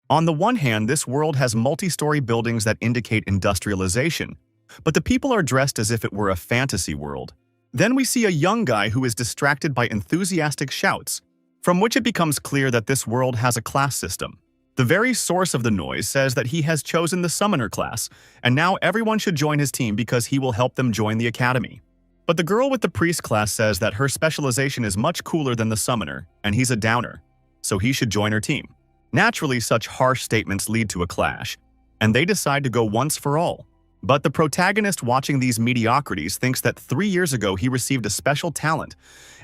On the one hand, this world has multi-story buildings that indicate industrialization, but the people are dressed as if it were a fantasy world. Then we see a young guy who is distracted by enthusiastic shouts, from which it becomes clear that this world has a class system. The very source of the noise says that he has chosen the summoner class, and now everyone should join his team because he will help them join the academy. But the girl with the priest class says that her specialization is much cooler than the summoner, and he's a downer, so he should join her team. Naturally, such harsh statements lead to a clash, and they decide to go once for all. But the protagonist watching these mediocrities thinks that 3 years ago he received a special talent,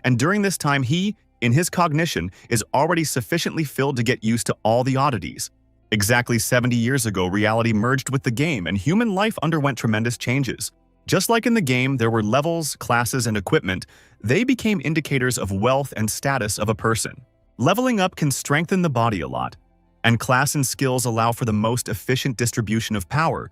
and during this time he, in his cognition, is already sufficiently filled to get used to all the oddities. Exactly 70 years ago, reality merged with the game, and human life underwent tremendous changes. Just like in the game, there were levels, classes, and equipment. They became indicators of wealth and status of a person. Leveling up can strengthen the body a lot, and class and skills allow for the most efficient distribution of power.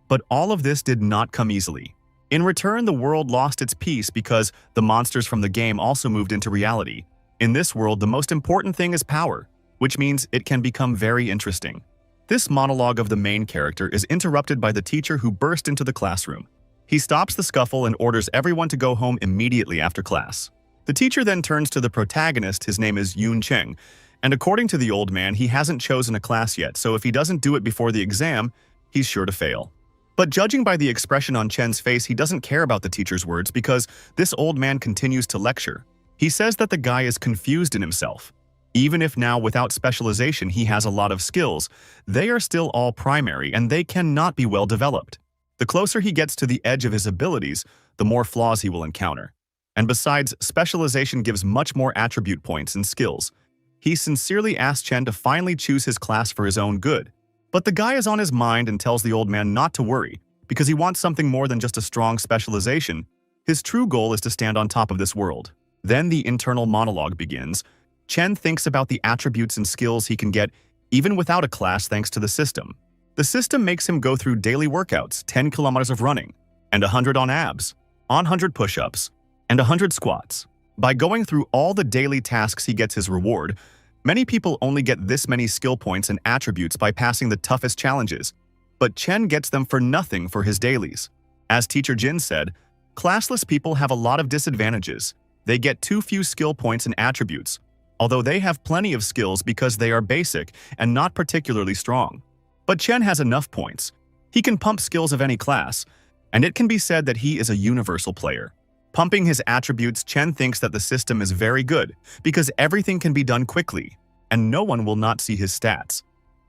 But all of this did not come easily. In return, the world lost its peace because the monsters from the game also moved into reality. In this world, the most important thing is power, which means it can become very interesting. This monologue of the main character is interrupted by the teacher who burst into the classroom. He stops the scuffle and orders everyone to go home immediately after class. The teacher then turns to the protagonist, his name is Yoon Cheng, and according to the old man, he hasn't chosen a class yet, so if he doesn't do it before the exam, he's sure to fail. But judging by the expression on Chen's face, he doesn't care about the teacher's words because this old man continues to lecture. He says that the guy is confused in himself. Even if now without specialization he has a lot of skills, they are still all primary and they cannot be well developed. The closer he gets to the edge of his abilities, the more flaws he will encounter. And besides, specialization gives much more attribute points and skills. He sincerely asks Chen to finally choose his class for his own good. But the guy is on his mind and tells the old man not to worry, because he wants something more than just a strong specialization. His true goal is to stand on top of this world. Then the internal monologue begins. Chen thinks about the attributes and skills he can get even without a class thanks to the system. The system makes him go through daily workouts, 10 kilometers of running, and 100 on abs, 100 push-ups, and 100 squats. By going through all the daily tasks, he gets his reward. Many people only get this many skill points and attributes by passing the toughest challenges, but Chen gets them for nothing for his dailies. As Teacher Jin said, classless people have a lot of disadvantages. They get too few skill points and attributes, although they have plenty of skills because they are basic and not particularly strong. But Chen has enough points. He can pump skills of any class, and it can be said that he is a universal player. Pumping his attributes, Chen thinks that the system is very good because everything can be done quickly, and no one will not see his stats.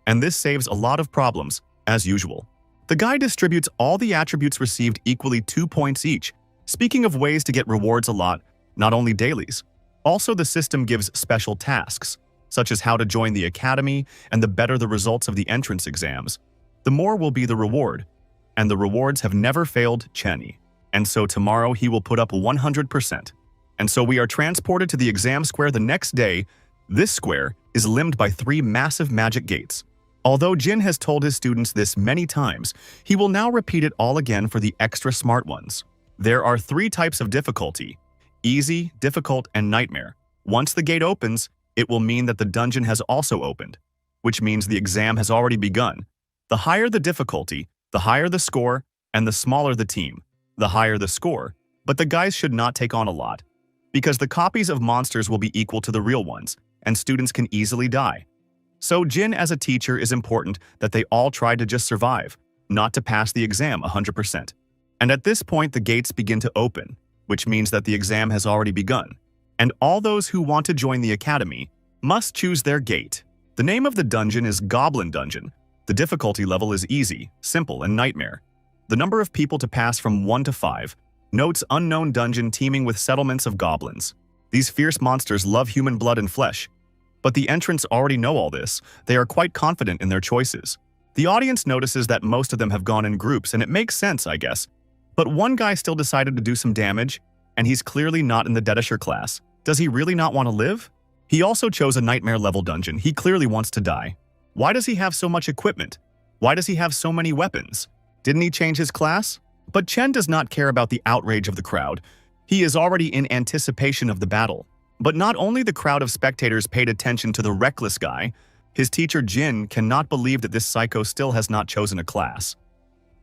And this saves a lot of problems, as usual. The guy distributes all the attributes received equally 2 points each. Speaking of ways to get rewards a lot, not only dailies. Also, the system gives special tasks, such as how to join the academy, and the better the results of the entrance exams, the more will be the reward. And the rewards have never failed Chenny. And so tomorrow he will put up 100%. And so we are transported to the exam square the next day. This square is limbed by 3 massive magic gates. Although Jin has told his students this many times, he will now repeat it all again for the extra smart ones. There are 3 types of difficulty: easy, difficult, and nightmare. Once the gate opens, it will mean that the dungeon has also opened, which means the exam has already begun. The higher the difficulty, the higher the score, and the smaller the team, the higher the score. But the guys should not take on a lot, because the copies of monsters will be equal to the real ones, and students can easily die. So Jin as a teacher is important that they all try to just survive, not to pass the exam 100%. And at this point the gates begin to open, which means that the exam has already begun. And all those who want to join the academy must choose their gate. The name of the dungeon is Goblin Dungeon. The difficulty level is easy, simple, and nightmare. The number of people to pass from 1 to 5. Notes: unknown dungeon teeming with settlements of goblins. These fierce monsters love human blood and flesh. But the entrants already know all this. They are quite confident in their choices. The audience notices that most of them have gone in groups, and it makes sense, I guess. But one guy still decided to do some damage, and he's clearly not in the Dedisher class. Does he really not want to live? He also chose a nightmare level dungeon. He clearly wants to die. Why does he have so much equipment? Why does he have so many weapons? Didn't he change his class? But Chen does not care about the outrage of the crowd. He is already in anticipation of the battle. But not only the crowd of spectators paid attention to the reckless guy, His teacher Jin cannot believe that this psycho still has not chosen a class.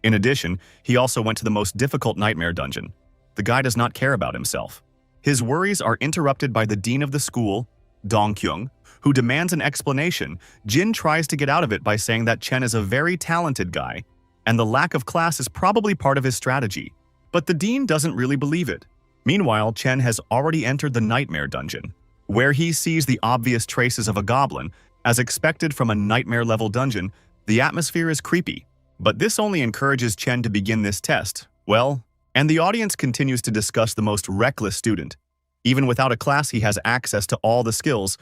In addition, he also went to the most difficult nightmare dungeon. The guy does not care about himself. His worries are interrupted by the dean of the school, Dong Kyung, who demands an explanation. Jin tries to get out of it by saying that Chen is a very talented guy, and the lack of class is probably part of his strategy. But the dean doesn't really believe it. Meanwhile, Chen has already entered the nightmare dungeon, where he sees the obvious traces of a goblin. As expected from a nightmare-level dungeon, the atmosphere is creepy. But this only encourages Chen to begin this test. Well, and the audience continues to discuss the most reckless student. Even without a class, he has access to all the skills,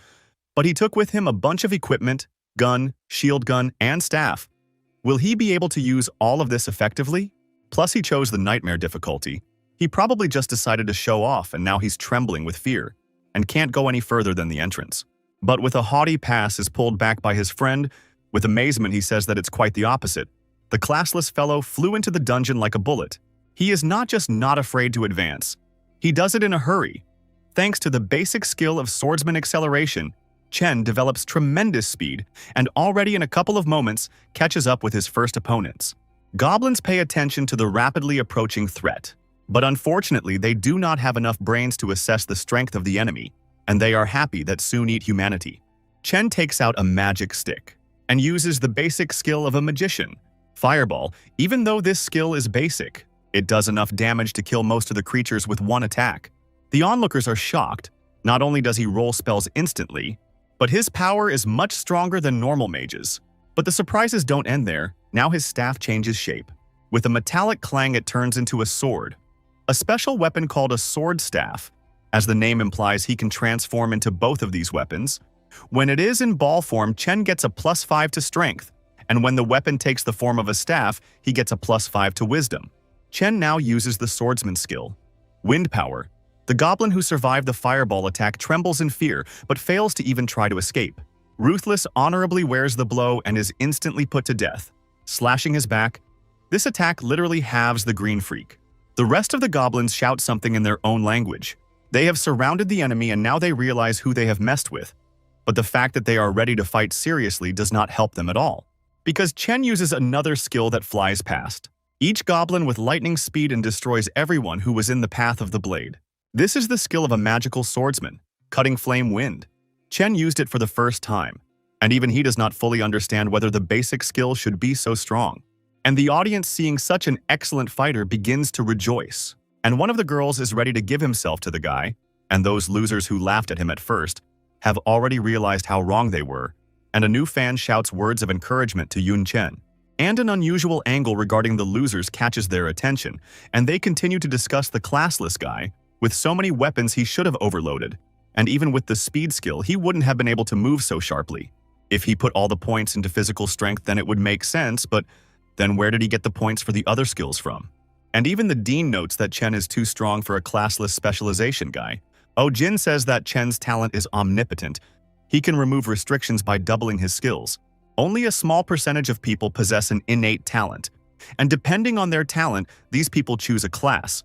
but he took with him a bunch of equipment, gun, shield gun, and staff. Will he be able to use all of this effectively? Plus, he chose the nightmare difficulty. He probably just decided to show off, and now he's trembling with fear and can't go any further than the entrance. But with a haughty pass is pulled back by his friend. With amazement, he says that it's quite the opposite. The classless fellow flew into the dungeon like a bullet. He is not just not afraid to advance. He does it in a hurry. Thanks to the basic skill of swordsman acceleration, Chen develops tremendous speed and already in a couple of moments catches up with his first opponents. Goblins pay attention to the rapidly approaching threat, but unfortunately they do not have enough brains to assess the strength of the enemy, and they are happy that soon eat humanity. Chen takes out a magic stick and uses the basic skill of a magician, Fireball. Even though this skill is basic, it does enough damage to kill most of the creatures with one attack. The onlookers are shocked. Not only does he roll spells instantly, but his power is much stronger than normal mages. But the surprises don't end there. Now his staff changes shape. With a metallic clang, it turns into a sword. A special weapon called a sword staff. As the name implies, he can transform into both of these weapons. When it is in ball form, Chen gets a +5 to strength, and when the weapon takes the form of a staff, he gets a +5 to wisdom. Chen now uses the swordsman skill, Wind Power. The goblin who survived the fireball attack trembles in fear, but fails to even try to escape. Ruthless honorably wears the blow and is instantly put to death, slashing his back. This attack literally halves the green freak. The rest of the goblins shout something in their own language. They have surrounded the enemy and now they realize who they have messed with. But the fact that they are ready to fight seriously does not help them at all, because Chen uses another skill that flies past each goblin with lightning speed and destroys everyone who was in the path of the blade. This is the skill of a magical swordsman, Cutting Flame Wind. Chen used it for the first time, and even he does not fully understand whether the basic skill should be so strong. And the audience, seeing such an excellent fighter, begins to rejoice. And one of the girls is ready to give himself to the guy, and those losers who laughed at him at first have already realized how wrong they were, and a new fan shouts words of encouragement to Yun Chen. And an unusual angle regarding the losers catches their attention, and they continue to discuss the classless guy. With so many weapons, he should have overloaded, and even with the speed skill, he wouldn't have been able to move so sharply. If he put all the points into physical strength, then it would make sense, but then where did he get the points for the other skills from? And even the dean notes that Chen is too strong for a classless specialization guy. Oh, Jin says that Chen's talent is omnipotent. He can remove restrictions by doubling his skills. Only a small percentage of people possess an innate talent, and depending on their talent, these people choose a class.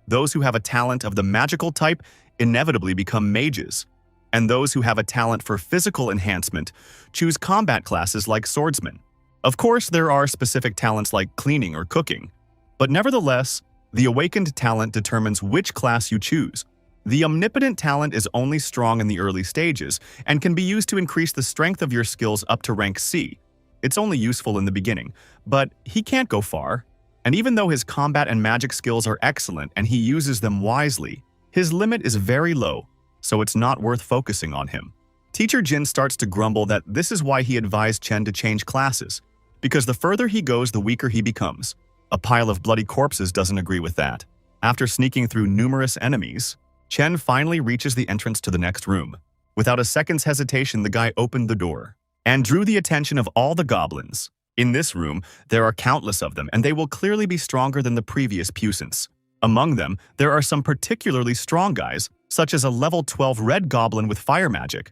Those who have a talent of the magical type inevitably become mages, and those who have a talent for physical enhancement choose combat classes like swordsmen. Of course, there are specific talents like cleaning or cooking, but nevertheless, the awakened talent determines which class you choose. The omnipotent talent is only strong in the early stages and can be used to increase the strength of your skills up to rank C. It's only useful in the beginning, but he can't go far. And even though his combat and magic skills are excellent and he uses them wisely, his limit is very low, so it's not worth focusing on him. Teacher Jin starts to grumble that this is why he advised Chen to change classes, because the further he goes, the weaker he becomes. A pile of bloody corpses doesn't agree with that. After sneaking through numerous enemies, Chen finally reaches the entrance to the next room. Without a second's hesitation, the guy opened the door and drew the attention of all the goblins. In this room, there are countless of them, and they will clearly be stronger than the previous puissance. Among them, there are some particularly strong guys, such as a level 12 red goblin with fire magic,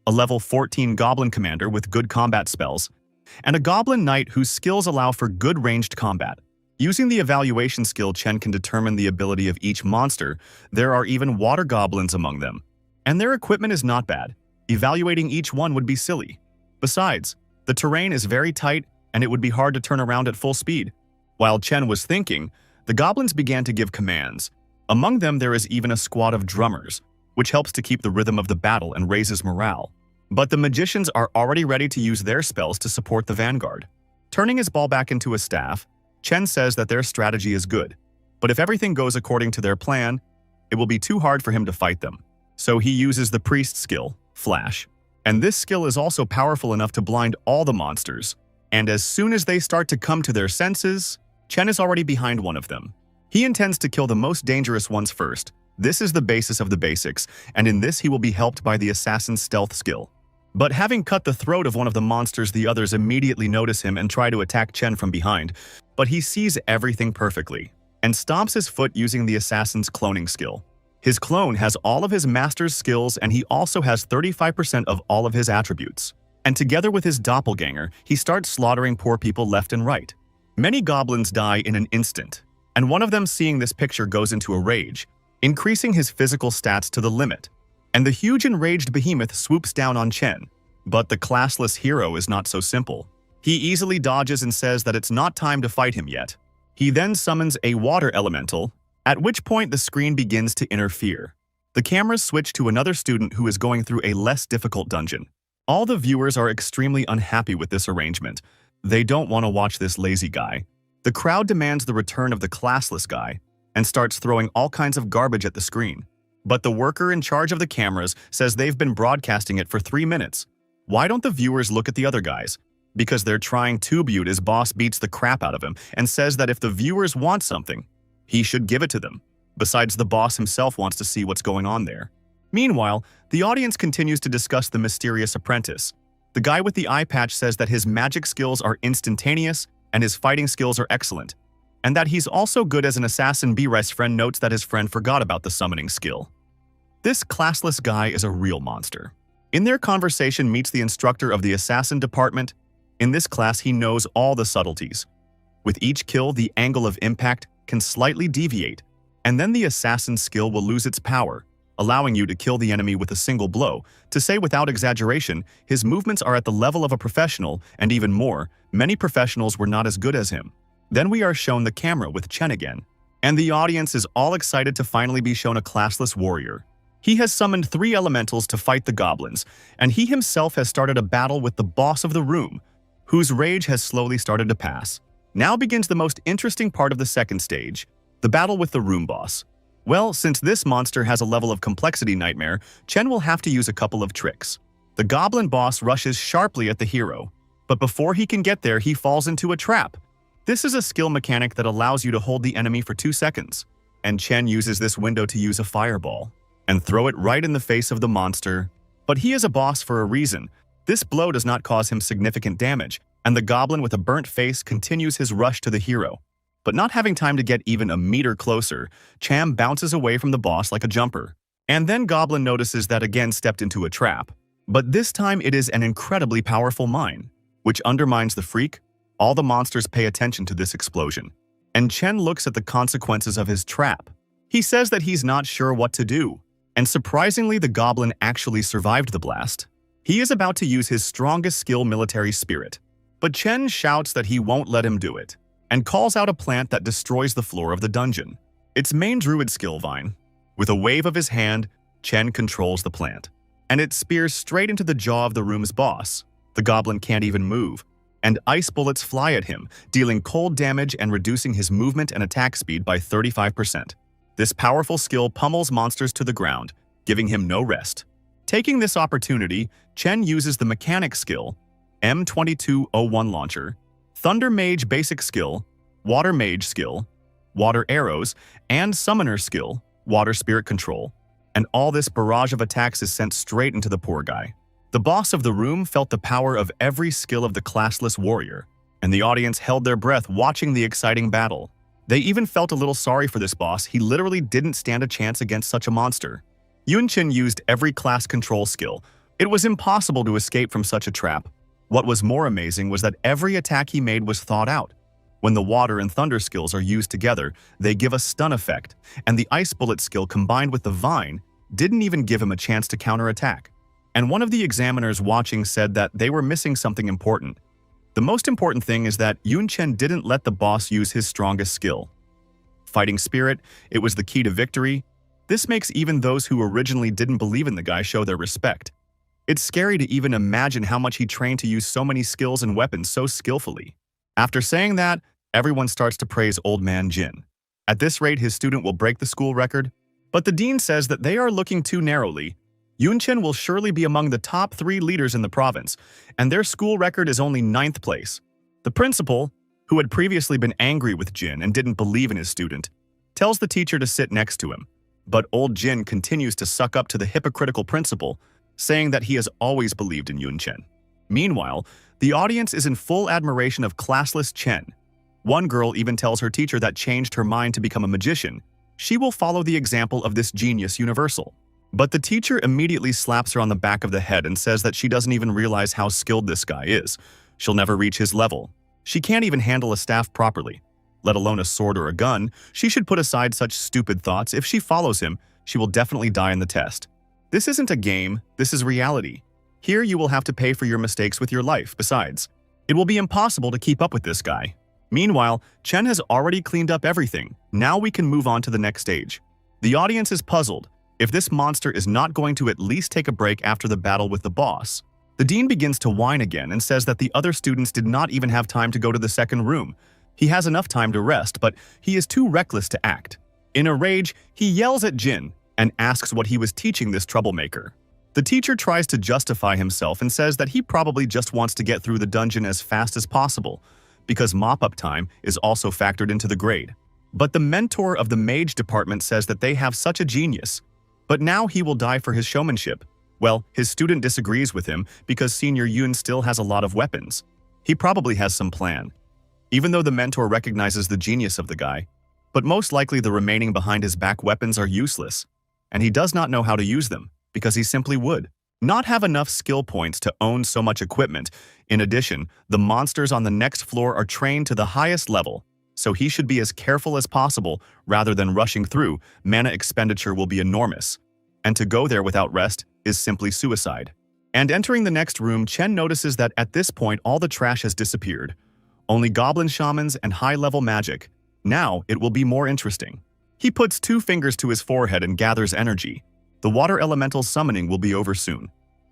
a level 14 goblin commander with good combat spells, and a goblin knight whose skills allow for good ranged combat. Using the evaluation skill, Chen can determine the ability of each monster. There are even water goblins among them, and their equipment is not bad. Evaluating each one would be silly. Besides, the terrain is very tight and it would be hard to turn around at full speed. While Chen was thinking, the goblins began to give commands. Among them there is even a squad of drummers, which helps to keep the rhythm of the battle and raises morale. But the magicians are already ready to use their spells to support the vanguard. Turning his ball back into a staff, Chen says that their strategy is good, but if everything goes according to their plan, it will be too hard for him to fight them. So he uses the priest skill, Flash. And this skill is also powerful enough to blind all the monsters. And as soon as they start to come to their senses, Chen is already behind one of them. He intends to kill the most dangerous ones first. This is the basis of the basics, and in this he will be helped by the assassin's stealth skill. But having cut the throat of one of the monsters, the others immediately notice him and try to attack Chen from behind, but he sees everything perfectly and stomps his foot using the assassin's cloning skill. His clone has all of his master's skills and he also has 35% of all of his attributes. And together with his doppelganger, he starts slaughtering poor people left and right. Many goblins die in an instant, and one of them seeing this picture goes into a rage, increasing his physical stats to the limit. And the huge enraged behemoth swoops down on Chen. But the classless hero is not so simple. He easily dodges and says that it's not time to fight him yet. He then summons a water elemental, at which point the screen begins to interfere. The cameras switch to another student who is going through a less difficult dungeon. All the viewers are extremely unhappy with this arrangement. They don't want to watch this lazy guy. The crowd demands the return of the classless guy and starts throwing all kinds of garbage at the screen. But the worker in charge of the cameras says they've been broadcasting it for 3 minutes. Why don't the viewers look at the other guys? Because they're trying to butte his boss beats the crap out of him and says that if the viewers want something, he should give it to them. Besides, the boss himself wants to see what's going on there. Meanwhile, the audience continues to discuss the mysterious apprentice. The guy with the eye patch says that his magic skills are instantaneous and his fighting skills are excellent, and that he's also good as an assassin. B's friend notes that his friend forgot about the summoning skill. This classless guy is a real monster. In their conversation meets the instructor of the assassin department. In this class, he knows all the subtleties. With each kill, the angle of impact can slightly deviate, and then the assassin's skill will lose its power, allowing you to kill the enemy with a single blow. To say without exaggeration, his movements are at the level of a professional, and even more, many professionals were not as good as him. Then we are shown the camera with Chen again, and the audience is all excited to finally be shown a classless warrior. He has summoned 3 elementals to fight the goblins, and he himself has started a battle with the boss of the room, whose rage has slowly started to pass. Now begins the most interesting part of the second stage, the battle with the room boss. Well, since this monster has a level of complexity nightmare, Chen will have to use a couple of tricks. The goblin boss rushes sharply at the hero, but before he can get there, he falls into a trap. This is a skill mechanic that allows you to hold the enemy for 2 seconds, and Chen uses this window to use a fireball and throw it right in the face of the monster. But he is a boss for a reason. This blow does not cause him significant damage, and the goblin with a burnt face continues his rush to the hero. But not having time to get even a meter closer, Chen bounces away from the boss like a jumper. And then Goblin notices that again stepped into a trap. But this time it is an incredibly powerful mine, which undermines the freak. All the monsters pay attention to this explosion, and Chen looks at the consequences of his trap. He says that he's not sure what to do, and surprisingly the goblin actually survived the blast. He is about to use his strongest skill, military spirit, but Chen shouts that he won't let him do it, and calls out a plant that destroys the floor of the dungeon. Its main druid skill vine. With a wave of his hand, Chen controls the plant, and it spears straight into the jaw of the room's boss. The goblin can't even move, and ice bullets fly at him, dealing cold damage and reducing his movement and attack speed by 35%. This powerful skill pummels monsters to the ground, giving him no rest. Taking this opportunity, Chen uses the mechanic skill, M2201 launcher, Thunder Mage basic skill, Water Mage skill, Water Arrows, and Summoner skill, Water Spirit Control. And all this barrage of attacks is sent straight into the poor guy. The boss of the room felt the power of every skill of the classless warrior, and the audience held their breath watching the exciting battle. They even felt a little sorry for this boss. He literally didn't stand a chance against such a monster. Yunqin used every class control skill. It was impossible to escape from such a trap. What was more amazing was that every attack he made was thought out. When the water and thunder skills are used together, they give a stun effect, and the ice bullet skill combined with the vine didn't even give him a chance to counterattack. and one of the examiners watching said that they were missing something important. The most important thing is that Yunchen didn't let the boss use his strongest skill. Fighting spirit, it was the key to victory. This makes even those who originally didn't believe in the guy show their respect. It's scary to even imagine how much he trained to use so many skills and weapons so skillfully. After saying that, everyone starts to praise Old Man Jin. At this rate, his student will break the school record. But the dean says that they are looking too narrowly. Yunchen will surely be among the top 3 leaders in the province, and their school record is only 9th place. The principal, who had previously been angry with Jin and didn't believe in his student, tells the teacher to sit next to him. But old Jin continues to suck up to the hypocritical principal, saying that he has always believed in Yunchen. Meanwhile, the audience is in full admiration of classless Chen. One girl even tells her teacher that changed her mind to become a magician. She will follow the example of this genius universal. But the teacher immediately slaps her on the back of the head and says that she doesn't even realize how skilled this guy is. She'll never reach his level. She can't even handle a staff properly, let alone a sword or a gun. She should put aside such stupid thoughts. If she follows him, she will definitely die in the test. This isn't a game, this is reality. Here you will have to pay for your mistakes with your life. Besides, it will be impossible to keep up with this guy. Meanwhile, Chen has already cleaned up everything. Now we can move on to the next stage. The audience is puzzled. If this monster is not going to at least take a break after the battle with the boss. The dean begins to whine again and says that the other students did not even have time to go to the second room. He has enough time to rest, but he is too reckless to act. In a rage, he yells at Jin and asks what he was teaching this troublemaker. The teacher tries to justify himself and says that he probably just wants to get through the dungeon as fast as possible, because mop-up time is also factored into the grade. But the mentor of the mage department says that they have such a genius. But now he will die for his showmanship. Well, his student disagrees with him because Senior Yun still has a lot of weapons. He probably has some plan. Even though the mentor recognizes the genius of the guy, but most likely the remaining behind his back weapons are useless, and he does not know how to use them because he simply would not have enough skill points to own so much equipment. In addition, the monsters on the next floor are trained to the highest level, so he should be as careful as possible rather than rushing through. Mana expenditure will be enormous, and to go there without rest is simply suicide. And entering the next room, Chen notices that at this point all the trash has disappeared. Only goblin shamans and high-level magic. Now it will be more interesting. He puts 2 fingers to his forehead and gathers energy. The water elemental summoning will be over soon.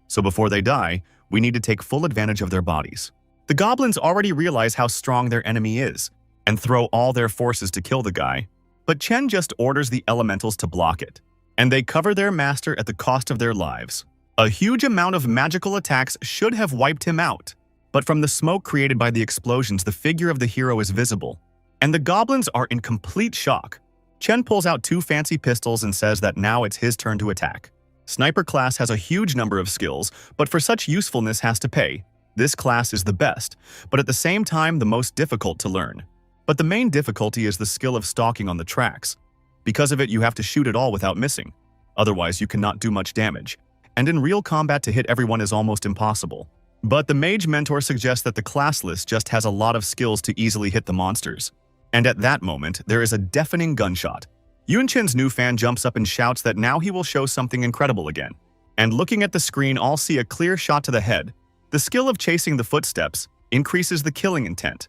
So before they die, we need to take full advantage of their bodies. The goblins already realize how strong their enemy is and throw all their forces to kill the guy. But Chen just orders the elementals to block it, and they cover their master at the cost of their lives. A huge amount of magical attacks should have wiped him out. But from the smoke created by the explosions, the figure of the hero is visible, and the goblins are in complete shock. Chen pulls out 2 fancy pistols and says that now it's his turn to attack. Sniper class has a huge number of skills, but for such usefulness has to pay. This class is the best, but at the same time the most difficult to learn. But the main difficulty is the skill of stalking on the tracks. Because of it, you have to shoot it all without missing. Otherwise, you cannot do much damage. And in real combat, to hit everyone is almost impossible. But the mage mentor suggests that the classless just has a lot of skills to easily hit the monsters. And at that moment, there is a deafening gunshot. Yunchen's new fan jumps up and shouts that now he will show something incredible again. And looking at the screen, all see a clear shot to the head. The skill of chasing the footsteps increases the killing intent.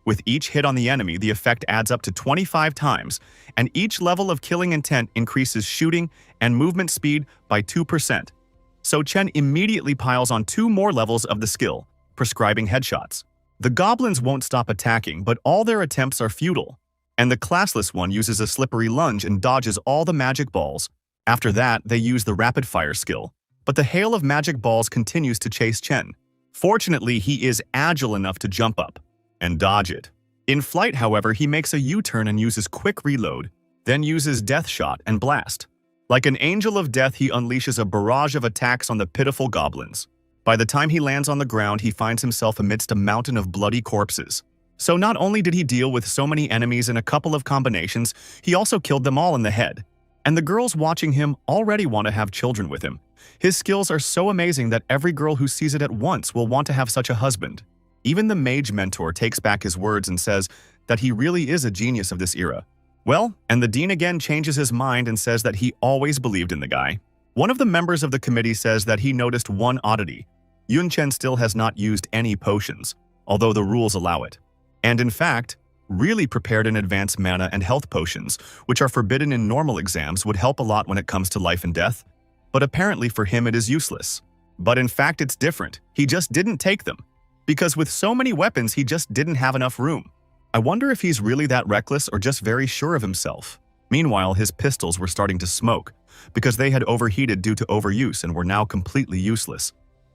With each hit on the enemy, the effect adds up to 25 times, and each level of killing intent increases shooting and movement speed by 2%. So Chen immediately piles on 2 more levels of the skill, prescribing headshots. The goblins won't stop attacking, but all their attempts are futile, and the classless one uses a slippery lunge and dodges all the magic balls. After that, they use the rapid-fire skill, but the hail of magic balls continues to chase Chen. Fortunately, he is agile enough to jump up and dodge it. In flight, however, he makes a U-turn and uses quick reload, then uses death shot and blast. Like an angel of death, he unleashes a barrage of attacks on the pitiful goblins. By the time he lands on the ground, he finds himself amidst a mountain of bloody corpses. So not only did he deal with so many enemies in a couple of combinations, he also killed them all in the head. And the girls watching him already want to have children with him. His skills are so amazing that every girl who sees it at once will want to have such a husband. Even the mage mentor takes back his words and says that he really is a genius of this era. Well, and the dean again changes his mind and says that he always believed in the guy. One of the members of the committee says that he noticed one oddity. Yunchen still has not used any potions, although the rules allow it. And in fact, really prepared in advance mana and health potions, which are forbidden in normal exams, would help a lot when it comes to life and death. But apparently for him it is useless. But in fact it's different. He just didn't take them. Because with so many weapons he just didn't have enough room. I wonder if he's really that reckless or just very sure of himself. Meanwhile, his pistols were starting to smoke, because they had overheated due to overuse and were now completely useless.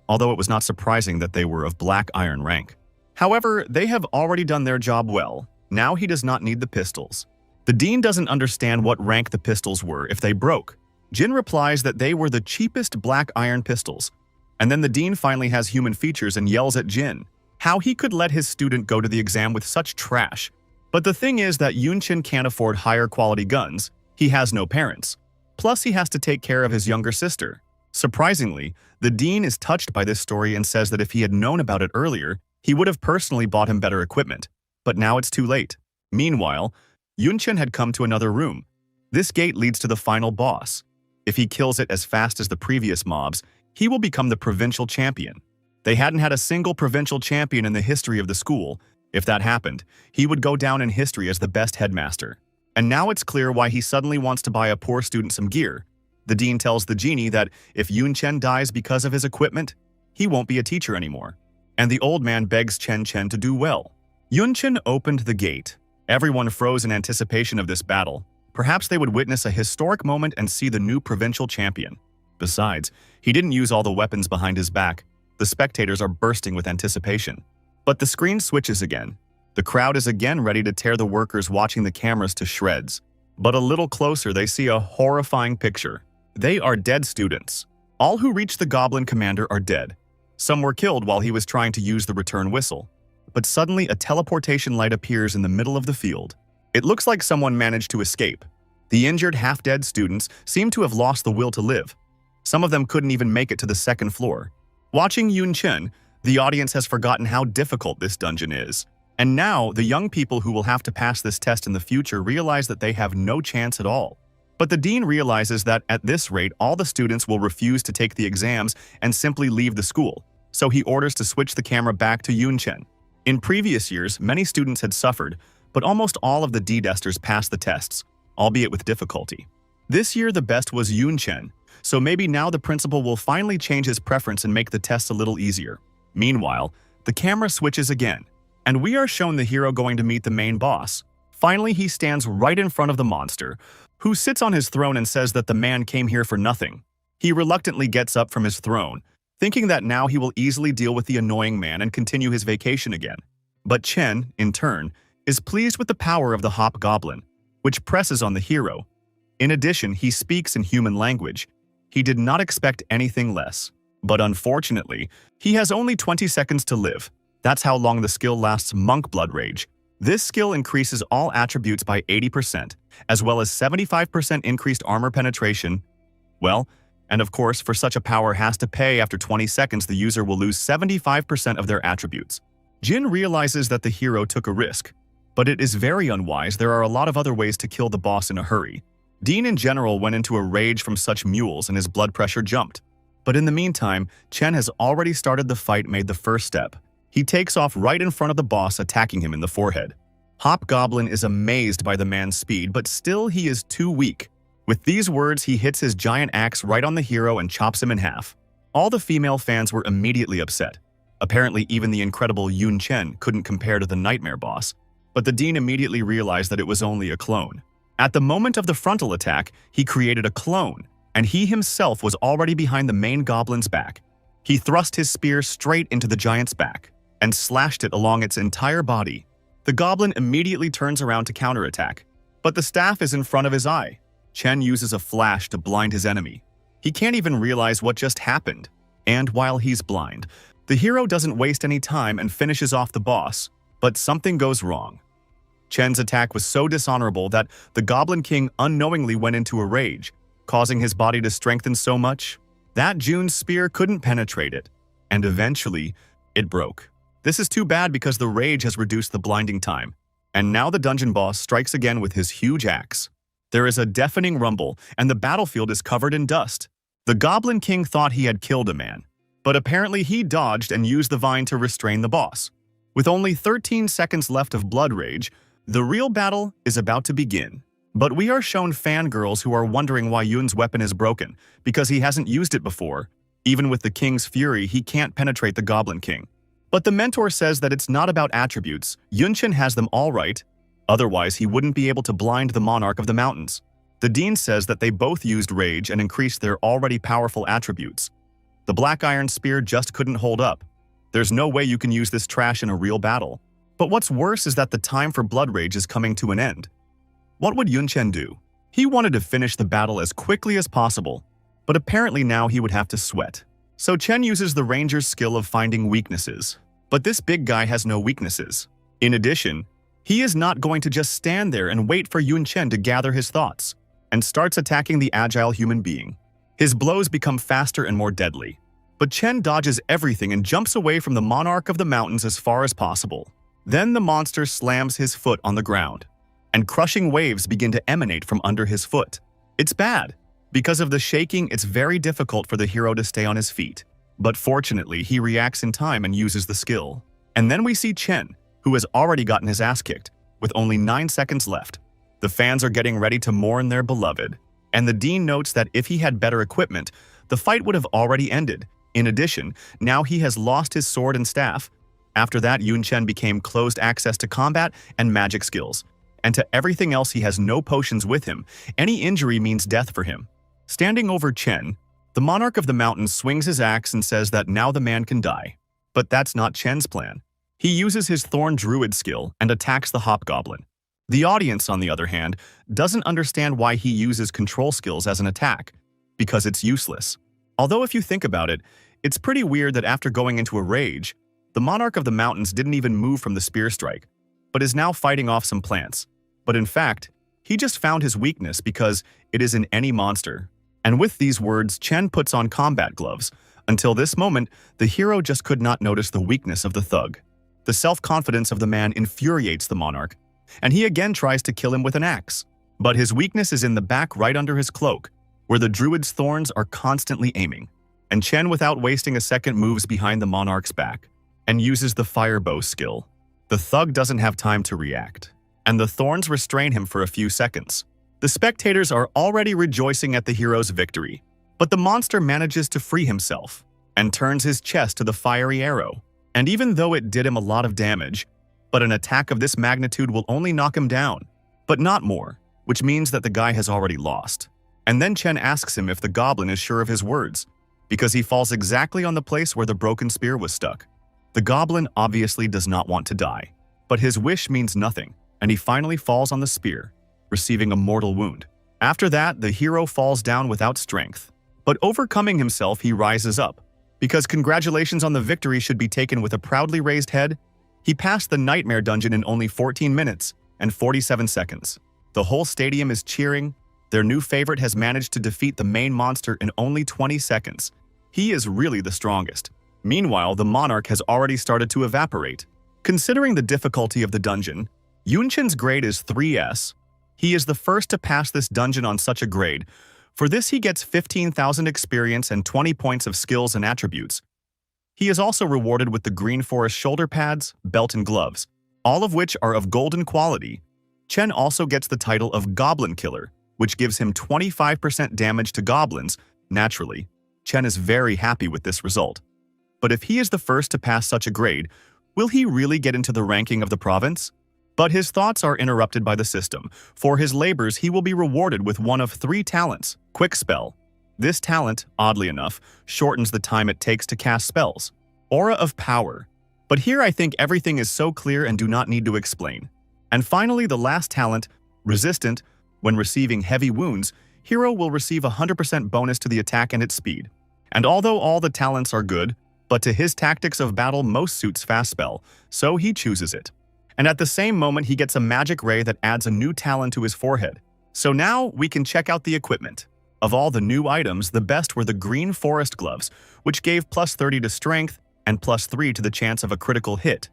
Although it was not surprising that they were of black iron rank. However, they have already done their job well. Now he does not need the pistols. The dean doesn't understand what rank the pistols were if they broke. Jin replies that they were the cheapest black iron pistols. And then the dean finally has human features and yells at Jin how he could let his student go to the exam with such trash. But the thing is that Yunchen can't afford higher quality guns. He has no parents. Plus he has to take care of his younger sister. Surprisingly, the dean is touched by this story and says that if he had known about it earlier, he would have personally bought him better equipment. But now it's too late. Meanwhile, Yunchen had come to another room. This gate leads to the final boss. If he kills it as fast as the previous mobs, he will become the provincial champion. They hadn't had a single provincial champion in the history of the school. If that happened, he would go down in history as the best headmaster. And now it's clear why he suddenly wants to buy a poor student some gear. The dean tells the genie that if Yunchen dies because of his equipment, he won't be a teacher anymore. And the old man begs Chen Chen to do well. Yunchen opened the gate. Everyone froze in anticipation of this battle. Perhaps they would witness a historic moment and see the new provincial champion. Besides, he didn't use all the weapons behind his back. The spectators are bursting with anticipation. But the screen switches again. The crowd is again ready to tear the workers watching the cameras to shreds. But a little closer, they see a horrifying picture. They are dead students. All who reached the goblin commander are dead. Some were killed while he was trying to use the return whistle. But suddenly a teleportation light appears in the middle of the field. It looks like someone managed to escape. The injured, half-dead students seem to have lost the will to live. Some of them couldn't even make it to the second floor. Watching Yunchen, the audience has forgotten how difficult this dungeon is. And now, the young people who will have to pass this test in the future realize that they have no chance at all. But the dean realizes that at this rate, all the students will refuse to take the exams and simply leave the school. So he orders to switch the camera back to Yunchen. In previous years, many students had suffered, but almost all of the D-desters passed the tests, albeit with difficulty. This year, the best was Yunchen, so maybe now the principal will finally change his preference and make the tests a little easier. Meanwhile, the camera switches again, and we are shown the hero going to meet the main boss. Finally, he stands right in front of the monster, who sits on his throne and says that the man came here for nothing. He reluctantly gets up from his throne, thinking that now he will easily deal with the annoying man and continue his vacation again. But Chen, in turn, is pleased with the power of the hobgoblin, which presses on the hero. In addition, he speaks in human language. He did not expect anything less. But unfortunately, he has only 20 seconds to live. That's how long the skill lasts. Monk Blood Rage. This skill increases all attributes by 80%, as well as 75% increased armor penetration. Well, and of course, for such a power has to pay after 20 seconds, the user will lose 75% of their attributes. Jin realizes that the hero took a risk, but it is very unwise. There are a lot of other ways to kill the boss in a hurry. Dean in general went into a rage from such mules and his blood pressure jumped. But in the meantime, Chen has already started the fight, made the first step. He takes off right in front of the boss, attacking him in the forehead. Hobgoblin is amazed by the man's speed, but still he is too weak. With these words, he hits his giant axe right on the hero and chops him in half. All the female fans were immediately upset. Apparently, even the incredible Yun Chen couldn't compare to the nightmare boss. But the dean immediately realized that it was only a clone. At the moment of the frontal attack, he created a clone, and he himself was already behind the main goblin's back. He thrust his spear straight into the giant's back and slashed it along its entire body. The goblin immediately turns around to counterattack, but the staff is in front of his eye. Chen uses a flash to blind his enemy. He can't even realize what just happened. And while he's blind, the hero doesn't waste any time and finishes off the boss. But something goes wrong. Chen's attack was so dishonorable that the Goblin King unknowingly went into a rage, causing his body to strengthen so much that Jun's spear couldn't penetrate it, and eventually, it broke. This is too bad because the rage has reduced the blinding time, and now the dungeon boss strikes again with his huge axe. There is a deafening rumble, and the battlefield is covered in dust. The Goblin King thought he had killed a man, but apparently he dodged and used the vine to restrain the boss. With only 13 seconds left of blood rage, the real battle is about to begin. But we are shown fangirls who are wondering why Yun's weapon is broken, because he hasn't used it before. Even with the King's fury, he can't penetrate the Goblin King. But the mentor says that it's not about attributes. Yunchen has them all right, otherwise he wouldn't be able to blind the Monarch of the Mountains. The Dean says that they both used rage and increased their already powerful attributes. The Black Iron Spear just couldn't hold up. There's no way you can use this trash in a real battle. But what's worse is that the time for blood rage is coming to an end. What would Yunchen do? He wanted to finish the battle as quickly as possible, but apparently now he would have to sweat. So Chen uses the ranger's skill of finding weaknesses. But this big guy has no weaknesses. In addition, he is not going to just stand there and wait for Yunchen to gather his thoughts, and starts attacking the agile human being. His blows become faster and more deadly. But Chen dodges everything and jumps away from the Monarch of the Mountains as far as possible. Then the monster slams his foot on the ground, and crushing waves begin to emanate from under his foot. It's bad. Because of the shaking, it's very difficult for the hero to stay on his feet. But fortunately, he reacts in time and uses the skill. And then we see Chen, who has already gotten his ass kicked, with only 9 seconds left. The fans are getting ready to mourn their beloved, and the Dean notes that if he had better equipment, the fight would have already ended. In addition, now he has lost his sword and staff. After that, Yunchen became closed access to combat and magic skills, and to everything else he has no potions with him. Any injury means death for him. Standing over Chen, the Monarch of the Mountains swings his axe and says that now the man can die. But that's not Chen's plan. He uses his Thorn Druid skill and attacks the Hobgoblin. The audience, on the other hand, doesn't understand why he uses control skills as an attack, because it's useless. Although if you think about it, it's pretty weird that after going into a rage, the Monarch of the Mountains didn't even move from the spear strike, but is now fighting off some plants. But in fact, he just found his weakness because it is in any monster. And with these words, Chen puts on combat gloves. Until this moment, the hero just could not notice the weakness of the thug. The self-confidence of the man infuriates the Monarch, and he again tries to kill him with an axe. But his weakness is in the back right under his cloak, where the druid's thorns are constantly aiming. And Chen, without wasting a second, moves behind the Monarch's back and uses the firebow skill. The thug doesn't have time to react, and the thorns restrain him for a few seconds. The spectators are already rejoicing at the hero's victory, but the monster manages to free himself and turns his chest to the fiery arrow. And even though it did him a lot of damage, but an attack of this magnitude will only knock him down, but not more, which means that the guy has already lost. And then Chen asks him if the goblin is sure of his words, because he falls exactly on the place where the broken spear was stuck. The goblin obviously does not want to die, but his wish means nothing, and he finally falls on the spear, receiving a mortal wound. After that, the hero falls down without strength, but overcoming himself, he rises up, because congratulations on the victory should be taken with a proudly raised head. He passed the Nightmare Dungeon in only 14 minutes and 47 seconds. The whole stadium is cheering. Their new favorite has managed to defeat the main monster in only 20 seconds. He is really the strongest. Meanwhile, the Monarch has already started to evaporate. Considering the difficulty of the dungeon, Yunchen's grade is 3S. He is the first to pass this dungeon on such a grade. For this, he gets 15,000 experience and 20 points of skills and attributes. He is also rewarded with the Green Forest shoulder pads, belt, and gloves, all of which are of golden quality. Chen also gets the title of Goblin Killer, which gives him 25% damage to goblins. Naturally, Chen is very happy with this result. But if he is the first to pass such a grade, will he really get into the ranking of the province? But his thoughts are interrupted by the system. For his labors, he will be rewarded with one of 3 talents, Quick Spell. This talent, oddly enough, shortens the time it takes to cast spells. Aura of Power. But here I think everything is so clear and do not need to explain. And finally, the last talent, Resistant. When receiving heavy wounds, hero will receive 100% bonus to the attack and its speed. And although all the talents are good, but to his tactics of battle most suits Fast Spell, so he chooses it. And at the same moment, he gets a magic ray that adds a new talent to his forehead. So now we can check out the equipment. Of all the new items, the best were the Green Forest gloves, which gave plus 30 to strength and plus 3 to the chance of a critical hit.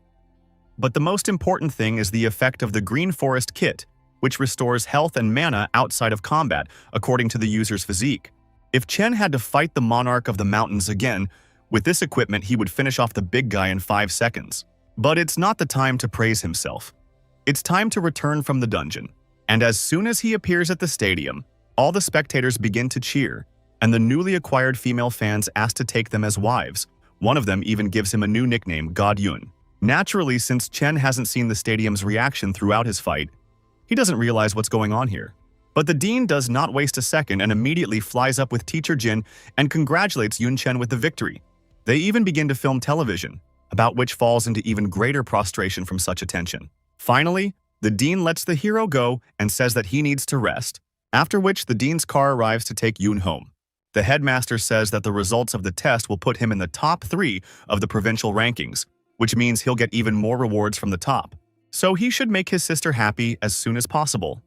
But the most important thing is the effect of the Green Forest kit, which restores health and mana outside of combat according to the user's physique. If Chen had to fight the monarch of the mountains again, with this equipment he would finish off the big guy in 5 seconds. But it's not the time to praise himself. It's time to return from the dungeon. And as soon as he appears at the stadium, all the spectators begin to cheer, and the newly acquired female fans ask to take them as wives. One of them even gives him a new nickname, God Yun. Naturally, since Chen hasn't seen the stadium's reaction throughout his fight, he doesn't realize what's going on here. But the dean does not waste a second and immediately flies up with Teacher Jin and congratulates Yun Chen with the victory. They even begin to film television, about which falls into even greater prostration from such attention. Finally, the dean lets the hero go and says that he needs to rest, after which the dean's car arrives to take Yun home. The headmaster says that the results of the test will put him in the top 3 of the provincial rankings, which means he'll get even more rewards from the top. So he should make his sister happy as soon as possible.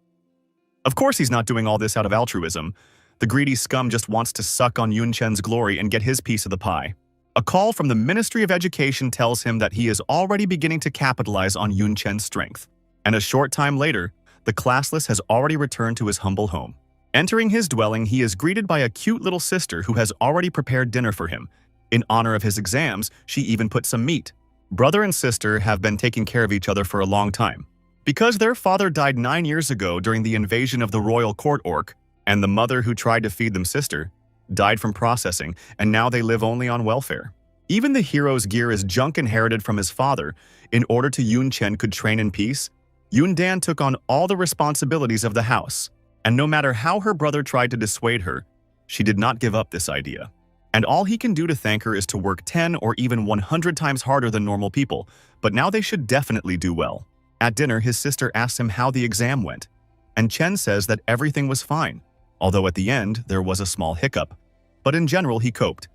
Of course he's not doing all this out of altruism. The greedy scum just wants to suck on Yun Chen's glory and get his piece of the pie. A call from the Ministry of Education tells him that he is already beginning to capitalize on Yun Chen's strength. And a short time later, the classless has already returned to his humble home. Entering his dwelling, he is greeted by a cute little sister who has already prepared dinner for him. In honor of his exams, she even put some meat. Brother and sister have been taking care of each other for a long time. Because their father died 9 years ago during the invasion of the royal court orc, and the mother who tried to feed them sister died from processing, and now they live only on welfare. Even the hero's gear is junk inherited from his father. In order to Yun Chen could train in peace, Yun Dan took on all the responsibilities of the house. And no matter how her brother tried to dissuade her, she did not give up this idea. And all he can do to thank her is to work 10 or even 100 times harder than normal people, but now they should definitely do well. At dinner, his sister asks him how the exam went, and Chen says that everything was fine, although at the end there was a small hiccup. But in general, he coped.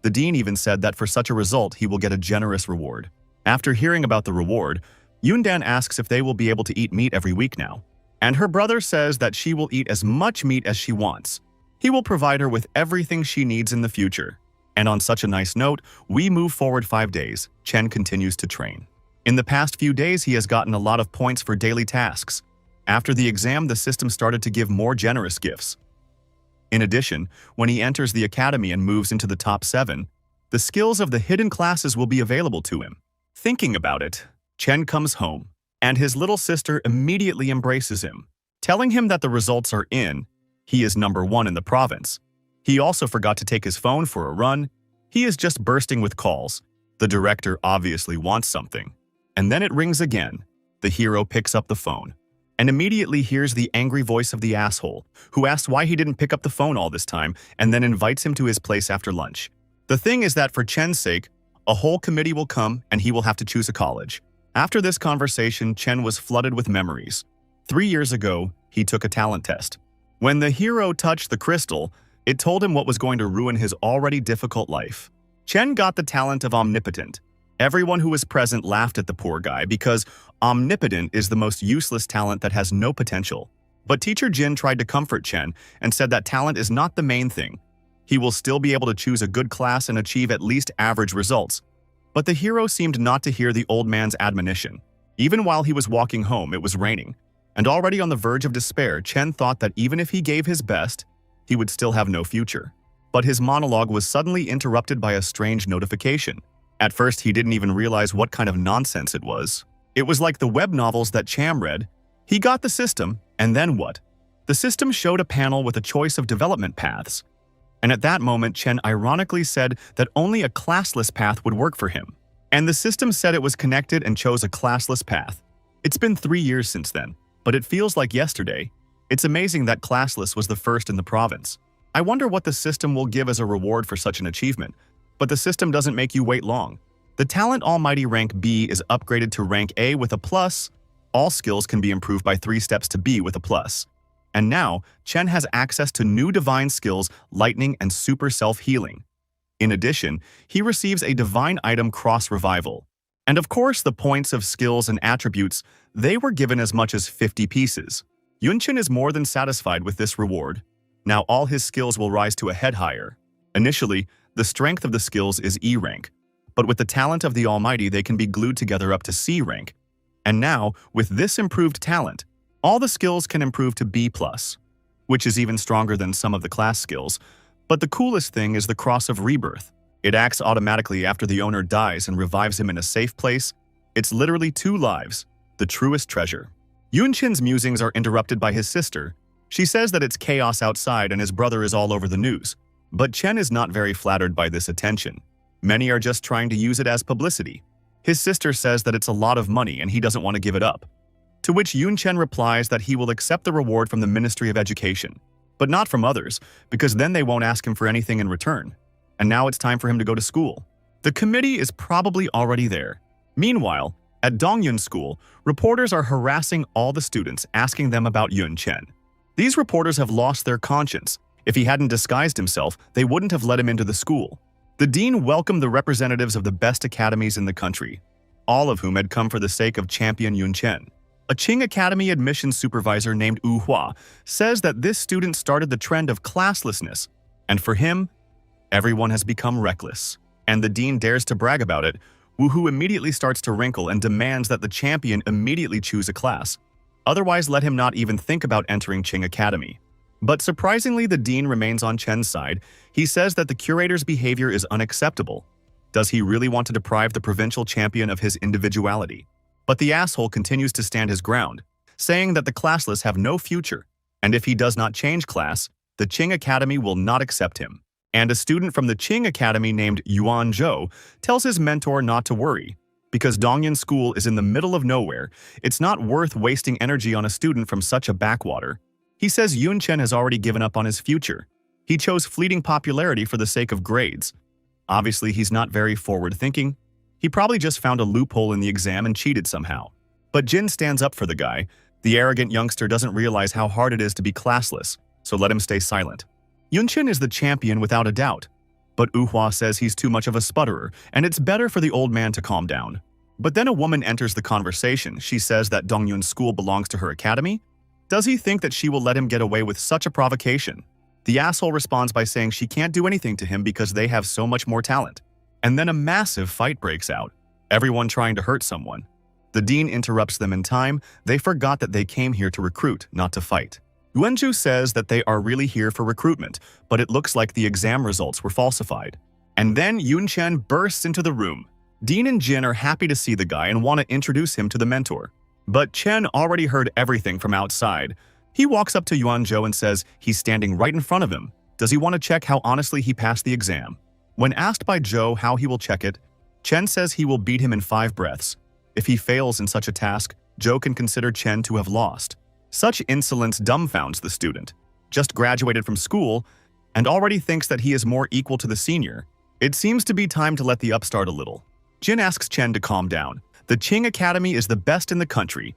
The dean even said that for such a result, he will get a generous reward. After hearing about the reward, Yun Dan asks if they will be able to eat meat every week now. And her brother says that she will eat as much meat as she wants. He will provide her with everything she needs in the future. And on such a nice note, we move forward 5 days. Chen continues to train. In the past few days, he has gotten a lot of points for daily tasks. After the exam, the system started to give more generous gifts. In addition, when he enters the academy and moves into the top 7, the skills of the hidden classes will be available to him. Thinking about it, Chen comes home, and his little sister immediately embraces him, telling him that the results are in. He is number 1 in the province. He also forgot to take his phone for a run. He is just bursting with calls. The director obviously wants something. And then it rings again. The hero picks up the phone and immediately hears the angry voice of the asshole, who asks why he didn't pick up the phone all this time and then invites him to his place after lunch. The thing is that for Chen's sake, a whole committee will come and he will have to choose a college. After this conversation, Chen was flooded with memories. 3 years ago, he took a talent test. When the hero touched the crystal, it told him what was going to ruin his already difficult life. Chen got the talent of Omnipotent. Everyone who was present laughed at the poor guy because Omnipotent is the most useless talent that has no potential. But Teacher Jin tried to comfort Chen and said that talent is not the main thing. He will still be able to choose a good class and achieve at least average results. But the hero seemed not to hear the old man's admonition. Even while he was walking home, it was raining. And already on the verge of despair, Chen thought that even if he gave his best, he would still have no future. But his monologue was suddenly interrupted by a strange notification. At first, he didn't even realize what kind of nonsense it was. It was like the web novels that Cham read. He got the system, and then what? The system showed a panel with a choice of development paths. And at that moment, Chen ironically said that only a classless path would work for him. And the system said it was connected and chose a classless path. It's been 3 years since then, but it feels like yesterday. It's amazing that classless was the first in the province. I wonder what the system will give as a reward for such an achievement. But the system doesn't make you wait long. The talent Almighty rank B is upgraded to rank A with a plus. All skills can be improved by 3 steps to B with a plus. And now, Chen has access to new divine skills, lightning and super self-healing. In addition, he receives a divine item cross revival. And of course, the points of skills and attributes, they were given as much as 50 pieces. Yunchen is more than satisfied with this reward. Now all his skills will rise to a head higher. Initially, the strength of the skills is E rank, but with the talent of the Almighty they can be glued together up to C rank. And now, with this improved talent, all the skills can improve to B+, which is even stronger than some of the class skills. But the coolest thing is the Cross of Rebirth. It acts automatically after the owner dies and revives him in a safe place. It's literally 2 lives, the truest treasure. Yunchen's musings are interrupted by his sister. She says that it's chaos outside and his brother is all over the news. But Chen is not very flattered by this attention. Many are just trying to use it as publicity. His sister says that it's a lot of money and he doesn't want to give it up. To which Yunchen replies that he will accept the reward from the Ministry of Education, but not from others, because then they won't ask him for anything in return. And now it's time for him to go to school. The committee is probably already there. Meanwhile, at Dongyun School, reporters are harassing all the students, asking them about Yunchen. These reporters have lost their conscience. If he hadn't disguised himself, they wouldn't have let him into the school. The dean welcomed the representatives of the best academies in the country, all of whom had come for the sake of champion Yunchen. A Qing Academy admissions supervisor named Wu Hua says that this student started the trend of classlessness, and for him, everyone has become reckless. And the dean dares to brag about it. Wu Hu immediately starts to wrinkle and demands that the champion immediately choose a class. Otherwise, let him not even think about entering Qing Academy. But surprisingly, the dean remains on Chen's side. He says that the curator's behavior is unacceptable. Does he really want to deprive the provincial champion of his individuality? But the asshole continues to stand his ground, saying that the classless have no future, and if he does not change class, the Qing Academy will not accept him. And a student from the Qing Academy named Yuan Zhou tells his mentor not to worry. Because Dongyun School is in the middle of nowhere, it's not worth wasting energy on a student from such a backwater. He says Yunchen has already given up on his future. He chose fleeting popularity for the sake of grades. Obviously, he's not very forward-thinking. He probably just found a loophole in the exam and cheated somehow. But Jin stands up for the guy. The arrogant youngster doesn't realize how hard it is to be classless, so let him stay silent. Yunchen is the champion without a doubt. But Wu Hua says he's too much of a sputterer, and it's better for the old man to calm down. But then a woman enters the conversation. She says that Dongyun School belongs to her academy. Does he think that she will let him get away with such a provocation? The asshole responds by saying she can't do anything to him because they have so much more talent. And then a massive fight breaks out, everyone trying to hurt someone. The dean interrupts them in time. They forgot that they came here to recruit, not to fight. Yuanzhu says that they are really here for recruitment, but it looks like the exam results were falsified. And then Yunchen bursts into the room. Dean and Jin are happy to see the guy and want to introduce him to the mentor. But Chen already heard everything from outside. He walks up to Yuanzhou and says he's standing right in front of him. Does he want to check how honestly he passed the exam? When asked by Zhou how he will check it, Chen says he will beat him in 5 breaths. If he fails in such a task, Zhou can consider Chen to have lost. Such insolence dumbfounds the student. Just graduated from school and already thinks that he is more equal to the senior. It seems to be time to let the upstart a little. Jin asks Chen to calm down. The Qing Academy is the best in the country,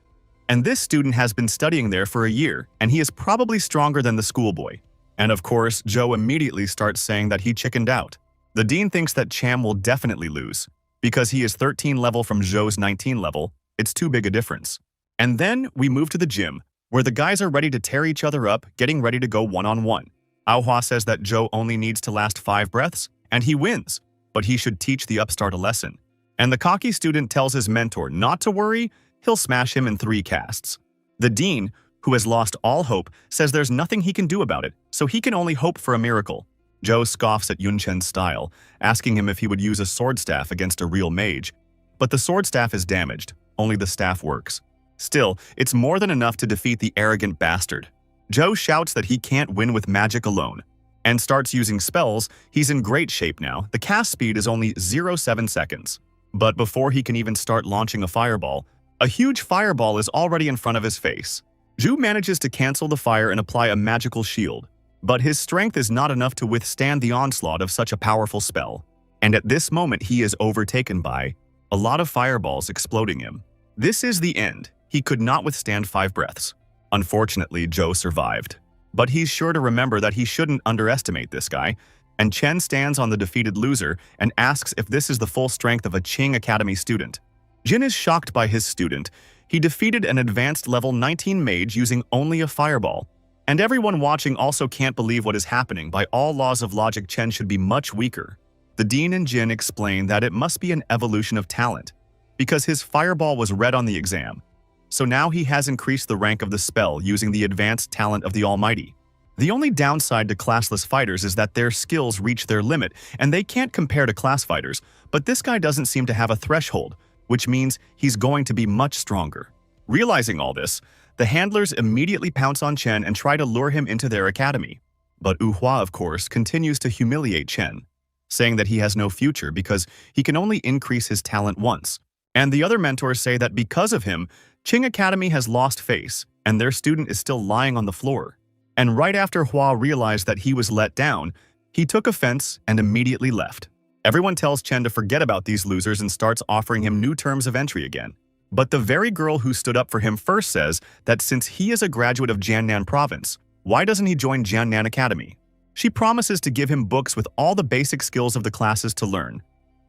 and this student has been studying there for a year, and he is probably stronger than the schoolboy. And of course, Zhou immediately starts saying that he chickened out. The dean thinks that Cham will definitely lose. Because he is 13 level from Zhou's 19 level, it's too big a difference. And then we move to the gym, where the guys are ready to tear each other up, getting ready to go one-on-one. Aohua says that Zhou only needs to last 5 breaths, and he wins, but he should teach the upstart a lesson. And the cocky student tells his mentor not to worry, he'll smash him in 3 casts. The dean, who has lost all hope, says there's nothing he can do about it, so he can only hope for a miracle. Zhou scoffs at Yunchen's style, asking him if he would use a sword staff against a real mage. But the sword staff is damaged, only the staff works. Still, it's more than enough to defeat the arrogant bastard. Zhou shouts that he can't win with magic alone, and starts using spells. He's in great shape now. The cast speed is only 0.7 seconds. But before he can even start launching a fireball, a huge fireball is already in front of his face. Zhu manages to cancel the fire and apply a magical shield. But his strength is not enough to withstand the onslaught of such a powerful spell. And at this moment he is overtaken by a lot of fireballs exploding him. This is the end. He could not withstand 5 breaths. Unfortunately, Zhou survived. But he's sure to remember that he shouldn't underestimate this guy, and Chen stands on the defeated loser and asks if this is the full strength of a Qing Academy student. Jin is shocked by his student. He defeated an advanced level 19 mage using only a fireball. And everyone watching also can't believe what is happening. By all laws of logic, Chen should be much weaker. The dean and Jin explain that it must be an evolution of talent, because his fireball was red on the exam. So now he has increased the rank of the spell using the advanced talent of the Almighty. The only downside to classless fighters is that their skills reach their limit, and they can't compare to class fighters, but this guy doesn't seem to have a threshold, which means he's going to be much stronger. Realizing all this, the handlers immediately pounce on Chen and try to lure him into their academy. But Wu Hua, of course, continues to humiliate Chen, saying that he has no future because he can only increase his talent once. And the other mentors say that because of him, Qing Academy has lost face, and their student is still lying on the floor. And right after Hua realized that he was let down, he took offense and immediately left. Everyone tells Chen to forget about these losers and starts offering him new terms of entry again. But the very girl who stood up for him first says that since he is a graduate of Jiannan Province, why doesn't he join Jiannan Academy? She promises to give him books with all the basic skills of the classes to learn.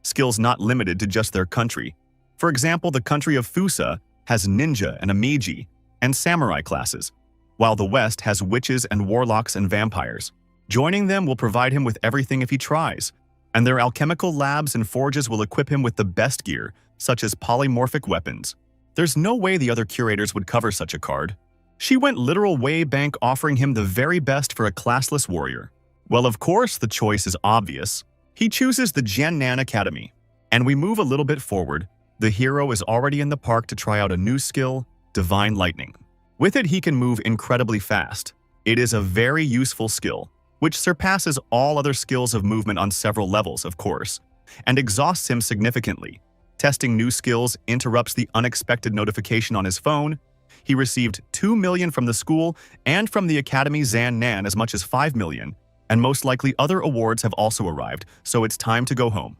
Skills not limited to just their country. For example, the country of Fusa has ninja and amiji and samurai classes, while the West has witches and warlocks and vampires. Joining them will provide him with everything if he tries, and their alchemical labs and forges will equip him with the best gear, such as polymorphic weapons. There's no way the other curators would cover such a card. She went literal way bank, offering him the very best for a classless warrior. Well, of course, the choice is obvious. He chooses the Jiannan Academy. And we move a little bit forward. The hero is already in the park to try out a new skill, Divine Lightning. With it, he can move incredibly fast. It is a very useful skill, which surpasses all other skills of movement on several levels, of course, and exhausts him significantly. Testing new skills interrupts the unexpected notification on his phone. He received 2 million from the school and from the Academy Zan Nan as much as 5 million, and most likely other awards have also arrived, so it's time to go home.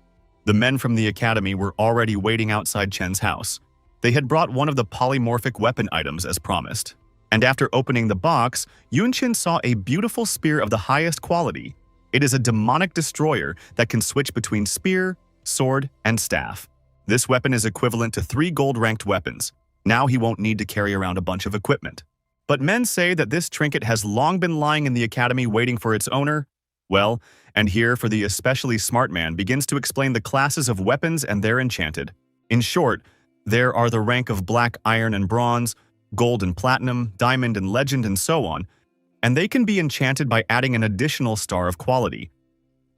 The men from the Academy were already waiting outside Chen's house. They had brought one of the polymorphic weapon items as promised. And after opening the box, Yunqin saw a beautiful spear of the highest quality. It is a demonic destroyer that can switch between spear, sword, and staff. This weapon is equivalent to 3 gold-ranked weapons. Now he won't need to carry around a bunch of equipment. But men say that this trinket has long been lying in the academy waiting for its owner. Well, and here for the especially smart man begins to explain the classes of weapons and their enchanted. In short, there are the rank of black iron and bronze, gold and platinum, diamond and legend, and so on, and they can be enchanted by adding an additional star of quality.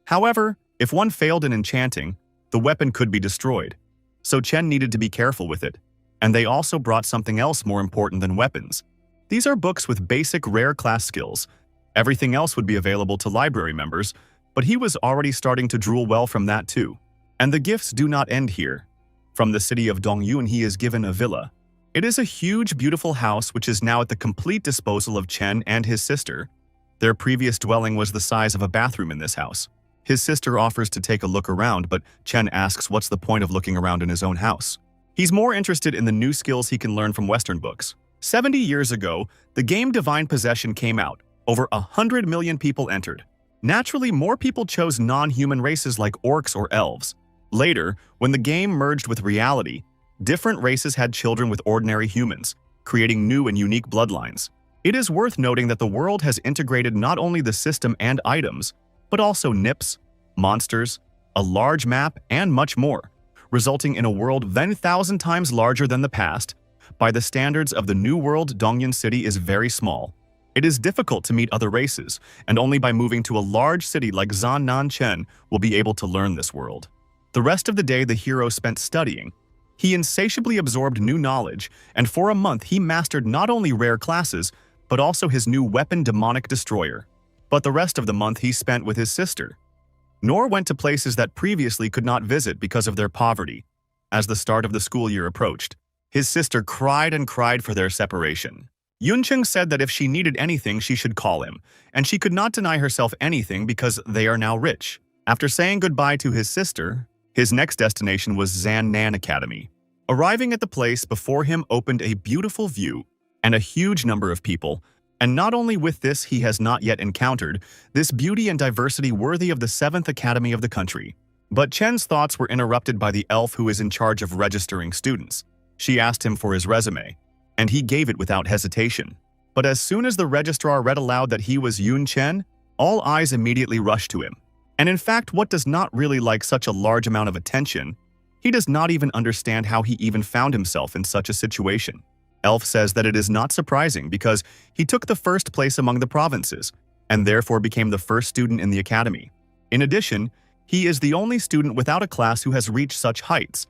However, if one failed in enchanting, the weapon could be destroyed. So Chen needed to be careful with it. And they also brought something else more important than weapons. These are books with basic rare class skills. Everything else would be available to library members, but he was already starting to drool well from that too. And the gifts do not end here. From the city of Dongyun, he is given a villa. It is a huge, beautiful house which is now at the complete disposal of Chen and his sister. Their previous dwelling was the size of a bathroom in this house. His sister offers to take a look around, but Chen asks what's the point of looking around in his own house. He's more interested in the new skills he can learn from Western books. 70 years ago, the game Divine Possession came out. Over 100 million people entered. Naturally, more people chose non-human races like orcs or elves. Later, when the game merged with reality, different races had children with ordinary humans, creating new and unique bloodlines. It is worth noting that the world has integrated not only the system and items, but also nips, monsters, a large map, and much more, resulting in a world 10,000 times larger than the past. By the standards of the new world, Dongyun City is very small. It is difficult to meet other races, and only by moving to a large city like Zannanchen will be able to learn this world. The rest of the day the hero spent studying. He insatiably absorbed new knowledge, and for a month he mastered not only rare classes, but also his new weapon Demonic Destroyer. But the rest of the month he spent with his sister. Nor went to places that previously could not visit because of their poverty. As the start of the school year approached, his sister cried and cried for their separation. Yuncheng said that if she needed anything, she should call him, and she could not deny herself anything because they are now rich. After saying goodbye to his sister, his next destination was Zan Nan Academy. Arriving at the place before him opened a beautiful view and a huge number of people, and not only with this he has not yet encountered this beauty and diversity worthy of the 7th academy of the country. But Chen's thoughts were interrupted by the elf who is in charge of registering students. She asked him for his resume, and he gave it without hesitation. But as soon as the registrar read aloud that he was Yun Chen, all eyes immediately rushed to him. And in fact, what does not really like such a large amount of attention? He does not even understand how he even found himself in such a situation. Elf says that it is not surprising because he took the first place among the provinces. and therefore became the first student in the academy. In addition, he is the only student without a class who has reached such heights,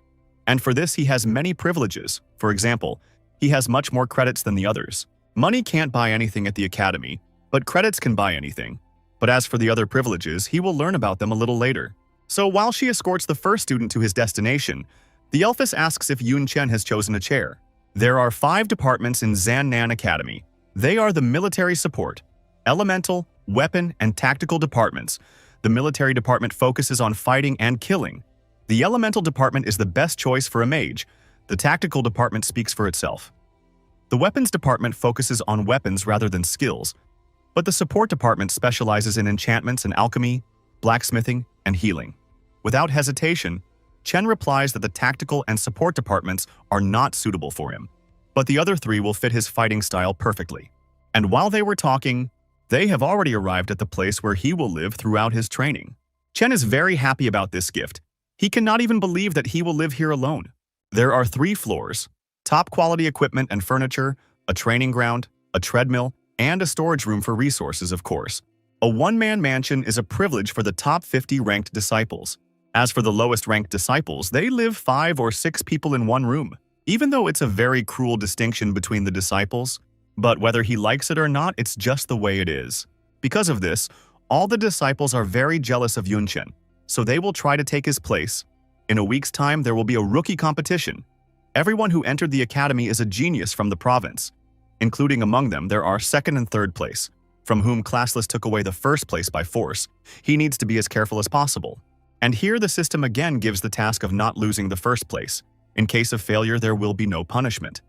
and for this he has many privileges. For example, he has much more credits than the others. Money can't buy anything at the academy, but credits can buy anything. But as for the other privileges, he will learn about them a little later. So while she escorts the first student to his destination, the elfess asks if Yun Chen has chosen a chair. There are 5 departments in Zannan Academy. They are the military support, elemental, weapon, and tactical departments. The military department focuses on fighting and killing. The elemental department is the best choice for a mage. The tactical department speaks for itself. The weapons department focuses on weapons rather than skills, but the support department specializes in enchantments and alchemy, blacksmithing, and healing. Without hesitation, Chen replies that the tactical and support departments are not suitable for him, but the other 3 will fit his fighting style perfectly. And while they were talking, they have already arrived at the place where he will live throughout his training. Chen is very happy about this gift. He cannot even believe that he will live here alone. There are 3 floors, top-quality equipment and furniture, a training ground, a treadmill, and a storage room for resources, of course. A one-man mansion is a privilege for the top 50 ranked disciples. As for the lowest ranked disciples, they live 5 or 6 people in one room, even though it's a very cruel distinction between the disciples. But whether he likes it or not, it's just the way it is. Because of this, all the disciples are very jealous of Yun Chen, so they will try to take his place. In a week's time, there will be a rookie competition. Everyone who entered the academy is a genius from the province. Including among them, there are 2nd and 3rd place, from whom Classless took away the 1st place by force. He needs to be as careful as possible. And here the system again gives the task of not losing the 1st place. In case of failure, there will be no punishment.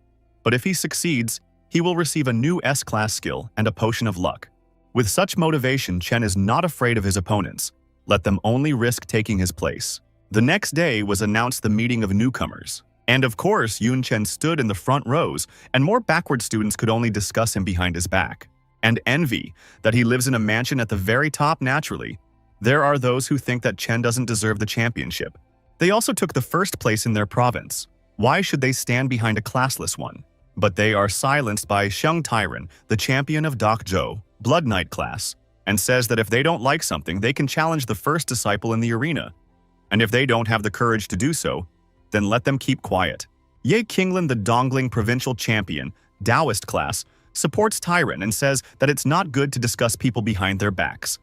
But if he succeeds, he will receive a new S-class skill and a potion of luck. With such motivation, Chen is not afraid of his opponents. Let them only risk taking his place. The next day was announced the meeting of newcomers. And of course, Yun Chen stood in the front rows, and more backward students could only discuss him behind his back. And envy that he lives in a mansion at the very top naturally. There are those who think that Chen doesn't deserve the championship. They also took the 1st place in their province. Why should they stand behind a classless one? But they are silenced by Sheng Tyran, the champion of Dokjo, Blood Knight class, and says that if they don't like something, they can challenge the 1st disciple in the arena. And if they don't have the courage to do so, then let them keep quiet. Ye Qinglan, the Dongling provincial champion, Taoist class, supports Tyran and says that it's not good to discuss people behind their backs.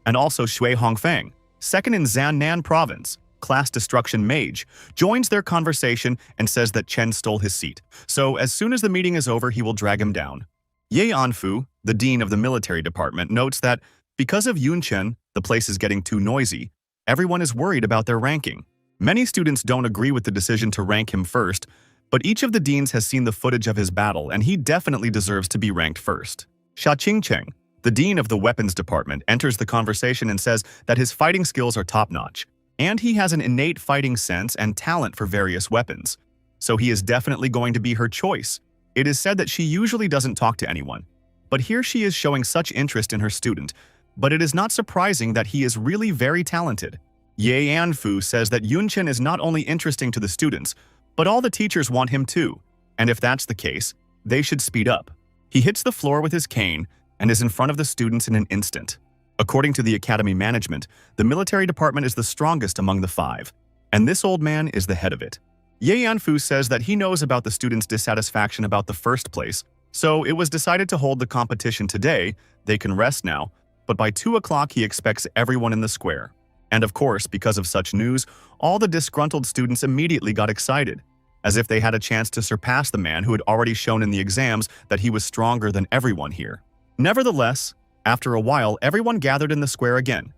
And also Shui Hongfang, 2nd in Zannan province, class destruction mage, joins their conversation and says that Chen stole his seat. So as soon as the meeting is over, he will drag him down. Ye Anfu, the dean of the military department, notes that because of Yun Chen, the place is getting too noisy. Everyone is worried about their ranking. Many students don't agree with the decision to rank him first, but each of the deans has seen the footage of his battle, and he definitely deserves to be ranked first. Xia Qingcheng, the dean of the weapons department, enters the conversation and says that his fighting skills are top-notch, and he has an innate fighting sense and talent for various weapons. So he is definitely going to be her choice. It is said that she usually doesn't talk to anyone, but here she is showing such interest in her student, but it is not surprising that he is really very talented. Ye Anfu says that Yun Chen is not only interesting to the students, but all the teachers want him too, and if that's the case, they should speed up. He hits the floor with his cane and is in front of the students in an instant. According to the academy management, the military department is the strongest among the 5, and this old man is the head of it. Ye Anfu says that he knows about the students' dissatisfaction about the 1st place, so it was decided to hold the competition today. They can rest now, but by 2 o'clock he expects everyone in the square. And of course, because of such news, all the disgruntled students immediately got excited, as if they had a chance to surpass the man who had already shown in the exams that he was stronger than everyone here. Nevertheless, after a while, everyone gathered in the square again.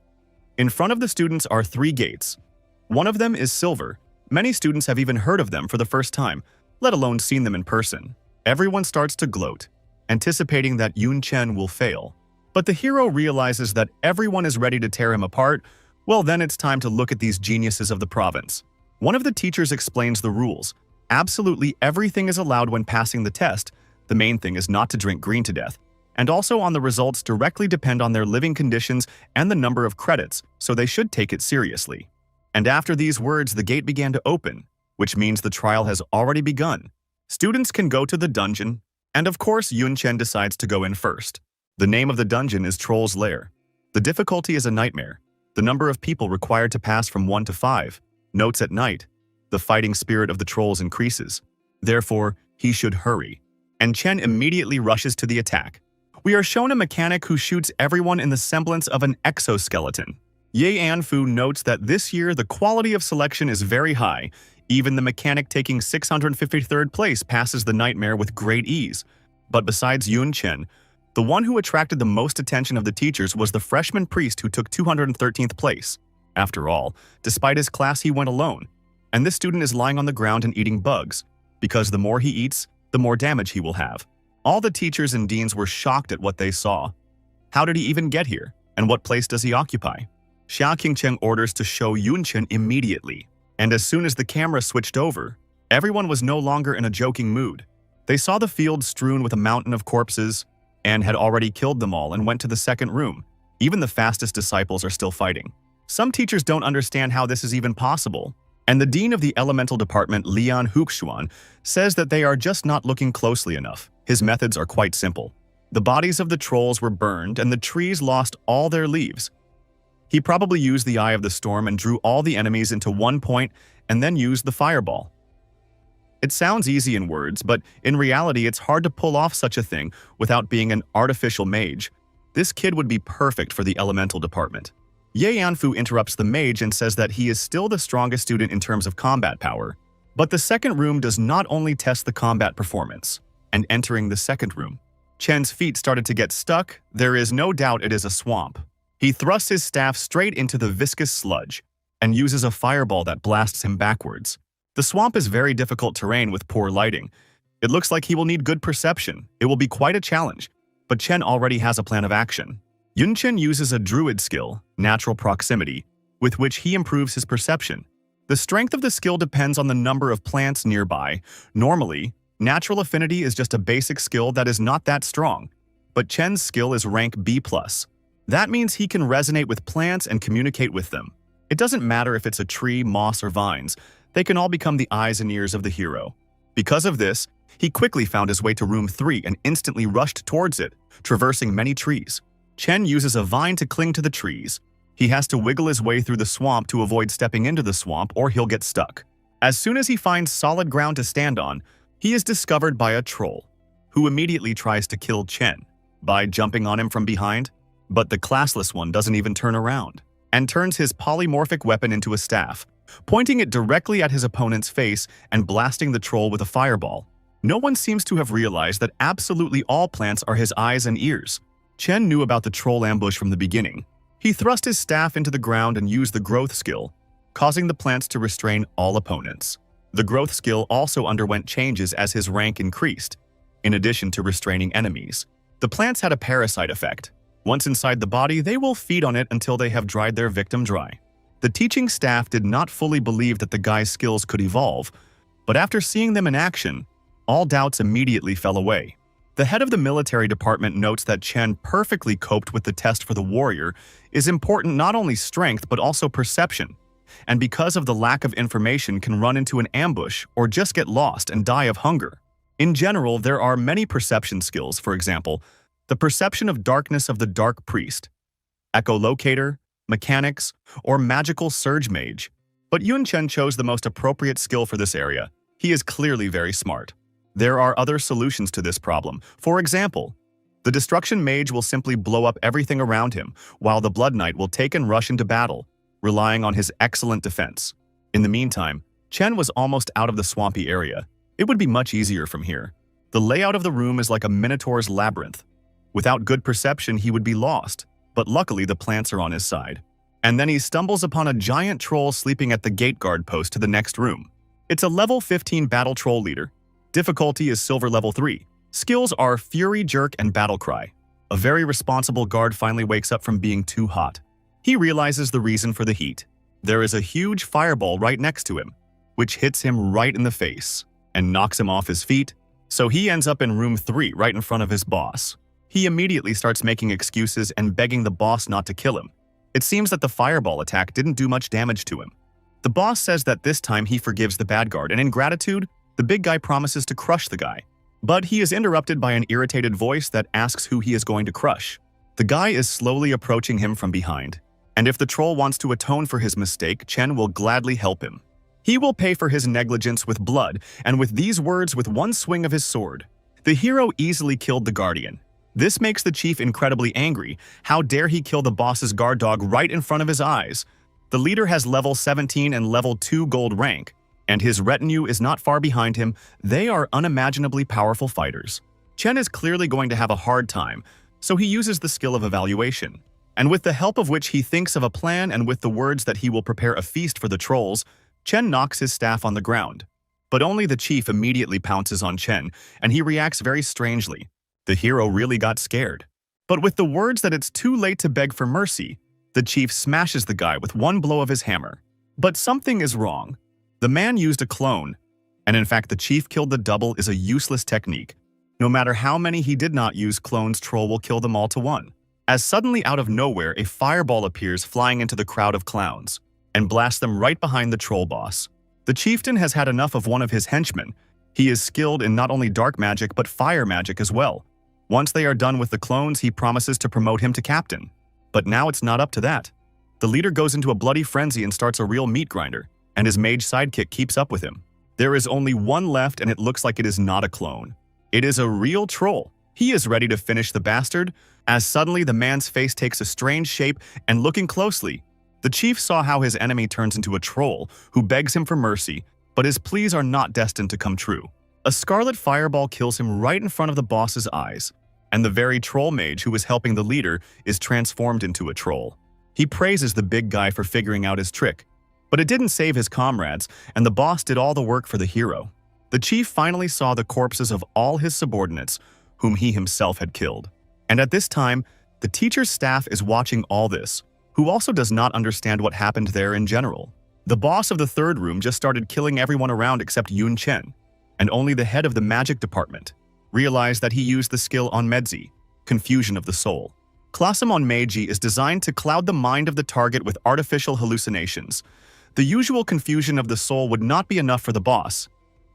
In front of the students are 3 gates. One of them is silver. Many students have even heard of them for the first time, let alone seen them in person. Everyone starts to gloat, anticipating that Yun Chen will fail. But the hero realizes that everyone is ready to tear him apart. Well, then it's time to look at these geniuses of the province. One of the teachers explains the rules. Absolutely everything is allowed when passing the test. The main thing is not to drink green to death. And also on the results directly depend on their living conditions and the number of credits, so they should take it seriously. And after these words, the gate began to open, which means the trial has already begun. Students can go to the dungeon, and of course Yun Chen decides to go in first. The name of the dungeon is Troll's Lair. The difficulty is a nightmare. The number of people required to pass from 1 to 5. Notes at night. The fighting spirit of the trolls increases. Therefore, he should hurry. And Chen immediately rushes to the attack. We are shown a mechanic who shoots everyone in the semblance of an exoskeleton. Ye Anfu notes that this year the quality of selection is very high. Even the mechanic taking 653rd place passes the nightmare with great ease. But besides Yun Chen, the one who attracted the most attention of the teachers was the freshman priest who took 213th place. After all, despite his class he went alone. And this student is lying on the ground and eating bugs, because the more he eats, the more damage he will have. All the teachers and deans were shocked at what they saw. How did he even get here? And what place does he occupy? Xia Qingcheng orders to show Yunchen immediately. And as soon as the camera switched over, everyone was no longer in a joking mood. They saw the field strewn with a mountain of corpses and had already killed them all and went to the second room. Even the fastest disciples are still fighting. Some teachers don't understand how this is even possible. And the dean of the elemental department, Lian Huxuan, says that they are just not looking closely enough. His methods are quite simple. The bodies of the trolls were burned and the trees lost all their leaves. He probably used the Eye of the Storm and drew all the enemies into one point and then used the fireball. It sounds easy in words, but in reality it's hard to pull off such a thing without being an artificial mage. This kid would be perfect for the elemental department. Ye Anfu interrupts the mage and says that he is still the strongest student in terms of combat power. But the second room does not only test the combat performance. And entering the second room, Chen's feet started to get stuck. There is no doubt it is a swamp. He thrusts his staff straight into the viscous sludge and uses a fireball that blasts him backwards. The swamp is very difficult terrain with poor lighting. It looks like he will need good perception. It will be quite a challenge, but Chen already has a plan of action. Yunchen uses a druid skill, natural proximity, with which he improves his perception. The strength of the skill depends on the number of plants nearby. Normally, natural affinity is just a basic skill that is not that strong, but Chen's skill is rank B+. That means he can resonate with plants and communicate with them. It doesn't matter if it's a tree, moss, or vines. They can all become the eyes and ears of the hero. Because of this, he quickly found his way to room 3 and instantly rushed towards it, traversing many trees. Chen uses a vine to cling to the trees. He has to wiggle his way through the swamp to avoid stepping into the swamp or he'll get stuck. As soon as he finds solid ground to stand on, he is discovered by a troll, who immediately tries to kill Chen by jumping on him from behind. But the classless one doesn't even turn around and turns his polymorphic weapon into a staff, pointing it directly at his opponent's face and blasting the troll with a fireball. No one seems to have realized that absolutely all plants are his eyes and ears. Chen knew about the troll ambush from the beginning. He thrust his staff into the ground and used the growth skill, causing the plants to restrain all opponents. The growth skill also underwent changes as his rank increased, in addition to restraining enemies. The plants had a parasite effect. Once inside the body, they will feed on it until they have dried their victim dry. The teaching staff did not fully believe that the guy's skills could evolve, but after seeing them in action, all doubts immediately fell away. The head of the military department notes that Chen perfectly coped with the test for the warrior is important not only strength but also perception, and because of the lack of information can run into an ambush or just get lost and die of hunger. In general, there are many perception skills, for example, the perception of darkness of the dark priest, echolocator, mechanics, or magical surge mage. But Yun Chen chose the most appropriate skill for this area. He is clearly very smart. There are other solutions to this problem. For example, the Destruction Mage will simply blow up everything around him, while the Blood Knight will take and rush into battle, relying on his excellent defense. In the meantime, Chen was almost out of the swampy area. It would be much easier from here. The layout of the room is like a minotaur's labyrinth. Without good perception, he would be lost, but luckily the plants are on his side. And then he stumbles upon a giant troll sleeping at the gate guard post to the next room. It's a level 15 battle troll leader. Difficulty is silver level 3. Skills are Fury, Jerk, and Battle Cry. A very responsible guard finally wakes up from being too hot. He realizes the reason for the heat. There is a huge fireball right next to him, which hits him right in the face and knocks him off his feet, so he ends up in room 3 right in front of his boss. He immediately starts making excuses and begging the boss not to kill him. It seems that the fireball attack didn't do much damage to him. The boss says that this time he forgives the bad guard, and in gratitude, the big guy promises to crush the guy. But he is interrupted by an irritated voice that asks who he is going to crush. The guy is slowly approaching him from behind, and if the troll wants to atone for his mistake, Chen will gladly help him. He will pay for his negligence with blood, and with these words, with one swing of his sword, the hero easily killed the guardian. This makes the chief incredibly angry. How dare he kill the boss's guard dog right in front of his eyes? The leader has level 17 and level 2 gold rank, and his retinue is not far behind him. They are unimaginably powerful fighters. Chen is clearly going to have a hard time, so he uses the skill of evaluation. And with the help of which he thinks of a plan, and with the words that he will prepare a feast for the trolls, Chen knocks his staff on the ground. But only the chief immediately pounces on Chen, and he reacts very strangely. The hero really got scared. But with the words that it's too late to beg for mercy, the chief smashes the guy with one blow of his hammer. But something is wrong. The man used a clone, and in fact the chief killed the double is a useless technique. No matter how many he did not use, clones troll will kill them all to one. As suddenly out of nowhere a fireball appears flying into the crowd of clowns, and blasts them right behind the troll boss. The chieftain has had enough of one of his henchmen. He is skilled in not only dark magic but fire magic as well. Once they are done with the clones, he promises to promote him to captain. But now it's not up to that. The leader goes into a bloody frenzy and starts a real meat grinder, and his mage sidekick keeps up with him. There is only one left, and it looks like it is not a clone. It is a real troll. He is ready to finish the bastard, as suddenly the man's face takes a strange shape, and looking closely, the chief saw how his enemy turns into a troll who begs him for mercy, but his pleas are not destined to come true. A scarlet fireball kills him right in front of the boss's eyes, and the very troll mage who was helping the leader is transformed into a troll. He praises the big guy for figuring out his trick, but it didn't save his comrades, and the boss did all the work for the hero. The chief finally saw the corpses of all his subordinates, whom he himself had killed. And at this time, the teacher's staff is watching all this, who also does not understand what happened there in general. The boss of the third room just started killing everyone around except Yun Chen, and only the head of the magic department realized that he used the skill on Medzi, Confusion of the Soul. Classum on Meiji is designed to cloud the mind of the target with artificial hallucinations. The usual confusion of the soul would not be enough for the boss.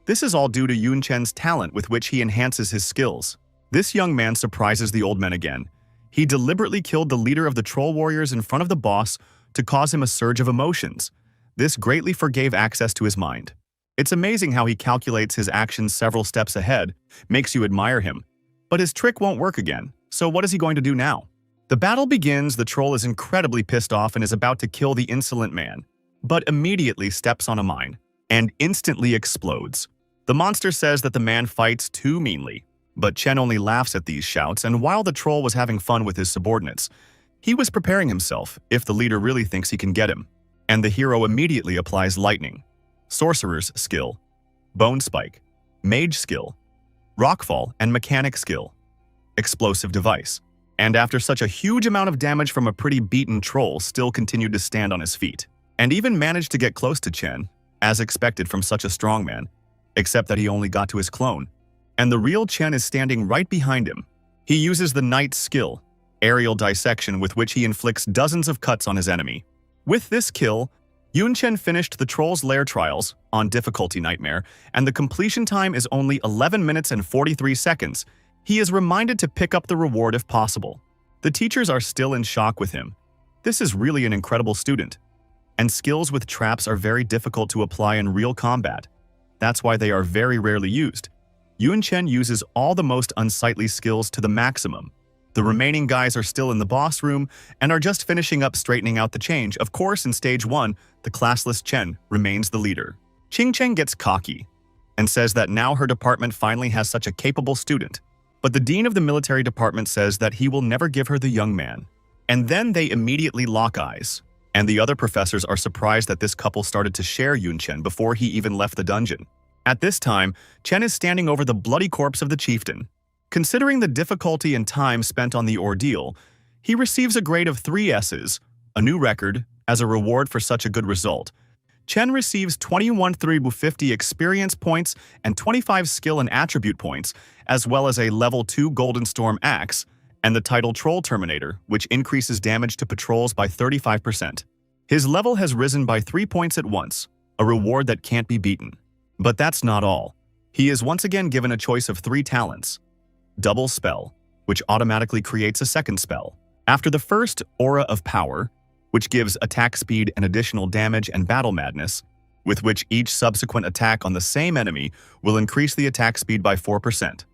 This is all due to Yun Chen's talent with which he enhances his skills. This young man surprises the old men again. He deliberately killed the leader of the troll warriors in front of the boss to cause him a surge of emotions. This greatly forgave access to his mind. It's amazing how he calculates his actions several steps ahead, makes you admire him. But his trick won't work again, so what is he going to do now? The battle begins. The troll is incredibly pissed off and is about to kill the insolent man, but immediately steps on a mine and instantly explodes. The monster says that the man fights too meanly, but Chen only laughs at these shouts, and while the troll was having fun with his subordinates, he was preparing himself if the leader really thinks he can get him. And the hero immediately applies lightning, sorcerer's skill, bone spike, mage skill, rockfall, and mechanic skill, explosive device. And after such a huge amount of damage from a pretty beaten troll, still continued to stand on his feet, and even managed to get close to Chen, as expected from such a strong man, except that he only got to his clone. And the real Chen is standing right behind him. He uses the knight's skill, aerial dissection, with which he inflicts dozens of cuts on his enemy. With this kill, Yun Chen finished the Troll's Lair trials on difficulty Nightmare, and the completion time is only 11 minutes and 43 seconds. He is reminded to pick up the reward if possible. The teachers are still in shock with him. This is really an incredible student. And skills with traps are very difficult to apply in real combat. That's why they are very rarely used. Yun Chen uses all the most unsightly skills to the maximum. The remaining guys are still in the boss room and are just finishing up straightening out the change. Of course, in stage 1, the classless Chen remains the leader. Qing Cheng gets cocky and says that now her department finally has such a capable student. But the dean of the military department says that he will never give her the young man. And then they immediately lock eyes. And the other professors are surprised that this couple started to share Yun Chen before he even left the dungeon. At this time, Chen is standing over the bloody corpse of the chieftain. Considering the difficulty and time spent on the ordeal, he receives a grade of 3 S's, a new record, as a reward for such a good result. Chen receives 21,350 experience points and 25 skill and attribute points, as well as a level 2 Golden Storm axe, and the title Troll Terminator, which increases damage to patrols by 35%. His level has risen by 3 points at once, a reward that can't be beaten. But that's not all. He is once again given a choice of 3 talents. Double Spell, which automatically creates a second spell. After the first, Aura of Power, which gives attack speed and additional damage and battle madness, with which each subsequent attack on the same enemy will increase the attack speed by 4%.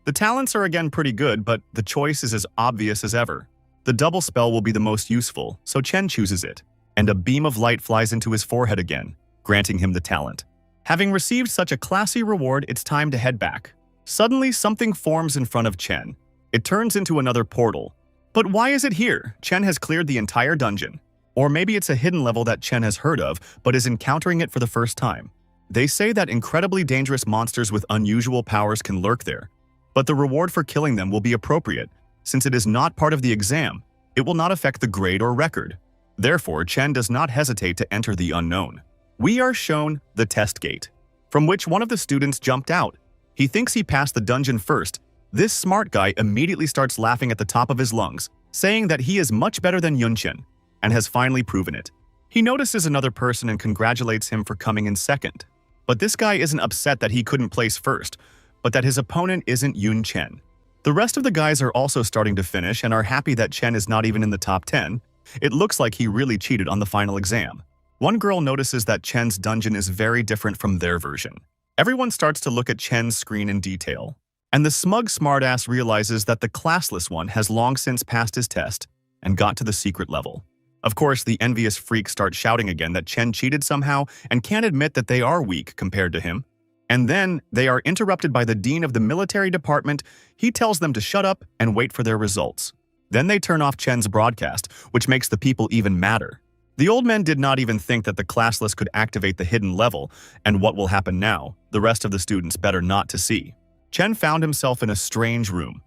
The talents are again pretty good, but the choice is as obvious as ever. The double spell will be the most useful, so Chen chooses it, and a beam of light flies into his forehead again, granting him the talent. Having received such a classy reward, it's time to head back. Suddenly, something forms in front of Chen. It turns into another portal. But why is it here? Chen has cleared the entire dungeon. Or maybe it's a hidden level that Chen has heard of, but is encountering it for the first time. They say that incredibly dangerous monsters with unusual powers can lurk there. But the reward for killing them will be appropriate. Since it is not part of the exam, it will not affect the grade or record. Therefore, Chen does not hesitate to enter the unknown. We are shown the test gate, from which one of the students jumped out. He thinks he passed the dungeon first. This smart guy immediately starts laughing at the top of his lungs, saying that he is much better than Yunchen, and has finally proven it. He notices another person and congratulates him for coming in second. But this guy isn't upset that he couldn't place first, but that his opponent isn't Yun Chen. The rest of the guys are also starting to finish and are happy that Chen is not even in the top 10. It looks like he really cheated on the final exam. One girl notices that Chen's dungeon is very different from their version. Everyone starts to look at Chen's screen in detail. And the smug smartass realizes that the classless one has long since passed his test and got to the secret level. Of course, the envious freaks start shouting again that Chen cheated somehow and can't admit that they are weak compared to him. And then they are interrupted by the dean of the military department. He tells them to shut up and wait for their results. Then they turn off Chen's broadcast, which makes the people even madder. The old men did not even think that the classless could activate the hidden level, and what will happen now, the rest of the students better not to see. Chen found himself in a strange room.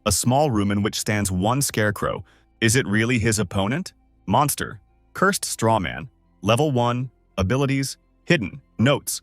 A small room in which stands one scarecrow. Is it really his opponent? Monster, Cursed Strawman, Level 1, Abilities, Hidden, Notes.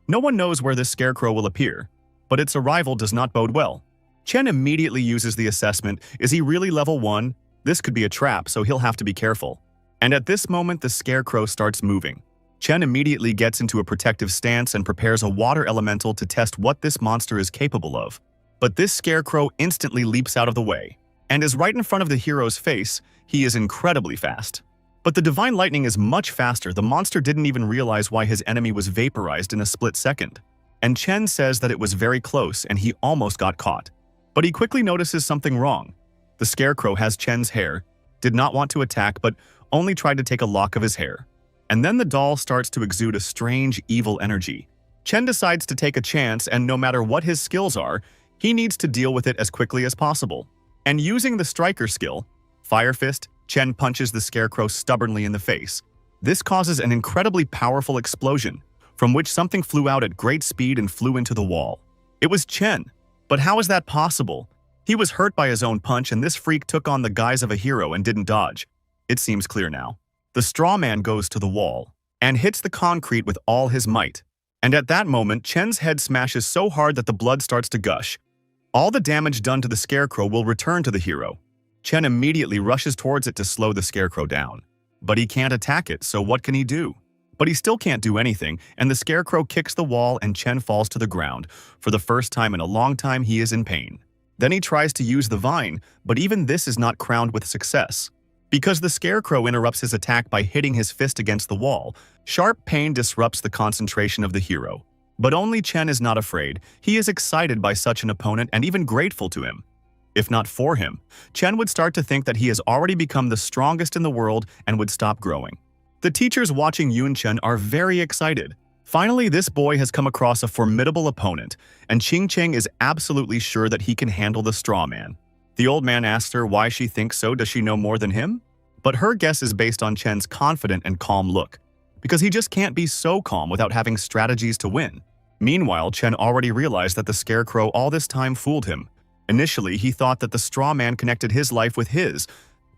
No one knows where this scarecrow will appear, but its arrival does not bode well. Chen immediately uses the assessment. Is he really Level 1? This could be a trap, so he'll have to be careful. And at this moment, the scarecrow starts moving. Chen immediately gets into a protective stance and prepares a water elemental to test what this monster is capable of. But this scarecrow instantly leaps out of the way, and is right in front of the hero's face. He is incredibly fast. But the divine lightning is much faster. The monster didn't even realize why his enemy was vaporized in a split second. And Chen says that it was very close and he almost got caught. But he quickly notices something wrong. The scarecrow has Chen's hair, did not want to attack but only tried to take a lock of his hair. And then the doll starts to exude a strange, evil energy. Chen decides to take a chance, and no matter what his skills are, he needs to deal with it as quickly as possible. And using the striker skill, Fire Fist, Chen punches the scarecrow stubbornly in the face. This causes an incredibly powerful explosion, from which something flew out at great speed and flew into the wall. It was Chen. But how is that possible? He was hurt by his own punch, and this freak took on the guise of a hero and didn't dodge. It seems clear now. The straw man goes to the wall and hits the concrete with all his might. And at that moment, Chen's head smashes so hard that the blood starts to gush. All the damage done to the scarecrow will return to the hero. Chen immediately rushes towards it to slow the scarecrow down. But he can't attack it, so what can he do? But he still can't do anything, and the scarecrow kicks the wall and Chen falls to the ground. For the first time in a long time, he is in pain. Then he tries to use the vine, but even this is not crowned with success. Because the scarecrow interrupts his attack by hitting his fist against the wall, sharp pain disrupts the concentration of the hero. But only Chen is not afraid. He is excited by such an opponent and even grateful to him. If not for him, Chen would start to think that he has already become the strongest in the world and would stop growing. The teachers watching Yun Chen are very excited. Finally, this boy has come across a formidable opponent, and Qing Cheng is absolutely sure that he can handle the straw man. The old man asks her why she thinks so. Does she know more than him? But her guess is based on Chen's confident and calm look, because he just can't be so calm without having strategies to win. Meanwhile, Chen already realized that the scarecrow all this time fooled him. Initially, he thought that the straw man connected his life with his,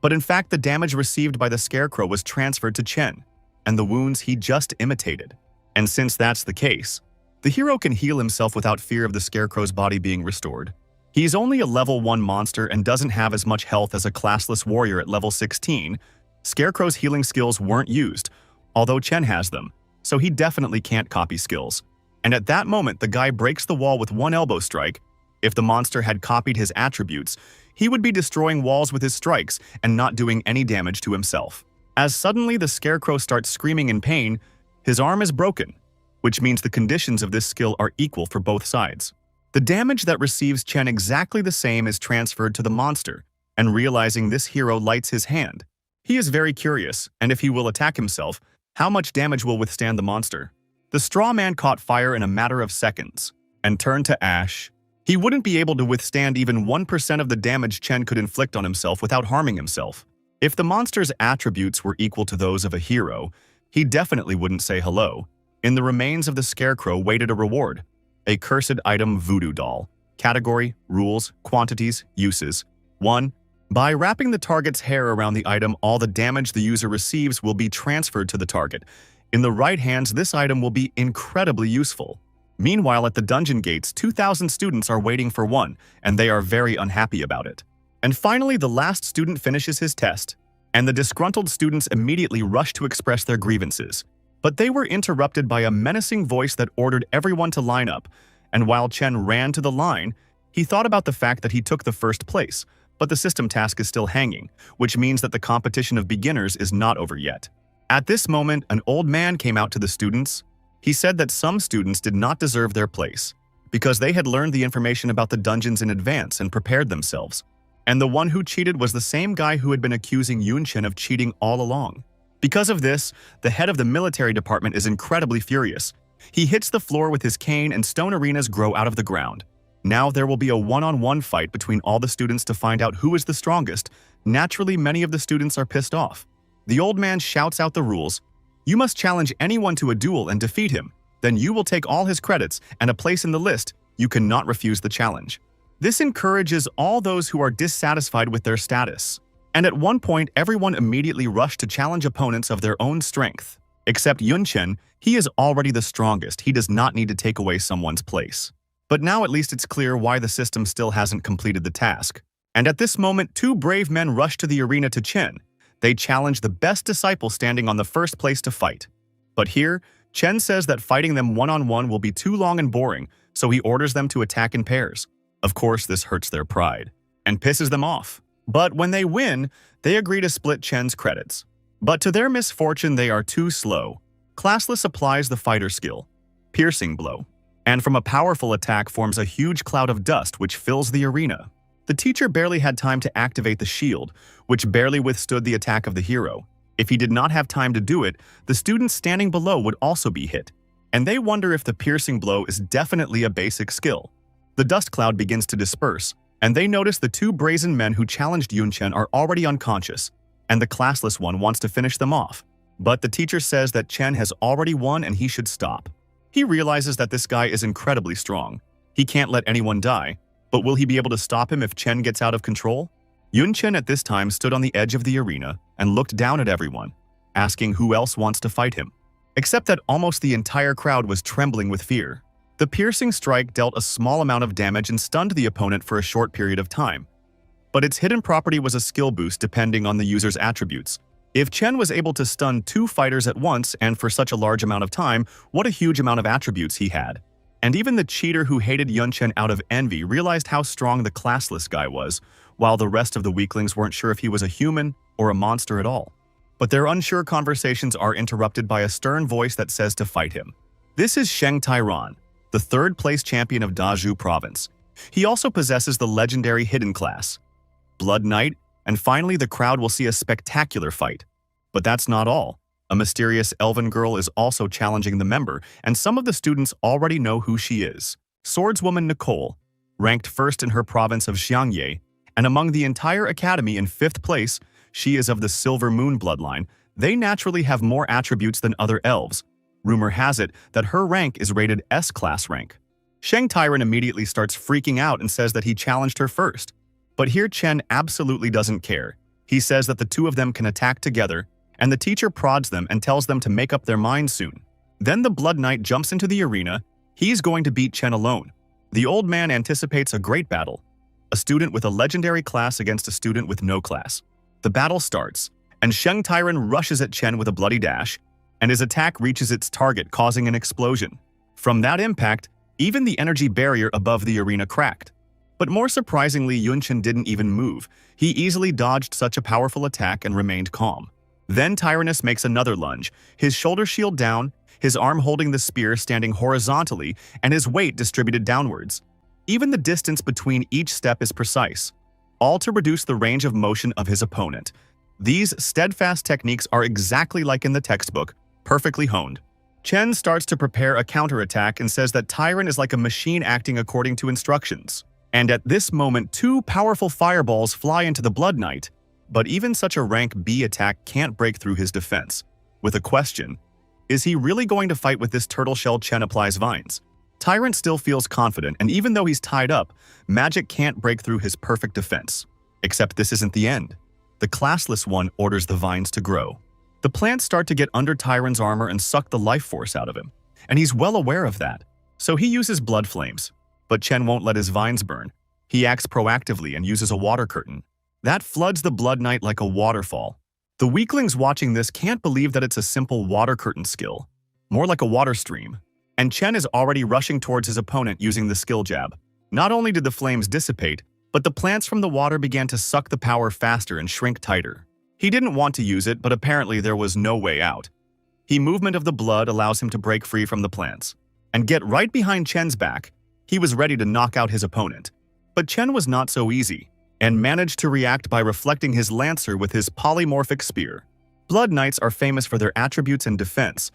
but in fact the damage received by the scarecrow was transferred to Chen, and the wounds he just imitated. And since that's the case, the hero can heal himself without fear of the scarecrow's body being restored. He's only a level 1 monster and doesn't have as much health as a classless warrior at level 16. Scarecrow's healing skills weren't used, although Chen has them, so he definitely can't copy skills. and at that moment the guy breaks the wall with one elbow strike. If the monster had copied his attributes, he would be destroying walls with his strikes and not doing any damage to himself. As suddenly the scarecrow starts screaming in pain, his arm is broken, which means the conditions of this skill are equal for both sides. The damage that receives Chen exactly the same is transferred to the monster, and realizing this hero lights his hand. He is very curious, and if he will attack himself, how much damage will withstand the monster? The straw man caught fire in a matter of seconds, and turned to ash. He wouldn't be able to withstand even 1% of the damage Chen could inflict on himself without harming himself. If the monster's attributes were equal to those of a hero, he definitely wouldn't say hello. In the remains of the scarecrow waited a reward. A cursed item voodoo doll. Category, rules, quantities, uses. 1. By wrapping the target's hair around the item, all the damage the user receives will be transferred to the target. In the right hands, this item will be incredibly useful. Meanwhile, at the dungeon gates, 2,000 students are waiting for one, and they are very unhappy about it. And finally, the last student finishes his test, and the disgruntled students immediately rush to express their grievances. But they were interrupted by a menacing voice that ordered everyone to line up, and while Chen ran to the line, he thought about the fact that he took the first place, but the system task is still hanging, which means that the competition of beginners is not over yet. At this moment, an old man came out to the students. He said that some students did not deserve their place, because they had learned the information about the dungeons in advance and prepared themselves. And the one who cheated was the same guy who had been accusing Yunchen of cheating all along. Because of this, the head of the military department is incredibly furious. He hits the floor with his cane and stone arenas grow out of the ground. Now there will be a one-on-one fight between all the students to find out who is the strongest. Naturally, many of the students are pissed off. The old man shouts out the rules. You must challenge anyone to a duel and defeat him. Then you will take all his credits and a place in the list. You cannot refuse the challenge. This encourages all those who are dissatisfied with their status. And at one point, everyone immediately rushed to challenge opponents of their own strength. Except Yunchen, he is already the strongest. He does not need to take away someone's place. But now at least it's clear why the system still hasn't completed the task. And at this moment, two brave men rush to the arena to Chen. They challenge the best disciple standing on the first place to fight. But here, Chen says that fighting them one-on-one will be too long and boring, so he orders them to attack in pairs. Of course, this hurts their pride and pisses them off. But when they win, they agree to split Chen's credits. But to their misfortune, they are too slow. Classless applies the fighter skill, Piercing Blow, and from a powerful attack forms a huge cloud of dust which fills the arena. The teacher barely had time to activate the shield, which barely withstood the attack of the hero. If he did not have time to do it, the students standing below would also be hit, and they wonder if the Piercing Blow is definitely a basic skill. The dust cloud begins to disperse, and they notice the two brazen men who challenged Yunchen are already unconscious, and the classless one wants to finish them off. But the teacher says that Chen has already won and he should stop. He realizes that this guy is incredibly strong. He can't let anyone die, but will he be able to stop him if Chen gets out of control? Yunchen at this time stood on the edge of the arena and looked down at everyone, asking who else wants to fight him. Except that almost the entire crowd was trembling with fear. The piercing strike dealt a small amount of damage and stunned the opponent for a short period of time. But its hidden property was a skill boost depending on the user's attributes. If Chen was able to stun two fighters at once and for such a large amount of time, what a huge amount of attributes he had. And even the cheater who hated Yunchen out of envy realized how strong the classless guy was, while the rest of the weaklings weren't sure if he was a human or a monster at all. But their unsure conversations are interrupted by a stern voice that says to fight him. This is Sheng Tairan, the third-place champion of Dazhu province. He also possesses the legendary hidden class, Blood Knight, and finally the crowd will see a spectacular fight. But that's not all. A mysterious elven girl is also challenging the member, and some of the students already know who she is. Swordswoman Nicole, ranked first in her province of Xiangye, and among the entire academy in 5th place, she is of the Silver Moon bloodline. They naturally have more attributes than other elves. Rumor has it that her rank is rated S-class rank. Sheng Tairan immediately starts freaking out and says that he challenged her first. But here Chen absolutely doesn't care. He says that the two of them can attack together, and the teacher prods them and tells them to make up their minds soon. Then the Blood Knight jumps into the arena. He's going to beat Chen alone. The old man anticipates a great battle. A student with a legendary class against a student with no class. The battle starts, and Sheng Tairan rushes at Chen with a bloody dash, and his attack reaches its target, causing an explosion. From that impact, even the energy barrier above the arena cracked. But more surprisingly, Yunchen didn't even move. He easily dodged such a powerful attack and remained calm. Then Tyrannus makes another lunge, his shoulder shield down, his arm holding the spear standing horizontally, and his weight distributed downwards. Even the distance between each step is precise, all to reduce the range of motion of his opponent. These steadfast techniques are exactly like in the textbook, perfectly honed. Chen starts to prepare a counterattack and says that Tyron is like a machine acting according to instructions. And at this moment, two powerful fireballs fly into the Blood Knight, but even such a rank B attack can't break through his defense. With a question, is he really going to fight with this turtle shell Chen applies vines? Tyrant still feels confident, and even though he's tied up, magic can't break through his perfect defense. Except this isn't the end. The classless one orders the vines to grow. The plants start to get under Tyrant's armor and suck the life force out of him, and he's well aware of that. So he uses blood flames. But Chen won't let his vines burn. He acts proactively and uses a water curtain. That floods the Blood Knight like a waterfall. The weaklings watching this can't believe that it's a simple water curtain skill, more like a water stream. And Chen is already rushing towards his opponent using the skill jab. Not only did the flames dissipate, but the plants from the water began to suck the power faster and shrink tighter. He didn't want to use it, but apparently there was no way out. The movement of the blood allows him to break free from the plants and get right behind Chen's back. He was ready to knock out his opponent. But Chen was not so easy, and managed to react by reflecting his lancer with his polymorphic spear. Blood Knights are famous for their attributes and defense,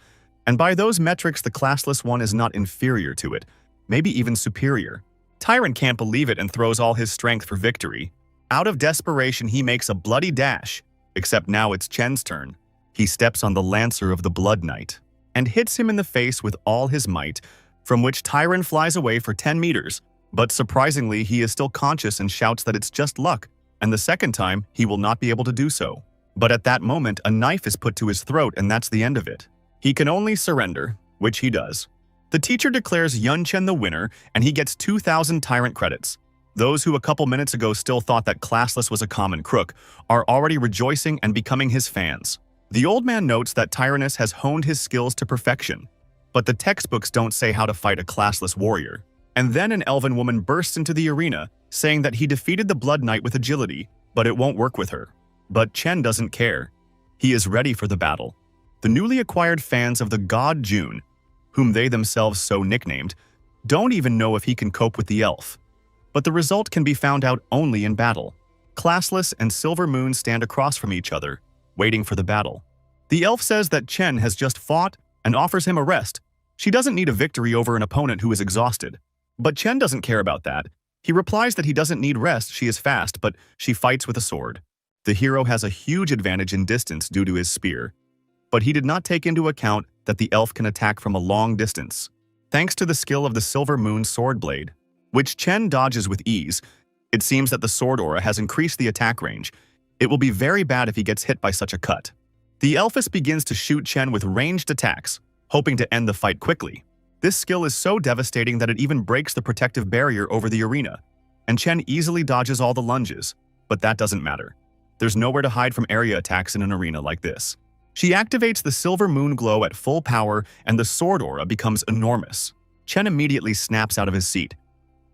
and by those metrics the classless one is not inferior to it, maybe even superior. Tyrant can't believe it and throws all his strength for victory. Out of desperation he makes a bloody dash, except now it's Chen's turn. He steps on the lancer of the Blood Knight, and hits him in the face with all his might, from which Tyrant flies away for 10 meters. But surprisingly, he is still conscious and shouts that it's just luck, and the second time, he will not be able to do so. But at that moment, a knife is put to his throat and that's the end of it. He can only surrender, which he does. The teacher declares Yunchen the winner, and he gets 2,000 Tyrant credits. Those who a couple minutes ago still thought that classless was a common crook are already rejoicing and becoming his fans. The old man notes that Tyrannus has honed his skills to perfection, but the textbooks don't say how to fight a classless warrior. And then an elven woman bursts into the arena, saying that he defeated the Blood Knight with agility, but it won't work with her. But Chen doesn't care. He is ready for the battle. The newly acquired fans of the god June, whom they themselves so nicknamed, don't even know if he can cope with the elf. But the result can be found out only in battle. Classless and Silver Moon stand across from each other, waiting for the battle. The elf says that Chen has just fought and offers him a rest. She doesn't need a victory over an opponent who is exhausted. But Chen doesn't care about that. He replies that he doesn't need rest, she is fast, but she fights with a sword. The hero has a huge advantage in distance due to his spear, but he did not take into account that the elf can attack from a long distance. Thanks to the skill of the Silver Moon sword blade, which Chen dodges with ease, it seems that the sword aura has increased the attack range. It will be very bad if he gets hit by such a cut. The elfess begins to shoot Chen with ranged attacks, hoping to end the fight quickly. This skill is so devastating that it even breaks the protective barrier over the arena, and Chen easily dodges all the lunges, but that doesn't matter. There's nowhere to hide from area attacks in an arena like this. She activates the Silver Moon glow at full power and the sword aura becomes enormous. Chen immediately snaps out of his seat.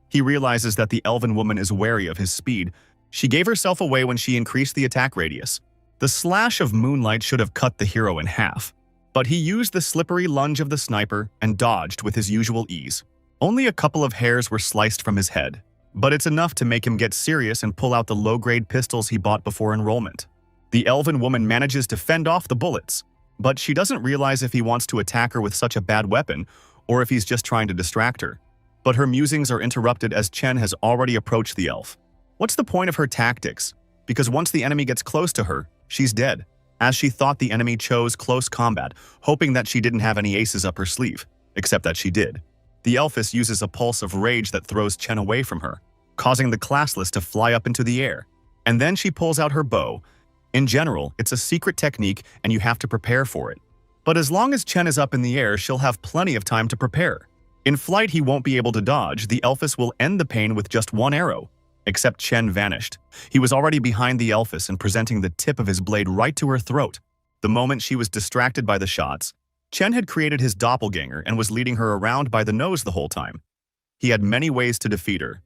He realizes that the elven woman is wary of his speed. She gave herself away when she increased the attack radius. The slash of moonlight should have cut the hero in half. But he used the slippery lunge of the sniper and dodged with his usual ease. Only a couple of hairs were sliced from his head, but it's enough to make him get serious and pull out the low-grade pistols he bought before enrollment. The elven woman manages to fend off the bullets, but she doesn't realize if he wants to attack her with such a bad weapon or if he's just trying to distract her. But her musings are interrupted as Chen has already approached the elf. What's the point of her tactics? Because once the enemy gets close to her, she's dead. As she thought the enemy chose close combat, hoping that she didn't have any aces up her sleeve, except that she did. The elfess uses a pulse of rage that throws Chen away from her, causing the classless to fly up into the air. And then she pulls out her bow. In general, it's a secret technique and you have to prepare for it. But as long as Chen is up in the air, she'll have plenty of time to prepare. In flight, he won't be able to dodge. The elfess will end the pain with just one arrow. Except Chen vanished. He was already behind the elfess and presenting the tip of his blade right to her throat. The moment she was distracted by the shots, Chen had created his doppelganger and was leading her around by the nose the whole time. He had many ways to defeat her,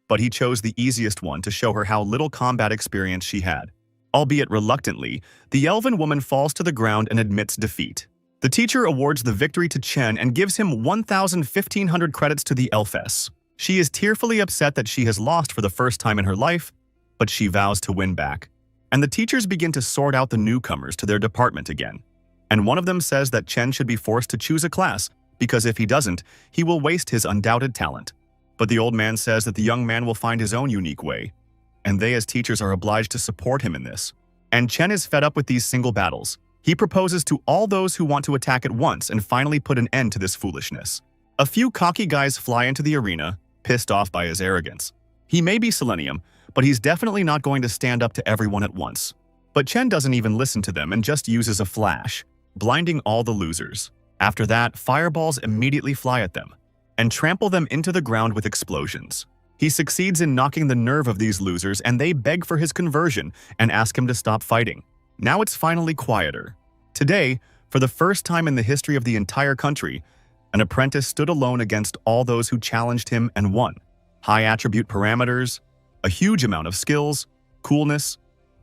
but he chose the easiest one to show her how little combat experience she had. Albeit reluctantly, the elven woman falls to the ground and admits defeat. The teacher awards the victory to Chen and gives him 1,500 credits to the elfess. She is tearfully upset that she has lost for the first time in her life, but she vows to win back. And the teachers begin to sort out the newcomers to their department again. And one of them says that Chen should be forced to choose a class, because if he doesn't, he will waste his undoubted talent. But the old man says that the young man will find his own unique way, and they as teachers are obliged to support him in this. And Chen is fed up with these single battles. He proposes to all those who want to attack at once and finally put an end to this foolishness. A few cocky guys fly into the arena, pissed off by his arrogance. He may be Selenium, but he's definitely not going to stand up to everyone at once. But Chen doesn't even listen to them and just uses a flash, blinding all the losers. After that, fireballs immediately fly at them and trample them into the ground with explosions. He succeeds in knocking the nerve of these losers, and they beg for his conversion and ask him to stop fighting. Now it's finally quieter. Today, for the first time in the history of the entire country, an apprentice stood alone against all those who challenged him and won. High attribute parameters, a huge amount of skills, coolness,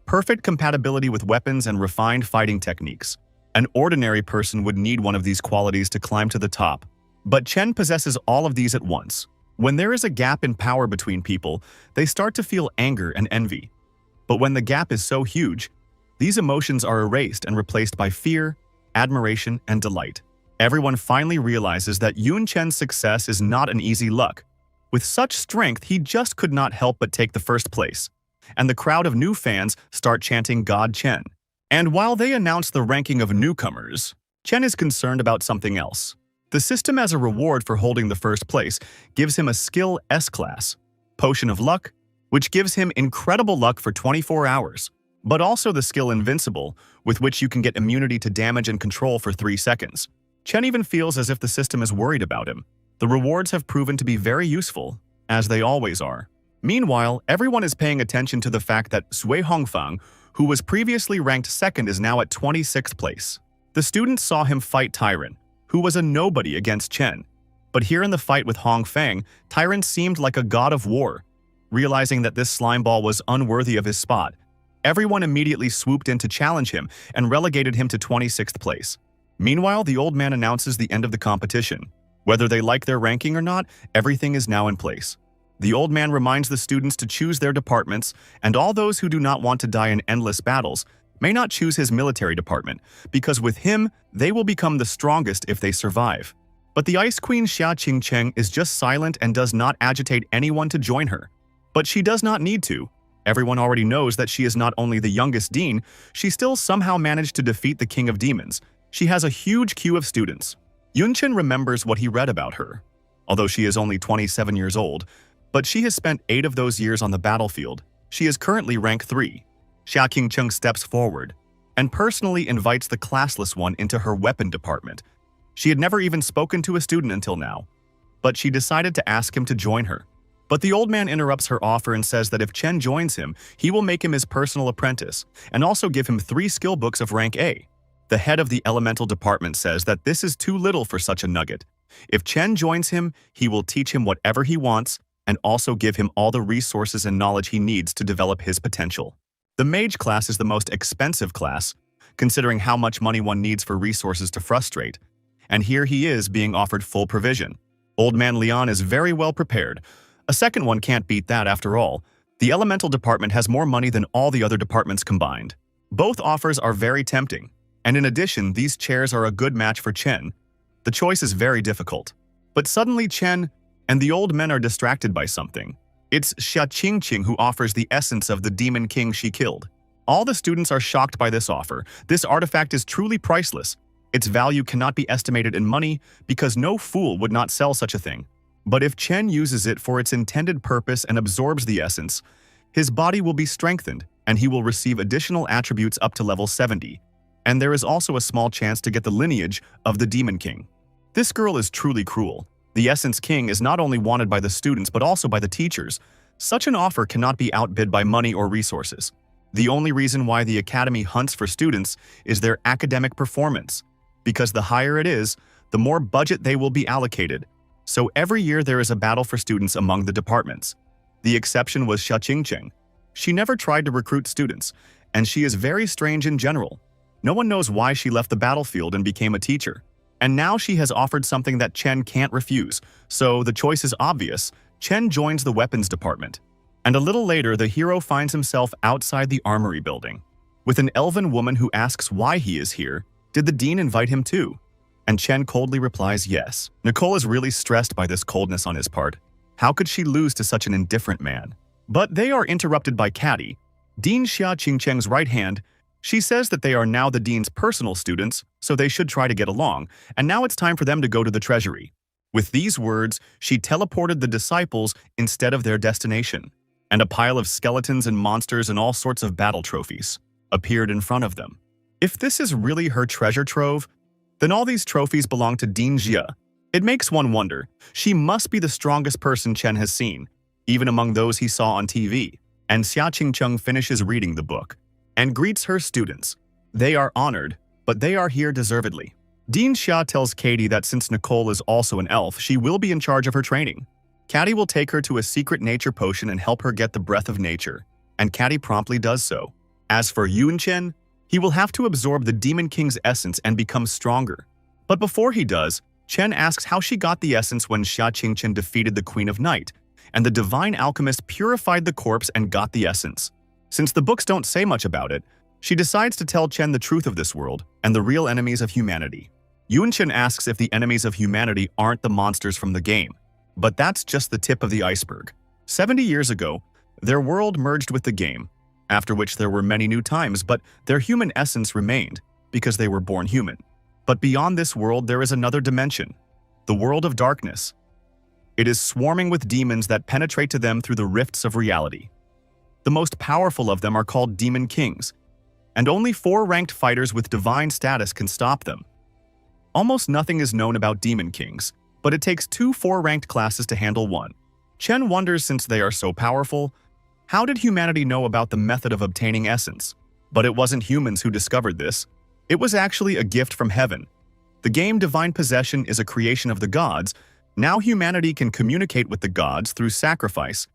perfect compatibility with weapons and refined fighting techniques. An ordinary person would need one of these qualities to climb to the top. But Chen possesses all of these at once. When there is a gap in power between people, they start to feel anger and envy. But when the gap is so huge, these emotions are erased and replaced by fear, admiration, and delight. Everyone finally realizes that Yun Chen's success is not an easy luck. With such strength, he just could not help but take the first place. And the crowd of new fans start chanting God Chen. And while they announce the ranking of newcomers, Chen is concerned about something else. The system, as a reward for holding the first place, gives him a skill S-class, Potion of Luck, which gives him incredible luck for 24 hours, but also the skill Invincible, with which you can get immunity to damage and control for 3 seconds. Chen even feels as if the system is worried about him. The rewards have proven to be very useful, as they always are. Meanwhile, everyone is paying attention to the fact that Sui Hongfang, who was previously ranked second, is now at 26th place. The students saw him fight Tyron, who was a nobody against Chen. But here in the fight with Hong Fang, Tyron seemed like a god of war. Realizing that this slimeball was unworthy of his spot, everyone immediately swooped in to challenge him and relegated him to 26th place. Meanwhile, the old man announces the end of the competition. Whether they like their ranking or not, everything is now in place. The old man reminds the students to choose their departments, and all those who do not want to die in endless battles may not choose his military department, because with him, they will become the strongest if they survive. But the Ice Queen Xia Qingcheng is just silent and does not agitate anyone to join her. But she does not need to. Everyone already knows that she is not only the youngest dean, she still somehow managed to defeat the King of Demons. She has a huge queue of students. Yunchen remembers what he read about her. Although she is only 27 years old, but she has spent 8 of those years on the battlefield. She is currently rank 3. Xia Qingcheng steps forward and personally invites the classless one into her weapon department. She had never even spoken to a student until now, but she decided to ask him to join her. But the old man interrupts her offer and says that if Chen joins him, he will make him his personal apprentice and also give him 3 skill books of rank A. The head of the elemental department says that this is too little for such a nugget. If Chen joins him, he will teach him whatever he wants and also give him all the resources and knowledge he needs to develop his potential. The mage class is the most expensive class, considering how much money one needs for resources to frustrate. And here he is being offered full provision. Old man Leon is very well prepared. A second one can't beat that after all. The elemental department has more money than all the other departments combined. Both offers are very tempting. And in addition, these chairs are a good match for Chen. The choice is very difficult. But suddenly Chen and the old men are distracted by something. It's Xia Qingqing who offers the essence of the demon king she killed. All the students are shocked by this offer. This artifact is truly priceless. Its value cannot be estimated in money because no fool would not sell such a thing. But if Chen uses it for its intended purpose and absorbs the essence, his body will be strengthened and he will receive additional attributes up to level 70. And there is also a small chance to get the lineage of the Demon King. This girl is truly cruel. The Essence King is not only wanted by the students but also by the teachers. Such an offer cannot be outbid by money or resources. The only reason why the Academy hunts for students is their academic performance, because the higher it is, the more budget they will be allocated. So every year there is a battle for students among the departments. The exception was Xia Qingcheng. She never tried to recruit students, and she is very strange in general. No one knows why she left the battlefield and became a teacher. And now she has offered something that Chen can't refuse, so the choice is obvious. Chen joins the weapons department. And a little later, the hero finds himself outside the armory building, with an elven woman who asks why he is here. Did the dean invite him too? And Chen coldly replies yes. Nicole is really stressed by this coldness on his part. How could she lose to such an indifferent man? But they are interrupted by Caddy, Dean Xia Qingcheng's right hand. She says that they are now the dean's personal students, so they should try to get along, and now it's time for them to go to the treasury. With these words, she teleported the disciples instead of their destination, and a pile of skeletons and monsters and all sorts of battle trophies appeared in front of them. If this is really her treasure trove, then all these trophies belong to Dean Xia. It makes one wonder. She must be the strongest person Chen has seen, even among those he saw on TV. And Xia Qingcheng finishes reading the book and greets her students. They are honored, but they are here deservedly. Dean Xia tells Katie that since Nicole is also an elf, she will be in charge of her training. Katie will take her to a secret nature potion and help her get the breath of nature, and Katie promptly does so. As for Yunchen, he will have to absorb the Demon King's essence and become stronger. But before he does, Chen asks how she got the essence when Xia Qingchen defeated the Queen of Night, and the divine alchemist purified the corpse and got the essence. Since the books don't say much about it, she decides to tell Chen the truth of this world and the real enemies of humanity. Yunchen asks if the enemies of humanity aren't the monsters from the game, but that's just the tip of the iceberg. 70 years ago, their world merged with the game, after which there were many new times, but their human essence remained because they were born human. But beyond this world, there is another dimension, the world of darkness. It is swarming with demons that penetrate to them through the rifts of reality. The most powerful of them are called Demon Kings, and only 4 ranked fighters with divine status can stop them. Almost nothing is known about Demon Kings, but it takes 2 4-ranked classes to handle one. Chen wonders, since they are so powerful, how did humanity know about the method of obtaining essence? But it wasn't humans who discovered this. It was actually a gift from heaven. The game Divine Possession is a creation of the gods. Now humanity can communicate with the gods through sacrifice,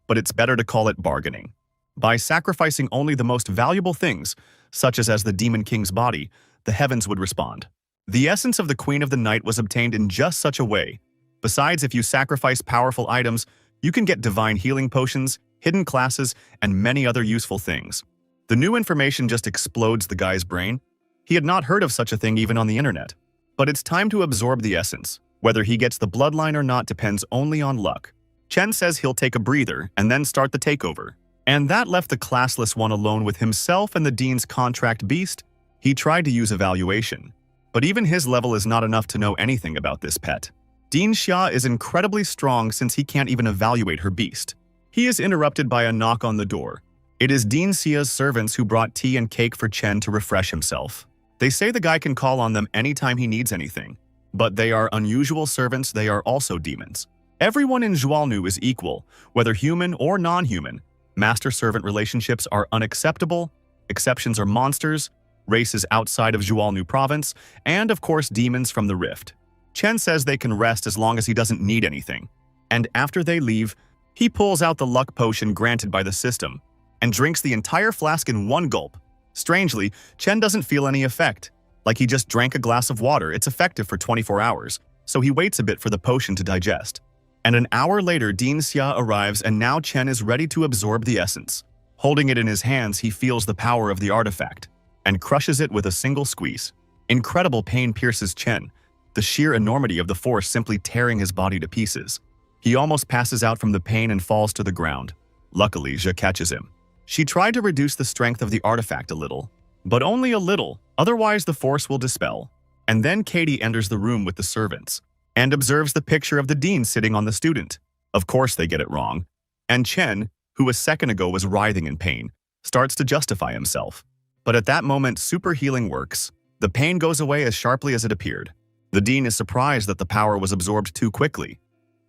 but it's better to call it bargaining. By sacrificing only the most valuable things, such as the Demon King's body, the heavens would respond. The essence of the Queen of the Night was obtained in just such a way. Besides, if you sacrifice powerful items, you can get divine healing potions, hidden classes, and many other useful things. The new information just explodes the guy's brain. He had not heard of such a thing even on the internet. But it's time to absorb the essence. Whether he gets the bloodline or not depends only on luck. Chen says he'll take a breather and then start the takeover. And that left the classless one alone with himself and the dean's contract beast. He tried to use evaluation, but even his level is not enough to know anything about this pet. Dean Xia is incredibly strong since he can't even evaluate her beast. He is interrupted by a knock on the door. It is Dean Xia's servants who brought tea and cake for Chen to refresh himself. They say the guy can call on them anytime he needs anything. But they are unusual servants, they are also demons. Everyone in Zhualnu is equal, whether human or non-human. Master-servant relationships are unacceptable, exceptions are monsters, races outside of Zhualnu province, and of course demons from the rift. Chen says they can rest as long as he doesn't need anything. And after they leave, he pulls out the luck potion granted by the system and drinks the entire flask in one gulp. Strangely, Chen doesn't feel any effect. Like he just drank a glass of water. It's effective for 24 hours, so he waits a bit for the potion to digest. And an hour later, Dean Xia arrives, and now Chen is ready to absorb the essence. Holding it in his hands, he feels the power of the artifact and crushes it with a single squeeze. Incredible pain pierces Chen, the sheer enormity of the force simply tearing his body to pieces. He almost passes out from the pain and falls to the ground. Luckily, Xia catches him. She tried to reduce the strength of the artifact a little, but only a little, otherwise the force will dispel. And then Katie enters the room with the servants and observes the picture of the dean sitting on the student. Of course they get it wrong. And Chen, who a second ago was writhing in pain, starts to justify himself. But at that moment, super healing works. The pain goes away as sharply as it appeared. The dean is surprised that the power was absorbed too quickly.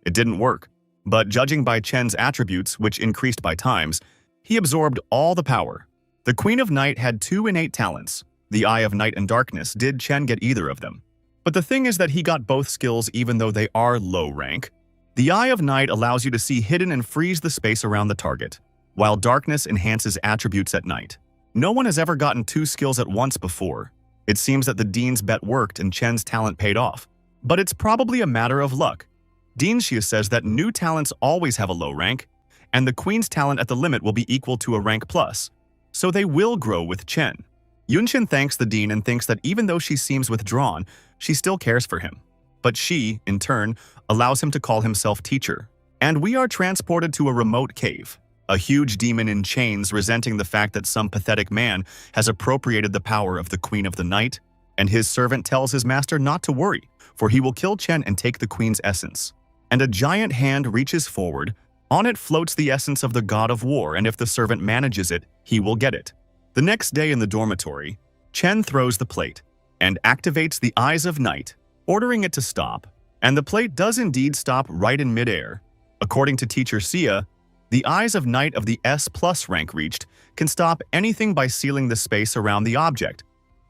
It didn't work, but judging by Chen's attributes, which increased by times, he absorbed all the power. The Queen of Night had 2 innate talents, The Eye of Night and Darkness. Did Chen get either of them? But the thing is that he got both skills even though they are low rank. The Eye of Night allows you to see hidden and freeze the space around the target, while Darkness enhances attributes at night. No one has ever gotten two skills at once before. It seems that the Dean's bet worked and Chen's talent paid off. But it's probably a matter of luck. Dean Xia says that new talents always have a low rank, and the Queen's talent at the limit will be equal to a rank plus, so they will grow with Chen. Yunxin thanks the Dean and thinks that even though she seems withdrawn, she still cares for him. But she, in turn, allows him to call himself teacher. And we are transported to a remote cave. A huge demon in chains resenting the fact that some pathetic man has appropriated the power of the Queen of the Night, and his servant tells his master not to worry, for he will kill Chen and take the Queen's essence. And a giant hand reaches forward. On it floats the essence of the god of war, and if the servant manages it, he will get it. The next day in the dormitory, Chen throws the plate and activates the Eyes of Night, ordering it to stop, and the plate does indeed stop right in midair. According to Teacher Xia, the Eyes of Night of the S+ rank reached can stop anything by sealing the space around the object.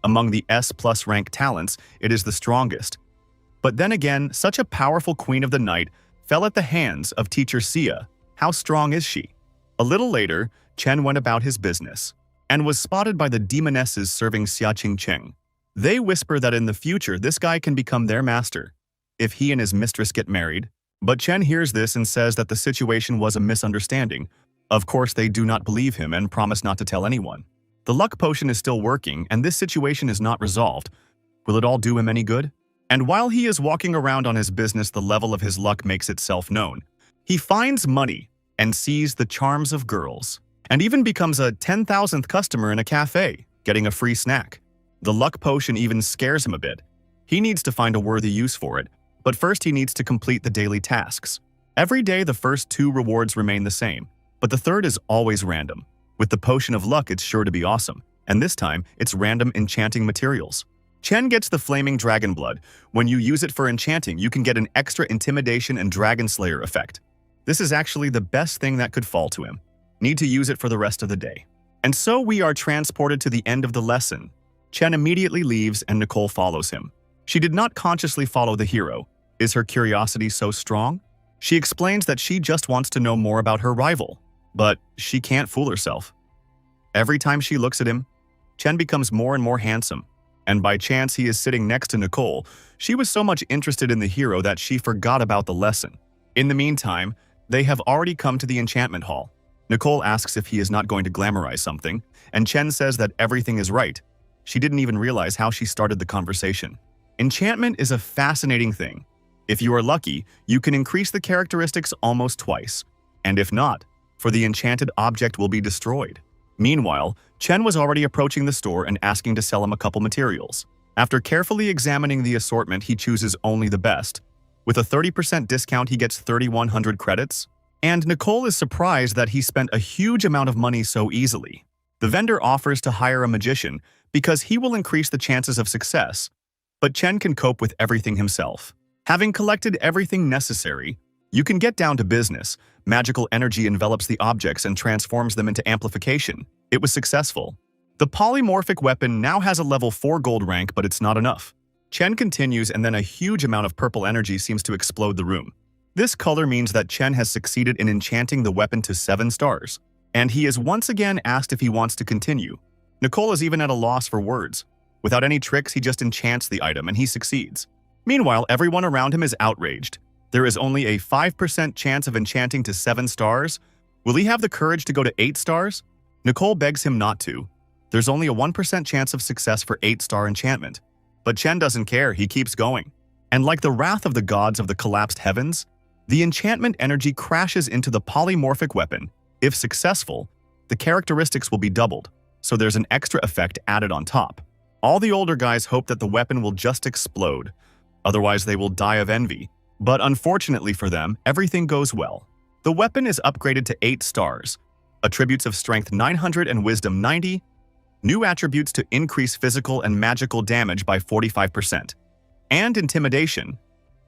Among the S+ rank talents, it is the strongest. But then again, such a powerful Queen of the Night fell at the hands of Teacher Xia. How strong is she? A little later, Chen went about his business and was spotted by the demonesses serving Xia Qingcheng. They whisper that in the future this guy can become their master if he and his mistress get married. But Chen hears this and says that the situation was a misunderstanding. Of course, they do not believe him and promise not to tell anyone. The luck potion is still working and this situation is not resolved. Will it all do him any good? And while he is walking around on his business, the level of his luck makes itself known. He finds money and sees the charms of girls, and even becomes a 10,000th customer in a cafe, getting a free snack. The luck potion even scares him a bit. He needs to find a worthy use for it, but first he needs to complete the daily tasks. Every day the first two rewards remain the same, but the third is always random. With the potion of luck, it's sure to be awesome, and this time it's random enchanting materials. Chen gets the flaming dragon blood. When you use it for enchanting, you can get an extra intimidation and dragon slayer effect. This is actually the best thing that could fall to him. Need to use it for the rest of the day. And so we are transported to the end of the lesson. Chen immediately leaves and Nicole follows him. She did not consciously follow the hero. Is her curiosity so strong? She explains that she just wants to know more about her rival, but she can't fool herself. Every time she looks at him, Chen becomes more and more handsome, and by chance he is sitting next to Nicole. She was so much interested in the hero that she forgot about the lesson. In the meantime, they have already come to the enchantment hall. Nicole asks if he is not going to glamorize something, and Chen says that everything is right. She didn't even realize how she started the conversation. Enchantment is a fascinating thing. If you are lucky, you can increase the characteristics almost twice, and if not, for the enchanted object will be destroyed. Meanwhile, Chen was already approaching the store and asking to sell him a couple materials. After carefully examining the assortment, he chooses only the best. With a 30% discount, he gets 3,100 credits. And Nicole is surprised that he spent a huge amount of money so easily. The vendor offers to hire a magician because he will increase the chances of success. But Chen can cope with everything himself. Having collected everything necessary, you can get down to business. Magical energy envelops the objects and transforms them into amplification. It was successful. The polymorphic weapon now has a level 4 gold rank, but it's not enough. Chen continues, and then a huge amount of purple energy seems to explode the room. This color means that Chen has succeeded in enchanting the weapon to 7 stars, and he is once again asked if he wants to continue. Nicole is even at a loss for words. Without any tricks, he just enchants the item and he succeeds. Meanwhile, everyone around him is outraged. There is only a 5% chance of enchanting to 7 stars. Will he have the courage to go to 8 stars? Nicole begs him not to. There's only a 1% chance of success for 8-star enchantment. But Chen doesn't care, he keeps going. And like the wrath of the gods of the collapsed heavens, the enchantment energy crashes into the polymorphic weapon. If successful, the characteristics will be doubled, so there's an extra effect added on top. All the older guys hope that the weapon will just explode, otherwise they will die of envy. But unfortunately for them, everything goes well. The weapon is upgraded to 8 stars, attributes of strength 900 and wisdom 90, new attributes to increase physical and magical damage by 45%, and intimidation.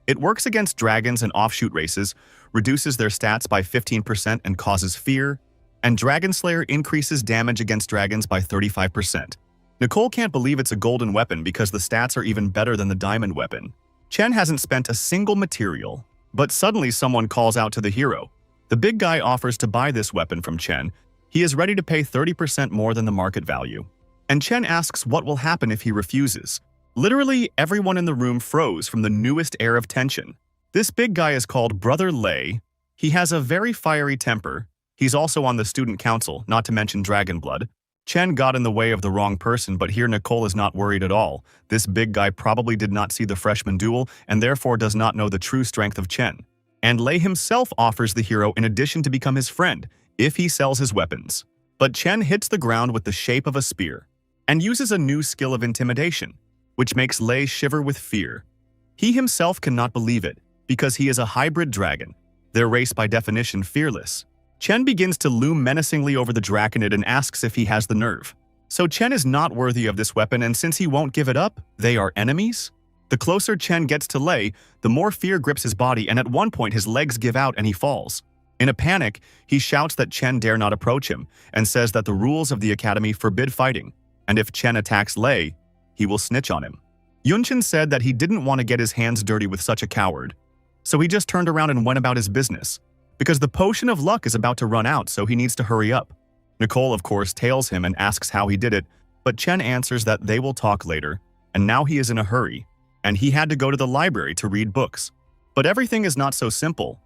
It works against dragons and offshoot races, reduces their stats by 15% and causes fear, and Dragon Slayer increases damage against dragons by 35%. Nicole can't believe it's a golden weapon because the stats are even better than the diamond weapon. Chen hasn't spent a single material, but suddenly someone calls out to the hero. The big guy offers to buy this weapon from Chen. He is ready to pay 30% more than the market value. And Chen asks what will happen if he refuses. Literally, everyone in the room froze from the newest air of tension. This big guy is called Brother Lei. He has a very fiery temper. He's also on the student council, not to mention dragon blood. Chen got in the way of the wrong person, but here Nicole is not worried at all. This big guy probably did not see the freshman duel and therefore does not know the true strength of Chen. And Lei himself offers the hero in addition to become his friend, if he sells his weapons. But Chen hits the ground with the shape of a spear and uses a new skill of intimidation, which makes Lei shiver with fear. He himself cannot believe it, because he is a hybrid dragon, their race by definition fearless. Chen begins to loom menacingly over the draconid and asks if he has the nerve. So Chen is not worthy of this weapon, and since he won't give it up, they are enemies? The closer Chen gets to Lei, the more fear grips his body, and at one point his legs give out and he falls. In a panic, he shouts that Chen dare not approach him, and says that the rules of the academy forbid fighting, and if Chen attacks Lei, he will snitch on him. Yunchen said that he didn't want to get his hands dirty with such a coward, so he just turned around and went about his business. Because the potion of luck is about to run out, so he needs to hurry up. Nicole, of course, tails him and asks how he did it, but Chen answers that they will talk later, and now he is in a hurry, and he had to go to the library to read books. But everything is not so simple.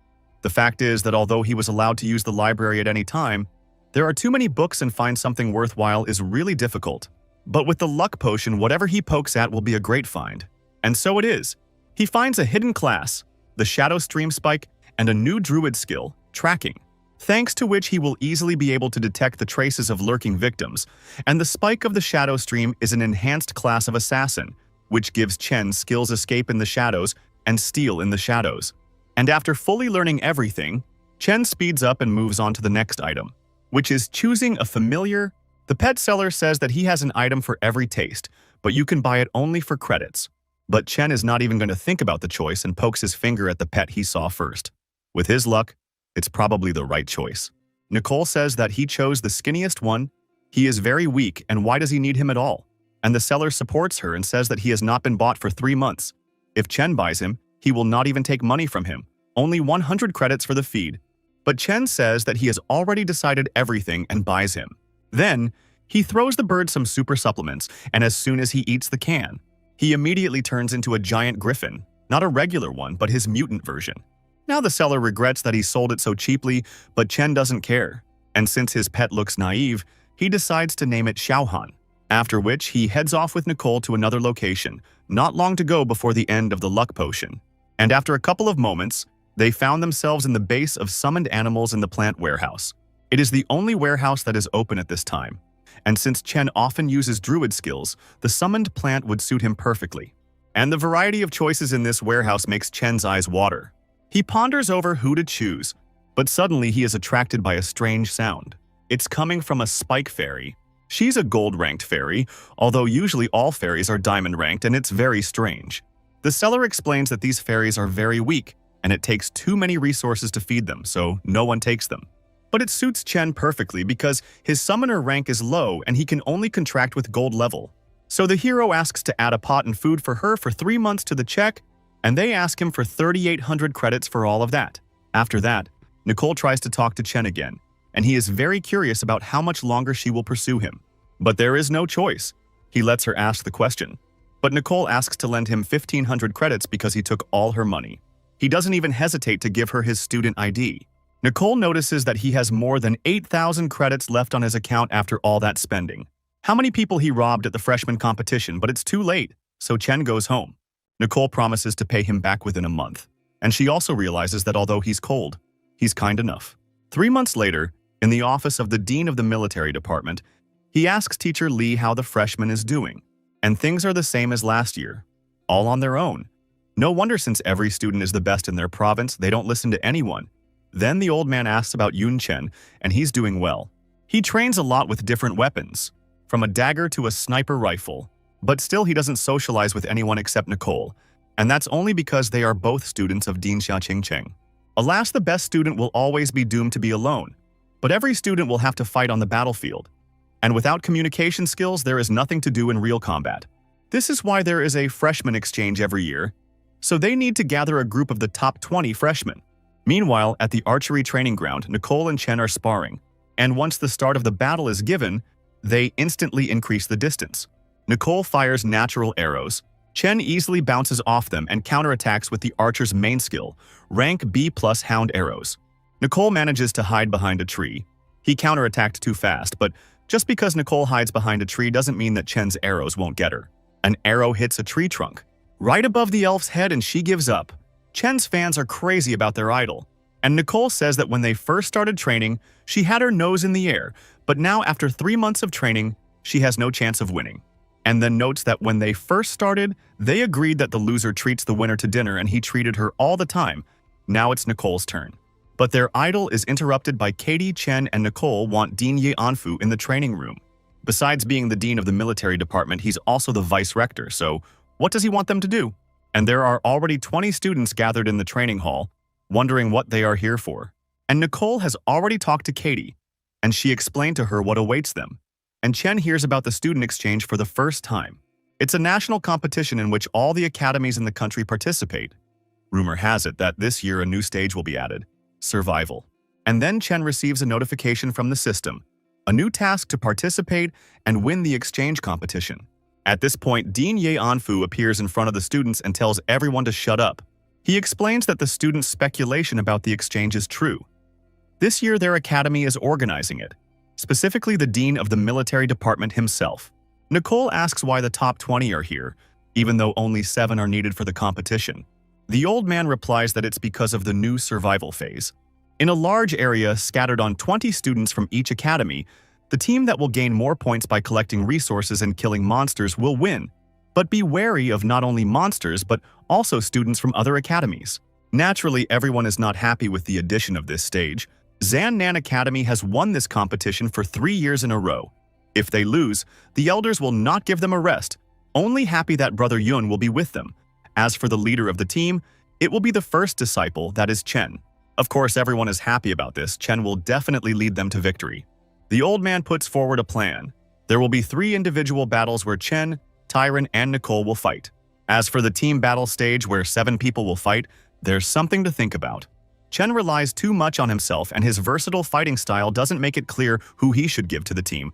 The fact is that although he was allowed to use the library at any time, there are too many books and find something worthwhile is really difficult. But with the luck potion, whatever he pokes at will be a great find. And so it is. He finds a hidden class, the Shadow Stream Spike, and a new druid skill, tracking, thanks to which he will easily be able to detect the traces of lurking victims. And the spike of the Shadow Stream is an enhanced class of assassin, which gives Chen skills escape in the shadows and steal in the shadows. And after fully learning everything, Chen speeds up and moves on to the next item, which is choosing a familiar. The pet seller says that he has an item for every taste, but you can buy it only for credits. But Chen is not even going to think about the choice and pokes his finger at the pet he saw first. With his luck, it's probably the right choice. Nicole says that he chose the skinniest one. He is very weak, and why does he need him at all? And the seller supports her and says that he has not been bought for 3 months. If Chen buys him, he will not even take money from him, only 100 credits for the feed. But Chen says that he has already decided everything and buys him. Then, he throws the bird some super supplements, and as soon as he eats the can, he immediately turns into a giant griffin, not a regular one, but his mutant version. Now the seller regrets that he sold it so cheaply, but Chen doesn't care, and since his pet looks naive, he decides to name it Xiaohan, after which he heads off with Nicole to another location, not long to go before the end of the luck potion. And after a couple of moments, they found themselves in the base of summoned animals in the plant warehouse. It is the only warehouse that is open at this time, and since Chen often uses druid skills, the summoned plant would suit him perfectly. And the variety of choices in this warehouse makes Chen's eyes water. He ponders over who to choose, but suddenly he is attracted by a strange sound. It's coming from a spike fairy. She's a gold-ranked fairy, although usually all fairies are diamond-ranked, and it's very strange. The seller explains that these fairies are very weak, and it takes too many resources to feed them, so no one takes them. But it suits Chen perfectly because his summoner rank is low and he can only contract with gold level. So the hero asks to add a pot and food for her for 3 months to the check, and they ask him for 3,800 credits for all of that. After that, Nicole tries to talk to Chen again, and he is very curious about how much longer she will pursue him. But there is no choice. He lets her ask the question. But Nicole asks to lend him 1,500 credits because he took all her money. He doesn't even hesitate to give her his student ID. Nicole notices that he has more than 8,000 credits left on his account after all that spending. How many people he robbed at the freshman competition, but it's too late, so Chen goes home. Nicole promises to pay him back within a month, and she also realizes that although he's cold, he's kind enough. 3 months later, in the office of the dean of the military department, he asks teacher Lee how the freshman is doing, and things are the same as last year, all on their own. No wonder, since every student is the best in their province, they don't listen to anyone. Then the old man asks about Yun Chen, and he's doing well. He trains a lot with different weapons, from a dagger to a sniper rifle, but still he doesn't socialize with anyone except Nicole, and that's only because they are both students of Dinsha Qingcheng. Alas, the best student will always be doomed to be alone, but every student will have to fight on the battlefield. And without communication skills, there is nothing to do in real combat. This is why there is a freshman exchange every year, so they need to gather a group of the top 20 freshmen. Meanwhile, at the archery training ground, Nicole and Chen are sparring, and once the start of the battle is given, they instantly increase the distance. Nicole fires natural arrows. Chen easily bounces off them and counterattacks with the archer's main skill, rank B+ hound arrows. Nicole manages to hide behind a tree. He counterattacked too fast, but just because Nicole hides behind a tree doesn't mean that Chen's arrows won't get her. An arrow hits a tree trunk, right above the elf's head, and she gives up. Chen's fans are crazy about their idol, and Nicole says that when they first started training, she had her nose in the air, but now after 3 months of training, she has no chance of winning. And then notes that when they first started, they agreed that the loser treats the winner to dinner and he treated her all the time. Now it's Nicole's turn. But their idol is interrupted by Katie, Chen, and Nicole want Dean Ye Anfu in the training room. Besides being the dean of the military department, he's also the vice rector, so what does he want them to do? And there are already 20 students gathered in the training hall, wondering what they are here for. And Nicole has already talked to Katie, and she explained to her what awaits them. And Chen hears about the student exchange for the first time. It's a national competition in which all the academies in the country participate. Rumor has it that this year a new stage will be added, survival. And then Chen receives a notification from the system, a new task to participate and win the exchange competition. At this point, Dean Ye Anfu appears in front of the students and tells everyone to shut up. He explains that the students' speculation about the exchange is true. This year their academy is organizing it, specifically the dean of the military department himself. Nicole asks why the top 20 are here, even though only 7 are needed for the competition. The old man replies that it's because of the new survival phase. In a large area scattered on 20 students from each academy, the team that will gain more points by collecting resources and killing monsters will win. But be wary of not only monsters, but also students from other academies. Naturally, everyone is not happy with the addition of this stage. Zan Nan Academy has won this competition for 3 years in a row. If they lose, the elders will not give them a rest, only happy that Brother Yun will be with them. As for the leader of the team, it will be the first disciple, that is Chen. Of course, everyone is happy about this. Chen will definitely lead them to victory. The old man puts forward a plan. There will be 3 individual battles where Chen, Tyron, and Nicole will fight. As for the team battle stage where 7 people will fight, there's something to think about. Chen relies too much on himself, and his versatile fighting style doesn't make it clear who he should give to the team.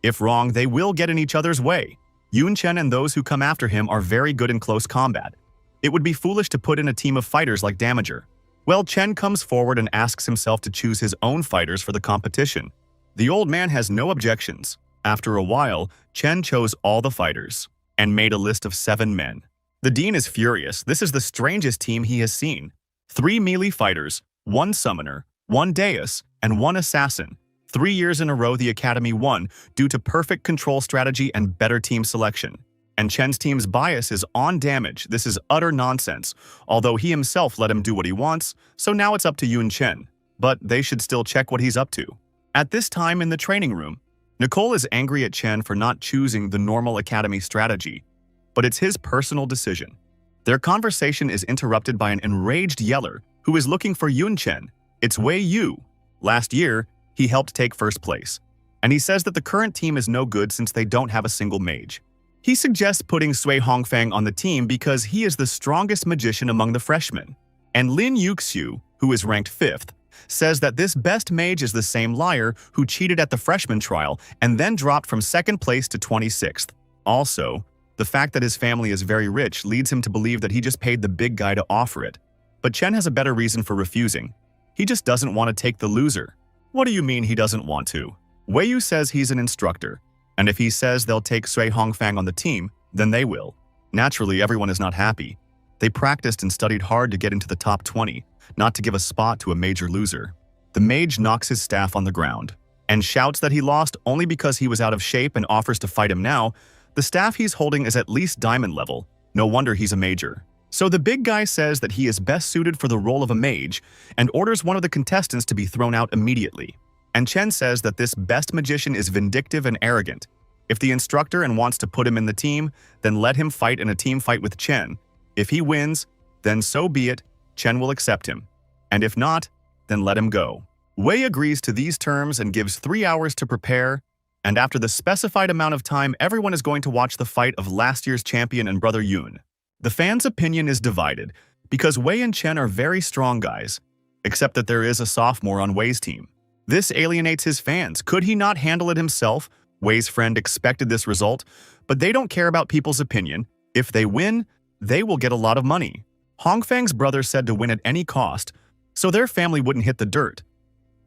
If wrong, they will get in each other's way. Yun Chen and those who come after him are very good in close combat. It would be foolish to put in a team of fighters like Damager. Well, Chen comes forward and asks himself to choose his own fighters for the competition. The old man has no objections. After a while, Chen chose all the fighters and made a list of 7 men. The dean is furious. This is the strangest team he has seen. 3 melee fighters, 1 summoner, 1 deus, and 1 assassin. 3 years in a row the academy won due to perfect control strategy and better team selection. And Chen's team's bias is on damage. This is utter nonsense, although he himself let him do what he wants, so now it's up to Yun Chen. But they should still check what he's up to. At this time in the training room, Nicole is angry at Chen for not choosing the normal academy strategy, but it's his personal decision. Their conversation is interrupted by an enraged yeller who is looking for Yun Chen. It's Wei Yu. Last year, he helped take first place, and he says that the current team is no good since they don't have a single mage. He suggests putting Sui Hongfang on the team because he is the strongest magician among the freshmen. And Lin Yuxiu, who is ranked 5th, says that this best mage is the same liar who cheated at the freshman trial and then dropped from 2nd place to 26th. Also, the fact that his family is very rich leads him to believe that he just paid the big guy to offer it. But Chen has a better reason for refusing. He just doesn't want to take the loser. What do you mean he doesn't want to? Wei Yu says he's an instructor, and if he says they'll take Sui Hongfang on the team, then they will. Naturally, everyone is not happy. They practiced and studied hard to get into the top 20, not to give a spot to a major loser. The mage knocks his staff on the ground and shouts that he lost only because he was out of shape and offers to fight him now. The staff he's holding is at least diamond level. No wonder he's a major. So the big guy says that he is best suited for the role of a mage and orders one of the contestants to be thrown out immediately. And Chen says that this best magician is vindictive and arrogant. If the instructor and wants to put him in the team, then let him fight in a team fight with Chen. If he wins, then so be it, Chen will accept him. And if not, then let him go. Wei agrees to these terms and gives 3 hours to prepare. And after the specified amount of time, everyone is going to watch the fight of last year's champion and brother Yoon. The fans' opinion is divided, because Wei and Chen are very strong guys, except that there is a sophomore on Wei's team. This alienates his fans. Could he not handle it himself? Wei's friend expected this result, but they don't care about people's opinion. If they win, they will get a lot of money. Hongfang's brother said to win at any cost, so their family wouldn't hit the dirt.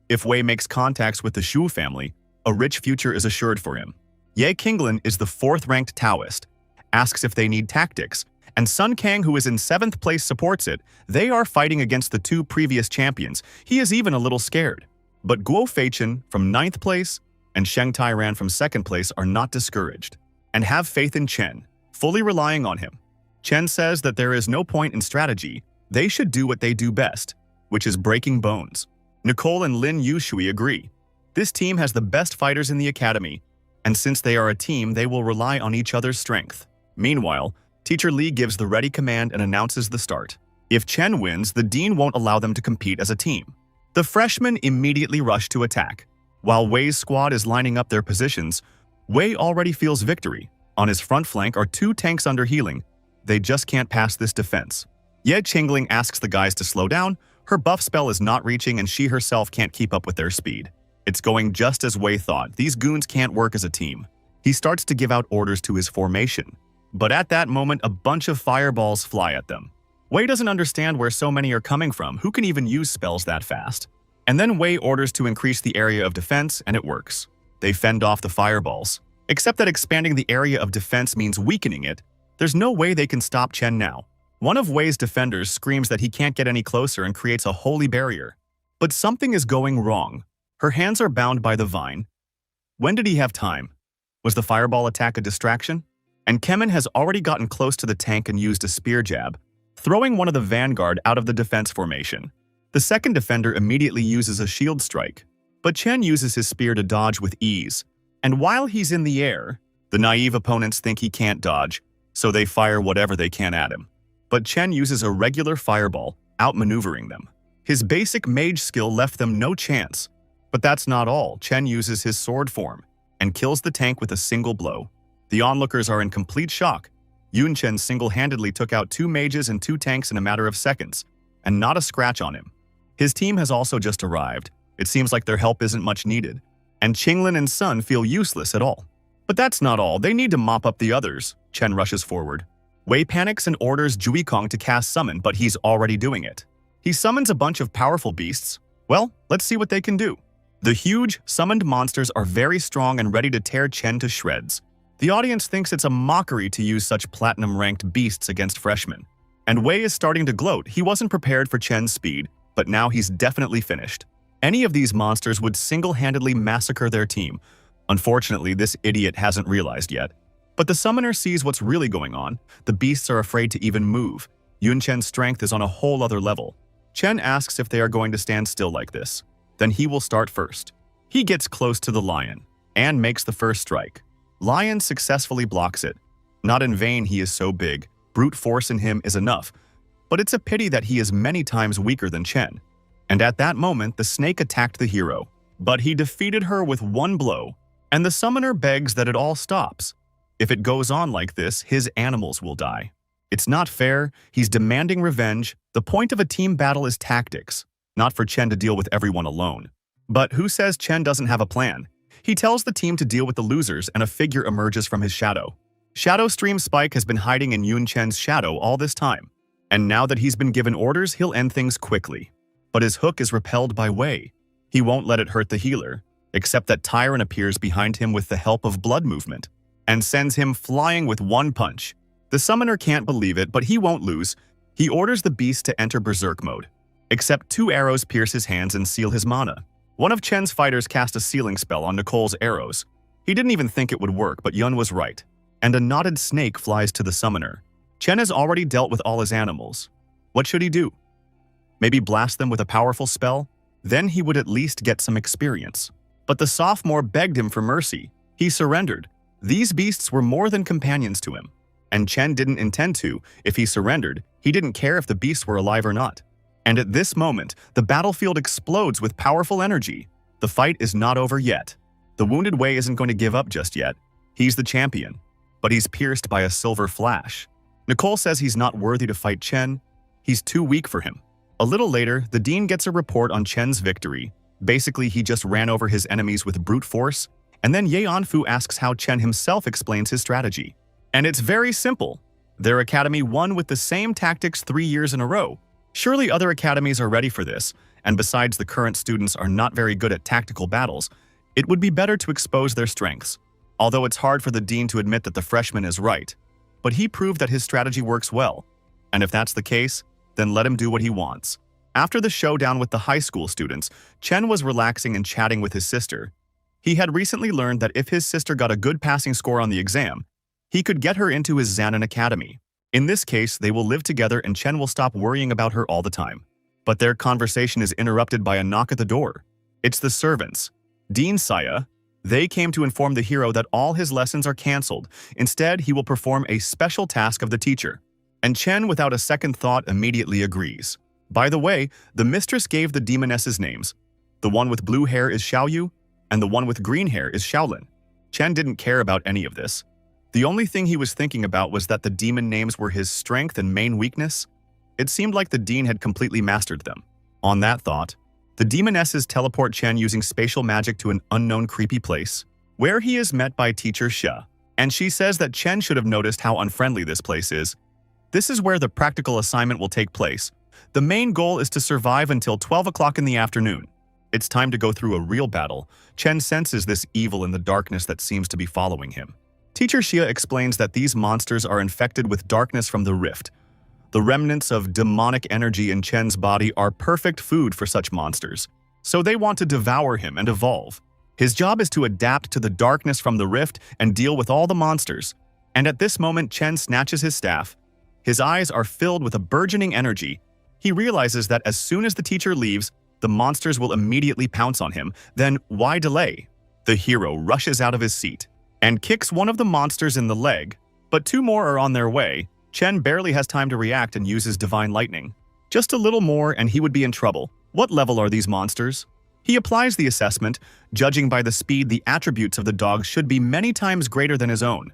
If Wei makes contacts with the Shu family, a rich future is assured for him. Ye Qinglin is the 4th-ranked Taoist, asks if they need tactics, and Sun Kang, who is in 7th place, supports it. They are fighting against the 2 previous champions. He is even a little scared. But Guo Feichen from 9th place and Sheng Tairan from 2nd place are not discouraged and have faith in Chen, fully relying on him. Chen says that there is no point in strategy. They should do what they do best, which is breaking bones. Nicole and Lin Yushui agree. This team has the best fighters in the academy, and since they are a team, they will rely on each other's strength. Meanwhile, Teacher Li gives the ready command and announces the start. If Chen wins, the dean won't allow them to compete as a team. The freshmen immediately rush to attack. While Wei's squad is lining up their positions, Wei already feels victory. On his front flank are 2 tanks under healing. They just can't pass this defense. Ye Qingling asks the guys to slow down. Her buff spell is not reaching and she herself can't keep up with their speed. It's going just as Wei thought. These goons can't work as a team. He starts to give out orders to his formation. But at that moment, a bunch of fireballs fly at them. Wei doesn't understand where so many are coming from. Who can even use spells that fast? And then Wei orders to increase the area of defense, and it works. They fend off the fireballs. Except that expanding the area of defense means weakening it. There's no way they can stop Chen now. One of Wei's defenders screams that he can't get any closer and creates a holy barrier. But something is going wrong. Her hands are bound by the vine. When did he have time? Was the fireball attack a distraction? And Kemen has already gotten close to the tank and used a spear jab, throwing one of the vanguard out of the defense formation. The second defender immediately uses a shield strike, but Chen uses his spear to dodge with ease. And while he's in the air, the naive opponents think he can't dodge, so they fire whatever they can at him. But Chen uses a regular fireball, outmaneuvering them. His basic mage skill left them no chance. But that's not all. Chen uses his sword form and kills the tank with a single blow. The onlookers are in complete shock. Yun Chen single-handedly took out 2 mages and 2 tanks in a matter of seconds, and not a scratch on him. His team has also just arrived. It seems like their help isn't much needed, and Qinglin and Sun feel useless at all. But that's not all. They need to mop up the others. Chen rushes forward. Wei panics and orders Jui Kong to cast Summon, but he's already doing it. He summons a bunch of powerful beasts. Well, let's see what they can do. The huge, summoned monsters are very strong and ready to tear Chen to shreds. The audience thinks it's a mockery to use such platinum-ranked beasts against freshmen. And Wei is starting to gloat. He wasn't prepared for Chen's speed, but now he's definitely finished. Any of these monsters would single-handedly massacre their team. Unfortunately, this idiot hasn't realized yet. But the summoner sees what's really going on. The beasts are afraid to even move. Yun Chen's strength is on a whole other level. Chen asks if they are going to stand still like this. Then he will start first. He gets close to the lion and makes the first strike. Lion successfully blocks it. Not in vain he is so big. Brute force in him is enough. But it's a pity that he is many times weaker than Chen. And at that moment, the snake attacked the hero. But he defeated her with 1 blow. And the summoner begs that it all stops. If it goes on like this, his animals will die. It's not fair. He's demanding revenge. The point of a team battle is tactics, not for Chen to deal with everyone alone. But who says Chen doesn't have a plan? He tells the team to deal with the losers, and a figure emerges from his shadow. Shadow Stream Spike has been hiding in Yun Chen's shadow all this time. And now that he's been given orders, he'll end things quickly. But his hook is repelled by Wei. He won't let it hurt the healer, except that Tyrant appears behind him with the help of blood movement, and sends him flying with 1 punch. The summoner can't believe it, but he won't lose. He orders the beast to enter berserk mode. Except 2 arrows pierce his hands and seal his mana. One of Chen's fighters cast a sealing spell on Nicole's arrows. He didn't even think it would work, but Yun was right. And a knotted snake flies to the summoner. Chen has already dealt with all his animals. What should he do? Maybe blast them with a powerful spell? Then he would at least get some experience. But the sophomore begged him for mercy. He surrendered. These beasts were more than companions to him. And Chen didn't intend to. If he surrendered, he didn't care if the beasts were alive or not. And at this moment, the battlefield explodes with powerful energy. The fight is not over yet. The wounded Wei isn't going to give up just yet. He's the champion, but he's pierced by a silver flash. Nicole says he's not worthy to fight Chen. He's too weak for him. A little later, the dean gets a report on Chen's victory. Basically, he just ran over his enemies with brute force, and then Ye Anfu asks how Chen himself explains his strategy. And it's very simple. Their academy won with the same tactics 3 years in a row. Surely other academies are ready for this, and besides the current students are not very good at tactical battles, it would be better to expose their strengths. Although it's hard for the dean to admit that the freshman is right. But he proved that his strategy works well. And if that's the case, then let him do what he wants. After the showdown with the high school students, Chen was relaxing and chatting with his sister. He had recently learned that if his sister got a good passing score on the exam, he could get her into his Zanin Academy. In this case, they will live together and Chen will stop worrying about her all the time. But their conversation is interrupted by a knock at the door. It's the servants. Dean Saya. They came to inform the hero that all his lessons are cancelled. Instead, he will perform a special task of the teacher. And Chen, without a second thought, immediately agrees. By the way, the mistress gave the demonesses names. The one with blue hair is Xiaoyu, and the one with green hair is Xiaolin. Chen didn't care about any of this. The only thing he was thinking about was that the demon names were his strength and main weakness. It seemed like the dean had completely mastered them. On that thought, the demonesses teleport Chen using spatial magic to an unknown creepy place, where he is met by teacher Xia, and she says that Chen should have noticed how unfriendly this place is. This is where the practical assignment will take place. The main goal is to survive until 12 o'clock in the afternoon. It's time to go through a real battle. Chen senses this evil in the darkness that seems to be following him. Teacher Xia explains that these monsters are infected with darkness from the rift. The remnants of demonic energy in Chen's body are perfect food for such monsters, so they want to devour him and evolve. His job is to adapt to the darkness from the rift and deal with all the monsters. And at this moment, Chen snatches his staff. His eyes are filled with a burgeoning energy. He realizes that as soon as the teacher leaves, the monsters will immediately pounce on him. Then, why delay? The hero rushes out of his seat and kicks one of the monsters in the leg, but 2 more are on their way. Chen barely has time to react and uses Divine Lightning. Just a little more and he would be in trouble. What level are these monsters? He applies the assessment. Judging by the speed, the attributes of the dogs should be many times greater than his own.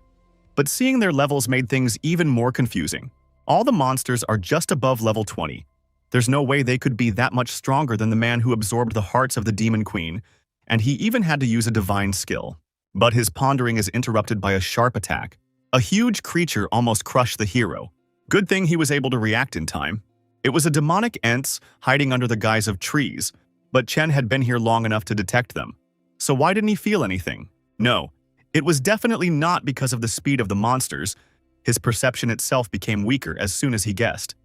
But seeing their levels made things even more confusing. All the monsters are just above level 20. There's no way they could be that much stronger than the man who absorbed the hearts of the Demon Queen, and he even had to use a divine skill. But his pondering is interrupted by a sharp attack. A huge creature almost crushed the hero. Good thing he was able to react in time. It was a demonic ents hiding under the guise of trees, but Chen had been here long enough to detect them. So why didn't he feel anything? No, it was definitely not because of the speed of the monsters. His perception itself became weaker as soon as he guessed.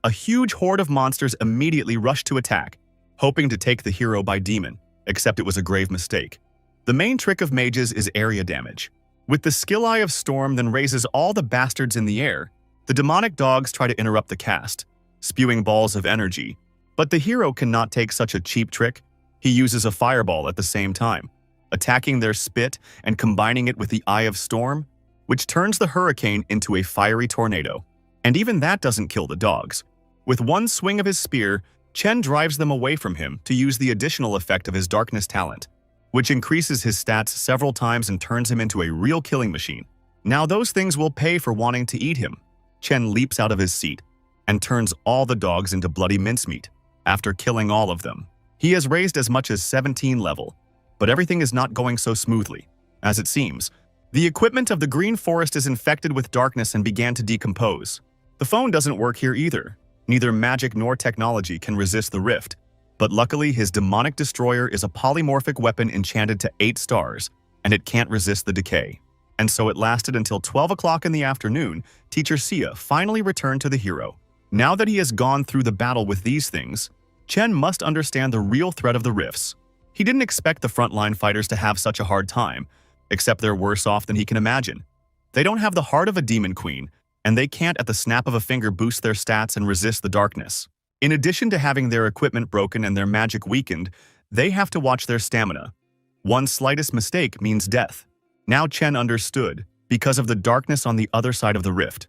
A huge horde of monsters immediately rushed to attack, hoping to take the hero by demon, except it was a grave mistake. The main trick of mages is area damage. With the skill eye of Storm then raises all the bastards in the air, the demonic dogs try to interrupt the cast, spewing balls of energy. But the hero cannot take such a cheap trick. He uses a fireball at the same time, attacking their spit and combining it with the Eye of Storm, which turns the hurricane into a fiery tornado. And even that doesn't kill the dogs. With one swing of his spear, Chen drives them away from him to use the additional effect of his darkness talent, which increases his stats several times and turns him into a real killing machine. Now those things will pay for wanting to eat him. Chen leaps out of his seat and turns all the dogs into bloody mincemeat. After killing all of them, he has raised as much as 17 level, but everything is not going so smoothly, as it seems. The equipment of the Green Forest is infected with darkness and began to decompose. The phone doesn't work here either. Neither magic nor technology can resist the rift. But luckily, his demonic destroyer is a polymorphic weapon enchanted to 8 stars, and it can't resist the decay. And so it lasted until 12 o'clock in the afternoon. Teacher Xia finally returned to the hero. Now that he has gone through the battle with these things, Chen must understand the real threat of the rifts. He didn't expect the frontline fighters to have such a hard time, except they're worse off than he can imagine. They don't have the heart of a demon queen, and they can't at the snap of a finger boost their stats and resist the darkness. In addition to having their equipment broken and their magic weakened, they have to watch their stamina. One slightest mistake means death. Now Chen understood, because of the darkness on the other side of the rift.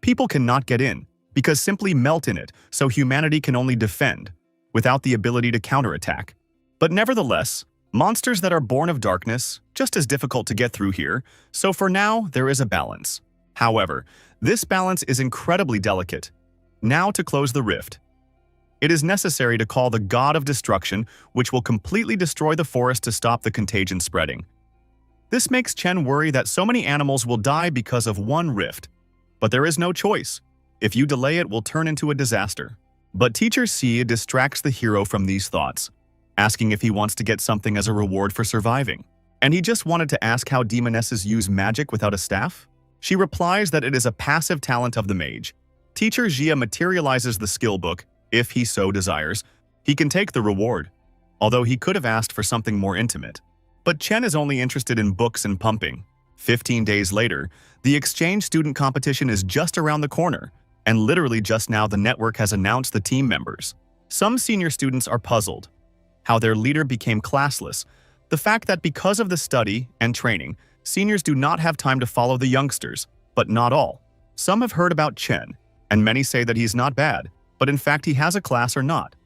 People cannot get in, because simply melt in it, so humanity can only defend, without the ability to counterattack. But nevertheless, Monsters that are born of darkness, just as difficult to get through here, so for now, there is a balance. However, this balance is incredibly delicate. Now to close the rift. It is necessary to call the God of Destruction, which will completely destroy the forest to stop the contagion spreading. This makes Chen worry that so many animals will die because of one rift. But there is no choice. If you delay it, will turn into a disaster. But Teacher Xie distracts the hero from these thoughts, asking if he wants to get something as a reward for surviving. And he just wanted to ask how demonesses use magic without a staff? She replies that it is a passive talent of the mage. Teacher Xie materializes the skill book, if he so desires. He can take the reward, although he could have asked for something more intimate. But Chen is only interested in books and pumping. 15 days later, the exchange student competition is just around the corner, and literally just now the network has announced the team members. Some senior students are puzzled. How their leader became classless. The fact that because of the study and training, seniors do not have time to follow the youngsters, but not all. Some have heard about Chen, and many say that he's not bad, but in fact he has a class or not.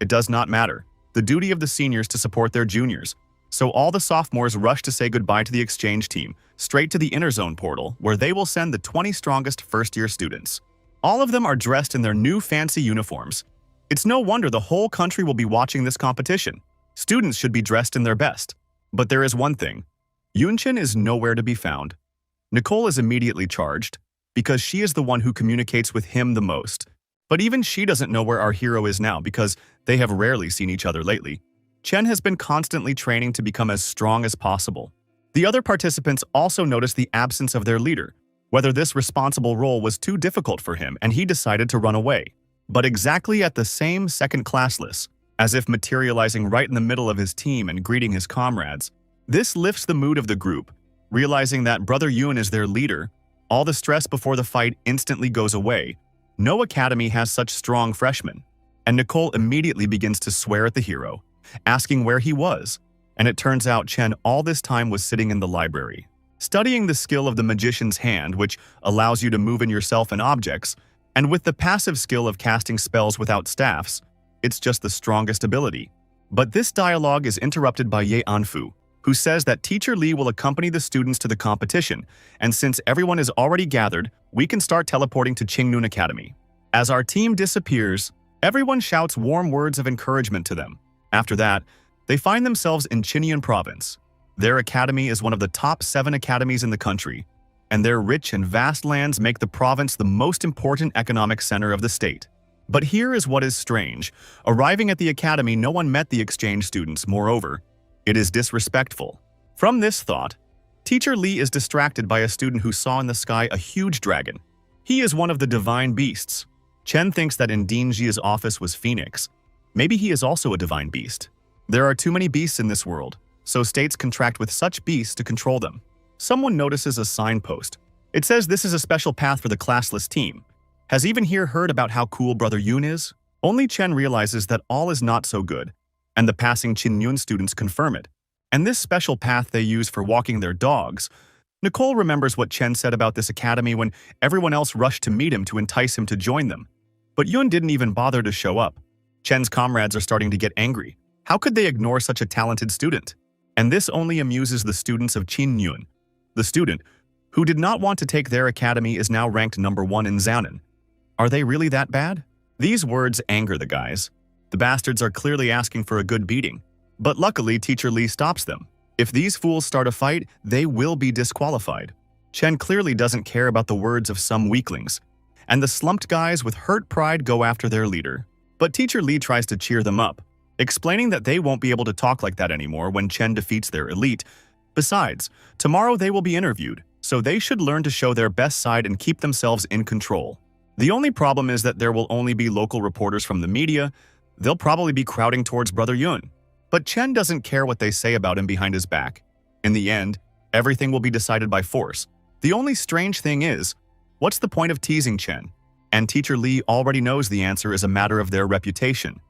It does not matter. The duty of the seniors to support their juniors. So all the sophomores rush to say goodbye to the exchange team, straight to the inner zone portal, where they will send the 20 strongest first-year students. All of them are dressed in their new fancy uniforms. It's no wonder the whole country will be watching this competition. Students should be dressed in their best. But there is one thing. Yunchen is nowhere to be found. Nicole is immediately charged, because she is the one who communicates with him the most. But even she doesn't know where our hero is now because they have rarely seen each other lately. Chen has been constantly training to become as strong as possible. The other participants also noticed the absence of their leader, whether this responsible role was too difficult for him and he decided to run away. But exactly at the same second classless, as if materializing right in the middle of his team and greeting his comrades. This lifts the mood of the group, realizing that Brother Yun is their leader. All the stress before the fight instantly goes away. No academy has such strong freshmen. And Nicole immediately begins to swear at the hero, asking where he was. And it turns out Chen all this time was sitting in the library, studying the skill of the magician's hand, which allows you to move in yourself and objects, and with the passive skill of casting spells without staffs, it's just the strongest ability. But this dialogue is interrupted by Ye Anfu, who says that Teacher Li will accompany the students to the competition, and since everyone is already gathered, we can start teleporting to Qingnun Academy. As our team disappears, everyone shouts warm words of encouragement to them. After that, they find themselves in Qingyun Province. Their academy is one of the top 7 academies in the country, and their rich and vast lands make the province the most important economic center of the state. But here is what is strange. Arriving at the academy, no one met the exchange students. Moreover, it is disrespectful. From this thought, Teacher Li is distracted by a student who saw in the sky a huge dragon. He is one of the divine beasts. Chen thinks that in Dean Jia's office was Phoenix. Maybe he is also a divine beast. There are too many beasts in this world, so states contract with such beasts to control them. Someone notices a signpost. It says this is a special path for the classless team. Has even here heard about how cool Brother Yun is? Only Chen realizes that all is not so good, and the passing Qingyun students confirm it. And this special path they use for walking their dogs. Nicole remembers what Chen said about this academy when everyone else rushed to meet him to entice him to join them. But Yun didn't even bother to show up. Chen's comrades are starting to get angry. How could they ignore such a talented student? And this only amuses the students of Qingyun. The student, who did not want to take their academy, is now ranked #1 in Xianan. Are they really that bad? These words anger the guys. The bastards are clearly asking for a good beating. But luckily, Teacher Li stops them. If these fools start a fight, they will be disqualified. Chen clearly doesn't care about the words of some weaklings. And the slumped guys with hurt pride go after their leader. But Teacher Li tries to cheer them up, explaining that they won't be able to talk like that anymore when Chen defeats their elite. Besides, tomorrow they will be interviewed, so they should learn to show their best side and keep themselves in control. The only problem is that there will only be local reporters from the media. They'll probably be crowding towards Brother Yun. But Chen doesn't care what they say about him behind his back. In the end, everything will be decided by force. The only strange thing is, what's the point of teasing Chen? And Teacher Li already knows the answer is a matter of their reputation.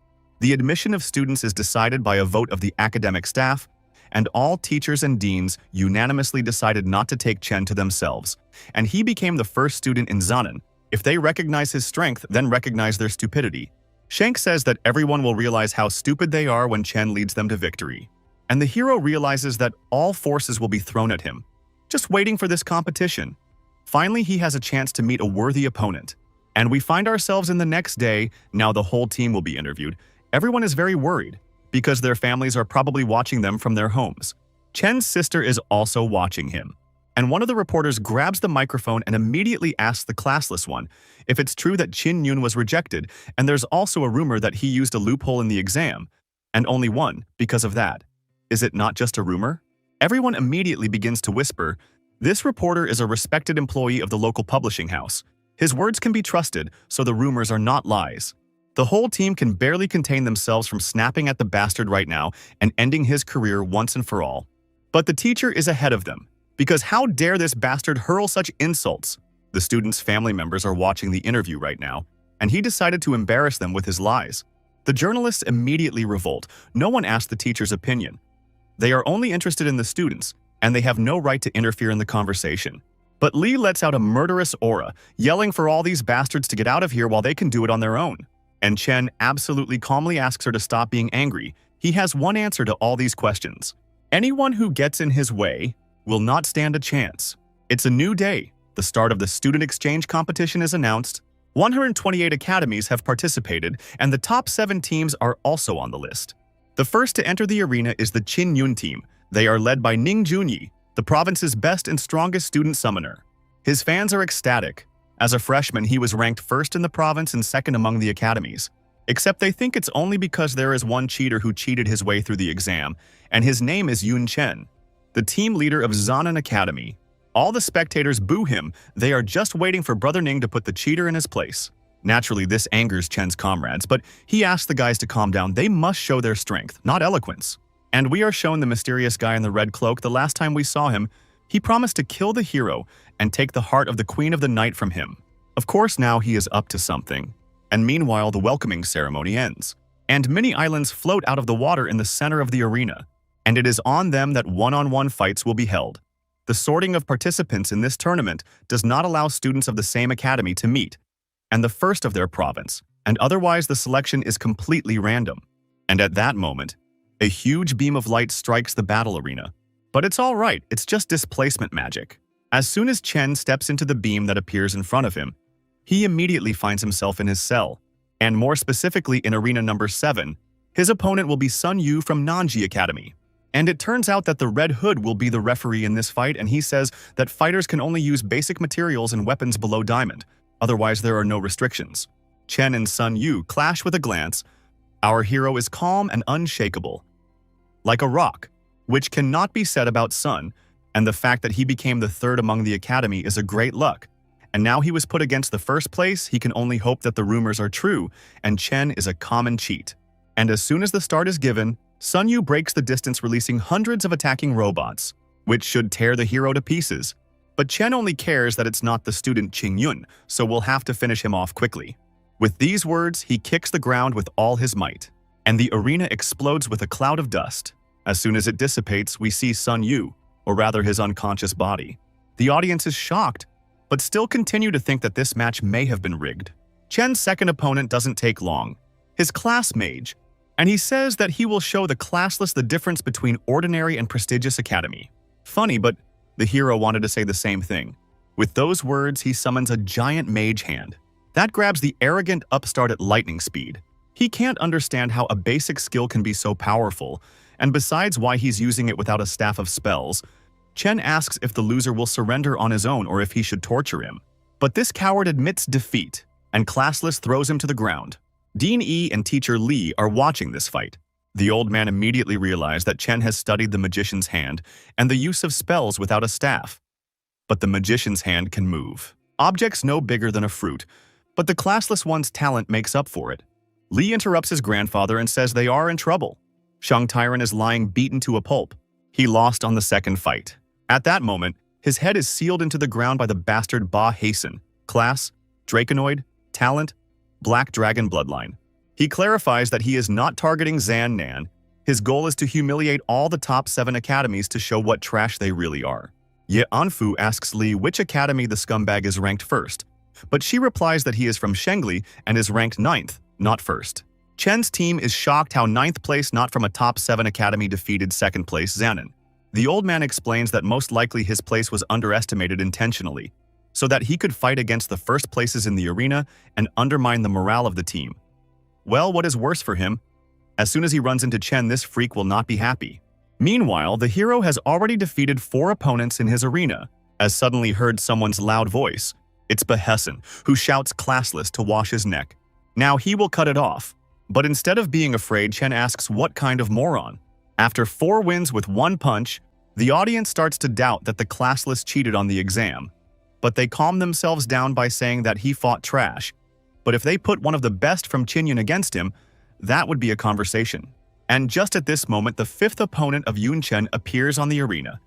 The admission of students is decided by a vote of the academic staff, and all teachers and deans unanimously decided not to take Chen to themselves, and he became the first student in Xianan. If they recognize his strength, then recognize their stupidity. Shank says that everyone will realize how stupid they are when Chen leads them to victory. and the hero realizes that all forces will be thrown at him, just waiting for this competition. Finally, he has a chance to meet a worthy opponent. And we find ourselves in the next day. Now the whole team will be interviewed. Everyone is very worried, because their families are probably watching them from their homes. Chen's sister is also watching him. And one of the reporters grabs the microphone and immediately asks the classless one if it's true that Chin Yun was rejected, and there's also a rumor that he used a loophole in the exam, and only won because of that. Is it not just a rumor? Everyone immediately begins to whisper. This reporter is a respected employee of the local publishing house. His words can be trusted, so the rumors are not lies. The whole team can barely contain themselves from snapping at the bastard right now and ending his career once and for all. But the teacher is ahead of them, because how dare this bastard hurl such insults? The students' family members are watching the interview right now, and he decided to embarrass them with his lies. The journalists immediately revolt. No one asked the teacher's opinion. They are only interested in the students, and they have no right to interfere in the conversation. But Lee lets out a murderous aura, yelling for all these bastards to get out of here while they can do it on their own. And Chen absolutely calmly asks her to stop being angry. He has one answer to all these questions. Anyone who gets in his way will not stand a chance. It's a new day. The start of the student exchange competition is announced. 128 academies have participated, and the top 7 teams are also on the list. The first to enter the arena is the Chin Yun team. They are led by Ning Junyi, the province's best and strongest student summoner. His fans are ecstatic. As a freshman, he was ranked first in the province and second among the academies. Except they think it's only because there is one cheater who cheated his way through the exam, and his name is Yun Chen, the team leader of Zanan Academy. All the spectators boo him. They are just waiting for Brother Ning to put the cheater in his place. Naturally, this angers Chen's comrades, but he asks the guys to calm down. They must show their strength, not eloquence. And we are shown the mysterious guy in the red cloak. The last time we saw him, he promised to kill the hero and take the heart of the Queen of the Night from him. Of course, now he is up to something. And meanwhile, the welcoming ceremony ends. And many islands float out of the water in the center of the arena. And it is on them that one-on-one fights will be held. The sorting of participants in this tournament does not allow students of the same academy to meet, and the first of their province, and otherwise the selection is completely random. And at that moment, a huge beam of light strikes the battle arena. But it's all right, it's just displacement magic. As soon as Chen steps into the beam that appears in front of him, he immediately finds himself in his cell, and more specifically in arena number 7. His opponent will be Sun Yu from Nanji Academy. And it turns out that the Red Hood will be the referee in this fight, and he says that fighters can only use basic materials and weapons below diamond. Otherwise, there are no restrictions. Chen and Sun Yu clash with a glance. Our hero is calm and unshakable, like a rock, which cannot be said about Sun, and the fact that he became the third among the academy is a great luck. And now he was put against the first place. He can only hope that the rumors are true, and Chen is a common cheat. And as soon as the start is given, Sun Yu breaks the distance, releasing hundreds of attacking robots, which should tear the hero to pieces. But Chen only cares that it's not the student Qing Yun, so we'll have to finish him off quickly. With these words, he kicks the ground with all his might, and the arena explodes with a cloud of dust. As soon as it dissipates, we see Sun Yu, or rather his unconscious body. The audience is shocked, but still continue to think that this match may have been rigged. Chen's second opponent doesn't take long. His class mage, and he says that he will show the classless the difference between ordinary and prestigious academy. Funny, but the hero wanted to say the same thing. With those words, he summons a giant mage hand. That grabs the arrogant upstart at lightning speed. He can't understand how a basic skill can be so powerful, and besides why he's using it without a staff of spells, Chen asks if the loser will surrender on his own or if he should torture him. But this coward admits defeat, and classless throws him to the ground. Dean E and teacher Lee are watching this fight. The old man immediately realized that Chen has studied the magician's hand and the use of spells without a staff. But the magician's hand can move. Objects no bigger than a fruit, but the classless one's talent makes up for it. Lee interrupts his grandfather and says they are in trouble. Shang Tyran is lying beaten to a pulp. He lost on the second fight. At that moment, his head is sealed into the ground by the bastard Ba Hasten. Class, Draconoid, talent, Black Dragon bloodline. He clarifies that he is not targeting Zan Nan. His goal is to humiliate all the top 7 academies to show what trash they really are. Ye Anfu asks Lee which academy the scumbag is ranked first, but she replies that he is from Shengli and is ranked 9th, not 1st. Chen's team is shocked how ninth place not from a top 7 academy defeated second place Xanon. The old man explains that most likely his place was underestimated intentionally, so that he could fight against the first places in the arena and undermine the morale of the team. Well, what is worse for him? As soon as he runs into Chen, this freak will not be happy. Meanwhile, the hero has already defeated 4 opponents in his arena, as suddenly heard someone's loud voice. It's Bahessen, who shouts classless to wash his neck. Now he will cut it off. But instead of being afraid, Chen asks what kind of moron. After 4 wins with 1 punch, the audience starts to doubt that the classless cheated on the exam. But they calm themselves down by saying that he fought trash. But if they put one of the best from Qingyun against him, that would be a conversation. And just at this moment, the 5th opponent of Yun Chen appears on the arena,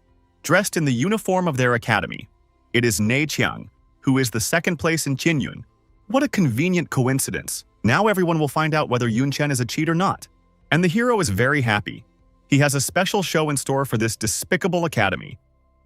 dressed in the uniform of their academy. It is Nei Qiang, who is the 2nd place in Qingyun. What a convenient coincidence. Now everyone will find out whether Yun Chen is a cheat or not. And the hero is very happy. He has a special show in store for this despicable academy.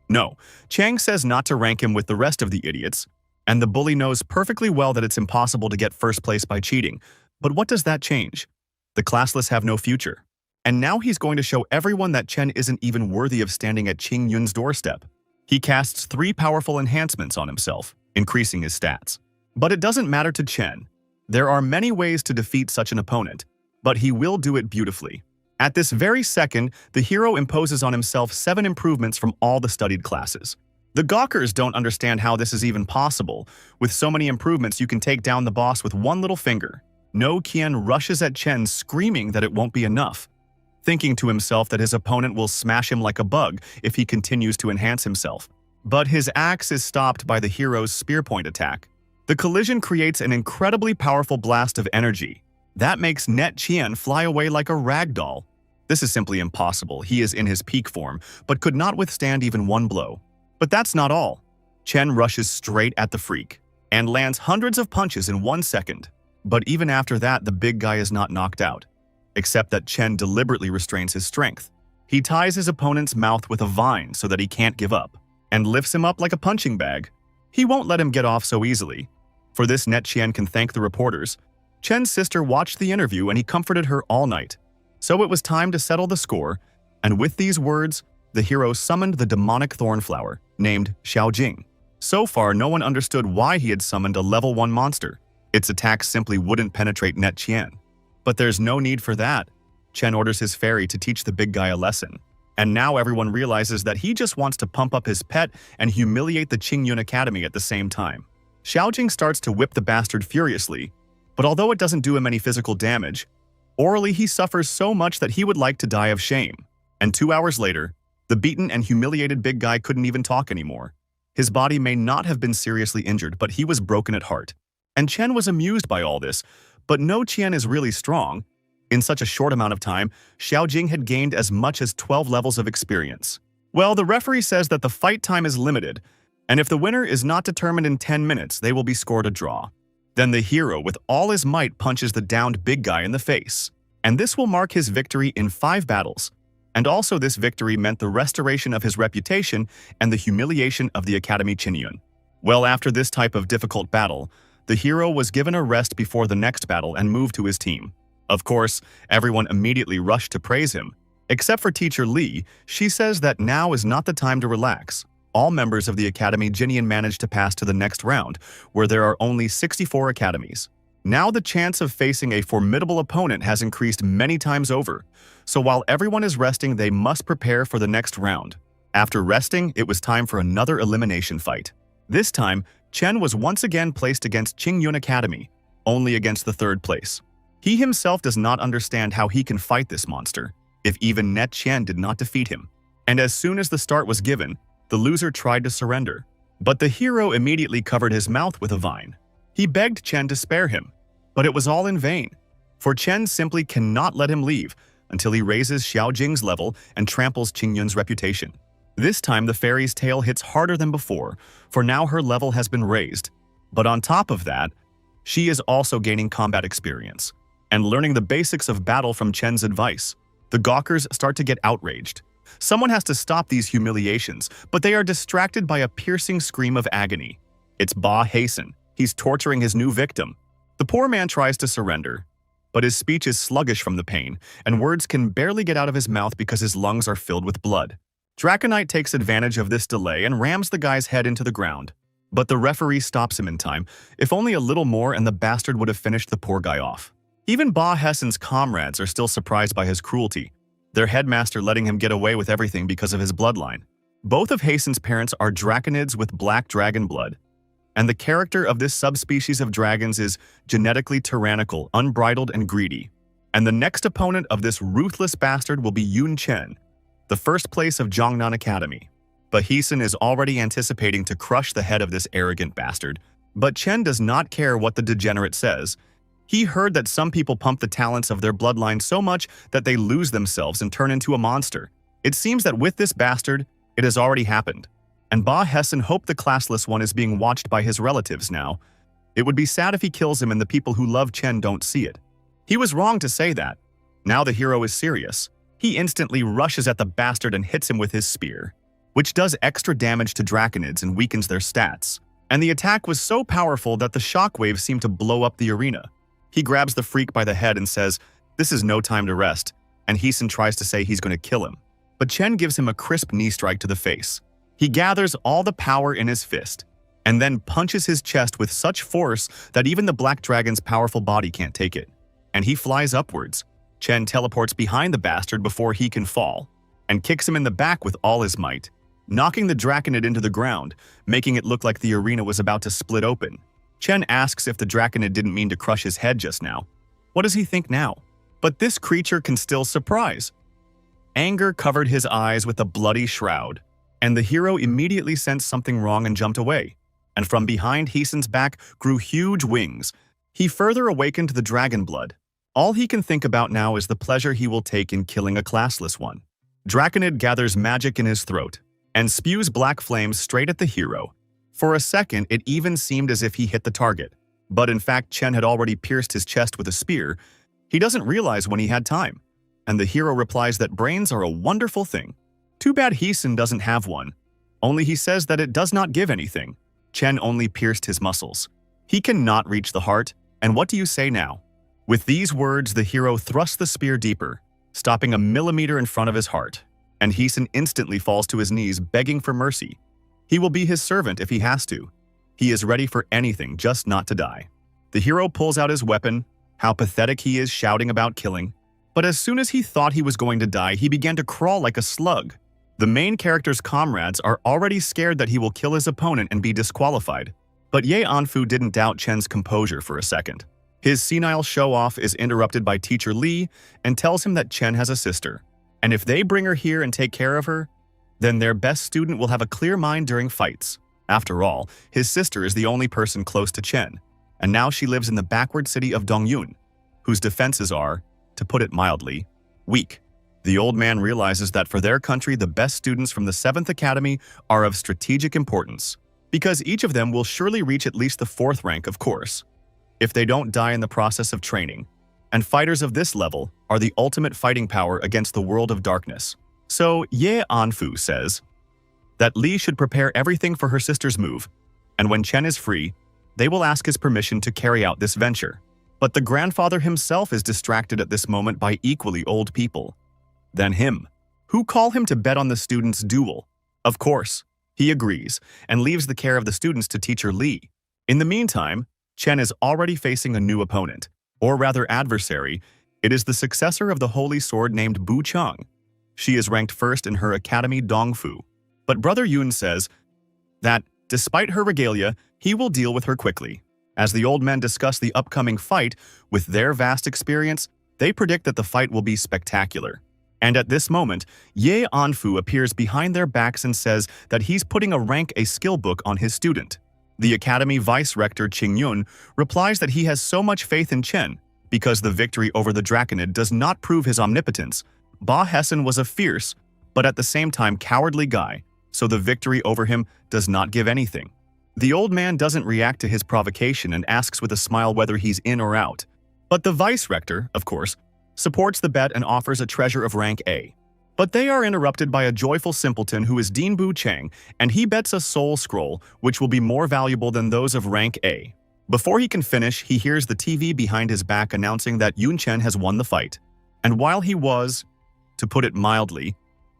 No, Chang says not to rank him with the rest of the idiots, and the bully knows perfectly well that it's impossible to get first place by cheating. But what does that change? The classless have no future. And now he's going to show everyone that Chen isn't even worthy of standing at Qing Yun's doorstep. He casts 3 powerful enhancements on himself, increasing his stats. But it doesn't matter to Chen. There are many ways to defeat such an opponent, but he will do it beautifully. At this very second, the hero imposes on himself 7 improvements from all the studied classes. The gawkers don't understand how this is even possible. With so many improvements, you can take down the boss with 1 little finger. No Qian rushes at Chen, screaming that it won't be enough, thinking to himself that his opponent will smash him like a bug if he continues to enhance himself. But his axe is stopped by the hero's spear point attack. The collision creates an incredibly powerful blast of energy. That makes Net Qian fly away like a rag doll. This is simply impossible. He is in his peak form, but could not withstand even 1 blow. But that's not all. Chen rushes straight at the freak and lands hundreds of punches in 1 second. But even after that, the big guy is not knocked out, except that Chen deliberately restrains his strength. He ties his opponent's mouth with a vine so that he can't give up, and lifts him up like a punching bag. He won't let him get off so easily. For this, Net Qian can thank the reporters. Chen's sister watched the interview and he comforted her all night. So it was time to settle the score, and with these words, the hero summoned the demonic thornflower, named Xiaojing. So far, no one understood why he had summoned a level 1 monster. Its attacks simply wouldn't penetrate Net Qian. But there's no need for that. Chen orders his fairy to teach the big guy a lesson. And now everyone realizes that he just wants to pump up his pet and humiliate the Qingyun Academy at the same time. Xiaojing starts to whip the bastard furiously, but although it doesn't do him any physical damage, orally he suffers so much that he would like to die of shame. And 2 hours later, the beaten and humiliated big guy couldn't even talk anymore. His body may not have been seriously injured, but he was broken at heart. And Chen was amused by all this, but no Qian is really strong. In such a short amount of time, Xiaojing had gained as much as 12 levels of experience. Well, the referee says that the fight time is limited, and if the winner is not determined in 10 minutes, they will be scored a draw. Then the hero, with all his might, punches the downed big guy in the face. And this will mark his victory in 5 battles. And also this victory meant the restoration of his reputation and the humiliation of the Academy Qingyun. Well, after this type of difficult battle, the hero was given a rest before the next battle and moved to his team. Of course, everyone immediately rushed to praise him. Except for teacher Li, she says that now is not the time to relax. All members of the Academy Jinian managed to pass to the next round, where there are only 64 academies. Now the chance of facing a formidable opponent has increased many times over, so while everyone is resting, they must prepare for the next round. After resting, it was time for another elimination fight. This time, Chen was once again placed against Qingyun Academy, only against the 3rd place. He himself does not understand how he can fight this monster, if even Net Qian did not defeat him. And as soon as the start was given, the loser tried to surrender. But the hero immediately covered his mouth with a vine. He begged Chen to spare him, but it was all in vain, for Chen simply cannot let him leave until he raises Xiaojing's level and tramples Qingyun's reputation. This time the fairy's tail hits harder than before, for now her level has been raised. But on top of that, she is also gaining combat experience and learning the basics of battle from Chen's advice. The gawkers start to get outraged. Someone has to stop these humiliations, but they are distracted by a piercing scream of agony. It's Ba Hasten. He's torturing his new victim. The poor man tries to surrender, but his speech is sluggish from the pain, and words can barely get out of his mouth because his lungs are filled with blood. Draconite takes advantage of this delay and rams the guy's head into the ground. But the referee stops him in time. If only a little more and the bastard would have finished the poor guy off. Even Ba Hessen's comrades are still surprised by his cruelty, their headmaster letting him get away with everything because of his bloodline. Both of Hasten's parents are draconids with black dragon blood, and the character of this subspecies of dragons is genetically tyrannical, unbridled, and greedy. And the next opponent of this ruthless bastard will be Yun Chen, the first place of Jiangnan Academy. But Heesun is already anticipating to crush the head of this arrogant bastard. But Chen does not care what the degenerate says. He heard that some people pump the talents of their bloodline so much that they lose themselves and turn into a monster. It seems that with this bastard, it has already happened. And Ba Hessen hoped the classless one is being watched by his relatives now. It would be sad if he kills him and the people who love Chen don't see it. He was wrong to say that. Now the hero is serious. He instantly rushes at the bastard and hits him with his spear, which does extra damage to draconids and weakens their stats. And the attack was so powerful that the shockwaves seemed to blow up the arena. He grabs the freak by the head and says, "This is no time to rest," and Heesun tries to say he's going to kill him. But Chen gives him a crisp knee strike to the face. He gathers all the power in his fist, and then punches his chest with such force that even the black dragon's powerful body can't take it. And he flies upwards. Chen teleports behind the bastard before he can fall, and kicks him in the back with all his might, knocking the draconid into the ground, making it look like the arena was about to split open. Chen asks if the draconid didn't mean to crush his head just now. What does he think now? But this creature can still surprise. Anger covered his eyes with a bloody shroud, and the hero immediately sensed something wrong and jumped away. And from behind Heesun's back grew huge wings. He further awakened the dragon blood. All he can think about now is the pleasure he will take in killing a classless one. Draconid gathers magic in his throat and spews black flames straight at the hero. For a second, it even seemed as if he hit the target. But in fact, Chen had already pierced his chest with a spear. He doesn't realize when he had time. And the hero replies that brains are a wonderful thing. Too bad Heesun doesn't have one. Only he says that it does not give anything. Chen only pierced his muscles. He cannot reach the heart, and what do you say now? With these words, the hero thrusts the spear deeper, stopping a millimeter in front of his heart, and Heesun instantly falls to his knees begging for mercy. He will be his servant if he has to. He is ready for anything, just not to die. The hero pulls out his weapon. How pathetic he is, shouting about killing. But as soon as he thought he was going to die, he began to crawl like a slug. The main character's comrades are already scared that he will kill his opponent and be disqualified. But Ye Anfu didn't doubt Chen's composure for a second. His senile show-off is interrupted by Teacher Li and tells him that Chen has a sister. And if they bring her here and take care of her, then their best student will have a clear mind during fights. After all, his sister is the only person close to Chen, and now she lives in the backward city of Dongyun, whose defenses are, to put it mildly, weak. The old man realizes that for their country, the best students from the 7th Academy are of strategic importance, because each of them will surely reach at least the 4th rank, of course, if they don't die in the process of training. And fighters of this level are the ultimate fighting power against the world of darkness. So Ye Anfu says that Li should prepare everything for her sister's move, and when Chen is free, they will ask his permission to carry out this venture. But the grandfather himself is distracted at this moment by equally old people than him, who call him to bet on the students' duel. Of course, he agrees and leaves the care of the students to Teacher Li. In the meantime, Chen is already facing a new opponent, or rather adversary. It is the successor of the Holy Sword named Bu Cheng. She is ranked first in her academy Dongfu. But Brother Yun says that, despite her regalia, he will deal with her quickly. As the old men discuss the upcoming fight, with their vast experience, they predict that the fight will be spectacular. And at this moment, Ye Anfu appears behind their backs and says that he's putting a rank a skill book on his student. The Academy Vice-Rector Qing Yun replies that he has so much faith in Chen because the victory over the Draconid does not prove his omnipotence. Ba Hessen was a fierce, but at the same time cowardly guy, so the victory over him does not give anything. The old man doesn't react to his provocation and asks with a smile whether he's in or out. But the Vice-Rector, of course, supports the bet and offers a treasure of rank A. But they are interrupted by a joyful simpleton who is Dean Bu Cheng, and he bets a soul scroll, which will be more valuable than those of rank A. Before he can finish, he hears the TV behind his back announcing that Yun Chen has won the fight. And while he was, to put it mildly,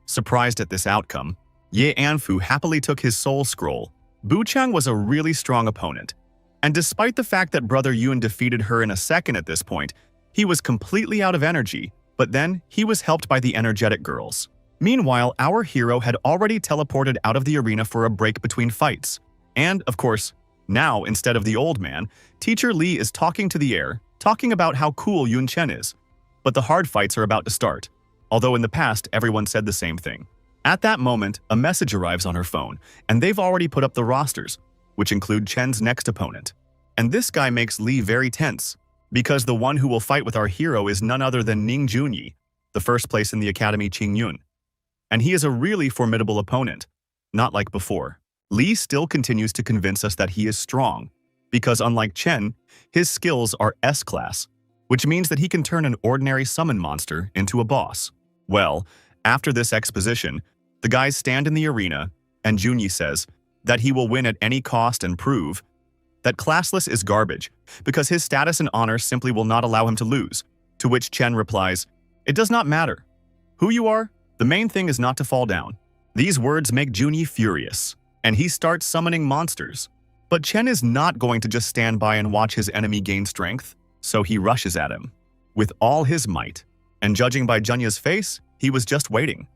surprised at this outcome, Ye Anfu happily took his soul scroll. Bu Chang was a really strong opponent, and despite the fact that Brother Yun defeated her in a second at this point, he was completely out of energy, but then he was helped by the energetic girls. Meanwhile, our hero had already teleported out of the arena for a break between fights. And, of course, now, instead of the old man, Teacher Li is talking to the air, talking about how cool Yun Chen is. But the hard fights are about to start, although in the past everyone said the same thing. At that moment, a message arrives on her phone, and they've already put up the rosters, which include Chen's next opponent. And this guy makes Li very tense, because the one who will fight with our hero is none other than Ning Junyi, the first place in the Academy Qingyun. And he is a really formidable opponent, not like before. Li still continues to convince us that he is strong, because unlike Chen, his skills are S-class, which means that he can turn an ordinary summon monster into a boss. Well, after this exposition, the guys stand in the arena, and Junyi says that he will win at any cost and prove that Classless is garbage, because his status and honor simply will not allow him to lose, to which Chen replies, "It does not matter who you are, the main thing is not to fall down." These words make Junyi furious, and he starts summoning monsters. But Chen is not going to just stand by and watch his enemy gain strength, so he rushes at him with all his might, and judging by Junya's face, he was just waiting.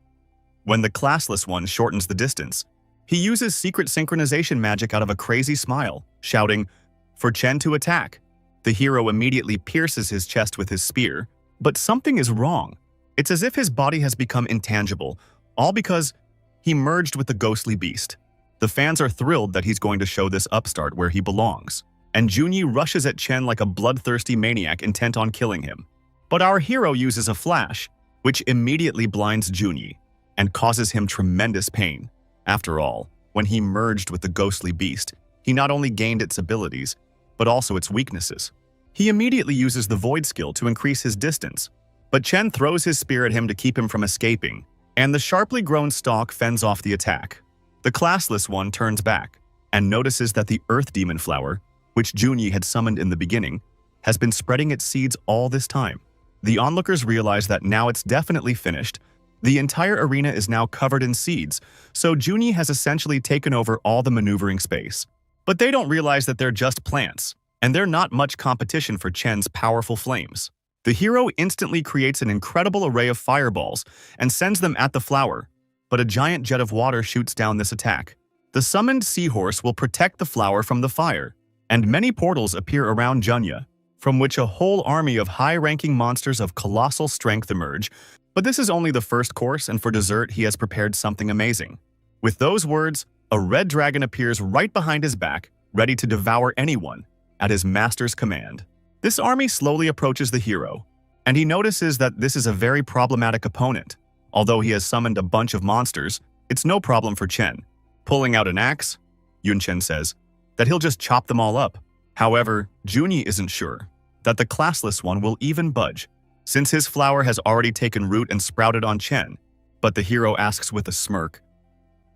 When the Classless one shortens the distance, he uses secret synchronization magic out of a crazy smile, shouting, "For Chen to attack." The hero immediately pierces his chest with his spear, but something is wrong. It's as if his body has become intangible, all because he merged with the ghostly beast. The fans are thrilled that he's going to show this upstart where he belongs, and Junyi rushes at Chen like a bloodthirsty maniac intent on killing him. But our hero uses a flash, which immediately blinds Junyi and causes him tremendous pain. After all, when he merged with the ghostly beast, he not only gained its abilities, but also its weaknesses. He immediately uses the void skill to increase his distance, but Chen throws his spear at him to keep him from escaping, and the sharply grown stalk fends off the attack. The Classless one turns back and notices that the Earth Demon Flower, which Junyi had summoned in the beginning, has been spreading its seeds all this time. The onlookers realize that now it's definitely finished. The entire arena is now covered in seeds, so Junyi has essentially taken over all the maneuvering space. But they don't realize that they're just plants, and they're not much competition for Chen's powerful flames. The hero instantly creates an incredible array of fireballs and sends them at the flower, but a giant jet of water shoots down this attack. The summoned seahorse will protect the flower from the fire, and many portals appear around Junya, from which a whole army of high-ranking monsters of colossal strength emerge. But this is only the first course, and for dessert he has prepared something amazing. With those words, a red dragon appears right behind his back, ready to devour anyone at his master's command. This army slowly approaches the hero, and he notices that this is a very problematic opponent. Although he has summoned a bunch of monsters, it's no problem for Chen. Pulling out an axe, Yun Chen says that he'll just chop them all up. However, Junyi isn't sure that the Classless one will even budge, since his flower has already taken root and sprouted on Chen. But the hero asks with a smirk,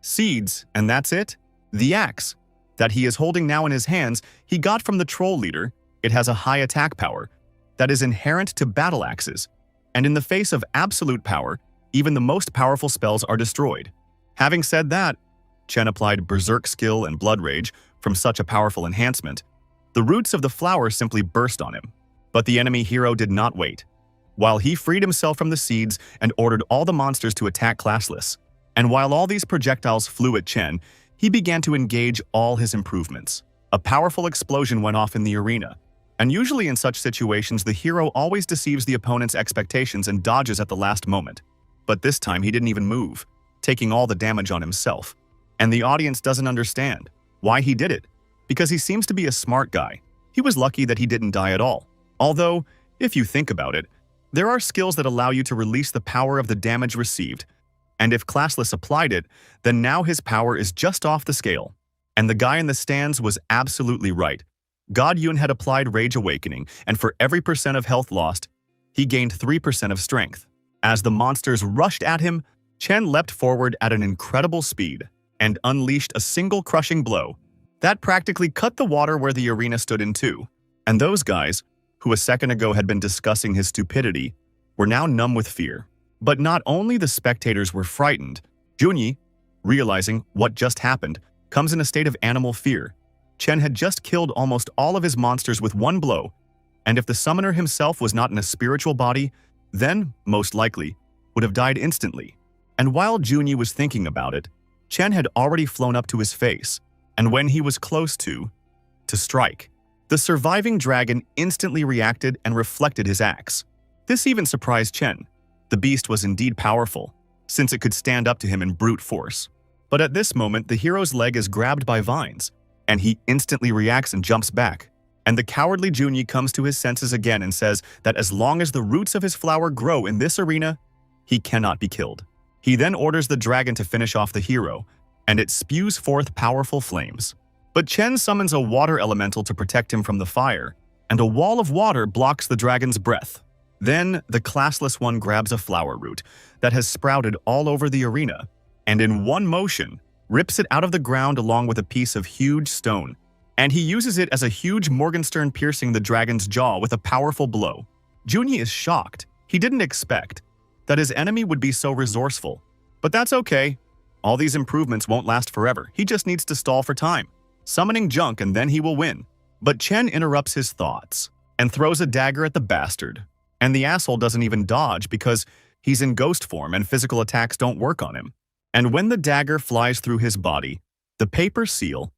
"Seeds, and that's it?" The axe that he is holding now in his hands, he got from the troll leader. It has a high attack power that is inherent to battle axes, and in the face of absolute power, even the most powerful spells are destroyed. Having said that, Chen applied Berserk skill and Blood Rage from such a powerful enhancement. The roots of the flower simply burst on him. But the enemy hero did not wait. While he freed himself from the seeds and ordered all the monsters to attack Classless, and while all these projectiles flew at Chen, he began to engage all his improvements. A powerful explosion went off in the arena, and usually in such situations the hero always deceives the opponent's expectations and dodges at the last moment. But this time he didn't even move, taking all the damage on himself. And the audience doesn't understand why he did it, because he seems to be a smart guy. He was lucky that he didn't die at all. Although, if you think about it, there are skills that allow you to release the power of the damage received, and if Classless applied it, then now his power is just off the scale. And the guy in the stands was absolutely right. God Yun had applied Rage Awakening, and for every % of health lost, he gained 3% of strength. As the monsters rushed at him, Chen leapt forward at an incredible speed and unleashed a single crushing blow, That practically cut the water where the arena stood in two. And those guys, who a second ago had been discussing his stupidity, were now numb with fear. But not only the spectators were frightened, Junyi, realizing what just happened, comes in a state of animal fear. Chen had just killed almost all of his monsters with one blow, and if the summoner himself was not in a spiritual body, then, most likely, would have died instantly. And while Junyi was thinking about it, Chen had already flown up to his face, and when he was close to strike, the surviving dragon instantly reacted and reflected his axe. This even surprised Chen. The beast was indeed powerful, since it could stand up to him in brute force. But at this moment, the hero's leg is grabbed by vines, and he instantly reacts and jumps back. And the cowardly Junyi comes to his senses again and says that as long as the roots of his flower grow in this arena, he cannot be killed. He then orders the dragon to finish off the hero, and it spews forth powerful flames. But Chen summons a water elemental to protect him from the fire, and a wall of water blocks the dragon's breath. Then, the classless one grabs a flower root that has sprouted all over the arena, and in one motion, rips it out of the ground along with a piece of huge stone, and he uses it as a huge Morgenstern piercing the dragon's jaw with a powerful blow. Junyi is shocked. He didn't expect that his enemy would be so resourceful. But that's okay. All these improvements won't last forever. He just needs to stall for time, summoning junk, and then he will win. But Chen interrupts his thoughts and throws a dagger at the bastard. And the asshole doesn't even dodge because he's in ghost form and physical attacks don't work on him. And when the dagger flies through his body, the paper seal,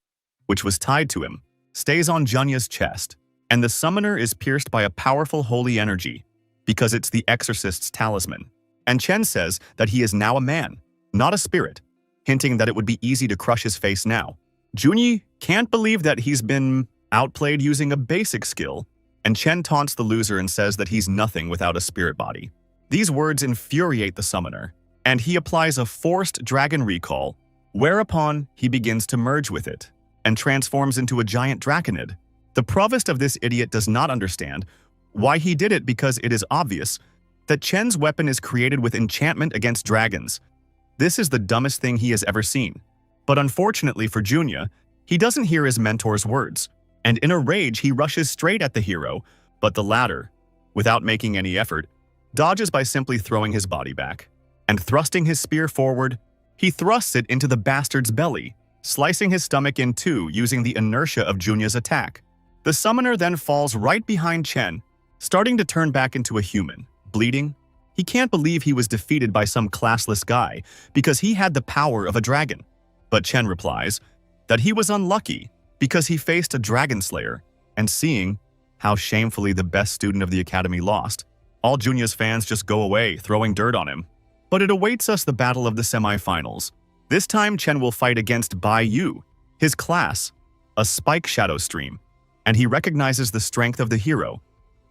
which was tied to him, stays on Junya's chest, and the summoner is pierced by a powerful holy energy because it's the exorcist's talisman. And Chen says that he is now a man, not a spirit, hinting that it would be easy to crush his face now. Junyi can't believe that he's been outplayed using a basic skill, and Chen taunts the loser and says that he's nothing without a spirit body. These words infuriate the summoner, and he applies a forced dragon recall, whereupon he begins to merge with it and transforms into a giant draconid. The provost of this idiot does not understand why he did it because it is obvious that Chen's weapon is created with enchantment against dragons. This is the dumbest thing he has ever seen. But unfortunately for Junya, he doesn't hear his mentor's words, and in a rage he rushes straight at the hero, but the latter, without making any effort, dodges by simply throwing his body back. And thrusting his spear forward, he thrusts it into the bastard's belly, slicing his stomach in two using the inertia of Junya's attack. The summoner then falls right behind Chen, starting to turn back into a human, bleeding. He can't believe he was defeated by some classless guy because he had the power of a dragon. But Chen replies that he was unlucky because he faced a dragon slayer, and seeing how shamefully the best student of the academy lost, all Junya's fans just go away, throwing dirt on him. But it awaits us the battle of the semi-finals. This time Chen will fight against Bai Yu, his class, a spike shadow stream, and he recognizes the strength of the hero.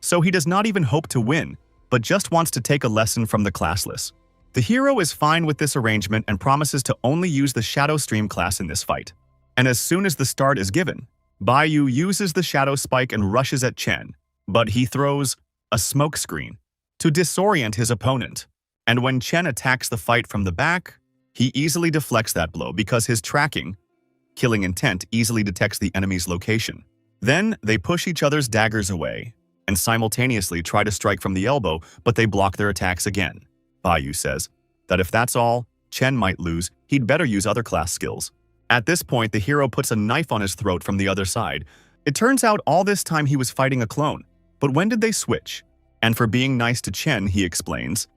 So he does not even hope to win, but just wants to take a lesson from the classless. The hero is fine with this arrangement and promises to only use the Shadow Stream class in this fight. And as soon as the start is given, Bai Yu uses the Shadow Spike and rushes at Chen, but he throws a smoke screen to disorient his opponent. And when Chen attacks the fight from the back, he easily deflects that blow because his tracking, killing intent, easily detects the enemy's location. Then they push each other's daggers away and simultaneously try to strike from the elbow, but they block their attacks again. Bai Yu says that if that's all, Chen might lose, he'd better use other class skills. At this point, the hero puts a knife on his throat from the other side. It turns out all this time he was fighting a clone. But when did they switch? And for being nice to Chen, he explains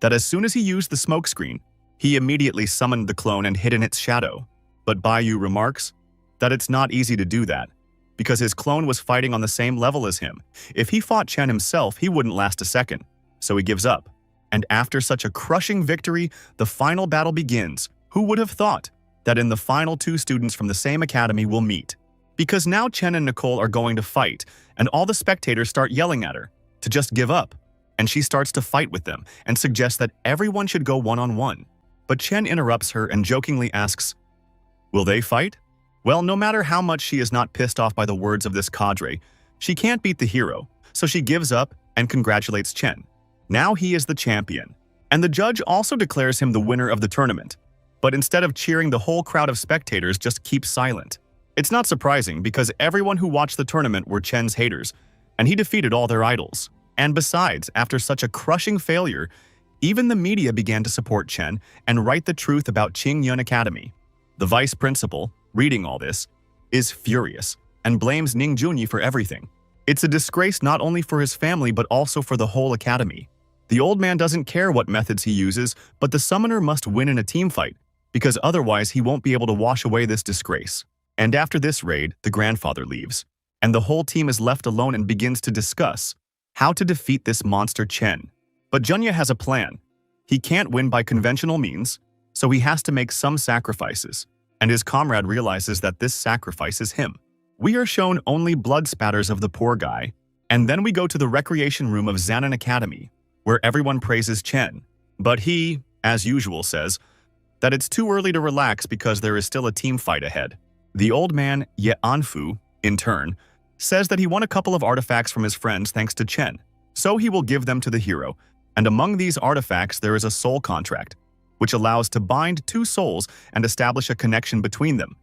that as soon as he used the smokescreen, he immediately summoned the clone and hid in its shadow. But Bai Yu remarks that it's not easy to do that, because his clone was fighting on the same level as him. If he fought Chen himself, he wouldn't last a second, so he gives up. And after such a crushing victory, the final battle begins. Who would have thought that in the final two students from the same academy will meet? Because now Chen and Nicole are going to fight, and all the spectators start yelling at her to just give up. And she starts to fight with them and suggests that everyone should go one-on-one. But Chen interrupts her and jokingly asks, "Will they fight?" Well, no matter how much she is not pissed off by the words of this cadre, she can't beat the hero, so she gives up and congratulates Chen. Now he is the champion, and the judge also declares him the winner of the tournament. But instead of cheering, the whole crowd of spectators just keeps silent. It's not surprising because everyone who watched the tournament were Chen's haters, and he defeated all their idols. And besides, after such a crushing failure, even the media began to support Chen and write the truth about Qingyun Academy. The vice principal, reading all this, is furious and blames Ning Junyi for everything. It's a disgrace not only for his family but also for the whole academy. The old man doesn't care what methods he uses, but the summoner must win in a team fight, because otherwise he won't be able to wash away this disgrace. And after this raid, the grandfather leaves, and the whole team is left alone and begins to discuss how to defeat this monster Chen. But Junya has a plan. He can't win by conventional means, so he has to make some sacrifices, and his comrade realizes that this sacrifice is him. We are shown only blood spatters of the poor guy, and then we go to the recreation room of Zanan Academy, where everyone praises Chen. But he, as usual, says that it's too early to relax because there is still a team fight ahead. The old man, Ye Anfu, in turn, says that he won a couple of artifacts from his friends thanks to Chen, so he will give them to the hero, and among these artifacts there is a soul contract, which allows to bind two souls and establish a connection between them,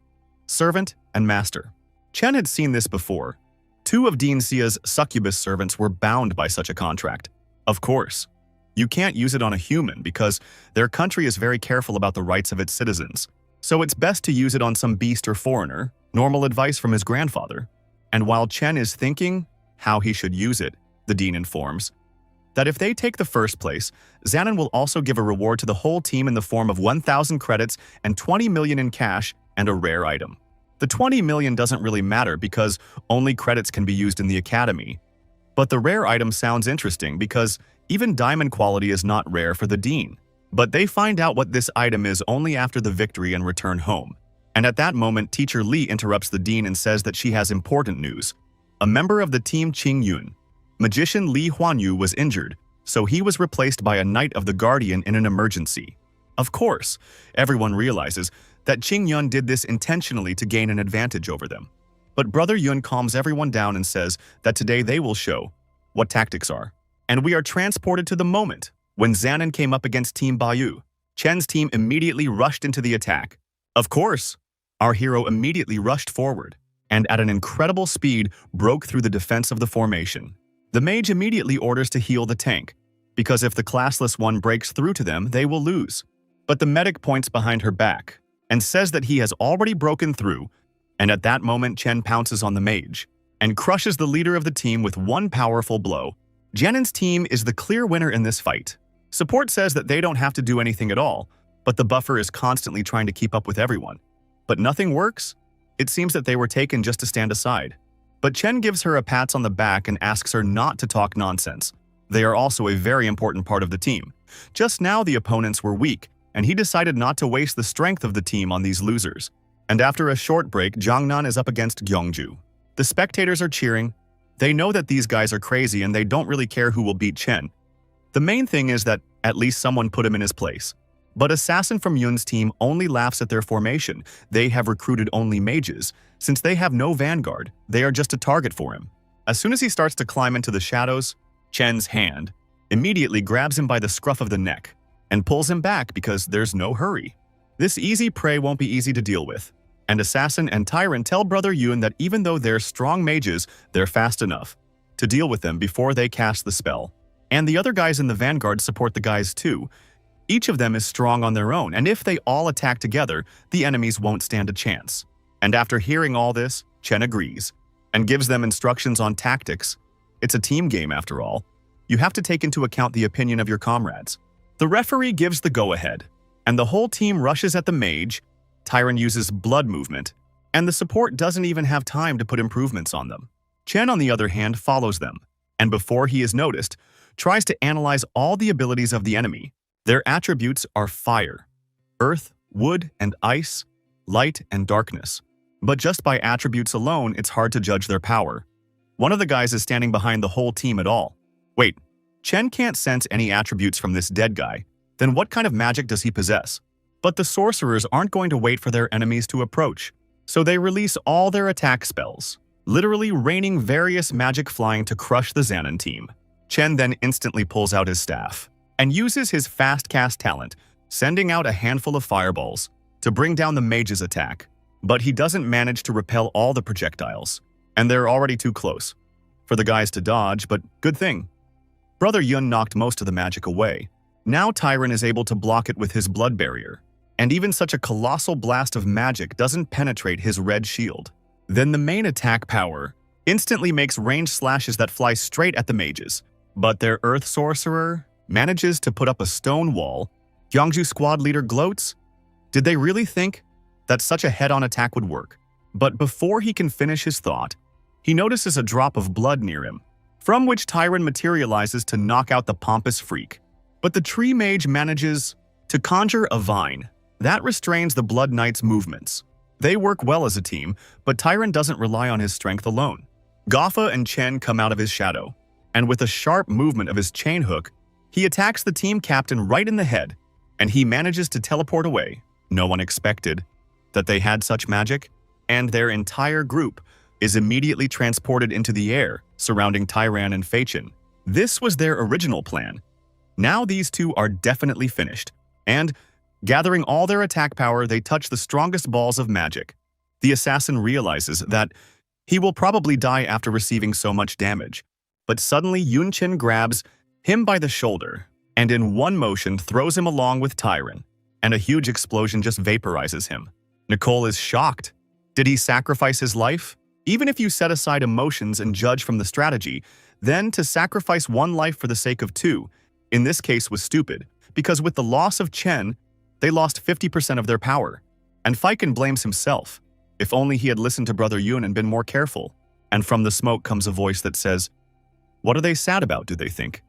servant and master. Chen had seen this before. Two of Dean Sia's succubus servants were bound by such a contract. Of course, you can't use it on a human because their country is very careful about the rights of its citizens, so it's best to use it on some beast or foreigner, normal advice from his grandfather. And while Chen is thinking how he should use it, the dean informs that if they take the first place, Zanan will also give a reward to the whole team in the form of 1,000 credits and 20 million in cash and a rare item. The 20 million doesn't really matter because only credits can be used in the academy. But the rare item sounds interesting because even diamond quality is not rare for the dean. But they find out what this item is only after the victory and return home. And at that moment, Teacher Li interrupts the dean and says that she has important news. A member of the team Qingyun, magician Li Huanyu, was injured, so he was replaced by a Knight of the Guardian in an emergency. Of course, everyone realizes that Qingyun did this intentionally to gain an advantage over them. But Brother Yun calms everyone down and says that today they will show what tactics are. And we are transported to the moment when Zanan came up against Team Bayu. Chen's team immediately rushed into the attack. Of course, our hero immediately rushed forward and at an incredible speed broke through the defense of the formation. The mage immediately orders to heal the tank, because if the classless one breaks through to them, they will lose. But the medic points behind her back and says that he has already broken through, and at that moment Chen pounces on the mage and crushes the leader of the team with one powerful blow. Janan's team is the clear winner in this fight. Support says that they don't have to do anything at all, but the buffer is constantly trying to keep up with everyone. But nothing works? It seems that they were taken just to stand aside. But Chen gives her a pat on the back and asks her not to talk nonsense. They are also a very important part of the team. Just now the opponents were weak, and he decided not to waste the strength of the team on these losers. And after a short break, Jiangnan is up against Gyeongju. The spectators are cheering. They know that these guys are crazy and they don't really care who will beat Chen. The main thing is that at least someone put him in his place. But Assassin from Yun's team only laughs at their formation. They have recruited only mages. Since they have no vanguard, they are just a target for him. As soon as he starts to climb into the shadows, Chen's hand immediately grabs him by the scruff of the neck and pulls him back because there's no hurry. This easy prey won't be easy to deal with. And Assassin and Tyrant tell Brother Yun that even though they're strong mages, they're fast enough to deal with them before they cast the spell. And the other guys in the vanguard support the guys too. Each of them is strong on their own, and if they all attack together, the enemies won't stand a chance. And after hearing all this, Chen agrees and gives them instructions on tactics. It's a team game after all. You have to take into account the opinion of your comrades. The referee gives the go-ahead, and the whole team rushes at the mage. Tyrant uses blood movement, and the support doesn't even have time to put improvements on them. Chen, on the other hand, follows them, and before he is noticed, tries to analyze all the abilities of the enemy. Their attributes are fire, earth, wood, and ice, light, and darkness. But just by attributes alone, it's hard to judge their power. One of the guys is standing behind the whole team at all. Wait, Chen can't sense any attributes from this dead guy. Then what kind of magic does he possess? But the sorcerers aren't going to wait for their enemies to approach, so they release all their attack spells, literally raining various magic flying to crush the Zanan team. Chen then instantly pulls out his staff and uses his fast cast talent, sending out a handful of fireballs to bring down the mage's attack. but he doesn't manage to repel all the projectiles, and they're already too close for the guys to dodge, but good thing. Brother Yun knocked most of the magic away. Now Tyron is able to block it with his blood barrier, and even such a colossal blast of magic doesn't penetrate his red shield. Then the main attack power instantly makes ranged slashes that fly straight at the mages, but their Earth Sorcerer manages to put up a stone wall. Gyeongju squad leader gloats. Did they really think that such a head-on attack would work? But before he can finish his thought, he notices a drop of blood near him, from which Tyron materializes to knock out the pompous freak. But the tree mage manages to conjure a vine that restrains the Blood Knight's movements. They work well as a team, but Tyron doesn't rely on his strength alone. Goffa and Chen come out of his shadow, and with a sharp movement of his chain hook, he attacks the team captain right in the head, and he manages to teleport away. No one expected that they had such magic, and their entire group is immediately transported into the air, surrounding Tyran and Feichin. This was their original plan. Now these two are definitely finished, and gathering all their attack power, they touch the strongest balls of magic. The assassin realizes that he will probably die after receiving so much damage, but suddenly Yun-Chin grabs him by the shoulder and in one motion throws him along with Tyron, and a huge explosion just vaporizes him. Nicole is shocked. Did he sacrifice his life? Even if you set aside emotions and judge from the strategy, then to sacrifice one life for the sake of two, in this case was stupid, because with the loss of Chen, they lost 50% of their power. And Feichin blames himself. If only he had listened to Brother Yun and been more careful. And from the smoke comes a voice that says, "What are they sad about, do they think?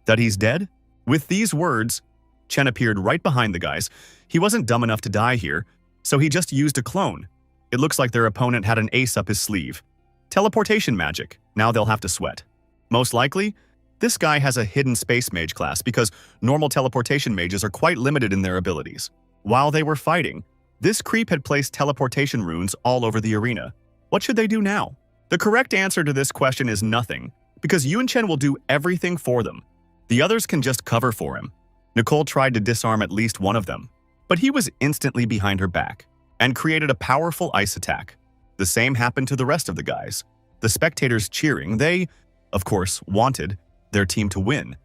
That he's dead?" With these words, Chen appeared right behind the guys. He wasn't dumb enough to die here, so he just used a clone. It looks like their opponent had an ace up his sleeve. Teleportation magic. Now they'll have to sweat. Most likely, this guy has a hidden space mage class because normal teleportation mages are quite limited in their abilities. While they were fighting, this creep had placed teleportation runes all over the arena. What should they do now? The correct answer to this question is nothing, because Yun-Chen will do everything for them. The others can just cover for him. Nicole tried to disarm at least one of them, but he was instantly behind her back and created a powerful ice attack. The same happened to the rest of the guys. The spectators cheering, they, of course, wanted their team to win.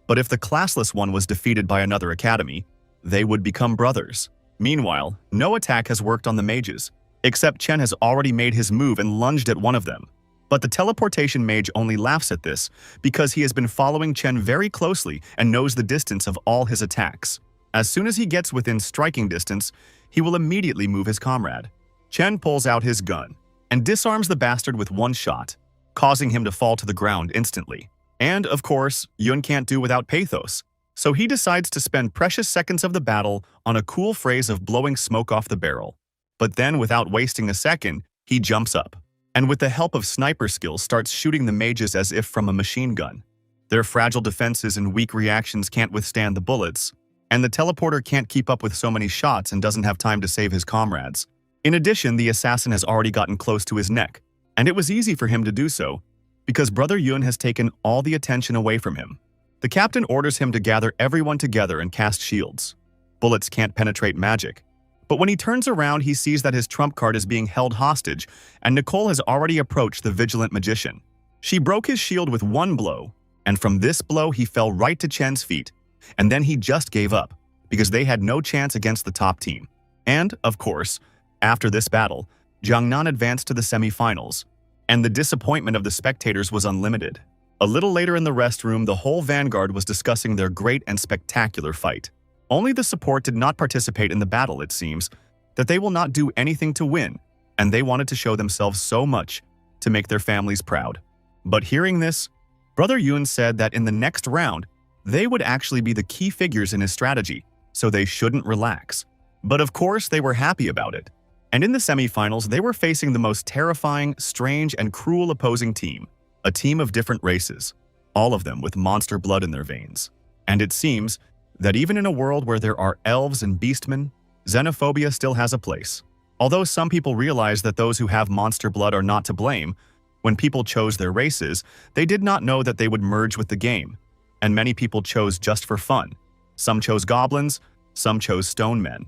But if the classless one was defeated by another academy, they would become brothers. Meanwhile, no attack has worked on the mages, except Chen has already made his move and lunged at one of them. But the teleportation mage only laughs at this because he has been following Chen very closely and knows the distance of all his attacks. As soon as he gets within striking distance, he will immediately move his comrade. Chen pulls out his gun and disarms the bastard with one shot, causing him to fall to the ground instantly. And, of course, Yun can't do without pathos, so he decides to spend precious seconds of the battle on a cool phrase of blowing smoke off the barrel. But then, without wasting a second, he jumps up, and with the help of sniper skills starts shooting the mages as if from a machine gun. Their fragile defenses and weak reactions can't withstand the bullets, and the teleporter can't keep up with so many shots and doesn't have time to save his comrades. In addition, the assassin has already gotten close to his neck, and it was easy for him to do so, because Brother Yun has taken all the attention away from him. The captain orders him to gather everyone together and cast shields. Bullets can't penetrate magic. But when he turns around, he sees that his trump card is being held hostage, and Nicole has already approached the vigilant magician. She broke his shield with one blow, and from this blow he fell right to Chen's feet, and then he just gave up, because they had no chance against the top team. And, of course, after this battle, Jiangnan advanced to the semi-finals, and the disappointment of the spectators was unlimited. A little later in the restroom, the whole vanguard was discussing their great and spectacular fight. Only the support did not participate in the battle, it seems, that they will not do anything to win, and they wanted to show themselves so much to make their families proud. But hearing this, Brother Yun said that in the next round, they would actually be the key figures in his strategy, so they shouldn't relax. But of course, they were happy about it. And in the semifinals, they were facing the most terrifying, strange, and cruel opposing team. A team of different races, all of them with monster blood in their veins. And it seems that even in a world where there are elves and beastmen, xenophobia still has a place. Although some people realize that those who have monster blood are not to blame, when people chose their races, they did not know that they would merge with the game. And many people chose just for fun. Some chose goblins, some chose stone men.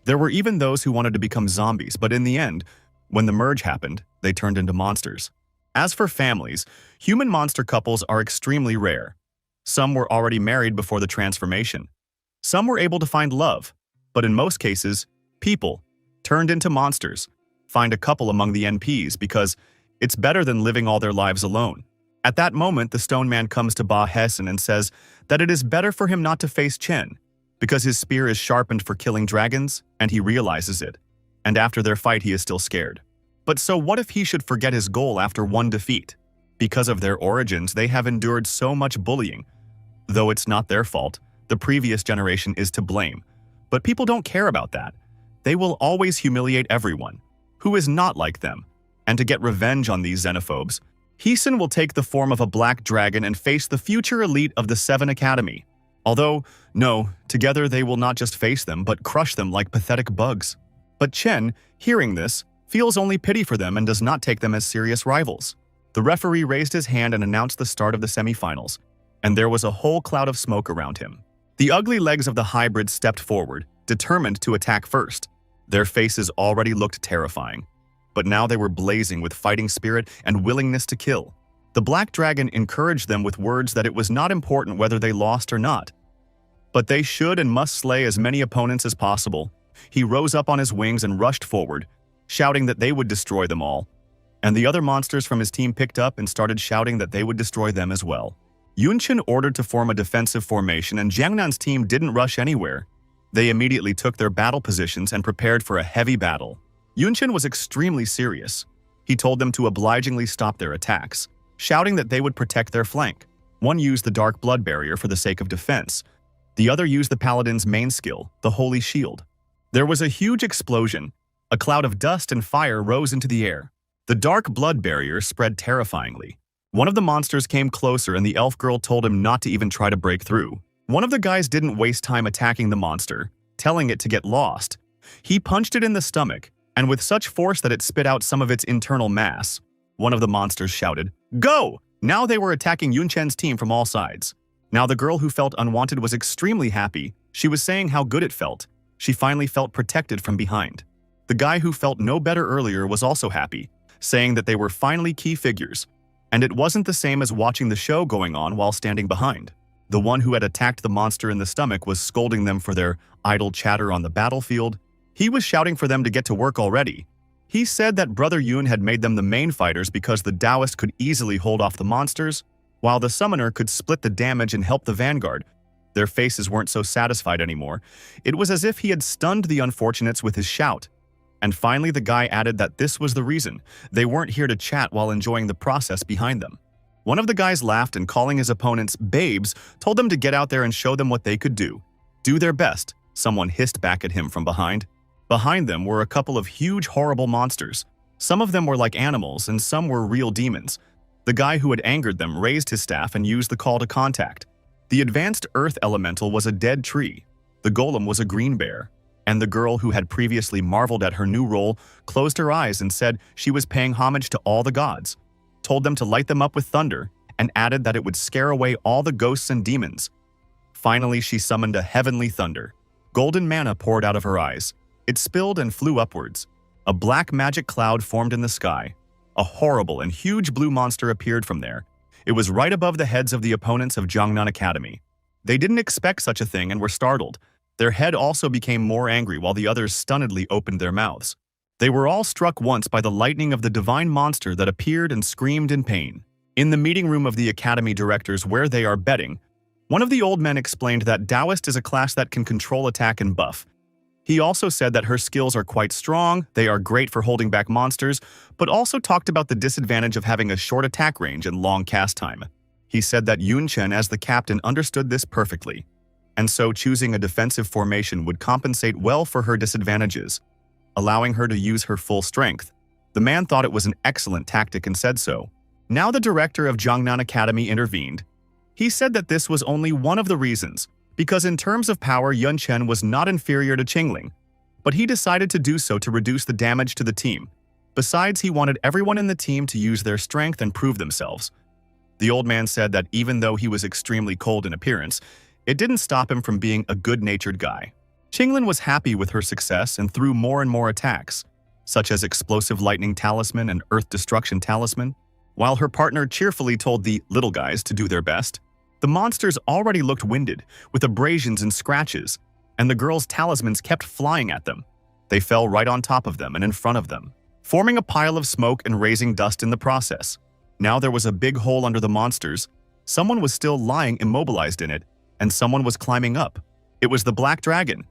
There were even those who wanted to become zombies, but in the end, when the merge happened, they turned into monsters. As for families, human-monster couples are extremely rare. Some were already married before the transformation. Some were able to find love, but in most cases, people, turned into monsters, find a couple among the NPs because it's better than living all their lives alone. At that moment, the Stone Man comes to Ba Hessen and says that it is better for him not to face Chen, because his spear is sharpened for killing dragons, and he realizes it. And after their fight, he is still scared. But so what if he should forget his goal after one defeat? Because of their origins, they have endured so much bullying. Though it's not their fault, the previous generation is to blame. But people don't care about that. They will always humiliate everyone who is not like them. And to get revenge on these xenophobes, Heisen will take the form of a black dragon and face the future elite of the Seven Academy. Although, no, together they will not just face them, but crush them like pathetic bugs. But Chen, hearing this, feels only pity for them and does not take them as serious rivals. The referee raised his hand and announced the start of the semifinals, and there was a whole cloud of smoke around him. The ugly legs of the hybrids stepped forward, determined to attack first. Their faces already looked terrifying, but now they were blazing with fighting spirit and willingness to kill. The black dragon encouraged them with words that it was not important whether they lost or not, but they should and must slay as many opponents as possible. He rose up on his wings and rushed forward, shouting that they would destroy them all. And the other monsters from his team picked up and started shouting that they would destroy them as well. Yunchen ordered to form a defensive formation, and Jiangnan's team didn't rush anywhere. They immediately took their battle positions and prepared for a heavy battle. Yunchen was extremely serious. He told them to obligingly stop their attacks, shouting that they would protect their flank. One used the Dark Blood Barrier for the sake of defense. The other used the Paladin's main skill, the Holy Shield. There was a huge explosion. A cloud of dust and fire rose into the air. The Dark Blood Barrier spread terrifyingly. One of the monsters came closer and the elf girl told him not to even try to break through. One of the guys didn't waste time attacking the monster, telling it to get lost. He punched it in the stomach, and with such force that it spit out some of its internal mass. One of the monsters shouted, "Go!" Now they were attacking Yunchen's team from all sides. Now the girl who felt unwanted was extremely happy. She was saying how good it felt. She finally felt protected from behind. The guy who felt no better earlier was also happy, saying that they were finally key figures. And it wasn't the same as watching the show going on while standing behind. The one who had attacked the monster in the stomach was scolding them for their idle chatter on the battlefield. He was shouting for them to get to work already. He said that Brother Yun had made them the main fighters because the Taoist could easily hold off the monsters, while the summoner could split the damage and help the vanguard. Their faces weren't so satisfied anymore. It was as if he had stunned the unfortunates with his shout. And finally the guy added that this was the reason. They weren't here to chat while enjoying the process behind them. One of the guys laughed and, calling his opponents babes, told them to get out there and show them what they could do. Do their best, someone hissed back at him from behind. Behind them were a couple of huge, horrible monsters. Some of them were like animals and some were real demons. The guy who had angered them raised his staff and used the call to contact. The advanced earth elemental was a dead tree. The golem was a green bear. And the girl who had previously marveled at her new role closed her eyes and said she was paying homage to all the gods, told them to light them up with thunder, and added that it would scare away all the ghosts and demons. Finally, she summoned a heavenly thunder. Golden mana poured out of her eyes. It spilled and flew upwards. A black magic cloud formed in the sky. A horrible and huge blue monster appeared from there. It was right above the heads of the opponents of Jiangnan Academy. They didn't expect such a thing and were startled. Their head also became more angry while the others stunnedly opened their mouths. They were all struck once by the lightning of the divine monster that appeared and screamed in pain. In the meeting room of the academy directors where they are betting, one of the old men explained that Taoist is a class that can control attack and buff. He also said that her skills are quite strong, they are great for holding back monsters, but also talked about the disadvantage of having a short attack range and long cast time. He said that Yunchen as the captain understood this perfectly, and so choosing a defensive formation would compensate well for her disadvantages, allowing her to use her full strength. The man thought it was an excellent tactic and said so. Now the director of Jiangnan Academy intervened. He said that this was only one of the reasons, because in terms of power Yunchen was not inferior to Qingling, but he decided to do so to reduce the damage to the team. Besides, he wanted everyone in the team to use their strength and prove themselves. The old man said that even though he was extremely cold in appearance, it didn't stop him from being a good-natured guy. Qinglin was happy with her success and threw more and more attacks, such as Explosive Lightning Talisman and Earth Destruction Talisman, while her partner cheerfully told the little guys to do their best. The monsters already looked winded, with abrasions and scratches, and the girls' talismans kept flying at them. They fell right on top of them and in front of them, forming a pile of smoke and raising dust in the process. Now there was a big hole under the monsters. Someone was still lying immobilized in it, and someone was climbing up. It was the Black Dragon.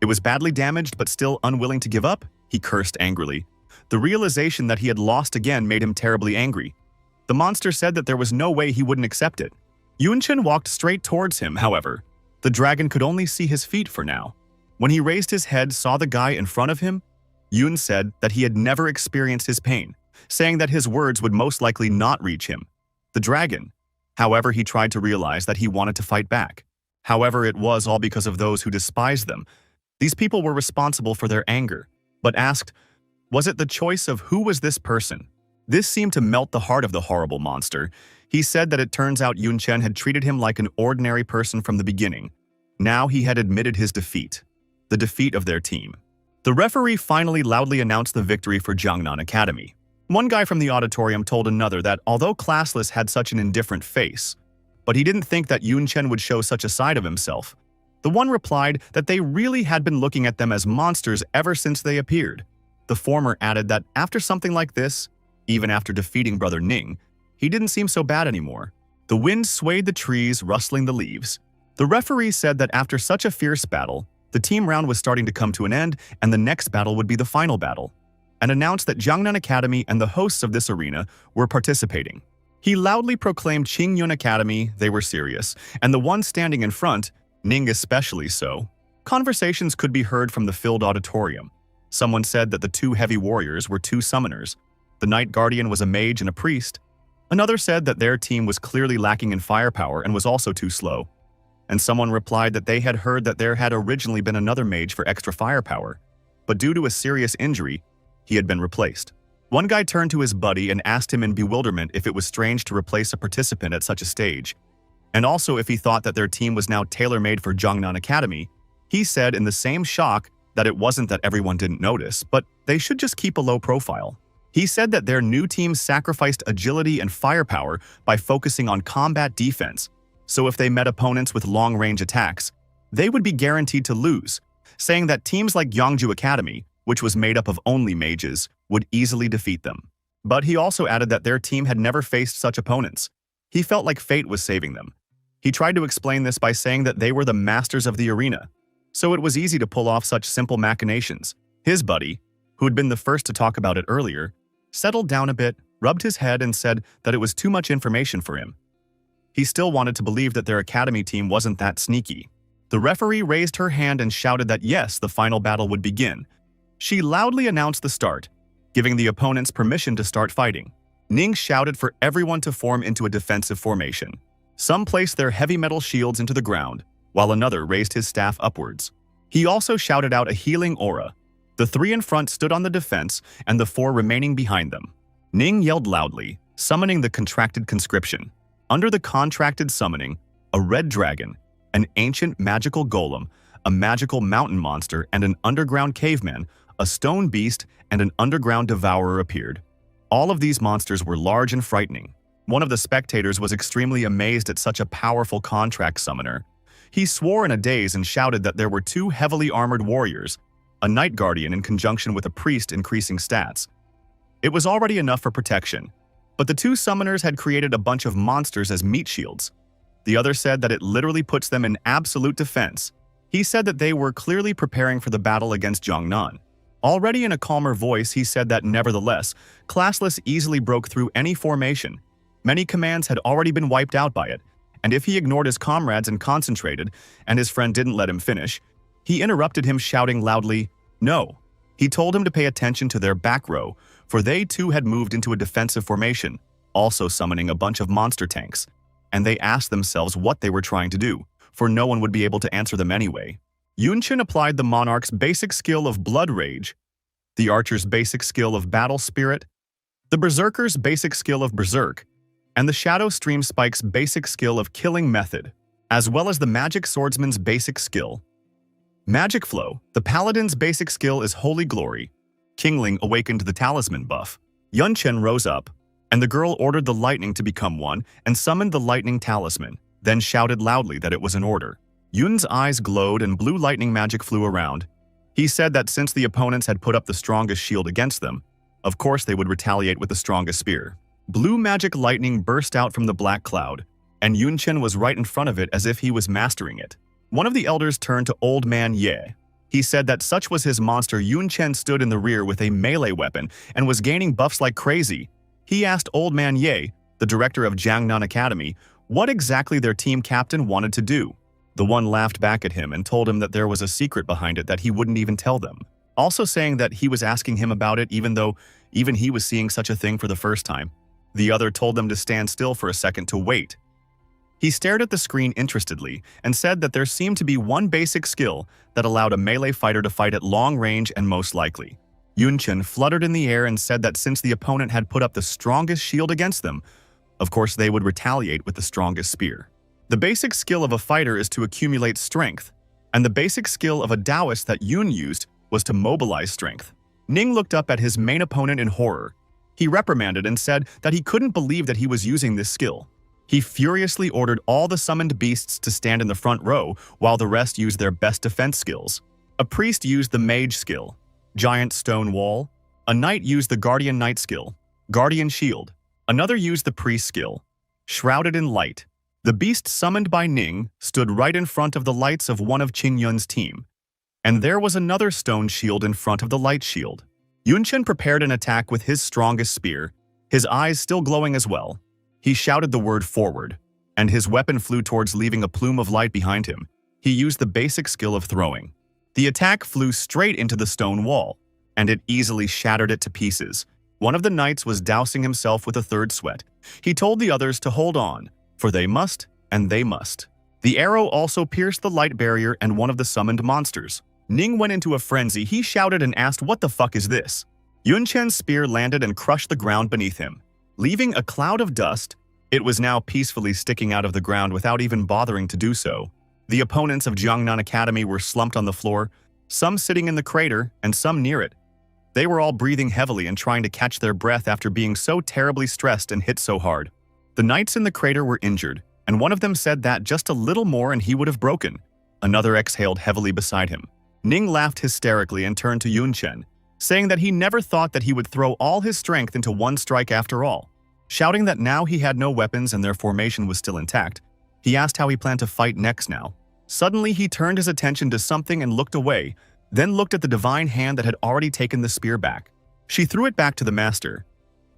It was badly damaged but still unwilling to give up, he cursed angrily. The realization that he had lost again made him terribly angry. The monster said that there was no way he wouldn't accept it. Yunchen walked straight towards him, however. The dragon could only see his feet for now. When he raised his head, saw the guy in front of him, Yun said that he had never experienced his pain, saying that his words would most likely not reach him. The dragon. However, he tried to realize that he wanted to fight back. However, it was all because of those who despised them. These people were responsible for their anger, but asked, was it the choice of who was this person? This seemed to melt the heart of the horrible monster. He said that it turns out Yunchen had treated him like an ordinary person from the beginning. Now he had admitted his defeat. The defeat of their team. The referee finally loudly announced the victory for Jiangnan Academy. One guy from the auditorium told another that although Classless had such an indifferent face, but he didn't think that Yunchen would show such a side of himself. The one replied that they really had been looking at them as monsters ever since they appeared. The former added that after something like this, even after defeating Brother Ning, he didn't seem so bad anymore. The wind swayed the trees, rustling the leaves. The referee said that after such a fierce battle, the team round was starting to come to an end and the next battle would be the final battle, and announced that Jiangnan Academy and the hosts of this arena were participating. He loudly proclaimed Qingyun Academy, they were serious, and the one standing in front, Ning especially so. Conversations could be heard from the filled auditorium. Someone said that the two heavy warriors were two summoners. The Night Guardian was a mage and a priest. Another said that their team was clearly lacking in firepower and was also too slow. And someone replied that they had heard that there had originally been another mage for extra firepower, but due to a serious injury, he had been replaced. One guy turned to his buddy and asked him in bewilderment if it was strange to replace a participant at such a stage, and also if he thought that their team was now tailor-made for Jiangnan Academy. He said in the same shock that it wasn't that everyone didn't notice, but they should just keep a low profile. He said that their new team sacrificed agility and firepower by focusing on combat defense, so if they met opponents with long-range attacks, they would be guaranteed to lose, saying that teams like Yangju Academy, which was made up of only mages, would easily defeat them. But he also added that their team had never faced such opponents. He felt like fate was saving them. He tried to explain this by saying that they were the masters of the arena, so it was easy to pull off such simple machinations. His buddy, who had been the first to talk about it earlier, settled down a bit, rubbed his head and said that it was too much information for him. He still wanted to believe that their academy team wasn't that sneaky. The referee raised her hand and shouted that yes, the final battle would begin. She loudly announced the start, giving the opponents permission to start fighting. Ning shouted for everyone to form into a defensive formation. Some placed their heavy metal shields into the ground, while another raised his staff upwards. He also shouted out a healing aura. The three in front stood on the defense and the four remaining behind them. Ning yelled loudly, summoning the contracted conscription. Under the contracted summoning, a red dragon, an ancient magical golem, a magical mountain monster, and an underground caveman, a stone beast, and an underground devourer appeared. All of these monsters were large and frightening. One of the spectators was extremely amazed at such a powerful contract summoner. He swore in a daze and shouted that there were two heavily armored warriors, a night guardian in conjunction with a priest increasing stats. It was already enough for protection, but the two summoners had created a bunch of monsters as meat shields. The other said that it literally puts them in absolute defense. He said that they were clearly preparing for the battle against Jiangnan. Already in a calmer voice, he said that nevertheless, Classless easily broke through any formation. Many commands had already been wiped out by it, and if he ignored his comrades and concentrated, and his friend didn't let him finish, he interrupted him shouting loudly, "No." He told him to pay attention to their back row, for they too had moved into a defensive formation, also summoning a bunch of monster tanks, and they asked themselves what they were trying to do, for no one would be able to answer them anyway. Yunchen applied the monarch's basic skill of blood rage, the archer's basic skill of battle spirit, the berserker's basic skill of berserk, and the shadow stream spike's basic skill of killing method, as well as the magic swordsman's basic skill. Magic Flow. The Paladin's basic skill is Holy Glory. Kingling awakened the talisman buff. Yunchen rose up, and the girl ordered the lightning to become one and summoned the lightning talisman, then shouted loudly that it was an order. Yun's eyes glowed and blue lightning magic flew around. He said that since the opponents had put up the strongest shield against them, of course they would retaliate with the strongest spear. Blue magic lightning burst out from the black cloud, and Yunchen was right in front of it as if he was mastering it. One of the elders turned to Old Man Ye. He said that such was his monster. Yunchen stood in the rear with a melee weapon and was gaining buffs like crazy. He asked Old Man Ye, the director of Jiangnan Academy, what exactly their team captain wanted to do. The one laughed back at him and told him that there was a secret behind it that he wouldn't even tell them, also saying that he was asking him about it even though even he was seeing such a thing for the first time. The other told them to stand still for a second to wait. He stared at the screen interestedly and said that there seemed to be one basic skill that allowed a melee fighter to fight at long range and most likely. Yunchen fluttered in the air and said that since the opponent had put up the strongest shield against them, of course they would retaliate with the strongest spear. The basic skill of a fighter is to accumulate strength, and the basic skill of a Taoist that Yun used was to mobilize strength. Ning looked up at his main opponent in horror. He reprimanded and said that he couldn't believe that he was using this skill. He furiously ordered all the summoned beasts to stand in the front row while the rest used their best defense skills. A priest used the mage skill, Giant Stone Wall. A knight used the Guardian Knight skill, Guardian Shield. Another used the priest skill, Shrouded in Light. The beast summoned by Ning stood right in front of the lights of one of Qing Yun's team, and there was another stone shield in front of the light shield. Yunchen prepared an attack with his strongest spear, his eyes still glowing as well. He shouted the word forward, and his weapon flew towards, leaving a plume of light behind him. He used the basic skill of throwing. The attack flew straight into the stone wall, and it easily shattered it to pieces. One of the knights was dousing himself with a third sweat. He told the others to hold on, for they must, and they must. The arrow also pierced the light barrier and one of the summoned monsters. Ning went into a frenzy. He shouted and asked, "What the fuck is this?" Yunchen's spear landed and crushed the ground beneath him, leaving a cloud of dust. It was now peacefully sticking out of the ground without even bothering to do so. The opponents of Jiangnan Academy were slumped on the floor, some sitting in the crater and some near it. They were all breathing heavily and trying to catch their breath after being so terribly stressed and hit so hard. The knights in the crater were injured, and one of them said that just a little more and he would have broken. Another exhaled heavily beside him. Ning laughed hysterically and turned to Yunchen, saying that he never thought that he would throw all his strength into one strike after all. Shouting that now he had no weapons and their formation was still intact, he asked how he planned to fight next now. Suddenly he turned his attention to something and looked away, then looked at the divine hand that had already taken the spear back. She threw it back to the master.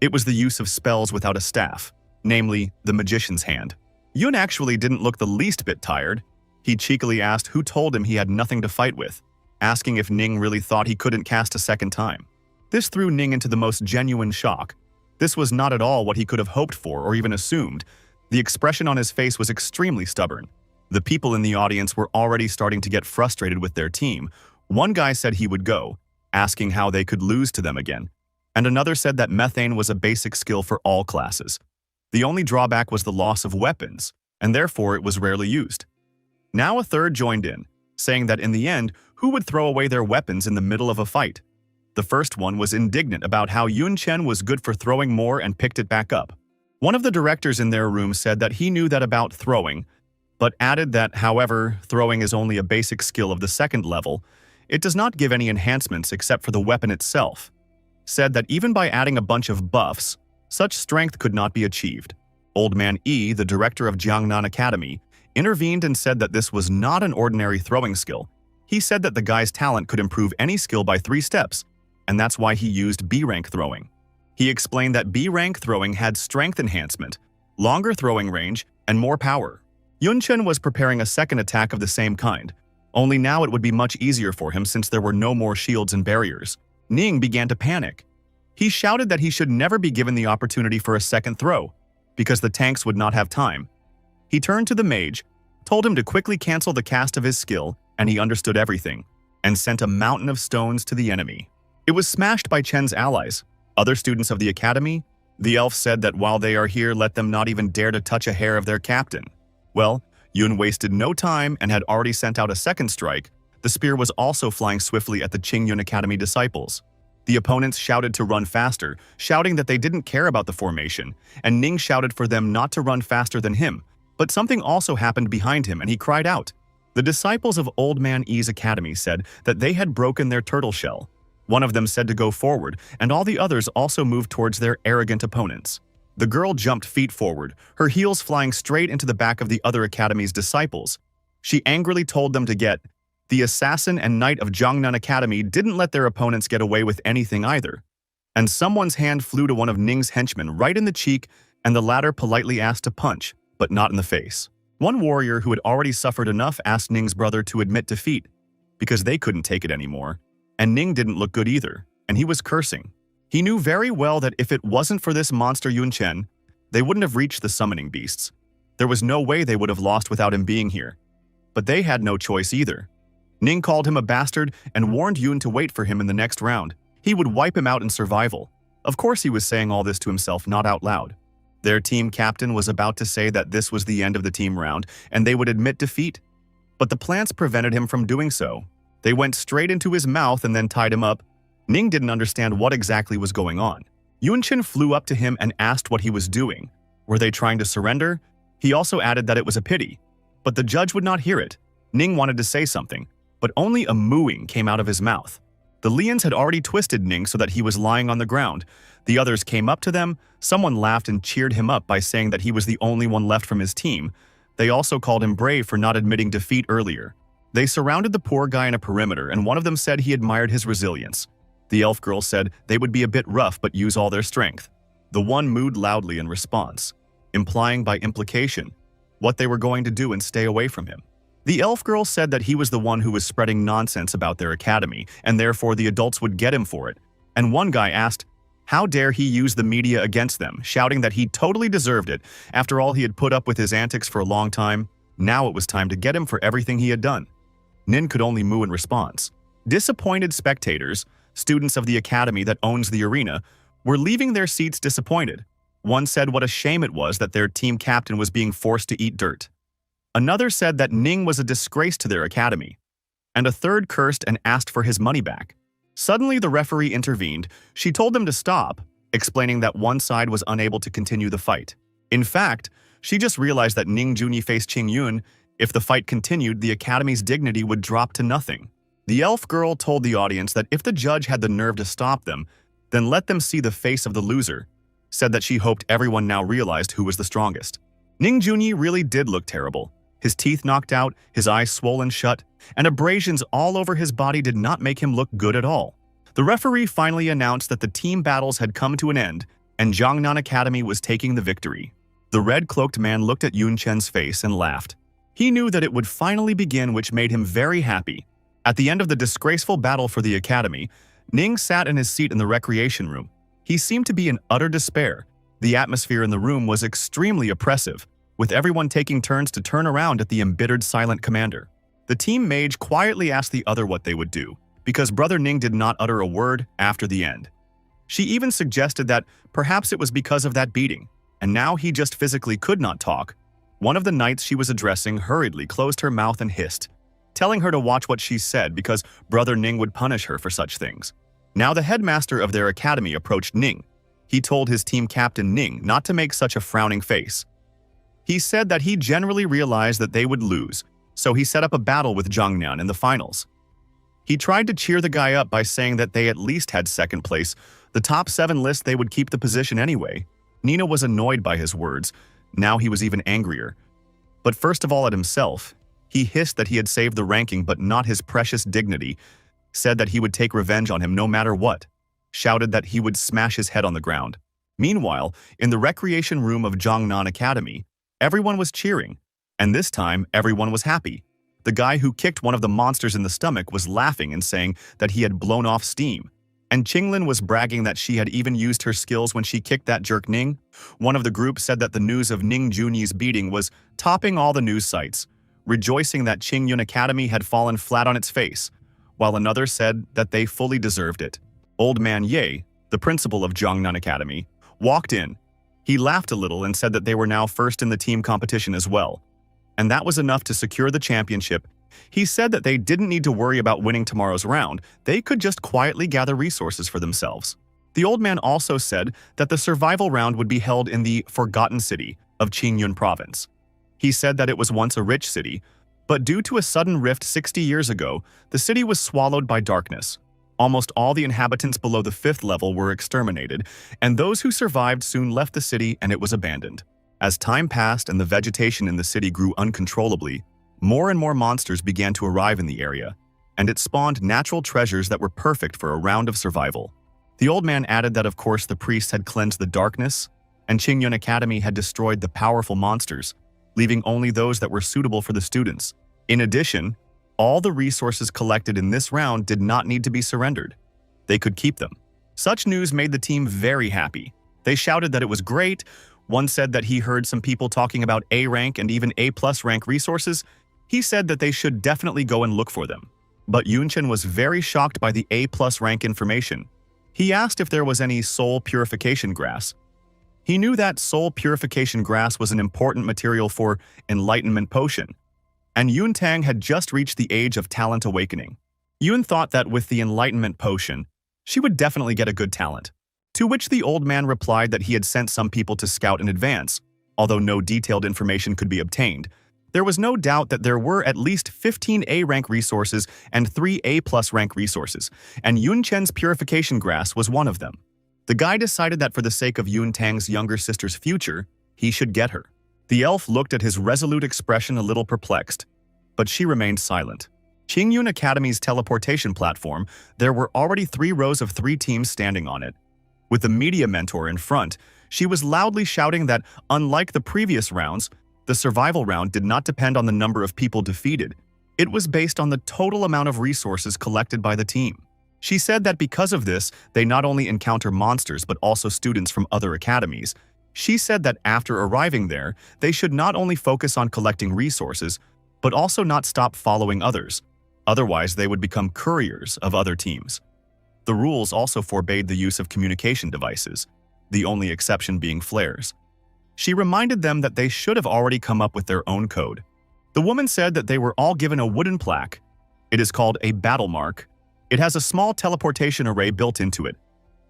It was the use of spells without a staff, namely, the magician's hand. Yun actually didn't look the least bit tired. He cheekily asked who told him he had nothing to fight with, asking if Ning really thought he couldn't cast a second time. This threw Ning into the most genuine shock. This was not at all what he could have hoped for or even assumed. The expression on his face was extremely stubborn. The people in the audience were already starting to get frustrated with their team. One guy said he would go, asking how they could lose to them again, and another said that methane was a basic skill for all classes. The only drawback was the loss of weapons, and therefore it was rarely used. Now a third joined in, saying that in the end, who would throw away their weapons in the middle of a fight? The first one was indignant about how Yunchen was good for throwing more and picked it back up. One of the directors in their room said that he knew that about throwing, but added that, however, throwing is only a basic skill of the second level. It does not give any enhancements except for the weapon itself. Said that even by adding a bunch of buffs, such strength could not be achieved. Old Man E, the director of Jiangnan Academy, intervened and said that this was not an ordinary throwing skill. He said that the guy's talent could improve any skill by 3 steps, and that's why he used B-rank throwing. He explained that B-rank throwing had strength enhancement, longer throwing range, and more power. Yunchen was preparing a second attack of the same kind, only now it would be much easier for him since there were no more shields and barriers. Ning began to panic. He shouted that he should never be given the opportunity for a second throw, because the tanks would not have time. He turned to the mage, told him to quickly cancel the cast of his skill, and he understood everything, and sent a mountain of stones to the enemy. It was smashed by Chen's allies, other students of the academy. The elf said that while they are here, let them not even dare to touch a hair of their captain. Well, Yun wasted no time and had already sent out a second strike. The spear was also flying swiftly at the Qingyun Academy disciples. The opponents shouted to run faster, shouting that they didn't care about the formation, and Ning shouted for them not to run faster than him. But something also happened behind him and he cried out. The disciples of Old Man Yi's academy said that they had broken their turtle shell. One of them said to go forward, and all the others also moved towards their arrogant opponents. The girl jumped feet forward, her heels flying straight into the back of the other academy's disciples. She angrily told them to get. The assassin and knight of Jiangnan Academy didn't let their opponents get away with anything either. And someone's hand flew to one of Ning's henchmen right in the cheek, and the latter politely asked to punch, but not in the face. One warrior who had already suffered enough asked Ning's brother to admit defeat, because they couldn't take it anymore. And Ning didn't look good either, and he was cursing. He knew very well that if it wasn't for this monster Yun Chen, they wouldn't have reached the summoning beasts. There was no way they would have lost without him being here. But they had no choice either. Ning called him a bastard and warned Yun to wait for him in the next round. He would wipe him out in survival. Of course he was saying all this to himself, not out loud. Their team captain was about to say that this was the end of the team round and they would admit defeat. But the plants prevented him from doing so. They went straight into his mouth and then tied him up. Ning didn't understand what exactly was going on. Yun Chen flew up to him and asked what he was doing. Were they trying to surrender? He also added that it was a pity. But the judge would not hear it. Ning wanted to say something, but only a mooing came out of his mouth. The lions had already twisted Ning so that he was lying on the ground. The others came up to them. Someone laughed and cheered him up by saying that he was the only one left from his team. They also called him brave for not admitting defeat earlier. They surrounded the poor guy in a perimeter, and one of them said he admired his resilience. The elf girl said they would be a bit rough but use all their strength. The one mooed loudly in response, implying by implication what they were going to do and stay away from him. The elf girl said that he was the one who was spreading nonsense about their academy, and therefore the adults would get him for it. And one guy asked, how dare he use the media against them, shouting that he totally deserved it. After all, he had put up with his antics for a long time. Now it was time to get him for everything he had done. Nin could only moo in response. Disappointed spectators, students of the academy that owns the arena, were leaving their seats disappointed. One said what a shame it was that their team captain was being forced to eat dirt. Another said that Ning was a disgrace to their academy. And a third cursed and asked for his money back. Suddenly, the referee intervened. She told them to stop, explaining that one side was unable to continue the fight. In fact, she just realized that Ning Junyi faced Qing Yun. If the fight continued, the academy's dignity would drop to nothing. The elf girl told the audience that if the judge had the nerve to stop them, then let them see the face of the loser, said that she hoped everyone now realized who was the strongest. Ning Junyi really did look terrible. His teeth knocked out, his eyes swollen shut, and abrasions all over his body did not make him look good at all. The referee finally announced that the team battles had come to an end, and Jiangnan Academy was taking the victory. The red-cloaked man looked at Yun Chen's face and laughed. He knew that it would finally begin, which made him very happy. At the end of the disgraceful battle for the academy, Ning sat in his seat in the recreation room. He seemed to be in utter despair. The atmosphere in the room was extremely oppressive, with everyone taking turns to turn around at the embittered silent commander. The team mage quietly asked the other what they would do, because Brother Ning did not utter a word after the end. She even suggested that perhaps it was because of that beating, and now he just physically could not talk. One of the knights she was addressing hurriedly closed her mouth and hissed, telling her to watch what she said because Brother Ning would punish her for such things. Now the headmaster of their academy approached Ning. He told his team captain Ning not to make such a frowning face. He said that he generally realized that they would lose, so he set up a battle with Jiangnan in the finals. He tried to cheer the guy up by saying that they at least had second place. The top 7 list they would keep the position anyway. Nina was annoyed by his words. Now he was even angrier. But first of all at himself, he hissed that he had saved the ranking but not his precious dignity, said that he would take revenge on him no matter what, shouted that he would smash his head on the ground. Meanwhile, in the recreation room of Jiangnan Academy, everyone was cheering, and this time everyone was happy. The guy who kicked one of the monsters in the stomach was laughing and saying that he had blown off steam. And Qinglin was bragging that she had even used her skills when she kicked that jerk Ning. One of the group said that the news of Ning Junyi's beating was topping all the news sites, rejoicing that Qingyun Academy had fallen flat on its face, while another said that they fully deserved it. Old Man Ye, the principal of Jiangnan Academy, walked in. He laughed a little and said that they were now first in the team competition as well. And that was enough to secure the championship, He said that they didn't need to worry about winning tomorrow's round, they could just quietly gather resources for themselves. The old man also said that the survival round would be held in the Forgotten City of Qingyun Province. He said that it was once a rich city, but due to a sudden rift 60 years ago, the city was swallowed by darkness. Almost all the inhabitants below the 5th level were exterminated, and those who survived soon left the city and it was abandoned. As time passed and the vegetation in the city grew uncontrollably, more and more monsters began to arrive in the area, and it spawned natural treasures that were perfect for a round of survival. The old man added that of course the priests had cleansed the darkness, and Qingyun Academy had destroyed the powerful monsters, leaving only those that were suitable for the students. In addition, all the resources collected in this round did not need to be surrendered. They could keep them. Such news made the team very happy. They shouted that it was great. One said that he heard some people talking about A rank and even A+ rank resources. He said that they should definitely go and look for them. But Yunchen was very shocked by the A+ rank information. He asked if there was any soul purification grass. He knew that soul purification grass was an important material for enlightenment potion, and Yun Tang had just reached the age of talent awakening. Yun thought that with the enlightenment potion, she would definitely get a good talent. To which the old man replied that he had sent some people to scout in advance. Although no detailed information could be obtained, there was no doubt that there were at least 15 A rank resources and 3 A+ rank resources, and Yun Chen's purification grass was one of them. The guy decided that for the sake of Yun Tang's younger sister's future, he should get her. The elf looked at his resolute expression a little perplexed, but she remained silent. Qingyun Academy's teleportation platform, there were already 3 rows of 3 teams standing on it. With the media mentor in front, she was loudly shouting that, unlike the previous rounds, the survival round did not depend on the number of people defeated. It was based on the total amount of resources collected by the team. She said that because of this, they not only encounter monsters but also students from other academies. She said that after arriving there, they should not only focus on collecting resources, but also not stop following others. Otherwise, they would become couriers of other teams. The rules also forbade the use of communication devices, the only exception being flares. She reminded them that they should have already come up with their own code. The woman said that they were all given a wooden plaque. It is called a battle mark. It has a small teleportation array built into it,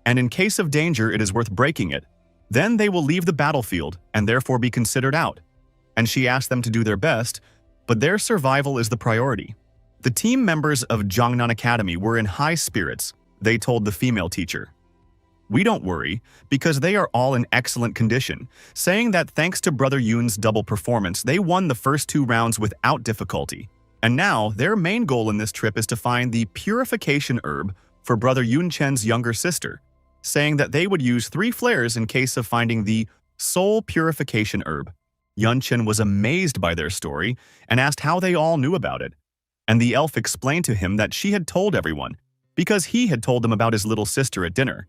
and in case of danger it is worth breaking it. Then they will leave the battlefield and therefore be considered out. And she asked them to do their best, but their survival is the priority. The team members of Jiangnan Academy were in high spirits, they told the female teacher. We don't worry, because they are all in excellent condition, saying that thanks to Brother Yun's double performance, they won the first 2 rounds without difficulty. And now, their main goal in this trip is to find the purification herb for Brother Yun Chen's younger sister, saying that they would use 3 flares in case of finding the soul purification herb. Yun Chen was amazed by their story and asked how they all knew about it. And the elf explained to him that she had told everyone, because he had told them about his little sister at dinner.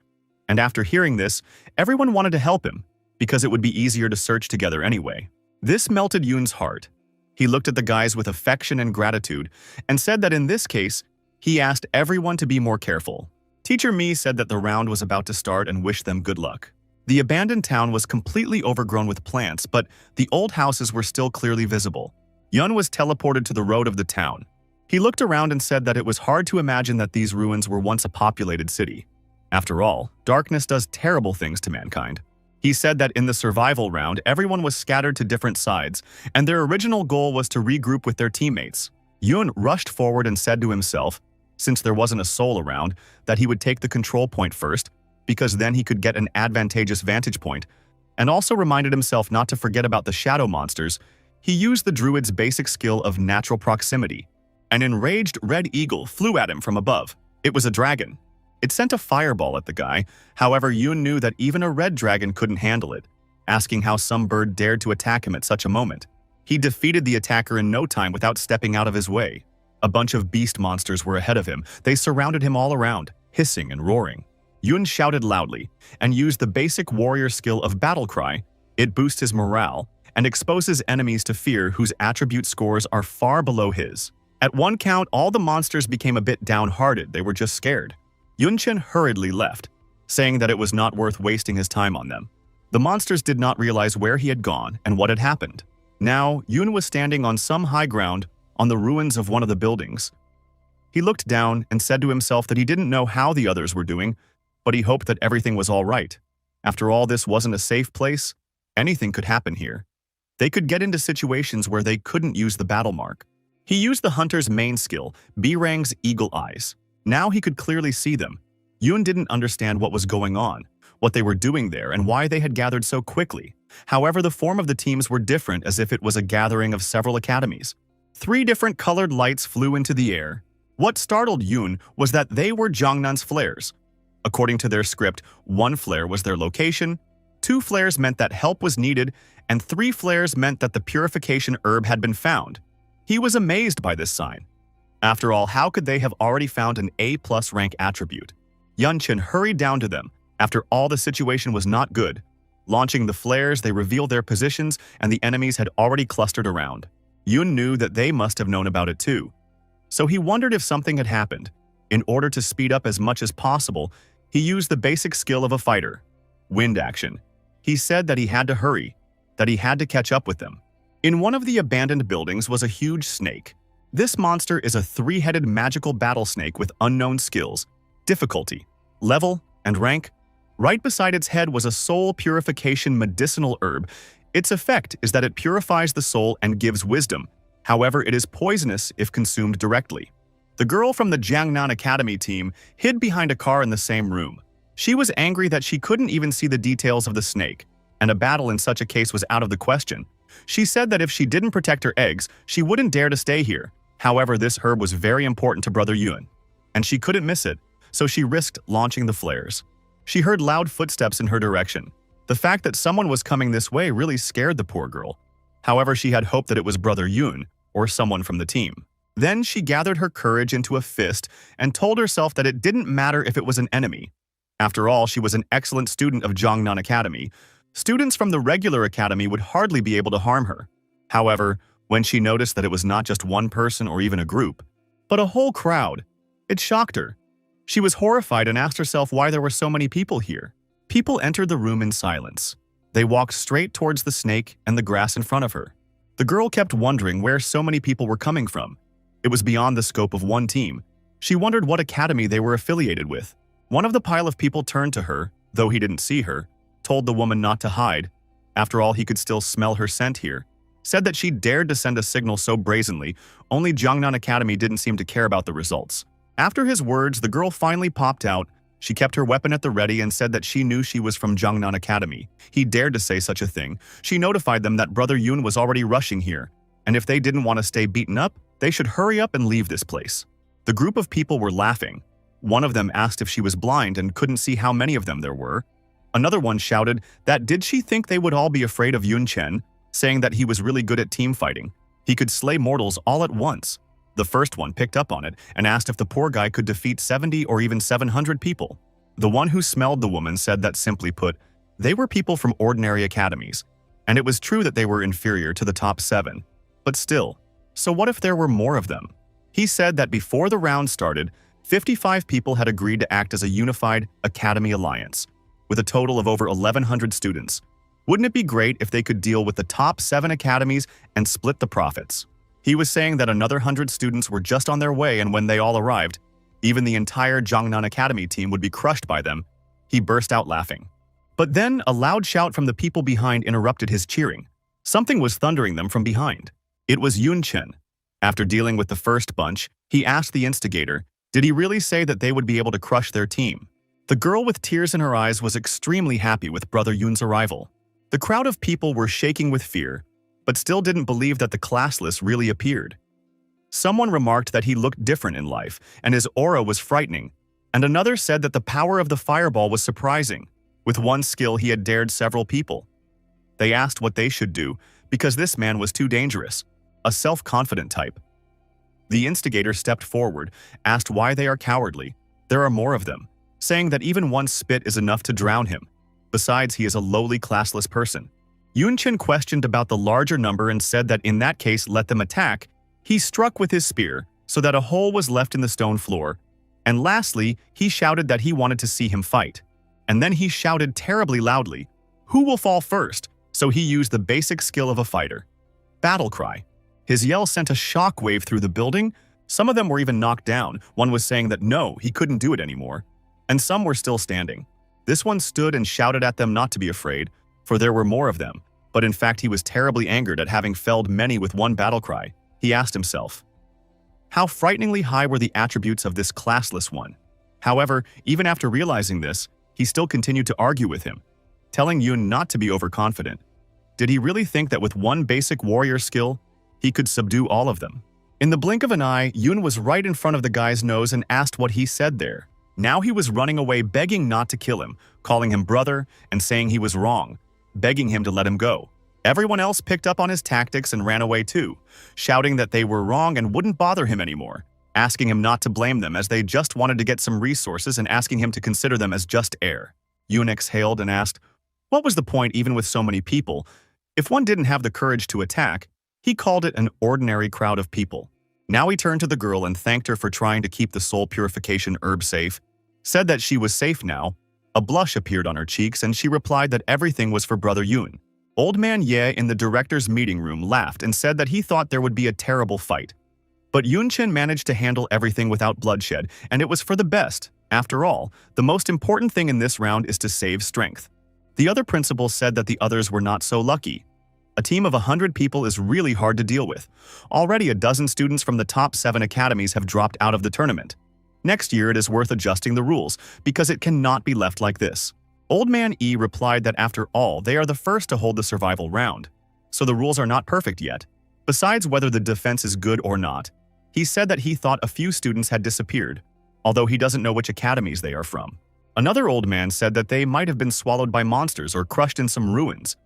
And after hearing this, everyone wanted to help him, because it would be easier to search together anyway. This melted Yun's heart. He looked at the guys with affection and gratitude, and said that in this case, he asked everyone to be more careful. Teacher Mi said that the round was about to start and wished them good luck. The abandoned town was completely overgrown with plants, but the old houses were still clearly visible. Yun was teleported to the road of the town. He looked around and said that it was hard to imagine that these ruins were once a populated city. After all, darkness does terrible things to mankind. He said that in the survival round, everyone was scattered to different sides, and their original goal was to regroup with their teammates. Yun rushed forward and said to himself, since there wasn't a soul around, that he would take the control point first, because then he could get an advantageous vantage point, and also reminded himself not to forget about the shadow monsters. He used the druid's basic skill of natural proximity. An enraged red eagle flew at him from above. It was a dragon. It sent a fireball at the guy, however Yun knew that even a red dragon couldn't handle it, asking how some bird dared to attack him at such a moment. He defeated the attacker in no time without stepping out of his way. A bunch of beast monsters were ahead of him. They surrounded him all around, hissing and roaring. Yun shouted loudly, and used the basic warrior skill of battle cry. It boosts his morale, and exposes enemies to fear whose attribute scores are far below his. At one count, all the monsters became a bit downhearted, they were just scared. Yun Chen hurriedly left, saying that it was not worth wasting his time on them. The monsters did not realize where he had gone and what had happened. Now, Yun was standing on some high ground, on the ruins of one of the buildings. He looked down and said to himself that he didn't know how the others were doing, but he hoped that everything was all right. After all, this wasn't a safe place. Anything could happen here. They could get into situations where they couldn't use the battle mark. He used the hunter's main skill, Birang's eagle eyes. Now he could clearly see them. Yoon didn't understand what was going on, what they were doing there, and why they had gathered so quickly. However, the form of the teams were different, as if it was a gathering of several academies. 3 different colored lights flew into the air. What startled Yoon was that they were Jongnan's flares. According to their script, 1 flare was their location, 2 flares meant that help was needed, and 3 flares meant that the purification herb had been found. He was amazed by this sign. After all, how could they have already found an A+ rank attribute? Yunchen hurried down to them. After all, the situation was not good. Launching the flares, they revealed their positions, and the enemies had already clustered around. Yoon knew that they must have known about it too. So he wondered if something had happened. In order to speed up as much as possible, he used the basic skill of a fighter, wind action. He said that he had to hurry, that he had to catch up with them. In one of the abandoned buildings was a huge snake. This monster is a 3-headed magical battle snake with unknown skills, difficulty, level, and rank. Right beside its head was a soul purification medicinal herb. Its effect is that it purifies the soul and gives wisdom. However, it is poisonous if consumed directly. The girl from the Jiangnan Academy team hid behind a car in the same room. She was angry that she couldn't even see the details of the snake, and a battle in such a case was out of the question. She said that if she didn't protect her eggs, she wouldn't dare to stay here. However, this herb was very important to Brother Yoon, and she couldn't miss it, so she risked launching the flares. She heard loud footsteps in her direction. The fact that someone was coming this way really scared the poor girl. However, she had hoped that it was Brother Yoon, or someone from the team. Then she gathered her courage into a fist and told herself that it didn't matter if it was an enemy. After all, she was an excellent student of Jiangnan Academy. Students from the regular academy would hardly be able to harm her. However, when she noticed that it was not just one person or even a group, but a whole crowd, it shocked her. She was horrified and asked herself why there were so many people here. People entered the room in silence. They walked straight towards the snake and the grass in front of her. The girl kept wondering where so many people were coming from. It was beyond the scope of one team. She wondered what academy they were affiliated with. One of the pile of people turned to her, though he didn't see her, told the woman not to hide. After all, he could still smell her scent here. Said that she dared to send a signal so brazenly, only Jiangnan Academy didn't seem to care about the results. After his words, the girl finally popped out. She kept her weapon at the ready and said that she knew she was from Jiangnan Academy. He dared to say such a thing. She notified them that Brother Yoon was already rushing here, and if they didn't want to stay beaten up, they should hurry up and leave this place. The group of people were laughing. One of them asked if she was blind and couldn't see how many of them there were. Another one shouted that did she think they would all be afraid of Yoon Chen, saying that he was really good at team fighting. He could slay mortals all at once. The first one picked up on it and asked if the poor guy could defeat 70 or even 700 people. The one who smelled the woman said that, simply put, they were people from ordinary academies, and it was true that they were inferior to the top 7. But still, so what if there were more of them? He said that before the round started, 55 people had agreed to act as a unified Academy Alliance, with a total of over 1,100 students. Wouldn't it be great if they could deal with the top 7 academies and split the profits? He was saying that another 100 students were just on their way, and when they all arrived, even the entire Jiangnan Academy team would be crushed by them. He burst out laughing. But then a loud shout from the people behind interrupted his cheering. Something was thundering them from behind. It was Yoon Chen. After dealing with the first bunch, he asked the instigator, did he really say that they would be able to crush their team? The girl with tears in her eyes was extremely happy with Brother Yoon's arrival. The crowd of people were shaking with fear, but still didn't believe that the classless really appeared. Someone remarked that he looked different in life, and his aura was frightening, and another said that the power of the fireball was surprising. With one skill, he had dared several people. They asked what they should do, because this man was too dangerous, a self-confident type. The instigator stepped forward, asked why they are cowardly. There are more of them, saying that even one spit is enough to drown him. Besides, he is a lowly, classless person. Yoon Chen questioned about the larger number and said that in that case, let them attack. He struck with his spear, so that a hole was left in the stone floor. And lastly, he shouted that he wanted to see him fight. And then he shouted terribly loudly, "Who will fall first?" So he used the basic skill of a fighter. Battle cry. His yell sent a shockwave through the building. Some of them were even knocked down. One was saying that no, he couldn't do it anymore. And some were still standing. This one stood and shouted at them not to be afraid, for there were more of them. But in fact, he was terribly angered at having felled many with one battle cry. He asked himself, how frighteningly high were the attributes of this classless one? However, even after realizing this, he still continued to argue with him, telling Yun not to be overconfident. Did he really think that with one basic warrior skill, he could subdue all of them? In the blink of an eye, Yun was right in front of the guy's nose and asked what he said there. Now he was running away, begging not to kill him, calling him brother and saying he was wrong, begging him to let him go. Everyone else picked up on his tactics and ran away too, shouting that they were wrong and wouldn't bother him anymore, asking him not to blame them as they just wanted to get some resources and asking him to consider them as just air. Yun exhaled and asked, what was the point even with so many people? If one didn't have the courage to attack, he called it an ordinary crowd of people. Now he turned to the girl and thanked her for trying to keep the soul purification herb safe, said that she was safe now. A blush appeared on her cheeks and she replied that everything was for Brother Yun. Old Man Ye in the director's meeting room laughed and said that he thought there would be a terrible fight. But Yun-Chen managed to handle everything without bloodshed, and it was for the best. After all, the most important thing in this round is to save strength. The other principal said that the others were not so lucky. A team of 100 people is really hard to deal with. Already a dozen students from the top 7 academies have dropped out of the tournament. Next year it is worth adjusting the rules, because it cannot be left like this. Old Man E replied that after all, they are the first to hold the survival round, so the rules are not perfect yet. Besides whether the defense is good or not, he said that he thought a few students had disappeared, although he doesn't know which academies they are from. Another old man said that they might have been swallowed by monsters or crushed in some ruins.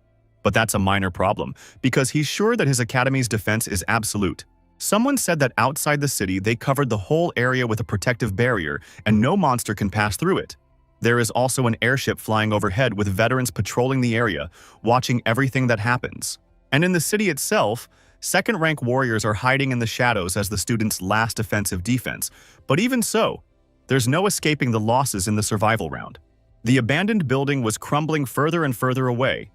But that's a minor problem, because he's sure that his academy's defense is absolute. Someone said that outside the city they covered the whole area with a protective barrier and no monster can pass through it. There is also an airship flying overhead with veterans patrolling the area, watching everything that happens. And in the city itself, second-rank warriors are hiding in the shadows as the students' last offensive defense. But even so, there's no escaping the losses in the survival round. The abandoned building was crumbling further and further away,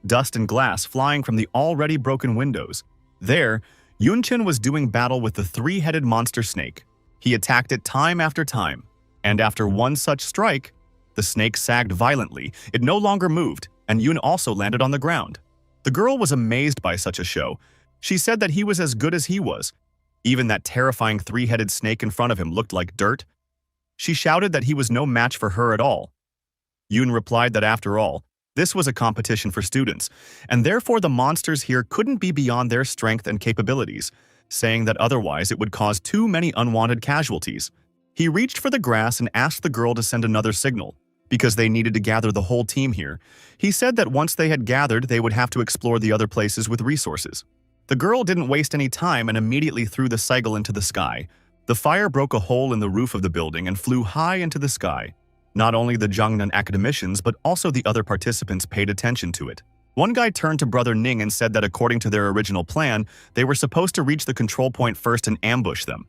dust and glass flying from the already broken windows. There, Yun-Chen was doing battle with the 3-headed monster snake. He attacked it time after time, and after one such strike, the snake sagged violently. It no longer moved, and Yun also landed on the ground. The girl was amazed by such a show. She said that he was as good as he was. Even that terrifying 3-headed snake in front of him looked like dirt. She shouted that he was no match for her at all. Yun replied that after all, this was a competition for students, and therefore the monsters here couldn't be beyond their strength and capabilities, saying that otherwise it would cause too many unwanted casualties. He reached for the grass and asked the girl to send another signal, because they needed to gather the whole team here. He said that once they had gathered, they would have to explore the other places with resources. The girl didn't waste any time and immediately threw the sigil into the sky. The fire broke a hole in the roof of the building and flew high into the sky. Not only the Jiangnan academicians, but also the other participants paid attention to it. One guy turned to Brother Ning and said that according to their original plan, they were supposed to reach the control point first and ambush them.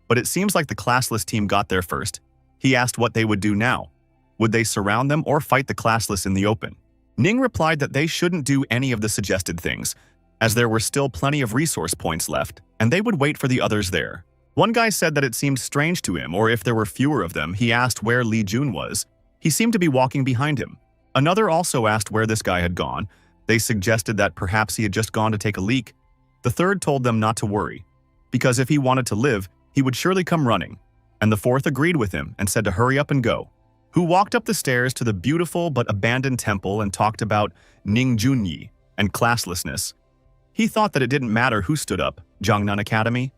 But it seems like the classless team got there first. He asked what they would do now. Would they surround them or fight the classless in the open? Ning replied that they shouldn't do any of the suggested things, as there were still plenty of resource points left, and they would wait for the others there. One guy said that it seemed strange to him, or if there were fewer of them, he asked where Li Jun was. He seemed to be walking behind him. Another also asked where this guy had gone. They suggested that perhaps he had just gone to take a leak. The third told them not to worry, because if he wanted to live, he would surely come running. And the fourth agreed with him and said to hurry up and go. Who walked up the stairs to the beautiful but abandoned temple and talked about Ning Junyi and classlessness. He thought that it didn't matter who stood up, Jiangnan Academy,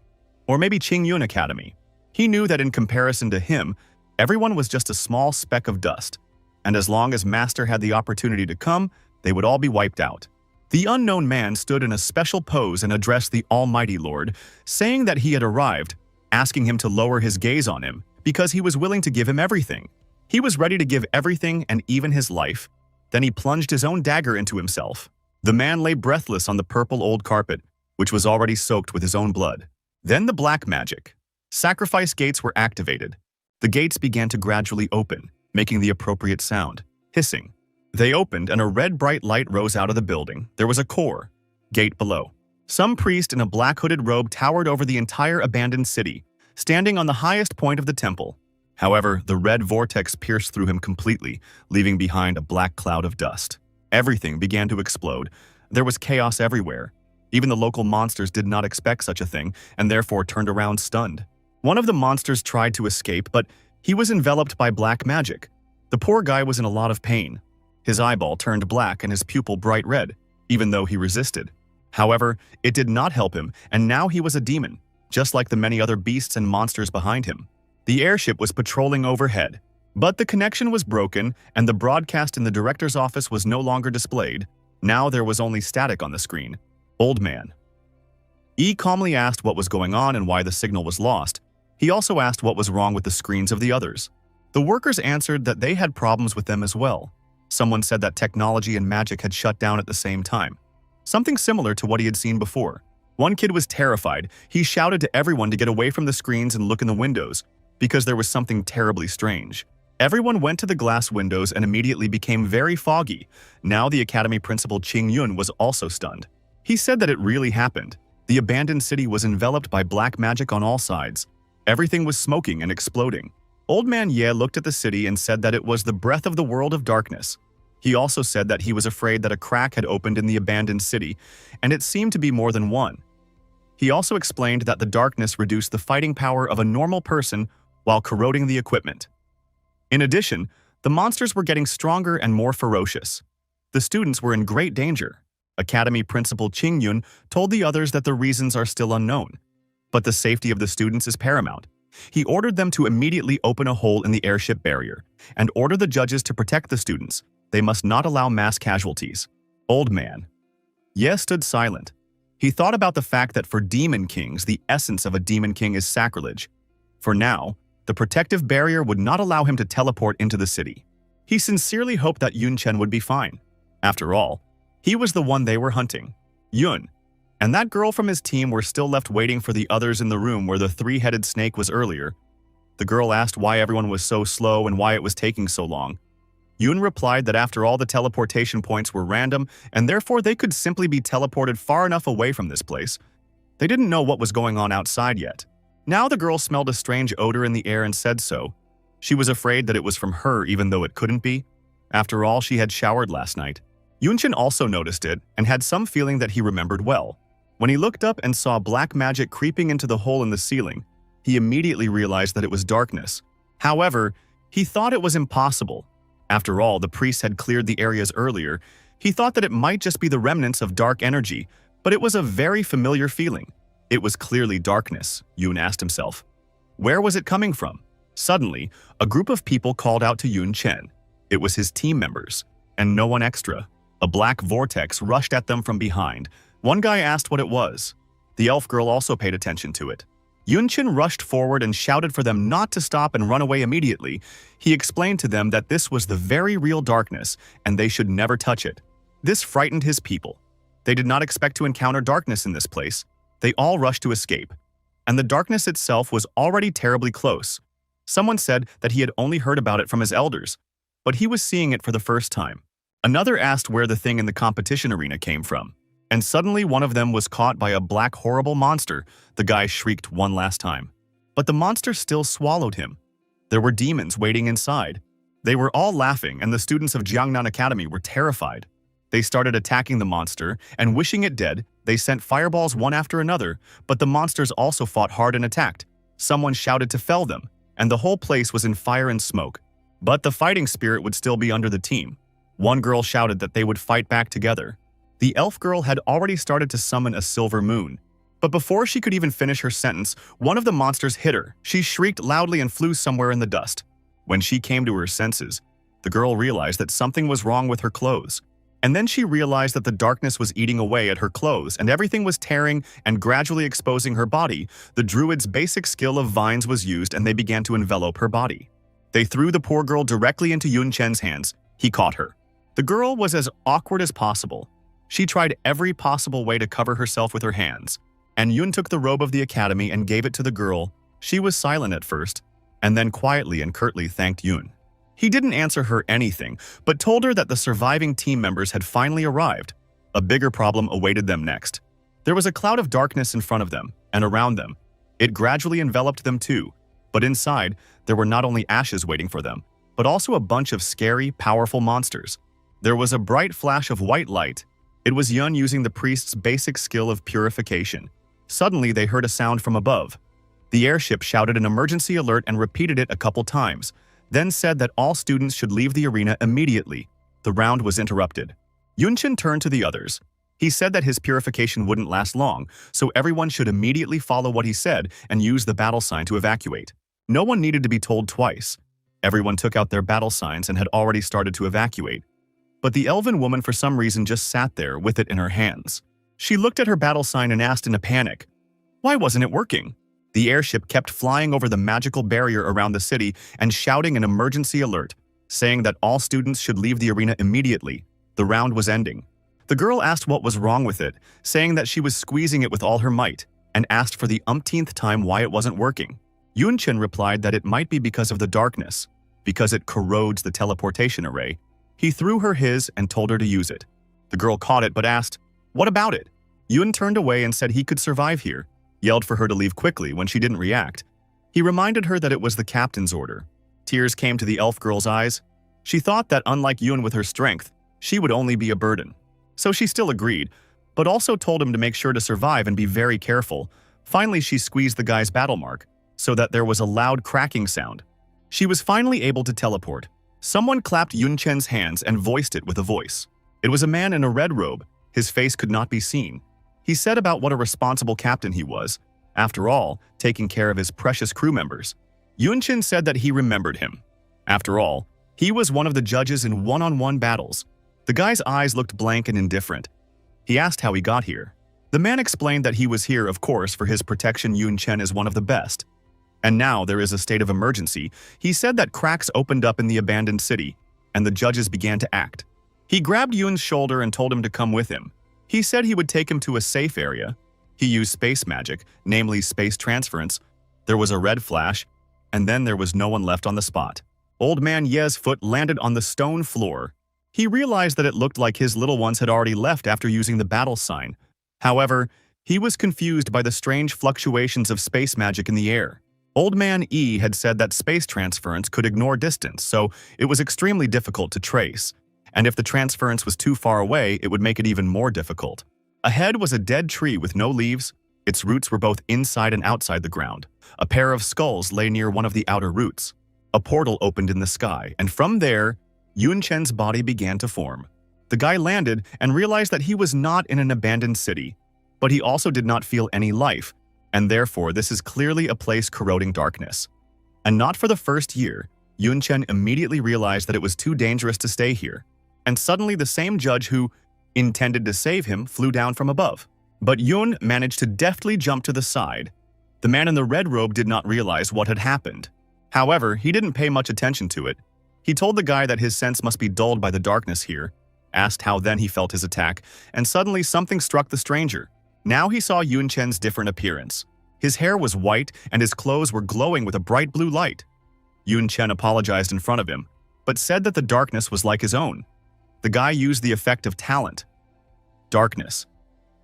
or maybe Qingyun Academy. He knew that in comparison to him, everyone was just a small speck of dust, and as long as Master had the opportunity to come, they would all be wiped out. The unknown man stood in a special pose and addressed the Almighty Lord, saying that he had arrived, asking him to lower his gaze on him, because he was willing to give him everything. He was ready to give everything and even his life. Then he plunged his own dagger into himself. The man lay breathless on the purple old carpet, which was already soaked with his own blood. Then the black magic. Sacrifice gates were activated. The gates began to gradually open, making the appropriate sound, hissing. They opened and a red bright light rose out of the building. There was a core, gate below. Some priest in a black hooded robe towered over the entire abandoned city, standing on the highest point of the temple. However, the red vortex pierced through him completely, leaving behind a black cloud of dust. Everything began to explode. There was chaos everywhere. Even the local monsters did not expect such a thing, and therefore turned around stunned. One of the monsters tried to escape, but he was enveloped by black magic. The poor guy was in a lot of pain. His eyeball turned black and his pupil bright red, even though he resisted. However, it did not help him, and now he was a demon, just like the many other beasts and monsters behind him. The airship was patrolling overhead, but the connection was broken and the broadcast in the director's office was no longer displayed. Now there was only static on the screen. Old man. E calmly asked what was going on and why the signal was lost. He also asked what was wrong with the screens of the others. The workers answered that they had problems with them as well. Someone said that technology and magic had shut down at the same time. Something similar to what he had seen before. One kid was terrified. He shouted to everyone to get away from the screens and look in the windows, because there was something terribly strange. Everyone went to the glass windows and immediately became very foggy. Now the academy principal Ching Yun was also stunned. He said that it really happened. The abandoned city was enveloped by black magic on all sides. Everything was smoking and exploding. Old man Ye looked at the city and said that it was the breath of the world of darkness. He also said that he was afraid that a crack had opened in the abandoned city, and it seemed to be more than one. He also explained that the darkness reduced the fighting power of a normal person while corroding the equipment. In addition, the monsters were getting stronger and more ferocious. The students were in great danger. Academy Principal Ching Yun told the others that the reasons are still unknown, but the safety of the students is paramount. He ordered them to immediately open a hole in the airship barrier and order the judges to protect the students. They must not allow mass casualties. Old man. Ye stood silent. He thought about the fact that for demon kings, the essence of a demon king is sacrilege. For now, the protective barrier would not allow him to teleport into the city. He sincerely hoped that Yun Chen would be fine. After all, he was the one they were hunting. Yun and that girl from his team were still left waiting for the others in the room where the three-headed snake was earlier. The girl asked why everyone was so slow and why it was taking so long. Yun replied that after all the teleportation points were random and therefore they could simply be teleported far enough away from this place. They didn't know what was going on outside yet. Now the girl smelled a strange odor in the air and said so. She was afraid that it was from her even though it couldn't be. After all, she had showered last night. Yunchen also noticed it and had some feeling that he remembered well. When he looked up and saw black magic creeping into the hole in the ceiling, he immediately realized that it was darkness. However, he thought it was impossible. After all, the priests had cleared the areas earlier. He thought that it might just be the remnants of dark energy, but it was a very familiar feeling. It was clearly darkness, Yun asked himself. Where was it coming from? Suddenly, a group of people called out to Yun Chen. It was his team members, and no one extra. A black vortex rushed at them from behind. One guy asked what it was. The elf girl also paid attention to it. Yun Chen rushed forward and shouted for them not to stop and run away immediately. He explained to them that this was the very real darkness and they should never touch it. This frightened his people. They did not expect to encounter darkness in this place. They all rushed to escape. And the darkness itself was already terribly close. Someone said that he had only heard about it from his elders, but he was seeing it for the first time. Another asked where the thing in the competition arena came from. And suddenly one of them was caught by a black horrible monster. The guy shrieked one last time. But the monster still swallowed him. There were demons waiting inside. They were all laughing and the students of Jiangnan Academy were terrified. They started attacking the monster and wishing it dead, they sent fireballs one after another, but the monsters also fought hard and attacked. Someone shouted to fell them, and the whole place was in fire and smoke. But the fighting spirit would still be under the team. One girl shouted that they would fight back together. The elf girl had already started to summon a silver moon. But before she could even finish her sentence, one of the monsters hit her. She shrieked loudly and flew somewhere in the dust. When she came to her senses, the girl realized that something was wrong with her clothes. And then she realized that the darkness was eating away at her clothes and everything was tearing and gradually exposing her body. The druid's basic skill of vines was used and they began to envelop her body. They threw the poor girl directly into Yun Chen's hands. He caught her. The girl was as awkward as possible. She tried every possible way to cover herself with her hands, and Yun took the robe of the academy and gave it to the girl. She was silent at first, and then quietly and curtly thanked Yun. He didn't answer her anything, but told her that the surviving team members had finally arrived. A bigger problem awaited them next. There was a cloud of darkness in front of them and around them. It gradually enveloped them too, but inside, there were not only ashes waiting for them, but also a bunch of scary, powerful monsters. There was a bright flash of white light. It was Yun using the priest's basic skill of purification. Suddenly, they heard a sound from above. The airship shouted an emergency alert and repeated it a couple times, then said that all students should leave the arena immediately. The round was interrupted. Yunchin turned to the others. He said that his purification wouldn't last long, so everyone should immediately follow what he said and use the battle sign to evacuate. No one needed to be told twice. Everyone took out their battle signs and had already started to evacuate. But the elven woman for some reason just sat there with it in her hands. She looked at her battle sign and asked in a panic, "Why wasn't it working?" The airship kept flying over the magical barrier around the city and shouting an emergency alert, saying that all students should leave the arena immediately. The round was ending. The girl asked what was wrong with it, saying that she was squeezing it with all her might, and asked for the umpteenth time why it wasn't working. Yunchin replied that it might be because of the darkness, because it corrodes the teleportation array. He threw her his and told her to use it. The girl caught it but asked, "What about it?" Yun turned away and said he could survive here, yelled for her to leave quickly when she didn't react. He reminded her that it was the captain's order. Tears came to the elf girl's eyes. She thought that unlike Yun with her strength, she would only be a burden. So she still agreed, but also told him to make sure to survive and be very careful. Finally, she squeezed the guy's battle mark, so that there was a loud cracking sound. She was finally able to teleport. Someone clapped Yunchen's hands and voiced it with a voice. It was a man in a red robe. His face could not be seen. He said about what a responsible captain he was, after all, taking care of his precious crew members. Yunchen said that he remembered him. After all, he was one of the judges in one-on-one battles. The guy's eyes looked blank and indifferent. He asked how he got here. The man explained that he was here, of course, for his protection. Yunchen is one of the best. And now there is a state of emergency. He said that cracks opened up in the abandoned city, and the judges began to act. He grabbed Yun's shoulder and told him to come with him. He said he would take him to a safe area. He used space magic, namely space transference. There was a red flash, and then there was no one left on the spot. Old man Ye's foot landed on the stone floor. He realized that it looked like his little ones had already left after using the battle sign. However, he was confused by the strange fluctuations of space magic in the air. Old man E had said that space transference could ignore distance, so it was extremely difficult to trace. And if the transference was too far away, it would make it even more difficult. Ahead was a dead tree with no leaves. Its roots were both inside and outside the ground. A pair of skulls lay near one of the outer roots. A portal opened in the sky, and from there, Yunchen's body began to form. The guy landed and realized that he was not in an abandoned city, but he also did not feel any life, and therefore this is clearly a place corroding darkness. And not for the first year, Yunchen immediately realized that it was too dangerous to stay here. And suddenly the same judge who intended to save him flew down from above. But Yun managed to deftly jump to the side. The man in the red robe did not realize what had happened. However, he didn't pay much attention to it. He told the guy that his sense must be dulled by the darkness here, asked how then he felt his attack, and suddenly something struck the stranger. Now he saw Yunchen's different appearance. His hair was white and his clothes were glowing with a bright blue light. Yunchen apologized in front of him, but said that the darkness was like his own. The guy used the effect of talent. Darkness.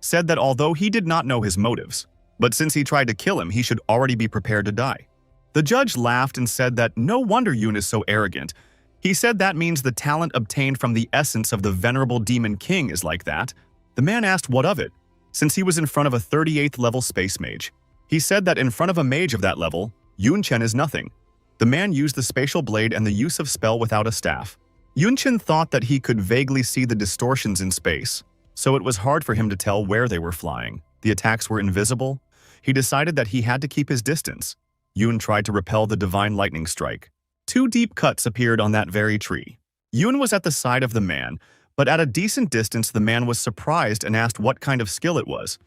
Said that although he did not know his motives, but since he tried to kill him, he should already be prepared to die. The judge laughed and said that no wonder Yun is so arrogant. He said that means the talent obtained from the essence of the venerable demon king is like that. The man asked what of it, since he was in front of a 38th level space mage. He said that in front of a mage of that level, Yunchen is nothing. The man used the spatial blade and the use of spell without a staff. Yunchen thought that he could vaguely see the distortions in space, so it was hard for him to tell where they were flying. The attacks were invisible. He decided that he had to keep his distance. Yun tried to repel the divine lightning strike. 2 deep cuts appeared on that very tree. Yun was at the side of the man, but at a decent distance the man was surprised and asked what kind of skill it was.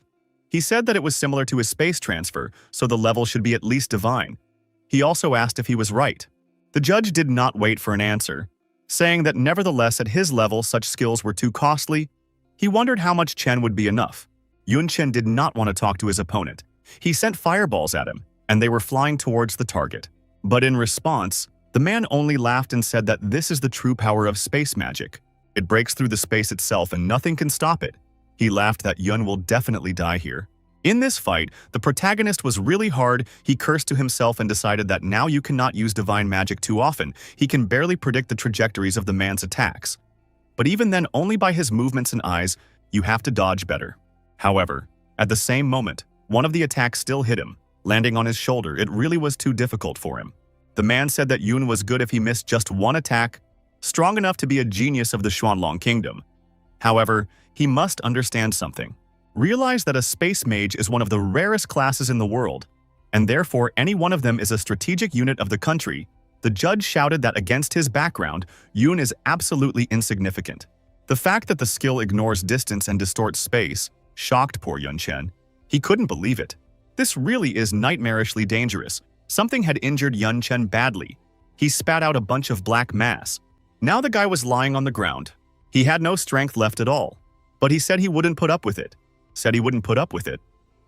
He said that it was similar to his space transfer, so the level should be at least divine. He also asked if he was right. The judge did not wait for an answer, saying that nevertheless at his level such skills were too costly. He wondered how much Chen would be enough. Yunchen did not want to talk to his opponent. He sent fireballs at him, and they were flying towards the target. But in response, the man only laughed and said that this is the true power of space magic. It breaks through the space itself and nothing can stop it. He laughed that Yun will definitely die here. In this fight, the protagonist was really hard. He cursed to himself and decided that now you cannot use divine magic too often. He can barely predict the trajectories of the man's attacks. But even then, only by his movements and eyes, you have to dodge better. However, at the same moment, one of the attacks still hit him, landing on his shoulder. It really was too difficult for him. The man said that Yun was good if he missed just one attack, strong enough to be a genius of the Xuanlong Kingdom. However, he must understand something. Realize that a space mage is one of the rarest classes in the world, and therefore any one of them is a strategic unit of the country. The judge shouted that against his background, Yun is absolutely insignificant. The fact that the skill ignores distance and distorts space shocked poor Yun Chen. He couldn't believe it. This really is nightmarishly dangerous. Something had injured Yun Chen badly. He spat out a bunch of black mass. Now the guy was lying on the ground. He had no strength left at all. But he said he wouldn't put up with it.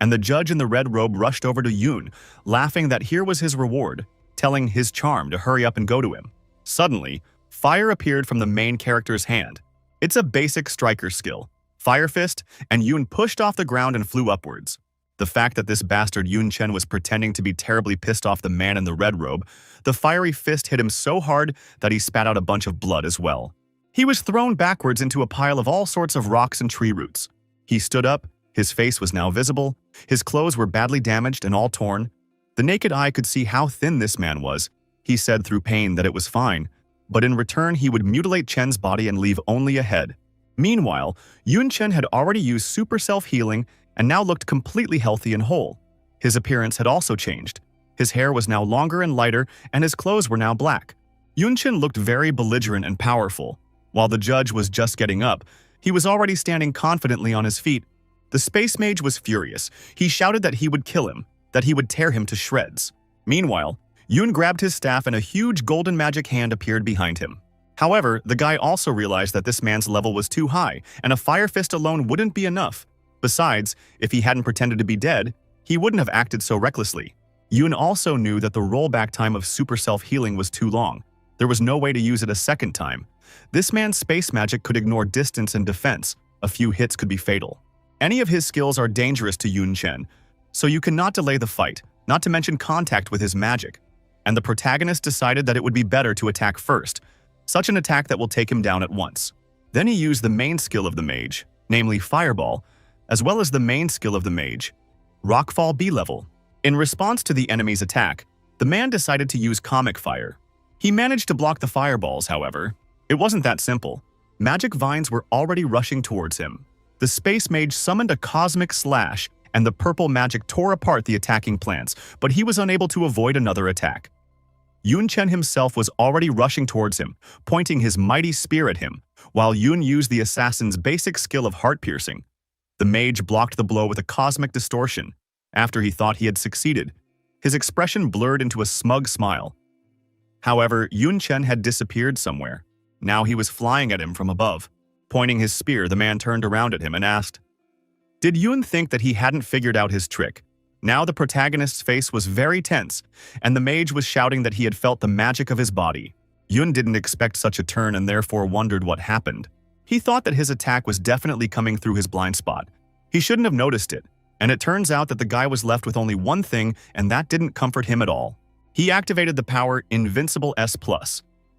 And the judge in the red robe rushed over to Yun, laughing that here was his reward, telling his charm to hurry up and go to him. Suddenly, fire appeared from the main character's hand. It's a basic striker skill, Fire Fist, and Yun pushed off the ground and flew upwards. The fact that this bastard Yun Chen was pretending to be terribly pissed off the man in the red robe, the fiery fist hit him so hard that he spat out a bunch of blood as well. He was thrown backwards into a pile of all sorts of rocks and tree roots. He stood up. His face was now visible. His clothes were badly damaged and all torn. The naked eye could see how thin this man was. He said through pain that it was fine, but in return he would mutilate Chen's body and leave only a head. Meanwhile, Yun Chen had already used super self-healing and now looked completely healthy and whole. His appearance had also changed. His hair was now longer and lighter, and his clothes were now black. Yun Chen looked very belligerent and powerful. While the judge was just getting up, he was already standing confidently on his feet. The space mage was furious. He shouted that he would kill him, that he would tear him to shreds. Meanwhile, Yun grabbed his staff and a huge golden magic hand appeared behind him. However, the guy also realized that this man's level was too high, and a fire fist alone wouldn't be enough. Besides, if he hadn't pretended to be dead, he wouldn't have acted so recklessly. Yun also knew that the rollback time of super self-healing was too long. There was no way to use it a second time. This man's space magic could ignore distance and defense. A few hits could be fatal. Any of his skills are dangerous to Yun Chen, so you cannot delay the fight, not to mention contact with his magic. And the protagonist decided that it would be better to attack first, such an attack that will take him down at once. Then he used the main skill of the mage, namely Fireball, as well as the main skill of the mage, Rockfall B level. In response to the enemy's attack, the man decided to use Comic Fire. He managed to block the fireballs, however. It wasn't that simple. Magic vines were already rushing towards him. The space mage summoned a cosmic slash, and the purple magic tore apart the attacking plants, but he was unable to avoid another attack. Yun Chen himself was already rushing towards him, pointing his mighty spear at him, while Yun used the assassin's basic skill of heart-piercing. The mage blocked the blow with a cosmic distortion. After he thought he had succeeded, his expression blurred into a smug smile. However, Yun Chen had disappeared somewhere. Now he was flying at him from above. Pointing his spear, the man turned around at him and asked, "Did Yun think that he hadn't figured out his trick?" Now the protagonist's face was very tense, and the mage was shouting that he had felt the magic of his body. Yun didn't expect such a turn and therefore wondered what happened. He thought that his attack was definitely coming through his blind spot. He shouldn't have noticed it, and it turns out that the guy was left with only one thing, and that didn't comfort him at all. He activated the power Invincible S+.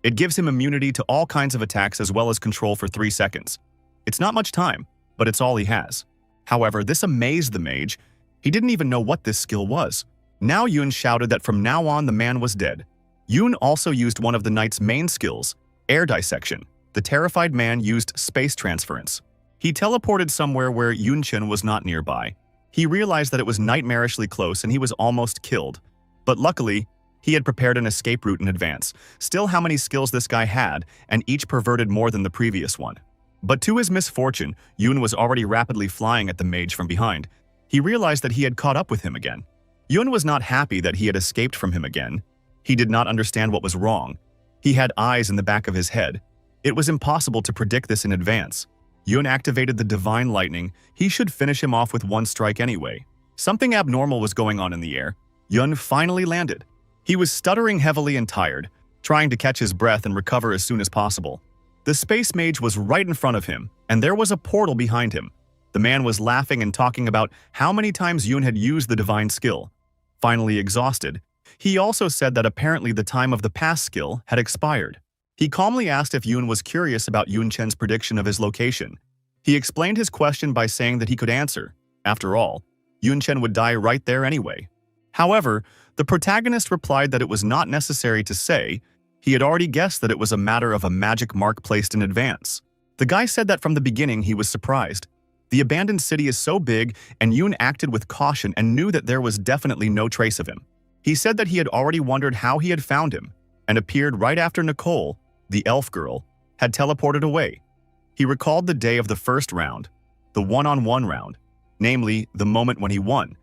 It gives him immunity to all kinds of attacks as well as control for 3 seconds. It's not much time, but it's all he has. However, this amazed the mage. He didn't even know what this skill was. Now Yun shouted that from now on the man was dead. Yun also used one of the knight's main skills, Air Dissection. The terrified man used Space Transference. He teleported somewhere where Yun Chen was not nearby. He realized that it was nightmarishly close and he was almost killed. But luckily, he had prepared an escape route in advance. Still, how many skills this guy had, and each perverted more than the previous one. But to his misfortune, Yun was already rapidly flying at the mage from behind. He realized that he had caught up with him again. Yun was not happy that he had escaped from him again. He did not understand what was wrong. He had eyes in the back of his head. It was impossible to predict this in advance. Yun activated the Divine Lightning. He should finish him off with one strike anyway. Something abnormal was going on in the air. Yun finally landed. He was stuttering heavily and tired, trying to catch his breath and recover as soon as possible. The space mage was right in front of him, and there was a portal behind him. The man was laughing and talking about how many times Yoon had used the divine skill. Finally exhausted, he also said that apparently the time of the past skill had expired. He calmly asked if Yoon was curious about Yoon Chen's prediction of his location. He explained his question by saying that he could answer. After all, Yoon Chen would die right there anyway. However, the protagonist replied that it was not necessary to say. He had already guessed that it was a matter of a magic mark placed in advance. The guy said that from the beginning he was surprised. The abandoned city is so big, and Yoon acted with caution and knew that there was definitely no trace of him. He said that he had already wondered how he had found him, and appeared right after Nicole, the elf girl, had teleported away. He recalled the day of the first round, the one-on-one round, namely, the moment when he won,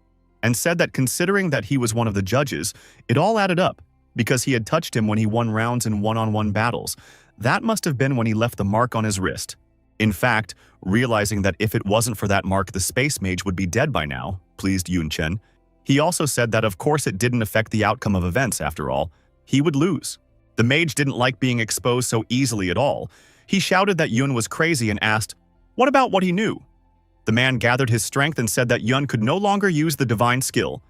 and said that considering that he was one of the judges, it all added up, because he had touched him when he won rounds in one-on-one battles. That must have been when he left the mark on his wrist. In fact, realizing that if it wasn't for that mark the space mage would be dead by now, pleased Yoon Chen. He also said that of course it didn't affect the outcome of events after all. He would lose. The mage didn't like being exposed so easily at all. He shouted that Yoon was crazy and asked, "What about what he knew?" The man gathered his strength and said that Yoon could no longer use the divine skill,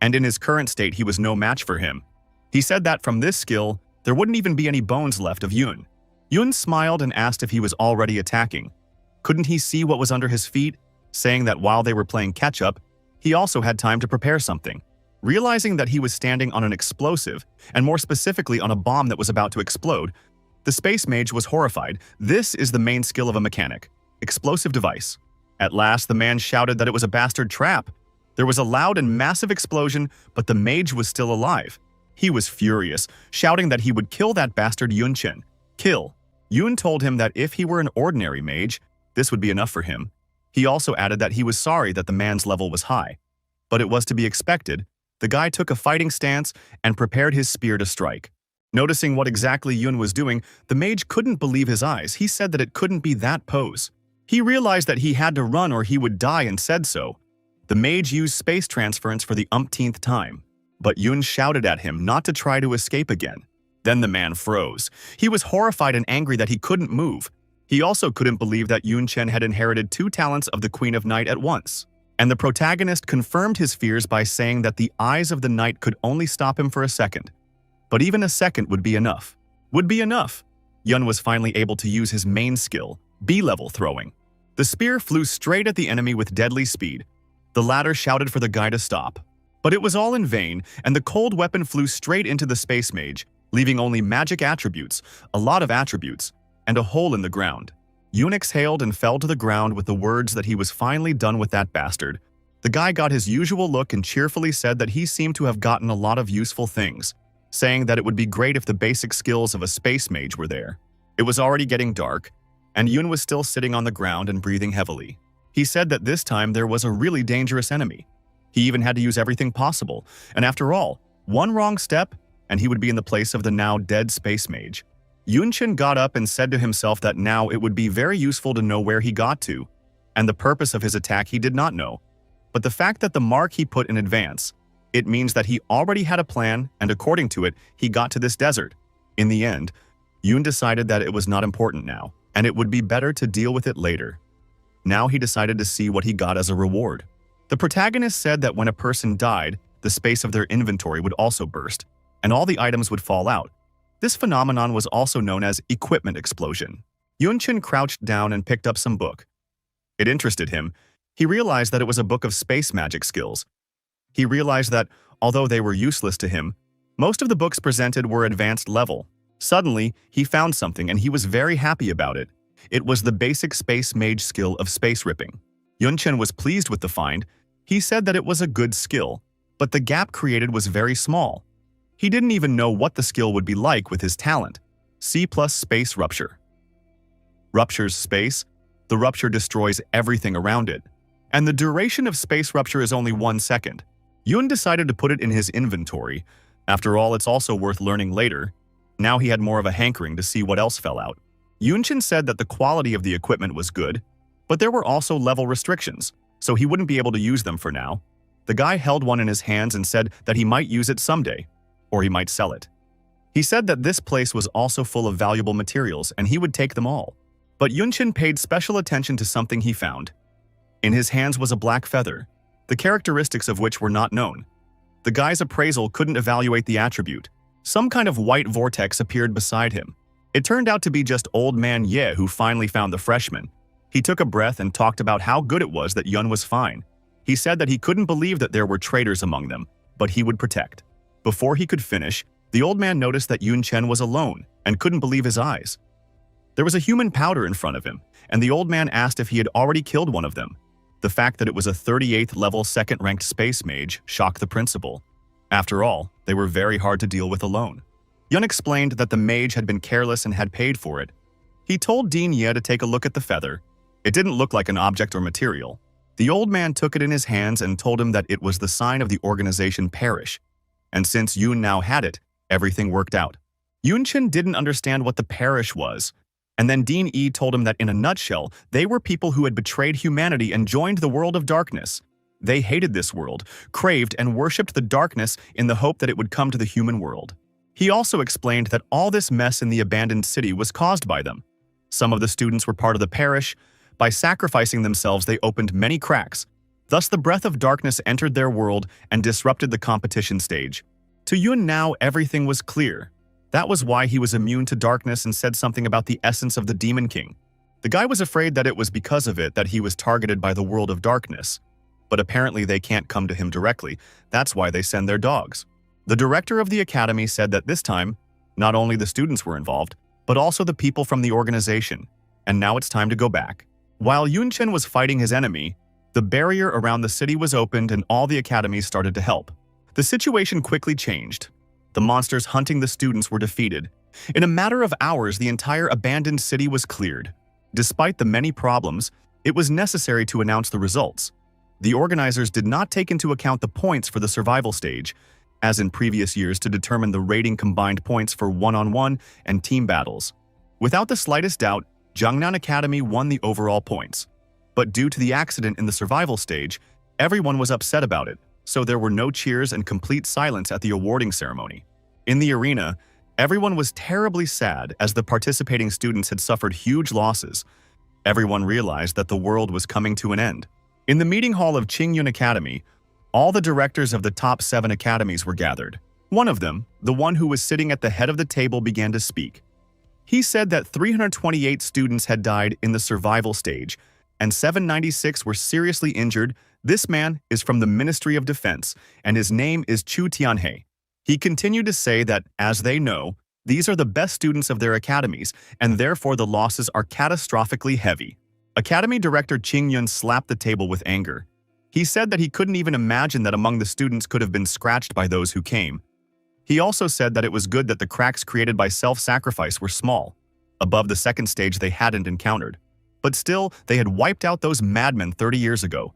and in his current state he was no match for him. He said that from this skill, there wouldn't even be any bones left of Yoon. Yoon smiled and asked if he was already attacking. Couldn't he see what was under his feet, saying that while they were playing catch-up, he also had time to prepare something. Realizing that he was standing on an explosive, and more specifically on a bomb that was about to explode, the space mage was horrified. This is the main skill of a mechanic: explosive device. At last, the man shouted that it was a bastard trap. There was a loud and massive explosion, but the mage was still alive. He was furious, shouting that he would kill that bastard Yoon Chen. Kill. Yoon told him that if he were an ordinary mage, this would be enough for him. He also added that he was sorry that the man's level was high. But it was to be expected. The guy took a fighting stance and prepared his spear to strike. Noticing what exactly Yoon was doing, the mage couldn't believe his eyes. He said that it couldn't be that pose. He realized that he had to run or he would die and said so. The mage used space transference for the umpteenth time, but Yoon shouted at him not to try to escape again. Then the man froze. He was horrified and angry that he couldn't move. He also couldn't believe that Yoon Chen had inherited 2 talents of the Queen of Night at once. And the protagonist confirmed his fears by saying that the eyes of the knight could only stop him for a second. But even a second would be enough. Would be enough. Yoon was finally able to use his main skill, B-level throwing. The spear flew straight at the enemy with deadly speed. The latter shouted for the guy to stop. But it was all in vain, and the cold weapon flew straight into the space mage, leaving only magic attributes, a lot of attributes, and a hole in the ground. Yoon exhaled and fell to the ground with the words that he was finally done with that bastard. The guy got his usual look and cheerfully said that he seemed to have gotten a lot of useful things, saying that it would be great if the basic skills of a space mage were there. It was already getting dark, and Yoon was still sitting on the ground and breathing heavily. He said that this time there was a really dangerous enemy. He even had to use everything possible, and after all, one wrong step, and he would be in the place of the now dead space mage. Yoon Chen got up and said to himself that now it would be very useful to know where he got to, and the purpose of his attack he did not know. But the fact that the mark he put in advance, it means that he already had a plan, and according to it, he got to this desert. In the end, Yoon decided that it was not important now, and it would be better to deal with it later. Now he decided to see what he got as a reward. The protagonist said that when a person died, the space of their inventory would also burst, and all the items would fall out. This phenomenon was also known as equipment explosion. Yoon Chen crouched down and picked up some book. It interested him. He realized that it was a book of space magic skills. He realized that, although they were useless to him, most of the books presented were advanced level. Suddenly, he found something and he was very happy about it. It was the basic space mage skill of space ripping. Yoon Chen was pleased with the find. He said that it was a good skill, but the gap created was very small. He didn't even know what the skill would be like with his talent. C+ space rupture. Ruptures space. The rupture destroys everything around it. And the duration of space rupture is only 1 second. Yoon decided to put it in his inventory. After all, it's also worth learning later. Now he had more of a hankering to see what else fell out. Yoon Chen said that the quality of the equipment was good, but there were also level restrictions, so he wouldn't be able to use them for now. The guy held one in his hands and said that he might use it someday, or he might sell it. He said that this place was also full of valuable materials and he would take them all. But Yoon Chen paid special attention to something he found. In his hands was a black feather, the characteristics of which were not known. The guy's appraisal couldn't evaluate the attribute. Some kind of white vortex appeared beside him. It turned out to be just old man Ye who finally found the freshman. He took a breath and talked about how good it was that Yun was fine. He said that he couldn't believe that there were traitors among them, but he would protect. Before he could finish, the old man noticed that Yun Chen was alone and couldn't believe his eyes. There was a human powder in front of him, and the old man asked if he had already killed one of them. The fact that it was a 38th level second-ranked space mage shocked the principal. After all, they were very hard to deal with alone. Yun explained that the mage had been careless and had paid for it. He told Dean Ye to take a look at the feather. It didn't look like an object or material. The old man took it in his hands and told him that it was the sign of the organization Parish. And since Yun now had it, everything worked out. Yun Chen didn't understand what the Parish was. And then Dean E told him that in a nutshell, they were people who had betrayed humanity and joined the world of darkness. They hated this world, craved and worshipped the darkness in the hope that it would come to the human world. He also explained that all this mess in the abandoned city was caused by them. Some of the students were part of the Parish. By sacrificing themselves, they opened many cracks. Thus, the breath of darkness entered their world and disrupted the competition stage. To Yun now, everything was clear. That was why he was immune to darkness and said something about the essence of the Demon King. The guy was afraid that it was because of it that he was targeted by the world of darkness. But apparently they can't come to him directly. That's why they send their dogs. The director of the academy said that this time, not only the students were involved, but also the people from the organization. And now it's time to go back. While Yun Chen was fighting his enemy, the barrier around the city was opened and all the academies started to help. The situation quickly changed. The monsters hunting the students were defeated. In a matter of hours, the entire abandoned city was cleared. Despite the many problems, it was necessary to announce the results. The organizers did not take into account the points for the survival stage, as in previous years, to determine the rating combined points for one-on-one and team battles. Without the slightest doubt, Jiangnan Academy won the overall points. But due to the accident in the survival stage, everyone was upset about it, so there were no cheers and complete silence at the awarding ceremony. In the arena, everyone was terribly sad as the participating students had suffered huge losses. Everyone realized that the world was coming to an end. In the meeting hall of Qingyun Academy, all the directors of the top 7 academies were gathered. One of them, the one who was sitting at the head of the table, began to speak. He said that 328 students had died in the survival stage, and 796 were seriously injured. This man is from the Ministry of Defense, and his name is Chu Tianhe. He continued to say that, as they know, these are the best students of their academies, and therefore the losses are catastrophically heavy. Academy Director Qing Yun slapped the table with anger. He said that he couldn't even imagine that among the students could have been scratched by those who came. He also said that it was good that the cracks created by self-sacrifice were small, above the second stage they hadn't encountered. But still, they had wiped out those madmen 30 years ago.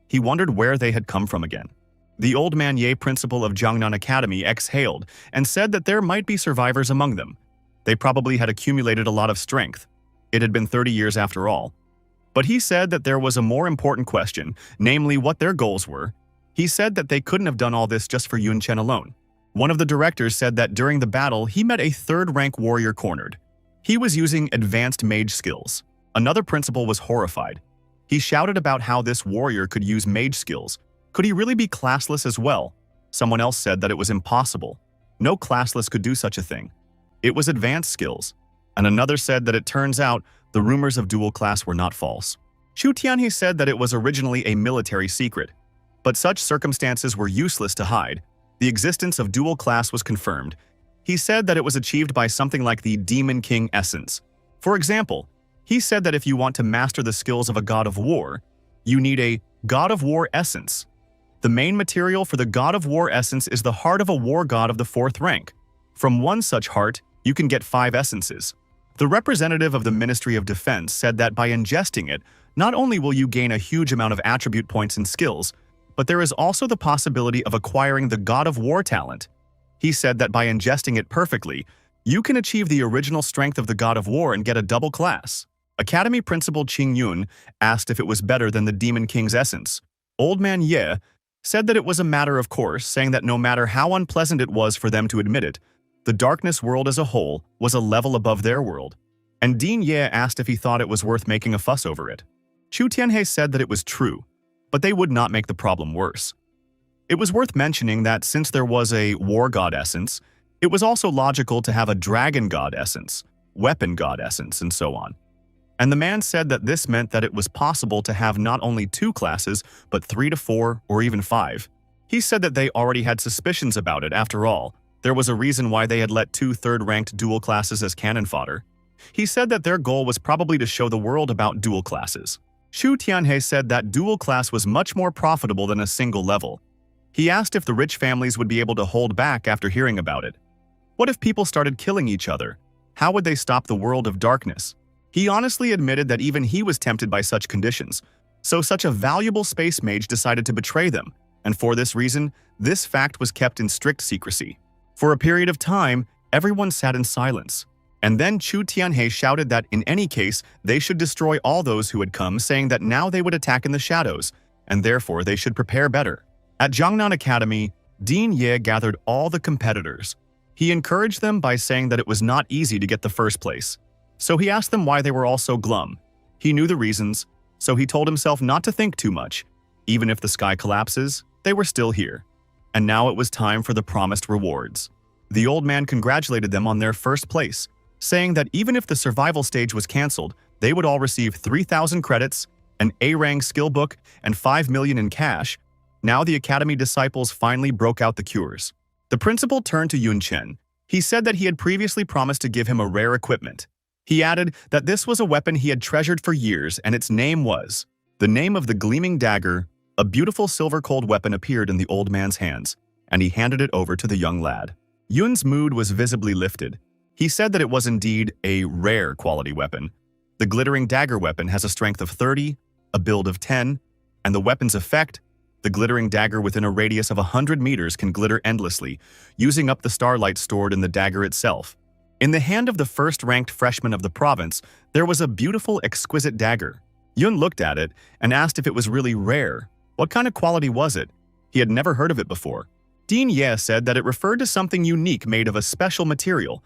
He wondered where they had come from again. The old man Ye, principal of Jiangnan Academy, exhaled and said that there might be survivors among them. They probably had accumulated a lot of strength. It had been 30 years after all. But he said that there was a more important question, namely what their goals were. He said that they couldn't have done all this just for Yun Chen alone. One of the directors said that during the battle, he met a third-rank warrior cornered. He was using advanced mage skills. Another principal was horrified. He shouted about how this warrior could use mage skills. Could he really be classless as well? Someone else said that it was impossible. No classless could do such a thing. It was advanced skills. And another said that it turns out the rumors of dual class were not false. Chu Tianhe said that it was originally a military secret. But such circumstances were useless to hide. The existence of dual class was confirmed. He said that it was achieved by something like the Demon King essence. For example, he said that if you want to master the skills of a god of war, you need a god of war essence. The main material for the god of war essence is the heart of a war god of the 4th rank. From one such heart, you can get 5 essences. The representative of the Ministry of Defense said that by ingesting it, not only will you gain a huge amount of attribute points and skills, but there is also the possibility of acquiring the God of War talent. He said that by ingesting it perfectly, you can achieve the original strength of the God of War and get a double class. Academy Principal Qing Yun asked if it was better than the Demon King's essence. Old Man Ye said that it was a matter of course, saying that no matter how unpleasant it was for them to admit it, the darkness world as a whole was a level above their world. And Dean Ye asked if he thought it was worth making a fuss over it. Chu Tianhe said that it was true, but they would not make the problem worse. It was worth mentioning that since there was a war god essence, it was also logical to have a dragon god essence, weapon god essence, and so on. And the man said that this meant that it was possible to have not only 2 classes, but 3 to 4 or even 5. He said that they already had suspicions about it. After all, there was a reason why they had let 2 third-ranked dual classes as cannon fodder. He said that their goal was probably to show the world about dual classes. Chu Tianhe said that dual class was much more profitable than a single level. He asked if the rich families would be able to hold back after hearing about it. What if people started killing each other? How would they stop the world of darkness? He honestly admitted that even he was tempted by such conditions, so such a valuable space mage decided to betray them, and for this reason, this fact was kept in strict secrecy. For a period of time, everyone sat in silence, and then Chu Tianhe shouted that in any case, they should destroy all those who had come, saying that now they would attack in the shadows, and therefore they should prepare better. At Jiangnan Academy, Dean Ye gathered all the competitors. He encouraged them by saying that it was not easy to get the first place. So he asked them why they were all so glum. He knew the reasons, so he told himself not to think too much. Even if the sky collapses, they were still here. And now it was time for the promised rewards. The old man congratulated them on their first place, saying that even if the survival stage was cancelled, they would all receive 3,000 credits, an A-rank skill book, and 5 million in cash. Now the academy disciples finally broke out the cures. The principal turned to Yun Chen. He said that he had previously promised to give him a rare equipment. He added that this was a weapon he had treasured for years, and its name was the name of the Gleaming Dagger. A beautiful silver-cold weapon appeared in the old man's hands, and he handed it over to the young lad. Yun's mood was visibly lifted. He said that it was indeed a rare quality weapon. The glittering dagger weapon has a strength of 30, a build of 10, and the weapon's effect, the glittering dagger within a radius of 100 meters can glitter endlessly, using up the starlight stored in the dagger itself. In the hand of the first-ranked freshman of the province, there was a beautiful, exquisite dagger. Yun looked at it and asked if it was really rare. What kind of quality was it? He had never heard of it before. Dean Ye said that it referred to something unique made of a special material,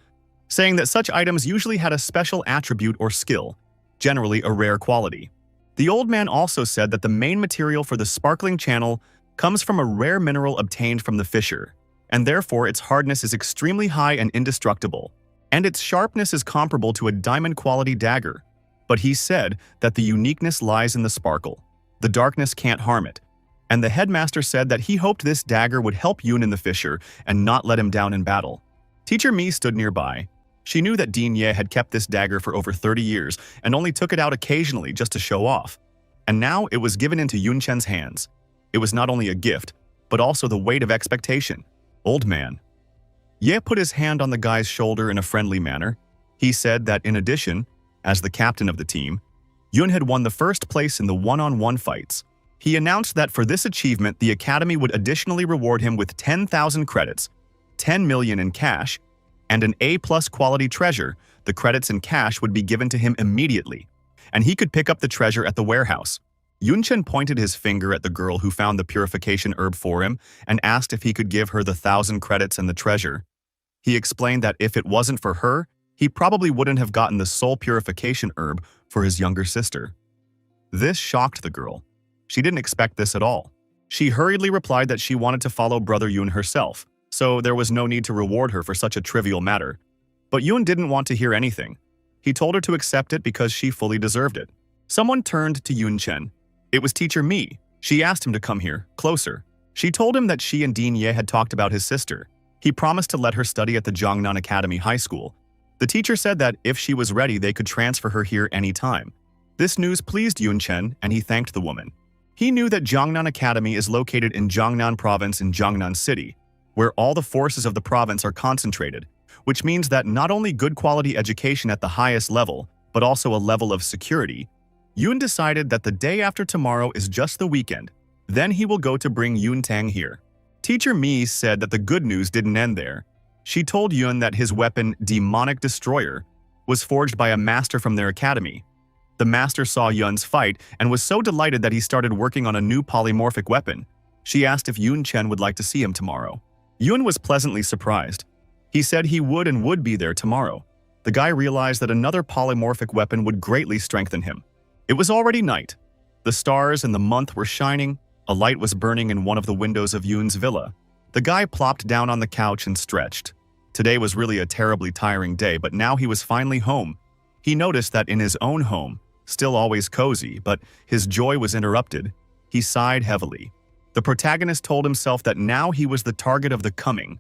saying that such items usually had a special attribute or skill, generally a rare quality. The old man also said that the main material for the sparkling channel comes from a rare mineral obtained from the fissure, and therefore its hardness is extremely high and indestructible, and its sharpness is comparable to a diamond-quality dagger. But he said that the uniqueness lies in the sparkle. The darkness can't harm it. And the headmaster said that he hoped this dagger would help Yun in the fissure and not let him down in battle. Teacher Mi stood nearby. She knew that Dean Ye had kept this dagger for over 30 years and only took it out occasionally just to show off. And now it was given into Yun Chen's hands. It was not only a gift, but also the weight of expectation. Old man. Ye put his hand on the guy's shoulder in a friendly manner. He said that in addition, as the captain of the team, Yun had won the first place in the one-on-one fights. He announced that for this achievement, the academy would additionally reward him with 10,000 credits, 10 million in cash, and an A+ quality treasure. The credits and cash would be given to him immediately, and he could pick up the treasure at the warehouse. Yun Chen pointed his finger at the girl who found the purification herb for him and asked if he could give her the 1,000 credits and the treasure. He explained that if it wasn't for her, he probably wouldn't have gotten the soul purification herb for his younger sister. This shocked the girl. She didn't expect this at all. She hurriedly replied that she wanted to follow Brother Yun herself, so there was no need to reward her for such a trivial matter. But Yun didn't want to hear anything. He told her to accept it because she fully deserved it. Someone turned to Yun Chen. It was Teacher Mi. She asked him to come here, closer. She told him that she and Dean Ye had talked about his sister. He promised to let her study at the Jiangnan Academy High School. The teacher said that if she was ready, they could transfer her here anytime. This news pleased Yun Chen, and he thanked the woman. He knew that Jiangnan Academy is located in Jiangnan Province in Jiangnan City, where all the forces of the province are concentrated, which means that not only good quality education at the highest level, but also a level of security. Yun decided that the day after tomorrow is just the weekend. Then he will go to bring Yun Tang here. Teacher Mi said that the good news didn't end there. She told Yun that his weapon, Demonic Destroyer, was forged by a master from their academy. The master saw Yun's fight and was so delighted that he started working on a new polymorphic weapon. She asked if Yun Chen would like to see him tomorrow. Yun was pleasantly surprised. He said he would be there tomorrow. The guy realized that another polymorphic weapon would greatly strengthen him. It was already night. The stars and the month were shining. A light was burning in one of the windows of Yoon's villa. The guy plopped down on the couch and stretched. Today was really a terribly tiring day, but now he was finally home. He noticed that in his own home, still always cozy, but his joy was interrupted. He sighed heavily. The protagonist told himself that now he was the target of the coming.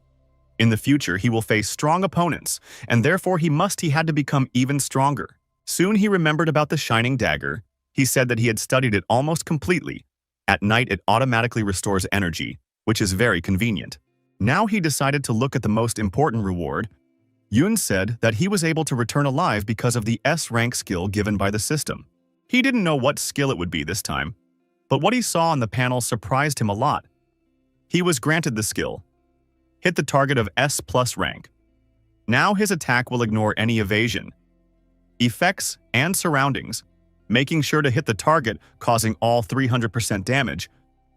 In the future, he will face strong opponents, and therefore he had to become even stronger. Soon he remembered about the shining dagger. He said that he had studied it almost completely. At night, it automatically restores energy, which is very convenient. Now he decided to look at the most important reward. Yoon said that he was able to return alive because of the S-rank skill given by the system. He didn't know what skill it would be this time, but what he saw on the panel surprised him a lot. He was granted the skill. Hit the target of S+ rank. Now his attack will ignore any evasion, effects, and surroundings, making sure to hit the target, causing all 300% damage.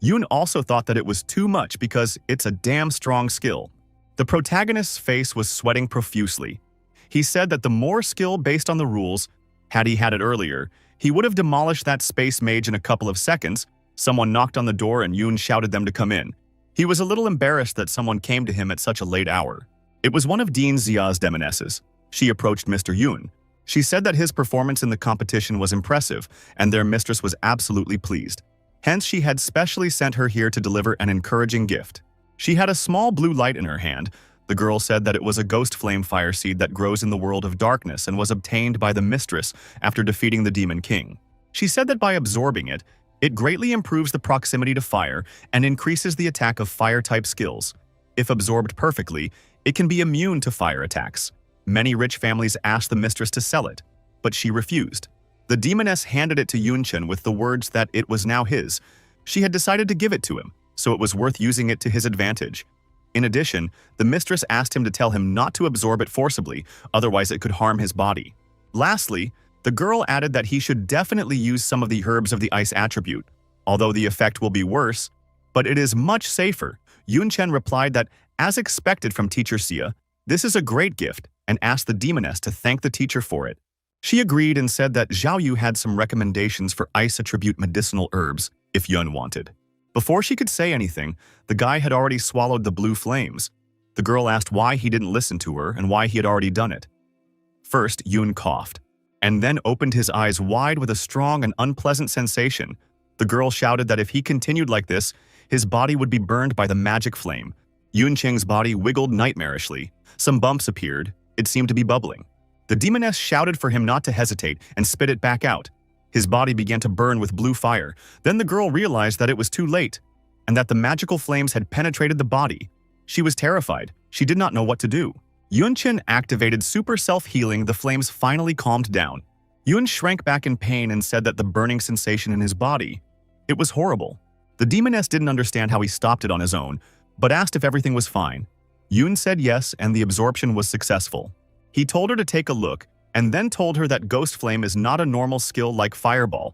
Yoon also thought that it was too much because it's a damn strong skill. The protagonist's face was sweating profusely. He said that the more skill based on the rules, had he had it earlier, he would have demolished that space mage in a couple of seconds. Someone knocked on the door and Yoon shouted them to come in. He was a little embarrassed that someone came to him at such a late hour. It was one of Dean Xia's demonesses. She approached Mr. Yoon. She said that his performance in the competition was impressive, and their mistress was absolutely pleased. Hence, she had specially sent her here to deliver an encouraging gift. She had a small blue light in her hand. The girl said that it was a ghost flame fire seed that grows in the world of darkness and was obtained by the mistress after defeating the Demon King. She said that by absorbing it, it greatly improves the proximity to fire and increases the attack of fire-type skills. If absorbed perfectly, it can be immune to fire attacks. Many rich families asked the mistress to sell it, but she refused. The demoness handed it to Yoon with the words that it was now his. She had decided to give it to him, so it was worth using it to his advantage. In addition, the mistress asked him to tell him not to absorb it forcibly, otherwise it could harm his body. Lastly, the girl added that he should definitely use some of the herbs of the ice attribute, although the effect will be worse, but it is much safer. Yoon replied that, as expected from teacher Xia, this is a great gift, and asked the demoness to thank the teacher for it. She agreed and said that Zhao Yu had some recommendations for ice attribute medicinal herbs if Yun wanted. Before she could say anything, the guy had already swallowed the blue flames. The girl asked why he didn't listen to her and why he had already done it. First, Yun coughed, and then opened his eyes wide with a strong and unpleasant sensation. The girl shouted that if he continued like this, his body would be burned by the magic flame. Yun Cheng's body wiggled nightmarishly. Some bumps appeared. It seemed to be bubbling. The demoness shouted for him not to hesitate and spit it back out. His body began to burn with blue fire. Then the girl realized that it was too late, and that the magical flames had penetrated the body. She was terrified. She did not know what to do. Yun activated super self-healing. The flames finally calmed down. Yun shrank back in pain and said that the burning sensation in his body, it was horrible. The demoness didn't understand how he stopped it on his own, but asked if everything was fine. Yun said yes, and the absorption was successful. He told her to take a look, and then told her that Ghost Flame is not a normal skill like Fireball.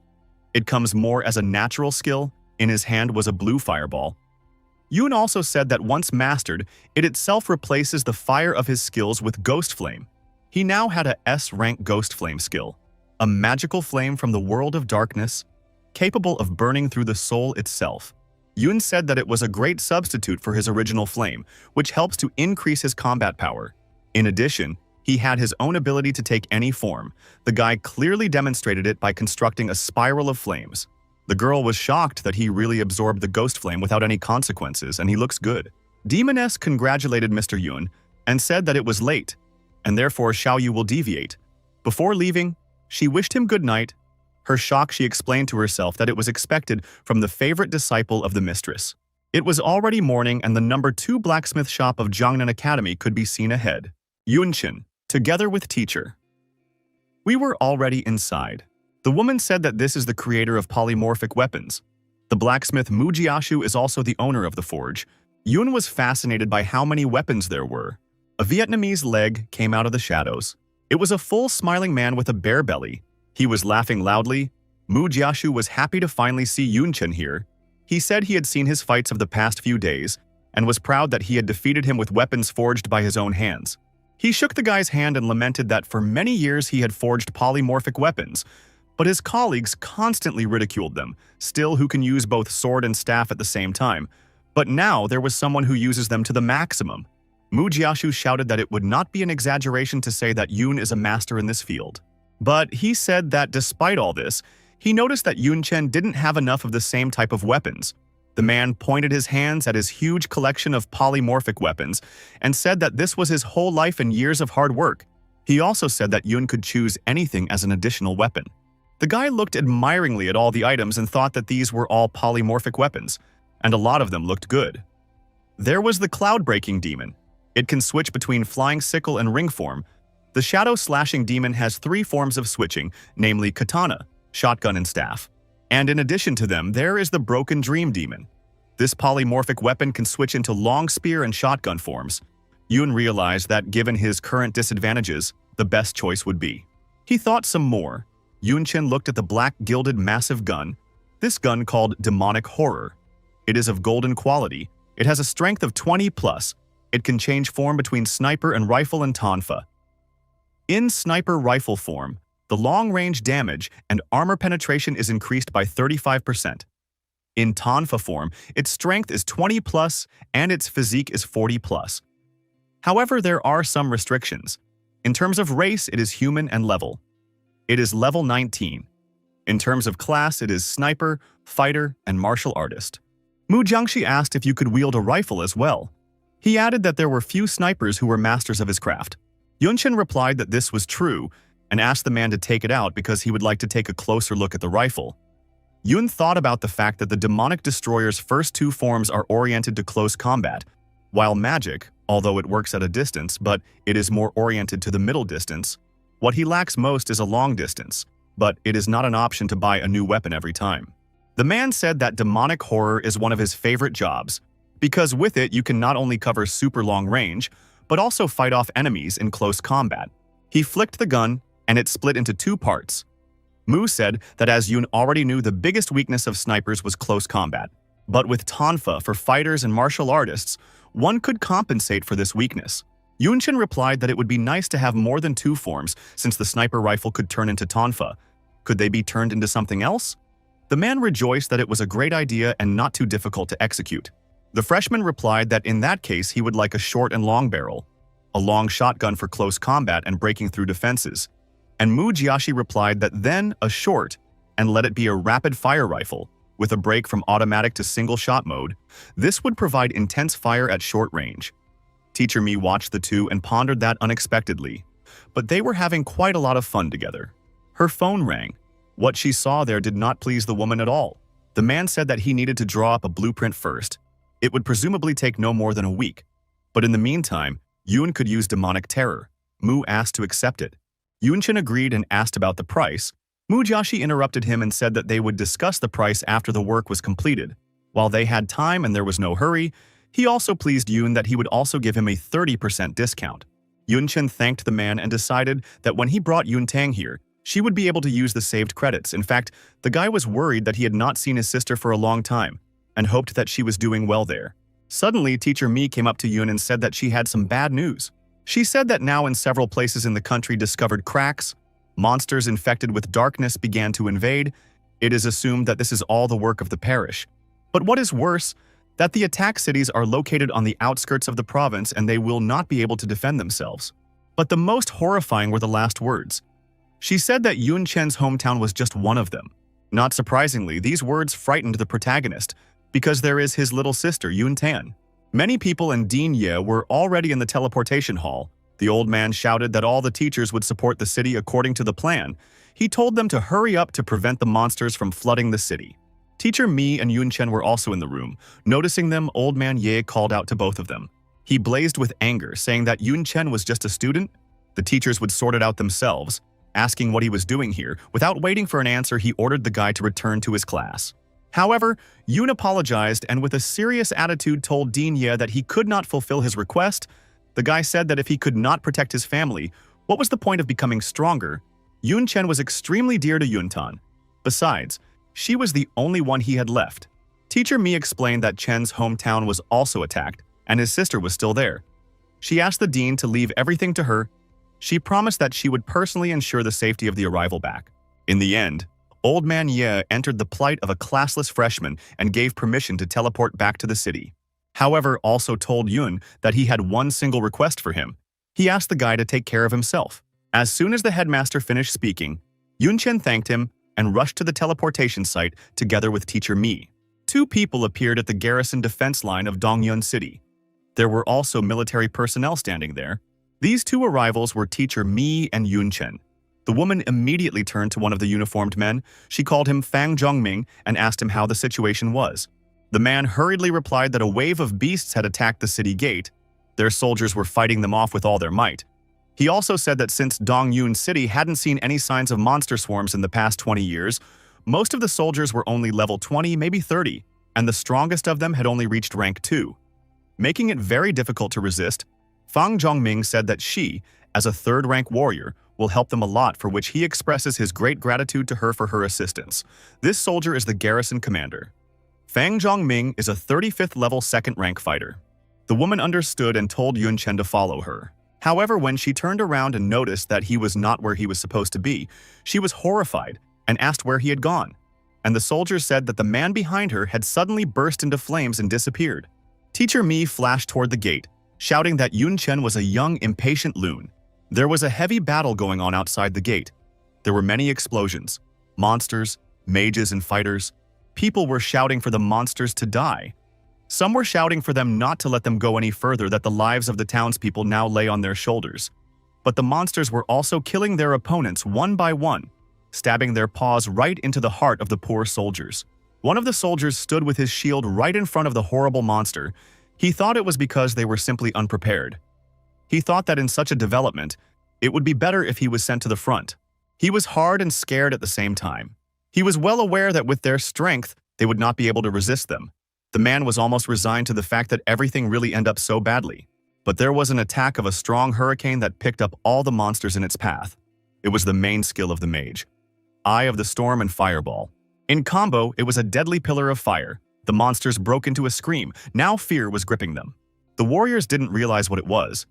It comes more as a natural skill. In his hand was a blue fireball. Yun also said that once mastered, it itself replaces the fire of his skills with Ghost Flame. He now had a S-rank Ghost Flame skill, a magical flame from the world of darkness, capable of burning through the soul itself. Yun said that it was a great substitute for his original flame, which helps to increase his combat power. In addition, he had his own ability to take any form. The guy clearly demonstrated it by constructing a spiral of flames. The girl was shocked that he really absorbed the ghost flame without any consequences, and he looks good. Demoness congratulated Mr. Yun and said that it was late, and therefore Xiao Yu will deviate. Before leaving, she wished him good night. Her shock, she explained to herself that it was expected from the favorite disciple of the mistress. It was already morning, and the number 2 blacksmith shop of Jiangnan Academy could be seen ahead. Yunchin, together with teacher. We were already inside. The woman said that this is the creator of polymorphic weapons. The blacksmith Mujiashu is also the owner of the forge. Yun was fascinated by how many weapons there were. A Vietnamese leg came out of the shadows. It was a full smiling man with a bare belly. He was laughing loudly. Mujiashu was happy to finally see Yunchin here. He said he had seen his fights of the past few days and was proud that he had defeated him with weapons forged by his own hands. He shook the guy's hand and lamented that for many years he had forged polymorphic weapons, but his colleagues constantly ridiculed them. Still, who can use both sword and staff at the same time? But now there was someone who uses them to the maximum. Mu Jiaxu shouted that it would not be an exaggeration to say that Yun is a master in this field. But he said that despite all this, he noticed that Yun Chen didn't have enough of the same type of weapons. The man pointed his hands at his huge collection of polymorphic weapons and said that this was his whole life and years of hard work. He also said that Yun could choose anything as an additional weapon. The guy looked admiringly at all the items and thought that these were all polymorphic weapons, and a lot of them looked good. There was the cloud-breaking demon. It can switch between flying sickle and ring form. The shadow-slashing demon has 3 forms of switching, namely katana, shotgun, and staff. And in addition to them, there is the broken dream demon. This polymorphic weapon can switch into long spear and shotgun forms. Yun realized that given his current disadvantages, the best choice would be. He thought some more. Yun Chen looked at the black gilded massive gun. This gun called Demonic Horror. It is of golden quality. It has a strength of 20+. It can change form between sniper and rifle and tonfa. In sniper rifle form, the long-range damage and armor penetration is increased by 35%. In tonfa form, its strength is 20+ and its physique is 40+. However, there are some restrictions. In terms of race, it is human and level. It is level 19. In terms of class, it is sniper, fighter, and martial artist. Mu Jiangxi asked if you could wield a rifle as well. He added that there were few snipers who were masters of his craft. Yun Chen replied that this was true and asked the man to take it out because he would like to take a closer look at the rifle. Yun thought about the fact that the demonic destroyer's first 2 forms are oriented to close combat, while magic, although it works at a distance, but it is more oriented to the middle distance. What he lacks most is a long distance, but it is not an option to buy a new weapon every time. The man said that demonic horror is one of his favorite jobs, because with it you can not only cover super long range, but also fight off enemies in close combat. He flicked the gun, and it split into 2 parts. Mu said that as Yun already knew the biggest weakness of snipers was close combat, but with tonfa for fighters and martial artists, one could compensate for this weakness. Yun Chen replied that it would be nice to have more than 2 forms since the sniper rifle could turn into tonfa. Could they be turned into something else? The man rejoiced that it was a great idea and not too difficult to execute. The freshman replied that in that case he would like a short and long barrel, a long shotgun for close combat and breaking through defenses. And Mu Jiaxi replied that then a short, and let it be a rapid-fire rifle, with a break from automatic to single-shot mode. This would provide intense fire at short range. Teacher Mi watched the 2 and pondered that unexpectedly. But they were having quite a lot of fun together. Her phone rang. What she saw there did not please the woman at all. The man said that he needed to draw up a blueprint first. It would presumably take no more than a week. But in the meantime, Yun could use demonic terror. Mu asked to accept it. Yun Chen agreed and asked about the price. Mu Jiaxi interrupted him and said that they would discuss the price after the work was completed. While they had time and there was no hurry, he also pleased Yun that he would also give him a 30% discount. Yun Chen thanked the man and decided that when he brought Yun Tang here, she would be able to use the saved credits. In fact, the guy was worried that he had not seen his sister for a long time and hoped that she was doing well there. Suddenly, Teacher Mi came up to Yun and said that she had some bad news. She said that now in several places in the country discovered cracks, monsters infected with darkness began to invade. It is assumed that this is all the work of the parish. But what is worse, that the attack cities are located on the outskirts of the province and they will not be able to defend themselves. But the most horrifying were the last words. She said that Yun Chen's hometown was just one of them. Not surprisingly, these words frightened the protagonist, because there is his little sister, Yun Tan. Many people in Dinya were already in the teleportation hall. The old man shouted that all the teachers would support the city according to the plan. He told them to hurry up to prevent the monsters from flooding the city. Teacher Mi and Yun Chen were also in the room. Noticing them, old man Ye called out to both of them. He blazed with anger, saying that Yun Chen was just a student. The teachers would sort it out themselves. Asking what he was doing here, without waiting for an answer, he ordered the guy to return to his class. However, Yun apologized and with a serious attitude told Dean Ye that he could not fulfill his request. The guy said that if he could not protect his family, what was the point of becoming stronger? Yun Chen was extremely dear to Yun Tan. Besides, she was the only one he had left. Teacher Mi explained that Chen's hometown was also attacked, and his sister was still there. She asked the dean to leave everything to her. She promised that she would personally ensure the safety of the arrival back. In the end, Old Man Ye entered the plight of a classless freshman and gave permission to teleport back to the city. However, also told Yun that he had one single request for him. He asked the guy to take care of himself. As soon as the headmaster finished speaking, Yun-chen thanked him and rushed to the teleportation site together with teacher Mi. Two people appeared at the garrison defense line of Dongyun City. There were also military personnel standing there. These two arrivals were teacher Mi and Yun-chen. The woman immediately turned to one of the uniformed men. She called him Fang Zhongming and asked him how the situation was. The man hurriedly replied that a wave of beasts had attacked the city gate. Their soldiers were fighting them off with all their might. He also said that since Dongyun City hadn't seen any signs of monster swarms in the past 20 years, most of the soldiers were only level 20, maybe 30, and the strongest of them had only reached rank 2. Making it very difficult to resist, Fang Zhongming said that she, as a third-rank warrior, will help them a lot, for which he expresses his great gratitude to her for her assistance. This soldier is the garrison commander. Fang Zhongming is a 35th level 2nd rank fighter. The woman understood and told Yun-chen to follow her. However, when she turned around and noticed that he was not where he was supposed to be, she was horrified and asked where he had gone. And the soldier said that the man behind her had suddenly burst into flames and disappeared. Teacher Mi flashed toward the gate, shouting that Yun-chen was a young, impatient loon. There was a heavy battle going on outside the gate. There were many explosions. Monsters, mages, and fighters. People were shouting for the monsters to die. Some were shouting for them not to let them go any further, that the lives of the townspeople now lay on their shoulders. But the monsters were also killing their opponents one by one, stabbing their paws right into the heart of the poor soldiers. One of the soldiers stood with his shield right in front of the horrible monster. He thought it was because they were simply unprepared. He thought that in such a development, it would be better if he was sent to the front. He was hard and scared at the same time. He was well aware that with their strength, they would not be able to resist them. The man was almost resigned to the fact that everything really ended up so badly. But there was an attack of a strong hurricane that picked up all the monsters in its path. It was the main skill of the mage. Eye of the Storm and Fireball. In combo, it was a deadly pillar of fire. The monsters broke into a scream. Now fear was gripping them. The warriors didn't realize what it was,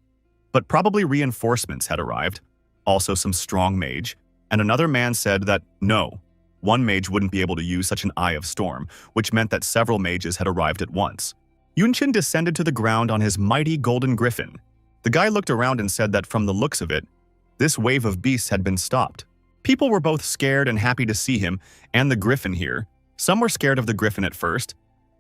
but probably reinforcements had arrived. Also some strong mage. And another man said that no, one mage wouldn't be able to use such an Eye of Storm, which meant that several mages had arrived at once. Yun-chen descended to the ground on his mighty golden griffin. The guy looked around and said that from the looks of it, this wave of beasts had been stopped. People were both scared and happy to see him and the griffin here. Some were scared of the griffin at first,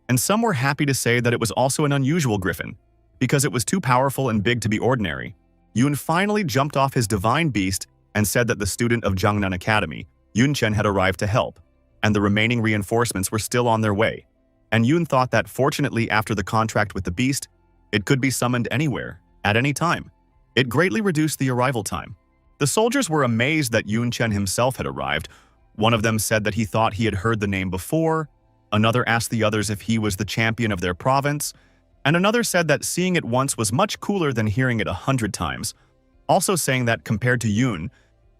and some were happy to say that it was also an unusual griffin, because it was too powerful and big to be ordinary. Yun finally jumped off his divine beast and said that the student of Jiangnan Academy, Yun-chen, had arrived to help, and the remaining reinforcements were still on their way. And Yun thought that fortunately after the contract with the beast, it could be summoned anywhere, at any time. It greatly reduced the arrival time. The soldiers were amazed that Yun-chen himself had arrived. One of them said that he thought he had heard the name before, another asked the others if he was the champion of their province, and another said that seeing it once was much cooler than hearing it 100 times, also saying that compared to Yun,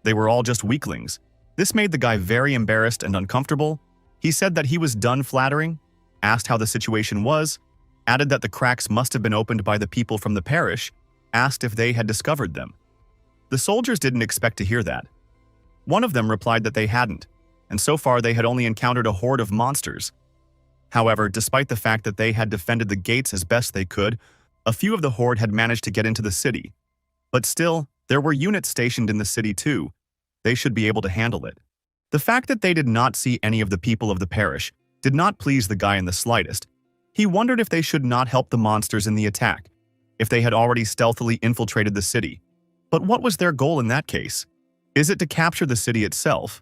they were all just weaklings. This made the guy very embarrassed and uncomfortable. He said that he was done flattering, asked how the situation was, added that the cracks must have been opened by the people from the parish, asked if they had discovered them. The soldiers didn't expect to hear that. One of them replied that they hadn't, and so far they had only encountered a horde of monsters. However, despite the fact that they had defended the gates as best they could, a few of the horde had managed to get into the city. But still, there were units stationed in the city too. They should be able to handle it. The fact that they did not see any of the people of the parish did not please the guy in the slightest. He wondered if they should not help the monsters in the attack, if they had already stealthily infiltrated the city. But what was their goal in that case? Is it to capture the city itself?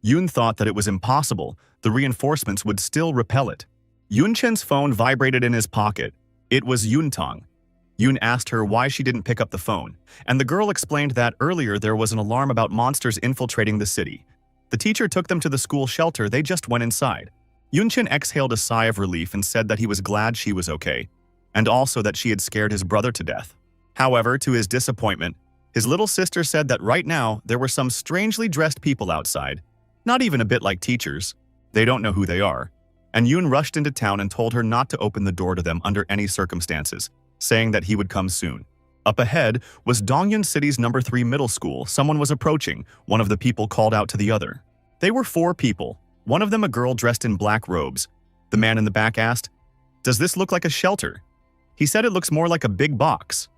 Yun thought that it was impossible. The reinforcements would still repel it. Yun-chen's phone vibrated in his pocket. It was Yuntang. Yun asked her why she didn't pick up the phone, and the girl explained that earlier there was an alarm about monsters infiltrating the city. The teacher took them to the school shelter. They just went inside. Yun-chen exhaled a sigh of relief and said that he was glad she was okay, and also that she had scared his brother to death. However, to his disappointment, his little sister said that right now there were some strangely dressed people outside, not even a bit like teachers. They don't know who they are. And Yun rushed into town and told her not to open the door to them under any circumstances, saying that he would come soon. Up ahead was Dongyun City's number 3 middle school. Someone was approaching. One of the people called out to the other. They were 4 people, one of them a girl dressed in black robes. The man in the back asked, "Does this look like a shelter?" He said it looks more like a big box.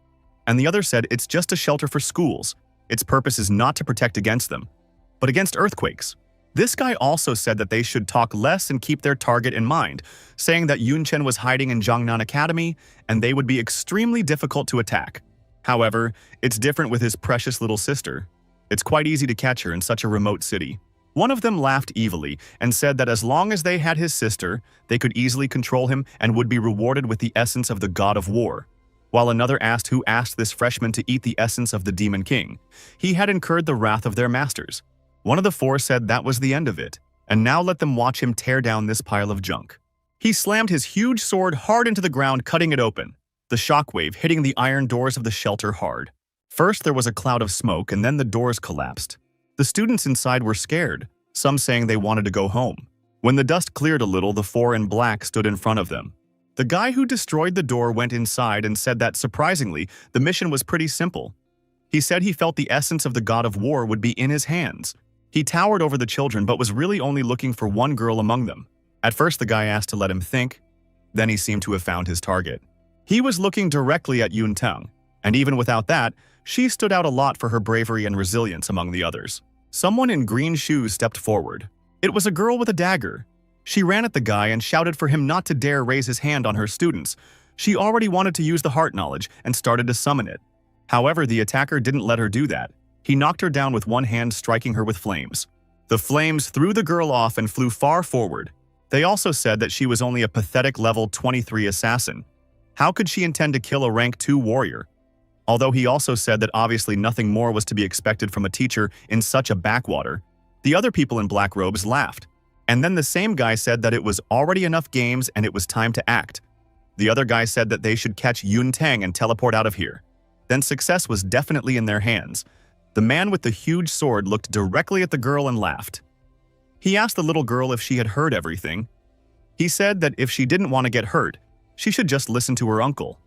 And the other said it's just a shelter for schools. Its purpose is not to protect against them, but against earthquakes. This guy also said that they should talk less and keep their target in mind, saying that Yunchen was hiding in Jiangnan Academy and they would be extremely difficult to attack. However, it's different with his precious little sister. It's quite easy to catch her in such a remote city. One of them laughed evilly and said that as long as they had his sister, they could easily control him and would be rewarded with the essence of the god of war. While another asked who asked this freshman to eat the essence of the Demon King. He had incurred the wrath of their masters. One of the 4 said that was the end of it, and now let them watch him tear down this pile of junk. He slammed his huge sword hard into the ground, cutting it open, the shockwave hitting the iron doors of the shelter hard. First there was a cloud of smoke and then the doors collapsed. The students inside were scared, some saying they wanted to go home. When the dust cleared a little, the 4 in black stood in front of them. The guy who destroyed the door went inside and said that, surprisingly, the mission was pretty simple. He said he felt the essence of the god of war would be in his hands. He towered over the children but was really only looking for one girl among them. At first the guy asked to let him think, then he seemed to have found his target. He was looking directly at Yun Teng, and even without that, she stood out a lot for her bravery and resilience among the others. Someone in green shoes stepped forward. It was a girl with a dagger. She ran at the guy and shouted for him not to dare raise his hand on her students. She already wanted to use the heart knowledge and started to summon it. However, the attacker didn't let her do that. He knocked her down with one hand, striking her with flames. The flames threw the girl off and flew far forward. They also said that she was only a pathetic level 23 assassin. How could she intend to kill a rank 2 warrior? Although he also said that obviously nothing more was to be expected from a teacher in such a backwater. The other people in black robes laughed. And then the same guy said that it was already enough games and it was time to act. The other guy said that they should catch Yun Teng and teleport out of here. Then success was definitely in their hands. The man with the huge sword looked directly at the girl and laughed. He asked the little girl if she had heard everything. He said that if she didn't want to get hurt, she should just listen to her uncle.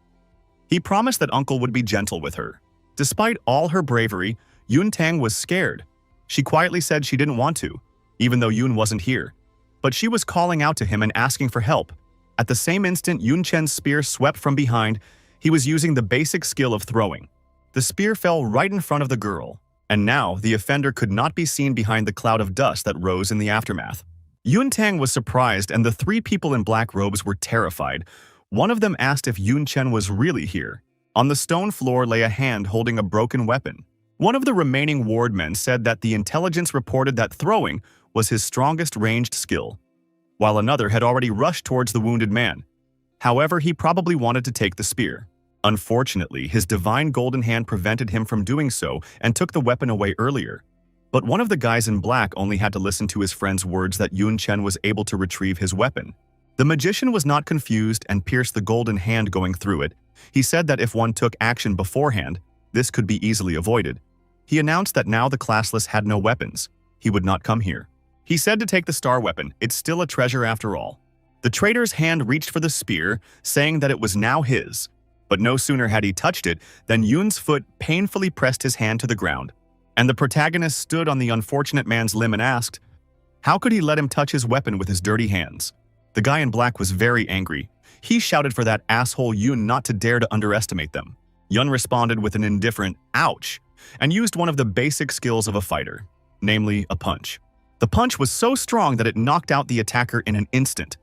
He promised that uncle would be gentle with her. Despite all her bravery, Yun Teng was scared. She quietly said she didn't want to, even though Yun wasn't here. But she was calling out to him and asking for help. At the same instant, Yun Chen's spear swept from behind. He was using the basic skill of throwing. The spear fell right in front of the girl, and now the offender could not be seen behind the cloud of dust that rose in the aftermath. Yun Teng was surprised and the 3 people in black robes were terrified. One of them asked if Yun Chen was really here. On the stone floor lay a hand holding a broken weapon. One of the remaining wardmen said that the intelligence reported that throwing was his strongest ranged skill, while another had already rushed towards the wounded man. However, he probably wanted to take the spear. Unfortunately, his divine golden hand prevented him from doing so and took the weapon away earlier. But one of the guys in black only had to listen to his friend's words that Yun Chen was able to retrieve his weapon. The magician was not confused and pierced the golden hand going through it. He said that if one took action beforehand, this could be easily avoided. He announced that now the classless had no weapons. He would not come here. He said to take the star weapon. It's still a treasure after all. The traitor's hand reached for the spear, saying that it was now his. But no sooner had he touched it than Yun's foot painfully pressed his hand to the ground. And the protagonist stood on the unfortunate man's limb and asked, how could he let him touch his weapon with his dirty hands? The guy in black was very angry. He shouted for that asshole Yun not to dare to underestimate them. Yun responded with an indifferent, ouch, and used one of the basic skills of a fighter, namely a punch. The punch was so strong that it knocked out the attacker in an instant.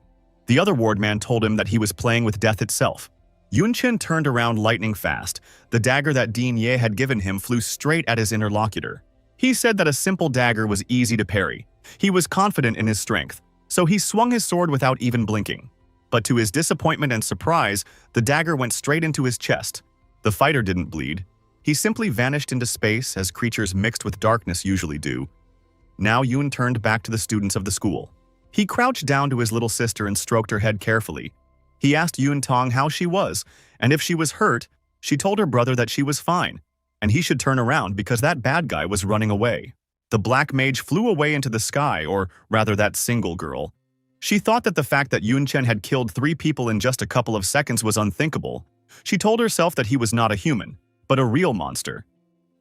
The other wardman told him that he was playing with death itself. Yun Chen turned around lightning fast. The dagger that Dean Ye had given him flew straight at his interlocutor. He said that a simple dagger was easy to parry. He was confident in his strength, so he swung his sword without even blinking. But to his disappointment and surprise, the dagger went straight into his chest. The fighter didn't bleed. He simply vanished into space as creatures mixed with darkness usually do. Now Yun turned back to the students of the school. He crouched down to his little sister and stroked her head carefully. He asked Yun Tong how she was, and if she was hurt. She told her brother that she was fine, and he should turn around because that bad guy was running away. The black mage flew away into the sky, or rather that single girl. She thought that the fact that Yun Chen had killed 3 people in just a couple of seconds was unthinkable. She told herself that he was not a human, but a real monster.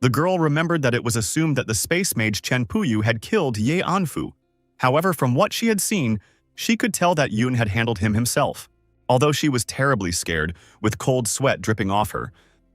The girl remembered that it was assumed that the space mage Chen Puyu had killed Ye Anfu. However, from what she had seen, she could tell that Yoon had handled him himself. Although she was terribly scared, with cold sweat dripping off her,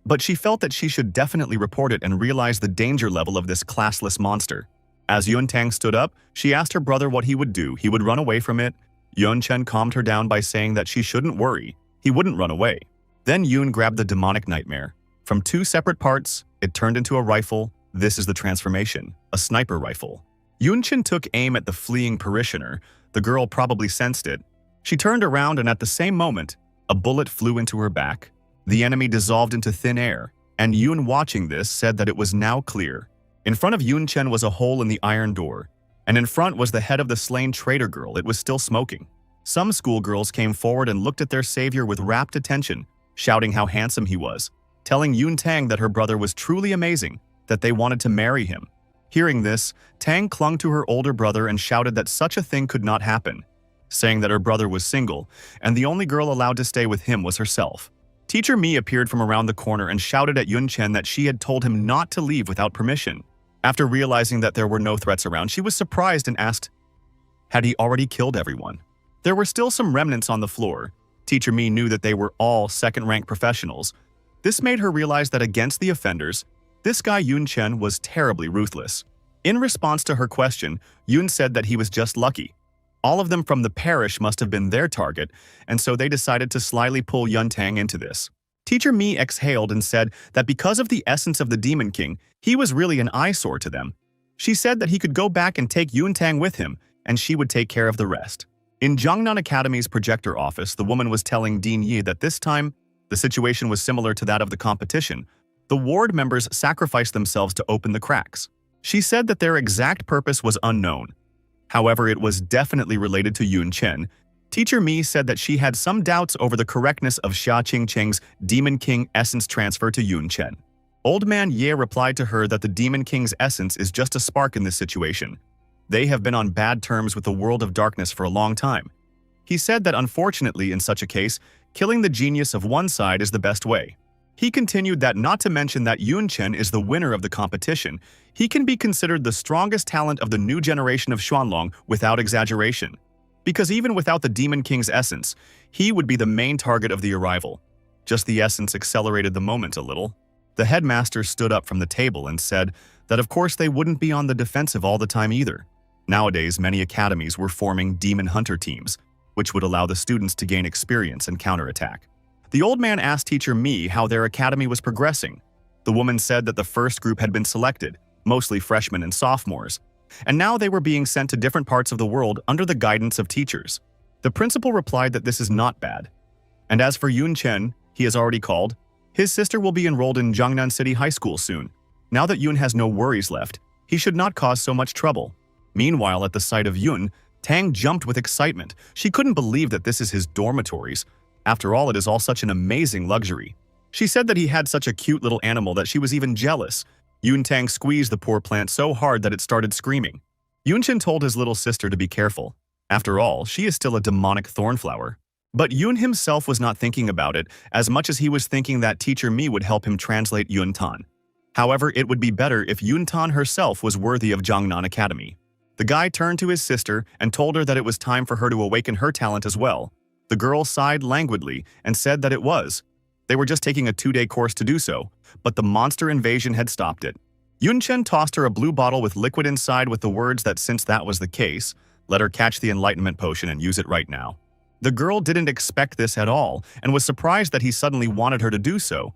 but she felt that she should definitely report it and realize the danger level of this classless monster. As Yoon Tang stood up, she asked her brother what he would do. He would run away from it. Yoon Chen calmed her down by saying that she shouldn't worry. He wouldn't run away. Then Yoon grabbed the demonic nightmare. From two separate parts, it turned into a rifle. This is the transformation, a sniper rifle. Yoon Chen took aim at the fleeing parishioner. The girl probably sensed it. She turned around and at the same moment, a bullet flew into her back. The enemy dissolved into thin air, and Yoon, watching this, said that it was now clear. In front of Yoon Chen was a hole in the iron door, and in front was the head of the slain traitor girl. It was still smoking. Some schoolgirls came forward and looked at their savior with rapt attention, shouting how handsome he was, telling Yoon Tang that her brother was truly amazing, that they wanted to marry him. Hearing this, Tang clung to her older brother and shouted that such a thing could not happen, saying that her brother was single, and the only girl allowed to stay with him was herself. Teacher Mi appeared from around the corner and shouted at Yoon Chen that she had told him not to leave without permission. After realizing that there were no threats around, she was surprised and asked, had he already killed everyone? There were still some remnants on the floor. Teacher Mi knew that they were all second-rank professionals. This made her realize that against the offenders, this guy Yoon Chen was terribly ruthless. In response to her question, Yoon said that he was just lucky. All of them from the parish must have been their target, and so they decided to slyly pull Yoon Tang into this. Teacher Mi exhaled and said that because of the essence of the Demon King, he was really an eyesore to them. She said that he could go back and take Yoon Tang with him, and she would take care of the rest. In Jongnan Academy's projector office, the woman was telling Dean Yi that this time, the situation was similar to that of the competition. The ward members sacrificed themselves to open the cracks. She said that their exact purpose was unknown. However, it was definitely related to Yoon Chen. Teacher Mi said that she had some doubts over the correctness of Xia Qingqing's Demon King essence transfer to Yoon Chen. Old man Ye replied to her that the Demon King's essence is just a spark in this situation. They have been on bad terms with the world of darkness for a long time. He said that unfortunately in such a case, killing the genius of one side is the best way. He continued that not to mention that Yoon Chen is the winner of the competition, he can be considered the strongest talent of the new generation of Xuanlong without exaggeration. Because even without the Demon King's essence, he would be the main target of the arrival. Just the essence accelerated the moment a little. The headmaster stood up from the table and said that of course they wouldn't be on the defensive all the time either. Nowadays, many academies were forming demon hunter teams, which would allow the students to gain experience and counterattack. The old man asked Teacher Mi how their academy was progressing. The woman said that the first group had been selected, mostly freshmen and sophomores, and now they were being sent to different parts of the world under the guidance of teachers. The principal replied that this is not bad. And as for Yoon Chen, he has already called. His sister will be enrolled in Jongnan City High School soon. Now that Yoon has no worries left, he should not cause so much trouble. Meanwhile, at the sight of Yoon, Tang jumped with excitement. She couldn't believe that this is his dormitories. After all, it is all such an amazing luxury. She said that he had such a cute little animal that she was even jealous. Yoon Tang squeezed the poor plant so hard that it started screaming. Yoon Chen told his little sister to be careful. After all, she is still a demonic thornflower. But Yoon himself was not thinking about it as much as he was thinking that Teacher Mi would help him translate Yoon Tan. However, it would be better if Yoon Tan herself was worthy of Jongnan Academy. The guy turned to his sister and told her that it was time for her to awaken her talent as well. The girl sighed languidly and said that it was. They were just taking a 2-day course to do so, but the monster invasion had stopped it. Yoon Chen tossed her a blue bottle with liquid inside with the words that since that was the case, let her catch the enlightenment potion and use it right now. The girl didn't expect this at all and was surprised that he suddenly wanted her to do so.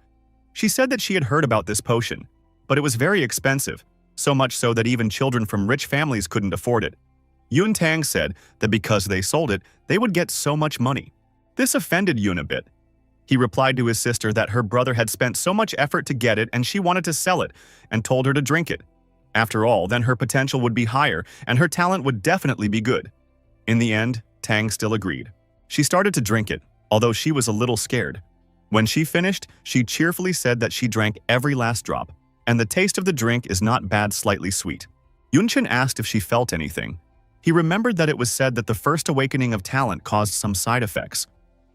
She said that she had heard about this potion, but it was very expensive, so much so that even children from rich families couldn't afford it. Yoon Tang said that because they sold it, they would get so much money. This offended Yoon a bit. He replied to his sister that her brother had spent so much effort to get it and she wanted to sell it, and told her to drink it. After all, then her potential would be higher and her talent would definitely be good. In the end, Tang still agreed. She started to drink it, although she was a little scared. When she finished, she cheerfully said that she drank every last drop, and the taste of the drink is not bad, slightly sweet. Yoon Chen asked if she felt anything. He remembered that it was said that the first awakening of talent caused some side effects.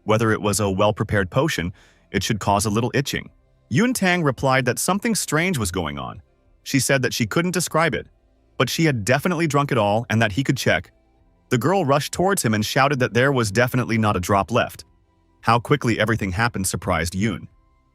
Whether it was a well-prepared potion, it should cause a little itching. Yoon Tang replied that something strange was going on. She said that she couldn't describe it, but she had definitely drunk it all and that he could check. The girl rushed towards him and shouted that there was definitely not a drop left. How quickly everything happened surprised Yoon.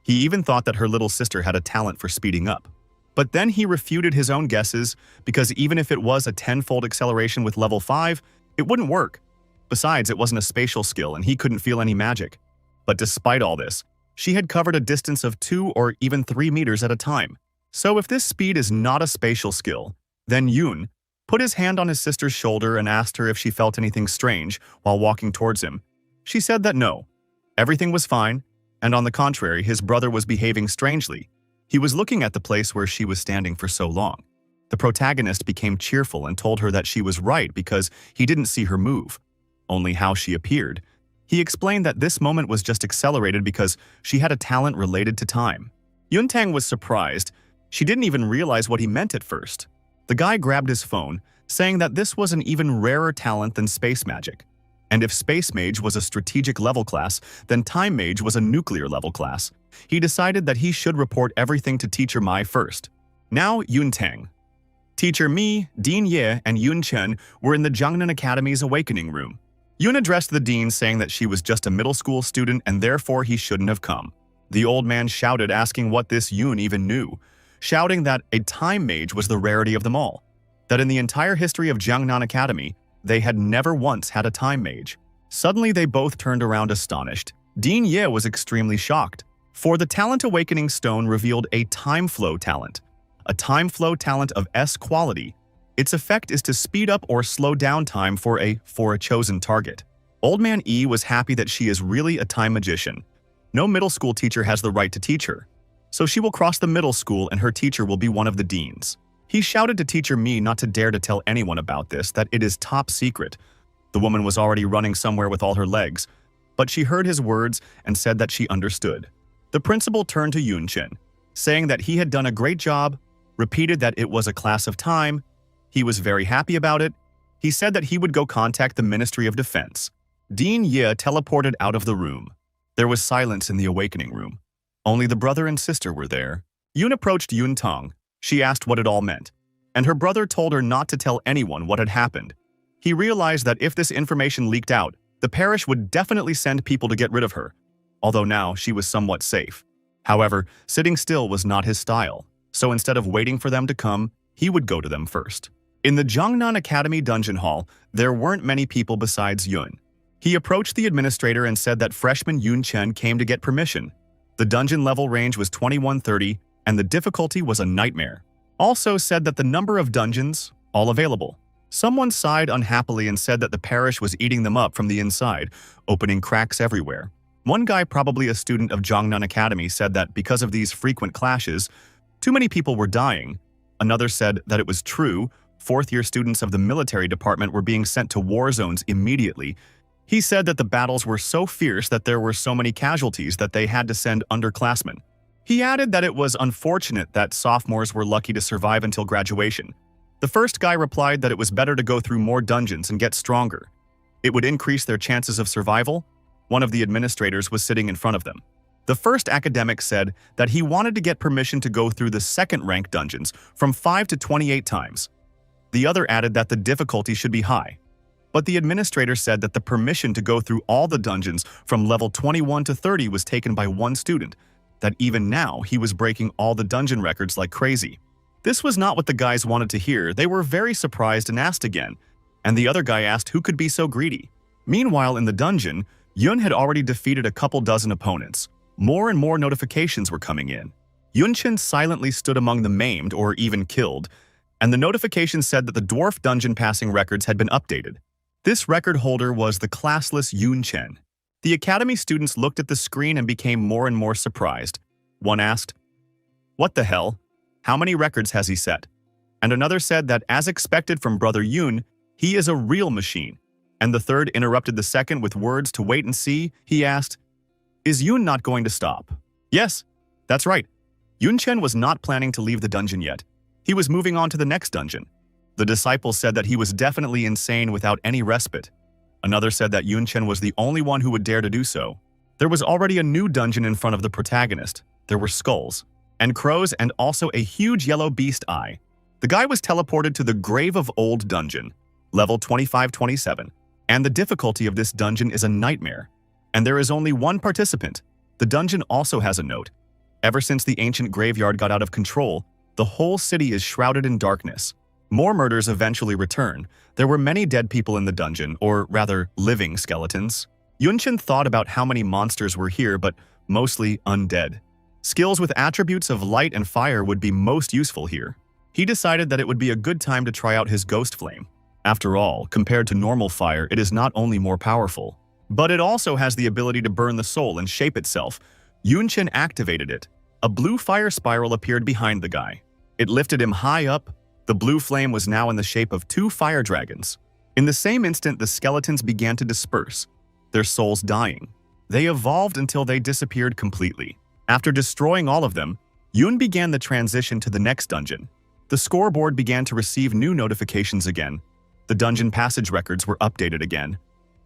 He even thought that her little sister had a talent for speeding up. But then he refuted his own guesses because even if it was a 10-fold acceleration with level 5, it wouldn't work. Besides, it wasn't a spatial skill and he couldn't feel any magic. But despite all this, she had covered a distance of 2 or even 3 meters at a time. So if this speed is not a spatial skill, then Yoon put his hand on his sister's shoulder and asked her if she felt anything strange while walking towards him. She said that no, everything was fine, and on the contrary, his brother was behaving strangely. He was looking at the place where she was standing for so long. The protagonist became cheerful and told her that she was right because he didn't see her move, only how she appeared. He explained that this moment was just accelerated because she had a talent related to time. Yuntang was surprised. She didn't even realize what he meant at first. The guy grabbed his phone, saying that this was an even rarer talent than space magic. And if Space Mage was a strategic level class, then Time Mage was a nuclear level class. He decided that he should report everything to Teacher Mai first. Now, Yuntang. Teacher Mi, Dean Ye, and Yun Chen were in the Jiangnan Academy's Awakening room. Yun addressed the dean saying that she was just a middle school student and therefore he shouldn't have come. The old man shouted, asking what this Yun even knew, shouting that a Time Mage was the rarity of them all, that in the entire history of Jiangnan Academy, they had never once had a Time Mage. Suddenly they both turned around astonished. Dean Ye was extremely shocked, for the talent Awakening Stone revealed a Time Flow talent. A Time Flow talent of S quality. Its effect is to speed up or slow down time for a chosen target. Old Man E was happy that she is really a time magician. No middle school teacher has the right to teach her. So she will cross the middle school and her teacher will be one of the deans. He shouted to Teacher Mi not to dare to tell anyone about this, that it is top secret. The woman was already running somewhere with all her legs, but she heard his words and said that she understood. The principal turned to Yun Chen, saying that he had done a great job, repeated that it was a class of time. He was very happy about it. He said that he would go contact the Ministry of Defense. Dean Ye teleported out of the room. There was silence in the Awakening room. Only the brother and sister were there. Yun approached Yun Tong. She asked what it all meant, and her brother told her not to tell anyone what had happened. He realized that if this information leaked out, the parish would definitely send people to get rid of her, although now she was somewhat safe. However, sitting still was not his style, so instead of waiting for them to come, he would go to them first. In the Jiangnan Academy dungeon hall, there weren't many people besides Yun. He approached the administrator and said that freshman Yun Chen came to get permission. The dungeon level range was 2130, and the difficulty was a nightmare. Also said that the number of dungeons, all available. Someone sighed unhappily and said that the parish was eating them up from the inside, opening cracks everywhere. One guy, probably a student of Jiangnan Academy, said that because of these frequent clashes, too many people were dying. Another said that it was true, fourth-year students of the military department were being sent to war zones immediately. He said that the battles were so fierce that there were so many casualties that they had to send underclassmen. He added that it was unfortunate that sophomores were lucky to survive until graduation. The first guy replied that it was better to go through more dungeons and get stronger. It would increase their chances of survival. One of the administrators was sitting in front of them. The first academic said that he wanted to get permission to go through the second-rank dungeons from 5 to 28 times. The other added that the difficulty should be high. But the administrator said that the permission to go through all the dungeons from level 21 to 30 was taken by one student, that even now he was breaking all the dungeon records like crazy. This was not what the guys wanted to hear. They were very surprised and asked again, and the other guy asked who could be so greedy. Meanwhile, in the dungeon, Yun had already defeated a couple dozen opponents. More and more notifications were coming in. Yun Chen silently stood among the maimed or even killed, and the notification said that the dwarf dungeon passing records had been updated. This record holder was the classless Yun Chen. The academy students looked at the screen and became more and more surprised. One asked, "What the hell? How many records has he set?" And another said that as expected from Brother Yun, he is a real machine. And the third interrupted the second with words to wait and see. He asked, "Is Yun not going to stop?" "Yes, that's right." Yun Chen was not planning to leave the dungeon yet. He was moving on to the next dungeon. The disciples said that he was definitely insane without any respite. Another said that Yun Chen was the only one who would dare to do so. There was already a new dungeon in front of the protagonist. There were skulls, and crows, and also a huge yellow beast eye. The guy was teleported to the Grave of Old dungeon. level 2527, and the difficulty of this dungeon is a nightmare. And there is only one participant. The dungeon also has a note. Ever since the ancient graveyard got out of control, the whole city is shrouded in darkness. More murders eventually return. There were many dead people in the dungeon, or rather, living skeletons. Yunchen thought about how many monsters were here, but mostly undead. Skills with attributes of light and fire would be most useful here. He decided that it would be a good time to try out his ghost flame. After all, compared to normal fire, it is not only more powerful, but it also has the ability to burn the soul and shape itself. Yunchen activated it. A blue fire spiral appeared behind the guy. It lifted him high up. The blue flame was now in the shape of 2 fire dragons. In the same instant, the skeletons began to disperse, their souls dying. They evolved until they disappeared completely. After destroying all of them, Yun began the transition to the next dungeon. The scoreboard began to receive new notifications again. The dungeon passage records were updated again.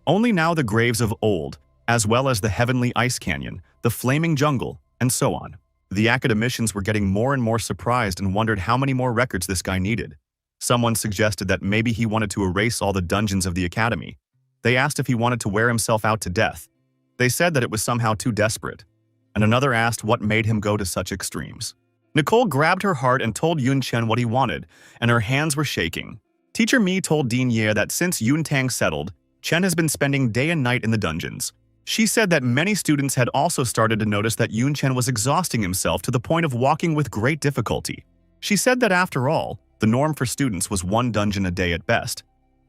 Only now the graves of old, as well as the heavenly ice canyon, the flaming jungle, and so on. The academicians were getting more and more surprised and wondered how many more records this guy needed. Someone suggested that maybe he wanted to erase all the dungeons of the academy. They asked if he wanted to wear himself out to death. They said that it was somehow too desperate. And another asked what made him go to such extremes. Nicole grabbed her heart and told Yun Chen what he wanted, and her hands were shaking. Teacher Mi told Dean Ye that since Yun Tang settled, Chen has been spending day and night in the dungeons. She said that many students had also started to notice that Yun Chen was exhausting himself to the point of walking with great difficulty. She said that after all, the norm for students was 1 dungeon a day at best.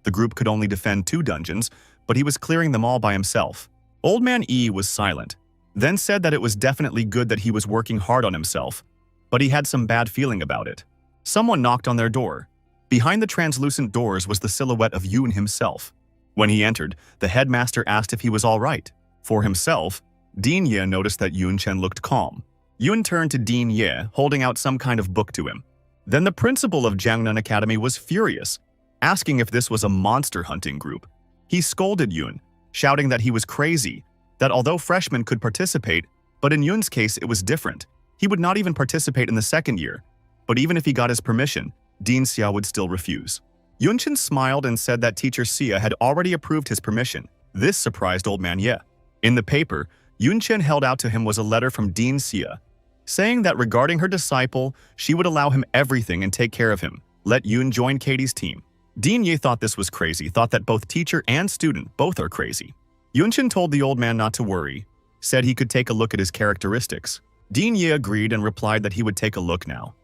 The group could only defend 2 dungeons, but he was clearing them all by himself. Old Man E was silent, then said that it was definitely good that he was working hard on himself, but he had some bad feeling about it. Someone knocked on their door. Behind the translucent doors was the silhouette of Yun himself. When he entered, the headmaster asked if he was all right. For himself, Dean Ye noticed that Yun Chen looked calm. Yun turned to Dean Ye, holding out some kind of book to him. Then the principal of Jiangnan Academy was furious, asking if this was a monster hunting group. He scolded Yun, shouting that he was crazy, that although freshmen could participate, but in Yun's case it was different. He would not even participate in the second year, but even if he got his permission, Dean Xia would still refuse. Yunchen smiled and said that teacher Xia had already approved his permission. This surprised old man Ye. In the paper, Yunchen held out to him was a letter from Dean Xia, saying that regarding her disciple, she would allow him everything and take care of him. Let Yun join Katie's team. Dean Ye thought this was crazy, thought that both teacher and student both are crazy. Yunchen told the old man not to worry, said he could take a look at his characteristics. Dean Ye agreed and replied that he would take a look now.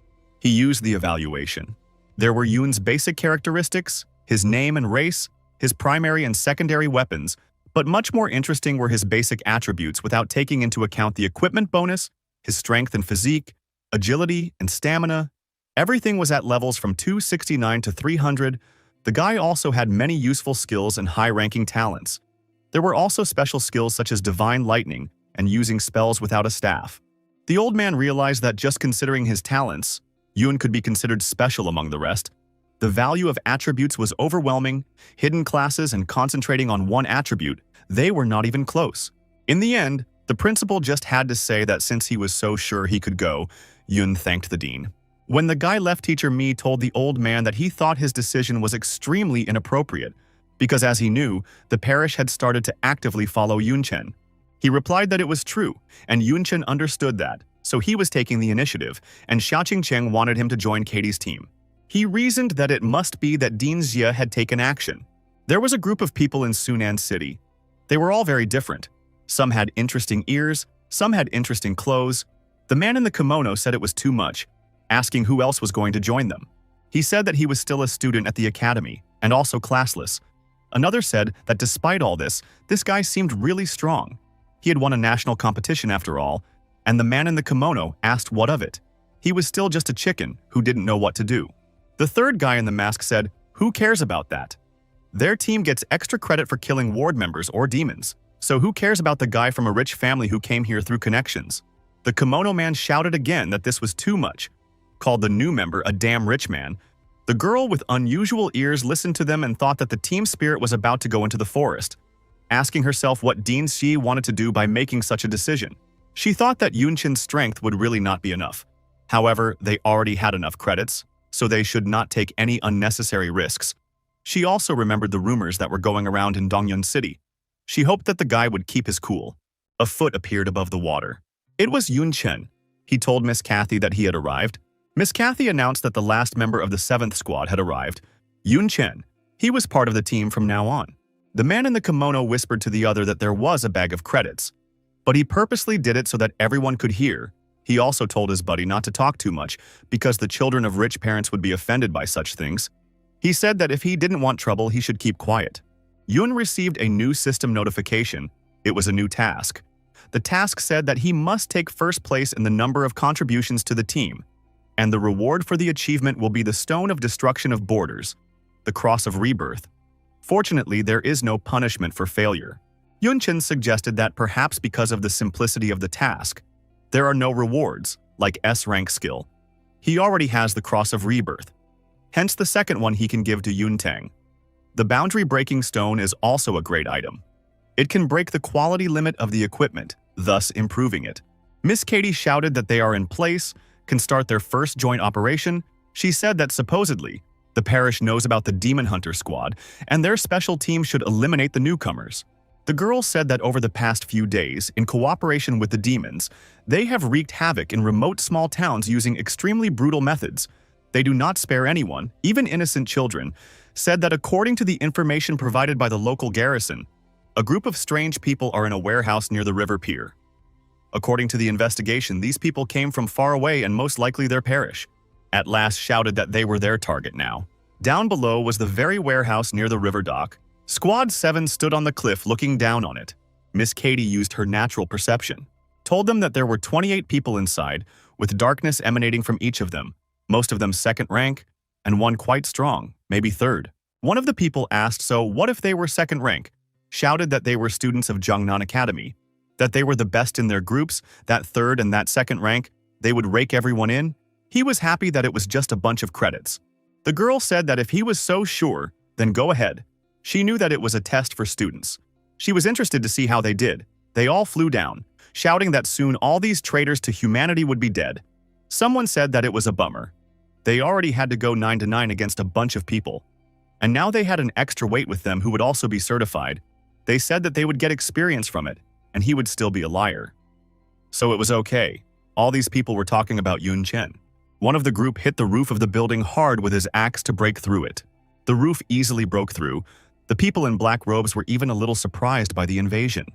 He used the evaluation. There were Yun's basic characteristics, his name and race, his primary and secondary weapons, but much more interesting were his basic attributes without taking into account the equipment bonus, his strength and physique, agility and stamina. Everything was at levels from 269 to 300. The guy also had many useful skills and high-ranking talents. There were also special skills such as divine lightning and using spells without a staff. The old man realized that just considering his talents, Yun could be considered special among the rest. The value of attributes was overwhelming, hidden classes and concentrating on one attribute, they were not even close. In the end, the principal just had to say that since he was so sure he could go, Yun thanked the dean. When the guy left, teacher Mi told the old man that he thought his decision was extremely inappropriate, because as he knew, the parish had started to actively follow Yunchen. He replied that it was true, and Yunchen understood that, so he was taking the initiative, and Xiaoqing Cheng wanted him to join Katie's team. He reasoned that it must be that Dean Xia had taken action. There was a group of people in Sunan City. They were all very different. Some had interesting ears, some had interesting clothes. The man in the kimono said it was too much, asking who else was going to join them. He said that he was still a student at the academy, and also classless. Another said that despite all this guy seemed really strong. He had won a national competition after all, and the man in the kimono asked what of it. He was still just a chicken who didn't know what to do. The third guy in the mask said, "Who cares about that? Their team gets extra credit for killing ward members or demons, so who cares about the guy from a rich family who came here through connections?" The kimono man shouted again that this was too much, called the new member a damn rich man. The girl with unusual ears listened to them and thought that the team spirit was about to go into the forest, asking herself what Dean Xi wanted to do by making such a decision. She thought that Yunchen's strength would really not be enough. However, they already had enough credits, so they should not take any unnecessary risks. She also remembered the rumors that were going around in Dongyun City. She hoped that the guy would keep his cool. A foot appeared above the water. It was Yun Chen. He told Miss Kathy that he had arrived. Miss Kathy announced that the last member of the 7th squad had arrived. Yun Chen. He was part of the team from now on. The man in the kimono whispered to the other that there was a bag of credits. But he purposely did it so that everyone could hear. He also told his buddy not to talk too much because the children of rich parents would be offended by such things. He said that if he didn't want trouble, he should keep quiet. Yun received a new system notification. It was a new task. The task said that he must take first place in the number of contributions to the team, and the reward for the achievement will be the Stone of Destruction of Borders, the Cross of Rebirth. Fortunately, there is no punishment for failure. Yunchen suggested that perhaps because of the simplicity of the task, there are no rewards, like S-rank skill. He already has the Cross of Rebirth, hence the second one he can give to Yuntang. The boundary-breaking stone is also a great item. It can break the quality limit of the equipment, thus improving it. Miss Katie shouted that they are in place, can start their first joint operation. She said that supposedly, the parish knows about the Demon Hunter squad, and their special team should eliminate the newcomers. The girl said that over the past few days, in cooperation with the demons, they have wreaked havoc in remote small towns using extremely brutal methods. They do not spare anyone, even innocent children, said that according to the information provided by the local garrison, a group of strange people are in a warehouse near the river pier. According to the investigation, these people came from far away and most likely their parish. At last shouted that they were their target now. Down below was the very warehouse near the river dock. Squad 7 stood on the cliff looking down on it. Miss Katie used her natural perception. Told them that there were 28 people inside, with darkness emanating from each of them, most of them second rank, and one quite strong, maybe third. One of the people asked, so what if they were second rank? Shouted that they were students of Jiangnan Academy, that they were the best in their groups, that third and that second rank, they would rake everyone in. He was happy that it was just a bunch of credits. The girl said that if he was so sure, then go ahead. She knew that it was a test for students. She was interested to see how they did. They all flew down, shouting that soon all these traitors to humanity would be dead. Someone said that it was a bummer. They already had to go 9-9 against a bunch of people. And now they had an extra weight with them who would also be certified. They said that they would get experience from it, and he would still be a liar. So it was okay. All these people were talking about Yun Chen. One of the group hit the roof of the building hard with his axe to break through it. The roof easily broke through. The people in black robes were even a little surprised by the invasion.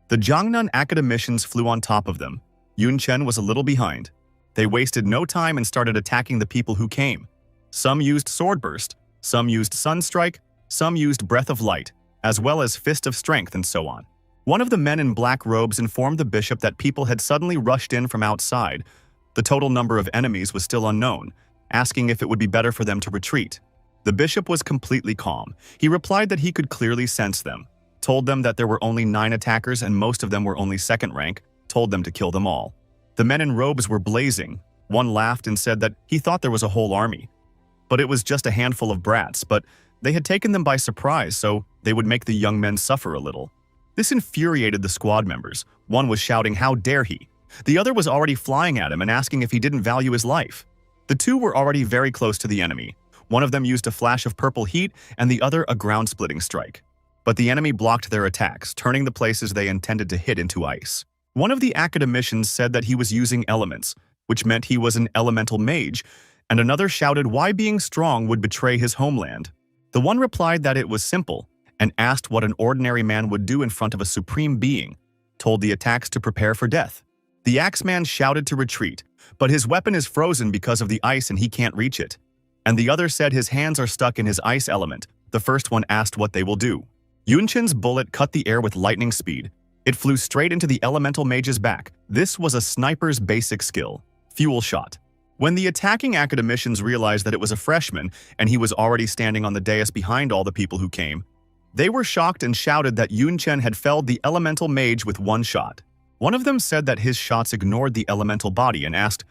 The Jiangnan academicians flew on top of them. Yun Chen was a little behind. They wasted no time and started attacking the people who came. Some used sword burst, some used sun strike, some used breath of light, as well as fist of strength and so on. One of the men in black robes informed the bishop that people had suddenly rushed in from outside. The total number of enemies was still unknown, asking if it would be better for them to retreat. The bishop was completely calm. He replied that he could clearly sense them, told them that there were only 9 attackers and most of them were only second rank, told them to kill them all. The men in robes were blazing. One laughed and said that he thought there was a whole army. But it was just a handful of brats, but they had taken them by surprise, so they would make the young men suffer a little. This infuriated the squad members. One was shouting, "How dare he?" The other was already flying at him and asking if he didn't value his life. The two were already very close to the enemy. One of them used a flash of purple heat and the other a ground-splitting strike. But the enemy blocked their attacks, turning the places they intended to hit into ice. One of the academicians said that he was using elements, which meant he was an elemental mage, and another shouted why being strong would betray his homeland. The one replied that it was simple, and asked what an ordinary man would do in front of a supreme being, told the attacks to prepare for death. The axeman shouted to retreat, but his weapon is frozen because of the ice and he can't reach it. And the other said his hands are stuck in his ice element. The first one asked what they will do. Yunchen's bullet cut the air with lightning speed. It flew straight into the elemental mage's back. This was a sniper's basic skill, fuel shot. When the attacking academicians realized that it was a freshman and he was already standing on the dais behind all the people who came, they were shocked and shouted that Yun Chen had felled the elemental mage with one shot. One of them said that his shots ignored the elemental body and asked,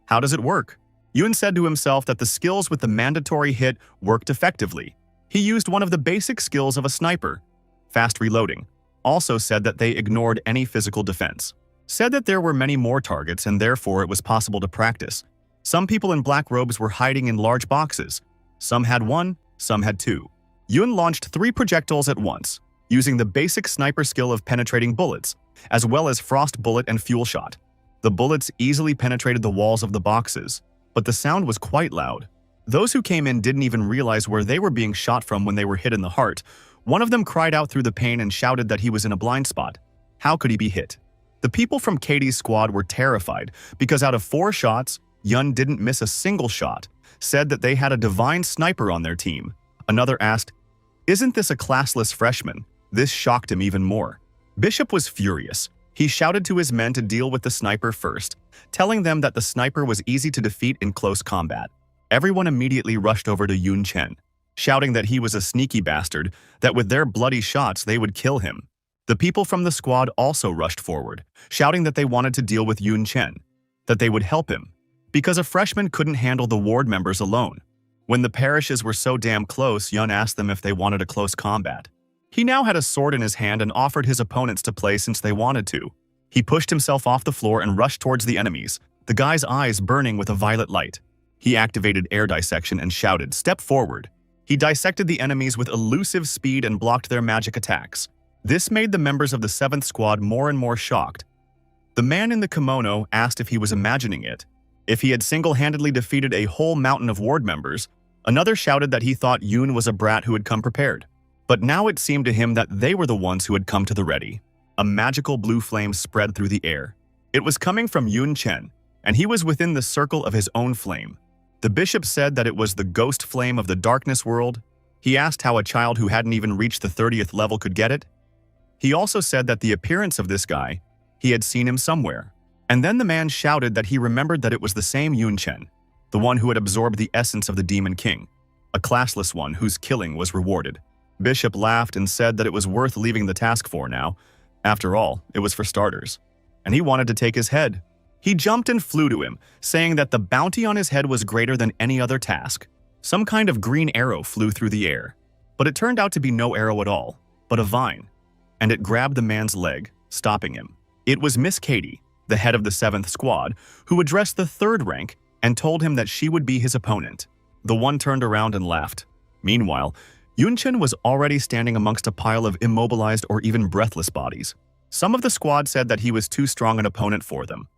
"How does it work?" Yun said to himself that the skills with the mandatory hit worked effectively. He used one of the basic skills of a sniper, fast reloading. Also said that they ignored any physical defense. Said that there were many more targets and therefore it was possible to practice. Some people in black robes were hiding in large boxes. Some had 1, some had 2. Yun launched 3 projectiles at once, using the basic sniper skill of penetrating bullets, as well as frost bullet and fuel shot. The bullets easily penetrated the walls of the boxes, but the sound was quite loud. Those who came in didn't even realize where they were being shot from when they were hit in the heart. One of them cried out through the pain and shouted that he was in a blind spot. How could he be hit? The people from Katie's squad were terrified because out of 4 shots, Yun didn't miss a single shot, said that they had a divine sniper on their team. Another asked, "Isn't this a classless freshman?" This shocked him even more. Bishop was furious. He shouted to his men to deal with the sniper first, telling them that the sniper was easy to defeat in close combat. Everyone immediately rushed over to Yun Chen, shouting that he was a sneaky bastard, that with their bloody shots they would kill him. The people from the squad also rushed forward, shouting that they wanted to deal with Yun Chen, that they would help him, because a freshman couldn't handle the ward members alone. When the parishes were so damn close, Yun asked them if they wanted a close combat. He now had a sword in his hand and offered his opponents to play since they wanted to. He pushed himself off the floor and rushed towards the enemies, the guy's eyes burning with a violet light. He activated air dissection and shouted, "Step forward." He dissected the enemies with elusive speed and blocked their magic attacks. This made the members of the 7th squad more and more shocked. The man in the kimono asked if he was imagining it, if he had single-handedly defeated a whole mountain of ward members. Another shouted that he thought Yun was a brat who had come prepared. But now it seemed to him that they were the ones who had come to the ready. A magical blue flame spread through the air. It was coming from Yun Chen, and he was within the circle of his own flame. The bishop said that it was the ghost flame of the darkness world. He asked how a child who hadn't even reached the 30th level could get it. He also said that the appearance of this guy, he had seen him somewhere. And then the man shouted that he remembered that it was the same Yun Chen, the one who had absorbed the essence of the Demon King, a classless one whose killing was rewarded. Bishop laughed and said that it was worth leaving the task for now. After all, it was for starters. And he wanted to take his head. He jumped and flew to him, saying that the bounty on his head was greater than any other task. Some kind of green arrow flew through the air, but it turned out to be no arrow at all, but a vine. And it grabbed the man's leg, stopping him. It was Miss Katie, the head of the 7th squad, who addressed the 3rd rank and told him that she would be his opponent. The one turned around and laughed. Meanwhile, Yun Chen was already standing amongst a pile of immobilized or even breathless bodies. Some of the squad said that he was too strong an opponent for them.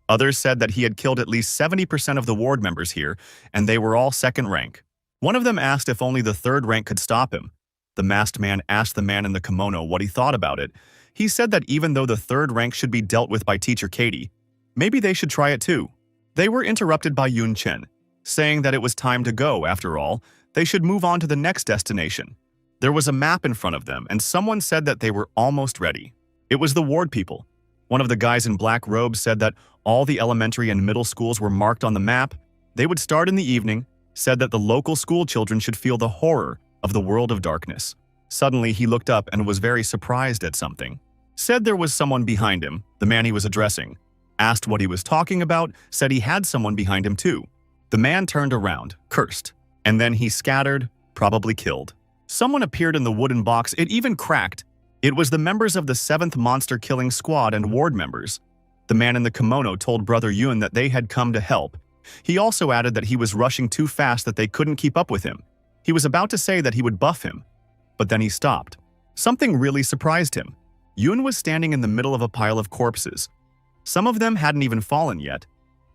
Others said that he had killed at least 70% of the ward members here, and they were all 2nd rank. One of them asked if only the 3rd rank could stop him. The masked man asked the man in the kimono what he thought about it. He said that even though the 3rd rank should be dealt with by Teacher Katie, maybe they should try it too. They were interrupted by Yun Chen, saying that it was time to go. After all, they should move on to the next destination. There was a map in front of them, and someone said that they were almost ready. It was the ward people. One of the guys in black robes said that all the elementary and middle schools were marked on the map. They would start in the evening, said that the local school children should feel the horror of the world of darkness. Suddenly, he looked up and was very surprised at something. Said there was someone behind him, the man he was addressing. Asked what he was talking about, said he had someone behind him too. The man turned around, cursed, and then he scattered, probably killed. Someone appeared in the wooden box, it even cracked. It was the members of the 7th monster-killing squad and ward members. The man in the kimono told Brother Yun that they had come to help. He also added that he was rushing too fast that they couldn't keep up with him. He was about to say that he would buff him, but then he stopped. Something really surprised him. Yun was standing in the middle of a pile of corpses. Some of them hadn't even fallen yet.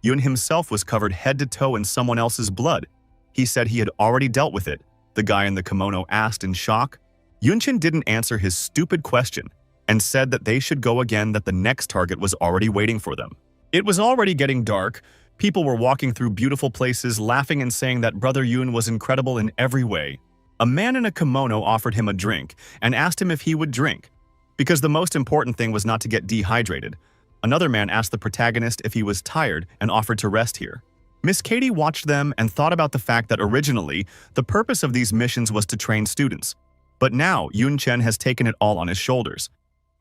Yun himself was covered head to toe in someone else's blood. He said he had already dealt with it. The guy in the kimono asked in shock. Yunchen didn't answer his stupid question and said that they should go again, that the next target was already waiting for them. It was already getting dark. People were walking through beautiful places, laughing and saying that Brother Yun was incredible in every way. A man in a kimono offered him a drink and asked him if he would drink, because the most important thing was not to get dehydrated. Another man asked the protagonist if he was tired and offered to rest here. Miss Katie watched them and thought about the fact that originally, the purpose of these missions was to train students. But now, Yun Chen has taken it all on his shoulders.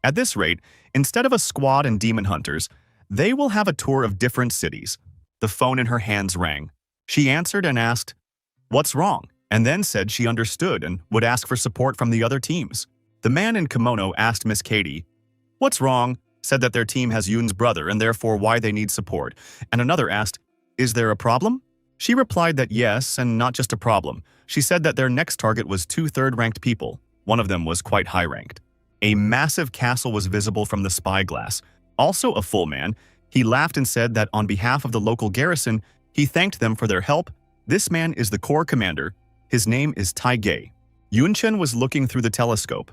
At this rate, instead of a squad and demon hunters, they will have a tour of different cities. The phone in her hands rang. She answered and asked, "What's wrong?" and then said she understood and would ask for support from the other teams. The man in kimono asked Miss Katie, "What's wrong?" said that their team has Yun's brother and therefore why they need support. And another asked, "Is there a problem?" She replied that yes, and not just a problem. She said that their next target was two third-ranked people. One of them was quite high-ranked. A massive castle was visible from the spyglass. Also a full man. He laughed and said that on behalf of the local garrison, he thanked them for their help. This man is the corps commander. His name is Taige. Yunchen was looking through the telescope.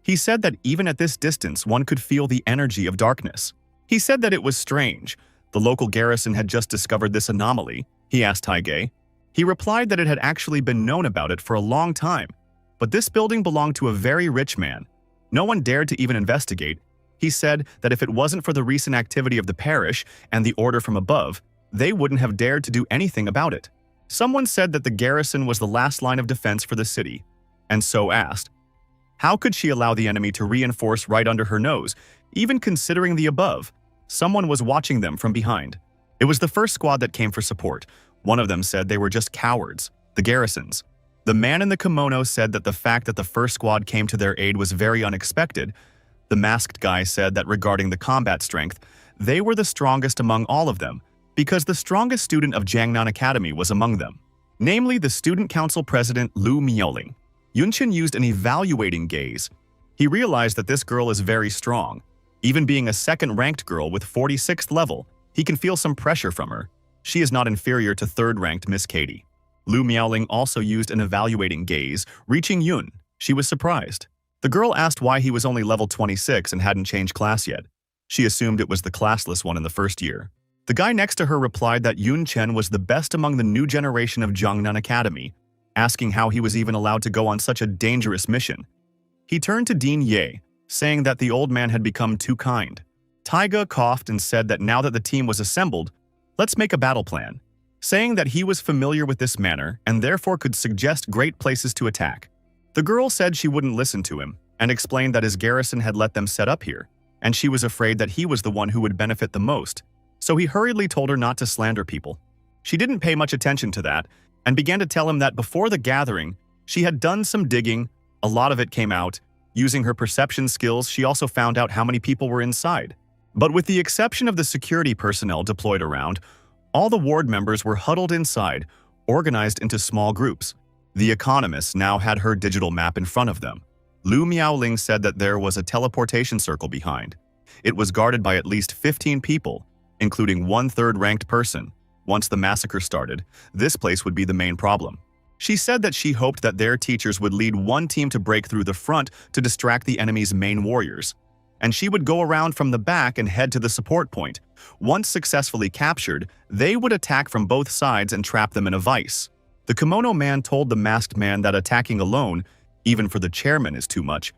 He said that even at this distance, one could feel the energy of darkness. He said that it was strange. The local garrison had just discovered this anomaly. He asked Taige. He replied that it had actually been known about it for a long time. But this building belonged to a very rich man. No one dared to even investigate. He said that if it wasn't for the recent activity of the parish and the order from above, they wouldn't have dared to do anything about it. Someone said that the garrison was the last line of defense for the city, and so asked, how could she allow the enemy to reinforce right under her nose, even considering the above? Someone was watching them from behind. It was the first squad that came for support. One of them said they were just cowards, the garrisons. The man in the kimono said that the fact that the first squad came to their aid was very unexpected. The masked guy said that regarding the combat strength, they were the strongest among all of them, because the strongest student of Jiangnan Academy was among them, namely the student council president Lu Miaoling. Yunchen used an evaluating gaze. He realized that this girl is very strong. Even being a second-ranked girl with 46th level, he can feel some pressure from her. She is not inferior to third-ranked Miss Katie. Lu Miaoling also used an evaluating gaze, reaching Yun. She was surprised. The girl asked why he was only level 26 and hadn't changed class yet. She assumed it was the classless one in the first year. The guy next to her replied that Yun Chen was the best among the new generation of Jiangnan Academy, asking how he was even allowed to go on such a dangerous mission. He turned to Dean Ye, saying that the old man had become too kind. Taiga coughed and said that now that the team was assembled, let's make a battle plan, saying that he was familiar with this manner and therefore could suggest great places to attack. The girl said she wouldn't listen to him and explained that his garrison had let them set up here, and she was afraid that he was the one who would benefit the most, so he hurriedly told her not to slander people. She didn't pay much attention to that and began to tell him that before the gathering, she had done some digging. A lot of it came out. Using her perception skills, she also found out how many people were inside. But with the exception of the security personnel deployed around, all the ward members were huddled inside, organized into small groups. The economists now had her digital map in front of them. Lu Miaoling said that there was a teleportation circle behind. It was guarded by at least 15 people, including one third-ranked person. Once the massacre started, this place would be the main problem. She said that she hoped that their teachers would lead one team to break through the front to distract the enemy's main warriors, and she would go around from the back and head to the support point. Once successfully captured, they would attack from both sides and trap them in a vice. The kimono man told the masked man that attacking alone, even for the chairman, is too much.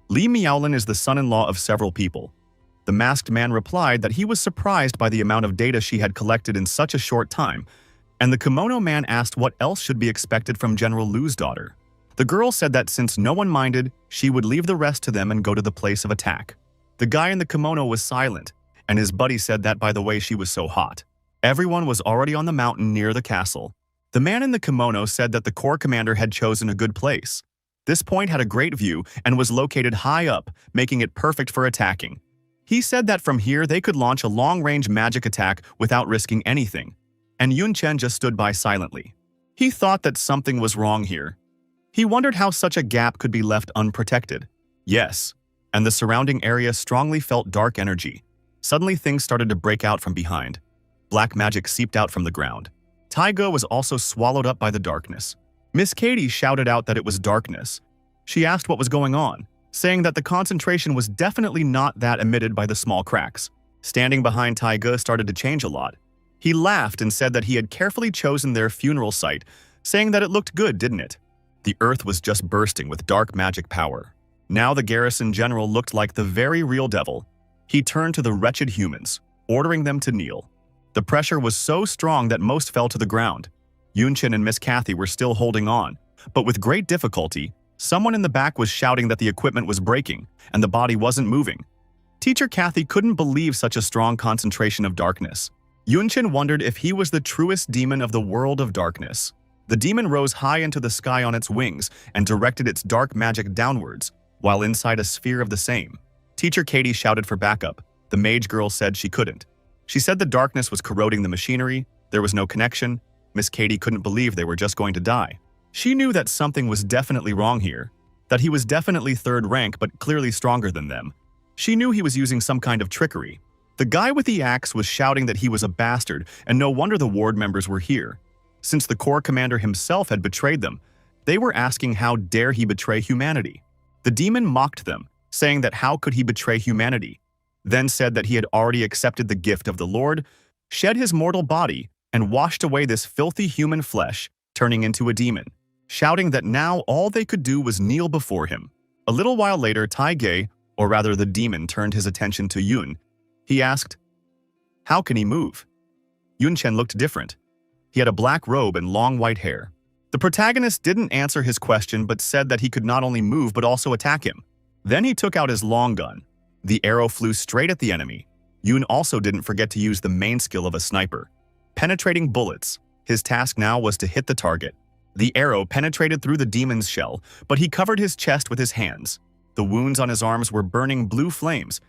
Li Miaolin is the son-in-law of several people. The masked man replied that he was surprised by the amount of data she had collected in such a short time, and the kimono man asked what else should be expected from General Lu's daughter. The girl said that since no one minded, she would leave the rest to them and go to the place of attack. The guy in the kimono was silent, and his buddy said that by the way she was so hot. Everyone was already on the mountain near the castle. The man in the kimono said that the corps commander had chosen a good place. This point had a great view and was located high up, making it perfect for attacking. He said that from here they could launch a long-range magic attack without risking anything, and Yun Chen just stood by silently. He thought that something was wrong here. He wondered how such a gap could be left unprotected. Yes, and the surrounding area strongly felt dark energy. Suddenly things started to break out from behind. Black magic seeped out from the ground. Taiga was also swallowed up by the darkness. Miss Katie shouted out that it was darkness. She asked what was going on, saying that the concentration was definitely not that emitted by the small cracks. Standing behind Taiga started to change a lot. He laughed and said that he had carefully chosen their funeral site, saying that it looked good, didn't it? The earth was just bursting with dark magic power. Now the garrison general looked like the very real devil. He turned to the wretched humans, ordering them to kneel. The pressure was so strong that most fell to the ground. Yunchen and Miss Kathy were still holding on, but with great difficulty. Someone in the back was shouting that the equipment was breaking, and the body wasn't moving. Teacher Kathy couldn't believe such a strong concentration of darkness. Yunchen wondered if he was the truest demon of the world of darkness. The demon rose high into the sky on its wings and directed its dark magic downwards, while inside a sphere of the same. Teacher Katie shouted for backup. The mage girl said she couldn't. She said the darkness was corroding the machinery, there was no connection. Miss Katie couldn't believe they were just going to die. She knew that something was definitely wrong here, that he was definitely third rank but clearly stronger than them. She knew he was using some kind of trickery. The guy with the axe was shouting that he was a bastard, and no wonder the ward members were here. Since the Corps commander himself had betrayed them, they were asking how dare he betray humanity. The demon mocked them, saying that how could he betray humanity, then said that he had already accepted the gift of the Lord, shed his mortal body, and washed away this filthy human flesh, turning into a demon, shouting that now all they could do was kneel before him. A little while later, Taige, or rather the demon, turned his attention to Yun. He asked, "How can he move?" Yunchen looked different. He had a black robe and long white hair. The protagonist didn't answer his question but said that he could not only move but also attack him. Then he took out his long gun. The arrow flew straight at the enemy. Yun also didn't forget to use the main skill of a sniper, penetrating bullets. His task now was to hit the target. The arrow penetrated through the demon's shell, but he covered his chest with his hands. The wounds on his arms were burning blue flames.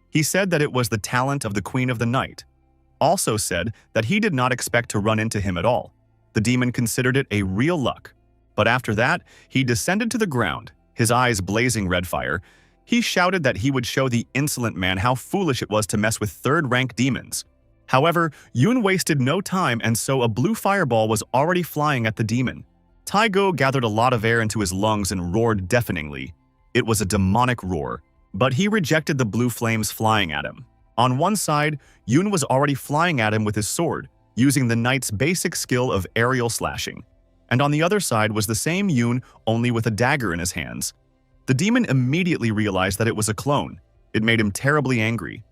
He said that it was the talent of the Queen of the Night. Also said that he did not expect to run into him at all. The demon considered it a real luck. But after that, he descended to the ground, his eyes blazing red fire. He shouted that he would show the insolent man how foolish it was to mess with third-rank demons. However, Yun wasted no time, and so a blue fireball was already flying at the demon. Taigo gathered a lot of air into his lungs and roared deafeningly. It was a demonic roar, but he rejected the blue flames flying at him. On one side, Yun was already flying at him with his sword, using the knight's basic skill of aerial slashing. And on the other side was the same Yun, only with a dagger in his hands. The demon immediately realized that it was a clone. It made him terribly angry.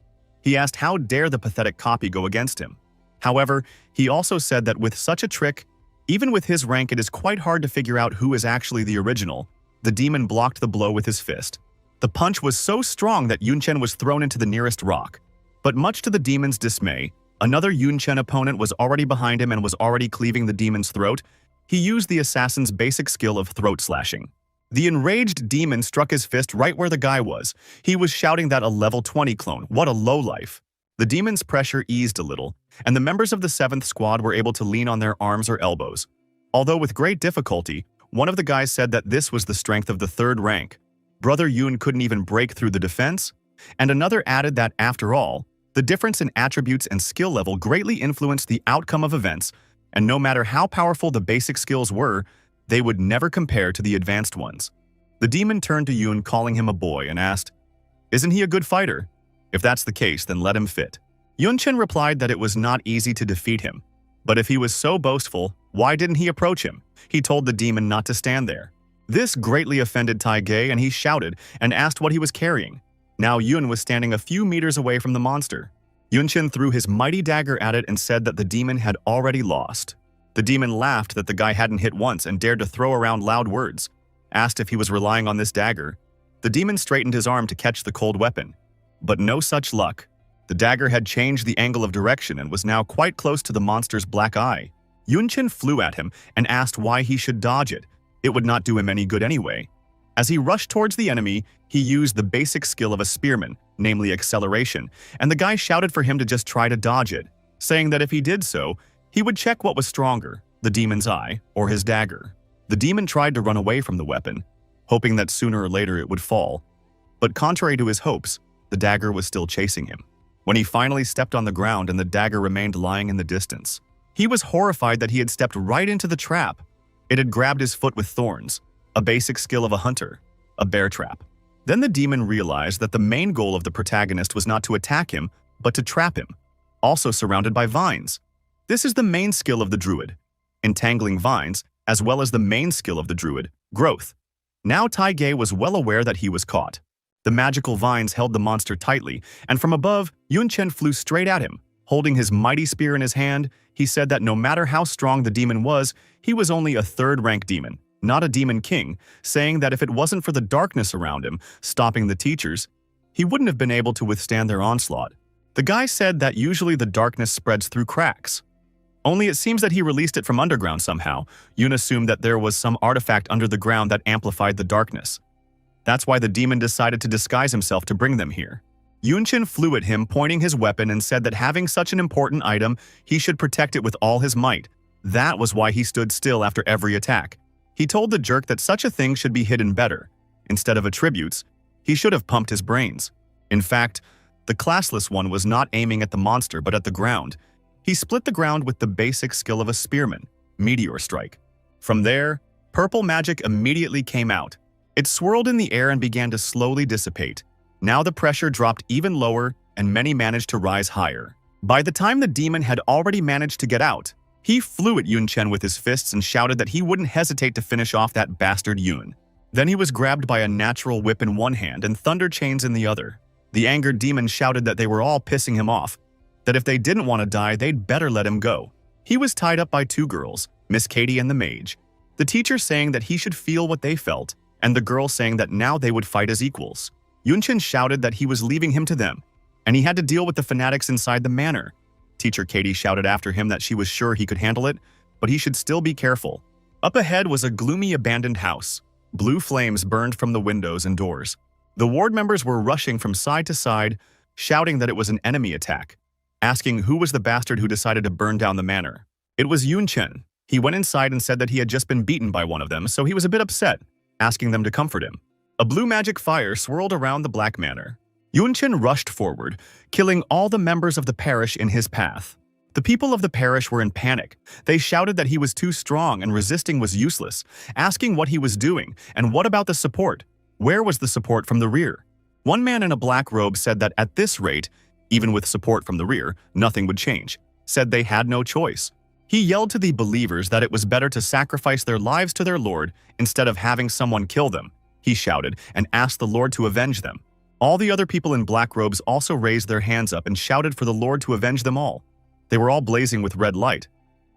He asked how dare the pathetic copy go against him. However, he also said that with such a trick, even with his rank, it is quite hard to figure out who is actually the original. The demon blocked the blow with his fist. The punch was so strong that Yunchen was thrown into the nearest rock. But much to the demon's dismay, another Yunchen opponent was already behind him and was already cleaving the demon's throat. He used the assassin's basic skill of throat slashing. The enraged demon struck his fist right where the guy was. He was shouting that a level 20 clone, what a lowlife. The demon's pressure eased a little, and the members of the 7th squad were able to lean on their arms or elbows. Although with great difficulty, one of the guys said that this was the strength of the third rank. Brother Yun couldn't even break through the defense, and another added that, after all, the difference in attributes and skill level greatly influenced the outcome of events, and no matter how powerful the basic skills were, they would never compare to the advanced ones. The demon turned to Yun, calling him a boy, and asked, "Isn't he a good fighter? If that's the case, then let him fit." Yunchen replied that it was not easy to defeat him, but if he was so boastful, why didn't he approach him? He told the demon not to stand there. This greatly offended Taige, and he shouted and asked what he was carrying. Now Yun was standing a few meters away from the monster. Yunchen threw his mighty dagger at it and said that the demon had already lost. The demon laughed that the guy hadn't hit once and dared to throw around loud words. Asked if he was relying on this dagger. The demon straightened his arm to catch the cold weapon. But no such luck. The dagger had changed the angle of direction and was now quite close to the monster's black eye. Yunchen flew at him and asked why he should dodge it. It would not do him any good anyway. As he rushed towards the enemy, he used the basic skill of a spearman, namely acceleration, and the guy shouted for him to just try to dodge it, saying that if he did so, he would check what was stronger, the demon's eye or his dagger. The demon tried to run away from the weapon, hoping that sooner or later it would fall. But contrary to his hopes, the dagger was still chasing him. When he finally stepped on the ground and the dagger remained lying in the distance, he was horrified that he had stepped right into the trap. It had grabbed his foot with thorns, a basic skill of a hunter, a bear trap. Then the demon realized that the main goal of the protagonist was not to attack him, but to trap him, also surrounded by vines. This is the main skill of the druid, entangling vines, as well as the main skill of the druid, growth. Now Taige was well aware that he was caught. The magical vines held the monster tightly, and from above, Yunchen flew straight at him. Holding his mighty spear in his hand, he said that no matter how strong the demon was, he was only a third-rank demon, not a demon king, saying that if it wasn't for the darkness around him, stopping the teachers, he wouldn't have been able to withstand their onslaught. The guy said that usually the darkness spreads through cracks. Only it seems that he released it from underground somehow. Yun assumed that there was some artifact under the ground that amplified the darkness. That's why the demon decided to disguise himself to bring them here. Yunchen flew at him, pointing his weapon, and said that having such an important item, he should protect it with all his might. That was why he stood still after every attack. He told the jerk that such a thing should be hidden better. Instead of attributes, he should have pumped his brains. In fact, the classless one was not aiming at the monster but at the ground. He split the ground with the basic skill of a spearman, Meteor Strike. From there, purple magic immediately came out. It swirled in the air and began to slowly dissipate. Now the pressure dropped even lower and many managed to rise higher. By the time the demon had already managed to get out, he flew at Yunchen with his fists and shouted that he wouldn't hesitate to finish off that bastard Yun. Then he was grabbed by a natural whip in one hand and thunder chains in the other. The angered demon shouted that they were all pissing him off, that if they didn't want to die, they'd better let him go. He was tied up by two girls, Miss Katie and the mage. The teacher saying that he should feel what they felt, and the girl saying that now they would fight as equals. Yunchen shouted that he was leaving him to them, and he had to deal with the fanatics inside the manor. Teacher Katie shouted after him that she was sure he could handle it, but he should still be careful. Up ahead was a gloomy abandoned house. Blue flames burned from the windows and doors. The ward members were rushing from side to side, shouting that it was an enemy attack, asking who was the bastard who decided to burn down the manor. It was Yunchen. He went inside and said that he had just been beaten by one of them, so he was a bit upset, asking them to comfort him. A blue magic fire swirled around the black manor. Yunchen rushed forward, killing all the members of the parish in his path. The people of the parish were in panic. They shouted that he was too strong and resisting was useless, asking what he was doing and what about the support. Where was the support from the rear? One man in a black robe said that at this rate, even with support from the rear, nothing would change, said they had no choice. He yelled to the believers that it was better to sacrifice their lives to their Lord instead of having someone kill them. He shouted and asked the Lord to avenge them. All the other people in black robes also raised their hands up and shouted for the Lord to avenge them all. They were all blazing with red light,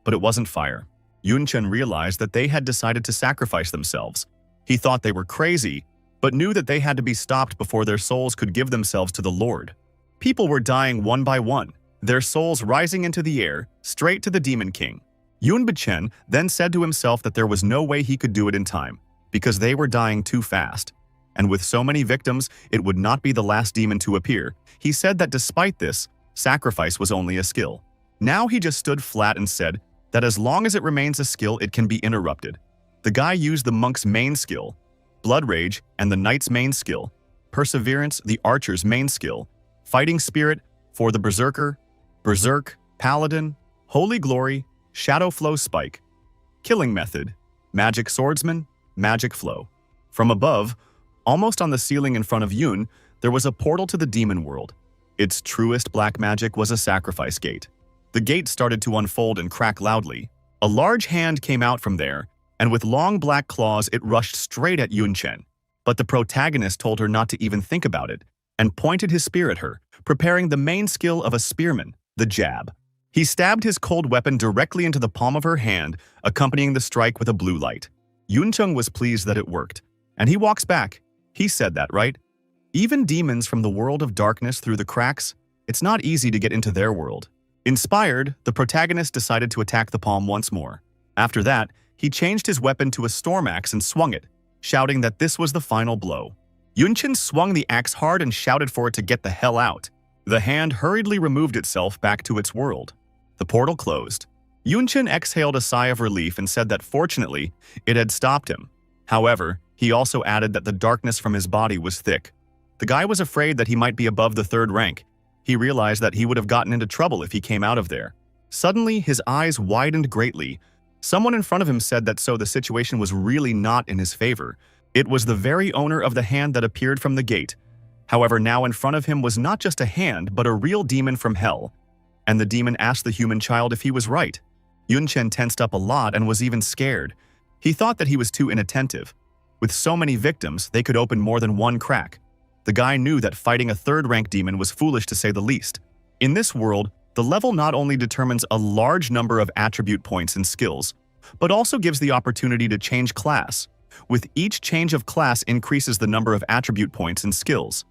but it wasn't fire. Yunchen realized that they had decided to sacrifice themselves. He thought they were crazy, but knew that they had to be stopped before their souls could give themselves to the Lord. People were dying one by one, their souls rising into the air, straight to the Demon King. Yun Bichen then said to himself that there was no way he could do it in time, because they were dying too fast. And with so many victims, it would not be the last demon to appear. He said that despite this, sacrifice was only a skill. Now he just stood flat and said that as long as it remains a skill, it can be interrupted. The guy used the monk's main skill, Blood Rage, and the knight's main skill, Perseverance, the archer's main skill, Fighting Spirit for the berserker, Berserk, Paladin, Holy Glory, Shadow Flow Spike, Killing Method, Magic Swordsman, Magic Flow. From above, almost on the ceiling in front of Yun, there was a portal to the demon world. Its truest black magic was a sacrifice gate. The gate started to unfold and crack loudly. A large hand came out from there, and with long black claws it rushed straight at Yunchen. But the protagonist told her not to even think about it, and pointed his spear at her, preparing the main skill of a spearman, the jab. He stabbed his cold weapon directly into the palm of her hand, accompanying the strike with a blue light. Yuncheng was pleased that it worked, and he walks back. He said that, right? Even demons from the world of darkness through the cracks, it's not easy to get into their world. Inspired, the protagonist decided to attack the palm once more. After that, he changed his weapon to a storm axe and swung it, shouting that this was the final blow. Yunchen swung the axe hard and shouted for it to get the hell out. The hand hurriedly removed itself back to its world. The portal closed. Yunchen exhaled a sigh of relief and said that fortunately, it had stopped him. However, he also added that the darkness from his body was thick. The guy was afraid that he might be above the 3rd rank. He realized that he would have gotten into trouble if he came out of there. Suddenly, his eyes widened greatly. Someone in front of him said that so the situation was really not in his favor. It was the very owner of the hand that appeared from the gate. However, now in front of him was not just a hand, but a real demon from hell. And the demon asked the human child if he was right. Yunchen tensed up a lot and was even scared. He thought that he was too inattentive. With so many victims, they could open more than one crack. The guy knew that fighting a 3rd-rank demon was foolish to say the least. In this world, the level not only determines a large number of attribute points and skills, but also gives the opportunity to change class. With each change of class increases the number of attribute points and skills.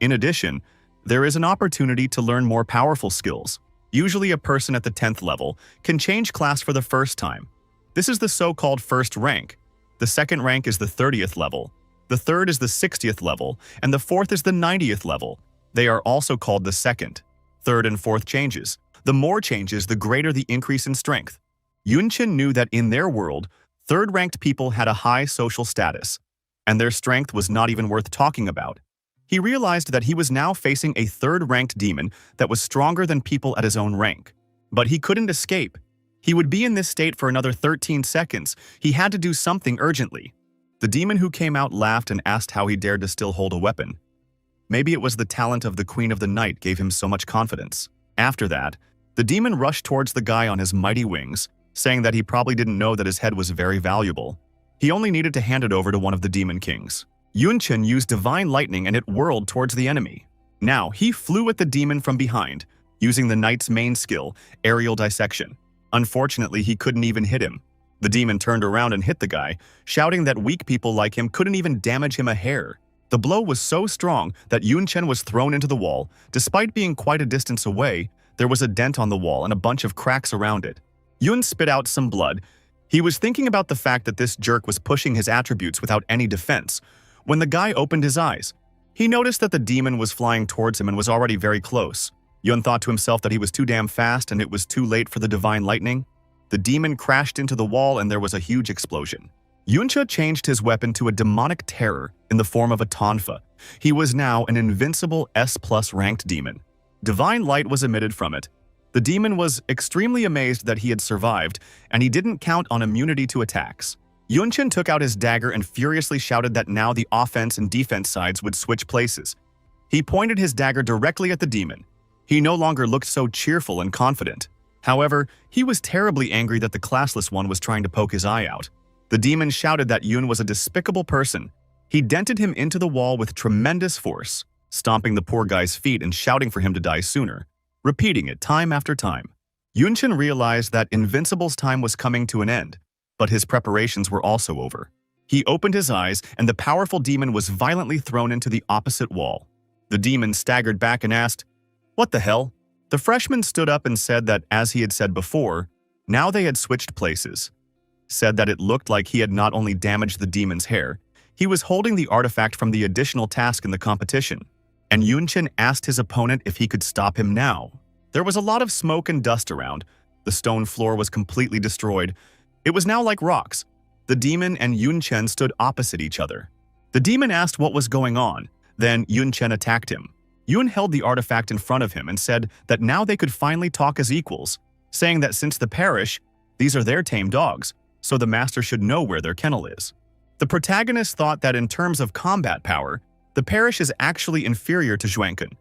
In addition, there is an opportunity to learn more powerful skills. Usually a person at the 10th level can change class for the first time. This is the so-called 1st rank. The 2nd rank is the 30th level. The 3rd is the 60th level, and the 4th is the 90th level. They are also called the 2nd, 3rd, and 4th changes. The more changes, the greater the increase in strength. Yunchen knew that in their world, third-ranked people had a high social status, and their strength was not even worth talking about. He realized that he was now facing a third-ranked demon that was stronger than people at his own rank. But he couldn't escape. He would be in this state for another 13 seconds. He had to do something urgently. The demon who came out laughed and asked how he dared to still hold a weapon. Maybe it was the talent of the Queen of the Night gave him so much confidence. After that, the demon rushed towards the guy on his mighty wings, saying that he probably didn't know that his head was very valuable. He only needed to hand it over to one of the demon kings. Yunchen used divine lightning and it whirled towards the enemy. Now, he flew at the demon from behind, using the knight's main skill, aerial dissection. Unfortunately, he couldn't even hit him. The demon turned around and hit the guy, shouting that weak people like him couldn't even damage him a hair. The blow was so strong that Yunchen was thrown into the wall. Despite being quite a distance away, there was a dent on the wall and a bunch of cracks around it. Yun spit out some blood. He was thinking about the fact that this jerk was pushing his attributes without any defense. When the guy opened his eyes, he noticed that the demon was flying towards him and was already very close. Yun thought to himself that he was too damn fast and it was too late for the divine lightning. The demon crashed into the wall and there was a huge explosion. Yuncha changed his weapon to a demonic terror in the form of a tonfa. He was now an invincible S+ ranked demon. Divine light was emitted from it. The demon was extremely amazed that he had survived, and he didn't count on immunity to attacks. Yunchen took out his dagger and furiously shouted that now the offense and defense sides would switch places. He pointed his dagger directly at the demon. He no longer looked so cheerful and confident. However, he was terribly angry that the classless one was trying to poke his eye out. The demon shouted that Yun was a despicable person. He dented him into the wall with tremendous force, stomping the poor guy's feet and shouting for him to die sooner, repeating it time after time. Yunchen realized that Invincible's time was coming to an end, but his preparations were also over. He opened his eyes, and the powerful demon was violently thrown into the opposite wall. The demon staggered back and asked, "What the hell?" The freshman stood up and said that, as he had said before, now they had switched places. Said that it looked like he had not only damaged the demon's hair, he was holding the artifact from the additional task in the competition. And Yunchen asked his opponent if he could stop him now. There was a lot of smoke and dust around. The stone floor was completely destroyed. It was now like rocks. The demon and Yunchen stood opposite each other. The demon asked what was going on. Then Yunchen attacked him. Yun held the artifact in front of him and said that now they could finally talk as equals, saying that since the parish, these are their tame dogs, so the master should know where their kennel is. The protagonist thought that in terms of combat power, the parish is actually inferior to Zhuangken.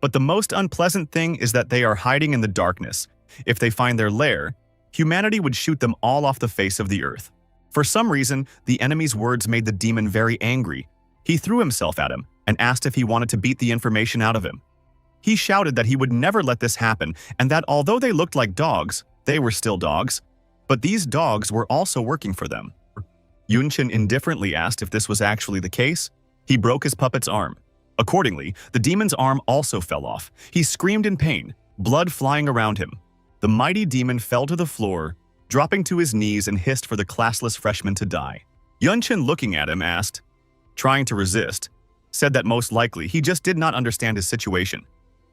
But the most unpleasant thing is that they are hiding in the darkness. If they find their lair, humanity would shoot them all off the face of the earth. For some reason, the enemy's words made the demon very angry. He threw himself at him and asked if he wanted to beat the information out of him. He shouted that he would never let this happen and that although they looked like dogs, they were still dogs. But these dogs were also working for them. Yunchen indifferently asked if this was actually the case. He broke his puppet's arm. Accordingly, the demon's arm also fell off. He screamed in pain, blood flying around him. The mighty demon fell to the floor, dropping to his knees and hissed for the classless freshman to die. Yunchen, looking at him, asked, trying to resist, said that most likely he just did not understand his situation.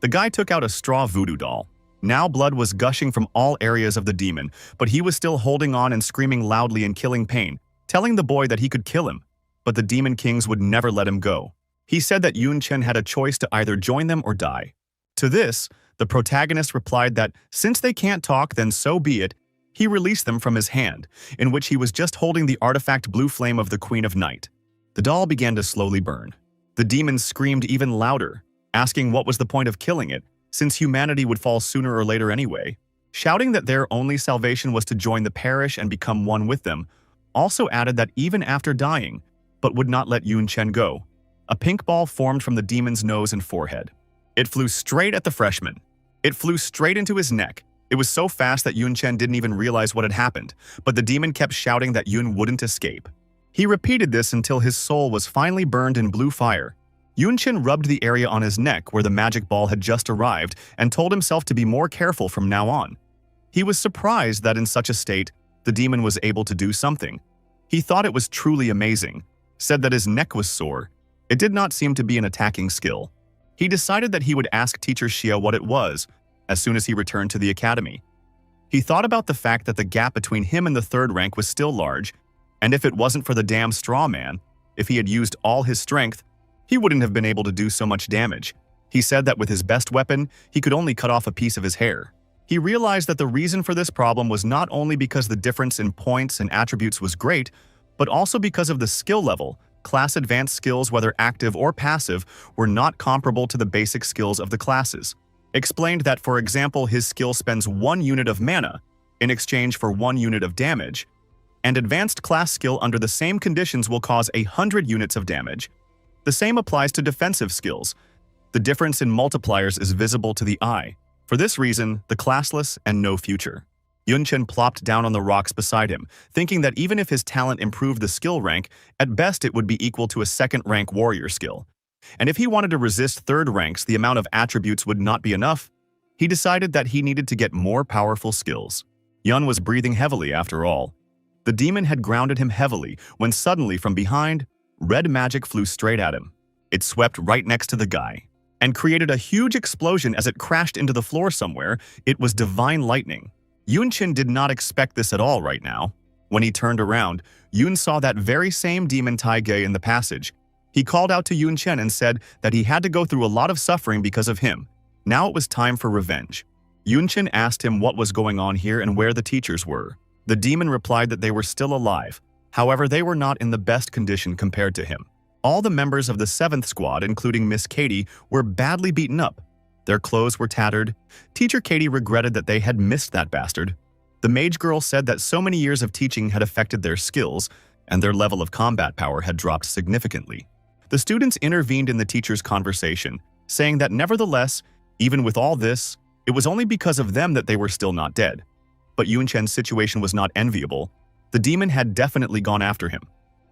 The guy took out a straw voodoo doll. Now blood was gushing from all areas of the demon, but he was still holding on and screaming loudly in killing pain, telling the boy that he could kill him. But the demon kings would never let him go. He said that Yunchen had a choice to either join them or die. To this, the protagonist replied that since they can't talk, then so be it. He released them from his hand, in which he was just holding the artifact blue flame of the Queen of Night. The doll began to slowly burn. The demon screamed even louder, asking what was the point of killing it, since humanity would fall sooner or later anyway. Shouting that their only salvation was to join the parish and become one with them, also added that even after dying, but would not let Yunchen go. A pink ball formed from the demon's nose and forehead. It flew straight at the freshman. It flew straight into his neck. It was so fast that Yunchen didn't even realize what had happened, but the demon kept shouting that Yun wouldn't escape. He repeated this until his soul was finally burned in blue fire. Yunchen rubbed the area on his neck where the magic ball had just arrived and told himself to be more careful from now on. He was surprised that in such a state, the demon was able to do something. He thought it was truly amazing, said that his neck was sore. It did not seem to be an attacking skill. He decided that he would ask teacher Xia what it was as soon as he returned to the academy. He thought about the fact that the gap between him and the third rank was still large, and if it wasn't for the damn straw man, if he had used all his strength, he wouldn't have been able to do so much damage. He said that with his best weapon, he could only cut off a piece of his hair. He realized that the reason for this problem was not only because the difference in points and attributes was great, but also because of the skill level. Class advanced skills, whether active or passive, were not comparable to the basic skills of the classes. Explained that, for example, his skill spends 1 unit of mana in exchange for 1 unit of damage, and advanced class skill under the same conditions will cause 100 units of damage. The same applies to defensive skills. The difference in multipliers is visible to the eye. For this reason, the classless and no future. Yunchen plopped down on the rocks beside him, thinking that even if his talent improved the skill rank, at best it would be equal to a second-rank warrior skill. And if he wanted to resist third ranks, the amount of attributes would not be enough. He decided that he needed to get more powerful skills. Yun was breathing heavily after all. The demon had grounded him heavily when suddenly from behind, red magic flew straight at him. It swept right next to the guy and created a huge explosion as it crashed into the floor somewhere. It was divine lightning. Yunchen did not expect this at all right now. When he turned around, Yun saw that very same demon Taige in the passage. He called out to Yunchen and said that he had to go through a lot of suffering because of him. Now it was time for revenge. Yunchen asked him what was going on here and where the teachers were. The demon replied that they were still alive. However, they were not in the best condition compared to him. All the members of the 7th squad, including Miss Katie, were badly beaten up. Their clothes were tattered. Teacher Katie regretted that they had missed that bastard. The mage girl said that so many years of teaching had affected their skills, and their level of combat power had dropped significantly. The students intervened in the teacher's conversation, saying that nevertheless, even with all this, it was only because of them that they were still not dead. But Yunchen's situation was not enviable. The demon had definitely gone after him.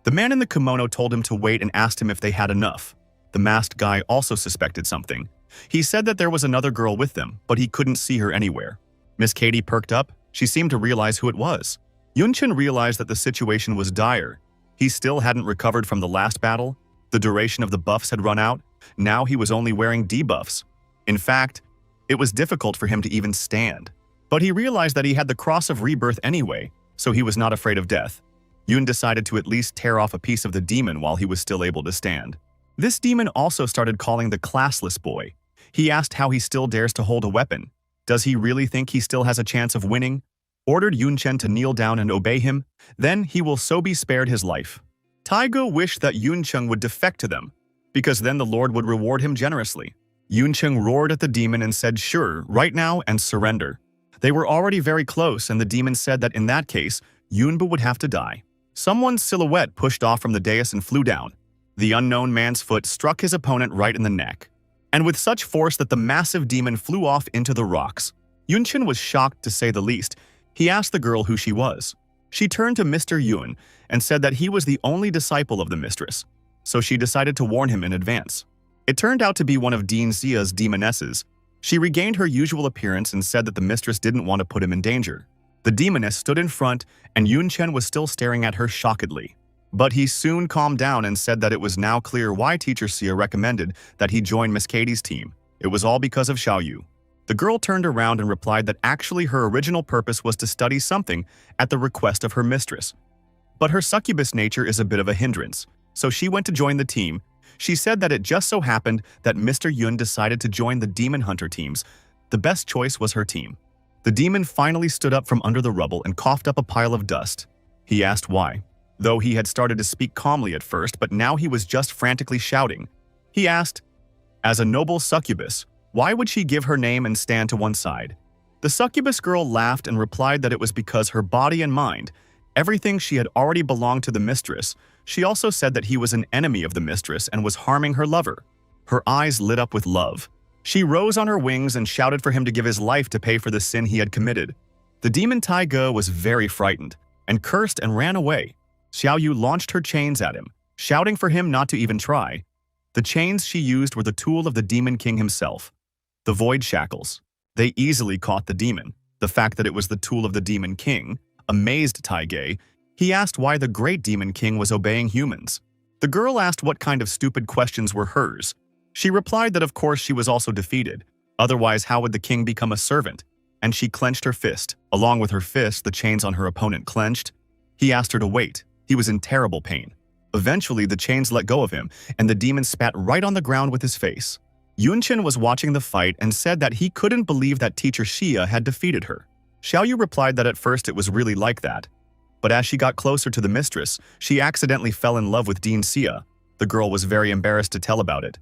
The man in the kimono told him to wait and asked him if they had enough. The masked guy also suspected something. He said that there was another girl with them, but he couldn't see her anywhere. Miss Katie perked up. She seemed to realize who it was. Yunchen realized that the situation was dire. He still hadn't recovered from the last battle. The duration of the buffs had run out. Now he was only wearing debuffs. In fact, it was difficult for him to even stand. But he realized that he had the Cross of Rebirth anyway, so he was not afraid of death. Yun decided to at least tear off a piece of the demon while he was still able to stand. This demon also started calling the classless boy. He asked how he still dares to hold a weapon. Does he really think he still has a chance of winning? Ordered Yunchen to kneel down and obey him. Then he will so be spared his life. Taigo wished that Yunchen would defect to them, because then the Lord would reward him generously. Yunchen roared at the demon and said, "Sure, right now, and surrender." They were already very close, and the demon said that in that case, Yunbu would have to die. Someone's silhouette pushed off from the dais and flew down. The unknown man's foot struck his opponent right in the neck, and with such force that the massive demon flew off into the rocks. Yunchen was shocked to say the least. He asked the girl who she was. She turned to Mr. Yun and said that he was the only disciple of the mistress, so she decided to warn him in advance. It turned out to be one of Dean Zia's demonesses. She regained her usual appearance and said that the mistress didn't want to put him in danger. The demoness stood in front, and Yunchen was still staring at her shockedly. But he soon calmed down and said that it was now clear why Teacher Xia recommended that he join Miss Katie's team. It was all because of Xiaoyu. The girl turned around and replied that actually her original purpose was to study something at the request of her mistress. But her succubus nature is a bit of a hindrance, so she went to join the team. She said that it just so happened that Mr. Yun decided to join the demon hunter teams. The best choice was her team. The demon finally stood up from under the rubble and coughed up a pile of dust. He asked why, though he had started to speak calmly at first, but now he was just frantically shouting. He asked, as a noble succubus, why would she give her name and stand to one side? The succubus girl laughed and replied that it was because her body and mind, everything she had already belonged to the mistress. She also said that he was an enemy of the mistress and was harming her lover. Her eyes lit up with love. She rose on her wings and shouted for him to give his life to pay for the sin he had committed. The demon Taiga was very frightened and cursed and ran away. Xiaoyu launched her chains at him, shouting for him not to even try. The chains she used were the tool of the demon king himself, the void shackles. They easily caught the demon. The fact that it was the tool of the demon king amazed Taige. He asked why the great demon king was obeying humans. The girl asked what kind of stupid questions were hers. She replied that of course she was also defeated. Otherwise, how would the king become a servant? and she clenched her fist. Along with her fist, the chains on her opponent clenched. He asked her to wait. He was in terrible pain. Eventually, the chains let go of him, and the demon spat right on the ground with his face. Yunchen was watching the fight and said that he couldn't believe that teacher Xia had defeated her. Xiaoyu replied that at first it was really like that. But as she got closer to the mistress, she accidentally fell in love with Dean Xia. The girl was very embarrassed to tell about it.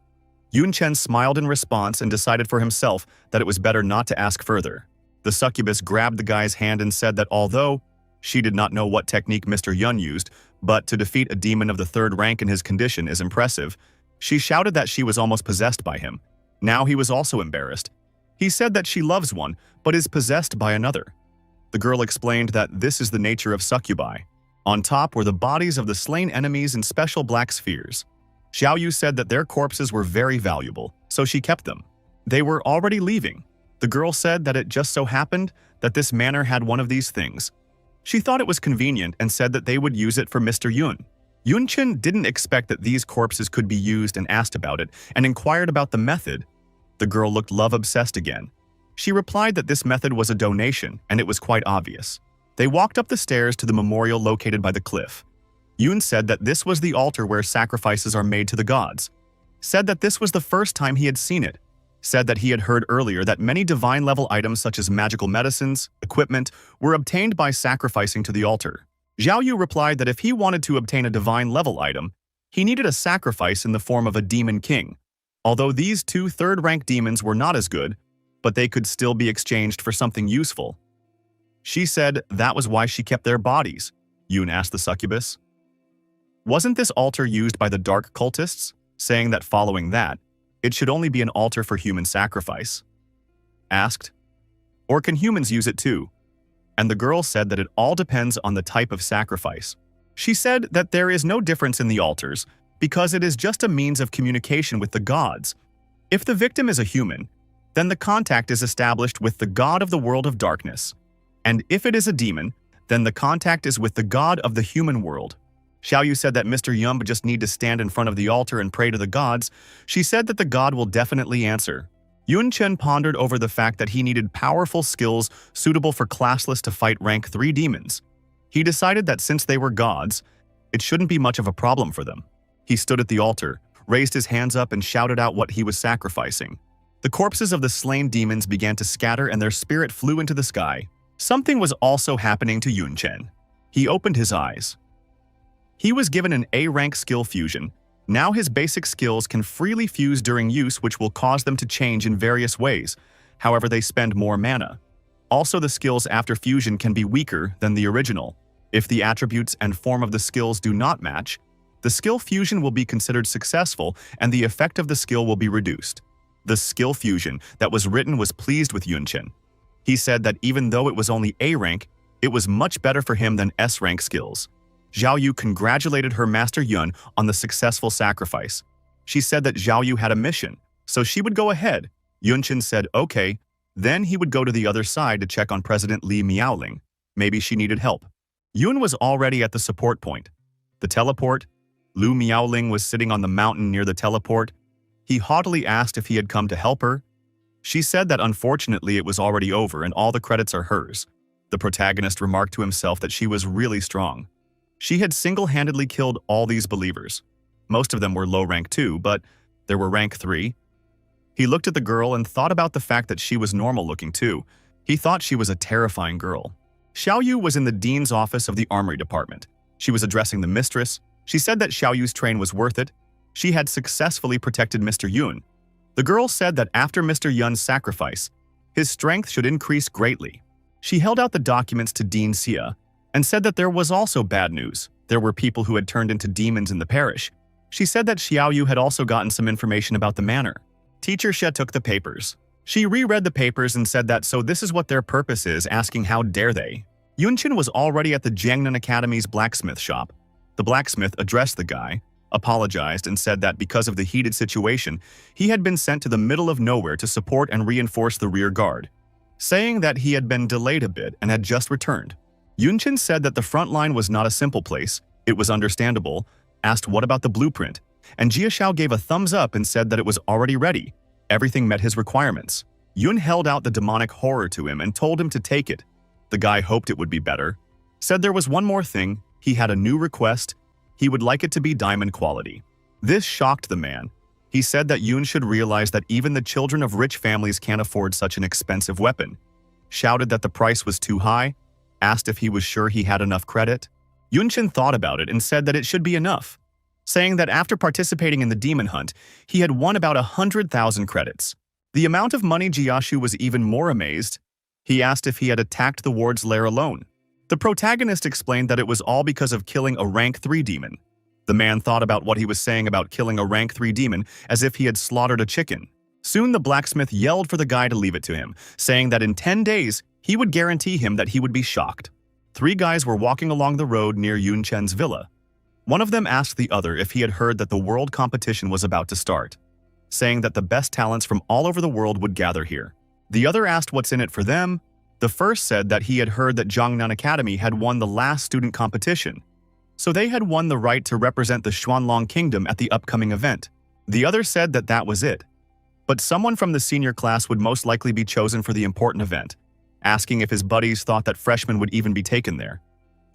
Yunchen smiled in response and decided for himself that it was better not to ask further. The succubus grabbed the guy's hand and said that although she did not know what technique Mr. Yun used, but to defeat a demon of the 3rd rank in his condition is impressive, she shouted that she was almost possessed by him. Now he was also embarrassed. He said that she loves one, but is possessed by another. The girl explained that this is the nature of succubi. On top were the bodies of the slain enemies in special black spheres. Xiaoyu said that their corpses were very valuable, so she kept them. They were already leaving. The girl said that it just so happened that this manor had one of these things. She thought it was convenient and said that they would use it for Mr. Yun. Yunchen didn't expect that these corpses could be used and asked about it and inquired about the method. The girl looked love-obsessed again. She replied that this method was a donation, and it was quite obvious. They walked up the stairs to the memorial located by the cliff. Yun said that this was the altar where sacrifices are made to the gods. Said that this was the first time he had seen it. Said that he had heard earlier that many divine-level items such as magical medicines, equipment, were obtained by sacrificing to the altar. Xiaoyu replied that if he wanted to obtain a divine-level item, he needed a sacrifice in the form of a demon king. Although these 2 3rd-rank demons were not as good, but they could still be exchanged for something useful. She said that was why she kept their bodies. Yun asked the succubus. Wasn't this altar used by the dark cultists, saying that following that, it should only be an altar for human sacrifice? Asked. Or can humans use it too? And the girl said that it all depends on the type of sacrifice. She said that there is no difference in the altars because it is just a means of communication with the gods. If the victim is a human, then the contact is established with the god of the world of darkness. And if it is a demon, then the contact is with the god of the human world. Xiaoyu said that Mr. Yum would just need to stand in front of the altar and pray to the gods. She said that the god will definitely answer. Yunchen pondered over the fact that he needed powerful skills suitable for classless to fight rank 3 demons. He decided that since they were gods, it shouldn't be much of a problem for them. He stood at the altar, raised his hands up and shouted out what he was sacrificing. The corpses of the slain demons began to scatter and their spirit flew into the sky. Something was also happening to Yunchen. He opened his eyes. He was given an A-rank skill fusion. Now his basic skills can freely fuse during use, which will cause them to change in various ways. However, they spend more mana. Also, the skills after fusion can be weaker than the original. If the attributes and form of the skills do not match, the skill fusion will be considered successful and the effect of the skill will be reduced. The skill fusion that was written was pleased with Yunchen. He said that even though it was only A-rank, it was much better for him than S-rank skills. Xiaoyu congratulated her master Yun on the successful sacrifice. She said that Xiaoyu had a mission, so she would go ahead. Yunchen said okay, then he would go to the other side to check on President Li Miaoling. Maybe she needed help. Yun was already at the support point. The teleport. Lu Miaoling was sitting on the mountain near the teleport. He haughtily asked if he had come to help her. She said that unfortunately it was already over and all the credits are hers. The protagonist remarked to himself that she was really strong. She had single-handedly killed all these believers. Most of them were low rank 2, but there were rank 3. He looked at the girl and thought about the fact that she was normal-looking too. He thought she was a terrifying girl. Xiaoyu was in the dean's office of the armory department. She was addressing the mistress. She said that Xiaoyu's train was worth it. She had successfully protected Mr. Yun. The girl said that after Mr. Yun's sacrifice, his strength should increase greatly. She held out the documents to Dean Xia and said that there was also bad news. There were people who had turned into demons in the parish. She said that Xiaoyu had also gotten some information about the manor. Teacher Xia took the papers. She reread the papers and said that so this is what their purpose is, asking how dare they. Yunchen was already at the Jiangnan Academy's blacksmith shop. The blacksmith addressed the guy, apologized and said that because of the heated situation, he had been sent to the middle of nowhere to support and reinforce the rear guard, saying that he had been delayed a bit and had just returned. Yunchen said that the front line was not a simple place. It was understandable, asked what about the blueprint, and Jia Shao gave a thumbs up and said that it was already ready. Everything met his requirements. Yun held out the demonic horror to him and told him to take it. The guy hoped it would be better. Said there was one more thing. He had a new request. He would like it to be diamond quality. This shocked the man. He said that Yun should realize that even the children of rich families can't afford such an expensive weapon. Shouted that the price was too high. Asked if he was sure he had enough credit. Yunchen thought about it and said that it should be enough, saying that after participating in the demon hunt, he had won about 100,000 credits. The amount of money Jiashu was even more amazed. He asked if he had attacked the ward's lair alone. The protagonist explained that it was all because of killing a rank 3 demon. The man thought about what he was saying about killing a rank 3 demon as if he had slaughtered a chicken. Soon the blacksmith yelled for the guy to leave it to him, saying that in 10 days, he would guarantee him that he would be shocked. 3 guys were walking along the road near Yunchen's villa. One of them asked the other if he had heard that the world competition was about to start, saying that the best talents from all over the world would gather here. The other asked what's in it for them. The first said that he had heard that Jiangnan Academy had won the last student competition, so they had won the right to represent the Xuanlong Kingdom at the upcoming event. The other said that that was it, but someone from the senior class would most likely be chosen for the important event, asking if his buddies thought that freshmen would even be taken there.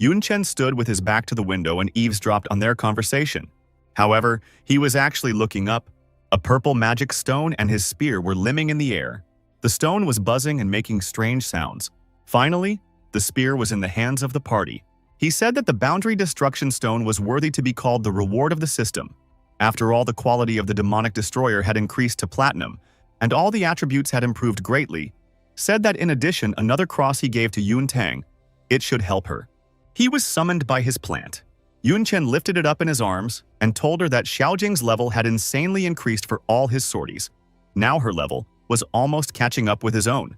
Yunchen stood with his back to the window and eavesdropped on their conversation. However, he was actually looking up. A purple magic stone and his spear were limning in the air. The stone was buzzing and making strange sounds. Finally, the spear was in the hands of the party. He said that the Boundary Destruction Stone was worthy to be called the reward of the system. After all, the quality of the demonic destroyer had increased to platinum, and all the attributes had improved greatly. Said that in addition, another cross he gave to Yun Tang. It should help her. He was summoned by his plant. Yun Chen lifted it up in his arms and told her that Xiaojing's level had insanely increased for all his sorties. Now her level was almost catching up with his own.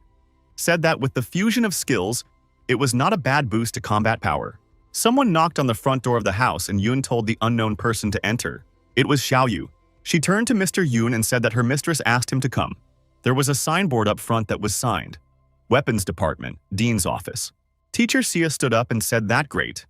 Said that with the fusion of skills, it was not a bad boost to combat power. Someone knocked on the front door of the house and Yun told the unknown person to enter. It was Xiaoyu. She turned to Mr. Yun and said that her mistress asked him to come. There was a signboard up front that was signed. Weapons Department, Dean's office. Teacher Sia stood up and said that great.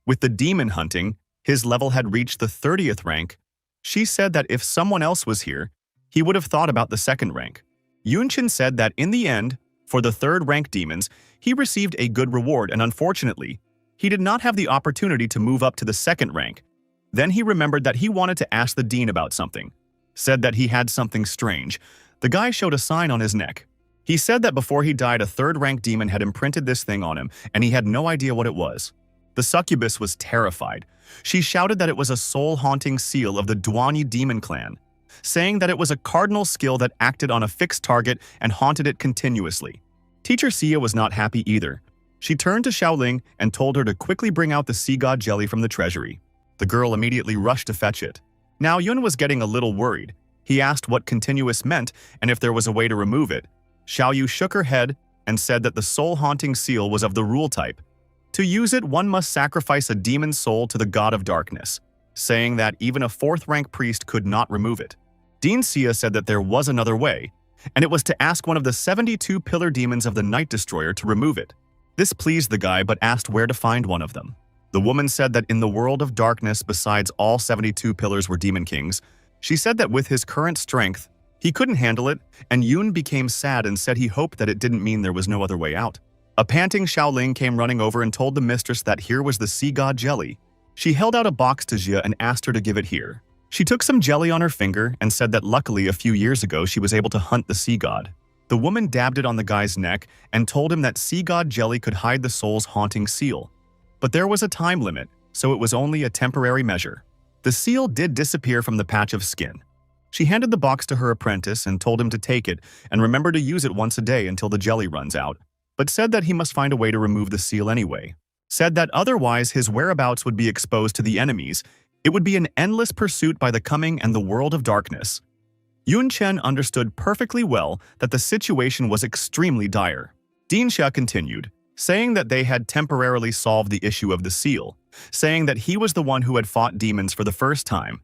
With the demon hunting, his level had reached the 30th rank. She said that if someone else was here, he would have thought about the 2nd rank. Yunchin said that in the end, for the 3rd rank demons, he received a good reward and unfortunately, he did not have the opportunity to move up to the 2nd rank. Then he remembered that he wanted to ask the dean about something. Said that he had something strange. The guy showed a sign on his neck. He said that before he died, a 3rd rank demon had imprinted this thing on him, and he had no idea what it was. The succubus was terrified. She shouted that it was a soul-haunting seal of the Duanyi demon clan, saying that it was a cardinal skill that acted on a fixed target and haunted it continuously. Teacher Sia was not happy either. She turned to Xiaoling and told her to quickly bring out the sea god jelly from the treasury. The girl immediately rushed to fetch it. Now Yun was getting a little worried. He asked what continuous meant and if there was a way to remove it. Xiaoyu shook her head and said that the soul-haunting seal was of the rule type. To use it, one must sacrifice a demon's soul to the god of darkness, saying that even a 4th-rank priest could not remove it. Dean Sia said that there was another way, and it was to ask one of the 72 pillar demons of the Night Destroyer to remove it. This pleased the guy but asked where to find one of them. The woman said that in the world of darkness, besides all 72 pillars were demon kings. She said that with his current strength, he couldn't handle it, and Yun became sad and said he hoped that it didn't mean there was no other way out. A panting Xiaoling came running over and told the mistress that here was the sea god jelly. She held out a box to Jia and asked her to give it here. She took some jelly on her finger and said that luckily a few years ago she was able to hunt the sea god. The woman dabbed it on the guy's neck and told him that sea god jelly could hide the soul's haunting seal. But there was a time limit, so it was only a temporary measure. The seal did disappear from the patch of skin. She handed the box to her apprentice and told him to take it and remember to use it once a day until the jelly runs out, but said that he must find a way to remove the seal anyway. Said that otherwise his whereabouts would be exposed to the enemies. It would be an endless pursuit by the coming and the world of darkness. Yun Chen understood perfectly well that the situation was extremely dire. Dean Xia continued, saying that they had temporarily solved the issue of the seal, saying that he was the one who had fought demons for the first time.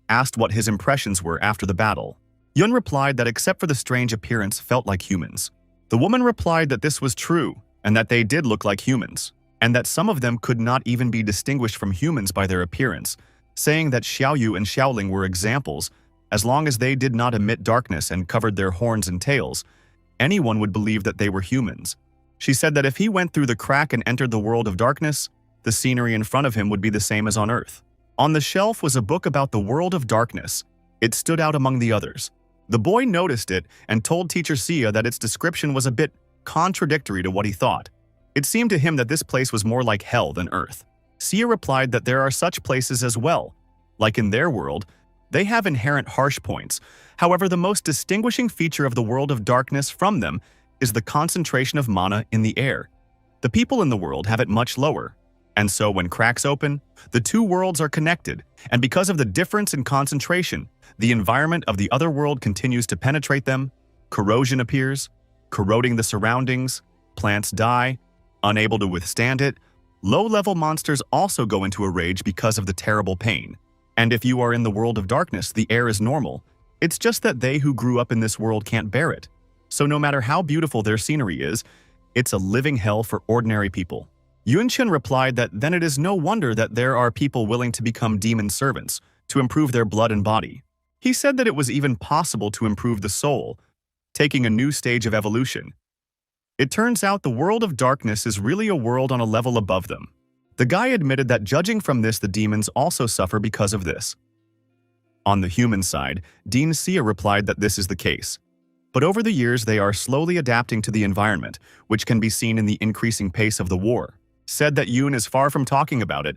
Asked what his impressions were after the battle. Yun replied that except for the strange appearance felt like humans. The woman replied that this was true and that they did look like humans, and that some of them could not even be distinguished from humans by their appearance, saying that Xiaoyu and Xiaoling were examples as long as they did not emit darkness and covered their horns and tails, anyone would believe that they were humans. She said that if he went through the crack and entered the world of darkness, the scenery in front of him would be the same as on Earth. On the shelf was a book about the world of darkness. It stood out among the others. The boy noticed it and told teacher Sia that its description was a bit contradictory to what he thought. It seemed to him that this place was more like hell than Earth. Sia replied that there are such places as well. Like in their world, they have inherent harsh points. However, the most distinguishing feature of the world of darkness from them is the concentration of mana in the air. The people in the world have it much lower. And so when cracks open, the two worlds are connected, and because of the difference in concentration, the environment of the other world continues to penetrate them, corrosion appears, corroding the surroundings, plants die, unable to withstand it. Low-level monsters also go into a rage because of the terrible pain. And if you are in the world of darkness, the air is normal. It's just that they who grew up in this world can't bear it. So no matter how beautiful their scenery is, it's a living hell for ordinary people. Yunchen replied that then it is no wonder that there are people willing to become demon servants to improve their blood and body. He said that it was even possible to improve the soul, taking a new stage of evolution. It turns out the world of darkness is really a world on a level above them. The guy admitted that judging from this, the demons also suffer because of this. On the human side, Dean Sia replied that this is the case. But over the years, they are slowly adapting to the environment, which can be seen in the increasing pace of the war. Said that Yoon is far from talking about it.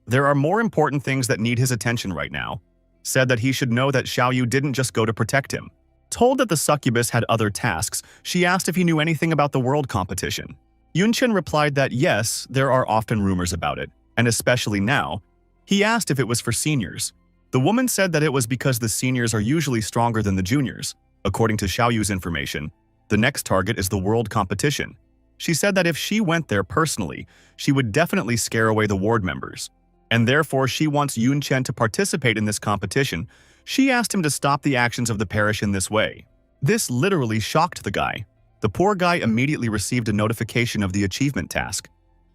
There are more important things that need his attention right now. Said that he should know that Xiaoyu didn't just go to protect him. Told that the succubus had other tasks, she asked if he knew anything about the world competition. Yunchen replied that yes, there are often rumors about it, and especially now. He asked if it was for seniors. The woman said that it was because the seniors are usually stronger than the juniors. According to Xiaoyu's information, the next target is the world competition. She said that if she went there personally, she would definitely scare away the ward members. And therefore she wants Yunchen to participate in this competition. She asked him to stop the actions of the parish in this way. This literally shocked the guy. The poor guy immediately received a notification of the achievement task.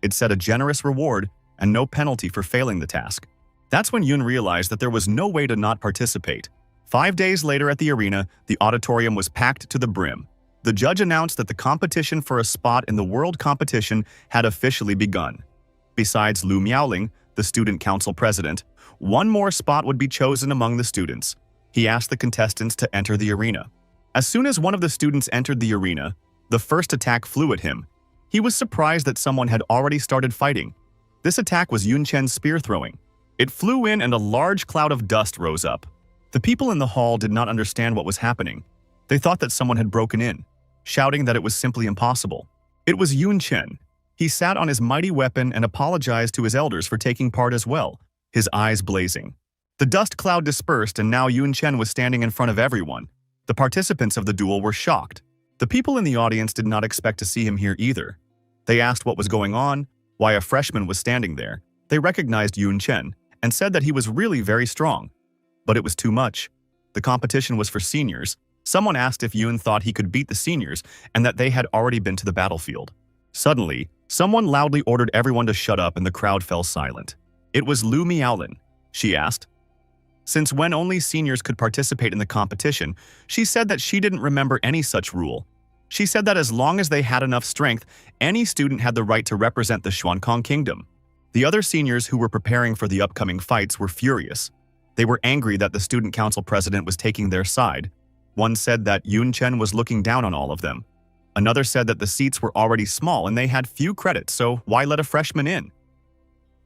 It said a generous reward and no penalty for failing the task. That's when Yun realized that there was no way to not participate. 5 days later at the arena, the auditorium was packed to the brim. The judge announced that the competition for a spot in the world competition had officially begun. Besides Lu Miaoling, the student council president, one more spot would be chosen among the students. He asked the contestants to enter the arena. As soon as one of the students entered the arena, the first attack flew at him. He was surprised that someone had already started fighting. This attack was Yunchen's spear throwing. It flew in and a large cloud of dust rose up. The people in the hall did not understand what was happening. They thought that someone had broken in, shouting that it was simply impossible. It was Yunchen. He sat on his mighty weapon and apologized to his elders for taking part as well, his eyes blazing. The dust cloud dispersed and now Yunchen was standing in front of everyone. The participants of the duel were shocked. The people in the audience did not expect to see him here either. They asked what was going on, why a freshman was standing there. They recognized Yunchen and said that he was really very strong. But it was too much. The competition was for seniors. Someone asked if Yun thought he could beat the seniors and that they had already been to the battlefield. Suddenly, someone loudly ordered everyone to shut up and the crowd fell silent. It was Lu Miaolin. She asked. Since when only seniors could participate in the competition, she said that she didn't remember any such rule. She said that as long as they had enough strength, any student had the right to represent the Xuankong Kingdom. The other seniors who were preparing for the upcoming fights were furious. They were angry that the student council president was taking their side. One said that Yunchen was looking down on all of them. Another said that the seats were already small and they had few credits, so why let a freshman in?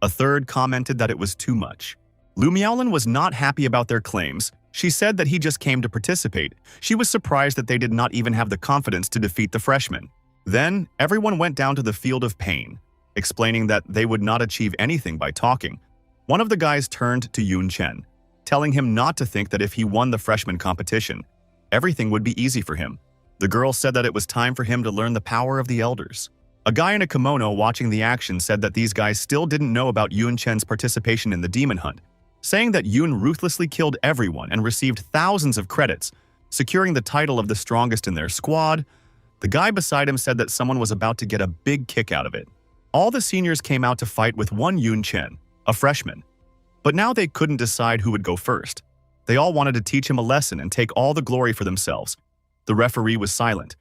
A third commented that it was too much. Lu Miaolin was not happy about their claims. She said that he just came to participate. She was surprised that they did not even have the confidence to defeat the freshmen. Then, everyone went down to the field of pain, explaining that they would not achieve anything by talking. One of the guys turned to Yunchen, telling him not to think that if he won the freshman competition, everything would be easy for him. The girl said that it was time for him to learn the power of the elders. A guy in a kimono watching the action said that these guys still didn't know about Yunchen's participation in the demon hunt, saying that Yun ruthlessly killed everyone and received thousands of credits, securing the title of the strongest in their squad. The guy beside him said that someone was about to get a big kick out of it. All the seniors came out to fight with one Yunchen, a freshman. But now they couldn't decide who would go first. They all wanted to teach him a lesson and take all the glory for themselves. The referee was silent.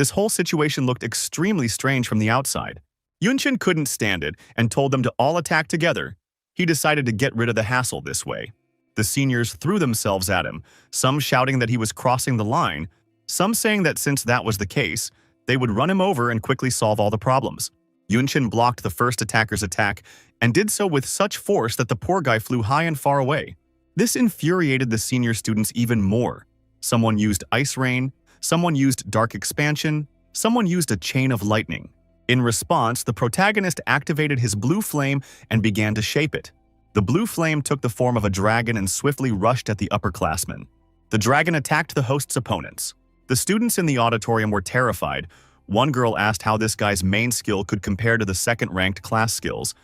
This whole situation looked extremely strange from the outside. Yunchen couldn't stand it and told them to all attack together. He decided to get rid of the hassle this way. The seniors threw themselves at him, some shouting that he was crossing the line, some saying that since that was the case, they would run him over and quickly solve all the problems. Yunchen blocked the first attacker's attack and did so with such force that the poor guy flew high and far away. This infuriated the senior students even more. Someone used ice rain, someone used dark expansion, someone used a chain of lightning. In response, the protagonist activated his blue flame and began to shape it. The blue flame took the form of a dragon and swiftly rushed at the upperclassmen. The dragon attacked the host's opponents. The students in the auditorium were terrified. One girl asked how this guy's main skill could compare to the second-ranked class skills.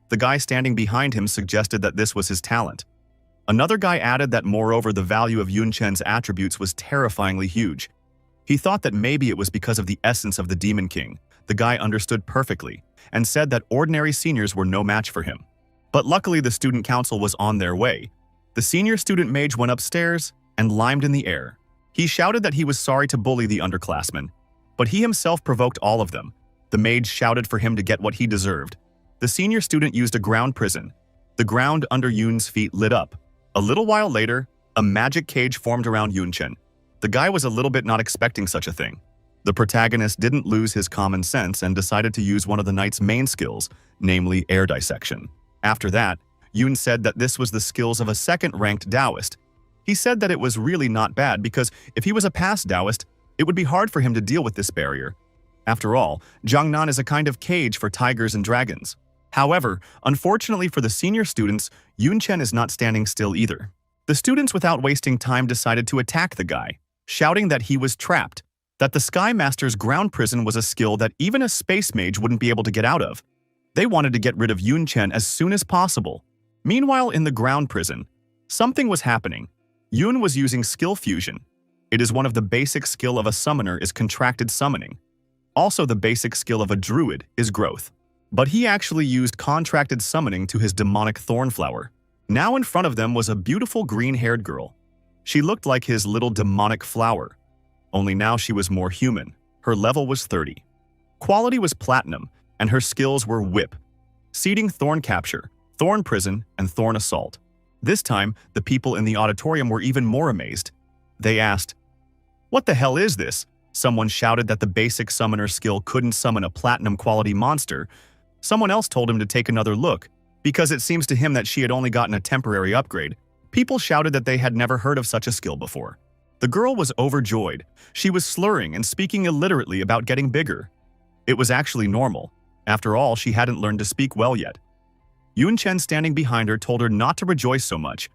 The guy standing behind him suggested that this was his talent. Another guy added that moreover the value of Yunchen's attributes was terrifyingly huge. He thought that maybe it was because of the essence of the Demon King. The guy understood perfectly and said that ordinary seniors were no match for him. But luckily the student council was on their way. The senior student mage went upstairs and limed in the air. He shouted that he was sorry to bully the underclassmen, but he himself provoked all of them. The mage shouted for him to get what he deserved. The senior student used a ground prison. The ground under Yun's feet lit up. A little while later, a magic cage formed around Yunchen. The guy was a little bit not expecting such a thing. The protagonist didn't lose his common sense and decided to use one of the knight's main skills, namely air dissection. After that, Yun said that this was the skills of a second-ranked Taoist. He said that it was really not bad because if he was a past Taoist, it would be hard for him to deal with this barrier. After all, Jiangnan is a kind of cage for tigers and dragons. However, unfortunately for the senior students, Yunchen is not standing still either. The students, without wasting time, decided to attack the guy, shouting that he was trapped, that the Sky Master's ground prison was a skill that even a space mage wouldn't be able to get out of. They wanted to get rid of Yunchen as soon as possible. Meanwhile, in the ground prison, something was happening. Yun was using skill fusion. It is one of the basic skill of a summoner is contracted summoning. Also, the basic skill of a druid is growth. But he actually used contracted summoning to his demonic thorn flower. Now in front of them was a beautiful green-haired girl. She looked like his little demonic flower. Only now she was more human. Her level was 30. Quality was platinum, and her skills were whip, seeding thorn capture, thorn prison, and thorn assault. This time, the people in the auditorium were even more amazed. They asked, "What the hell is this?" Someone shouted that the basic summoner skill couldn't summon a platinum quality monster. Someone else told him to take another look, because it seems to him that she had only gotten a temporary upgrade. People shouted that they had never heard of such a skill before. The girl was overjoyed. She was slurring and speaking illiterately about getting bigger. It was actually normal. After all, she hadn't learned to speak well yet. Yunchen, standing behind her, told her not to rejoice so much.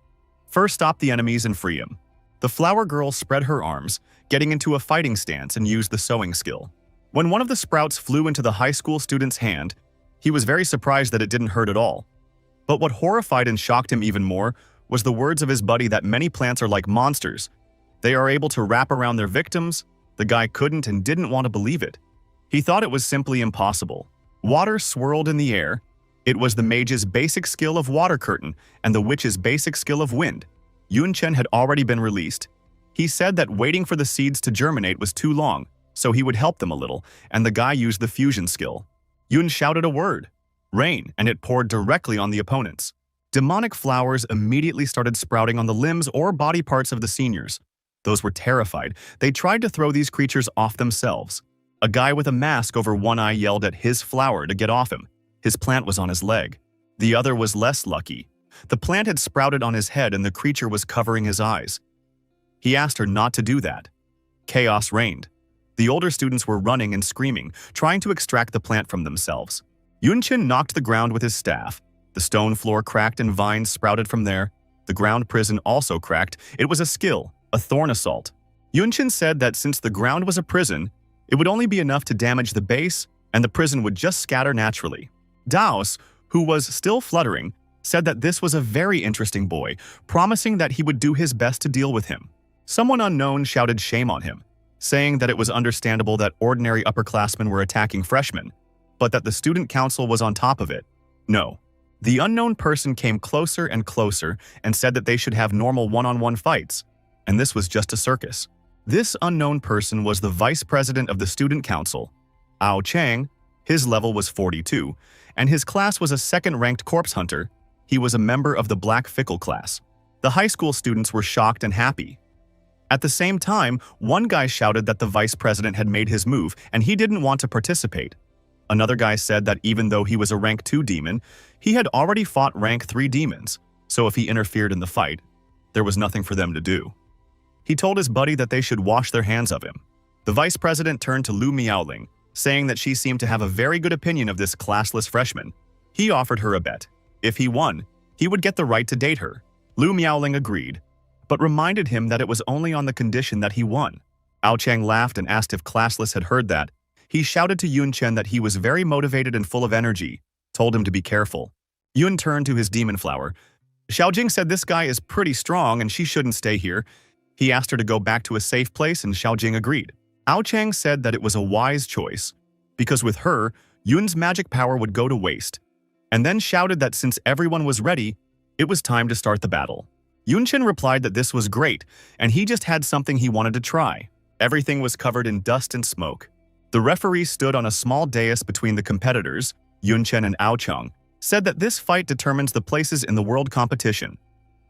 First, stop the enemies and free him. The flower girl spread her arms, getting into a fighting stance, and used the sewing skill. When one of the sprouts flew into the high school student's hand, he was very surprised that it didn't hurt at all. But what horrified and shocked him even more was the words of his buddy that many plants are like monsters. They are able to wrap around their victims. The guy couldn't and didn't want to believe it. He thought it was simply impossible. Water swirled in the air. It was the mage's basic skill of water curtain and the witch's basic skill of wind. Yunchen had already been released. He said that waiting for the seeds to germinate was too long, so he would help them a little, and the guy used the fusion skill. Yun shouted a word, rain, and it poured directly on the opponents. Demonic flowers immediately started sprouting on the limbs or body parts of the seniors. Those were terrified. They tried to throw these creatures off themselves. A guy with a mask over one eye yelled at his flower to get off him. His plant was on his leg. The other was less lucky. The plant had sprouted on his head and the creature was covering his eyes. He asked her not to do that. Chaos reigned. The older students were running and screaming, trying to extract the plant from themselves. Yunchen knocked the ground with his staff. The stone floor cracked and vines sprouted from there. The ground prison also cracked. It was a skill, a thorn assault. Yunchen said that since the ground was a prison, it would only be enough to damage the base, and the prison would just scatter naturally. Daos, who was still fluttering, said that this was a very interesting boy, promising that he would do his best to deal with him. Someone unknown shouted shame on him, saying that it was understandable that ordinary upperclassmen were attacking freshmen, but that the student council was on top of it. No. The unknown person came closer and closer and said that they should have normal one-on-one fights, and this was just a circus. This unknown person was the vice president of the student council, Ao Chang. His level was 42, and his class was a second-ranked corpse hunter. He was a member of the Black Fickle class. The high school students were shocked and happy. At the same time, one guy shouted that the vice president had made his move and he didn't want to participate. Another guy said that even though he was a rank 2 demon, he had already fought rank 3 demons, so if he interfered in the fight, there was nothing for them to do. He told his buddy that they should wash their hands of him. The vice president turned to Lu Miaoling, saying that she seemed to have a very good opinion of this classless freshman. He offered her a bet. If he won, he would get the right to date her. Lu Miaoling agreed, but reminded him that it was only on the condition that he won. Ao Chang laughed and asked if Classless had heard that. He shouted to Yun Chen that he was very motivated and full of energy, told him to be careful. Yun turned to his demon flower. Xiaojing said this guy is pretty strong and she shouldn't stay here. He asked her to go back to a safe place and Xiaojing agreed. Ao Chang said that it was a wise choice, because with her, Yun's magic power would go to waste, and then shouted that since everyone was ready, it was time to start the battle. Yun Chen replied that this was great, and he just had something he wanted to try. Everything was covered in dust and smoke. The referee stood on a small dais between the competitors, Yun Chen and Ao Chang, said that this fight determines the places in the world competition.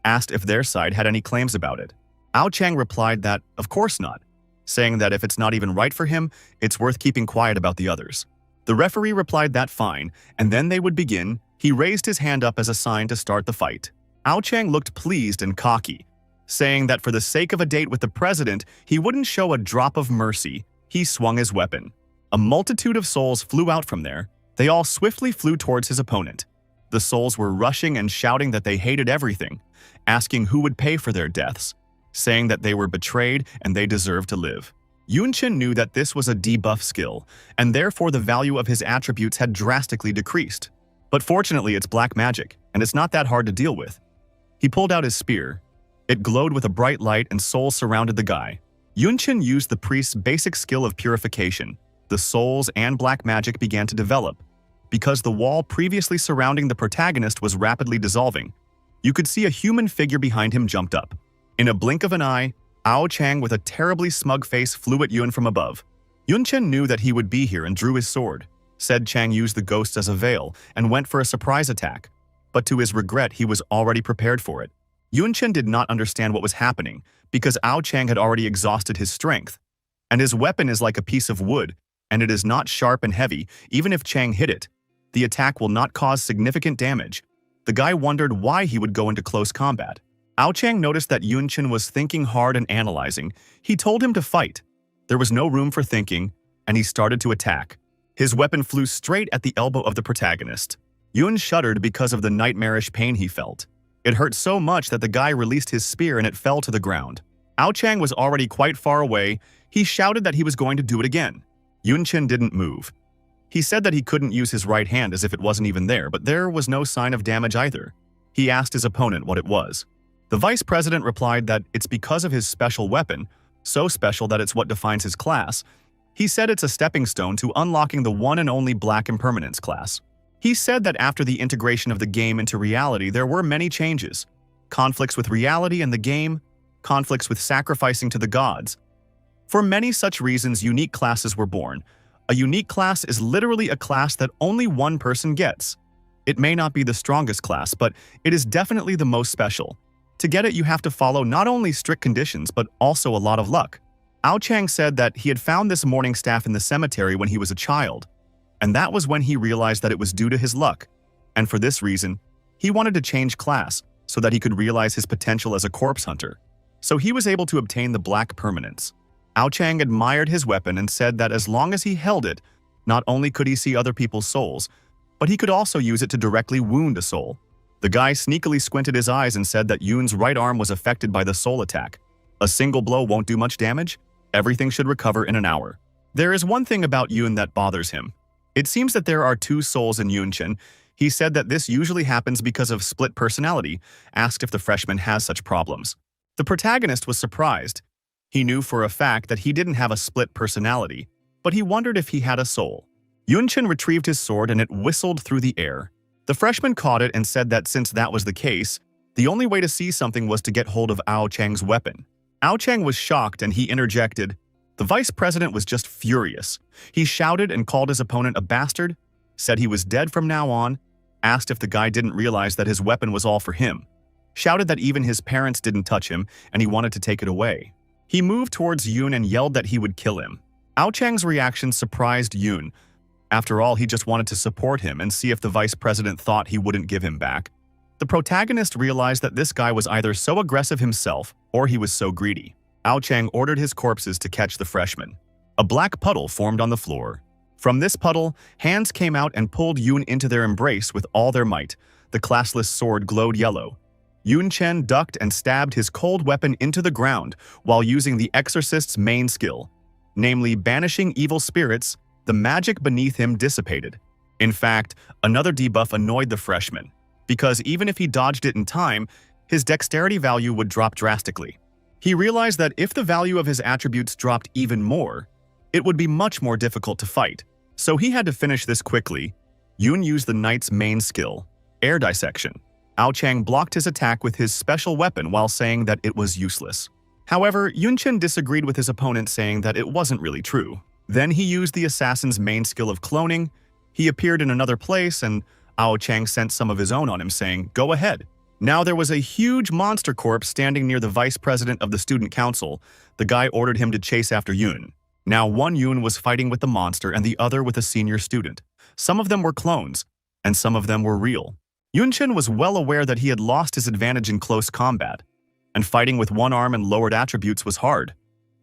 Asked if their side had any claims about it. Ao Chang replied that, of course not, saying that if it's not even right for him, it's worth keeping quiet about the others. The referee replied that fine, and then they would begin. He raised his hand up as a sign to start the fight. Ao Chang looked pleased and cocky, saying that for the sake of a date with the president, he wouldn't show a drop of mercy. He swung his weapon. A multitude of souls flew out from there. They all swiftly flew towards his opponent. The souls were rushing and shouting that they hated everything, asking who would pay for their deaths, saying that they were betrayed and they deserved to live. Yun Chen knew that this was a debuff skill, and therefore the value of his attributes had drastically decreased. But fortunately, it's black magic, and it's not that hard to deal with. He pulled out his spear. It glowed with a bright light and souls surrounded the guy. Yun Chen used the priest's basic skill of purification. The souls and black magic began to develop. Because the wall previously surrounding the protagonist was rapidly dissolving, you could see a human figure behind him jumped up. In a blink of an eye, Ao Chang with a terribly smug face flew at Yun from above. Yun Chen knew that he would be here and drew his sword. Said Chang used the ghosts as a veil and went for a surprise attack. But to his regret, he was already prepared for it. Yun Chen did not understand what was happening because Ao Chang had already exhausted his strength. And his weapon is like a piece of wood, and it is not sharp and heavy. Even if Chang hit it, the attack will not cause significant damage. The guy wondered why he would go into close combat. Ao Chang noticed that Yun Chen was thinking hard and analyzing. He told him to fight. There was no room for thinking, and he started to attack. His weapon flew straight at the elbow of the protagonist. Yun shuddered because of the nightmarish pain he felt. It hurt so much that the guy released his spear and it fell to the ground. Ao Chang was already quite far away. He shouted that he was going to do it again. Yun Chen didn't move. He said that he couldn't use his right hand as if it wasn't even there, but there was no sign of damage either. He asked his opponent what it was. The vice president replied that it's because of his special weapon, so special that it's what defines his class. He said it's a stepping stone to unlocking the one and only Black Impermanence class. He said that after the integration of the game into reality, there were many changes. Conflicts with reality and the game, conflicts with sacrificing to the gods. For many such reasons, unique classes were born. A unique class is literally a class that only one person gets. It may not be the strongest class, but it is definitely the most special. To get it, you have to follow not only strict conditions, but also a lot of luck. Ao Chang said that he had found this morning staff in the cemetery when he was a child, and that was when he realized that it was due to his luck. And for this reason, he wanted to change class so that he could realize his potential as a corpse hunter. So he was able to obtain the Black Permanence. Ao Chang admired his weapon and said that as long as he held it, not only could he see other people's souls, but he could also use it to directly wound a soul. The guy sneakily squinted his eyes and said that Yun's right arm was affected by the soul attack. A single blow won't do much damage. Everything should recover in an hour. There is one thing about Yun that bothers him. It seems that there are two souls in Yun Chen. He said that this usually happens because of split personality, asked if the freshman has such problems. The protagonist was surprised. He knew for a fact that he didn't have a split personality, but he wondered if he had a soul. Yun Chen retrieved his sword and it whistled through the air. The freshman caught it and said that since that was the case, the only way to see something was to get hold of Ao Chang's weapon. Ao Chang was shocked and he interjected. The vice president was just furious. He shouted and called his opponent a bastard, said he was dead from now on, asked if the guy didn't realize that his weapon was all for him, shouted that even his parents didn't touch him and he wanted to take it away. He moved towards Yoon and yelled that he would kill him. Ao Chang's reaction surprised Yoon. After all, he just wanted to support him and see if the vice president thought he wouldn't give him back. The protagonist realized that this guy was either so aggressive himself or he was so greedy. Ao Chang ordered his corpses to catch the freshmen. A black puddle formed on the floor. From this puddle, hands came out and pulled Yoon into their embrace with all their might. The classless sword glowed yellow. Yoon Chen ducked and stabbed his cold weapon into the ground while using the exorcist's main skill, namely banishing evil spirits. The magic beneath him dissipated. In fact, another debuff annoyed the freshman, because even if he dodged it in time, his dexterity value would drop drastically. He realized that if the value of his attributes dropped even more, it would be much more difficult to fight. So he had to finish this quickly. Yoon used the knight's main skill, air dissection. Ao Chang blocked his attack with his special weapon while saying that it was useless. However, Yoon Chen disagreed with his opponent, saying that it wasn't really true. Then he used the assassin's main skill of cloning. He appeared in another place and Ao Chang sent some of his own on him, saying, "Go ahead." Now there was a huge monster corpse standing near the vice president of the student council. The guy ordered him to chase after Yoon. Now one Yoon was fighting with the monster and the other with a senior student. Some of them were clones, and some of them were real. Yoon Chen was well aware that he had lost his advantage in close combat, and fighting with one arm and lowered attributes was hard.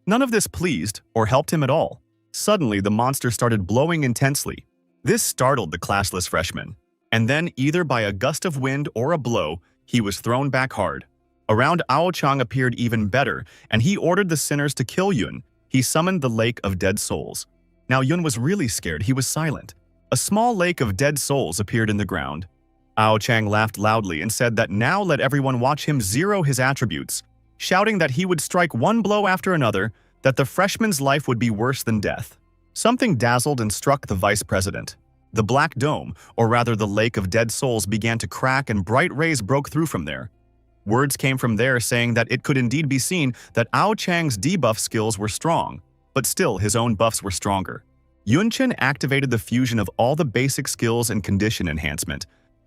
None of this pleased or helped him at all. Suddenly, the monster started blowing intensely. This startled the classless freshman, and then either by a gust of wind or a blow, he was thrown back hard. Around Ao Chang appeared even better, and he ordered the sinners to kill Yoon. He summoned the Lake of Dead Souls. Now Yoon was really scared. He was silent. A small lake of dead souls appeared in the ground. Ao Chang laughed loudly and said that now let everyone watch him zero his attributes, shouting that he would strike one blow after another, that the freshman's life would be worse than death. Something dazzled and struck the vice president. The black dome, or rather the Lake of Dead Souls, began to crack and bright rays broke through from there. Words came from there saying that it could indeed be seen that Ao Chang's debuff skills were strong, but still his own buffs were stronger. Yoon Chen activated the fusion of all the basic skills and condition enhancement.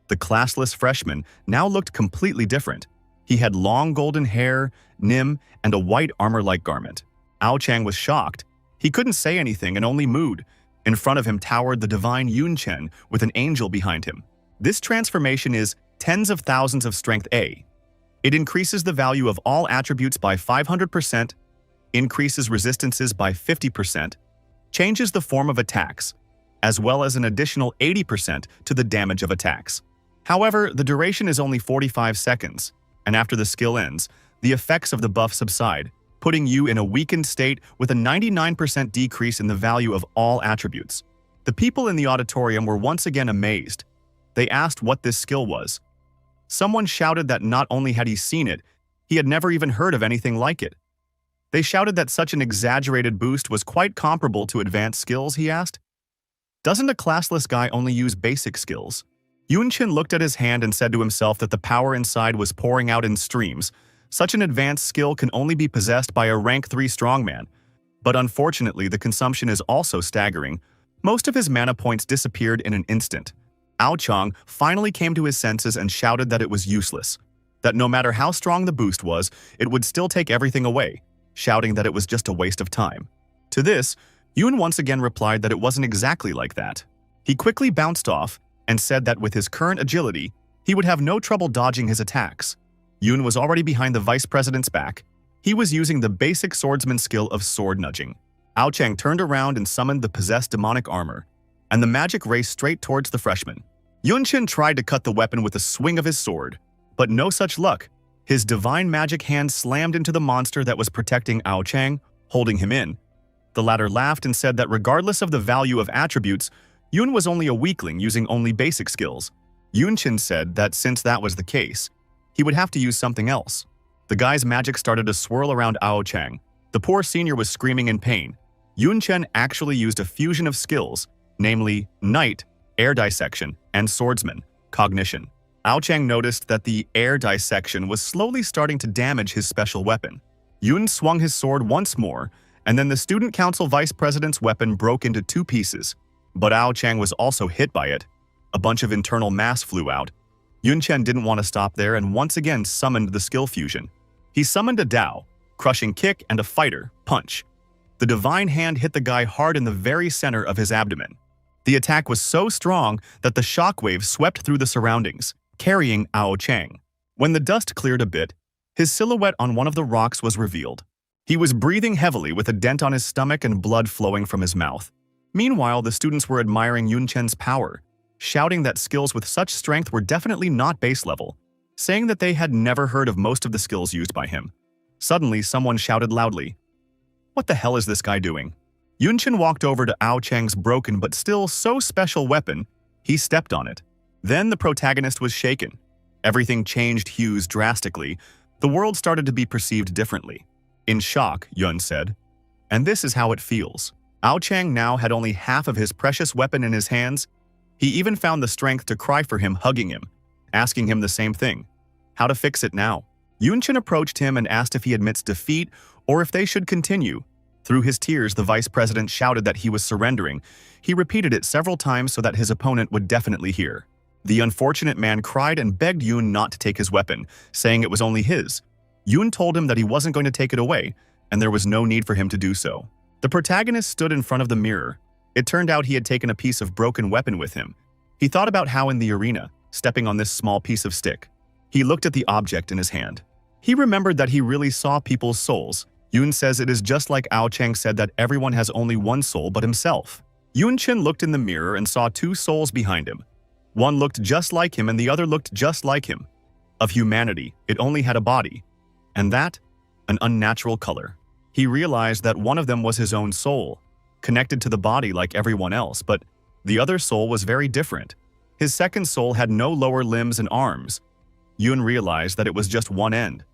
The classless freshman now looked completely different. He had long golden hair, nim, and a white armor-like garment. Ao Chang was shocked. He couldn't say anything and only mooed. In front of him towered the divine Yoon Chen with an angel behind him. This transformation is tens of thousands of strength A. It increases the value of all attributes by 500%, increases resistances by 50%, changes the form of attacks, as well as an additional 80% to the damage of attacks. However, the duration is only 45 seconds, and after the skill ends, the effects of the buff subside, putting you in a weakened state with a 99% decrease in the value of all attributes. The people in the auditorium were once again amazed. They asked what this skill was. Someone shouted that not only had he seen it, he had never even heard of anything like it. They shouted that such an exaggerated boost was quite comparable to advanced skills, he asked. Doesn't a classless guy only use basic skills? Yoon Chen looked at his hand and said to himself that the power inside was pouring out in streams. Such an advanced skill can only be possessed by a rank 3 strongman. But unfortunately, the consumption is also staggering. Most of his mana points disappeared in an instant. Ao Chang finally came to his senses and shouted that it was useless, that no matter how strong the boost was, it would still take everything away, shouting that it was just a waste of time. To this, Yoon once again replied that it wasn't exactly like that. He quickly bounced off and said that with his current agility, he would have no trouble dodging his attacks. Yoon was already behind the vice president's back. He was using the basic swordsman skill of sword nudging. Ao Chang turned around and summoned the possessed demonic armor, and the magic raced straight towards the freshman. Yoon Chen tried to cut the weapon with a swing of his sword, but no such luck. His divine magic hand slammed into the monster that was protecting Ao Chang, holding him in. The latter laughed and said that regardless of the value of attributes, Yoon was only a weakling using only basic skills. Yoon Chen said that since that was the case, he would have to use something else. The guy's magic started to swirl around Ao Chang. The poor senior was screaming in pain. Yoon Chen actually used a fusion of skills, namely Knight, Air Dissection, and Swordsman, Cognition. Ao Chang noticed that the air dissection was slowly starting to damage his special weapon. Yun swung his sword once more, and then the student council vice president's weapon broke into two pieces. But Ao Chang was also hit by it. A bunch of internal mass flew out. Yun Chen didn't want to stop there and once again summoned the skill fusion. He summoned a Dao, crushing kick, and a fighter, punch. The divine hand hit the guy hard in the very center of his abdomen. The attack was so strong that the shockwave swept through the surroundings, carrying Ao Chang. When the dust cleared a bit, his silhouette on one of the rocks was revealed. He was breathing heavily with a dent on his stomach and blood flowing from his mouth. Meanwhile, the students were admiring Yun Chen's power, shouting that skills with such strength were definitely not base level, saying that they had never heard of most of the skills used by him. Suddenly, someone shouted loudly, "What the hell is this guy doing?" Yun Chen walked over to Ao Chang's broken but still so special weapon. He stepped on it. Then the protagonist was shaken. Everything changed hues drastically. The world started to be perceived differently. In shock, Yun said. And this is how it feels. Ao Chang now had only half of his precious weapon in his hands. He even found the strength to cry for him, hugging him, asking him the same thing. How to fix it now? Yun Chen approached him and asked if he admits defeat or if they should continue. Through his tears, the vice president shouted that he was surrendering. He repeated it several times so that his opponent would definitely hear. The unfortunate man cried and begged Yun not to take his weapon, saying it was only his. Yun told him that he wasn't going to take it away, and there was no need for him to do so. The protagonist stood in front of the mirror. It turned out he had taken a piece of broken weapon with him. He thought about how in the arena, stepping on this small piece of stick. He looked at the object in his hand. He remembered that he really saw people's souls. Yun says it is just like Ao Chang said that everyone has only one soul but himself. Yun Chen looked in the mirror and saw two souls behind him. One looked just like him and the other looked just like him. Of humanity, it only had a body. And that, an unnatural color. He realized that one of them was his own soul, connected to the body like everyone else, but the other soul was very different. His second soul had no lower limbs and arms. Yun realized that it was just one end,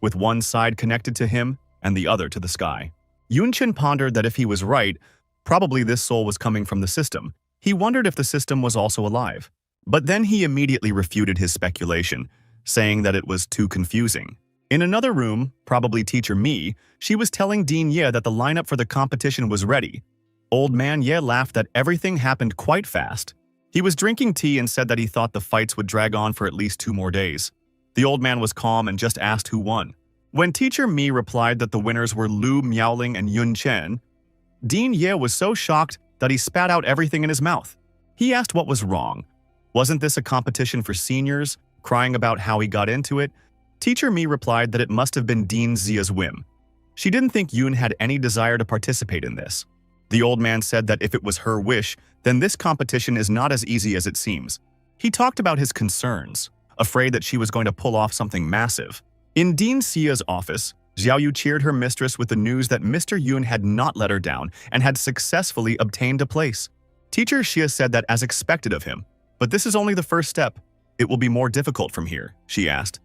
with one side connected to him and the other to the sky. Yun Chen pondered that if he was right, probably this soul was coming from the system. He wondered if the system was also alive. But then he immediately refuted his speculation, saying that it was too confusing. In another room, probably teacher Mi, she was telling Dean Ye that the lineup for the competition was ready. Old man Ye laughed that everything happened quite fast. He was drinking tea and said that he thought the fights would drag on for at least 2 more days. The old man was calm and just asked who won. When teacher Mi replied that the winners were Lu Miaoling and Yun Chen, Dean Ye was so shocked that he spat out everything in his mouth. He asked what was wrong. Wasn't this a competition for seniors, crying about how he got into it? Teacher Mi replied that it must have been Dean Zia's whim. She didn't think Yun had any desire to participate in this. The old man said that if it was her wish, then this competition is not as easy as it seems. He talked about his concerns, afraid that she was going to pull off something massive. In Dean Zia's office, Xiaoyu cheered her mistress with the news that Mr. Yun had not let her down and had successfully obtained a place. Teacher Xia said that as expected of him. But this is only the first step. It will be more difficult from here, she asked.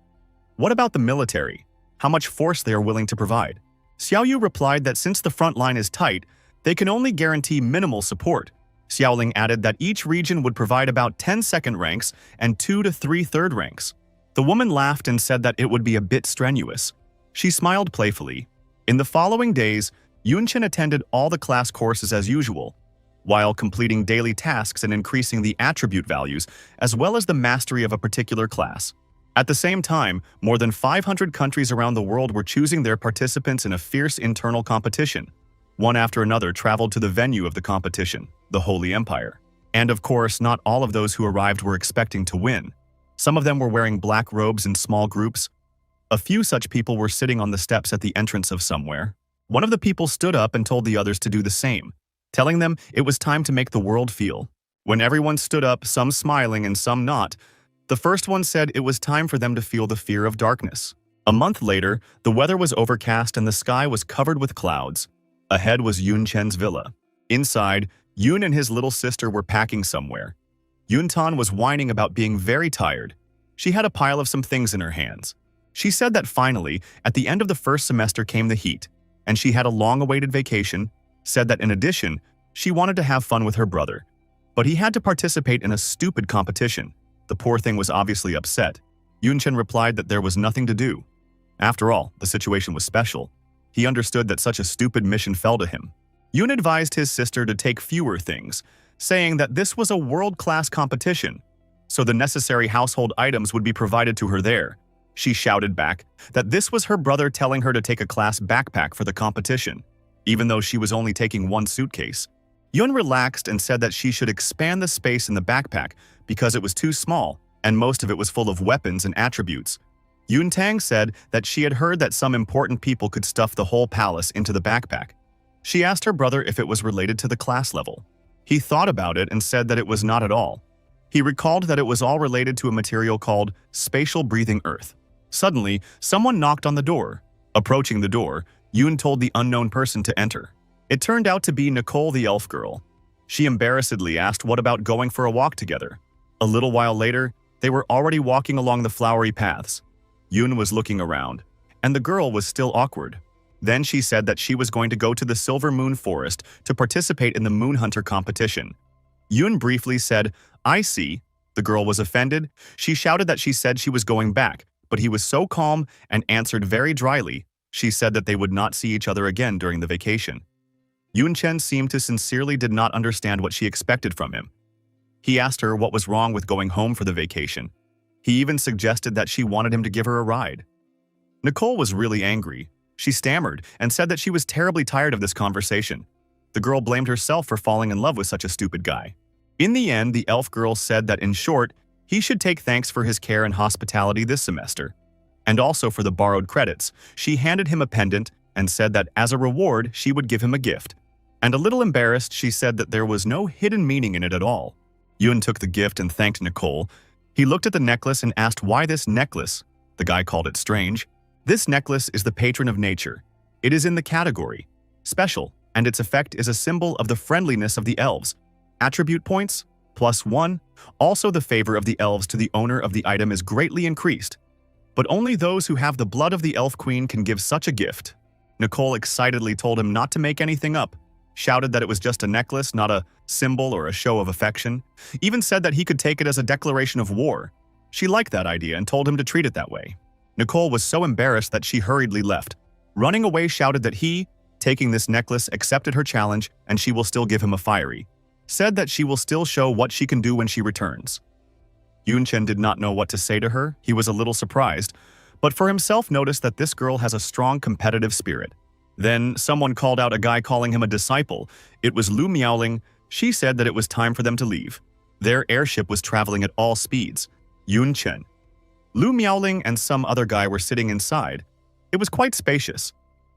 What about the military? How much force they are willing to provide? Xiaoyu replied that since the front line is tight, they can only guarantee minimal support. Xiaoling added that each region would provide about 10 second ranks and 2 to 3 third ranks. The woman laughed and said that it would be a bit strenuous. She smiled playfully. In the following days, Yun Chen attended all the class courses as usual, while completing daily tasks and increasing the attribute values, as well as the mastery of a particular class. At the same time, more than 500 countries around the world were choosing their participants in a fierce internal competition. One after another traveled to the venue of the competition, the Holy Empire. And of course, not all of those who arrived were expecting to win. Some of them were wearing black robes in small groups. A few such people were sitting on the steps at the entrance of somewhere. One of the people stood up and told the others to do the same, telling them it was time to make the world feel. When everyone stood up, some smiling and some not, the first one said it was time for them to feel the fear of darkness. A month later, the weather was overcast and the sky was covered with clouds. Ahead was Yun Chen's villa. Inside, Yun and his little sister were packing somewhere. Yun Tan was whining about being very tired. She had a pile of some things in her hands. She said that finally, at the end of the first semester came the heat, and she had a long-awaited vacation, said that in addition, she wanted to have fun with her brother. But he had to participate in a stupid competition. The poor thing was obviously upset. Yun Chen replied that there was nothing to do. After all, the situation was special. He understood that such a stupid mission fell to him. Yoon advised his sister to take fewer things, saying that this was a world-class competition, so the necessary household items would be provided to her there. She shouted back that this was her brother telling her to take a class backpack for the competition, even though she was only taking one suitcase. Yoon relaxed and said that she should expand the space in the backpack because it was too small and most of it was full of weapons and attributes. Yoon Tang said that she had heard that some important people could stuff the whole palace into the backpack. She asked her brother if it was related to the class level. He thought about it and said that it was not at all. He recalled that it was all related to a material called spatial breathing earth. Suddenly, someone knocked on the door. Approaching the door, Yoon told the unknown person to enter. It turned out to be Nicole, the elf girl. She embarrassedly asked what about going for a walk together. A little while later, they were already walking along the flowery paths. Yoon was looking around, and the girl was still awkward. Then she said that she was going to go to the Silver Moon Forest to participate in the Moon Hunter competition. Yoon briefly said, "I see." The girl was offended. She shouted that she said she was going back, but he was so calm and answered very dryly. She said that they would not see each other again during the vacation. Yoon Chen seemed to sincerely did not understand what she expected from him. He asked her what was wrong with going home for the vacation. He even suggested that she wanted him to give her a ride. Nicole was really angry. She stammered and said that she was terribly tired of this conversation. The girl blamed herself for falling in love with such a stupid guy. In the end, the elf girl said that in short, he should take thanks for his care and hospitality this semester. And also for the borrowed credits, she handed him a pendant and said that as a reward, she would give him a gift. And a little embarrassed, she said that there was no hidden meaning in it at all. Yoon took the gift and thanked Nicole. He looked at the necklace and asked why this necklace. The guy called it strange. This necklace is the patron of nature. It is in the category special, and its effect is a symbol of the friendliness of the elves. Attribute points, +1. Also the favor of the elves to the owner of the item is greatly increased. But only those who have the blood of the elf queen can give such a gift. Nicole excitedly told him not to make anything up, shouted that it was just a necklace, not a symbol or a show of affection, even said that he could take it as a declaration of war. She liked that idea and told him to treat it that way. Nicole was so embarrassed that she hurriedly left. Running away, shouted that he, taking this necklace, accepted her challenge and she will still give him a fiery. Said that she will still show what she can do when she returns. Yoon Chen did not know what to say to her. He was a little surprised, but for himself noticed that this girl has a strong competitive spirit. Then someone called out a guy calling him a disciple. It was Lu Miaoling. She said that it was time for them to leave. Their airship was traveling at all speeds. Yoon Chen, Lu Miaoling and some other guy were sitting inside. It was quite spacious.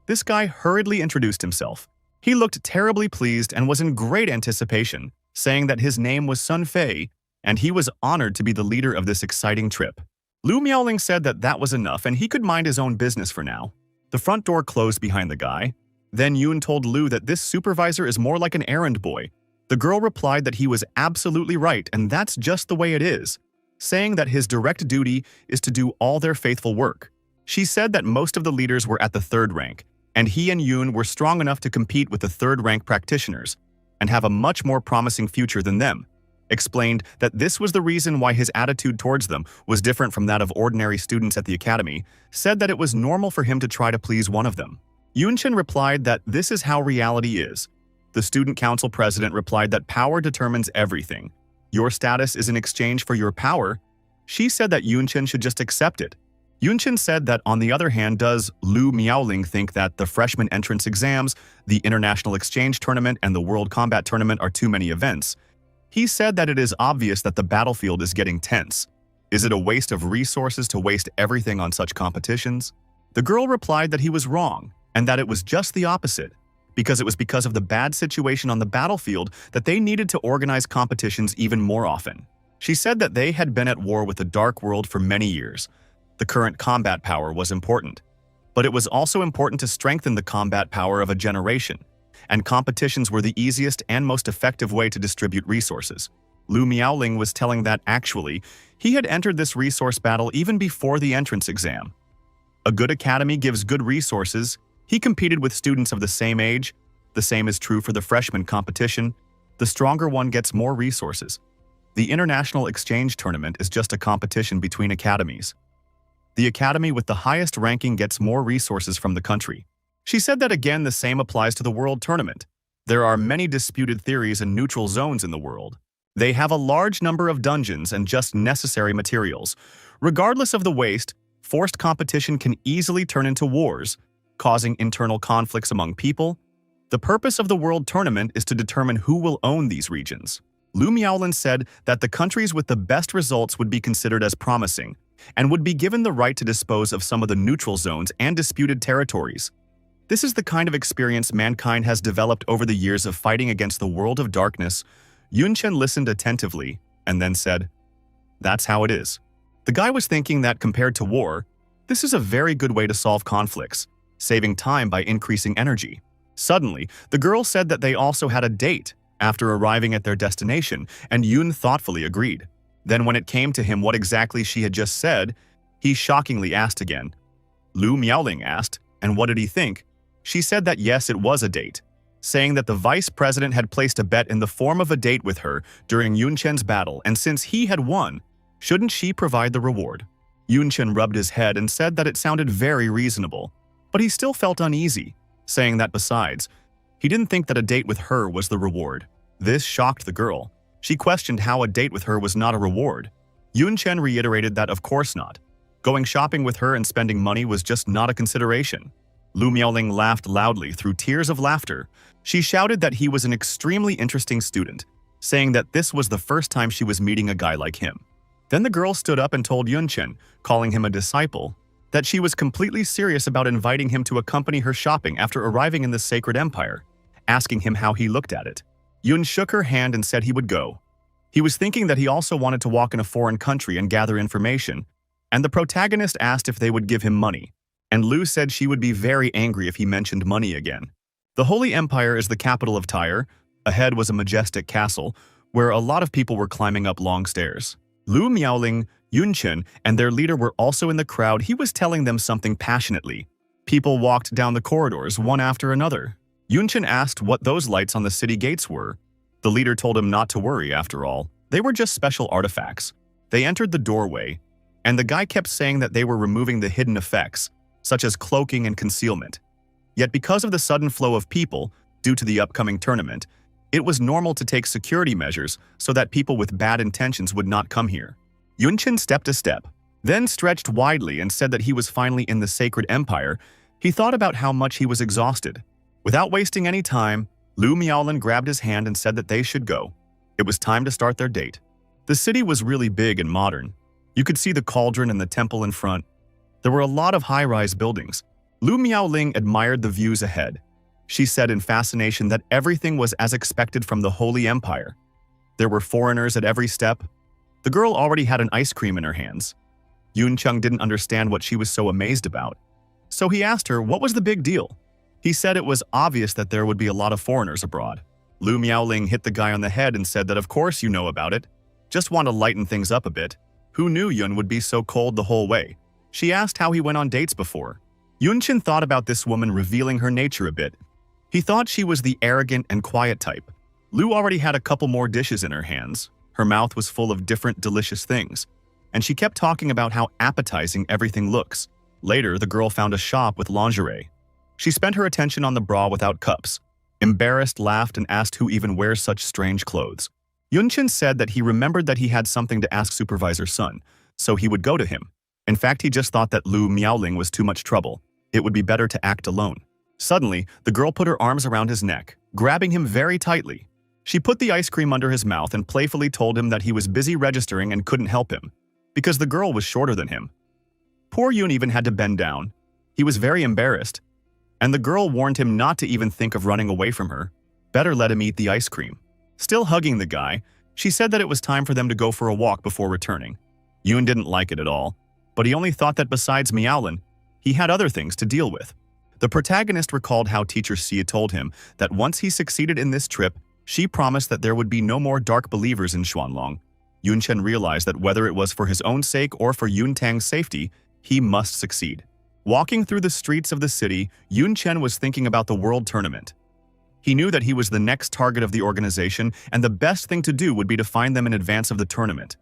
This guy hurriedly introduced himself. He looked terribly pleased and was in great anticipation, saying that his name was Sun Fei, and he was honored to be the leader of this exciting trip. Lu Miaoling said that that was enough and he could mind his own business for now. The front door closed behind the guy. Then Yoon told Lu that this supervisor is more like an errand boy. The girl replied that he was absolutely right and that's just the way it is, saying that his direct duty is to do all their faithful work. She said that most of the leaders were at the 3rd rank, and he and Yoon were strong enough to compete with the 3rd rank practitioners and have a much more promising future than them. Explained that this was the reason why his attitude towards them was different from that of ordinary students at the academy, said that it was normal for him to try to please one of them. Yoon Chen replied that this is how reality is. The student council president replied that power determines everything. Your status is in exchange for your power. She said that Yoon Chen should just accept it. Yoon Chen said that on the other hand, does Lu Miaoling think that the freshman entrance exams, the international exchange tournament, and the world combat tournament are too many events? He said that it is obvious that the battlefield is getting tense. Is it a waste of resources to waste everything on such competitions? The girl replied that he was wrong, and that it was just the opposite, because it was because of the bad situation on the battlefield that they needed to organize competitions even more often. She said that they had been at war with the Dark World for many years. The current combat power was important, but it was also important to strengthen the combat power of a generation, and competitions were the easiest and most effective way to distribute resources. Lu Miaoling was telling that actually, he had entered this resource battle even before the entrance exam. A good academy gives good resources. He competed with students of the same age. The same is true for the freshman competition. The stronger one gets more resources. The international exchange tournament is just a competition between academies. The academy with the highest ranking gets more resources from the country. She said that again the same applies to the world tournament. There are many disputed theories and neutral zones in the world. They have a large number of dungeons and just necessary materials. Regardless of the waste, forced competition can easily turn into wars, causing internal conflicts among people. The purpose of the world tournament is to determine who will own these regions. Lu Miaolin said that the countries with the best results would be considered as promising and would be given the right to dispose of some of the neutral zones and disputed territories. This is the kind of experience mankind has developed over the years of fighting against the world of darkness. Yunchen listened attentively and then said, "That's how it is." The guy was thinking that compared to war, this is a very good way to solve conflicts, saving time by increasing energy. Suddenly, the girl said that they also had a date after arriving at their destination, and Yun thoughtfully agreed. Then when it came to him what exactly she had just said, he shockingly asked again. Lu Miaoling asked, and what did he think? She said that yes, it was a date, saying that the vice president had placed a bet in the form of a date with her during Yunchen's battle, and since he had won, shouldn't she provide the reward? Yunchen rubbed his head and said that it sounded very reasonable, but he still felt uneasy, saying that besides, he didn't think that a date with her was the reward. This shocked the girl. She questioned how a date with her was not a reward. Yunchen reiterated that of course not. Going shopping with her and spending money was just not a consideration. Lu Miaoling laughed loudly through tears of laughter. She shouted that he was an extremely interesting student, saying that this was the first time she was meeting a guy like him. Then the girl stood up and told Yunchen, calling him a disciple, that she was completely serious about inviting him to accompany her shopping after arriving in the Sacred Empire, asking him how he looked at it. Yun shook her hand and said he would go. He was thinking that he also wanted to walk in a foreign country and gather information, and the protagonist asked if they would give him money, and Lu said she would be very angry if he mentioned money again. The Holy Empire is the capital of Tyre. Ahead was a majestic castle, where a lot of people were climbing up long stairs. Lu Miaoling, Yunchen, and their leader were also in the crowd. He was telling them something passionately. People walked down the corridors, one after another. Yunchen asked what those lights on the city gates were. The leader told him not to worry after all. They were just special artifacts. They entered the doorway, and the guy kept saying that they were removing the hidden effects, such as cloaking and concealment. Yet because of the sudden flow of people, due to the upcoming tournament, it was normal to take security measures so that people with bad intentions would not come here. Yunchen stepped a step, then stretched widely and said that he was finally in the Sacred Empire. He thought about how much he was exhausted. Without wasting any time, Lu Miaolin grabbed his hand and said that they should go. It was time to start their date. The city was really big and modern. You could see the cauldron and the temple in front. There were a lot of high-rise buildings. Lu Miaoling admired the views ahead. She said in fascination that everything was as expected from the Holy Empire. There were foreigners at every step. The girl already had an ice cream in her hands. Yuncheng didn't understand what she was so amazed about. So he asked her what was the big deal. He said it was obvious that there would be a lot of foreigners abroad. Lu Miaoling hit the guy on the head and said that of course you know about it. Just want to lighten things up a bit. Who knew Yun would be so cold the whole way? She asked how he went on dates before. Yunchen thought about this woman revealing her nature a bit. He thought she was the arrogant and quiet type. Lu already had a couple more dishes in her hands. Her mouth was full of different delicious things, and she kept talking about how appetizing everything looks. Later, the girl found a shop with lingerie. She spent her attention on the bra without cups, embarrassed, laughed, and asked who even wears such strange clothes. Yunchen said that he remembered that he had something to ask Supervisor Sun, so he would go to him. In fact, he just thought that Lu Miaoling was too much trouble. It would be better to act alone. Suddenly, the girl put her arms around his neck, grabbing him very tightly. She put the ice cream under his mouth and playfully told him that he was busy registering and couldn't help him, because the girl was shorter than him. Poor Yun even had to bend down. He was very embarrassed, and the girl warned him not to even think of running away from her. Better let him eat the ice cream. Still hugging the guy, she said that it was time for them to go for a walk before returning. Yun didn't like it at all, but he only thought that besides Miaolin, he had other things to deal with. The protagonist recalled how teacher Xia told him that once he succeeded in this trip, she promised that there would be no more dark believers in Xuanlong. Yunchen realized that whether it was for his own sake or for Yuntang's safety, he must succeed. Walking through the streets of the city, Yunchen was thinking about the world tournament. He knew that he was the next target of the organization, and the best thing to do would be to find them in advance of the tournament.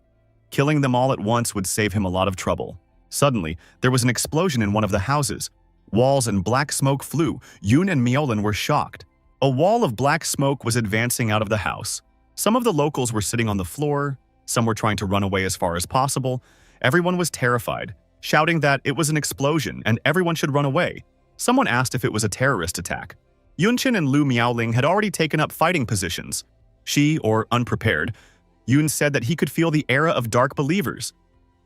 Killing them all at once would save him a lot of trouble. Suddenly, there was an explosion in one of the houses. Walls and black smoke flew. Yoon and Miaolin were shocked. A wall of black smoke was advancing out of the house. Some of the locals were sitting on the floor, some were trying to run away as far as possible. Everyone was terrified, shouting that it was an explosion and everyone should run away. Someone asked if it was a terrorist attack. Yunchin and Lu Miaoling had already taken up fighting positions. She, or unprepared, Yoon said that he could feel the era of dark believers.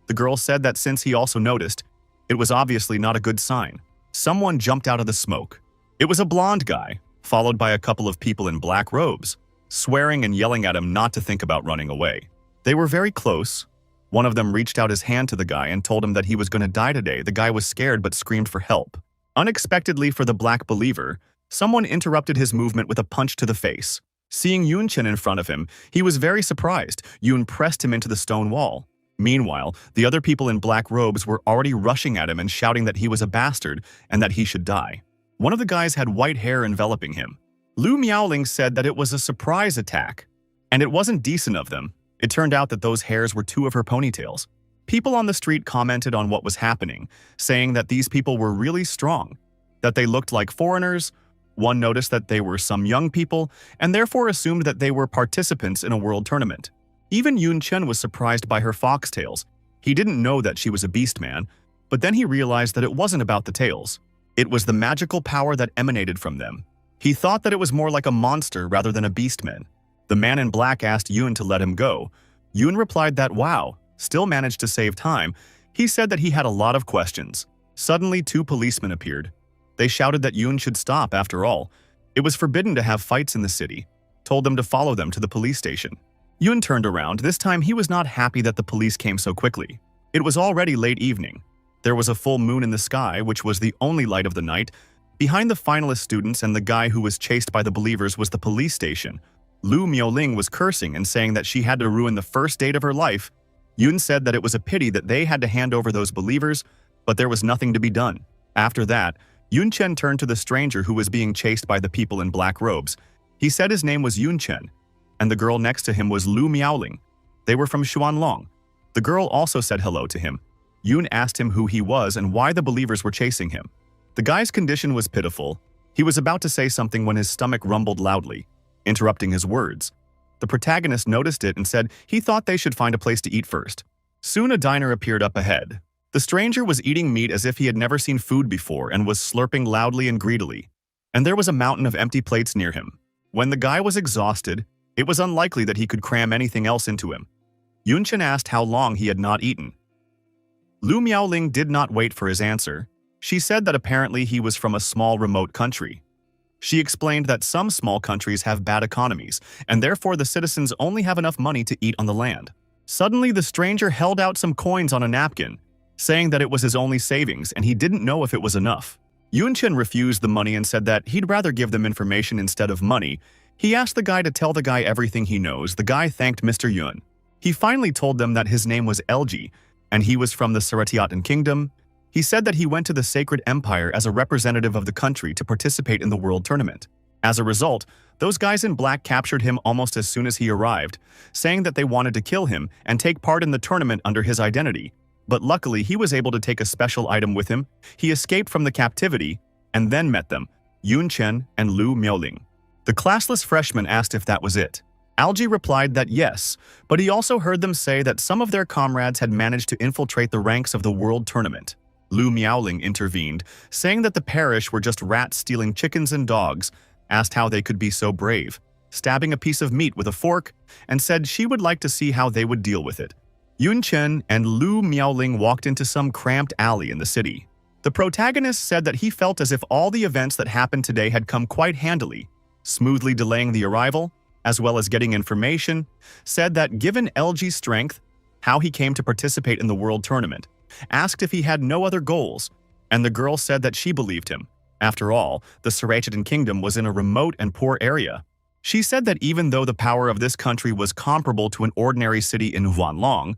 The girl said that since he also noticed, it was obviously not a good sign. Someone jumped out of the smoke. It was a blonde guy, followed by a couple of people in black robes, swearing and yelling at him not to think about running away. They were very close. One of them reached out his hand to the guy and told him that he was going to die today. The guy was scared but screamed for help. Unexpectedly for the black believer, someone interrupted his movement with a punch to the face. Seeing Yunchin in front of him, he was very surprised. Yoon pressed him into the stone wall. Meanwhile, the other people in black robes were already rushing at him and shouting that he was a bastard and that he should die. One of the guys had white hair enveloping him. Lu Miaoling said that it was a surprise attack, and it wasn't decent of them. It turned out that those hairs were two of her ponytails. People on the street commented on what was happening, saying that these people were really strong, that they looked like foreigners. One noticed that they were some young people, and therefore assumed that they were participants in a world tournament. Even Yoon Chen was surprised by her foxtails. He didn't know that she was a beast man, but then he realized that it wasn't about the tails. It was the magical power that emanated from them. He thought that it was more like a monster rather than a beastman. The man in black asked Yoon to let him go. Yoon replied that wow, still managed to save time. He said that he had a lot of questions. Suddenly, two policemen appeared. They shouted that Yoon should stop after all. It was forbidden to have fights in the city. Told them to follow them to the police station. Yoon turned around. This time he was not happy that the police came so quickly. It was already late evening. There was a full moon in the sky, which was the only light of the night. Behind the finalist students and the guy who was chased by the believers was the police station. Lu Miaoling was cursing and saying that she had to ruin the first date of her life. Yoon said that it was a pity that they had to hand over those believers, but there was nothing to be done. After that, Yoon Chen turned to the stranger who was being chased by the people in black robes. He said his name was Yoon Chen, and the girl next to him was Lu Miaoling. They were from Xuanlong. The girl also said hello to him. Yoon asked him who he was and why the believers were chasing him. The guy's condition was pitiful. He was about to say something when his stomach rumbled loudly, interrupting his words. The protagonist noticed it and said he thought they should find a place to eat first. Soon a diner appeared up ahead. The stranger was eating meat as if he had never seen food before and was slurping loudly and greedily. And there was a mountain of empty plates near him. When the guy was exhausted, it was unlikely that he could cram anything else into him. Yunchen asked how long he had not eaten. Lu Miaoling did not wait for his answer. She said that apparently he was from a small remote country. She explained that some small countries have bad economies, and therefore the citizens only have enough money to eat on the land. Suddenly, the stranger held out some coins on a napkin, saying that it was his only savings and he didn't know if it was enough. Yunchen refused the money and said that he'd rather give them information instead of money. He asked the guy to tell the guy everything he knows. The guy thanked Mr. Yun. He finally told them that his name was LG, and he was from the Saratiatan Kingdom. He said that he went to the Sacred Empire as a representative of the country to participate in the world tournament. As a result, those guys in black captured him almost as soon as he arrived, saying that they wanted to kill him and take part in the tournament under his identity. But luckily, he was able to take a special item with him. He escaped from the captivity and then met them, Yun Chen and Lu Miaoling. The classless freshman asked if that was it. Algie replied that yes, but he also heard them say that some of their comrades had managed to infiltrate the ranks of the world tournament. Lu Miaoling intervened, saying that the parish were just rats stealing chickens and dogs, asked how they could be so brave, stabbing a piece of meat with a fork, and said she would like to see how they would deal with it. Yun Chen and Lu Miaoling walked into some cramped alley in the city. The protagonist said that he felt as if all the events that happened today had come quite handily, smoothly delaying the arrival, as well as getting information, said that given LG's strength, how he came to participate in the world tournament, asked if he had no other goals, and the girl said that she believed him. After all, the Saratiatan Kingdom was in a remote and poor area. She said that even though the power of this country was comparable to an ordinary city in Huanlong,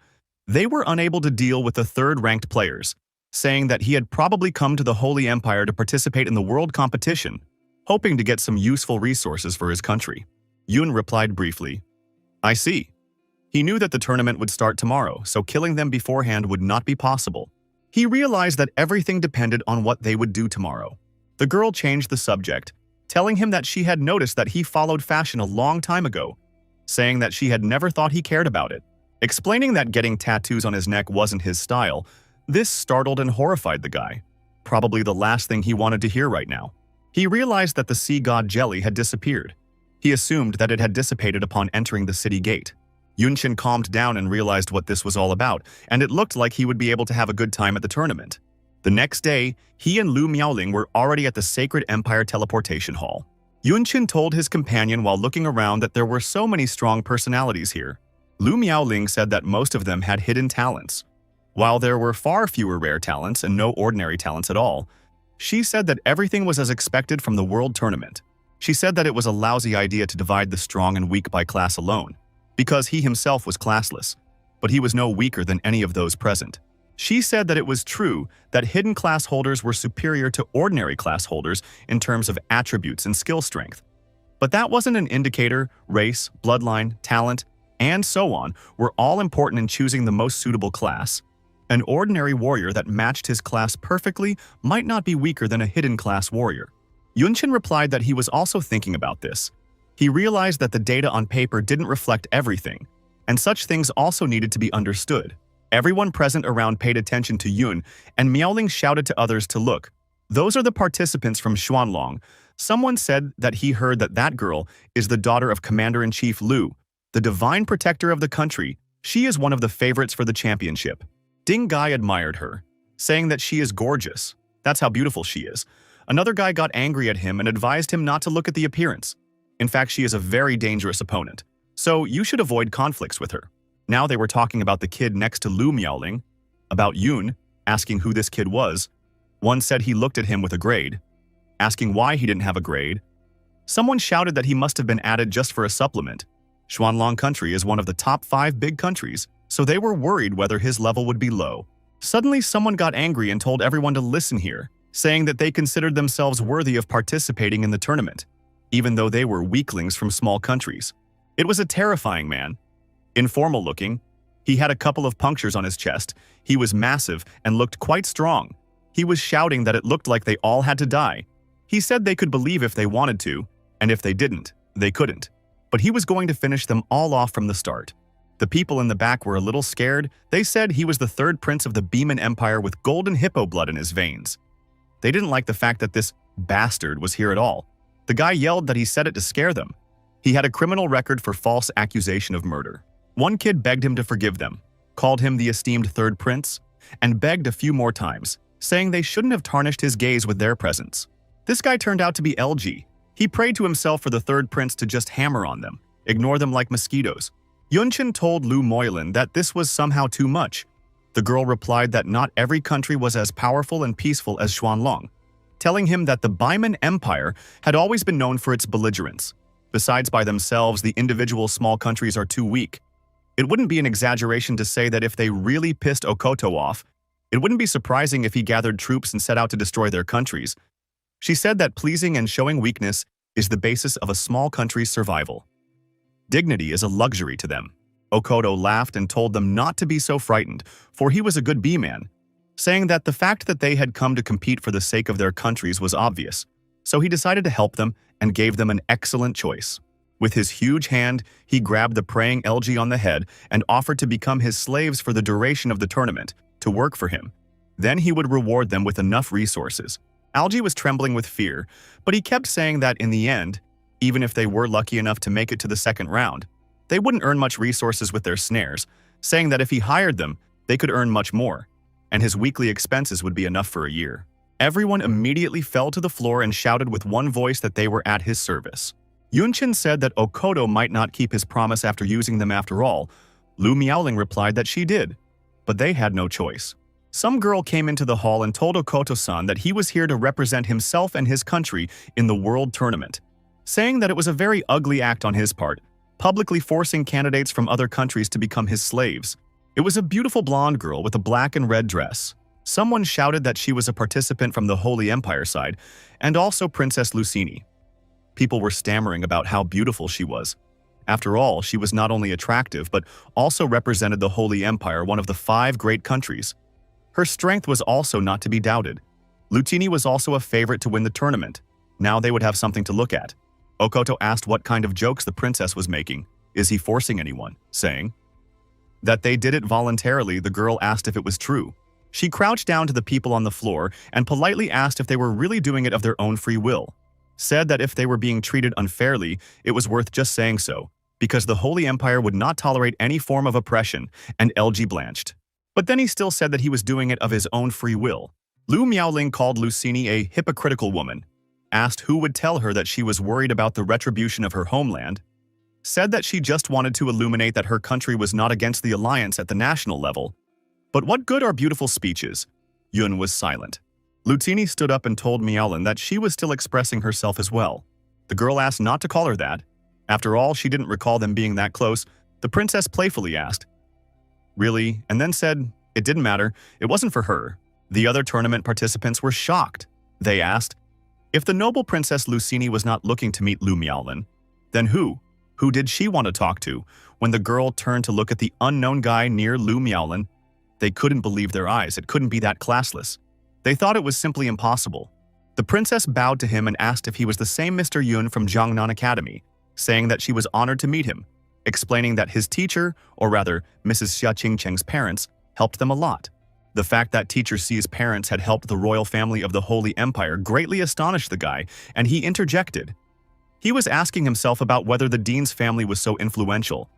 they were unable to deal with the third-ranked players, saying that he had probably come to the Holy Empire to participate in the world competition, hoping to get some useful resources for his country. Yun replied briefly, "I see." He knew that the tournament would start tomorrow, so killing them beforehand would not be possible. He realized that everything depended on what they would do tomorrow. The girl changed the subject, telling him that she had noticed that he followed fashion a long time ago, saying that she had never thought he cared about it. Explaining that getting tattoos on his neck wasn't his style, this startled and horrified the guy. Probably the last thing he wanted to hear right now. He realized that the sea god jelly had disappeared. He assumed that it had dissipated upon entering the city gate. Yunshin calmed down and realized what this was all about, and it looked like he would be able to have a good time at the tournament. The next day, he and Lu Miaoling were already at the Sacred Empire Teleportation Hall. Yunshin told his companion while looking around that there were so many strong personalities here. Lu Miaoling said that most of them had hidden talents. While there were far fewer rare talents and no ordinary talents at all, she said that everything was as expected from the World Tournament. She said that it was a lousy idea to divide the strong and weak by class alone, because he himself was classless, but he was no weaker than any of those present. She said that it was true that hidden class holders were superior to ordinary class holders in terms of attributes and skill strength. But that wasn't an indicator. Race, bloodline, talent, and so on were all important in choosing the most suitable class. An ordinary warrior that matched his class perfectly might not be weaker than a hidden class warrior. Yunshin replied that he was also thinking about this. He realized that the data on paper didn't reflect everything, and such things also needed to be understood. Everyone present around paid attention to Yun, and Miaoling shouted to others to look. Those are the participants from Xuanlong. Someone said that he heard that that girl is the daughter of Commander-in-Chief Lu, the divine protector of the country. She is one of the favorites for the championship. Ding Gai admired her, saying that she is gorgeous. That's how beautiful she is. Another guy got angry at him and advised him not to look at the appearance. In fact, she is a very dangerous opponent, so you should avoid conflicts with her. Now they were talking about the kid next to Lu Miaoling, about Yun, asking who this kid was. One said he looked at him with a grade, asking why he didn't have a grade. Someone shouted that he must have been added just for a supplement. Xuanlong country is one of the top 5 big countries, so they were worried whether his level would be low. Suddenly, someone got angry and told everyone to listen here, saying that they considered themselves worthy of participating in the tournament, even though they were weaklings from small countries. It was a terrifying man. Informal looking, he had a couple of punctures on his chest, he was massive and looked quite strong. He was shouting that it looked like they all had to die. He said they could believe if they wanted to, and if they didn't, they couldn't. But he was going to finish them all off from the start. The people in the back were a little scared. They said he was the third prince of the Beeman Empire with golden hippo blood in his veins. They didn't like the fact that this bastard was here at all. The guy yelled that he said it to scare them. He had a criminal record for false accusation of murder. One kid begged him to forgive them, called him the esteemed third prince, and begged a few more times, saying they shouldn't have tarnished his gaze with their presence. This guy turned out to be LG. He prayed to himself for the third prince to just hammer on them, ignore them like mosquitoes. Yunshin told Lu Moilin that this was somehow too much. The girl replied that not every country was as powerful and peaceful as Xuanlong, telling him that the Beeman Empire had always been known for its belligerence. Besides, by themselves, the individual small countries are too weak. It wouldn't be an exaggeration to say that if they really pissed Okoto off, it wouldn't be surprising if he gathered troops and set out to destroy their countries. She said that pleasing and showing weakness is the basis of a small country's survival. Dignity is a luxury to them. Okoto laughed and told them not to be so frightened, for he was a good bee-man, saying that the fact that they had come to compete for the sake of their countries was obvious, so he decided to help them and gave them an excellent choice. With his huge hand, he grabbed the praying LG on the head and offered to become his slaves for the duration of the tournament, to work for him. Then he would reward them with enough resources. Algie was trembling with fear, but he kept saying that in the end, even if they were lucky enough to make it to the second round, they wouldn't earn much resources with their snares, saying that if he hired them, they could earn much more, and his weekly expenses would be enough for a year. Everyone immediately fell to the floor and shouted with one voice that they were at his service. Yunshin said that Okoto might not keep his promise after using them after all. Lu Miaoling replied that she did, but they had no choice. Some girl came into the hall and told Okoto-san that he was here to represent himself and his country in the World Tournament, saying that it was a very ugly act on his part, publicly forcing candidates from other countries to become his slaves. It was a beautiful blonde girl with a black and red dress. Someone shouted that she was a participant from the Holy Empire side, and also Princess Lucini. People were stammering about how beautiful she was. After all, she was not only attractive, but also represented the Holy Empire, one of the 5 great countries. Her strength was also not to be doubted. Lucini was also a favorite to win the tournament. Now they would have something to look at. Okoto asked what kind of jokes the princess was making. Is he forcing anyone? Saying that they did it voluntarily. The girl asked if it was true. She crouched down to the people on the floor and politely asked if they were really doing it of their own free will. Said that if they were being treated unfairly, it was worth just saying so, because the Holy Empire would not tolerate any form of oppression, and LG blanched. But then he still said that he was doing it of his own free will. Lu Miaoling called Lucini a hypocritical woman, asked who would tell her that she was worried about the retribution of her homeland, said that she just wanted to illuminate that her country was not against the alliance at the national level. But what good are beautiful speeches? Yun was silent. Lucini stood up and told Miaoling that she was still expressing herself as well. The girl asked not to call her that. After all, she didn't recall them being that close. The princess playfully asked, "Really?" and then said it didn't matter, it wasn't for her. The other tournament participants were shocked. They asked, if the noble Princess Lucini was not looking to meet Lu Miaoling, then who? Who did she want to talk to? When the girl turned to look at the unknown guy near Lu Miaoling, they couldn't believe their eyes. It couldn't be that classless. They thought it was simply impossible. The princess bowed to him and asked if he was the same Mr. Yun from Jiangnan Academy, saying that she was honored to meet him, explaining that his teacher, or rather Mrs. Xia Qingcheng's parents, helped them a lot. The fact that Teacher Xi's parents had helped the royal family of the Holy Empire greatly astonished the guy, and he interjected. He was asking himself about whether the dean's family was so influential,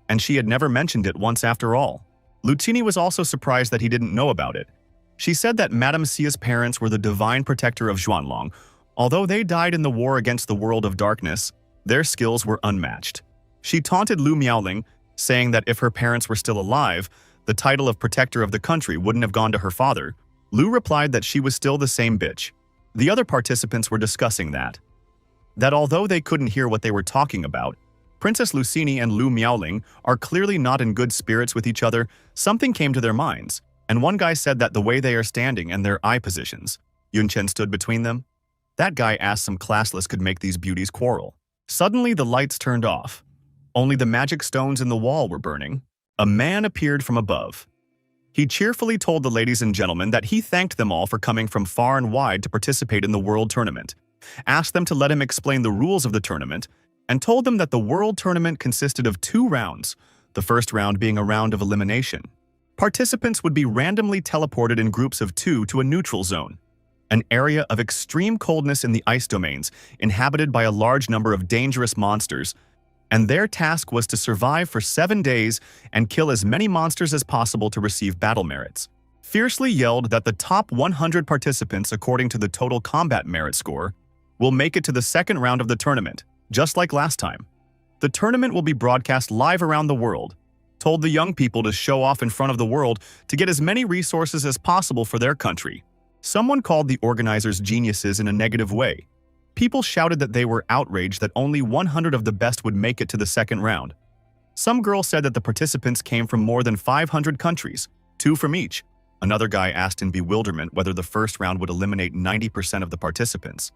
and she had never mentioned it once after all. Lucini was also surprised that he didn't know about it. She said that Madame Xia's parents were the divine protector of Xuanlong. Although they died in the war against the world of darkness, their skills were unmatched. She taunted Lu Miaoling, saying that if her parents were still alive, the title of protector of the country wouldn't have gone to her father. Lu replied that she was still the same bitch. The other participants were discussing that although they couldn't hear what they were talking about, Princess Lucini and Lu Miaoling are clearly not in good spirits with each other. Something came to their minds, and one guy said that the way they are standing and their eye positions, Yunchen stood between them. That guy asked some classless could make these beauties quarrel. Suddenly the lights turned off. Only the magic stones in the wall were burning. A man appeared from above. He cheerfully told the ladies and gentlemen that he thanked them all for coming from far and wide to participate in the world tournament, asked them to let him explain the rules of the tournament, and told them that the world tournament consisted of 2 rounds, the first round being a round of elimination. Participants would be randomly teleported in groups of 2 to a neutral zone, an area of extreme coldness in the ice domains inhabited by a large number of dangerous monsters, and their task was to survive for 7 days and kill as many monsters as possible to receive battle merits. Fiercely yelled that the top 100 participants, according to the total combat merit score, will make it to the second round of the tournament, just like last time. The tournament will be broadcast live around the world, told the young people to show off in front of the world to get as many resources as possible for their country. Someone called the organizers geniuses in a negative way. People shouted that they were outraged that only 100 of the best would make it to the second round. Some girl said that the participants came from more than 500 countries, 2 from each. Another guy asked in bewilderment whether the first round would eliminate 90% of the participants.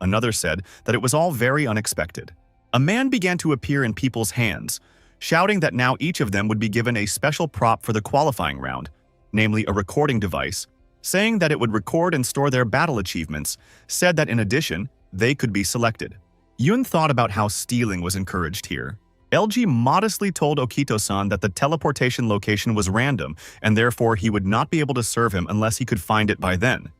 Another said that it was all very unexpected. A man began to appear in people's hands, shouting that now each of them would be given a special prop for the qualifying round, namely a recording device, saying that it would record and store their battle achievements, said that in addition, they could be selected. Yun thought about how stealing was encouraged here. LG modestly told Okito-san that the teleportation location was random and therefore he would not be able to serve him unless he could find it by then.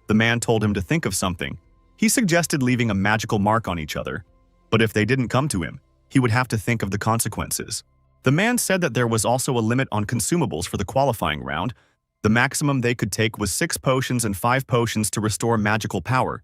The man told him to think of something. He suggested leaving a magical mark on each other, but if they didn't come to him, he would have to think of the consequences. The man said that there was also a limit on consumables for the qualifying round. The maximum they could take was 6 potions and 5 potions to restore magical power,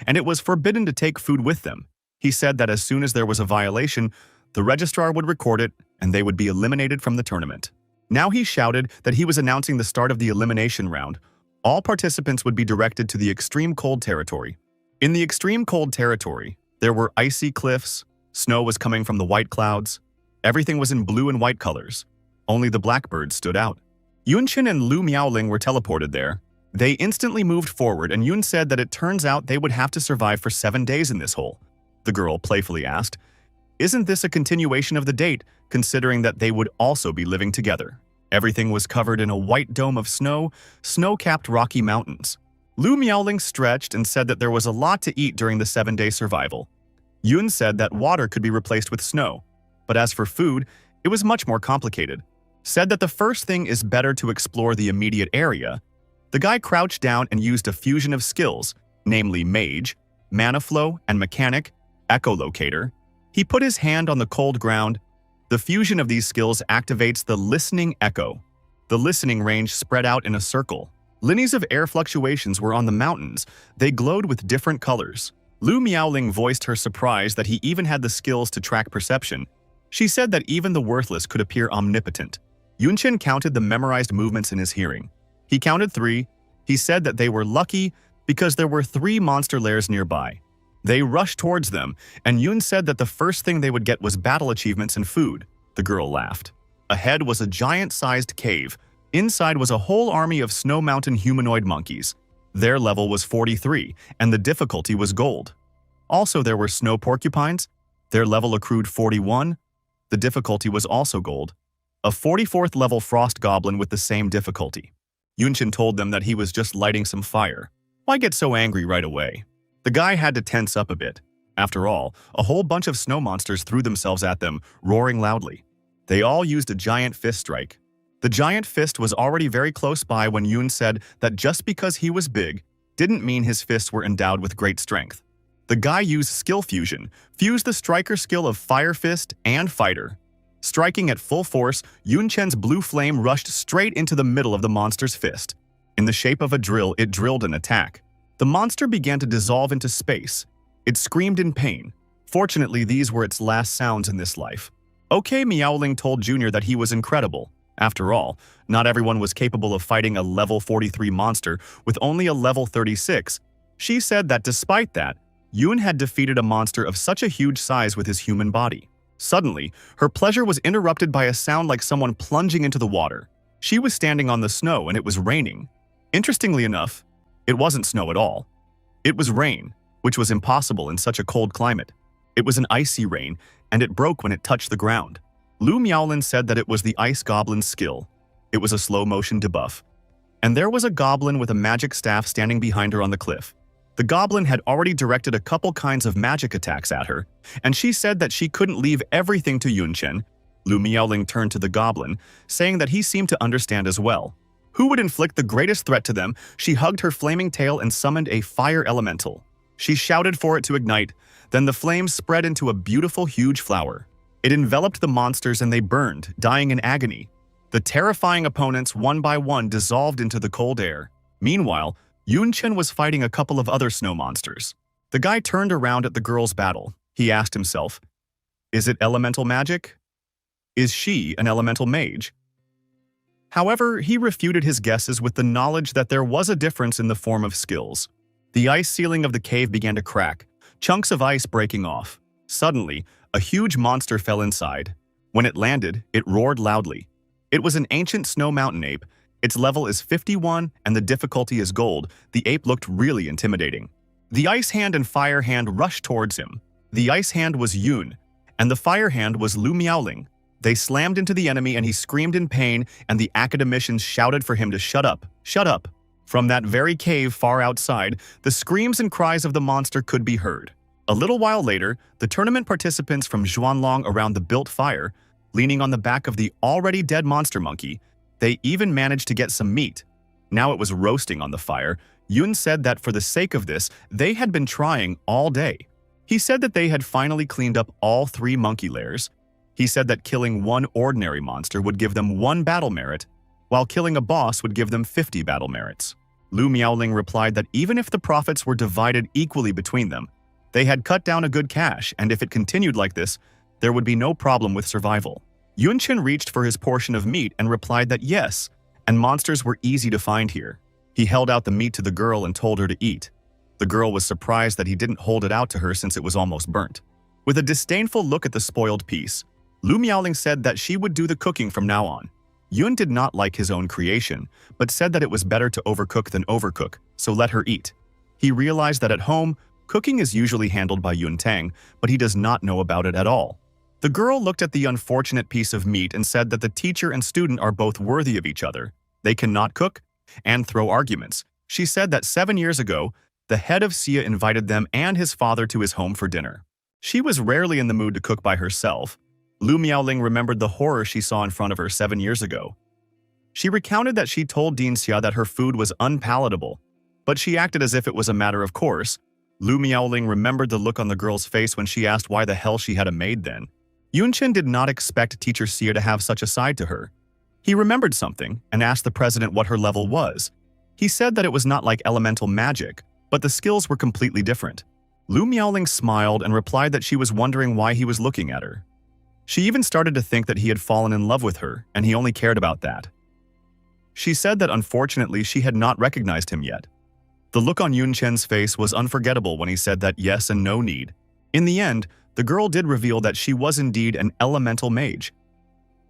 and it was forbidden to take food with them. He said that as soon as there was a violation, the registrar would record it and they would be eliminated from the tournament. Now he shouted that he was announcing the start of the elimination round. All participants would be directed to the extreme cold territory. In the extreme cold territory, there were icy cliffs, snow was coming from the white clouds, everything was in blue and white colors. Only the blackbirds stood out. Yunchen and Lu Miaoling were teleported there. They instantly moved forward and Yun said that it turns out they would have to survive for 7 days in this hole. The girl playfully asked, "Isn't this a continuation of the date, considering that they would also be living together?" Everything was covered in a white dome of snow, snow-capped rocky mountains. Lu Miaoling stretched and said that there was a lot to eat during the 7-day survival. Yun said that water could be replaced with snow, but as for food, it was much more complicated. Said that the first thing is better to explore the immediate area. The guy crouched down and used a fusion of skills, namely Mage, Mana Flow, and Mechanic, Echolocator. He put his hand on the cold ground. The fusion of these skills activates the Listening Echo. The listening range spread out in a circle. Lineas of air fluctuations were on the mountains. They glowed with different colors. Lu Miaoling voiced her surprise that he even had the skills to track perception. She said that even the worthless could appear omnipotent. Yunchen counted the memorized movements in his hearing. He counted 3. He said that they were lucky because there were 3 monster lairs nearby. They rushed towards them, and Yun said that the first thing they would get was battle achievements and food. The girl laughed. Ahead was a giant-sized cave. Inside was a whole army of snow mountain humanoid monkeys. Their level was 43, and the difficulty was gold. Also, there were snow porcupines. Their level accrued 41. The difficulty was also gold. A 44th level frost goblin with the same difficulty. Yunchen told them that he was just lighting some fire. Why get so angry right away? The guy had to tense up a bit. After all, a whole bunch of snow monsters threw themselves at them, roaring loudly. They all used a giant fist strike. The giant fist was already very close by when Yun said that just because he was big didn't mean his fists were endowed with great strength. The guy used skill fusion, fused the striker skill of Fire Fist and Fighter. Striking at full force, Yun Chen's blue flame rushed straight into the middle of the monster's fist. In the shape of a drill, it drilled an attack. The monster began to dissolve into space. It screamed in pain. Fortunately, these were its last sounds in this life. OK, Miaoling told Junior that he was incredible. After all, not everyone was capable of fighting a level 43 monster with only a level 36. She said that despite that, Yun had defeated a monster of such a huge size with his human body. Suddenly, her pleasure was interrupted by a sound like someone plunging into the water. She was standing on the snow and it was raining. Interestingly enough, it wasn't snow at all. It was rain, which was impossible in such a cold climate. It was an icy rain, and it broke when it touched the ground. Lu Miaolin said that it was the Ice Goblin's skill. It was a slow-motion debuff. And there was a goblin with a magic staff standing behind her on the cliff. The goblin had already directed a couple kinds of magic attacks at her, and she said that she couldn't leave everything to Yunchen. Lu Miaoling turned to the goblin, saying that he seemed to understand as well. Who would inflict the greatest threat to them? She hugged her flaming tail and summoned a fire elemental. She shouted for it to ignite. Then the flames spread into a beautiful, huge flower. It enveloped the monsters and they burned, dying in agony. The terrifying opponents, one by one, dissolved into the cold air. Meanwhile, Yunchen was fighting a couple of other snow monsters. The guy turned around at the girl's battle. He asked himself, "Is it elemental magic? Is she an elemental mage?" However, he refuted his guesses with the knowledge that there was a difference in the form of skills. The ice ceiling of the cave began to crack, chunks of ice breaking off. Suddenly, a huge monster fell inside. When it landed, it roared loudly. It was an ancient snow mountain ape. Its level is 51 and the difficulty is gold. The ape looked really intimidating. The ice hand and fire hand rushed towards him. The ice hand was Yun, and the fire hand was Lu Miaoling. They slammed into the enemy and he screamed in pain, and the academicians shouted for him to shut up, shut up. From that very cave far outside, the screams and cries of the monster could be heard. A little while later, the tournament participants from Zhuanlong around the built fire, leaning on the back of the already dead monster monkey, they even managed to get some meat. Now it was roasting on the fire. Yun said that for the sake of this, they had been trying all day. He said that they had finally cleaned up all 3 monkey lairs. He said that killing one ordinary monster would give them 1 battle merit, while killing a boss would give them 50 battle merits. Lu Miaoling replied that even if the profits were divided equally between them, they had cut down a good cash, and if it continued like this, there would be no problem with survival. Yunchen reached for his portion of meat and replied that yes, and monsters were easy to find here. He held out the meat to the girl and told her to eat. The girl was surprised that he didn't hold it out to her since it was almost burnt. With a disdainful look at the spoiled piece, Lu Miaoling said that she would do the cooking from now on. Yun did not like his own creation, but said that it was better to overcook than overcook, so let her eat. He realized that at home, cooking is usually handled by Yun Tang, but he does not know about it at all. The girl looked at the unfortunate piece of meat and said that the teacher and student are both worthy of each other. They cannot cook and throw arguments. She said that 7 years ago, the head of Sia invited them and his father to his home for dinner. She was rarely in the mood to cook by herself. Lu Miaoling remembered the horror she saw in front of her 7 years ago. She recounted that she told Dean Xia that her food was unpalatable, but she acted as if it was a matter of course. Lu Miaoling remembered the look on the girl's face when she asked why the hell she had a maid then. Yunchen did not expect teacher Xia to have such a side to her. He remembered something and asked the president what her level was. He said that it was not like elemental magic, but the skills were completely different. Lu Miaoling smiled and replied that she was wondering why he was looking at her. She even started to think that he had fallen in love with her, and he only cared about that. She said that unfortunately she had not recognized him yet. The look on Yunchen's face was unforgettable when he said that yes and no need. In the end, the girl did reveal that she was indeed an elemental mage.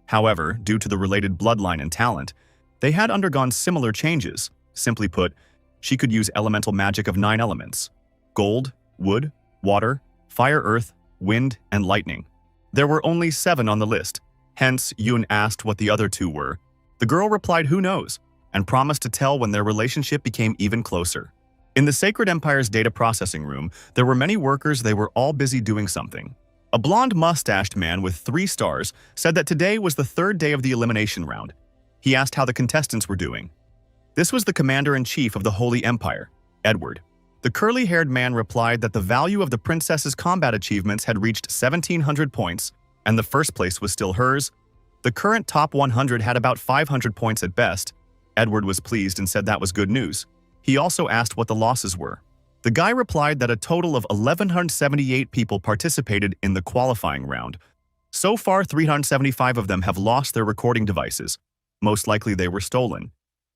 However, due to the related bloodline and talent, they had undergone similar changes. Simply put, she could use elemental magic of 9 elements: gold, wood, water, fire, earth, wind, and lightning. There were only 7 on the list, hence Yun asked what the other 2 were. The girl replied who knows, and promised to tell when their relationship became even closer. In the Sacred Empire's data processing room, there were many workers. They were all busy doing something. A blonde mustached man with 3 stars said that today was the 3rd day of the elimination round. He asked how the contestants were doing. This was the commander-in-chief of the Holy Empire, Edward. The curly-haired man replied that the value of the princess's combat achievements had reached 1,700 points, and the first place was still hers. The current top 100 had about 500 points at best. Edward was pleased and said that was good news. He also asked what the losses were. The guy replied that a total of 1,178 people participated in the qualifying round. So far, 375 of them have lost their recording devices. Most likely they were stolen.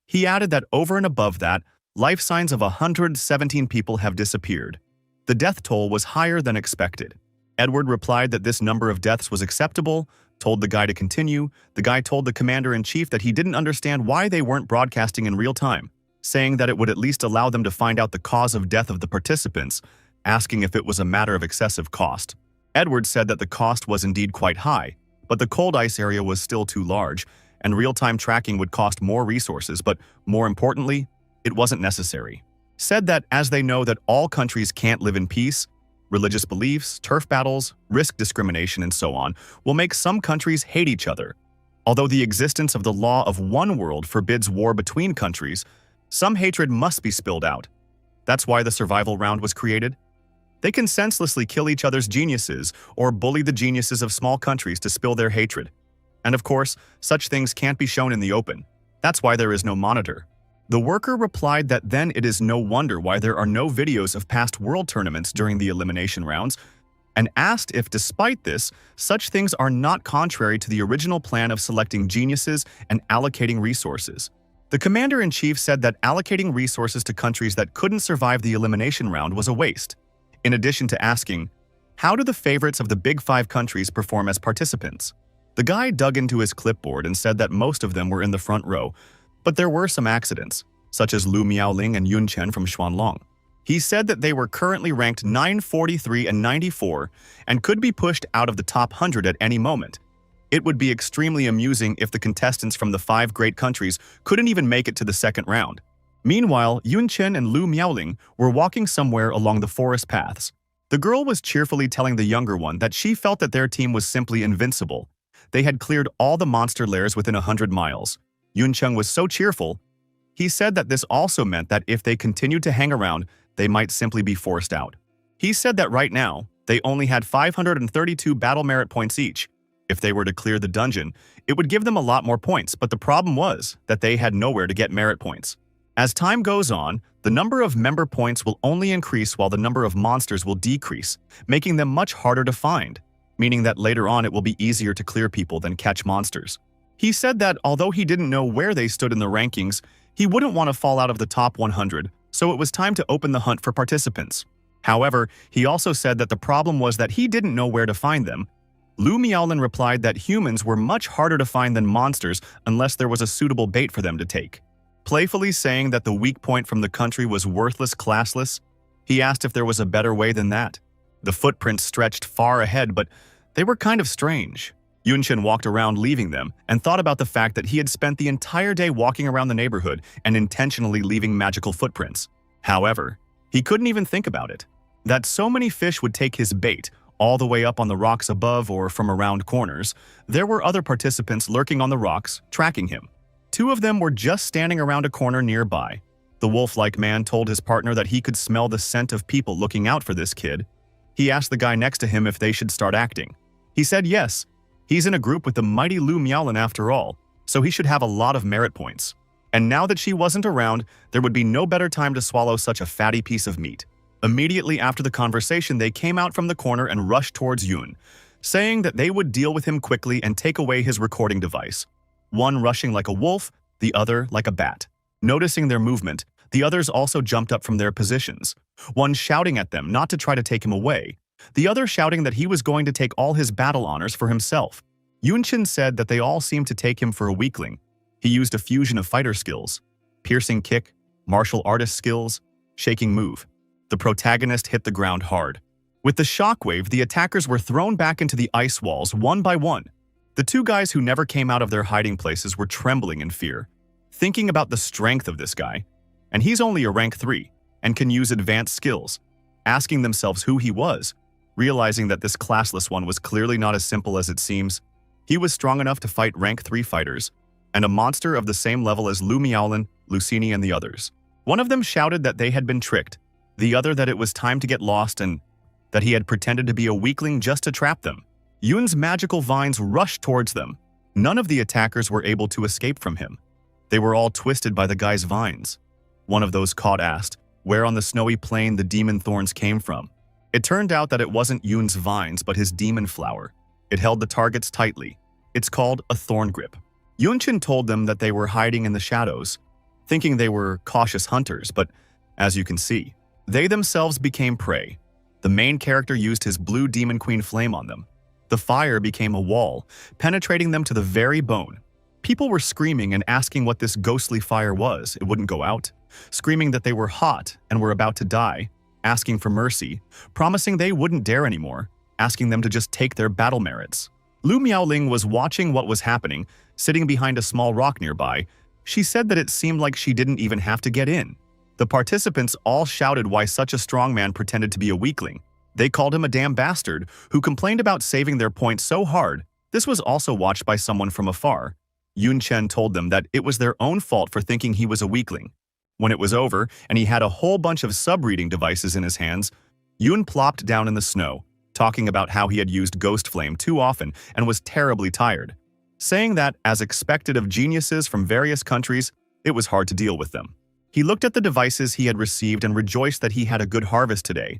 He added that over and above that, life signs of 117 people have disappeared. The death toll was higher than expected. Edward replied that this number of deaths was acceptable, told the guy to continue. The guy told the commander-in-chief that he didn't understand why they weren't broadcasting in real time, saying that it would at least allow them to find out the cause of death of the participants, asking if it was a matter of excessive cost. Edward said that the cost was indeed quite high, but the cold ice area was still too large, and real-time tracking would cost more resources, but more importantly, it wasn't necessary. Said that as they know that all countries can't live in peace, religious beliefs, turf battles, risk discrimination, and so on will make some countries hate each other. Although the existence of the law of one world forbids war between countries, some hatred must be spilled out. That's why the survival round was created. They can senselessly kill each other's geniuses or bully the geniuses of small countries to spill their hatred. And of course, such things can't be shown in the open. That's why there is no monitor. The worker replied that then it is no wonder why there are no videos of past world tournaments during the elimination rounds, and asked if despite this, such things are not contrary to the original plan of selecting geniuses and allocating resources. The commander-in-chief said that allocating resources to countries that couldn't survive the elimination round was a waste, in addition to asking, how do the favorites of the Big 5 countries perform as participants? The guy dug into his clipboard and said that most of them were in the front row, but there were some accidents, such as Lu Miaoling and Yun Chen from Xuanlong. He said that they were currently ranked 943 and 94 and could be pushed out of the top 100 at any moment. It would be extremely amusing if the contestants from the 5 great countries couldn't even make it to the second round. Meanwhile, Yun Chen and Lu Miaoling were walking somewhere along the forest paths. The girl was cheerfully telling the younger one that she felt that their team was simply invincible. They had cleared all the monster lairs within 100 miles. Yun Chen was so cheerful. He said that this also meant that if they continued to hang around, they might simply be forced out. He said that right now, they only had 532 battle merit points each. If they were to clear the dungeon, it would give them a lot more points, but the problem was that they had nowhere to get merit points. As time goes on, the number of member points will only increase while the number of monsters will decrease, making them much harder to find, meaning that later on it will be easier to clear people than catch monsters. He said that although he didn't know where they stood in the rankings, he wouldn't want to fall out of the top 100, so it was time to open the hunt for participants. However, he also said that the problem was that he didn't know where to find them. Lu Miaolin replied that humans were much harder to find than monsters unless there was a suitable bait for them to take. Playfully saying that the weak point from the country was worthless, classless, he asked if there was a better way than that. The footprints stretched far ahead, but They were kind of strange. Yunchen walked around leaving them and thought about the fact that he had spent the entire day walking around the neighborhood and intentionally leaving magical footprints. However, he couldn't even think about it. That so many fish would take his bait all the way up on the rocks above or from around corners. There were other participants lurking on the rocks, tracking him. Two of them were just standing around a corner nearby. The wolf-like man told his partner that he could smell the scent of people looking out for this kid. He asked the guy next to him if they should start acting. He said yes. He's in a group with the mighty Lu Miaolin after all, so he should have a lot of merit points. And now that she wasn't around, there would be no better time to swallow such a fatty piece of meat. Immediately after the conversation, they came out from the corner and rushed towards Yun, saying that they would deal with him quickly and take away his recording device. One rushing like a wolf, the other like a bat. Noticing their movement, the others also jumped up from their positions, one shouting at them not to try to take him away, the other shouting that he was going to take all his battle honors for himself. Yunchen said that they all seemed to take him for a weakling. He used a fusion of fighter skills, piercing kick, martial artist skills, shaking move. The protagonist hit the ground hard. With the shockwave, the attackers were thrown back into the ice walls one by one. The two guys who never came out of their hiding places were trembling in fear, thinking about the strength of this guy. And he's only a rank 3 and can use advanced skills, asking themselves who he was, realizing that this classless one was clearly not as simple as it seems. He was strong enough to fight rank 3 fighters, and a monster of the same level as Lu Miaolin, Lucini, and the others. One of them shouted that they had been tricked, the other that it was time to get lost and that he had pretended to be a weakling just to trap them. Yun's magical vines rushed towards them. None of the attackers were able to escape from him. They were all twisted by the guy's vines. One of those caught asked where on the snowy plain the demon thorns came from. It turned out that it wasn't Yun's vines but his demon flower. It held the targets tightly. It's called a thorn grip. Yunchen told them that they were hiding in the shadows, thinking they were cautious hunters, but as you can see, they themselves became prey. The main character used his blue demon queen flame on them. The fire became a wall, penetrating them to the very bone. People were screaming and asking what this ghostly fire was. It wouldn't go out. Screaming that they were hot and were about to die, asking for mercy, promising they wouldn't dare anymore, asking them to just take their battle merits. Lu Miaoling was watching what was happening, sitting behind a small rock nearby. She said that it seemed like she didn't even have to get in. The participants all shouted why such a strong man pretended to be a weakling. They called him a damn bastard who complained about saving their points so hard. This was also watched by someone from afar. Yunchen told them that it was their own fault for thinking he was a weakling. When it was over and he had a whole bunch of sub-reading devices in his hands, Yun plopped down in the snow, talking about how he had used Ghost Flame too often and was terribly tired, saying that, as expected of geniuses from various countries, it was hard to deal with them. He looked at the devices he had received and rejoiced that he had a good harvest today.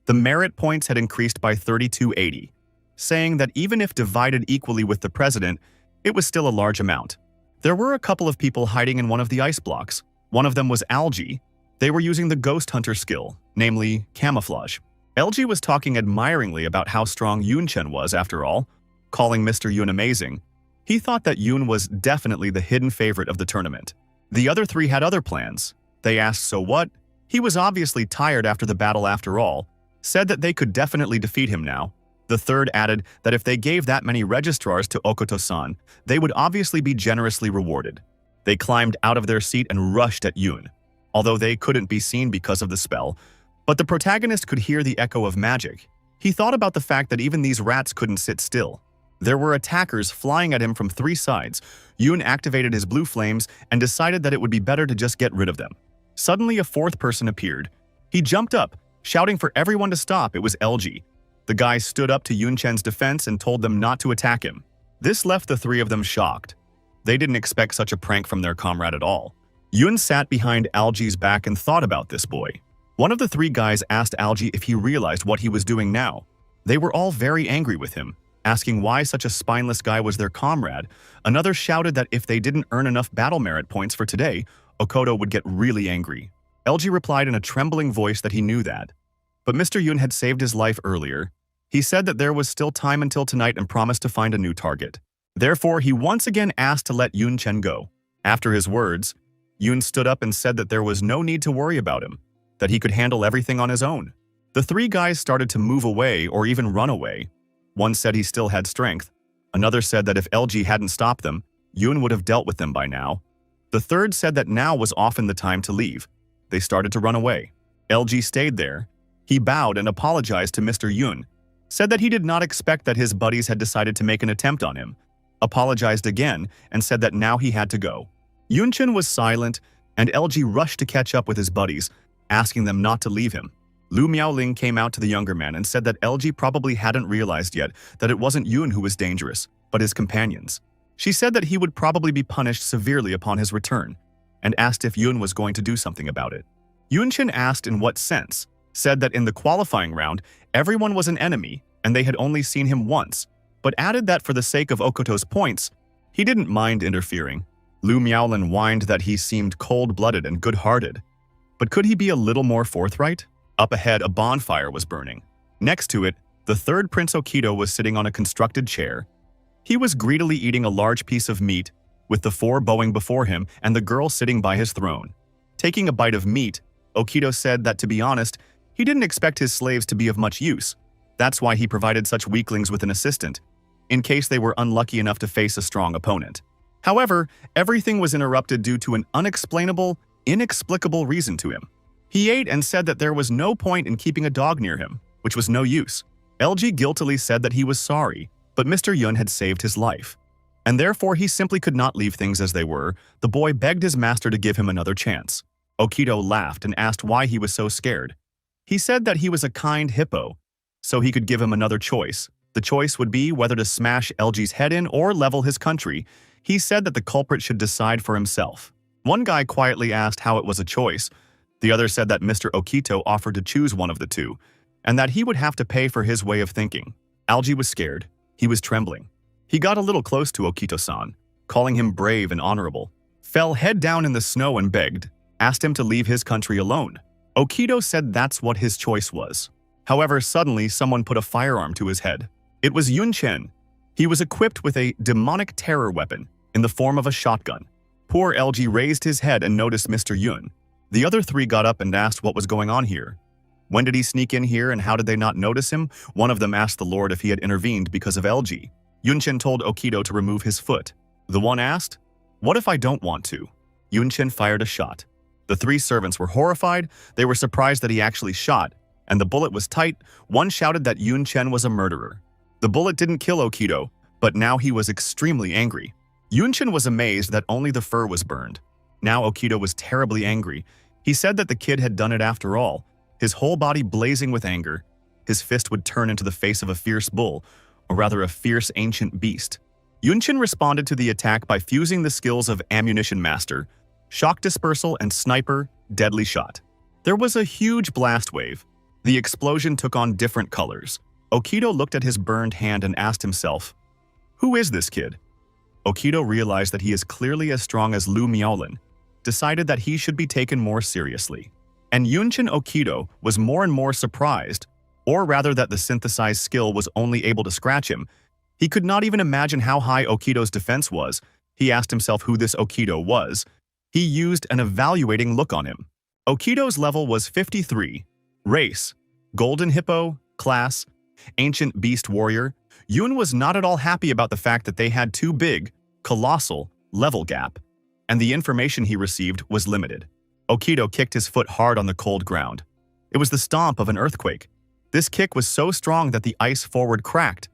The merit points had increased by 3280, saying that even if divided equally with the president, it was still a large amount. There were a couple of people hiding in one of the ice blocks. One of them was Algae. They were using the Ghost Hunter skill, namely camouflage. Algae was talking admiringly about how strong Yunchen was after all, calling Mr. Yun amazing. He thought that Yun was definitely the hidden favorite of the tournament. The other three had other plans. They asked so what? He was obviously tired after the battle after all, said that they could definitely defeat him now. The third added that if they gave that many registrars to Okoto-san, they would obviously be generously rewarded. They climbed out of their seat and rushed at Yun, although they couldn't be seen because of the spell, but the protagonist could hear the echo of magic. He thought about the fact that even these rats couldn't sit still. There were attackers flying at him from 3 sides. Yun activated his blue flames and decided that it would be better to just get rid of them. Suddenly, a 4th person appeared. He jumped up, shouting for everyone to stop. It was LG. The guy stood up to Yunchen's defense and told them not to attack him. This left the 3 of them shocked. They didn't expect such a prank from their comrade at all. Yun sat behind Algae's back and thought about this boy. One of the 3 guys asked Algae if he realized what he was doing now. They were all very angry with him, asking why such a spineless guy was their comrade. Another shouted that if they didn't earn enough battle merit points for today, Okoto would get really angry. LG replied in a trembling voice that he knew that. But Mr. Yun had saved his life earlier. He said that there was still time until tonight and promised to find a new target. Therefore, he once again asked to let Yunchen go. After his words, Yun stood up and said that there was no need to worry about him, that he could handle everything on his own. The 3 guys started to move away or even run away. One said he still had strength. Another said that if LG hadn't stopped them, Yun would have dealt with them by now. The third said that now was often the time to leave. They started to run away. LG stayed there. He bowed and apologized to Mr. Yun, said that he did not expect that his buddies had decided to make an attempt on him, apologized again, and said that now he had to go. Yunchen was silent, and LG rushed to catch up with his buddies, asking them not to leave him. Lu Miaoling came out to the younger man and said that LG probably hadn't realized yet that it wasn't Yun who was dangerous, but his companions. She said that he would probably be punished severely upon his return, and asked if Yun was going to do something about it. Yunchen asked in what sense, said that in the qualifying round, everyone was an enemy and they had only seen him once, but added that for the sake of Okoto's points, he didn't mind interfering. Lu Miaolin whined that he seemed cold-blooded and good-hearted. But could he be a little more forthright? Up ahead, a bonfire was burning. Next to it, the third Prince Okito was sitting on a constructed chair. He was greedily eating a large piece of meat, with the four bowing before him and the girl sitting by his throne. Taking a bite of meat, Okito said that, to be honest, he didn't expect his slaves to be of much use. That's why he provided such weaklings with an assistant, in case they were unlucky enough to face a strong opponent. However, everything was interrupted due to an unexplainable, inexplicable reason to him. He ate and said that there was no point in keeping a dog near him, which was no use. LG guiltily said that he was sorry, but Mr. Yun had saved his life, and therefore he simply could not leave things as they were. The boy begged his master to give him another chance. Okito laughed and asked why he was so scared. He said that he was a kind hippo, so he could give him another choice. The choice would be whether to smash LG's head in or level his country. He said that the culprit should decide for himself. One guy quietly asked how it was a choice. The other said that Mr. Okito offered to choose one of the two, and that he would have to pay for his way of thinking. Algie was scared. He was trembling. He got a little close to Okito-san, calling him brave and honorable, fell head down in the snow and begged, asked him to leave his country alone. Okito said that's what his choice was. However, suddenly someone put a firearm to his head. It was Yun Chen. He was equipped with a demonic terror weapon in the form of a shotgun. Poor LG raised his head and noticed Mr. Yun. The other three got up and asked what was going on here. When did he sneak in here and how did they not notice him? One of them asked the Lord if he had intervened because of LG. Yunchen told Okito to remove his foot. The one asked, "What if I don't want to?" Yunchen fired a shot. The three servants were horrified. They were surprised that he actually shot, and the bullet was tight. One shouted that Yunchen was a murderer. The bullet didn't kill Okito, but now he was extremely angry. Yunchen was amazed that only the fur was burned. Now Okito was terribly angry. He said that the kid had done it after all. His whole body blazing with anger, his fist would turn into the face of a fierce bull, or rather a fierce ancient beast. Yunchen responded to the attack by fusing the skills of Ammunition Master, Shock Dispersal, and Sniper, Deadly Shot. There was a huge blast wave. The explosion took on different colors. Okito looked at his burned hand and asked himself, "Who is this kid?" Okito realized that he is clearly as strong as Lu Miaolin, decided that he should be taken more seriously. And Yunchen Okito was more and more surprised, or rather that the synthesized skill was only able to scratch him. He could not even imagine how high Okito's defense was. He asked himself who this Okito was. He used an evaluating look on him. Okito's level was 53. Race, Golden Hippo, Class, Ancient Beast Warrior. Yun was not at all happy about the fact that they had too big, colossal, level gap, and the information he received was limited. Okito kicked his foot hard on the cold ground. It was the stomp of an earthquake. This kick was so strong that the ice forward cracked.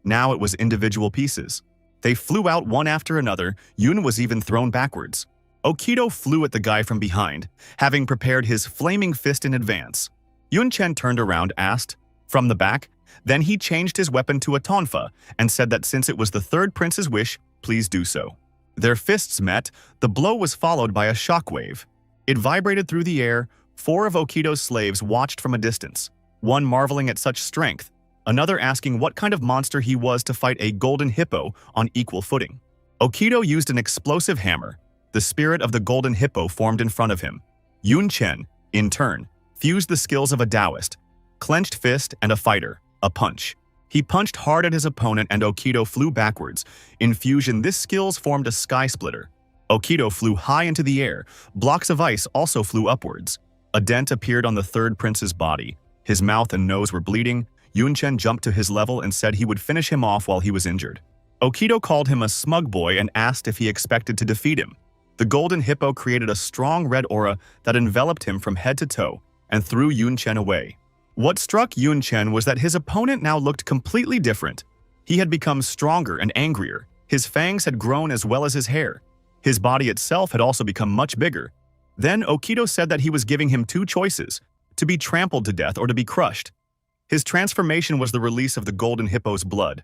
Now it was individual pieces. They flew out one after another. Yun was even thrown backwards. Okito flew at the guy from behind, having prepared his flaming fist in advance. Yun Chen turned around, asked, "From the back?" Then he changed his weapon to a tonfa and said that since it was the third prince's wish, please do so. Their fists met. The blow was followed by a shockwave. It vibrated through the air. Four of Okito's slaves watched from a distance, one marveling at such strength, another asking what kind of monster he was to fight a golden hippo on equal footing. Okito used an explosive hammer. The spirit of the golden hippo formed in front of him. Yun Chen, in turn, fused the skills of a Taoist, clenched fist, and a fighter, a punch. He punched hard at his opponent and Okito flew backwards. In fusion, this skills formed a sky splitter. Okito flew high into the air. Blocks of ice also flew upwards. A dent appeared on the third prince's body. His mouth and nose were bleeding. Yunchen jumped to his level and said he would finish him off while he was injured. Okito called him a smug boy and asked if he expected to defeat him. The golden hippo created a strong red aura that enveloped him from head to toe and threw Yunchen away. What struck Yunchen was that his opponent now looked completely different. He had become stronger and angrier. His fangs had grown as well as his hair. His body itself had also become much bigger. Then Okito said that he was giving him two choices, to be trampled to death or to be crushed. His transformation was the release of the golden hippo's blood.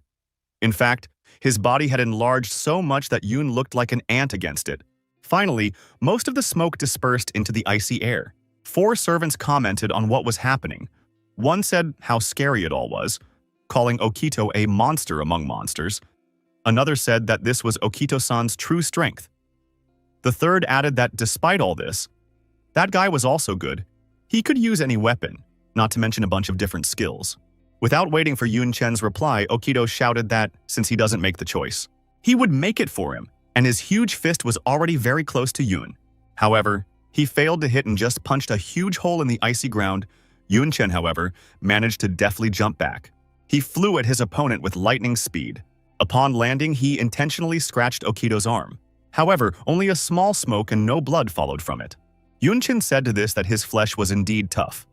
In fact, his body had enlarged so much that Yun looked like an ant against it. Finally, most of the smoke dispersed into the icy air. 4 servants commented on what was happening. One said how scary it all was, calling Okito a monster among monsters. Another said that this was Okito-san's true strength. The third added that despite all this, that guy was also good. He could use any weapon, not to mention a bunch of different skills. Without waiting for Yunchen's reply, Okito shouted that, since he doesn't make the choice, he would make it for him, and his huge fist was already very close to Yun. However, he failed to hit and just punched a huge hole in the icy ground. Yunchen, however, managed to deftly jump back. He flew at his opponent with lightning speed. Upon landing, he intentionally scratched Okito's arm. However, only a small smoke and no blood followed from it. Yunchen said to this that his flesh was indeed tough.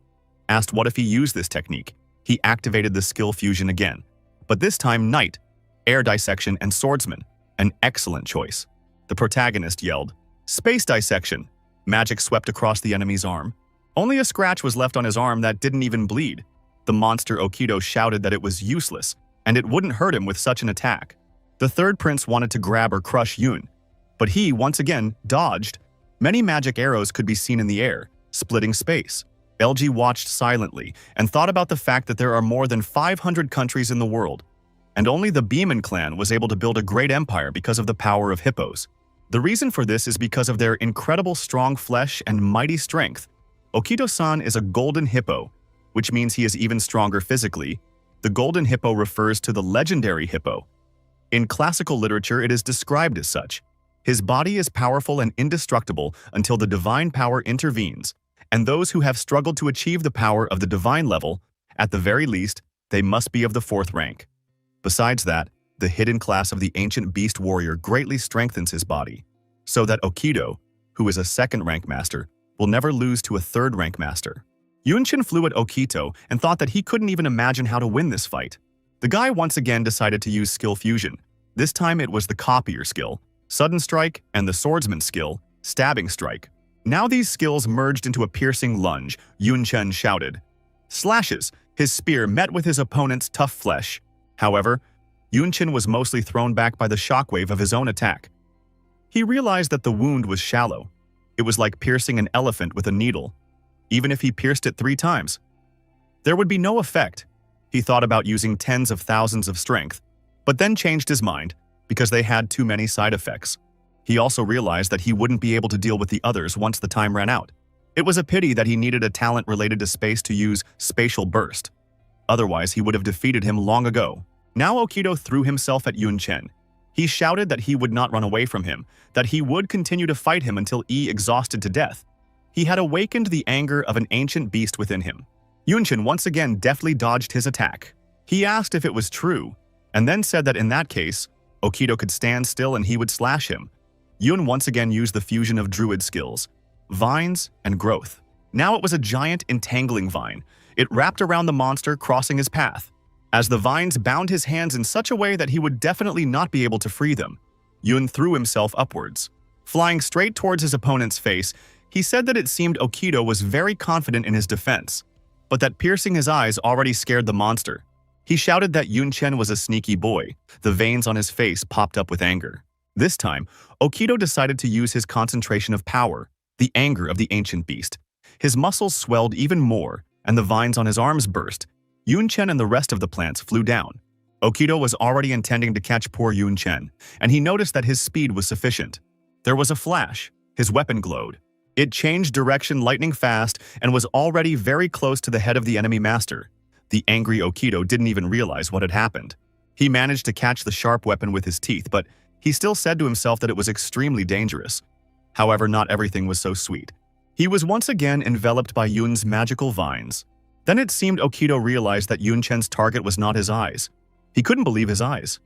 Asked what if he used this technique, he activated the skill fusion again. But this time Knight, Air Dissection, and Swordsman. An excellent choice. The protagonist yelled, "Space Dissection!" Magic swept across the enemy's arm. Only a scratch was left on his arm that didn't even bleed. The monster Okito shouted that it was useless, and it wouldn't hurt him with such an attack. The third prince wanted to grab or crush Yun, but he, once again, dodged. Many magic arrows could be seen in the air, splitting space. LG watched silently and thought about the fact that there are more than 500 countries in the world, and only the Beeman clan was able to build a great empire because of the power of hippos. The reason for this is because of their incredible strong flesh and mighty strength. Okito-san is a golden hippo, which means he is even stronger physically. The golden hippo refers to the legendary hippo. In classical literature, it is described as such. His body is powerful and indestructible until the divine power intervenes, and those who have struggled to achieve the power of the divine level, at the very least, they must be of the 4th rank. Besides that, the hidden class of the ancient beast warrior greatly strengthens his body, so that Okito, who is a 2nd rank master, will never lose to a 3rd rank master. Yunchen flew at Okito and thought that he couldn't even imagine how to win this fight. The guy once again decided to use skill fusion. This time it was the copier skill, Sudden Strike, and the swordsman skill, Stabbing Strike. Now these skills merged into a piercing lunge. Yunchen shouted. Slashes! His spear met with his opponent's tough flesh. However, Yunchen was mostly thrown back by the shockwave of his own attack. He realized that the wound was shallow. It was like piercing an elephant with a needle. Even if he pierced it 3 times, there would be no effect. He thought about using tens of thousands of strength, but then changed his mind because they had too many side effects. He also realized that he wouldn't be able to deal with the others once the time ran out. It was a pity that he needed a talent related to space to use Spatial Burst. Otherwise, he would have defeated him long ago. Now Okito threw himself at Yunchen. He shouted that he would not run away from him, that he would continue to fight him until exhausted to death. He had awakened the anger of an ancient beast within him. Yunchen once again deftly dodged his attack. He asked if it was true, and then said that in that case, Okito could stand still and he would slash him. Yun once again used the fusion of druid skills, vines and growth. Now it was a giant entangling vine. It wrapped around the monster, crossing his path. As the vines bound his hands in such a way that he would definitely not be able to free them, Yun threw himself upwards. Flying straight towards his opponent's face, he said that it seemed Okito was very confident in his defense, but that piercing his eyes already scared the monster. He shouted that Yunchen was a sneaky boy. The veins on his face popped up with anger. This time, Okito decided to use his concentration of power, the anger of the ancient beast. His muscles swelled even more, and the vines on his arms burst. Yunchen and the rest of the plants flew down. Okito was already intending to catch poor Yunchen, and he noticed that his speed was sufficient. There was a flash. His weapon glowed. It changed direction lightning fast and was already very close to the head of the enemy master. The angry Okito didn't even realize what had happened. He managed to catch the sharp weapon with his teeth, but he still said to himself that it was extremely dangerous. However, not everything was so sweet. He was once again enveloped by Yun's magical vines. Then it seemed Okido realized that Yunchen's target was not his eyes. He couldn't believe his eyes.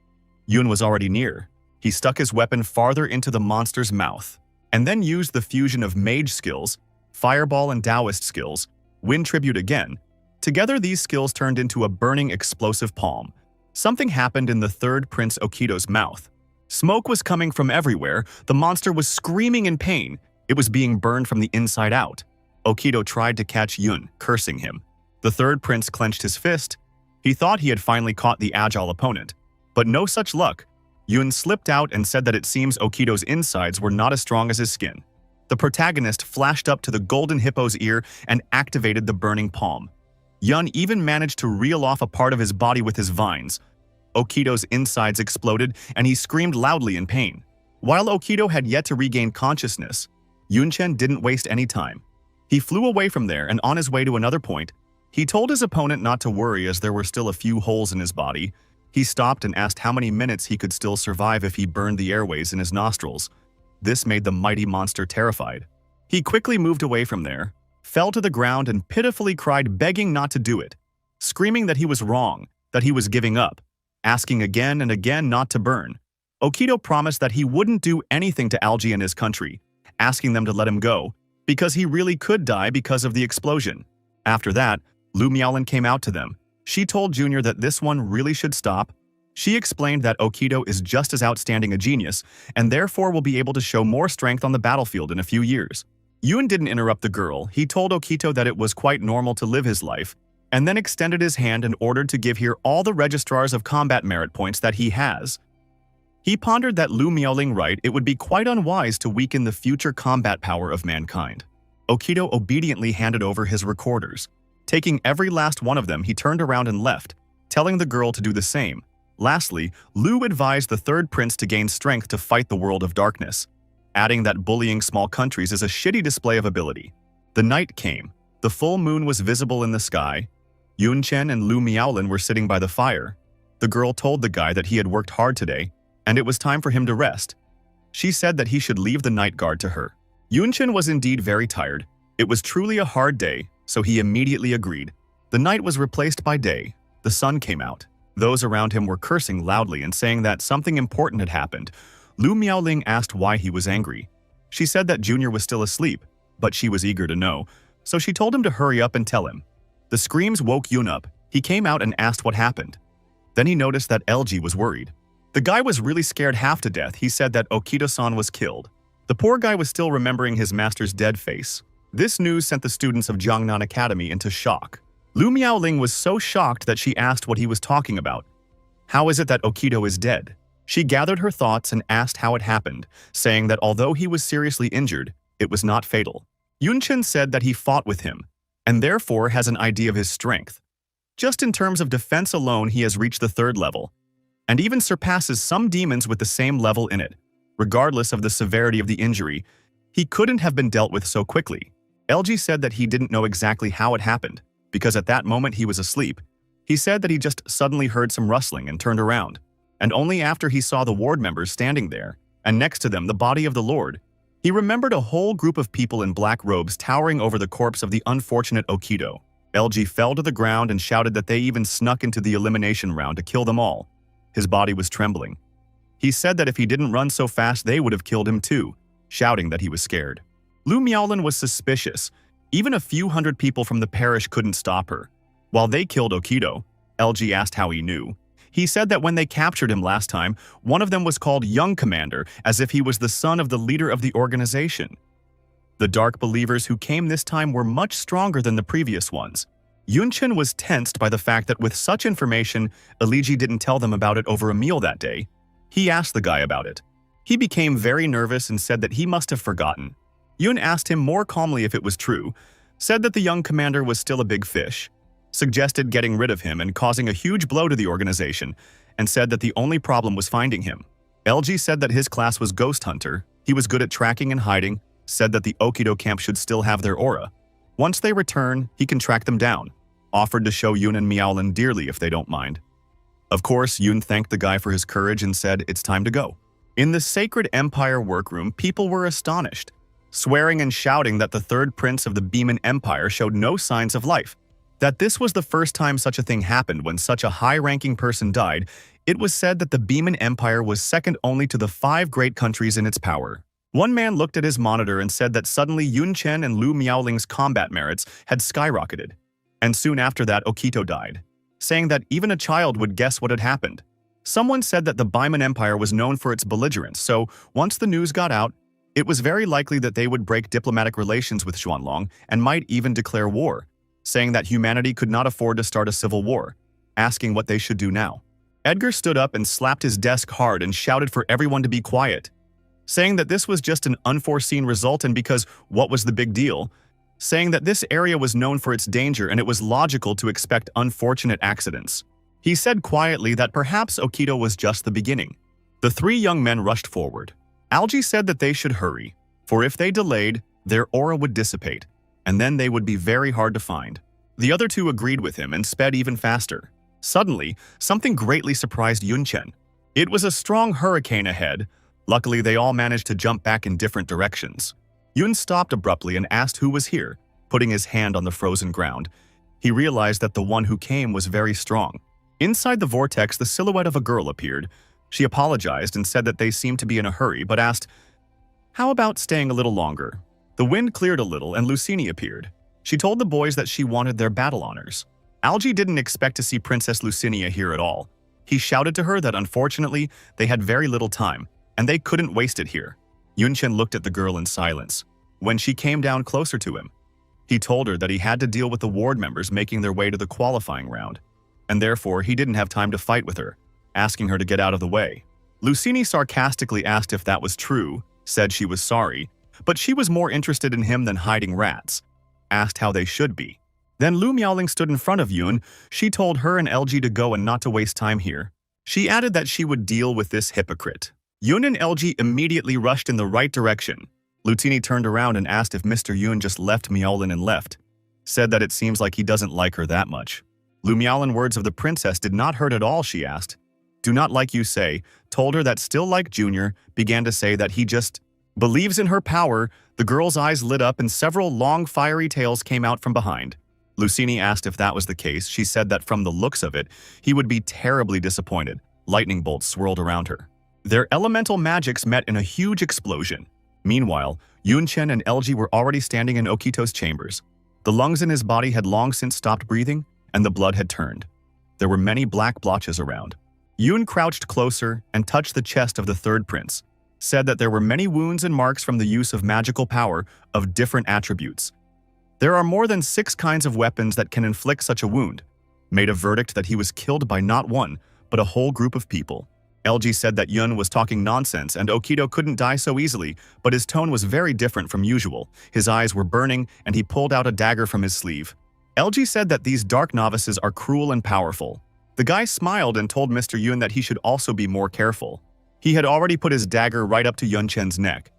Yun was already near. He stuck his weapon farther into the monster's mouth, and then used the fusion of mage skills, fireball and Taoist skills, wind tribute again. Together these skills turned into a burning explosive palm. Something happened in the third Prince Okido's mouth. Smoke was coming from everywhere, the monster was screaming in pain, it was being burned from the inside out. Okido tried to catch Yun, cursing him. The third prince clenched his fist. He thought he had finally caught the agile opponent. But no such luck. Yun slipped out and said that it seems Okido's insides were not as strong as his skin. The protagonist flashed up to the golden hippo's ear and activated the burning palm. Yun even managed to reel off a part of his body with his vines. Okido's insides exploded and he screamed loudly in pain. While Okido had yet to regain consciousness, Yunchen didn't waste any time. He flew away from there and on his way to another point, he told his opponent not to worry as there were still a few holes in his body. He stopped and asked how many minutes he could still survive if he burned the airways in his nostrils. This made the mighty monster terrified. He quickly moved away from there, fell to the ground and pitifully cried, begging not to do it, screaming that he was wrong, that he was giving up, asking again and again not to burn. Okido promised that he wouldn't do anything to Algae and his country, asking them to let him go, because he really could die because of the explosion. After that, Lu Miaolin came out to them. She told Junior that this one really should stop. She explained that Okido is just as outstanding a genius, and therefore will be able to show more strength on the battlefield in a few years. Yun didn't interrupt the girl. He told Okido that it was quite normal to live his life, and then extended his hand and ordered to give here all the registrars of combat merit points that he has. He pondered that Lu Miaoling right, it would be quite unwise to weaken the future combat power of mankind. Okido obediently handed over his recorders. Taking every last one of them, he turned around and left, telling the girl to do the same. Lastly, Lu advised the third prince to gain strength to fight the world of darkness, adding that bullying small countries is a shitty display of ability. The night came. The full moon was visible in the sky. Yunchen and Lu Miaolin were sitting by the fire. The girl told the guy that he had worked hard today, and it was time for him to rest. She said that he should leave the night guard to her. Yunchen was indeed very tired. It was truly a hard day, so he immediately agreed. The night was replaced by day. The sun came out. Those around him were cursing loudly and saying that something important had happened. Lu Miaoling asked why he was angry. She said that Junior was still asleep, but she was eager to know, so she told him to hurry up and tell him. The screams woke Yun up. He came out and asked what happened. Then he noticed that LG was worried. The guy was really scared half to death. He said that Okido-san was killed. The poor guy was still remembering his master's dead face. This news sent the students of Jiangnan Academy into shock. Lu Miaoling was so shocked that she asked what he was talking about. How is it that Okido is dead? She gathered her thoughts and asked how it happened, saying that although he was seriously injured, it was not fatal. Yunchen said that he fought with him, and therefore has an idea of his strength. Just in terms of defense alone, he has reached the third level, and even surpasses some demons with the same level in it. Regardless of the severity of the injury, he couldn't have been dealt with so quickly. LG said that he didn't know exactly how it happened, because at that moment he was asleep. He said that he just suddenly heard some rustling and turned around, and only after he saw the ward members standing there, and next to them the body of the Lord, he remembered a whole group of people in black robes towering over the corpse of the unfortunate Okido. LG fell to the ground and shouted that they even snuck into the elimination round to kill them all. His body was trembling. He said that if he didn't run so fast they would have killed him too, shouting that he was scared. Lu Miaolin was suspicious. Even a few hundred people from the parish couldn't stop her. While they killed Okido, LG asked how he knew. He said that when they captured him last time, one of them was called Young Commander, as if he was the son of the leader of the organization. The Dark Believers who came this time were much stronger than the previous ones. Yunchen was tensed by the fact that with such information, Aligi didn't tell them about it over a meal that day. He asked the guy about it. He became very nervous and said that he must have forgotten. Yun asked him more calmly if it was true, said that the young commander was still a big fish, suggested getting rid of him and causing a huge blow to the organization, and said that the only problem was finding him. LG said that his class was Ghost Hunter, he was good at tracking and hiding, said that the Okido camp should still have their aura. Once they return, he can track them down, offered to show Yun and Miaolin dearly if they don't mind. Of course, Yun thanked the guy for his courage and said it's time to go. In the Sacred Empire workroom, people were astonished, swearing and shouting that the third prince of the Beeman Empire showed no signs of life. that this was the first time such a thing happened when such a high-ranking person died. It was said that the Beeman Empire was second only to the 5 great countries in its power. One man looked at his monitor and said that suddenly Yun Chen and Lu Miaoling's combat merits had skyrocketed. And soon after that, Okito died, saying that even a child would guess what had happened. Someone said that the Beeman Empire was known for its belligerence, so once the news got out, it was very likely that they would break diplomatic relations with Xuanlong and might even declare war, saying that humanity could not afford to start a civil war, asking what they should do now. Edgar stood up and slapped his desk hard and shouted for everyone to be quiet, saying that this was just an unforeseen result and because what was the big deal, saying that this area was known for its danger and it was logical to expect unfortunate accidents. He said quietly that perhaps Okito was just the beginning. The 3 young men rushed forward. Algie said that they should hurry, for if they delayed, their aura would dissipate, and then they would be very hard to find. The other 2 agreed with him and sped even faster. Suddenly, something greatly surprised Yun Chen. It was a strong hurricane ahead. Luckily, they all managed to jump back in different directions. Yun stopped abruptly and asked who was here, putting his hand on the frozen ground. He realized that the one who came was very strong. Inside the vortex, the silhouette of a girl appeared. She apologized and said that they seemed to be in a hurry, but asked, "How about staying a little longer?" The wind cleared a little and Lucini appeared. She told the boys that she wanted their battle honors. Algie didn't expect to see Princess Lucinia here at all. He shouted to her that unfortunately, they had very little time, and they couldn't waste it here. Yun Chen looked at the girl in silence. When she came down closer to him, he told her that he had to deal with the ward members making their way to the qualifying round, and therefore he didn't have time to fight with her, asking her to get out of the way. Lucini sarcastically asked if that was true, said she was sorry, but she was more interested in him than hiding rats, asked how they should be. Then Lu Miaoling stood in front of Yun. She told her and LG to go and not to waste time here. She added that she would deal with this hypocrite. Yun and LG immediately rushed in the right direction. Lucini turned around and asked if Mr. Yun just left Miaolin and left, said that it seems like he doesn't like her that much. Lu Miaolin words of the princess did not hurt at all, she asked. Do not like you say, told her that still like Junior, began to say that he just believes in her power. The girl's eyes lit up and several long fiery tails came out from behind. Lucini asked if that was the case. She said that from the looks of it, he would be terribly disappointed. Lightning bolts swirled around her. Their elemental magics met in a huge explosion. Meanwhile, Yun Chen and LG were already standing in Okito's chambers. The lungs in his body had long since stopped breathing, and the blood had turned. There were many black blotches around. Yun crouched closer and touched the chest of the third prince, said that there were many wounds and marks from the use of magical power of different attributes. There are more than 6 kinds of weapons that can inflict such a wound. Made a verdict that he was killed by not one, but a whole group of people. LG said that Yun was talking nonsense and Okito couldn't die so easily, but his tone was very different from usual. His eyes were burning and he pulled out a dagger from his sleeve. LG said that these dark novices are cruel and powerful. The guy smiled and told Mr. Yun that he should also be more careful. He had already put his dagger right up to Yun Chen's neck.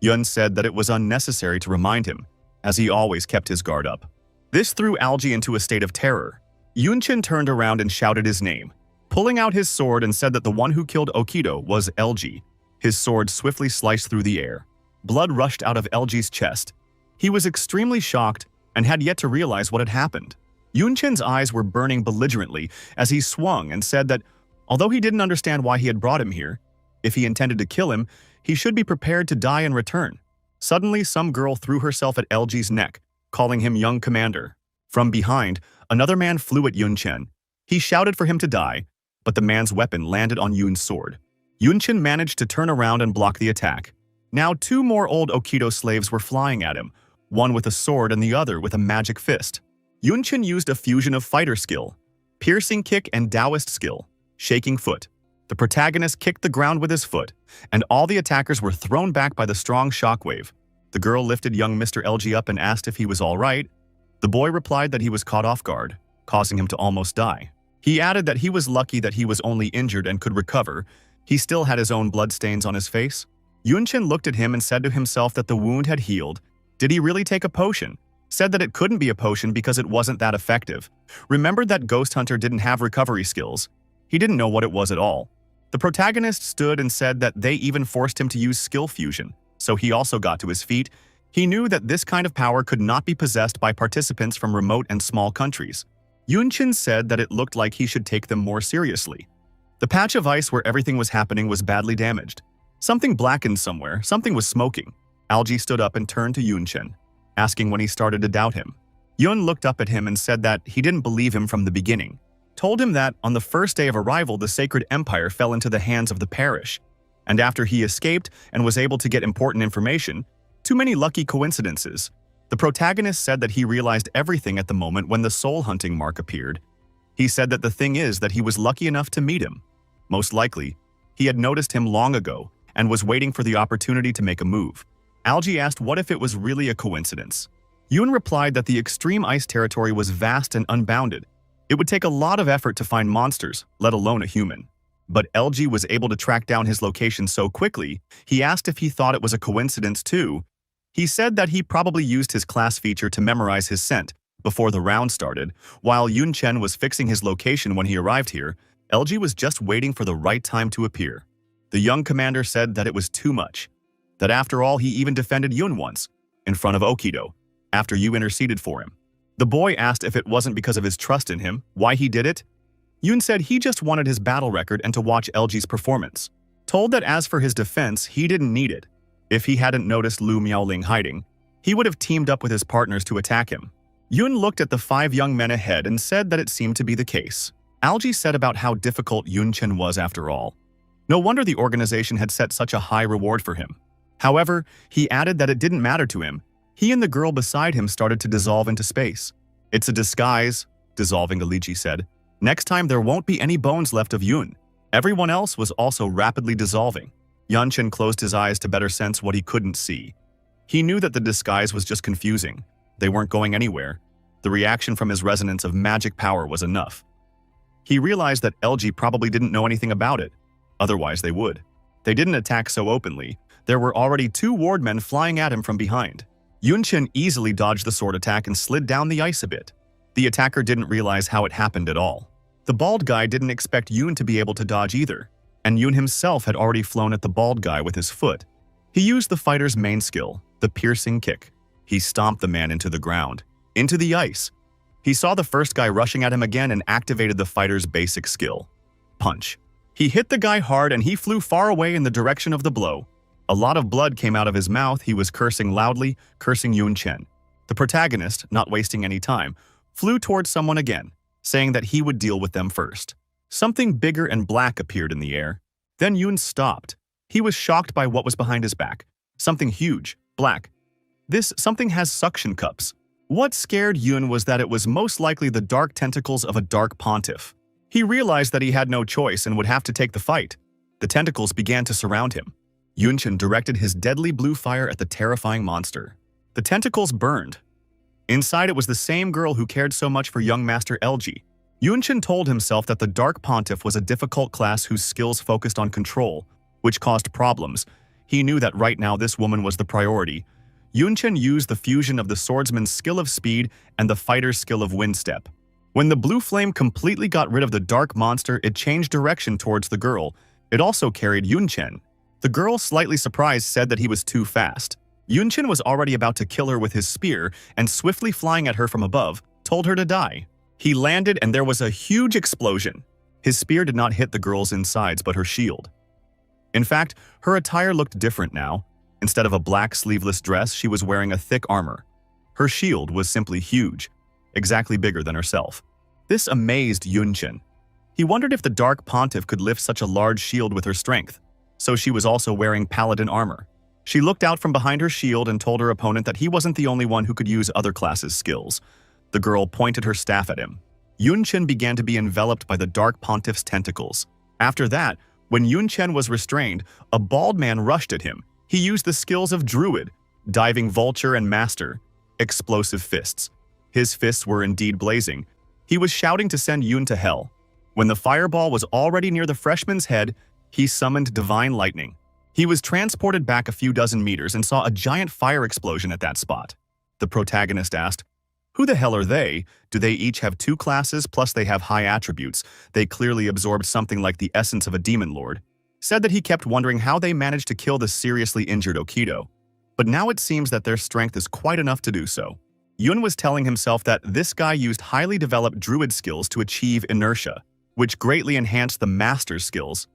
Yun said that it was unnecessary to remind him, as he always kept his guard up. This threw Algie into a state of terror. Yun Chen turned around and shouted his name, pulling out his sword, and said that the one who killed Okito was LG. His sword swiftly sliced through the air. Blood rushed out of LG's chest. He was extremely shocked and had yet to realize what had happened. Yun Chen's eyes were burning belligerently as he swung and said that, although he didn't understand why he had brought him here, if he intended to kill him, he should be prepared to die in return. Suddenly, some girl threw herself at LG's neck, calling him young commander. From behind, another man flew at Yun Chen. He shouted for him to die, but the man's weapon landed on Yun's sword. Yun Chen managed to turn around and block the attack. Now 2 more old Okito slaves were flying at him, one with a sword and the other with a magic fist. Yun Chen used a fusion of fighter skill, piercing kick and Taoist skill, shaking foot. The protagonist kicked the ground with his foot, and all the attackers were thrown back by the strong shockwave. The girl lifted young Mr. LG up and asked if he was all right. The boy replied that he was caught off guard, causing him to almost die. He added that he was lucky that he was only injured and could recover. He still had his own bloodstains on his face. Yun Chen looked at him and said to himself that the wound had healed. Did he really take a potion? Said that it couldn't be a potion because it wasn't that effective. Remembered that Ghost Hunter didn't have recovery skills. He didn't know what it was at all. The protagonist stood and said that they even forced him to use skill fusion, so he also got to his feet. He knew that this kind of power could not be possessed by participants from remote and small countries. Yunchin said that it looked like he should take them more seriously. The patch of ice where everything was happening was badly damaged. Something blackened somewhere, something was smoking. Algae stood up and turned to Yunchin, asking when he started to doubt him. Yun looked up at him and said that he didn't believe him from the beginning. Told him that on the first day of arrival the Sacred Empire fell into the hands of the parish. And after he escaped and was able to get important information, too many lucky coincidences. The protagonist said that he realized everything at the moment when the soul hunting mark appeared. He said that the thing is that he was lucky enough to meet him. Most likely, he had noticed him long ago and was waiting for the opportunity to make a move. Algae asked what if it was really a coincidence. Yun replied that the extreme ice territory was vast and unbounded. It would take a lot of effort to find monsters, let alone a human. But LG was able to track down his location so quickly, he asked if he thought it was a coincidence too. He said that he probably used his class feature to memorize his scent before the round started. While Yun Chen was fixing his location when he arrived here, LG was just waiting for the right time to appear. The young commander said that it was too much. That after all, he even defended Yun once, in front of Okido, after Yu interceded for him. The boy asked if it wasn't because of his trust in him, why he did it. Yun said he just wanted his battle record and to watch LG's performance. Told that as for his defense, he didn't need it. If he hadn't noticed Lu Miaoling hiding, he would have teamed up with his partners to attack him. Yun looked at the 5 young men ahead and said that it seemed to be the case. Algae said about how difficult Yun Chen was after all. No wonder the organization had set such a high reward for him. However, he added that it didn't matter to him. He and the girl beside him started to dissolve into space. It's a disguise, dissolving Aligi said. Next time there won't be any bones left of Yun. Everyone else was also rapidly dissolving. Yunshin closed his eyes to better sense what he couldn't see. He knew that the disguise was just confusing. They weren't going anywhere. The reaction from his resonance of magic power was enough. He realized that LG probably didn't know anything about it. Otherwise they would. They didn't attack so openly. There were already 2 wardmen flying at him from behind. Yunshin easily dodged the sword attack and slid down the ice a bit. The attacker didn't realize how it happened at all. The bald guy didn't expect Yun to be able to dodge either, and Yun himself had already flown at the bald guy with his foot. He used the fighter's main skill, the piercing kick. He stomped the man into the ground, into the ice. He saw the first guy rushing at him again and activated the fighter's basic skill, punch. He hit the guy hard and he flew far away in the direction of the blow. A lot of blood came out of his mouth. He was cursing loudly, cursing Yun Chen. The protagonist, not wasting any time, flew towards someone again, saying that he would deal with them first. Something bigger and black appeared in the air. Then Yun stopped. He was shocked by what was behind his back. Something huge, black. This something has suction cups. What scared Yun was that it was most likely the dark tentacles of a dark pontiff. He realized that he had no choice and would have to take the fight. The tentacles began to surround him. Yunshin directed his deadly blue fire at the terrifying monster. The tentacles burned. Inside it was the same girl who cared so much for young Master LG. Yunshin told himself that the Dark Pontiff was a difficult class whose skills focused on control, which caused problems. He knew that right now this woman was the priority. Yunshin used the fusion of the swordsman's skill of speed and the fighter's skill of wind step. When the blue flame completely got rid of the dark monster, it changed direction towards the girl. It also carried Yunshin. The girl, slightly surprised, said that he was too fast. Yunshin was already about to kill her with his spear and swiftly flying at her from above, told her to die. He landed and there was a huge explosion. His spear did not hit the girl's insides but her shield. In fact, her attire looked different now. Instead of a black sleeveless dress, she was wearing a thick armor. Her shield was simply huge, exactly bigger than herself. This amazed Yunshin. He wondered if the Dark Pontiff could lift such a large shield with her strength. So she was also wearing paladin armor. She looked out from behind her shield and told her opponent that he wasn't the only one who could use other classes' skills. The girl pointed her staff at him. Yunshin began to be enveloped by the Dark Pontiff's tentacles. After that, when Yunshin was restrained, a bald man rushed at him. He used the skills of Druid, Diving Vulture and Master, Explosive Fists. His fists were indeed blazing. He was shouting to send Yun to hell. When the fireball was already near the freshman's head, he summoned Divine Lightning. He was transported back a few dozen meters and saw a giant fire explosion at that spot. The protagonist asked, "Who the hell are they? Do they each have 2 classes plus they have high attributes? They clearly absorbed something like the essence of a demon lord." Said that he kept wondering how they managed to kill the seriously injured Okido. but now it seems that their strength is quite enough to do so. Yun was telling himself that this guy used highly developed druid skills to achieve inertia, which greatly enhanced the master's skills.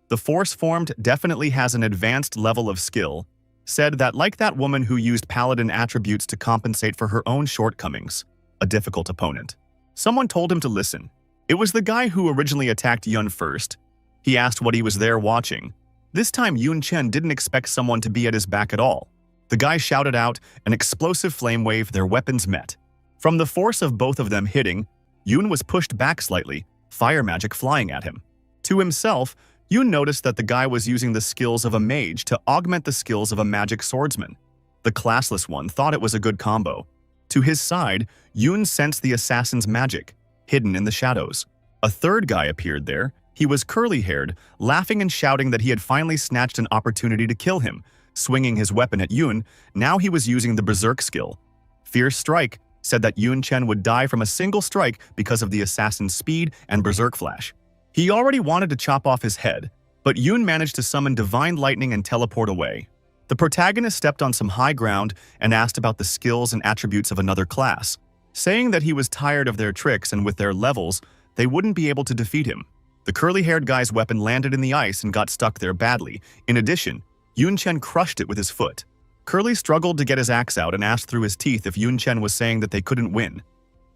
The force formed definitely has an advanced level of skill, said that like that woman who used paladin attributes to compensate for her own shortcomings, a difficult opponent. Someone told him to listen. It was the guy who originally attacked Yun first. He asked what he was there watching. This time Yun Chen didn't expect someone to be at his back at all. The guy shouted out, an explosive flame wave, their weapons met. From the force of both of them hitting, Yun was pushed back slightly, fire magic flying at him. To himself, Yun noticed that the guy was using the skills of a mage to augment the skills of a magic swordsman. The classless one thought it was a good combo. To his side, Yun sensed the assassin's magic, hidden in the shadows. A third guy appeared there. He was curly-haired, laughing and shouting that he had finally snatched an opportunity to kill him. Swinging his weapon at Yun, now he was using the berserk skill. Fierce Strike said that Yun Chen would die from a single strike because of the assassin's speed and berserk flash. He already wanted to chop off his head, but Yun managed to summon divine lightning and teleport away. The protagonist stepped on some high ground and asked about the skills and attributes of another class, saying that he was tired of their tricks and with their levels, they wouldn't be able to defeat him. The curly-haired guy's weapon landed in the ice and got stuck there badly. In addition, Yun Chen crushed it with his foot. Curly struggled to get his axe out and asked through his teeth if Yun Chen was saying that they couldn't win.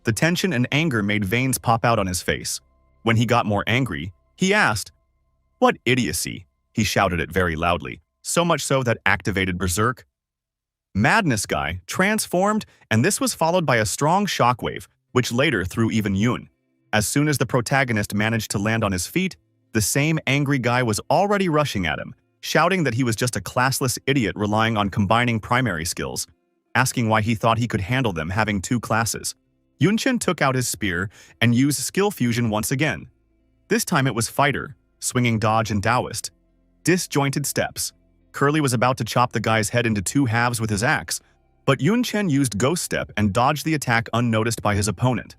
The tension and anger made veins pop out on his face. When he got more angry, he asked, "What idiocy?" He shouted it very loudly, so much so that activated Berserk. Madness Guy transformed, and this was followed by a strong shockwave, which later threw even Yun. As soon as the protagonist managed to land on his feet, the same angry guy was already rushing at him, shouting that he was just a classless idiot relying on combining primary skills, asking why he thought he could handle them having two classes. Yun Chen took out his spear and used skill fusion once again. This time it was fighter, swinging dodge and Taoist. Disjointed steps. Curly was about to chop the guy's head into two halves with his axe, but Yun Chen used ghost step and dodged the attack unnoticed by his opponent.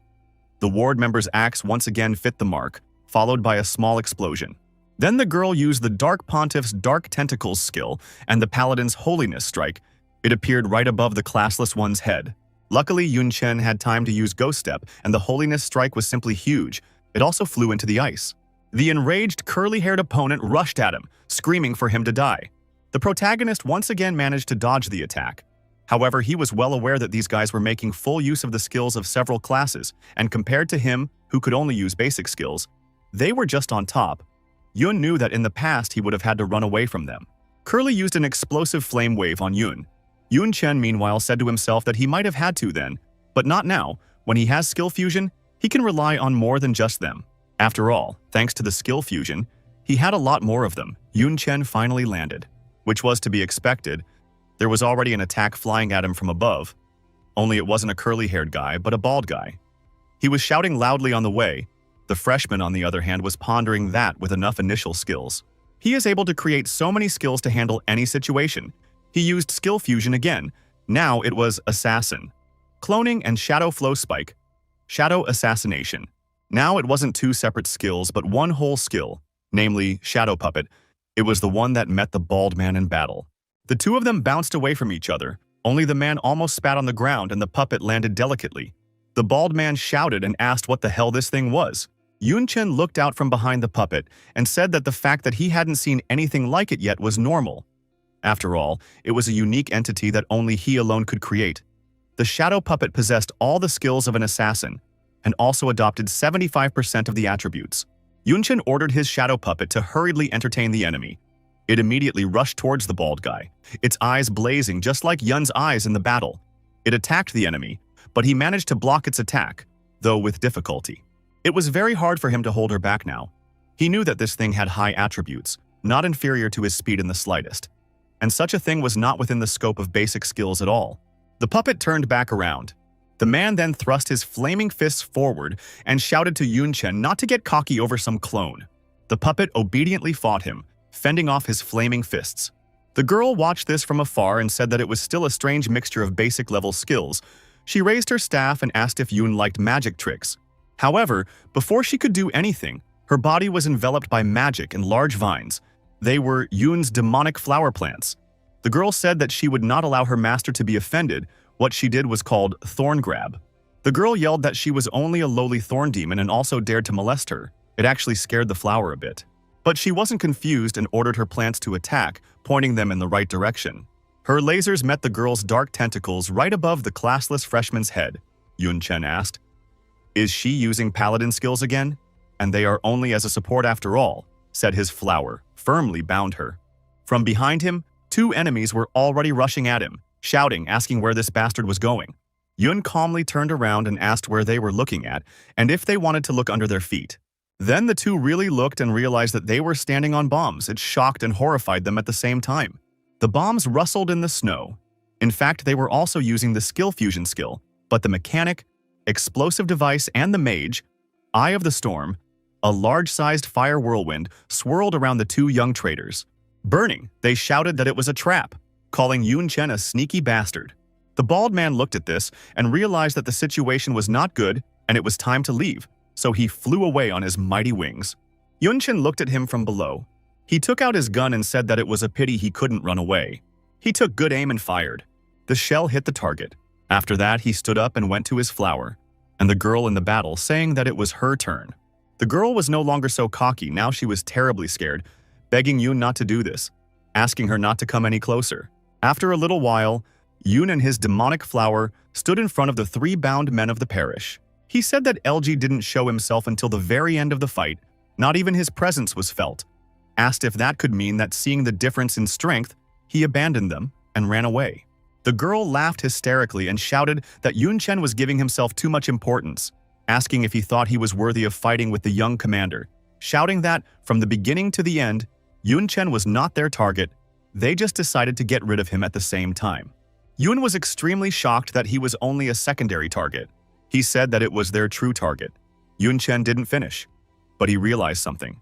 The ward member's axe once again fit the mark, followed by a small explosion. Then the girl used the Dark Pontiff's Dark Tentacles skill and the Paladin's Holiness Strike. It appeared right above the classless one's head. Luckily, Yun Chen had time to use Ghost Step, and the Holiness Strike was simply huge. It also flew into the ice. The enraged, curly-haired opponent rushed at him, screaming for him to die. The protagonist once again managed to dodge the attack. However, he was well aware that these guys were making full use of the skills of several classes, and compared to him, who could only use basic skills, they were just on top. Yun knew that in the past he would have had to run away from them. Curly used an explosive flame wave on Yun. Yun Chen, meanwhile, said to himself that he might have had to then, but not now. When he has skill fusion, he can rely on more than just them. After all, thanks to the skill fusion, he had a lot more of them. Yun Chen finally landed, which was to be expected. There was already an attack flying at him from above. Only it wasn't a curly-haired guy, but a bald guy. He was shouting loudly on the way. The freshman, on the other hand, was pondering that with enough initial skills. He is able to create so many skills to handle any situation. He used skill fusion again. Now it was Assassin, Cloning, and Shadow Flow Spike. Shadow Assassination. Now it wasn't two separate skills, but one whole skill, namely Shadow Puppet. It was the one that met the bald man in battle. The two of them bounced away from each other. Only the man almost spat on the ground and the puppet landed delicately. The bald man shouted and asked what the hell this thing was. Yun Chen looked out from behind the puppet and said that the fact that he hadn't seen anything like it yet was normal. After all, it was a unique entity that only he alone could create. The shadow puppet possessed all the skills of an assassin and also adopted 75% of the attributes. Yun Chen ordered his shadow puppet to hurriedly entertain the enemy. It immediately rushed towards the bald guy, its eyes blazing just like Yun's eyes in the battle. It attacked the enemy, but he managed to block its attack, though with difficulty. It was very hard for him to hold her back now. He knew that this thing had high attributes, not inferior to his speed in the slightest. And such a thing was not within the scope of basic skills at all. The puppet turned back around. The man then thrust his flaming fists forward and shouted to Yun Chen not to get cocky over some clone. The puppet obediently fought him, fending off his flaming fists. The girl watched this from afar and said that it was still a strange mixture of basic-level skills. She raised her staff and asked if Yun liked magic tricks. However, before she could do anything, her body was enveloped by magic and large vines. They were Yun's demonic flower plants. The girl said that she would not allow her master to be offended. What she did was called thorn grab. The girl yelled that she was only a lowly thorn demon and also dared to molest her. It actually scared the flower a bit. But she wasn't confused and ordered her plants to attack, pointing them in the right direction. Her lasers met the girl's dark tentacles right above the classless freshman's head. Yun-chen asked, "Is she using paladin skills again? And they are only as a support after all," said his flower, firmly bound her. From behind him, 2 enemies were already rushing at him, shouting, asking where this bastard was going. Yun calmly turned around and asked where they were looking at and if they wanted to look under their feet. Then the 2 really looked and realized that they were standing on bombs. It shocked and horrified them at the same time. The bombs rustled in the snow. In fact, they were also using the skill fusion skill, but the mechanic, explosive device, and the mage, Eye of the Storm, a large-sized fire whirlwind, swirled around the 2 young traders. Burning, they shouted that it was a trap, calling Yun-chen a sneaky bastard. The bald man looked at this and realized that the situation was not good and it was time to leave, so he flew away on his mighty wings. Yun-chen looked at him from below. He took out his gun and said that it was a pity he couldn't run away. He took good aim and fired. The shell hit the target. After that, he stood up and went to his flower, and the girl in the battle saying that it was her turn. The girl was no longer so cocky. Now she was terribly scared, begging Yun not to do this, asking her not to come any closer. After a little while, Yun and his demonic flower stood in front of the 3 bound men of the parish. He said that LG didn't show himself until the very end of the fight. Not even his presence was felt. Asked if that could mean that seeing the difference in strength, he abandoned them and ran away. The girl laughed hysterically and shouted that Yun-chen was giving himself too much importance, asking if he thought he was worthy of fighting with the young commander, shouting that, from the beginning to the end, Yun-chen was not their target. They just decided to get rid of him at the same time. Yun was extremely shocked that he was only a secondary target. He said that it was their true target. Yun-chen didn't finish, but he realized something.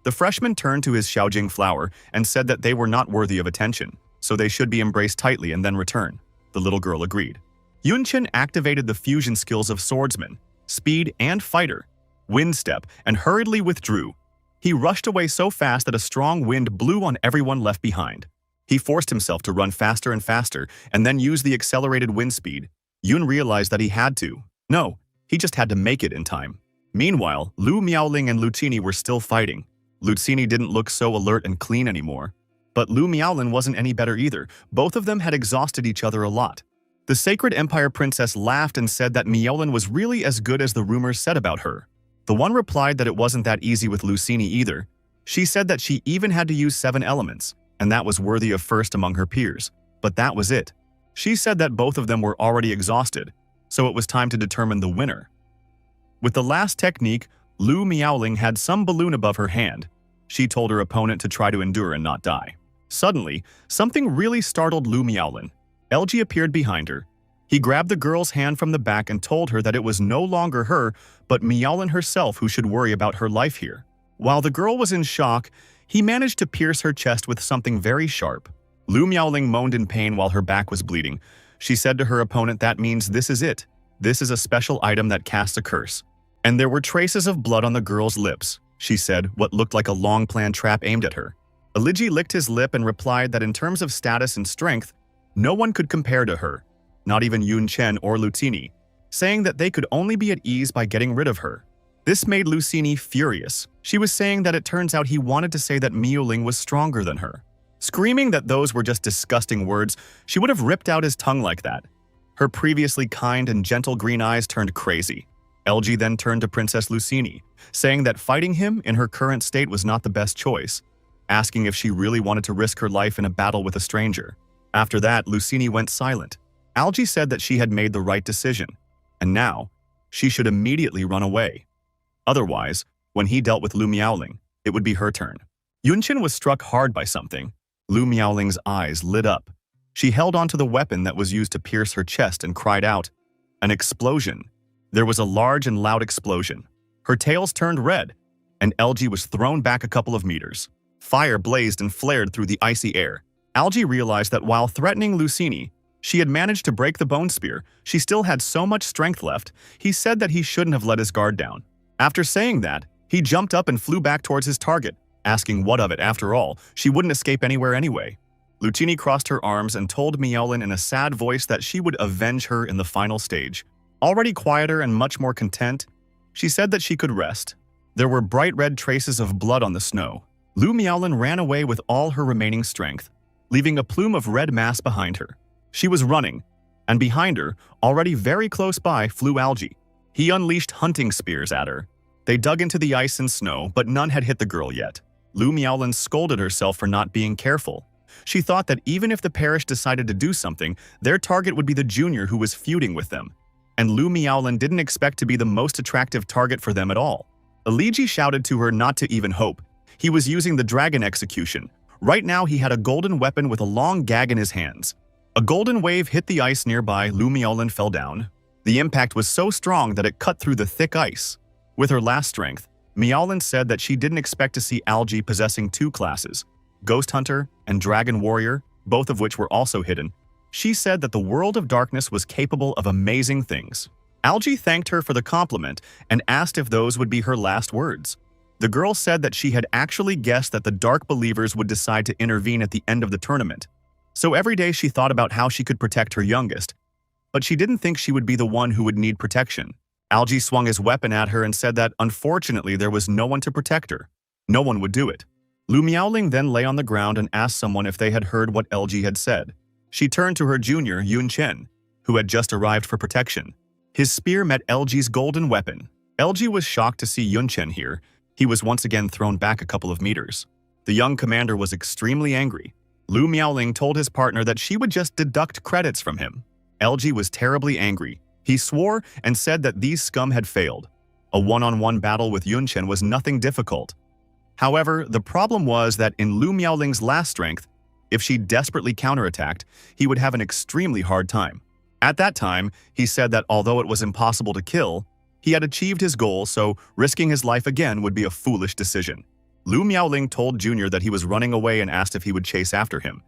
The freshman turned to his Xiaojing flower and said that they were not worthy of attention, so they should be embraced tightly and then return. The little girl agreed. Yun-chen activated the fusion skills of swordsman, speed, and fighter, wind step, and hurriedly withdrew. He rushed away so fast that a strong wind blew on everyone left behind. He forced himself to run faster and faster and then use the accelerated wind speed. Yun realized that he had to. No, he just had to make it in time. Meanwhile, Lu Miaoling and Lucini were still fighting. Lucini didn't look so alert and clean anymore. But Lu Miaolin wasn't any better either. Both of them had exhausted each other a lot. The Sacred Empire princess laughed and said that Miaolin was really as good as the rumors said about her. The one replied that it wasn't that easy with Lucini either. She said that she even had to use 7 elements, and that was worthy of first among her peers. But that was it. She said that both of them were already exhausted, so it was time to determine the winner. With the last technique, Lu Miaoling had some balloon above her hand. She told her opponent to try to endure and not die. Suddenly, something really startled Lu Miaolin. LG appeared behind her. He grabbed the girl's hand from the back and told her that it was no longer her, but Miaolin herself who should worry about her life here. While the girl was in shock, he managed to pierce her chest with something very sharp. Lu Miaoling moaned in pain while her back was bleeding. She said to her opponent, "That means this is it. This is a special item that casts a curse." And there were traces of blood on the girl's lips. She said, what looked like a long-planned trap aimed at her. Aligi licked his lip and replied that in terms of status and strength, no one could compare to her, not even Yun-chen or Lucini, saying that they could only be at ease by getting rid of her. This made Lucini furious. She was saying that it turns out he wanted to say that Miaoling was stronger than her. Screaming that those were just disgusting words, she would have ripped out his tongue like that. Her previously kind and gentle green eyes turned crazy. LG then turned to Princess Lucini, saying that fighting him in her current state was not the best choice, asking if she really wanted to risk her life in a battle with a stranger. After that, Lucini went silent. Algie said that she had made the right decision, and now, she should immediately run away. Otherwise, when he dealt with Lu Miaoling, it would be her turn. Yunqin was struck hard by something. Lu Miaoling's eyes lit up. She held onto the weapon that was used to pierce her chest and cried out, "An explosion!" There was a large and loud explosion. Her tails turned red, and Algie was thrown back a couple of meters. Fire blazed and flared through the icy air. Algie realized that while threatening Lucini, she had managed to break the bone spear. She still had so much strength left. He said that he shouldn't have let his guard down. After saying that, he jumped up and flew back towards his target, asking what of it after all. She wouldn't escape anywhere anyway. Lucini crossed her arms and told Miaolin in a sad voice that she would avenge her in the final stage. Already quieter and much more content, she said that she could rest. There were bright red traces of blood on the snow. Lu Miaolin ran away with all her remaining strength, leaving a plume of red mass behind her. She was running, and behind her, already very close by, flew Algae. He unleashed hunting spears at her. They dug into the ice and snow, but none had hit the girl yet. Lu Miaolin scolded herself for not being careful. She thought that even if the parish decided to do something, their target would be the junior who was feuding with them. And Lu Miaolin didn't expect to be the most attractive target for them at all. Aligi shouted to her not to even hope. He was using the dragon execution. Right now he had a golden weapon with a long gag in his hands. A golden wave hit the ice nearby. Lu Miaolin fell down. The impact was so strong that it cut through the thick ice. With her last strength, Miaolin said that she didn't expect to see Algae possessing two classes, Ghost Hunter and Dragon Warrior, both of which were also hidden. She said that the world of darkness was capable of amazing things. Algae thanked her for the compliment and asked if those would be her last words. The girl said that she had actually guessed that the Dark Believers would decide to intervene at the end of the tournament. So every day she thought about how she could protect her youngest, but she didn't think she would be the one who would need protection. Algae swung his weapon at her and said that, unfortunately, there was no one to protect her. No one would do it. Lu Miaoling then lay on the ground and asked someone if they had heard what Algae had said. She turned to her junior, Yun Chen, who had just arrived for protection. His spear met Algae's golden weapon. Algae was shocked to see Yun Chen here. He was once again thrown back a couple of meters. The young commander was extremely angry. Lu Miaoling told his partner that she would just deduct credits from him. Algae was terribly angry. He swore and said that these scum had failed. A one-on-one battle with Yun Chen was nothing difficult. However, the problem was that in Lu Miaoling's last strength, if she desperately counterattacked, he would have an extremely hard time. At that time, he said that although it was impossible to kill, he had achieved his goal, so risking his life again would be a foolish decision. Lu Miaoling told Junior that he was running away and asked if he would chase after him.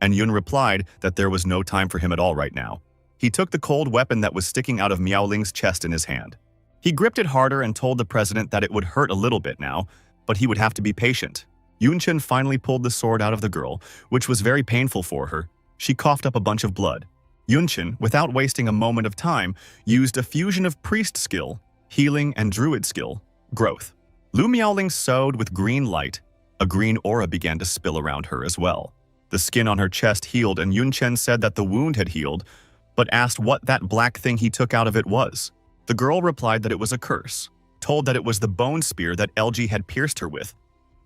And Yun replied that there was no time for him at all right now. He took the cold weapon that was sticking out of Miaoling's chest in his hand. He gripped it harder and told the president that it would hurt a little bit now, but he would have to be patient. Yun Chen finally pulled the sword out of the girl, which was very painful for her. She coughed up a bunch of blood. Yun Chen, without wasting a moment of time, used a fusion of priest skill, healing, and druid skill, growth. Lu Miaoling sewed with green light. A green aura began to spill around her as well. The skin on her chest healed, and Yun Chen said that the wound had healed, but asked what that black thing he took out of it was. The girl replied that it was a curse, told that it was the bone spear that Algae had pierced her with,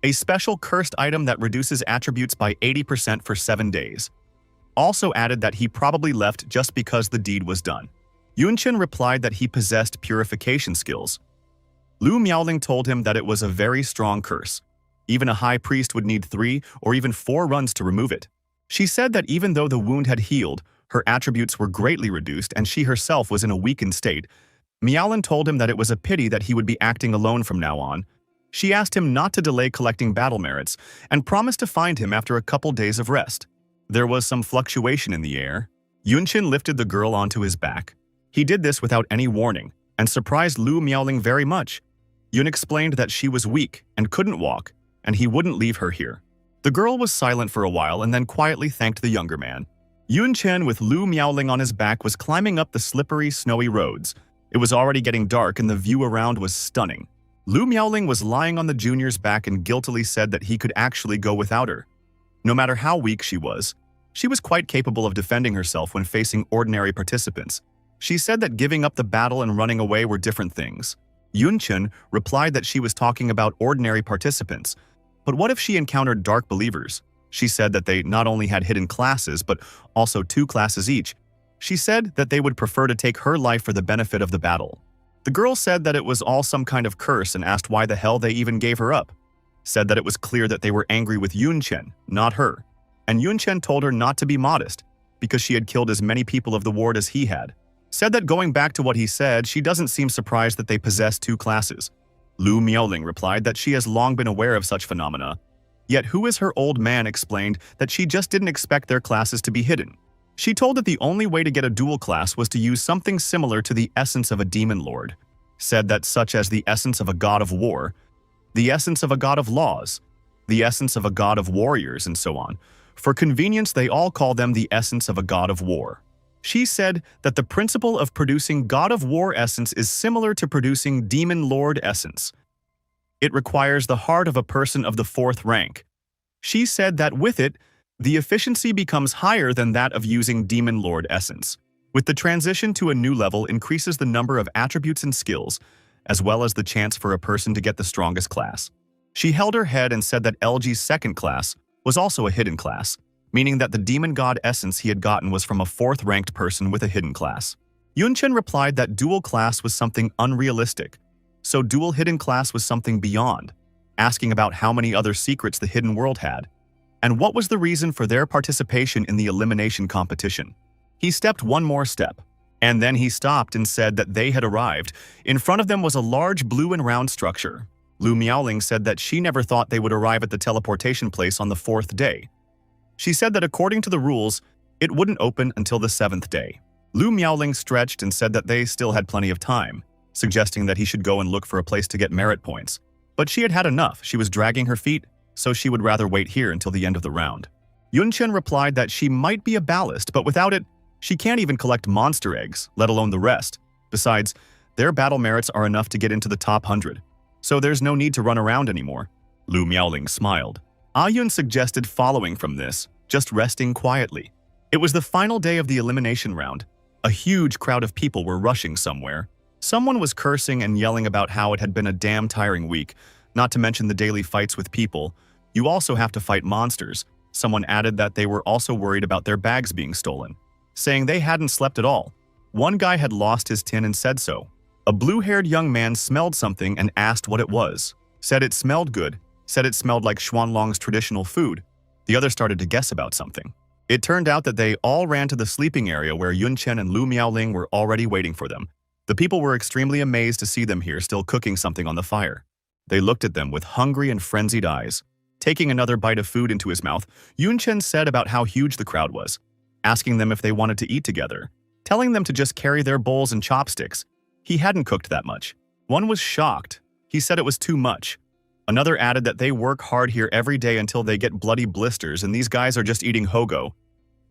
a special cursed item that reduces attributes by 80% for 7 days. Also added that he probably left just because the deed was done. Yun Chen replied that he possessed purification skills. Lu Miaoling told him that it was a very strong curse. Even a high priest would need 3 or even 4 runs to remove it. She said that even though the wound had healed, her attributes were greatly reduced and she herself was in a weakened state. Miaolin told him that it was a pity that he would be acting alone from now on. She asked him not to delay collecting battle merits and promised to find him after a couple days of rest. There was some fluctuation in the air. Yun Chen lifted the girl onto his back. He did this without any warning and surprised Lu Miaoling very much. Yun explained that she was weak and couldn't walk, and he wouldn't leave her here. The girl was silent for a while and then quietly thanked the younger man. Yun Chen, with Lu Miaoling on his back, was climbing up the slippery, snowy roads. It was already getting dark and the view around was stunning. Lu Miaoling was lying on the junior's back and guiltily said that he could actually go without her. No matter how weak she was quite capable of defending herself when facing ordinary participants. She said that giving up the battle and running away were different things. Yun Chen replied that she was talking about ordinary participants. But what if she encountered Dark Believers? She said that they not only had hidden classes, but also 2 classes each. She said that they would prefer to take her life for the benefit of the battle. The girl said that it was all some kind of curse and asked why the hell they even gave her up. Said that it was clear that they were angry with Yun Chen, not her. And Yun Chen told her not to be modest, because she had killed as many people of the ward as he had. Said that going back to what he said, she doesn't seem surprised that they possess 2 classes. Lu Miaoling replied that she has long been aware of such phenomena. Yet who is her old man explained that she just didn't expect their classes to be hidden. She told that the only way to get a dual class was to use something similar to the essence of a demon lord. Said that such as the essence of a god of war, the essence of a god of laws, the essence of a god of warriors, and so on. For convenience, they all call them the essence of a god of war. She said that the principle of producing god of war essence is similar to producing demon lord essence. It requires the heart of a person of the 4th rank. She said that with it, the efficiency becomes higher than that of using demon lord essence. With the transition to a new level increases the number of attributes and skills, as well as the chance for a person to get the strongest class. She held her head and said that LG's 2nd class was also a hidden class, meaning that the demon god essence he had gotten was from a 4th ranked person with a hidden class. Yunchen replied that dual class was something unrealistic, so dual hidden class was something beyond, asking about how many other secrets the hidden world had, and what was the reason for their participation in the elimination competition. He stepped one more step, and then he stopped and said that they had arrived. In front of them was a large blue and round structure. Lu Miaoling said that she never thought they would arrive at the teleportation place on the 4th day. She said that according to the rules, it wouldn't open until the 7th day. Lu Miaoling stretched and said that they still had plenty of time, suggesting that he should go and look for a place to get merit points. But she had had enough. She was dragging her feet, so she would rather wait here until the end of the round. Yunchen replied that she might be a ballast, but without it, she can't even collect monster eggs, let alone the rest. Besides, their battle merits are enough to get into the top 100, so there's no need to run around anymore. Lu Miaoling smiled. Ayun suggested following from this, just resting quietly. It was the final day of the elimination round. A huge crowd of people were rushing somewhere. Someone was cursing and yelling about how it had been a damn tiring week, not to mention the daily fights with people. You also have to fight monsters. Someone added that they were also worried about their bags being stolen, saying they hadn't slept at all. One guy had lost his tin and said so. A blue-haired young man smelled something and asked what it was. Said it smelled good. Said it smelled like Xuanlong's traditional food. The other started to guess about something. It turned out that they all ran to the sleeping area where Yunchen and Lu Miaoling were already waiting for them. The people were extremely amazed to see them here still cooking something on the fire. They looked at them with hungry and frenzied eyes. Taking another bite of food into his mouth, Yunchen said about how huge the crowd was, asking them if they wanted to eat together, telling them to just carry their bowls and chopsticks. He hadn't cooked that much. One was shocked. He said it was too much. Another added that they work hard here every day until they get bloody blisters and these guys are just eating hogo.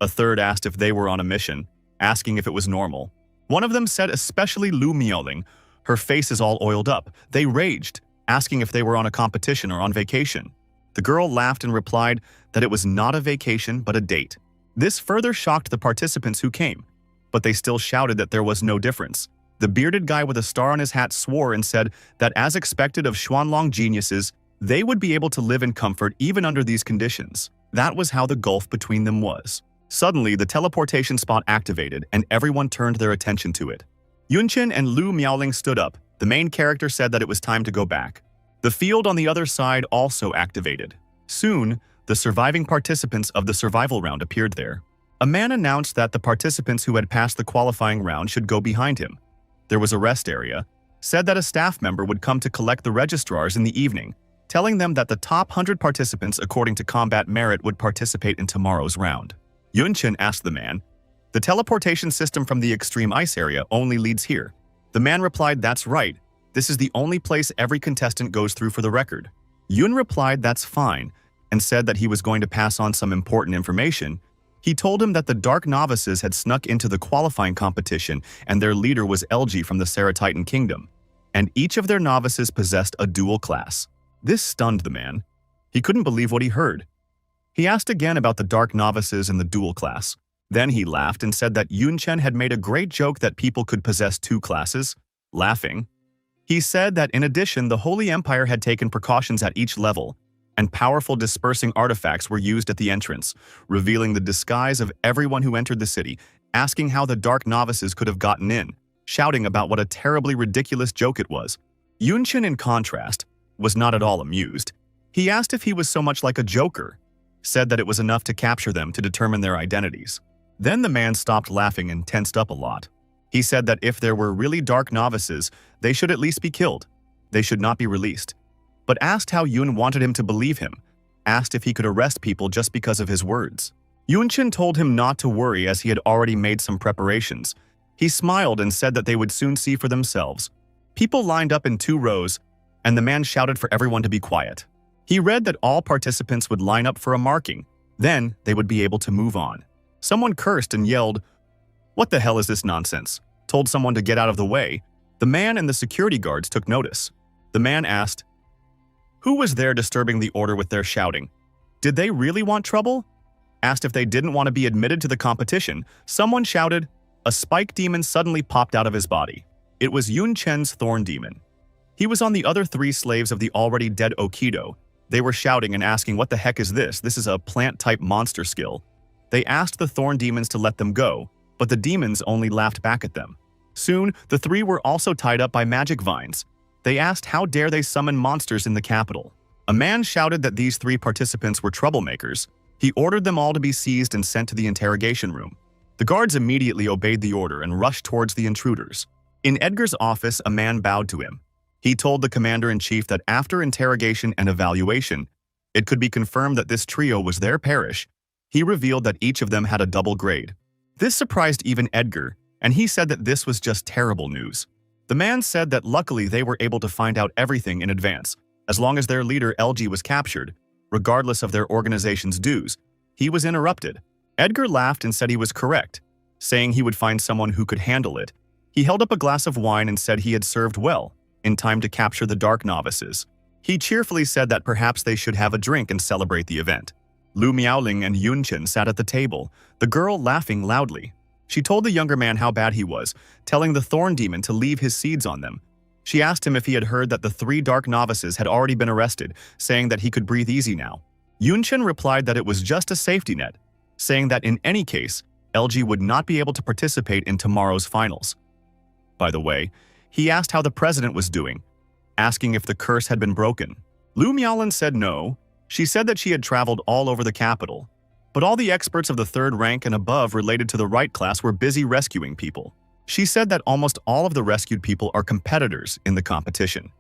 A third asked if they were on a mission, asking if it was normal. One of them said especially Lu Miaoling. Her face is all oiled up. They raged, asking if they were on a competition or on vacation. The girl laughed and replied that it was not a vacation but a date. This further shocked the participants who came, but they still shouted that there was no difference. The bearded guy with a star on his hat swore and said that as expected of Xuanlong geniuses, they would be able to live in comfort even under these conditions. That was how the gulf between them was. Suddenly, the teleportation spot activated and everyone turned their attention to it. Yunchen and Lu Miaoling stood up. The main character said that it was time to go back. The field on the other side also activated. Soon, the surviving participants of the survival round appeared there. A man announced that the participants who had passed the qualifying round should go behind him. There was a rest area, said that a staff member would come to collect the registrars in the evening, telling them that the top 100 participants according to combat merit would participate in tomorrow's round. Yunchen asked the man, "The teleportation system from the extreme ice area only leads here." The man replied, "That's right. This is the only place every contestant goes through for the record." Yun replied, "That's fine," and said that he was going to pass on some important information. He told him that the Dark Novices had snuck into the qualifying competition and their leader was LG from the Saratitan Kingdom, and each of their novices possessed a dual class. This stunned the man. He couldn't believe what he heard. He asked again about the Dark Novices and the dual class. Then he laughed and said that Yunchen had made a great joke that people could possess two classes. Laughing, he said that in addition, the Holy Empire had taken precautions at each level, and powerful dispersing artifacts were used at the entrance, revealing the disguise of everyone who entered the city, asking how the Dark Novices could have gotten in, shouting about what a terribly ridiculous joke it was. Yunchen, in contrast, was not at all amused. He asked if he was so much like a joker, said that it was enough to capture them to determine their identities. Then the man stopped laughing and tensed up a lot. He said that if there were really Dark Novices, they should at least be killed. They should not be released. But asked how Yun wanted him to believe him, asked if he could arrest people just because of his words. Yunchen told him not to worry as he had already made some preparations. He smiled and said that they would soon see for themselves. People lined up in 2 rows, and the man shouted for everyone to be quiet. He read that all participants would line up for a marking, Then they would be able to move on. Someone cursed and yelled, "What the hell is this nonsense?" Told someone to get out of the way. The man and the security guards took notice. The man asked, "Who was there disturbing the order with their shouting? Did they really want trouble?" Asked if they didn't want to be admitted to the competition, someone shouted, "A spike demon suddenly popped out of his body." It was Yun Chen's thorn demon. He was on the other 3 slaves of the already dead Okido. They were shouting and asking, "What the heck is this? This is a plant-type monster skill." They asked the thorn demons to let them go, but the demons only laughed back at them. Soon, the 3 were also tied up by magic vines. They asked how dare they summon monsters in the capital. A man shouted that these 3 participants were troublemakers. He ordered them all to be seized and sent to the interrogation room. The guards immediately obeyed the order and rushed towards the intruders. In Edgar's office, a man bowed to him. He told the commander-in-chief that after interrogation and evaluation, it could be confirmed that this trio was their parish. He revealed that each of them had a double grade. This surprised even Edgar, and he said that this was just terrible news. The man said that luckily they were able to find out everything in advance, as long as their leader LG was captured, regardless of their organization's dues. He was interrupted. Edgar laughed and said he was correct, saying he would find someone who could handle it. He held up a glass of wine and said he had served well, in time to capture the dark novices. He cheerfully said that perhaps they should have a drink and celebrate the event. Lu Miaoling and Yun Chen sat at the table, the girl laughing loudly. She told the younger man how bad he was, telling the thorn demon to leave his seeds on them. She asked him if he had heard that the 3 dark novices had already been arrested, saying that he could breathe easy now. Yun Chen replied that it was just a safety net, saying that in any case, LG would not be able to participate in tomorrow's finals. By the way, he asked how the president was doing, asking if the curse had been broken. Lu Miaolan said no. She said that she had traveled all over the capital, but all the experts of the 3rd rank and above related to the right class were busy rescuing people. She said that almost all of the rescued people are competitors in the competition.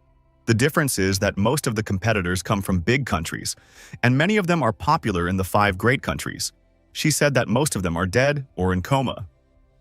The difference is that most of the competitors come from big countries, and many of them are popular in the 5 great countries. She said that most of them are dead or in coma.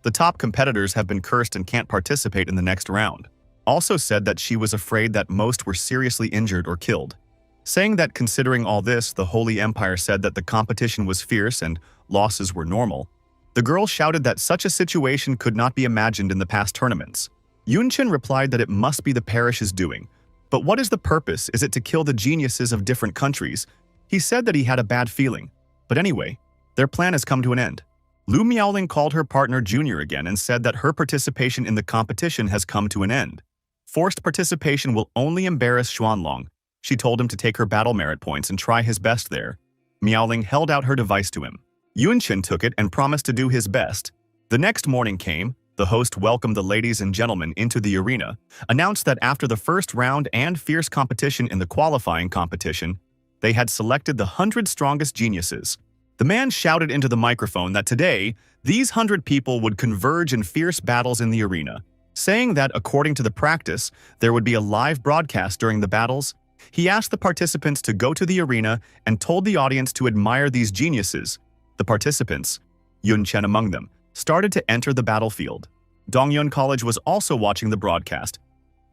The top competitors have been cursed and can't participate in the next round. Also said that she was afraid that most were seriously injured or killed. Saying that considering all this, the Holy Empire said that the competition was fierce and losses were normal. The girl shouted that such a situation could not be imagined in the past tournaments. Yun Chen replied that it must be the parish's doing. But what is the purpose? Is it to kill the geniuses of different countries? He said that he had a bad feeling. But anyway, their plan has come to an end. Lu Miaoling called her partner Junior again and said that her participation in the competition has come to an end. Forced participation will only embarrass Xuanlong. She told him to take her battle merit points and try his best there. Miaoling held out her device to him. Yun Chen took it and promised to do his best. The next morning came. The host welcomed the ladies and gentlemen into the arena, announced that after the first round and fierce competition in the qualifying competition, they had selected the 100 strongest geniuses. The man shouted into the microphone that today, these 100 people would converge in fierce battles in the arena, saying that according to the practice, there would be a live broadcast during the battles. He asked the participants to go to the arena and told the audience to admire these geniuses. The participants, Yun Chen among them, started to enter the battlefield. Dongyun College was also watching the broadcast.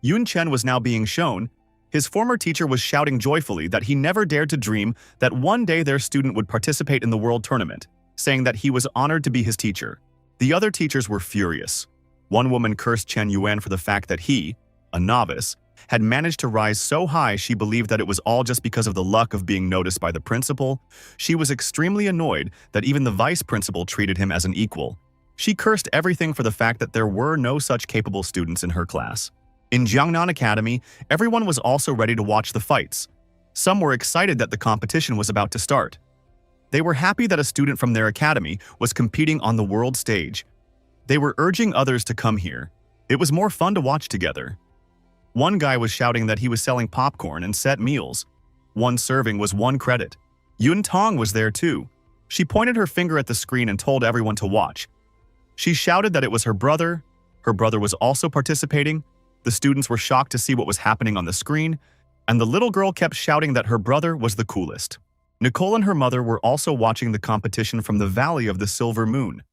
Yun Chen was now being shown. His former teacher was shouting joyfully that he never dared to dream that one day their student would participate in the world tournament, saying that he was honored to be his teacher. The other teachers were furious. One woman cursed Chen Yuan for the fact that he, a novice, had managed to rise so high she believed that it was all just because of the luck of being noticed by the principal. She was extremely annoyed that even the vice principal treated him as an equal. She cursed everything for the fact that there were no such capable students in her class. In Jiangnan Academy, everyone was also ready to watch the fights. Some were excited that the competition was about to start. They were happy that a student from their academy was competing on the world stage. They were urging others to come here. It was more fun to watch together. One guy was shouting that he was selling popcorn and set meals. One serving was 1 credit. Yun Tong was there too. She pointed her finger at the screen and told everyone to watch. She shouted that it was her brother. Her brother was also participating. The students were shocked to see what was happening on the screen, and the little girl kept shouting that her brother was the coolest. Nicole and her mother were also watching the competition from the Valley of the Silver Moon.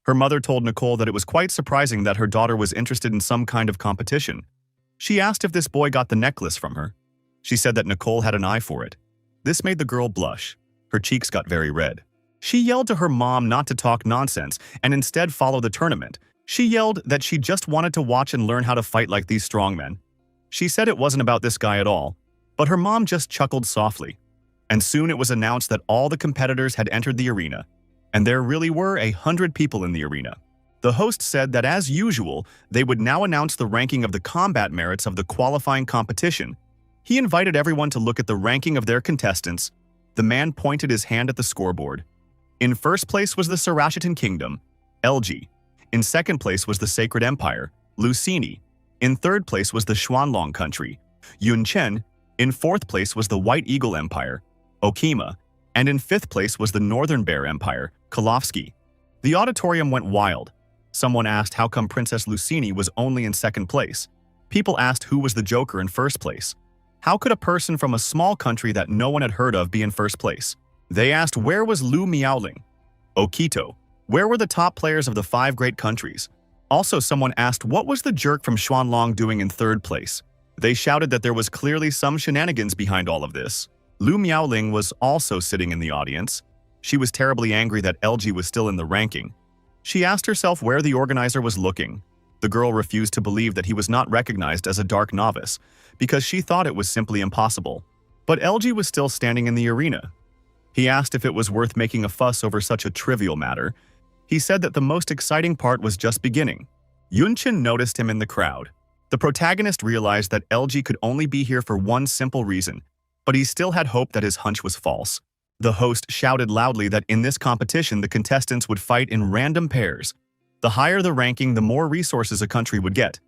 Her mother told Nicole that it was quite surprising that her daughter was interested in some kind of competition. She asked if this boy got the necklace from her. She said that Nicole had an eye for it. This made the girl blush. Her cheeks got very red. She yelled to her mom not to talk nonsense and instead follow the tournament. She yelled that she just wanted to watch and learn how to fight like these strongmen. She said it wasn't about this guy at all, but her mom just chuckled softly. And soon it was announced that all the competitors had entered the arena, and there really were 100 people in the arena. The host said that as usual, they would now announce the ranking of the combat merits of the qualifying competition. He invited everyone to look at the ranking of their contestants. The man pointed his hand at the scoreboard. In first place was the Sarashitan Kingdom, LG. In second place was the Sacred Empire, Lucini. In third place was the Xuanlong country, Yunchen. In fourth place was the White Eagle Empire, Okima. And in fifth place was the Northern Bear Empire, Kolovsky. The auditorium went wild. Someone asked how come Princess Lucini was only in second place. People asked who was the Joker in first place. How could a person from a small country that no one had heard of be in first place? They asked where was Lu Miaoling? Okito. Where were the top players of the 5 great countries? Also, someone asked what was the jerk from Xuanlong doing in third place? They shouted that there was clearly some shenanigans behind all of this. Lu Miaoling was also sitting in the audience. She was terribly angry that LG was still in the ranking. She asked herself where the organizer was looking. The girl refused to believe that he was not recognized as a dark novice, because she thought it was simply impossible. But LG was still standing in the arena. He asked if it was worth making a fuss over such a trivial matter. He said that the most exciting part was just beginning. Yunchen noticed him in the crowd. The protagonist realized that LG could only be here for one simple reason, but he still had hope that his hunch was false. The host shouted loudly that in this competition the contestants would fight in random pairs. The higher the ranking, the more resources a country would get.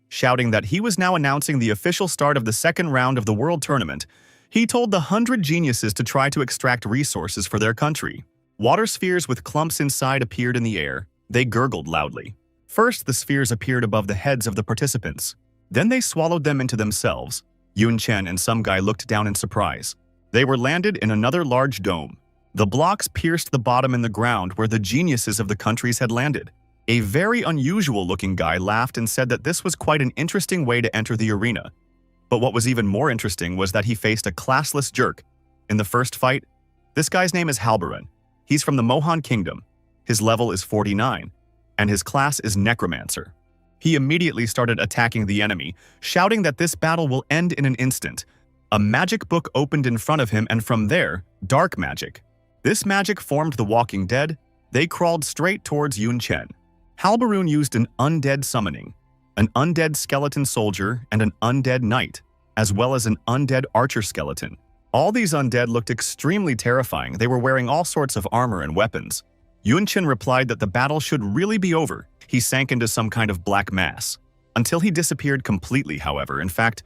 Shouting that he was now announcing the official start of the second round of the World Tournament, he told the 100 geniuses to try to extract resources for their country. Water spheres with clumps inside appeared in the air. They gurgled loudly. First, the spheres appeared above the heads of the participants. Then they swallowed them into themselves. Yunchen and some guy looked down in surprise. They were landed in another large dome. The blocks pierced the bottom in the ground where the geniuses of the countries had landed. A very unusual-looking guy laughed and said that this was quite an interesting way to enter the arena. But what was even more interesting was that he faced a classless jerk. In the first fight, this guy's name is Halbaran. He's from the Mohan Kingdom. His level is 49, and his class is Necromancer. He immediately started attacking the enemy, shouting that this battle will end in an instant. A magic book opened in front of him, and from there, dark magic. This magic formed the Walking Dead. They crawled straight towards Yunchen. Halbaran used an undead summoning, an undead skeleton soldier, and an undead knight, as well as an undead archer skeleton. All these undead looked extremely terrifying. They were wearing all sorts of armor and weapons. Yunchen replied that the battle should really be over. He sank into some kind of black mass. Until he disappeared completely, however. In fact,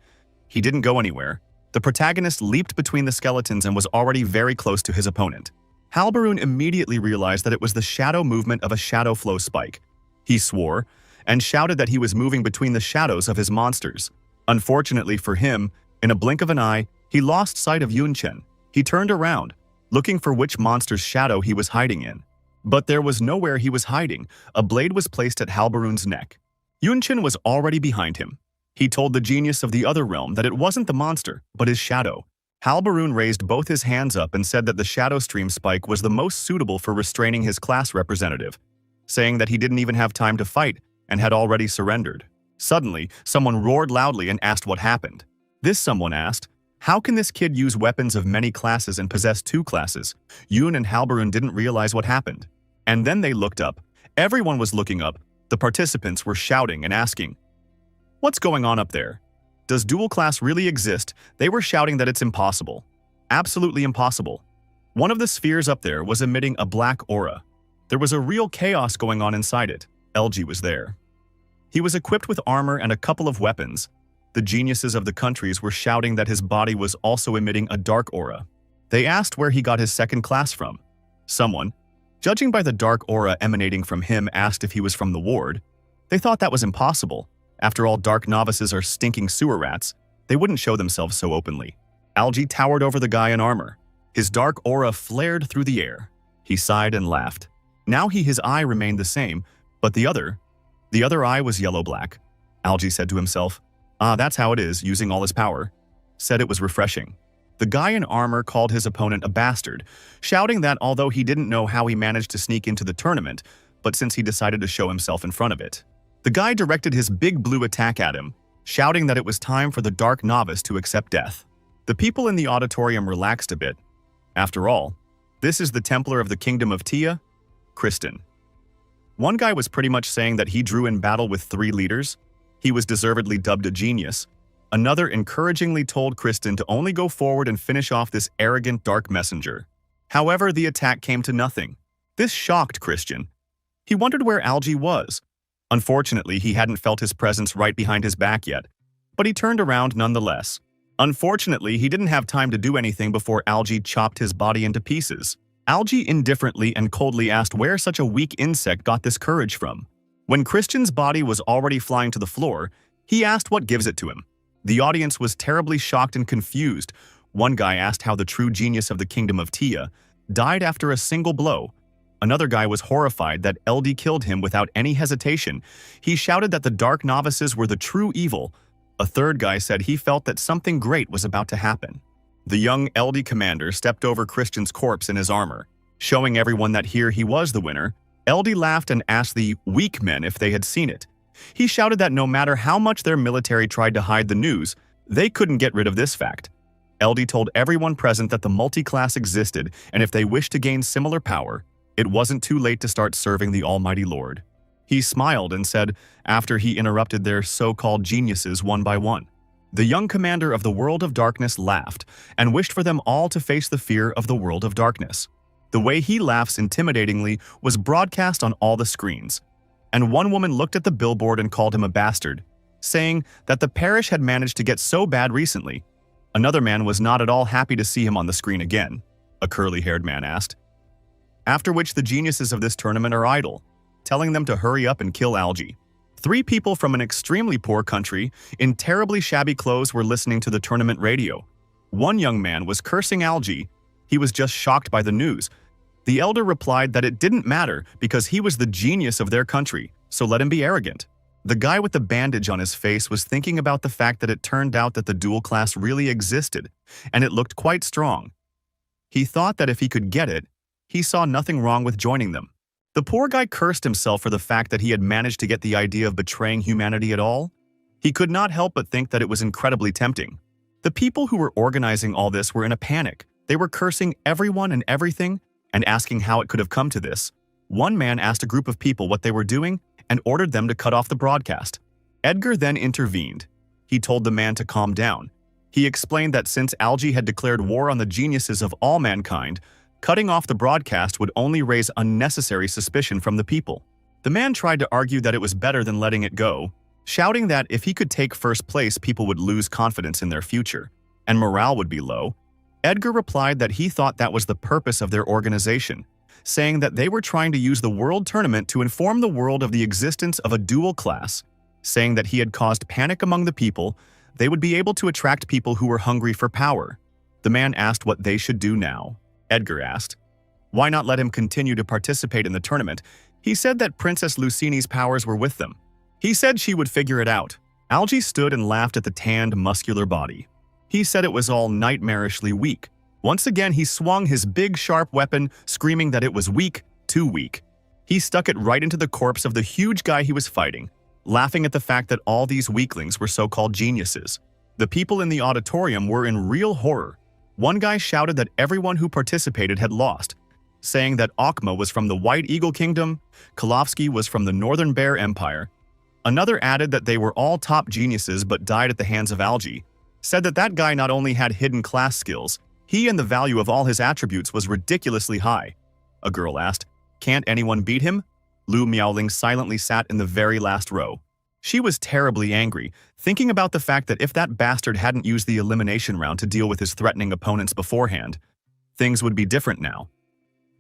he didn't go anywhere. The protagonist leaped between the skeletons and was already very close to his opponent. Halbaran immediately realized that it was the shadow movement of a shadow flow spike. He swore and shouted that he was moving between the shadows of his monsters. Unfortunately for him, in a blink of an eye, he lost sight of Yunchen. He turned around, looking for which monster's shadow he was hiding in. But there was nowhere he was hiding. A blade was placed at Halbaran's neck. Yunchen was already behind him. He told the genius of the other realm that it wasn't the monster, but his shadow. Halbaran raised both his hands up and said that the shadow stream spike was the most suitable for restraining his class representative, saying that he didn't even have time to fight and had already surrendered. Suddenly, someone roared loudly and asked what happened. This someone asked, how can this kid use weapons of many classes and possess 2 classes? Yun and Halbaran didn't realize what happened. And then they looked up. Everyone was looking up. The participants were shouting and asking, what's going on up there? Does dual class really exist? They were shouting that it's impossible. Absolutely impossible. One of the spheres up there was emitting a black aura. There was a real chaos going on inside it. LG was there. He was equipped with armor and a couple of weapons. The geniuses of the countries were shouting that his body was also emitting a dark aura. They asked where he got his second class from. Someone, judging by the dark aura emanating from him, asked if he was from the ward. They thought that was impossible. After all, dark novices are stinking sewer rats. They wouldn't show themselves so openly. Algae towered over the guy in armor. His dark aura flared through the air. He sighed and laughed. Now his eye remained the same, but the other eye was yellow-black. Algae said to himself, that's how it is, using all his power. Said it was refreshing. The guy in armor called his opponent a bastard, shouting that although he didn't know how he managed to sneak into the tournament, but since he decided to show himself in front of it. The guy directed his big blue attack at him, shouting that it was time for the dark novice to accept death. The people in the auditorium relaxed a bit. After all, this is the Templar of the Kingdom of Tia, Kristen. One guy was pretty much saying that he drew in battle with 3 leaders. He was deservedly dubbed a genius. Another encouragingly told Kristen to only go forward and finish off this arrogant dark messenger. However, the attack came to nothing. This shocked Christian. He wondered where Algie was. Unfortunately, he hadn't felt his presence right behind his back yet, but he turned around nonetheless. Unfortunately, he didn't have time to do anything before Algie chopped his body into pieces. Algie indifferently and coldly asked where such a weak insect got this courage from. When Christian's body was already flying to the floor, he asked what gives it to him. The audience was terribly shocked and confused. One guy asked how the true genius of the Kingdom of Tia died after a single blow. Another guy was horrified that LD killed him without any hesitation. He shouted that the Dark Novices were the true evil. A third guy said he felt that something great was about to happen. The young LD commander stepped over Christian's corpse in his armor, showing everyone that here he was the winner. LD laughed and asked the weak men if they had seen it. He shouted that no matter how much their military tried to hide the news, they couldn't get rid of this fact. LD told everyone present that the multi-class existed, and if they wished to gain similar power, it wasn't too late to start serving the Almighty Lord. He smiled and said, after he interrupted their so-called geniuses one by one. The young commander of the World of Darkness laughed and wished for them all to face the fear of the World of Darkness. The way he laughs intimidatingly was broadcast on all the screens, and one woman looked at the billboard and called him a bastard, saying that the parish had managed to get so bad recently. Another man was not at all happy to see him on the screen again, a curly-haired man asked. After which the geniuses of this tournament are idle, telling them to hurry up and kill Algie. 3 people from an extremely poor country in terribly shabby clothes were listening to the tournament radio. One young man was cursing Algie. He was just shocked by the news. The elder replied that it didn't matter because he was the genius of their country, so let him be arrogant. The guy with the bandage on his face was thinking about the fact that it turned out that the dual class really existed, and it looked quite strong. He thought that if he could get it, he saw nothing wrong with joining them. The poor guy cursed himself for the fact that he had managed to get the idea of betraying humanity at all. He could not help but think that it was incredibly tempting. The people who were organizing all this were in a panic. They were cursing everyone and everything and asking how it could have come to this. One man asked a group of people what they were doing and ordered them to cut off the broadcast. Edgar then intervened. He told the man to calm down. He explained that since Algie had declared war on the geniuses of all mankind, cutting off the broadcast would only raise unnecessary suspicion from the people. The man tried to argue that it was better than letting it go, shouting that if he could take first place, people would lose confidence in their future, and morale would be low. Edgar replied that he thought that was the purpose of their organization, saying that they were trying to use the world tournament to inform the world of the existence of a dual class, saying that he had caused panic among the people. They would be able to attract people who were hungry for power. The man asked what they should do now. Edgar asked, why not let him continue to participate in the tournament? He said that Princess Lucini's powers were with them. He said she would figure it out. Algie stood and laughed at the tanned, muscular body. He said it was all nightmarishly weak. Once again, he swung his big, sharp weapon, screaming that it was weak, too weak. He stuck it right into the corpse of the huge guy he was fighting, laughing at the fact that all these weaklings were so-called geniuses. The people in the auditorium were in real horror. One guy shouted that everyone who participated had lost, saying that Akma was from the White Eagle Kingdom, Kalovsky was from the Northern Bear Empire. Another added that they were all top geniuses but died at the hands of Algie, said that that guy not only had hidden class skills, he and the value of all his attributes was ridiculously high. A girl asked, can't anyone beat him? Lu Miaoling silently sat in the very last row. She was terribly angry, thinking about the fact that if that bastard hadn't used the elimination round to deal with his threatening opponents beforehand, things would be different now.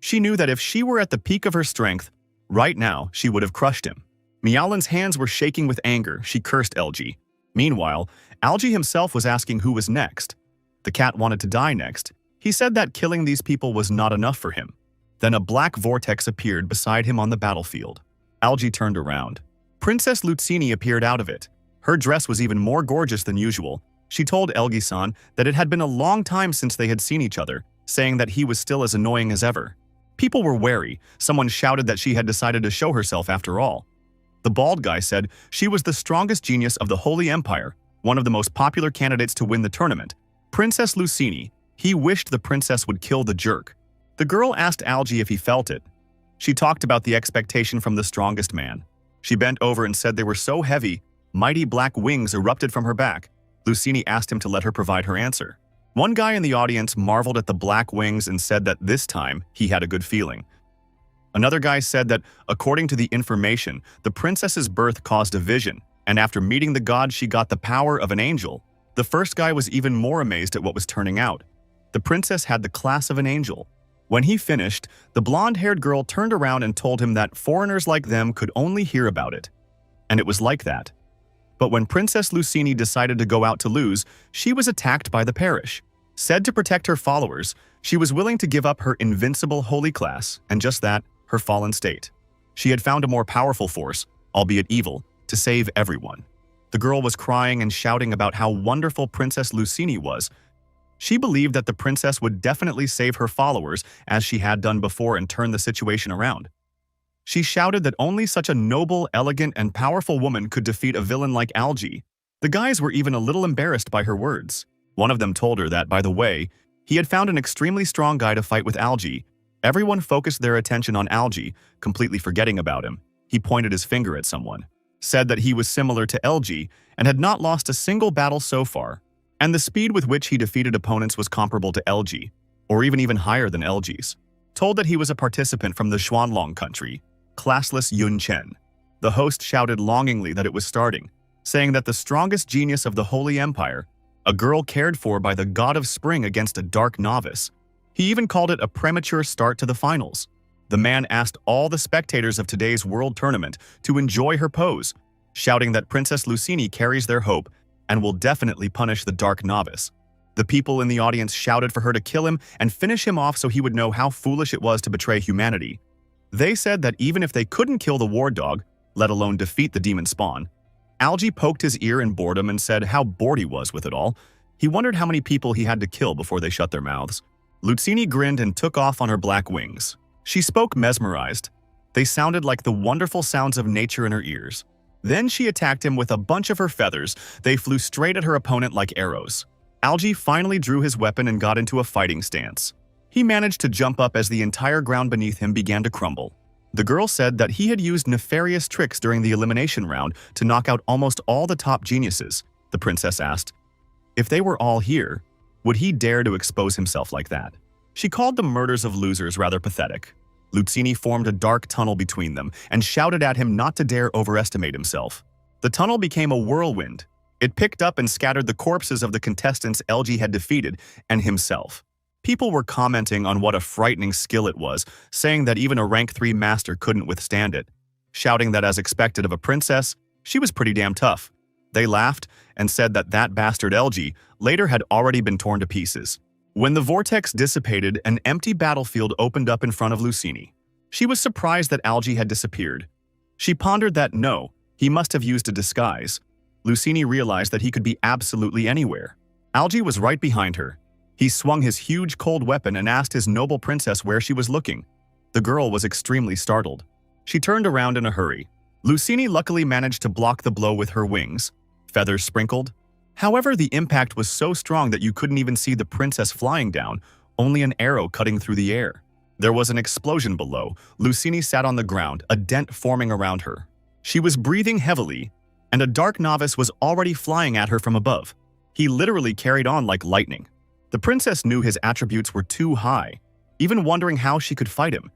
She knew that if she were at the peak of her strength, right now she would have crushed him. Miaolin's hands were shaking with anger. She cursed Algie. Meanwhile, Algie himself was asking who was next. The cat wanted to die next. He said that killing these people was not enough for him. Then a black vortex appeared beside him on the battlefield. Algie turned around. Princess Lucini appeared out of it. Her dress was even more gorgeous than usual. She told Elgi-san that it had been a long time since they had seen each other, saying that he was still as annoying as ever. People were wary. Someone shouted that she had decided to show herself after all. The bald guy said she was the strongest genius of the Holy Empire, one of the most popular candidates to win the tournament. Princess Lucini. He wished the princess would kill the jerk. The girl asked Algie if he felt it. She talked about the expectation from the strongest man. She bent over and said they were so heavy, mighty black wings erupted from her back. Lucini asked him to let her provide her answer. One guy in the audience marveled at the black wings and said that this time he had a good feeling. Another guy said that, according to the information, the princess's birth caused a vision, and after meeting the god she got the power of an angel. The first guy was even more amazed at what was turning out. The princess had the class of an angel. When he finished, the blonde-haired girl turned around and told him that foreigners like them could only hear about it. And it was like that. But when Princess Lucini decided to go out to lose, she was attacked by the parish. Said to protect her followers, she was willing to give up her invincible holy class, and just that, her fallen state. She had found a more powerful force, albeit evil, to save everyone. The girl was crying and shouting about how wonderful Princess Lucini was. She believed that the princess would definitely save her followers as she had done before and turn the situation around. She shouted that only such a noble, elegant, and powerful woman could defeat a villain like Algie. The guys were even a little embarrassed by her words. One of them told her that, by the way, he had found an extremely strong guy to fight with Algie. Everyone focused their attention on Algie, completely forgetting about him. He pointed his finger at someone, said that he was similar to LG and had not lost a single battle so far, and the speed with which he defeated opponents was comparable to LG, or even higher than LG's. Told that he was a participant from the Xuanlong country, classless Yun Chen. The host shouted longingly that it was starting, saying that the strongest genius of the Holy Empire, a girl cared for by the god of spring against a dark novice. He even called it a premature start to the finals. The man asked all the spectators of today's world tournament to enjoy her pose, shouting that Princess Lucini carries their hope and will definitely punish the dark novice. The people in the audience shouted for her to kill him and finish him off so he would know how foolish it was to betray humanity. They said that even if they couldn't kill the war dog, let alone defeat the demon spawn, Algie poked his ear in boredom and said how bored he was with it all. He wondered how many people he had to kill before they shut their mouths. Lucini grinned and took off on her black wings. She spoke mesmerized. They sounded like the wonderful sounds of nature in her ears. Then she attacked him with a bunch of her feathers. They flew straight at her opponent like arrows. Algie finally drew his weapon and got into a fighting stance. He managed to jump up as the entire ground beneath him began to crumble. The girl said that he had used nefarious tricks during the elimination round to knock out almost all the top geniuses. The princess asked, if they were all here, would he dare to expose himself like that? She called the murders of losers rather pathetic. Lucini formed a dark tunnel between them and shouted at him not to dare overestimate himself. The tunnel became a whirlwind. It picked up and scattered the corpses of the contestants LG had defeated and himself. People were commenting on what a frightening skill it was, saying that even a rank 3 master couldn't withstand it, shouting that as expected of a princess, she was pretty damn tough. They laughed and said that that bastard LG later had already been torn to pieces. When the vortex dissipated, an empty battlefield opened up in front of Lucini. She was surprised that Algie had disappeared. She pondered that no, he must have used a disguise. Lucini realized that he could be absolutely anywhere. Algie was right behind her. He swung his huge cold weapon and asked his noble princess where she was looking. The girl was extremely startled. She turned around in a hurry. Lucini luckily managed to block the blow with her wings. Feathers sprinkled. However, the impact was so strong that you couldn't even see the princess flying down, only an arrow cutting through the air. There was an explosion below. Lucini sat on the ground, a dent forming around her. She was breathing heavily, and a dark novice was already flying at her from above. He literally carried on like lightning. The princess knew his attributes were too high, even wondering how she could fight him.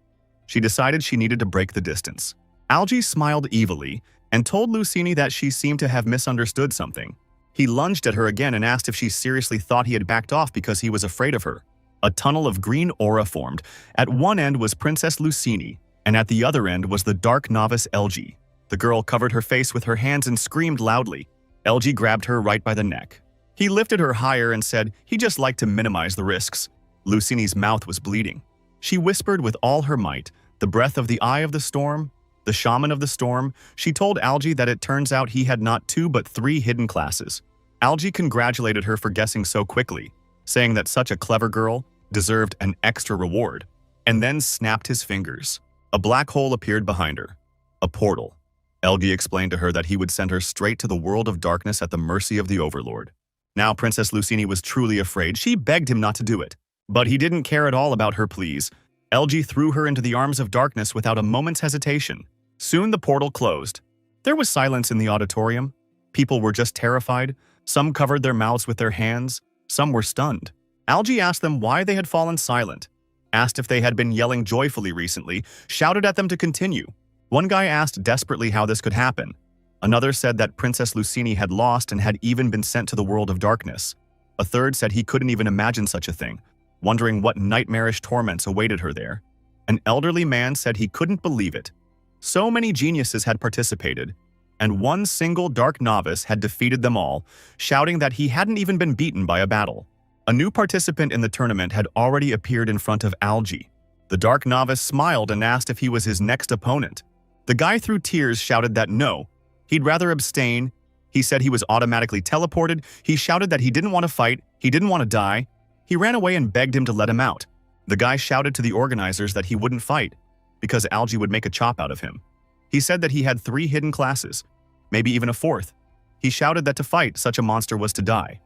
She decided she needed to break the distance. Algie smiled evilly and told Lucini that she seemed to have misunderstood something. He lunged at her again and asked if she seriously thought he had backed off because he was afraid of her. A tunnel of green aura formed. At one end was Princess Lucini, and at the other end was the dark novice LG. The girl covered her face with her hands and screamed loudly. LG grabbed her right by the neck. He lifted her higher and said he just liked to minimize the risks. Lucini's mouth was bleeding. She whispered with all her might, the breath of the eye of the storm, the shaman of the storm. She told Algie that it turns out he had not 2 but 3 hidden classes. Algae congratulated her for guessing so quickly, saying that such a clever girl deserved an extra reward, and then snapped his fingers. A black hole appeared behind her. A portal. Algae explained to her that he would send her straight to the world of darkness at the mercy of the Overlord. Now Princess Lucini was truly afraid. She begged him not to do it. But he didn't care at all about her pleas. Algae threw her into the arms of darkness without a moment's hesitation. Soon the portal closed. There was silence in the auditorium. People were just terrified. Some covered their mouths with their hands. Some were stunned. Algae asked them why they had fallen silent, asked if they had been yelling joyfully recently, shouted at them to continue. One guy asked desperately how this could happen. Another said that Princess Lucini had lost and had even been sent to the world of darkness. A third said he couldn't even imagine such a thing, wondering what nightmarish torments awaited her there. An elderly man said he couldn't believe it. So many geniuses had participated, and one single dark novice had defeated them all, shouting that he hadn't even been beaten by a battle. A new participant in the tournament had already appeared in front of Algae. The dark novice smiled and asked if he was his next opponent. The guy through tears shouted that no, he'd rather abstain. He said he was automatically teleported. He shouted that he didn't want to fight, he didn't want to die. He ran away and begged him to let him out. The guy shouted to the organizers that he wouldn't fight, because Algae would make a chop out of him. He said that he had 3 hidden classes, maybe even a 4th. He shouted that to fight such a monster was to die.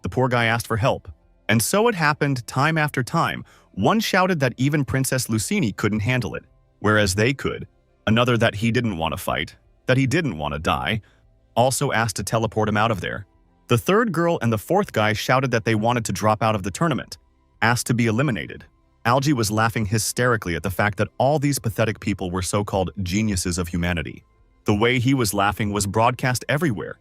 The poor guy asked for help. And so it happened time after time. One shouted that even Princess Lucini couldn't handle it, whereas they could. Another that he didn't want to fight, that he didn't want to die, also asked to teleport him out of there. The third girl and the 4th guy shouted that they wanted to drop out of the tournament, asked to be eliminated. Algae was laughing hysterically at the fact that all these pathetic people were so-called geniuses of humanity. The way he was laughing was broadcast everywhere,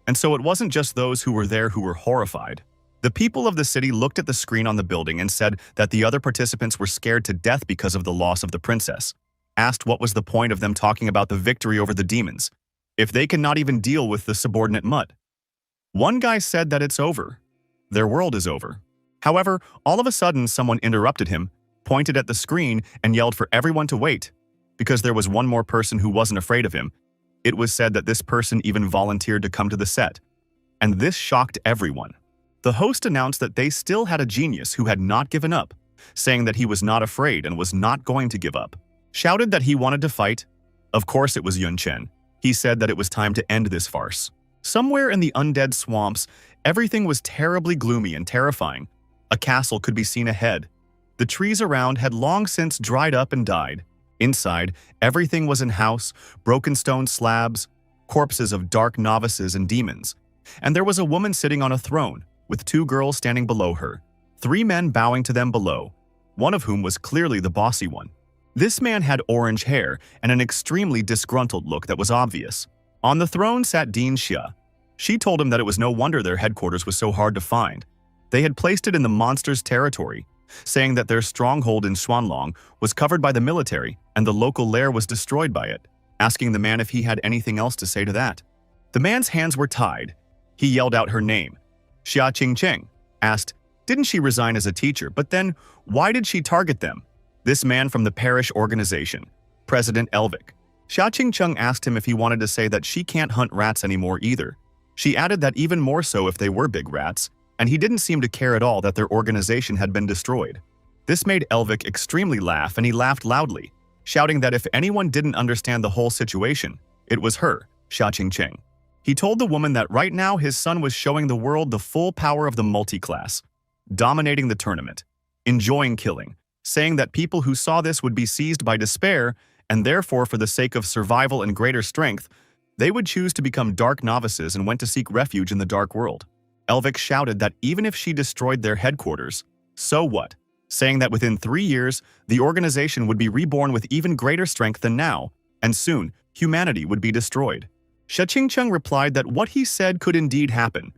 and so it wasn't just those who were there who were horrified. The people of the city looked at the screen on the building and said that the other participants were scared to death because of the loss of the princess, asked what was the point of them talking about the victory over the demons, if they cannot even deal with the subordinate mud. One guy said that it's over. Their world is over. However, all of a sudden someone interrupted him, pointed at the screen, and yelled for everyone to wait, because there was one more person who wasn't afraid of him. It was said that this person even volunteered to come to the set, and this shocked everyone. The host announced that they still had a genius who had not given up, saying that he was not afraid and was not going to give up. Shouted that he wanted to fight. Of course it was Yun Chen. He said that it was time to end this farce. Somewhere in the undead swamps, everything was terribly gloomy and terrifying. A castle could be seen ahead. The trees around had long since dried up and died. Inside, everything was in house, broken stone slabs, corpses of dark novices and demons. And there was a woman sitting on a throne, with 2 girls standing below her, 3 men bowing to them below, one of whom was clearly the bossy one. This man had orange hair and an extremely disgruntled look that was obvious. On the throne sat Dean Xia. She told him that it was no wonder their headquarters was so hard to find. They had placed it in the monster's territory, saying that their stronghold in Xuanlong was covered by the military and the local lair was destroyed by it, asking the man if he had anything else to say to that. The man's hands were tied. He yelled out her name. Xia Qingcheng asked, didn't she resign as a teacher, but then why did she target them? This man from the parish organization, President Elvik. Xia Qingcheng asked him if he wanted to say that she can't hunt rats anymore either. She added that even more so if they were big rats, and he didn't seem to care at all that their organization had been destroyed. This made Elvik extremely laugh, and he laughed loudly, shouting that if anyone didn't understand the whole situation, it was her, Xia Qingcheng. He told the woman that right now his son was showing the world the full power of the multi-class, dominating the tournament, enjoying killing, saying that people who saw this would be seized by despair, and therefore for the sake of survival and greater strength, they would choose to become dark novices and went to seek refuge in the dark world. Elvik shouted that even if she destroyed their headquarters, so what? Saying that within 3 years, the organization would be reborn with even greater strength than now, and soon, humanity would be destroyed. Xia Qingcheng replied that what he said could indeed happen,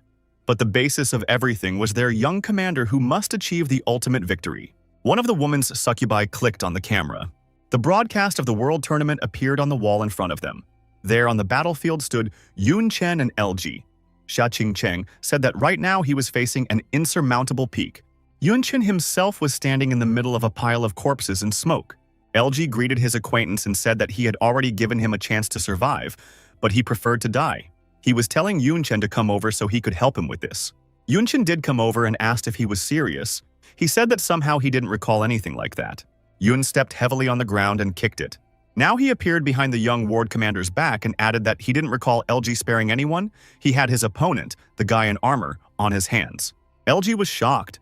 but the basis of everything was their young commander who must achieve the ultimate victory. One of the woman's succubi clicked on the camera. The broadcast of the World Tournament appeared on the wall in front of them. There on the battlefield stood Yun Chen and LG. Xia Qingcheng said that right now he was facing an insurmountable peak. Yun Chen himself was standing in the middle of a pile of corpses and smoke. LG greeted his acquaintance and said that he had already given him a chance to survive, but he preferred to die. He was telling Yunchen to come over so he could help him with this. Yunchen did come over and asked if he was serious. He said that somehow he didn't recall anything like that. Yun stepped heavily on the ground and kicked it. Now he appeared behind the young ward commander's back and added that he didn't recall LG sparing anyone. He had his opponent, the guy in armor, on his hands. LG was shocked.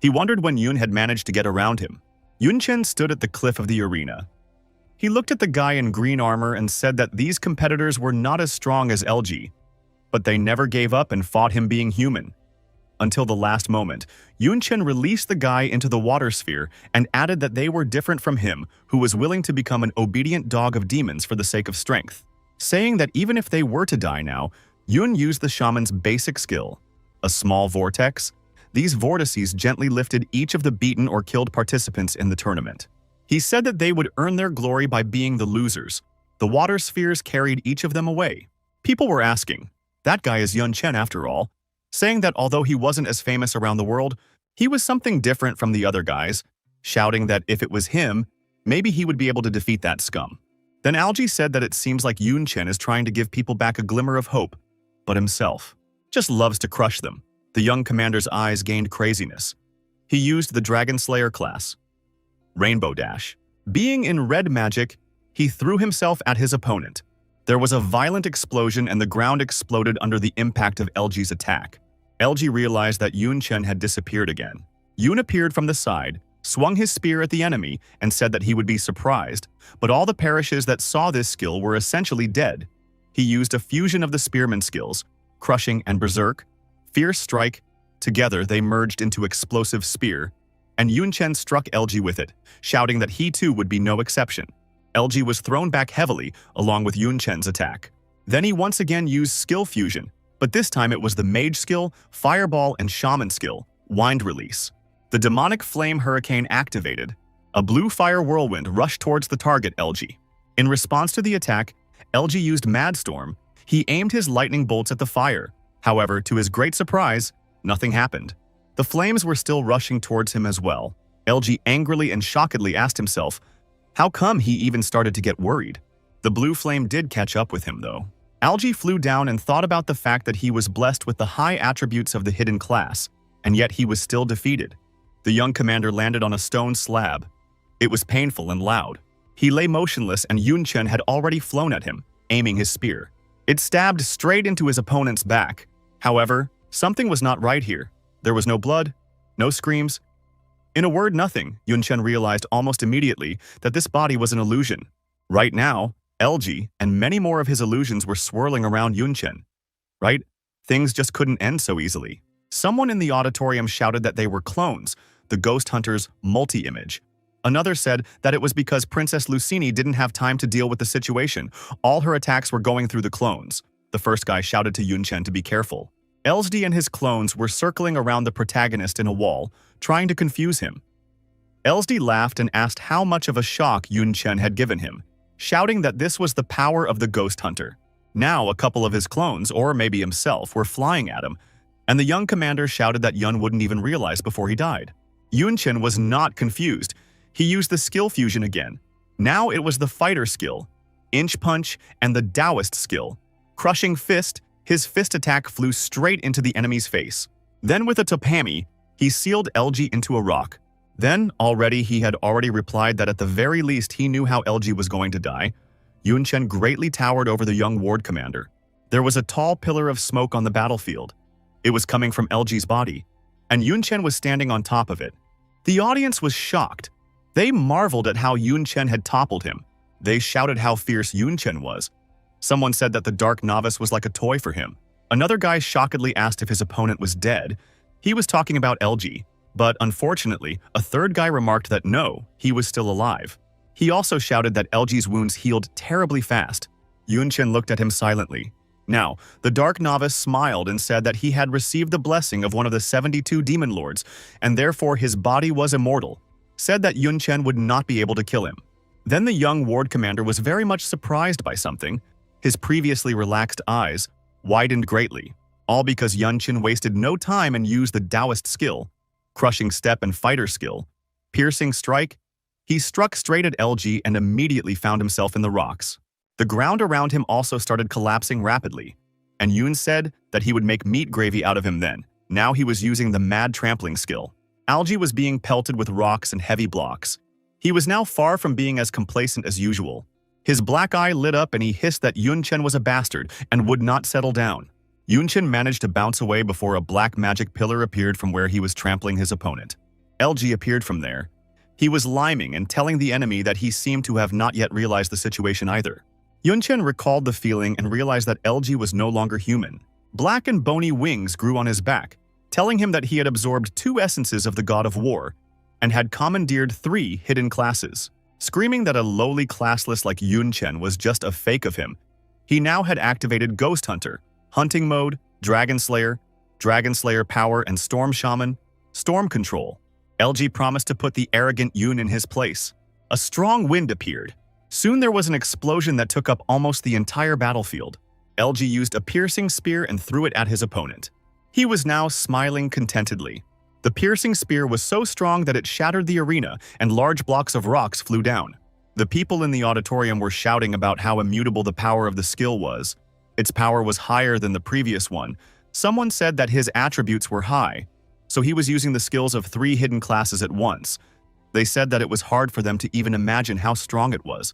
He wondered when Yun had managed to get around him. Yunchen stood at the cliff of the arena. He looked at the guy in green armor and said that these competitors were not as strong as LG, but they never gave up and fought him being human. Until the last moment, Yunchen released the guy into the water sphere and added that they were different from him, who was willing to become an obedient dog of demons for the sake of strength. Saying that even if they were to die now, Yun used the shaman's basic skill, a small vortex. These vortices gently lifted each of the beaten or killed participants in the tournament. He said that they would earn their glory by being the losers. The water spheres carried each of them away. People were asking, that guy is Yun Chen after all, saying that although he wasn't as famous around the world, he was something different from the other guys, shouting that if it was him, maybe he would be able to defeat that scum. Then Algie said that it seems like Yun Chen is trying to give people back a glimmer of hope, but himself just loves to crush them. The young commander's eyes gained craziness. He used the Dragon Slayer class, Rainbow Dash. Being in red magic, he threw himself at his opponent. There was a violent explosion and the ground exploded under the impact of LG's attack. LG realized that Yun Chen had disappeared again. Yun appeared from the side, swung his spear at the enemy, and said that he would be surprised, but all the parishes that saw this skill were essentially dead. He used a fusion of the spearman skills, Crushing and Berserk, Fierce Strike. Together they merged into Explosive Spear, and Yun Chen struck LG with it, shouting that he too would be no exception. LG was thrown back heavily along with Yun Chen's attack. Then he once again used skill fusion, but this time it was the mage skill, fireball, and shaman skill, wind release. The demonic flame hurricane activated. A blue fire whirlwind rushed towards the target LG. In response to the attack, LG used Mad Storm. He aimed his lightning bolts at the fire. However, to his great surprise, nothing happened. The flames were still rushing towards him as well. LG angrily and shockedly asked himself, how come he even started to get worried? The blue flame did catch up with him, though. Algie flew down and thought about the fact that he was blessed with the high attributes of the hidden class, and yet he was still defeated. The young commander landed on a stone slab. It was painful and loud. He lay motionless and Yun Chen had already flown at him, aiming his spear. It stabbed straight into his opponent's back. However, something was not right here. There was no blood, no screams. In a word, nothing. Yun Chen realized almost immediately that this body was an illusion. Right now, LG and many more of his illusions were swirling around Yun Chen. Right? Things just couldn't end so easily. Someone in the auditorium shouted that they were clones, the ghost hunter's multi-image. Another said that it was because Princess Lucini didn't have time to deal with the situation. All her attacks were going through the clones. The first guy shouted to Yun Chen to be careful. LSD and his clones were circling around the protagonist in a wall, trying to confuse him. LSD laughed and asked how much of a shock Yun Chen had given him, shouting that this was the power of the ghost hunter. Now a couple of his clones, or maybe himself, were flying at him, and the young commander shouted that Yun wouldn't even realize before he died. Yun Chen was not confused. He used the skill fusion again. Now it was the fighter skill, Inch Punch, and the Taoist skill, Crushing Fist. His fist attack flew straight into the enemy's face. Then with a Topami, he sealed LG into a rock. Then, he had already replied that at the very least he knew how LG was going to die. Yun Chen greatly towered over the young ward commander. There was a tall pillar of smoke on the battlefield. It was coming from LG's body, and Yun Chen was standing on top of it. The audience was shocked. They marveled at how Yun Chen had toppled him. They shouted how fierce Yun Chen was. Someone said that the Dark Novice was like a toy for him. Another guy shockedly asked if his opponent was dead. He was talking about LG, but unfortunately, a third guy remarked that no, he was still alive. He also shouted that LG's wounds healed terribly fast. Yun Chen looked at him silently. Now, the Dark Novice smiled and said that he had received the blessing of one of the 72 demon lords, and therefore his body was immortal. Said that Yun Chen would not be able to kill him. Then the young ward commander was very much surprised by something. His previously relaxed eyes widened greatly, all because Yun Chen wasted no time and used the Taoist skill, Crushing Step and Fighter skill, Piercing Strike. He struck straight at LG and immediately found himself in the rocks. The ground around him also started collapsing rapidly. and Yoon said that he would make meat gravy out of him then. Now he was using the mad trampling skill. Algae was being pelted with rocks and heavy blocks. He was now far from being as complacent as usual. His black eye lit up and he hissed that Yunchen was a bastard and would not settle down. Yunchen managed to bounce away before a black magic pillar appeared from where he was trampling his opponent. LG appeared from there. He was liming and telling the enemy that he seemed to have not yet realized the situation either. Yunchen recalled the feeling and realized that LG was no longer human. Black and bony wings grew on his back, telling him that he had absorbed 2 essences of the god of war and had commandeered 3 hidden classes. Screaming that a lowly classless like Yunchen was just a fake of him, he now had activated Ghost Hunter, Hunting Mode, Dragon Slayer Power, and Storm Shaman, Storm Control. LG promised to put the arrogant Yoon in his place. A strong wind appeared. Soon there was an explosion that took up almost the entire battlefield. LG used a piercing spear and threw it at his opponent. He was now smiling contentedly. The piercing spear was so strong that it shattered the arena and large blocks of rocks flew down. The people in the auditorium were shouting about how immutable the power of the skill was. Its power was higher than the previous one. Someone said that his attributes were high, so he was using the skills of 3 hidden classes at once. They said that it was hard for them to even imagine how strong it was.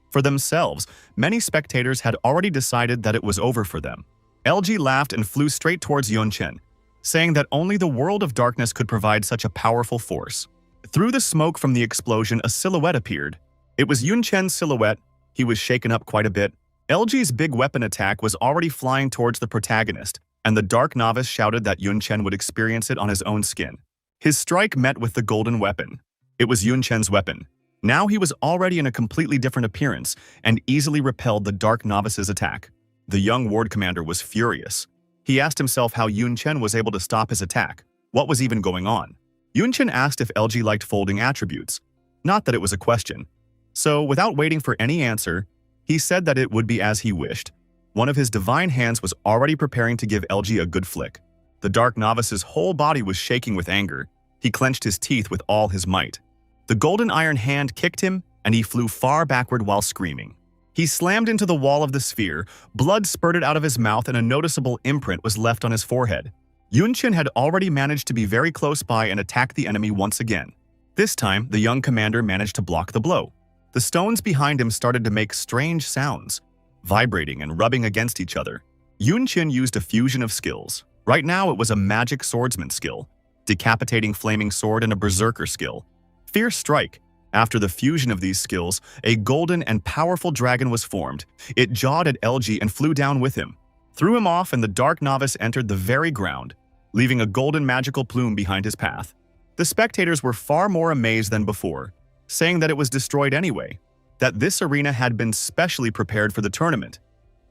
For themselves, many spectators had already decided that it was over for them. LG laughed and flew straight towards Yunchen, saying that only the world of darkness could provide such a powerful force. Through the smoke from the explosion, a silhouette appeared. It was Yunchen's silhouette. He was shaken up quite a bit. LG's big weapon attack was already flying towards the protagonist, and the Dark Novice shouted that Yunchen would experience it on his own skin. His strike met with the golden weapon. It was Yunchen's weapon. Now he was already in a completely different appearance and easily repelled the Dark Novice's attack. The young ward commander was furious. He asked himself how Yunchen was able to stop his attack. What was even going on? Yunchen asked if LG liked folding attributes. Not that it was a question. So, without waiting for any answer, he said that it would be as he wished. One of his divine hands was already preparing to give LG a good flick. The Dark Novice's whole body was shaking with anger. He clenched his teeth with all his might. The golden iron hand kicked him, and he flew far backward while screaming. He slammed into the wall of the sphere, blood spurted out of his mouth and a noticeable imprint was left on his forehead. Yunchen had already managed to be very close by and attack the enemy once again. This time, the young commander managed to block the blow. The stones behind him started to make strange sounds, vibrating and rubbing against each other. Yunchen used a fusion of skills. Right now it was a magic swordsman skill, decapitating flaming sword, and a berserker skill, Fierce Strike. After the fusion of these skills, a golden and powerful dragon was formed. It jawed at LG and flew down with him, threw him off, and the Dark Novice entered the very ground, leaving a golden magical plume behind his path. The spectators were far more amazed than before, saying that it was destroyed anyway, that this arena had been specially prepared for the tournament.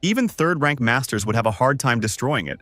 Even third-rank masters would have a hard time destroying it.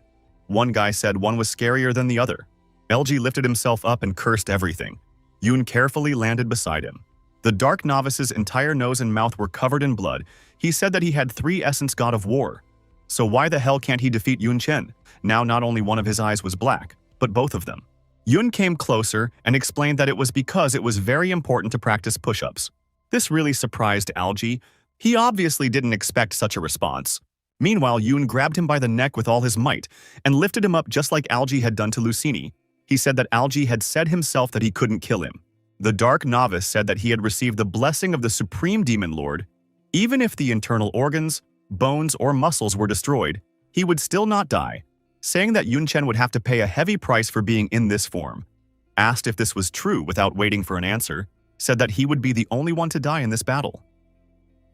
One guy said one was scarier than the other. LG lifted himself up and cursed everything. Yoon carefully landed beside him. The Dark Novice's entire nose and mouth were covered in blood. He said that he had 3 Essence God of War. So why the hell can't he defeat Yunchen? Now not only one of his eyes was black, but both of them. Yoon came closer and explained that it was because it was very important to practice push-ups. This really surprised LG. He obviously didn't expect such a response. Meanwhile, Yoon grabbed him by the neck with all his might and lifted him up just like LG had done to Lucini. He said that LG had said himself that he couldn't kill him. The Dark Novice said that he had received the blessing of the Supreme Demon Lord. Even if the internal organs, bones, or muscles were destroyed, he would still not die, saying that Yunchen would have to pay a heavy price for being in this form. Asked if this was true without waiting for an answer, said that he would be the only one to die in this battle.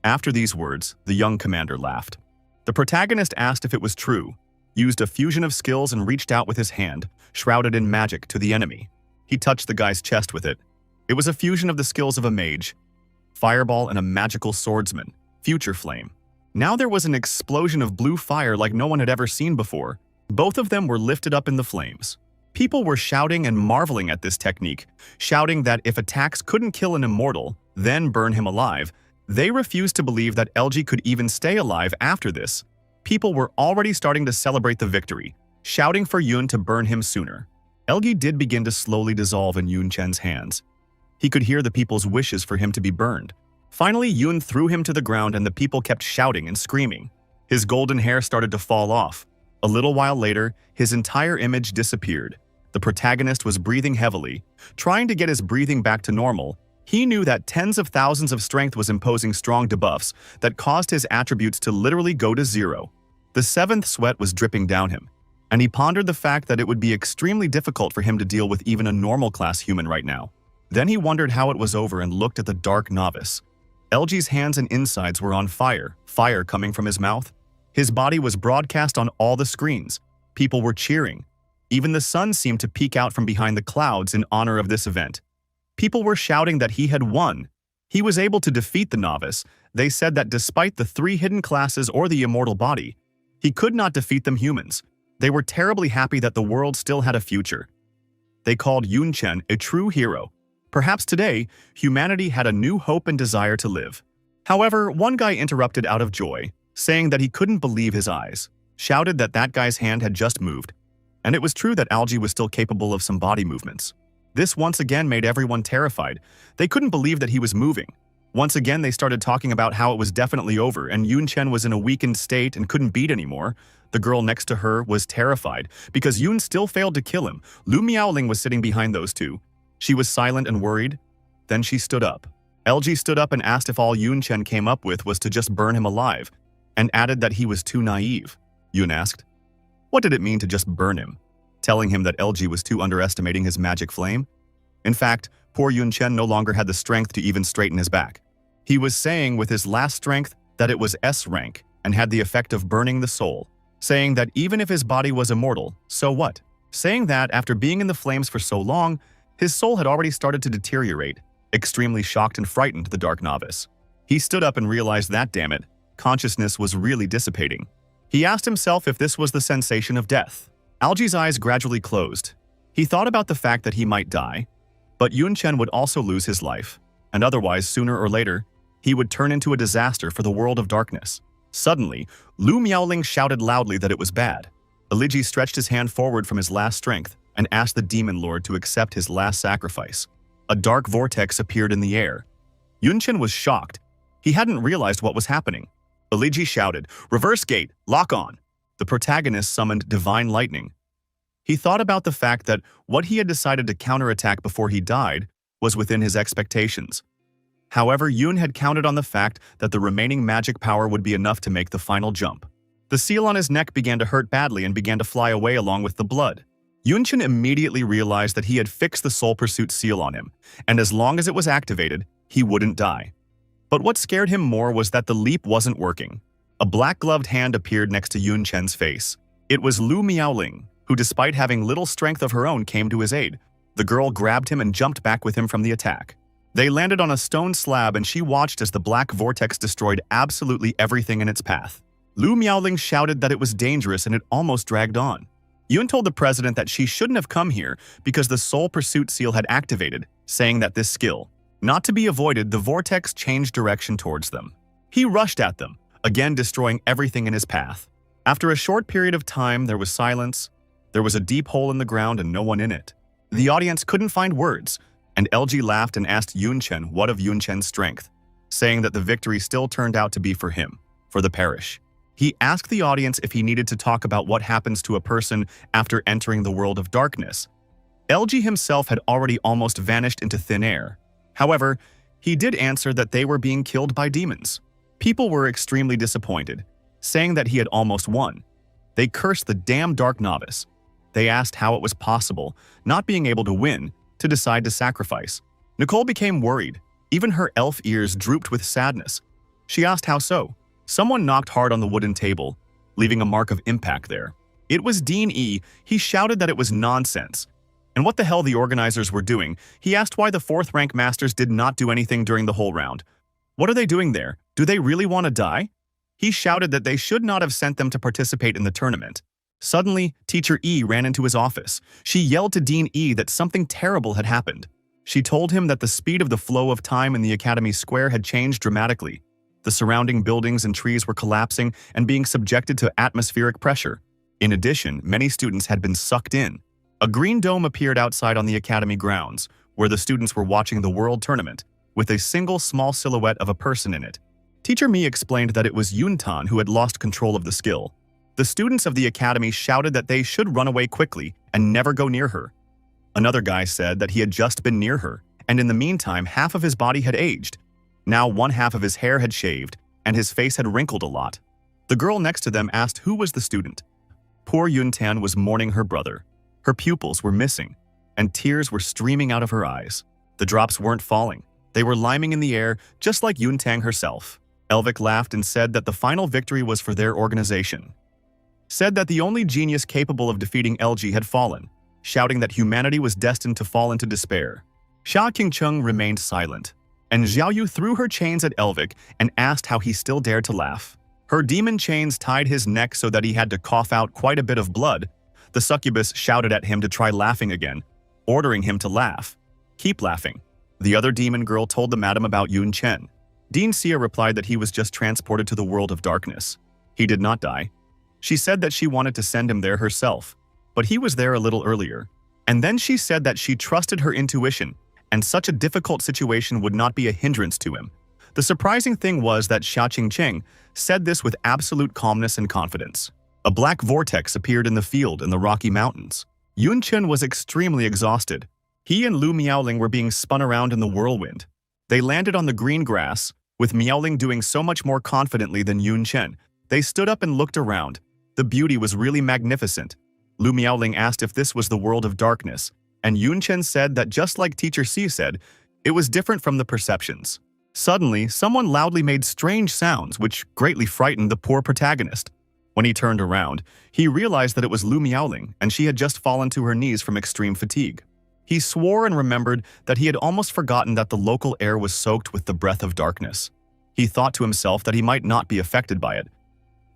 After these words, the young commander laughed. The protagonist asked if it was true, used a fusion of skills and reached out with his hand, shrouded in magic, to the enemy. He touched the guy's chest with it. It was a fusion of the skills of a mage, fireball, and a magical swordsman, Future Flame. Now there was an explosion of blue fire like no one had ever seen before. Both of them were lifted up in the flames. People were shouting and marveling at this technique, shouting that if attacks couldn't kill an immortal, then burn him alive. They refused to believe that LG could even stay alive after this. People were already starting to celebrate the victory, shouting for Yoon to burn him sooner. LG did begin to slowly dissolve in Yunchen's hands. He could hear the people's wishes for him to be burned. Finally, Yoon threw him to the ground and the people kept shouting and screaming. His golden hair started to fall off. A little while later, his entire image disappeared. The protagonist was breathing heavily. Trying to get his breathing back to normal, he knew that tens of thousands of strength was imposing strong debuffs that caused his attributes to literally go to zero. The seventh sweat was dripping down him, and he pondered the fact that it would be extremely difficult for him to deal with even a normal-class human right now. Then he wondered how it was over and looked at the dark novice. LG's hands and insides were on fire, fire coming from his mouth. His body was broadcast on all the screens. People were cheering. Even the sun seemed to peek out from behind the clouds in honor of this event. People were shouting that he had won. He was able to defeat the novice. They said that despite the 3 hidden classes or the immortal body, he could not defeat them humans. They were terribly happy that the world still had a future. They called Yun Chen a true hero. Perhaps today, humanity had a new hope and desire to live. However, one guy interrupted out of joy, saying that he couldn't believe his eyes, shouted that that guy's hand had just moved. And it was true that Algae was still capable of some body movements. This once again made everyone terrified. They couldn't believe that he was moving. Once again, they started talking about how it was definitely over and Yun Chen was in a weakened state and couldn't beat anymore. The girl next to her was terrified because Yun still failed to kill him. Lu Miaoling was sitting behind those two. She was silent and worried. Then she stood up. LG stood up and asked if all Yun Chen came up with was to just burn him alive, and added that he was too naive. Yun asked, what did it mean to just burn him? Telling him that LG was too underestimating his magic flame? In fact, poor Yun Chen no longer had the strength to even straighten his back. He was saying with his last strength that it was S rank and had the effect of burning the soul, saying that even if his body was immortal, so what? Saying that after being in the flames for so long, his soul had already started to deteriorate. Extremely shocked and frightened, the dark novice. He stood up and realized that, damn it, consciousness was really dissipating. He asked himself if this was the sensation of death. Algae's eyes gradually closed. He thought about the fact that he might die, but Yun Chen would also lose his life, and otherwise, sooner or later, he would turn into a disaster for the world of darkness. Suddenly, Lu Miaoling shouted loudly that it was bad. Aligi stretched his hand forward from his last strength and asked the demon lord to accept his last sacrifice. A dark vortex appeared in the air. Yun Chen was shocked. He hadn't realized what was happening. Aligi shouted, "Reverse gate, lock on." The protagonist summoned divine lightning. He thought about the fact that what he had decided to counterattack before he died was within his expectations. However, Yun had counted on the fact that the remaining magic power would be enough to make the final jump. The seal on his neck began to hurt badly and began to fly away along with the blood. Yun Chen immediately realized that he had fixed the Soul Pursuit seal on him, and as long as it was activated, he wouldn't die. But what scared him more was that the leap wasn't working. A black-gloved hand appeared next to Yun Chen's face. It was Lu Miaoling, who despite having little strength of her own came to his aid. The girl grabbed him and jumped back with him from the attack. They landed on a stone slab and she watched as the black vortex destroyed absolutely everything in its path. Lu Miaoling shouted that it was dangerous and it almost dragged on. Yun told the president that she shouldn't have come here because the Soul Pursuit seal had activated, saying that this skill, not to be avoided, the vortex changed direction towards them. He rushed at them, again destroying everything in his path. After a short period of time, there was silence. There was a deep hole in the ground and no one in it. The audience couldn't find words, and LG laughed and asked Yun Chen what of Yun Chen's strength, saying that the victory still turned out to be for him, for the parish. He asked the audience if he needed to talk about what happens to a person after entering the world of darkness. LG himself had already almost vanished into thin air. However, he did answer that they were being killed by demons. People were extremely disappointed, saying that he had almost won. They cursed the damn dark novice. They asked how it was possible, not being able to win, to decide to sacrifice. Nicole became worried. Even her elf ears drooped with sadness. She asked how so. Someone knocked hard on the wooden table, leaving a mark of impact there. It was Dean E. He shouted that it was nonsense. And what the hell the organizers were doing. He asked why the 4th rank masters did not do anything during the whole round. What are they doing there? Do they really want to die? He shouted that they should not have sent them to participate in the tournament. Suddenly, Teacher E ran into his office. She yelled to Dean E that something terrible had happened. She told him that the speed of the flow of time in the Academy Square had changed dramatically. The surrounding buildings and trees were collapsing and being subjected to atmospheric pressure. In addition, many students had been sucked in. A green dome appeared outside on the Academy grounds, where the students were watching the World Tournament, with a single small silhouette of a person in it. Teacher Mi explained that it was Yuntan who had lost control of the skill. The students of the academy shouted that they should run away quickly and never go near her. Another guy said that he had just been near her, and in the meantime half of his body had aged. Now one half of his hair had shaved, and his face had wrinkled a lot. The girl next to them asked who was the student. Poor Yuntan was mourning her brother. Her pupils were missing, and tears were streaming out of her eyes. The drops weren't falling. They were liming in the air, just like Yuntang herself. Elvik laughed and said that the final victory was for their organization. Said that the only genius capable of defeating LG had fallen, shouting that humanity was destined to fall into despair. Xia Qingcheng remained silent, and Xiaoyu threw her chains at Elvik and asked how he still dared to laugh. Her demon chains tied his neck so that he had to cough out quite a bit of blood. The succubus shouted at him to try laughing again, ordering him to laugh. Keep laughing. The other demon girl told the madam about Yun Chen. Dean Xia replied that he was just transported to the world of darkness. He did not die. She said that she wanted to send him there herself, but he was there a little earlier. And then she said that she trusted her intuition, and such a difficult situation would not be a hindrance to him. The surprising thing was that Xia Qingcheng said this with absolute calmness and confidence. A black vortex appeared in the field in the Rocky Mountains. Yun Chen was extremely exhausted. He and Lu Miaoling were being spun around in the whirlwind. They landed on the green grass, with Miaoling doing so much more confidently than Yun Chen. They stood up and looked around. The beauty was really magnificent. Lu Miaoling asked if this was the world of darkness, and Yun Chen said that just like Teacher Si said, it was different from the perceptions. Suddenly, someone loudly made strange sounds which greatly frightened the poor protagonist. When he turned around, he realized that it was Lu Miaoling, and she had just fallen to her knees from extreme fatigue. He swore and remembered that he had almost forgotten that the local air was soaked with the breath of darkness. He thought to himself that he might not be affected by it.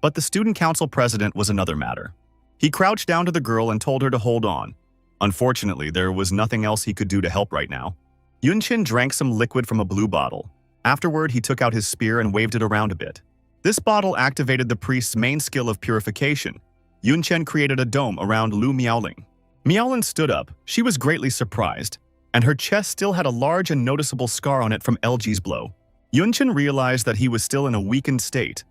But the student council president was another matter. He crouched down to the girl and told her to hold on. Unfortunately, there was nothing else he could do to help right now. Yunqin drank some liquid from a blue bottle. Afterward, he took out his spear and waved it around a bit. This bottle activated the priest's main skill of purification. Yunqin created a dome around Lu Miaoling. Miaoling stood up. She was greatly surprised, and her chest still had a large and noticeable scar on it from LG's blow. Yunqin realized that he was still in a weakened state,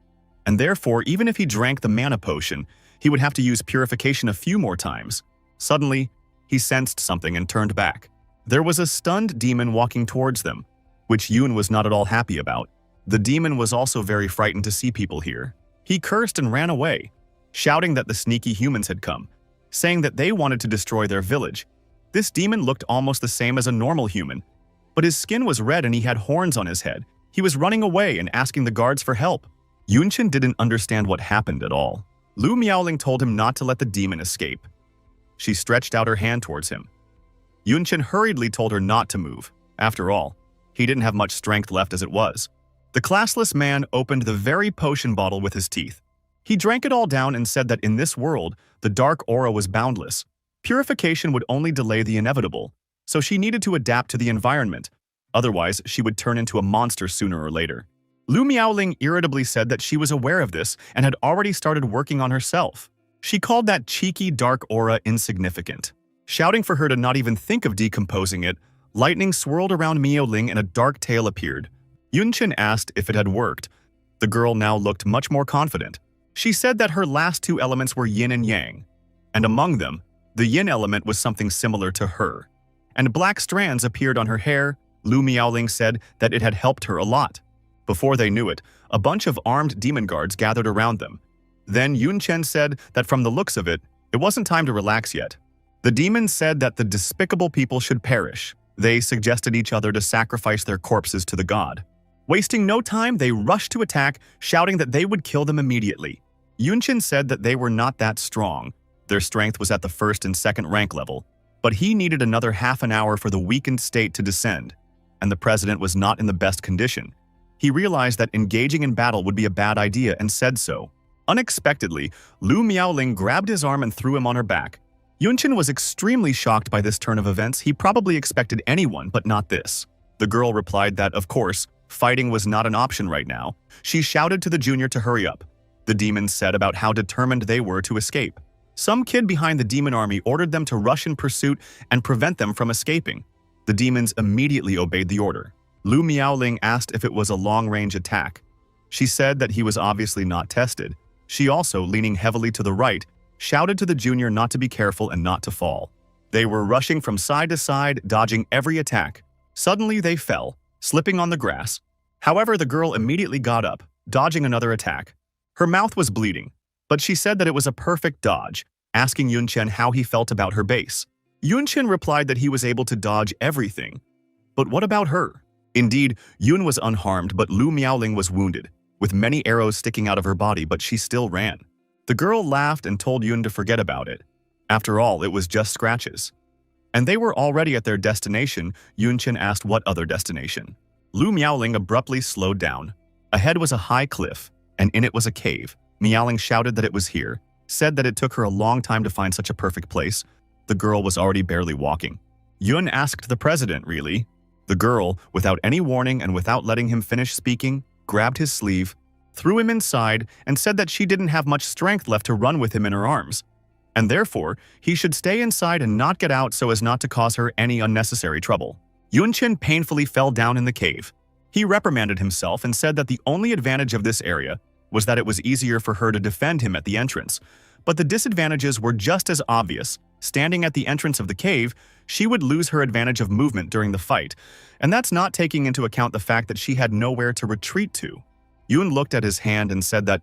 and therefore, even if he drank the mana potion, he would have to use purification a few more times. Suddenly, he sensed something and turned back. There was a stunned demon walking towards them, which Yun was not at all happy about. The demon was also very frightened to see people here. He cursed and ran away, shouting that the sneaky humans had come, saying that they wanted to destroy their village. This demon looked almost the same as a normal human, but his skin was red and he had horns on his head. He was running away and asking the guards for help. Yunqin didn't understand what happened at all. Lu Miaoling told him not to let the demon escape. She stretched out her hand towards him. Yunqin hurriedly told her not to move. After all, he didn't have much strength left as it was. The classless man opened the very potion bottle with his teeth. He drank it all down and said that in this world, the dark aura was boundless. Purification would only delay the inevitable, so she needed to adapt to the environment. Otherwise, she would turn into a monster sooner or later. Lu Miaoling irritably said that she was aware of this and had already started working on herself. She called that cheeky dark aura insignificant. Shouting for her to not even think of decomposing it, lightning swirled around Miaoling and a dark tail appeared. Yunqin asked if it had worked. The girl now looked much more confident. She said that her last two elements were yin and yang, and among them, the yin element was something similar to her. And black strands appeared on her hair. Lu Miaoling said that it had helped her a lot. Before they knew it, a bunch of armed demon guards gathered around them. Then Yunqin said that from the looks of it, it wasn't time to relax yet. The demons said that the despicable people should perish. They suggested each other to sacrifice their corpses to the god. Wasting no time, they rushed to attack, shouting that they would kill them immediately. Yunqin said that they were not that strong. Their strength was at the first and second rank level, but he needed another half an hour for the weakened state to descend, and the president was not in the best condition. He realized that engaging in battle would be a bad idea and said so. Unexpectedly, Lu Miaoling grabbed his arm and threw him on her back. Yunqin was extremely shocked by this turn of events. He probably expected anyone, but not this. The girl replied that, of course, fighting was not an option right now. She shouted to the junior to hurry up. The demons said about how determined they were to escape. Some kid behind the demon army ordered them to rush in pursuit and prevent them from escaping. The demons immediately obeyed the order. Lu Miaoling asked if it was a long-range attack. She said that he was obviously not tested. She also, leaning heavily to the right, shouted to the junior not to be careful and not to fall. They were rushing from side to side, dodging every attack. Suddenly they fell, slipping on the grass. However, the girl immediately got up, dodging another attack. Her mouth was bleeding, but she said that it was a perfect dodge, asking Yunchen how he felt about her base. Yunchen replied that he was able to dodge everything. But what about her? Indeed, Yun was unharmed, but Lu Miaoling was wounded, with many arrows sticking out of her body, but she still ran. The girl laughed and told Yun to forget about it. After all, it was just scratches. And they were already at their destination. Yunchen asked what other destination. Lu Miaoling abruptly slowed down. Ahead was a high cliff, and in it was a cave. Miaoling shouted that it was here, said that it took her a long time to find such a perfect place. The girl was already barely walking. Yun asked the president, really? The girl, without any warning and without letting him finish speaking, grabbed his sleeve, threw him inside, and said that she didn't have much strength left to run with him in her arms, and therefore he should stay inside and not get out so as not to cause her any unnecessary trouble. Yunchen painfully fell down in the cave. He reprimanded himself and said that the only advantage of this area was that it was easier for her to defend him at the entrance, but the disadvantages were just as obvious. Standing at the entrance of the cave, she would lose her advantage of movement during the fight, and that's not taking into account the fact that she had nowhere to retreat to. Yun looked at his hand and said that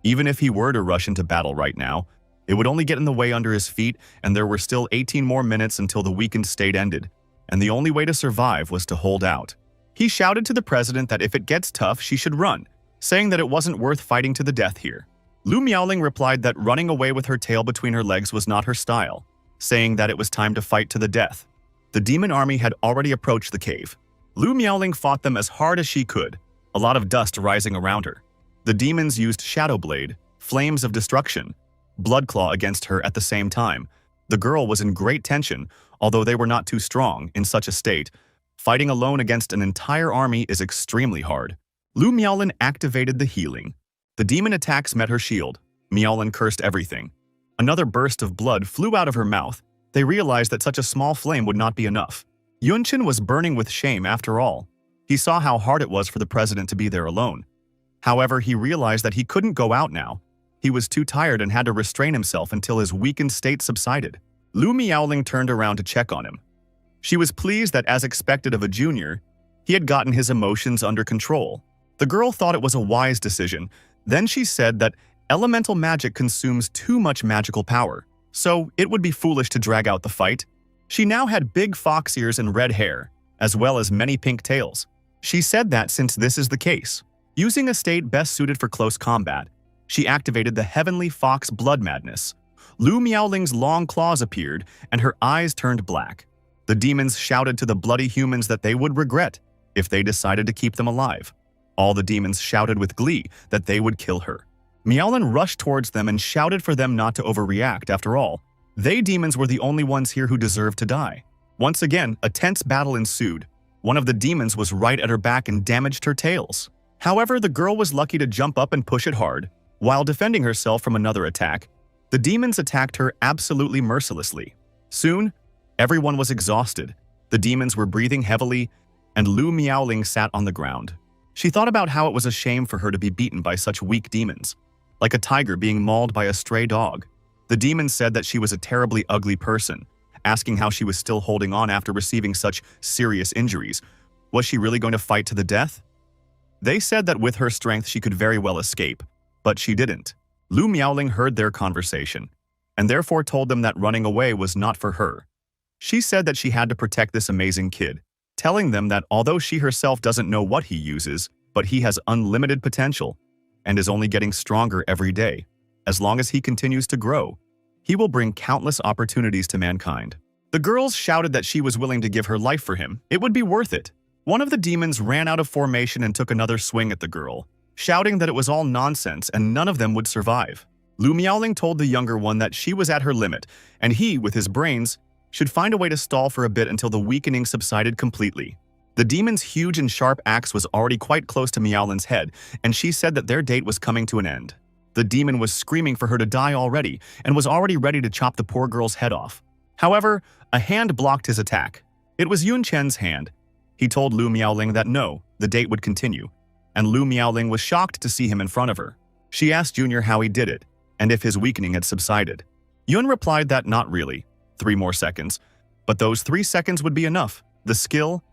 even if he were to rush into battle right now, it would only get in the way under his feet, and there were still 18 more minutes until the weakened state ended, and the only way to survive was to hold out. He shouted to the president that if it gets tough, she should run, saying that it wasn't worth fighting to the death here. Lu Miaoling replied that running away with her tail between her legs was not her style, saying that it was time to fight to the death. The demon army had already approached the cave. Lu Miaoling fought them as hard as she could, a lot of dust rising around her. The demons used Shadow Blade, flames of destruction, Blood Claw against her at the same time. The girl was in great tension, although they were not too strong in such a state. Fighting alone against an entire army is extremely hard. Lu Miaoling activated the healing. The demon attacks met her shield. Miaoling cursed everything. Another burst of blood flew out of her mouth. They realized that such a small flame would not be enough. Yunchen was burning with shame after all. He saw how hard it was for the president to be there alone. However, he realized that he couldn't go out now. He was too tired and had to restrain himself until his weakened state subsided. Lu Miaoling turned around to check on him. She was pleased that, as expected of a junior, he had gotten his emotions under control. The girl thought it was a wise decision. Then she said that elemental magic consumes too much magical power, so it would be foolish to drag out the fight. She now had big fox ears and red hair, as well as many pink tails. She said that since this is the case, using a state best suited for close combat, she activated the Heavenly Fox Blood Madness. Lu Miaoling's long claws appeared, and her eyes turned black. The demons shouted to the bloody humans that they would regret if they decided to keep them alive. All the demons shouted with glee that they would kill her. Miaoling rushed towards them and shouted for them not to overreact. After all, they demons were the only ones here who deserved to die. Once again, a tense battle ensued. One of the demons was right at her back and damaged her tails. However, the girl was lucky to jump up and push it hard. While defending herself from another attack, the demons attacked her absolutely mercilessly. Soon, everyone was exhausted. The demons were breathing heavily, and Lu Miaoling sat on the ground. She thought about how it was a shame for her to be beaten by such weak demons, like a tiger being mauled by a stray dog. The demons said that she was a terribly ugly person, asking how she was still holding on after receiving such serious injuries. Was she really going to fight to the death? They said that with her strength she could very well escape, but she didn't. Lu Miaoling heard their conversation, and therefore told them that running away was not for her. She said that she had to protect this amazing kid, telling them that although she herself doesn't know what he uses, but he has unlimited potential and is only getting stronger every day. As long as he continues to grow, he will bring countless opportunities to mankind. The girls shouted that she was willing to give her life for him. It would be worth it. One of the demons ran out of formation and took another swing at the girl, shouting that it was all nonsense and none of them would survive. Lu Miaoling told the younger one that she was at her limit, and he, with his brains, should find a way to stall for a bit until the weakening subsided completely. The demon's huge and sharp axe was already quite close to Miaoling's head, and she said that their date was coming to an end. The demon was screaming for her to die already, and was already ready to chop the poor girl's head off. However, a hand blocked his attack. It was Yun Chen's hand. He told Lu Miaoling that no, the date would continue. and Lu Miaoling was shocked to see him in front of her. She asked Junior how he did it, and if his weakening had subsided. Yun replied that not really, 3 more seconds, but those 3 seconds would be enough. The skill,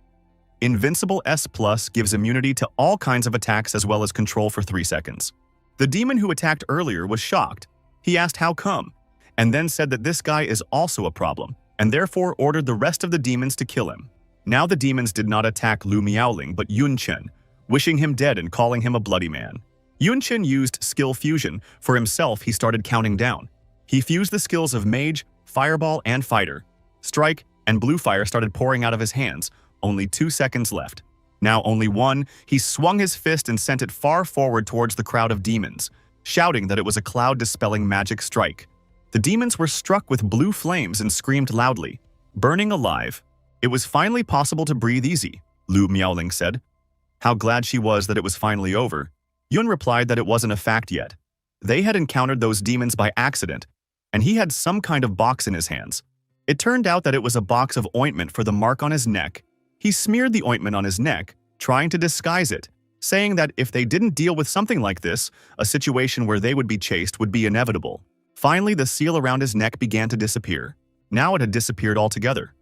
Invincible S+, gives immunity to all kinds of attacks as well as control for 3 seconds. The demon who attacked earlier was shocked. He asked how come, and then said that this guy is also a problem, and therefore ordered the rest of the demons to kill him. Now the demons did not attack Lu Miaoling but Yun Chen, wishing him dead and calling him a bloody man. Yun Chen used skill fusion. For himself, he started counting down. He fused the skills of Mage, Fireball, and Fighter. Strike and Blue Fire started pouring out of his hands, only 2 seconds left. Now only 1, he swung his fist and sent it far forward towards the crowd of demons, shouting that it was a cloud-dispelling magic strike. The demons were struck with blue flames and screamed loudly, burning alive. It was finally possible to breathe easy, Lu Miaoling said. How glad she was that it was finally over. Yun replied that it wasn't a fact yet. They had encountered those demons by accident, and he had some kind of box in his hands. It turned out that it was a box of ointment for the mark on his neck. He smeared the ointment on his neck, trying to disguise it, saying that if they didn't deal with something like this, a situation where they would be chased would be inevitable. Finally, the seal around his neck began to disappear. Now it had disappeared altogether.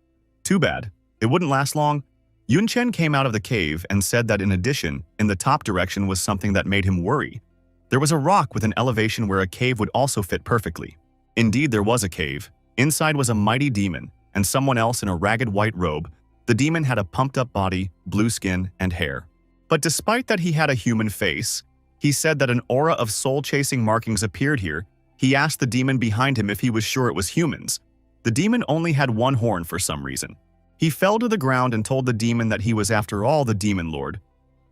Too bad. It wouldn't last long. Yun Chen came out of the cave and said that in addition, in the top direction was something that made him worry. There was a rock with an elevation where a cave would also fit perfectly. Indeed, there was a cave. Inside was a mighty demon, and someone else in a ragged white robe. The demon had a pumped-up body, blue skin, and hair. But despite that he had a human face, he said that an aura of soul-chasing markings appeared here. He asked the demon behind him if he was sure it was humans. The demon only had 1 horn for some reason. He fell to the ground and told the demon that he was after all the Demon Lord,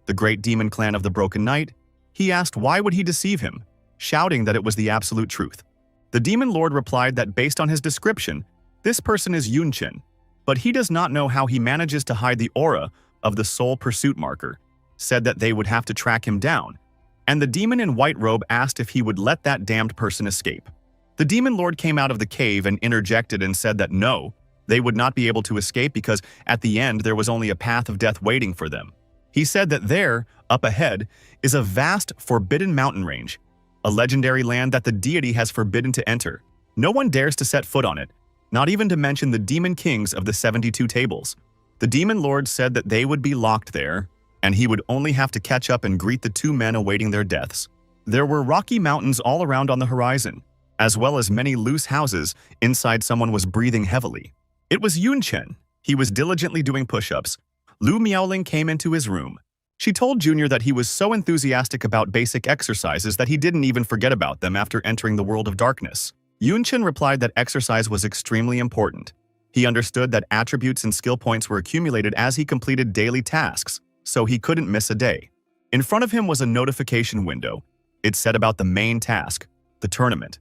the great demon clan of the Broken Knight. He asked why would he deceive him, shouting that it was the absolute truth. The Demon Lord replied that based on his description, this person is Yun Chen, but he does not know how he manages to hide the aura of the soul pursuit marker, said that they would have to track him down, and the demon in white robe asked if he would let that damned person escape. The Demon Lord came out of the cave and interjected and said that no, they would not be able to escape because at the end there was only a path of death waiting for them. He said that there, up ahead, is a vast, forbidden mountain range, a legendary land that the deity has forbidden to enter. No one dares to set foot on it, not even to mention the demon kings of the 72 tables. The Demon Lord said that they would be locked there, and he would only have to catch up and greet the 2 men awaiting their deaths. There were rocky mountains all around on the horizon, as well as many loose houses. Inside someone was breathing heavily. It was Yun Chen. He was diligently doing push-ups. Lu Miaoling came into his room. She told Junior that he was so enthusiastic about basic exercises that he didn't even forget about them after entering the world of darkness. Yun Chen replied that exercise was extremely important. He understood that attributes and skill points were accumulated as he completed daily tasks, so he couldn't miss a day. In front of him was a notification window. It said about the main task, the tournament.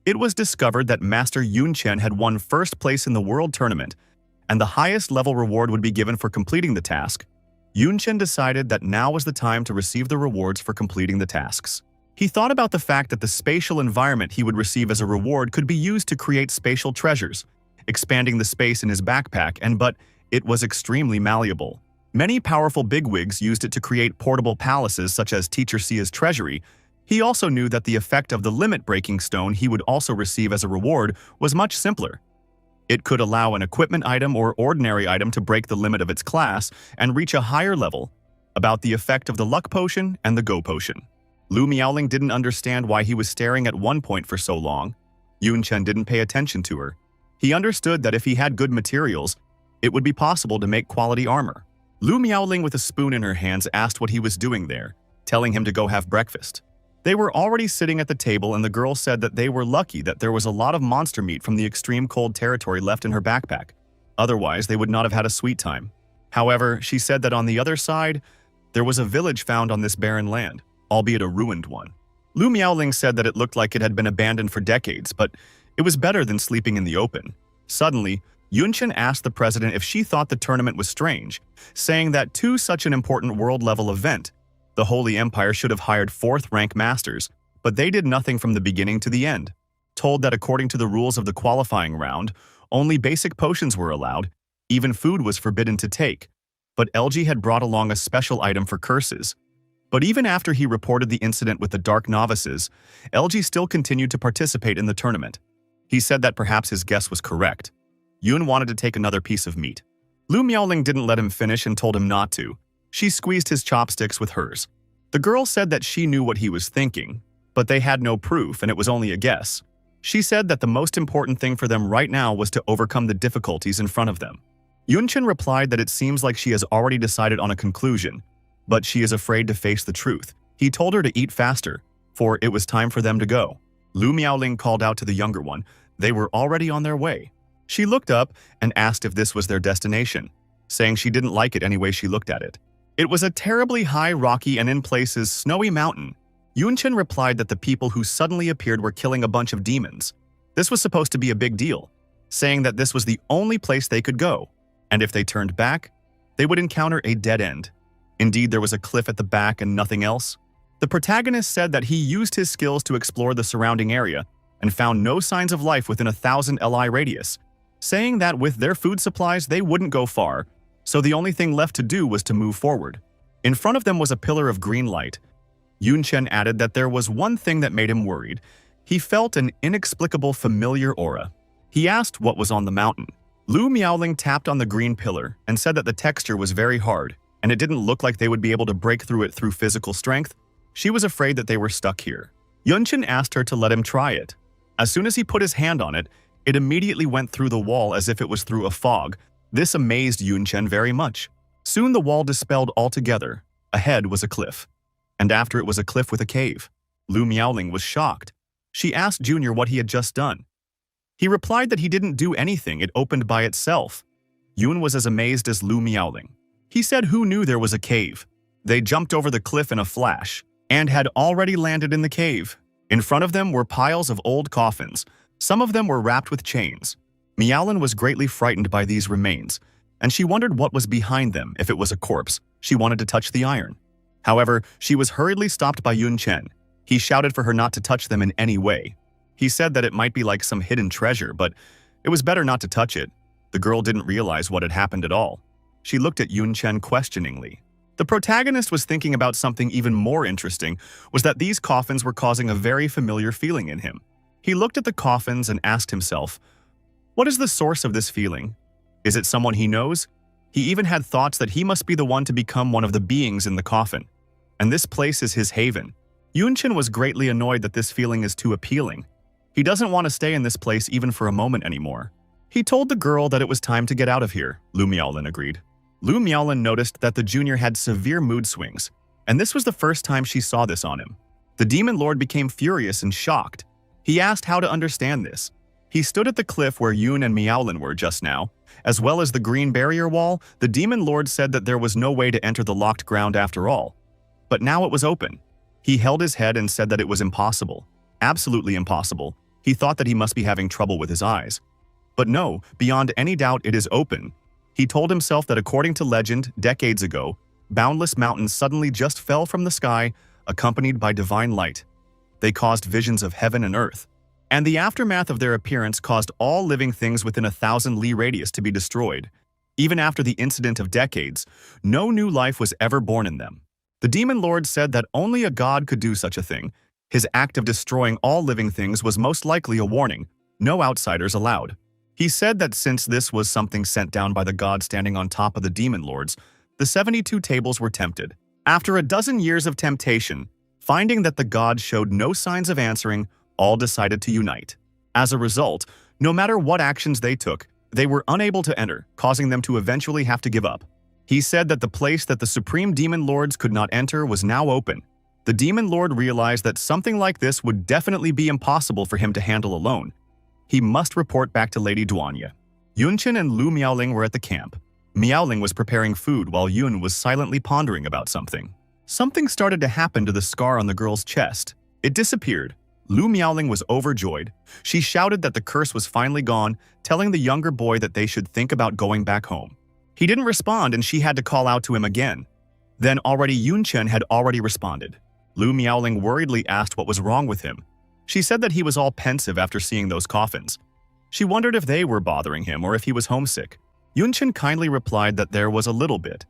It was discovered that Master Yun Chen had won first place in the world tournament, and the highest level reward would be given for completing the task. Yun Chen decided that now was the time to receive the rewards for completing the tasks. He thought about the fact that the spatial environment he would receive as a reward could be used to create spatial treasures, expanding the space in his backpack, but it was extremely malleable. Many powerful bigwigs used it to create portable palaces such as Teacher Sia's treasury. He also knew that the effect of the limit-breaking stone he would also receive as a reward was much simpler. It could allow an equipment item or ordinary item to break the limit of its class and reach a higher level. About the effect of the luck potion and the go potion. Lu Miaoling didn't understand why he was staring at one point for so long. Yun Chen didn't pay attention to her. He understood that if he had good materials, it would be possible to make quality armor. Lu Miaoling with a spoon in her hands asked what he was doing there, telling him to go have breakfast. They were already sitting at the table and the girl said that they were lucky that there was a lot of monster meat from the extreme cold territory left in her backpack. Otherwise, they would not have had a sweet time. However, she said that on the other side, there was a village found on this barren land, albeit a ruined one. Lu Miaoling said that it looked like it had been abandoned for decades, but it was better than sleeping in the open. Suddenly, Yun Chen asked the president if she thought the tournament was strange, saying that to such an important world-level event, the Holy Empire should have hired 4th-rank masters, but they did nothing from the beginning to the end. Told that according to the rules of the qualifying round, only basic potions were allowed, even food was forbidden to take, but LG had brought along a special item for curses. But even after he reported the incident with the Dark Novices, LG still continued to participate in the tournament. He said that perhaps his guess was correct. Yoon wanted to take another piece of meat. Lu Miaoling didn't let him finish and told him not to. She squeezed his chopsticks with hers. The girl said that she knew what he was thinking, but they had no proof and it was only a guess. She said that the most important thing for them right now was to overcome the difficulties in front of them. Yunchen replied that it seems like she has already decided on a conclusion, but she is afraid to face the truth. He told her to eat faster, for it was time for them to go. Lu Miaoling called out to the younger one. They were already on their way. She looked up and asked if this was their destination, saying she didn't like it any way she looked at it. It was a terribly high, rocky, and in places snowy mountain. Yunchen replied that the people who suddenly appeared were killing a bunch of demons. This was supposed to be a big deal, saying that this was the only place they could go, and if they turned back, they would encounter a dead end. Indeed, there was a cliff at the back and nothing else. The protagonist said that he used his skills to explore the surrounding area and found no signs of life within a 1,000 li radius, saying that with their food supplies they wouldn't go far, so the only thing left to do was to move forward. In front of them was a pillar of green light. Yunchen added that there was one thing that made him worried. He felt an inexplicable familiar aura. He asked what was on the mountain. Lu Miaoling tapped on the green pillar and said that the texture was very hard, and it didn't look like they would be able to break through it through physical strength. She was afraid that they were stuck here. Yunchen asked her to let him try it. As soon as he put his hand on it, it immediately went through the wall as if it was through a fog. This amazed Yunchen very much. Soon the wall dispelled altogether. Ahead was a cliff. And after it was a cliff with a cave. Lu Miaoling was shocked. She asked Junior what he had just done. He replied that he didn't do anything, it opened by itself. Yoon was as amazed as Lu Miaoling. He said who knew there was a cave. They jumped over the cliff in a flash, and had already landed in the cave. In front of them were piles of old coffins. Some of them were wrapped with chains. Miaoling was greatly frightened by these remains, and she wondered what was behind them. If it was a corpse, she wanted to touch the iron. However, she was hurriedly stopped by Yunchen. He shouted for her not to touch them in any way. He said that it might be like some hidden treasure, but it was better not to touch it. The girl didn't realize what had happened at all. She looked at Yunchen questioningly. The protagonist was thinking about something even more interesting, was that these coffins were causing a very familiar feeling in him. He looked at the coffins and asked himself, what is the source of this feeling? Is it someone he knows? He even had thoughts that he must be the one to become one of the beings in the coffin. And this place is his haven. Yunchen was greatly annoyed that this feeling is too appealing. He doesn't want to stay in this place even for a moment anymore. He told the girl that it was time to get out of here. Lu Miaoling agreed. Lu Miaoling noticed that the junior had severe mood swings, and this was the first time she saw this on him. The demon lord became furious and shocked. He asked how to understand this. He stood at the cliff where Yoon and Miaoling were just now. As well as the green barrier wall, the demon lord said that there was no way to enter the locked ground after all. But now it was open. He held his head and said that it was impossible. Absolutely impossible. He thought that he must be having trouble with his eyes. But no, beyond any doubt it is open. He told himself that according to legend, decades ago, boundless mountains suddenly just fell from the sky, accompanied by divine light. They caused visions of heaven and earth. And the aftermath of their appearance caused all living things within a 1,000 li radius to be destroyed. Even after the incident of decades, no new life was ever born in them. The demon lord said that only a god could do such a thing. His act of destroying all living things was most likely a warning. No outsiders allowed. He said that since this was something sent down by the god standing on top of the demon lords, the 72 tables were tempted. After a dozen years of temptation, finding that the god showed no signs of answering, all decided to unite. As a result, no matter what actions they took, they were unable to enter, causing them to eventually have to give up. He said that the place that the supreme demon lords could not enter was now open. The demon lord realized that something like this would definitely be impossible for him to handle alone. He must report back to Lady Duanya. Yunchen and Lu Miaoling were at the camp. Miaoling was preparing food while Yun was silently pondering about something. Something started to happen to the scar on the girl's chest. It disappeared. Lu Miaoling was overjoyed. She shouted that the curse was finally gone, telling the younger boy that they should think about going back home. He didn't respond and she had to call out to him again. Then already Yunchen had already responded. Lu Miaoling worriedly asked what was wrong with him. She said that he was all pensive after seeing those coffins. She wondered if they were bothering him or if he was homesick. Yunchen kindly replied that there was a little bit.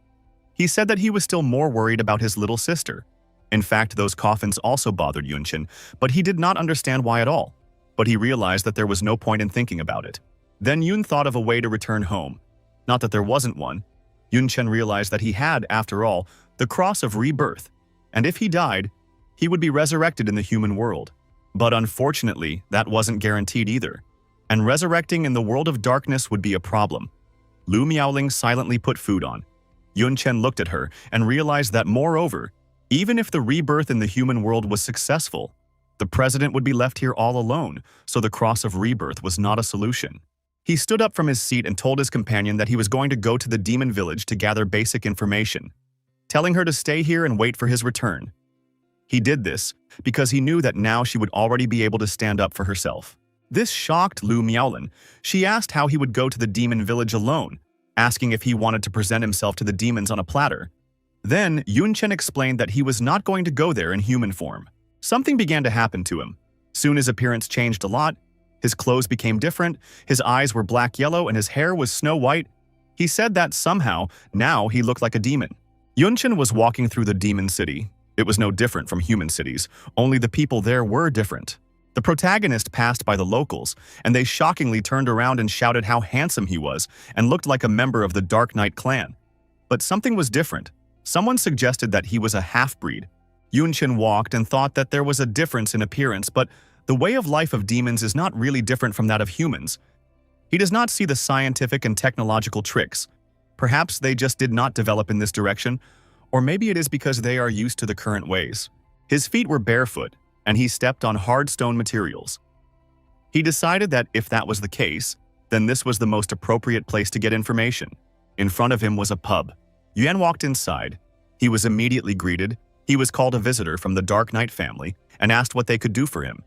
He said that he was still more worried about his little sister. In fact, those coffins also bothered Yunchen, but he did not understand why at all. But he realized that there was no point in thinking about it. Then Yun thought of a way to return home. Not that there wasn't one. Yunchen realized that he had, after all, the cross of rebirth, and if he died, he would be resurrected in the human world. But unfortunately, that wasn't guaranteed either, and resurrecting in the world of darkness would be a problem. Lu Miaoling silently put food on. Yunchen looked at her and realized that moreover, even if the rebirth in the human world was successful, the president would be left here all alone, so the cross of rebirth was not a solution. He stood up from his seat and told his companion that he was going to go to the demon village to gather basic information, telling her to stay here and wait for his return. He did this because he knew that now she would already be able to stand up for herself. This shocked Lu Miaolin. She asked how he would go to the demon village alone, asking if he wanted to present himself to the demons on a platter. Then Yunchen explained that he was not going to go there in human form. Something began to happen to him. Soon his appearance changed a lot. His clothes became different, his eyes were black-yellow, and his hair was snow-white. He said that somehow, now he looked like a demon. Yunchen was walking through the demon city. It was no different from human cities, only the people there were different. The protagonist passed by the locals, and they shockingly turned around and shouted how handsome he was and looked like a member of the Dark Knight clan. But something was different. Someone suggested that he was a half-breed. Yunchen walked and thought that there was a difference in appearance, but the way of life of demons is not really different from that of humans. He does not see the scientific and technological tricks. Perhaps they just did not develop in this direction, or maybe it is because they are used to the current ways. His feet were barefoot, and he stepped on hard stone materials. He decided that if that was the case, then this was the most appropriate place to get information. In front of him was a pub. Yuan walked inside. He was immediately greeted. He was called a visitor from the Dark Knight family and asked what they could do for him.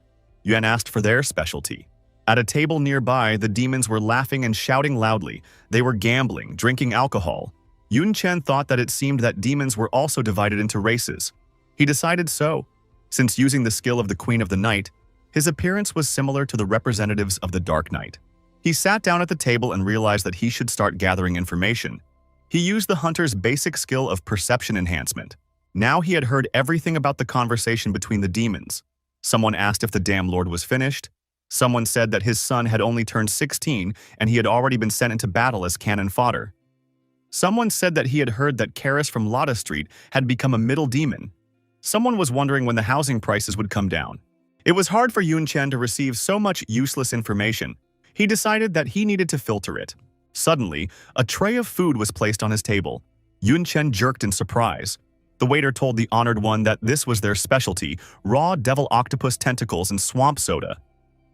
Yuan asked for their specialty. At a table nearby, the demons were laughing and shouting loudly. They were gambling, drinking alcohol. Yunchen thought that it seemed that demons were also divided into races. He decided so. Since using the skill of the Queen of the Night, his appearance was similar to the representatives of the Dark Knight. He sat down at the table and realized that he should start gathering information. He used the hunter's basic skill of perception enhancement. Now he had heard everything about the conversation between the demons. Someone asked if the Damn Lord was finished. Someone said that his son had only turned 16 and he had already been sent into battle as cannon fodder. Someone said that he had heard that Karis from Lotta Street had become a middle demon. Someone was wondering when the housing prices would come down. It was hard for Yunchen to receive so much useless information. He decided that he needed to filter it. Suddenly, a tray of food was placed on his table. Yunchen jerked in surprise. The waiter told the honored one that this was their specialty, raw devil octopus tentacles and swamp soda.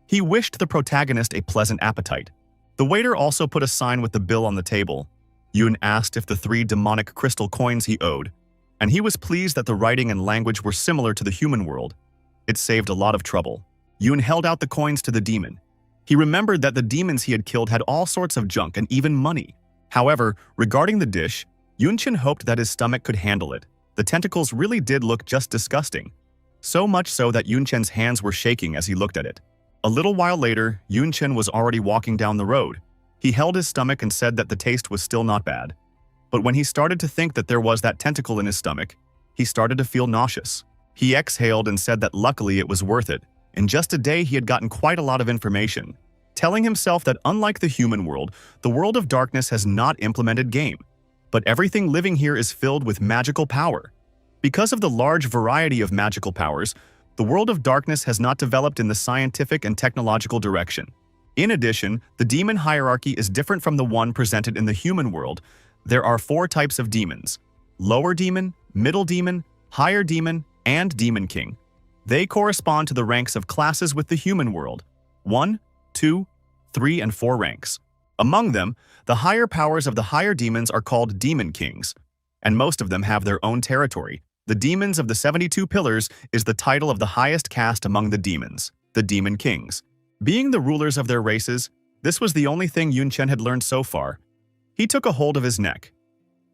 He wished the protagonist a pleasant appetite. The waiter also put a sign with the bill on the table. Yun asked if the 3 demonic crystal coins he owed, and he was pleased that the writing and language were similar to the human world. It saved a lot of trouble. Yun held out the coins to the demon. He remembered that the demons he had killed had all sorts of junk and even money. However, regarding the dish, Yunchen hoped that his stomach could handle it. The tentacles really did look just disgusting. So much so that Yunchen's hands were shaking as he looked at it. A little while later, Yunchen was already walking down the road. He held his stomach and said that the taste was still not bad. But when he started to think that there was that tentacle in his stomach, he started to feel nauseous. He exhaled and said that luckily it was worth it. In just a day, he had gotten quite a lot of information, telling himself that unlike the human world, the world of darkness has not implemented game. But everything living here is filled with magical power. Because of the large variety of magical powers, the world of darkness has not developed in the scientific and technological direction. In addition, the demon hierarchy is different from the one presented in the human world. There are 4 types of demons: lower demon, middle demon, higher demon, and demon king. They correspond to the ranks of classes with the human world: 1, 2, 3, and 4 ranks. Among them, the higher powers of the higher demons are called demon kings, and most of them have their own territory. The demons of the 72 pillars is the title of the highest caste among the demons, the demon kings. Being the rulers of their races, this was the only thing Yunchen had learned so far. He took a hold of his neck.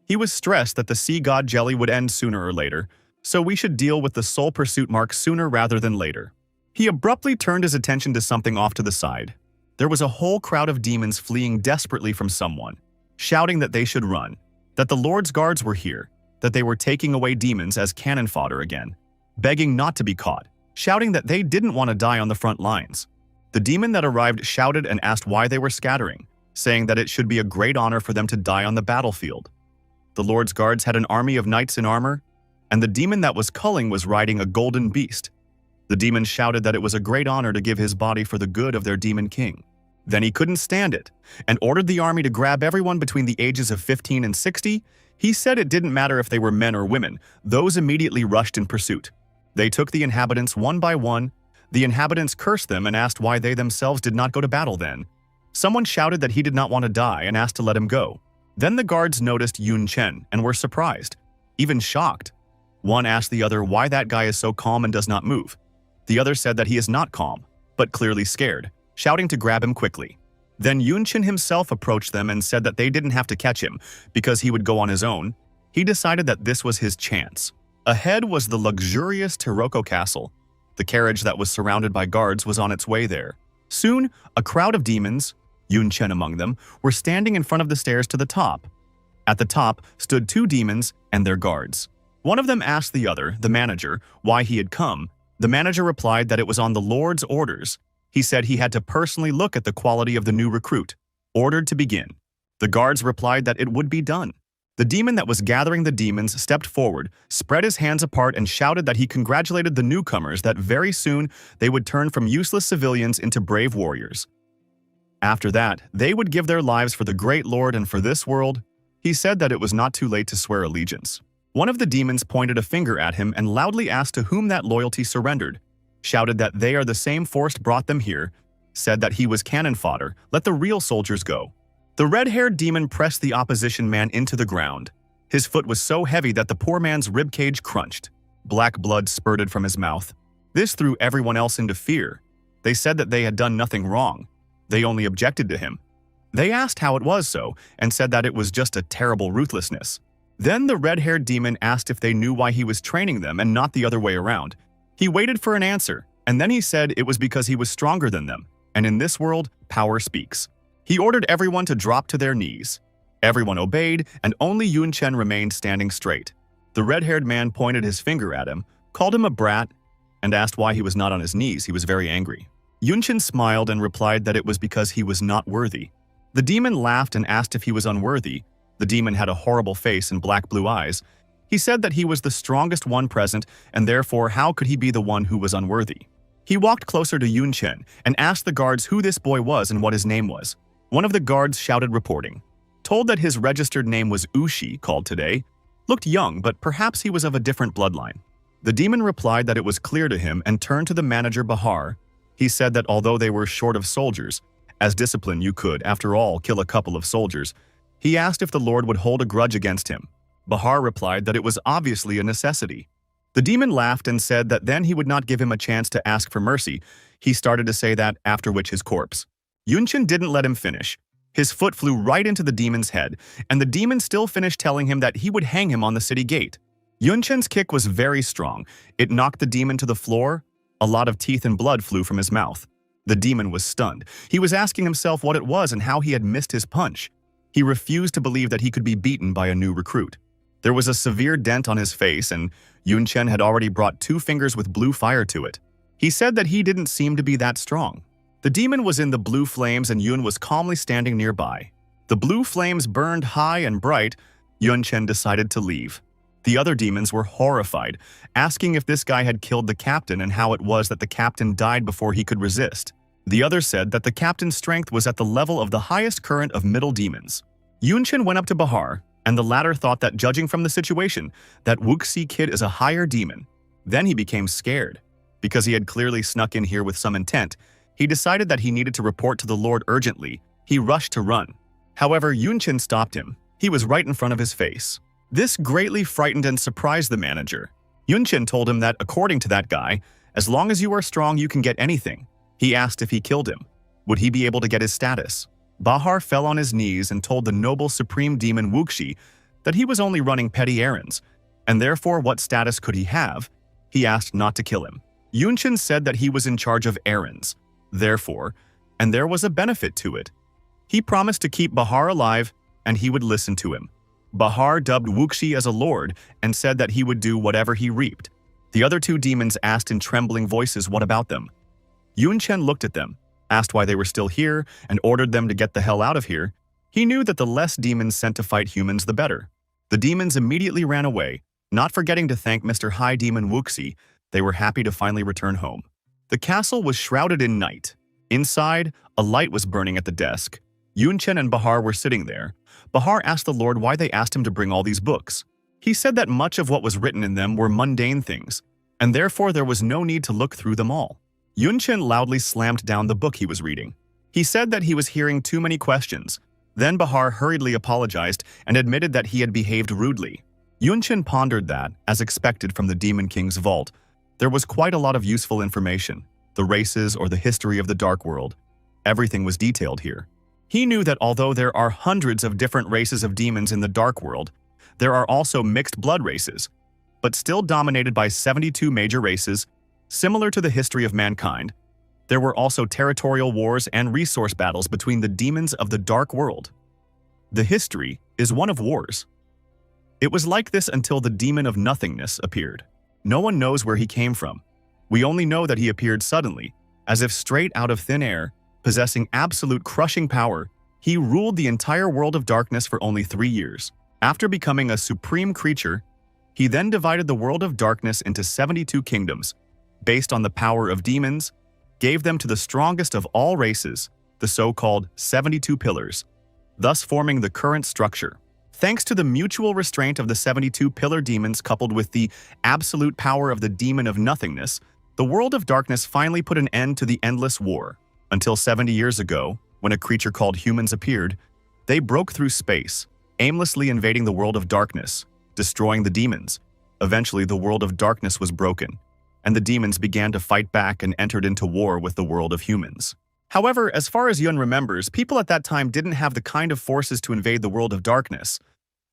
He was stressed that the sea god jelly would end sooner or later, so we should deal with the soul pursuit mark sooner rather than later. He abruptly turned his attention to something off to the side. There was a whole crowd of demons fleeing desperately from someone, shouting that they should run, that the Lord's guards were here, that they were taking away demons as cannon fodder again. begging not to be caught, shouting that they didn't want to die on the front lines. The demon that arrived shouted and asked why they were scattering, saying that it should be a great honor for them to die on the battlefield. The Lord's guards had an army of knights in armor, and the demon that was culling was riding a golden beast. The demon shouted that it was a great honor to give his body for the good of their demon king. Then he couldn't stand it, and ordered the army to grab everyone between the ages of 15 and 60. He said it didn't matter if they were men or women. Those immediately rushed in pursuit. They took the inhabitants one by one. The inhabitants cursed them and asked why they themselves did not go to battle then. Someone shouted that he did not want to die and asked to let him go. Then the guards noticed Yun Chen and were surprised, even shocked. One asked the other why that guy is so calm and does not move. The other said that he is not calm, but clearly scared, shouting to grab him quickly. Then Yun Chen himself approached them and said that they didn't have to catch him because he would go on his own. He decided that this was his chance. Ahead was the luxurious Taroko castle. The carriage that was surrounded by guards was on its way there. Soon, a crowd of demons, Yun Chen among them, were standing in front of the stairs to the top. At the top stood two demons and their guards. One of them asked the other, the manager, why he had come. The manager replied that it was on the Lord's orders. He said he had to personally look at the quality of the new recruit. Ordered to begin. The guards replied that it would be done. The demon that was gathering the demons stepped forward, spread his hands apart and shouted that he congratulated the newcomers that very soon they would turn from useless civilians into brave warriors. After that, they would give their lives for the great Lord and for this world. He said that it was not too late to swear allegiance. One of the demons pointed a finger at him and loudly asked to whom that loyalty surrendered, shouted that they are the same force brought them here, said that he was cannon fodder, let the real soldiers go. The red-haired demon pressed the opposition man into the ground. His foot was so heavy that the poor man's ribcage crunched. Black blood spurted from his mouth. This threw everyone else into fear. They said that they had done nothing wrong. They only objected to him. They asked how it was so and said that it was just a terrible ruthlessness. Then the red-haired demon asked if they knew why he was training them and not the other way around. He waited for an answer, and then he said it was because he was stronger than them, and in this world, power speaks. He ordered everyone to drop to their knees. Everyone obeyed, and only Yun Chen remained standing straight. The red-haired man pointed his finger at him, called him a brat, and asked why he was not on his knees. He was very angry. Yun Chen smiled and replied that it was because he was not worthy. The demon laughed and asked if he was unworthy. The demon had a horrible face and black-blue eyes. He said that he was the strongest one present, and therefore how could he be the one who was unworthy? He walked closer to Yun Chen and asked the guards who this boy was and what his name was. One of the guards shouted reporting. Told that his registered name was Ushi, called today. Looked young, but perhaps he was of a different bloodline. The demon replied that it was clear to him and turned to the manager Bahar. He said that although they were short of soldiers, as discipline you could, after all, kill a couple of soldiers. He asked if the Lord would hold a grudge against him. Bahar replied that it was obviously a necessity. The demon laughed and said that then he would not give him a chance to ask for mercy. He started to say that, after which his corpse. Yun Chen didn't let him finish. His foot flew right into the demon's head, and the demon still finished telling him that he would hang him on the city gate. Yun Chen's kick was very strong. It knocked the demon to the floor. A lot of teeth and blood flew from his mouth. The demon was stunned. He was asking himself what it was and how he had missed his punch. He refused to believe that he could be beaten by a new recruit. There was a severe dent on his face, and Yun Chen had already brought 2 fingers with blue fire to it. He said that he didn't seem to be that strong. The demon was in the blue flames and Yun was calmly standing nearby. The blue flames burned high and bright. Yun Chen decided to leave. The other demons were horrified, asking if this guy had killed the captain and how it was that the captain died before he could resist. The others said that the captain's strength was at the level of the highest current of middle demons. Yun Chen went up to Bahar, and the latter thought that judging from the situation, that Wuxi kid is a higher demon. Then he became scared. Because he had clearly snuck in here with some intent, he decided that he needed to report to the Lord urgently. He rushed to run. However, Yun Chen stopped him. He was right in front of his face. This greatly frightened and surprised the manager. Yun Chen told him that, according to that guy, as long as you are strong, you can get anything. He asked if he killed him. Would he be able to get his status? Bahar fell on his knees and told the noble supreme demon Wuxi that he was only running petty errands, and therefore what status could he have? He asked not to kill him. Yun Chen said that he was in charge of errands, therefore, and there was a benefit to it. He promised to keep Bahar alive, and he would listen to him. Bahar dubbed Wuxi as a lord and said that he would do whatever he reaped. The other two demons asked in trembling voices what about them. Yun-Chen looked at them, asked why they were still here, and ordered them to get the hell out of here. He knew that the less demons sent to fight humans, the better. The demons immediately ran away, not forgetting to thank Mr. High Demon Wuxi. They were happy to finally return home. The castle was shrouded in night. Inside, a light was burning at the desk. Yun-Chen and Bahar were sitting there. Bahar asked the Lord why they asked him to bring all these books. He said that much of what was written in them were mundane things, and therefore there was no need to look through them all. Yun-Chen loudly slammed down the book he was reading. He said that he was hearing too many questions. Then Bahar hurriedly apologized and admitted that he had behaved rudely. Yun-Chen pondered that, as expected from the Demon King's vault, there was quite a lot of useful information, the races or the history of the Dark World. Everything was detailed here. He knew that although there are hundreds of different races of demons in the Dark World, there are also mixed blood races, but still dominated by 72 major races, similar to the history of mankind. There were also territorial wars and resource battles between the demons of the Dark World. The history is one of wars. It was like this until the demon of nothingness appeared. No one knows where he came from. We only know that he appeared suddenly, as if straight out of thin air, possessing absolute crushing power. He ruled the entire world of darkness for only 3 years. After becoming a supreme creature, he then divided the world of darkness into 72 kingdoms, based on the power of demons, gave them to the strongest of all races, the so-called 72 pillars, thus forming the current structure. Thanks to the mutual restraint of the 72 pillar demons coupled with the absolute power of the demon of nothingness, the world of darkness finally put an end to the endless war. Until 70 years ago, when a creature called humans appeared, they broke through space, aimlessly invading the world of darkness, destroying the demons. Eventually, the world of darkness was broken, and the demons began to fight back and entered into war with the world of humans. However, as far as Yun remembers, people at that time didn't have the kind of forces to invade the world of darkness.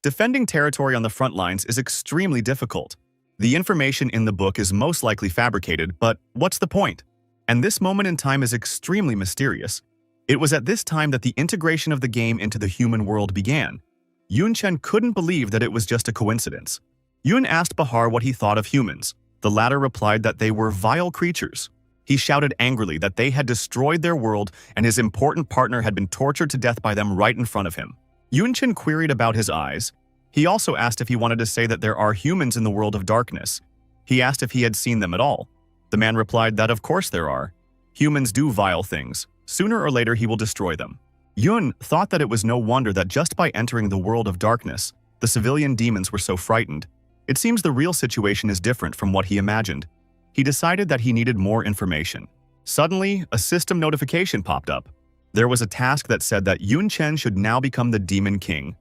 Defending territory on the front lines is extremely difficult. The information in the book is most likely fabricated, but what's the point? And this moment in time is extremely mysterious. It was at this time that the integration of the game into the human world began. Yun-Chen couldn't believe that it was just a coincidence. Yun asked Bahar what he thought of humans. The latter replied that they were vile creatures. He shouted angrily that they had destroyed their world and his important partner had been tortured to death by them right in front of him. Yun-Chen queried about his eyes. He also asked if he wanted to say that there are humans in the world of darkness. He asked if he had seen them at all. The man replied that of course there are. Humans do vile things. Sooner or later he will destroy them. Yun thought that it was no wonder that just by entering the world of darkness, the civilian demons were so frightened. It seems the real situation is different from what he imagined. He decided that he needed more information. Suddenly, a system notification popped up. There was a task that said that Yun-Chen should now become the Demon King.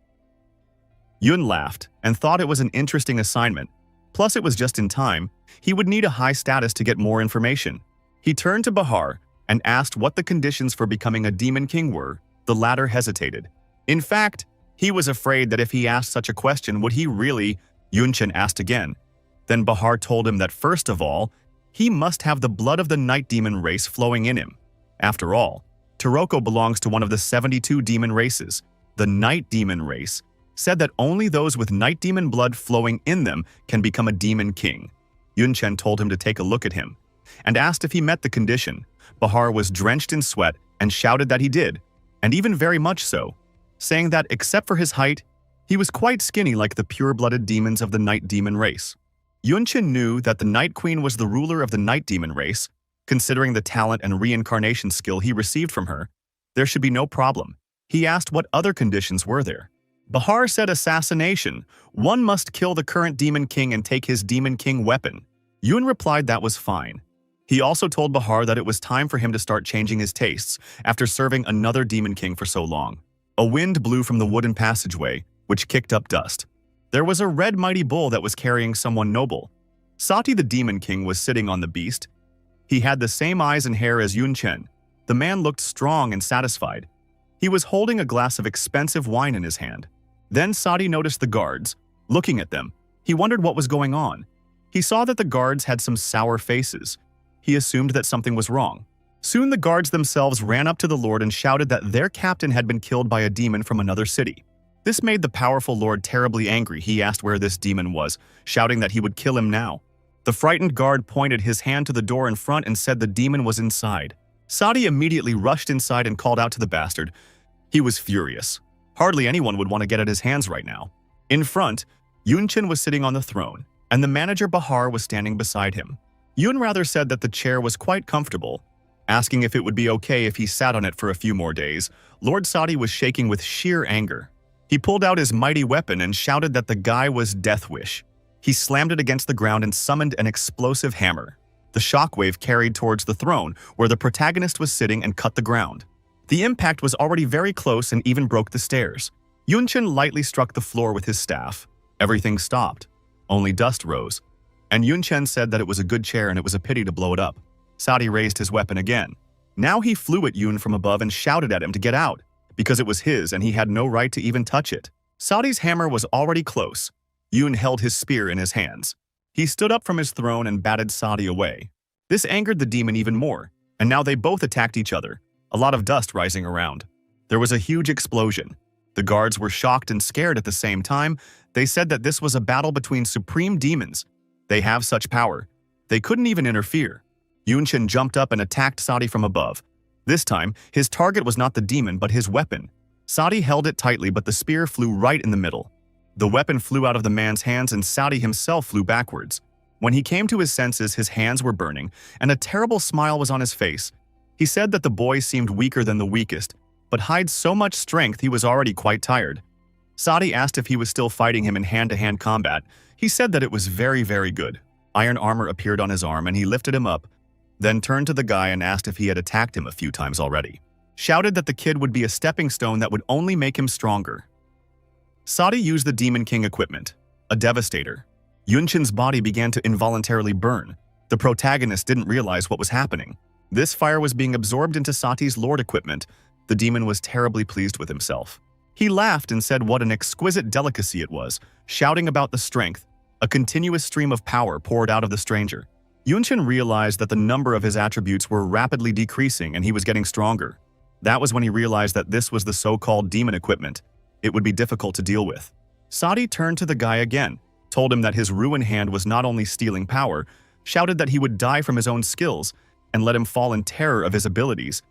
Yun laughed and thought it was an interesting assignment. Plus, it was just in time. He would need a high status to get more information. He turned to Bahar and asked what the conditions for becoming a Demon King were. The latter hesitated. In fact, he was afraid that if he asked such a question, would he really? Yun-Chen asked again. Then Bahar told him that first of all, he must have the blood of the night demon race flowing in him. After all, Taroko belongs to one of the 72 demon races. The night demon race said that only those with night demon blood flowing in them can become a demon king. Yun-Chen told him to take a look at him and asked if he met the condition. Bahar was drenched in sweat and shouted that he did, and even very much so, saying that except for his height, he was quite skinny like the pure-blooded demons of the night demon race. Yun-Chen knew that the Night Queen was the ruler of the night demon race. Considering the talent and reincarnation skill he received from her, there should be no problem. He asked what other conditions were there. Bahar said assassination. One must kill the current Demon King and take his Demon King weapon. Yun replied that was fine. He also told Bahar that it was time for him to start changing his tastes after serving another Demon King for so long. A wind blew from the wooden passageway, which kicked up dust. There was a red mighty bull that was carrying someone noble. Sati the Demon King was sitting on the beast. He had the same eyes and hair as Yun-Chen. The man looked strong and satisfied. He was holding a glass of expensive wine in his hand. Then Sati noticed the guards. Looking at them, he wondered what was going on. He saw that the guards had some sour faces. He assumed that something was wrong. Soon the guards themselves ran up to the lord and shouted that their captain had been killed by a demon from another city. This made the powerful lord terribly angry. He asked where this demon was, shouting that he would kill him now. The frightened guard pointed his hand to the door in front and said the demon was inside. Sadi immediately rushed inside and called out to the bastard. He was furious. Hardly anyone would want to get at his hands right now. In front, Yunchin was sitting on the throne, and the manager Bahar was standing beside him. Yun rather said that the chair was quite comfortable. Asking if it would be okay if he sat on it for a few more days, Lord Sadi was shaking with sheer anger. He pulled out his mighty weapon and shouted that the guy was Death Wish. He slammed it against the ground and summoned an explosive hammer. The shockwave carried towards the throne, where the protagonist was sitting, and cut the ground. The impact was already very close and even broke the stairs. Yunchin lightly struck the floor with his staff. Everything stopped. Only dust rose. And Yunchin said that it was a good chair and it was a pity to blow it up. Sadi raised his weapon again. Now he flew at Yun from above and shouted at him to get out, because it was his and he had no right to even touch it. Sadi's hammer was already close. Yun held his spear in his hands. He stood up from his throne and batted Sadi away. This angered the demon even more, and now they both attacked each other, a lot of dust rising around. There was a huge explosion. The guards were shocked and scared at the same time. They said that this was a battle between supreme demons. They have such power. They couldn't even interfere. Yunchin jumped up and attacked Sadi from above. This time, his target was not the demon but his weapon. Sadi held it tightly, but the spear flew right in the middle. The weapon flew out of the man's hands and Sadi himself flew backwards. When he came to his senses, his hands were burning, and a terrible smile was on his face. He said that the boy seemed weaker than the weakest, but hides so much strength he was already quite tired. Sadi asked if he was still fighting him in hand-to-hand combat. He said that it was very, very good. Iron armor appeared on his arm and he lifted him up, then turned to the guy and asked if he had attacked him a few times already. Shouted that the kid would be a stepping stone that would only make him stronger. Sadi used the Demon King equipment, a devastator. Yunchin's body began to involuntarily burn. The protagonist didn't realize what was happening. This fire was being absorbed into Sati's Lord equipment. The demon was terribly pleased with himself. He laughed and said what an exquisite delicacy it was, shouting about the strength. A continuous stream of power poured out of the stranger. Yunchin realized that the number of his attributes were rapidly decreasing and he was getting stronger. That was when he realized that this was the so-called demon equipment. It would be difficult to deal with. Sati turned to the guy again, told him that his ruin hand was not only stealing power, shouted that he would die from his own skills, and let him fall in terror of his abilities.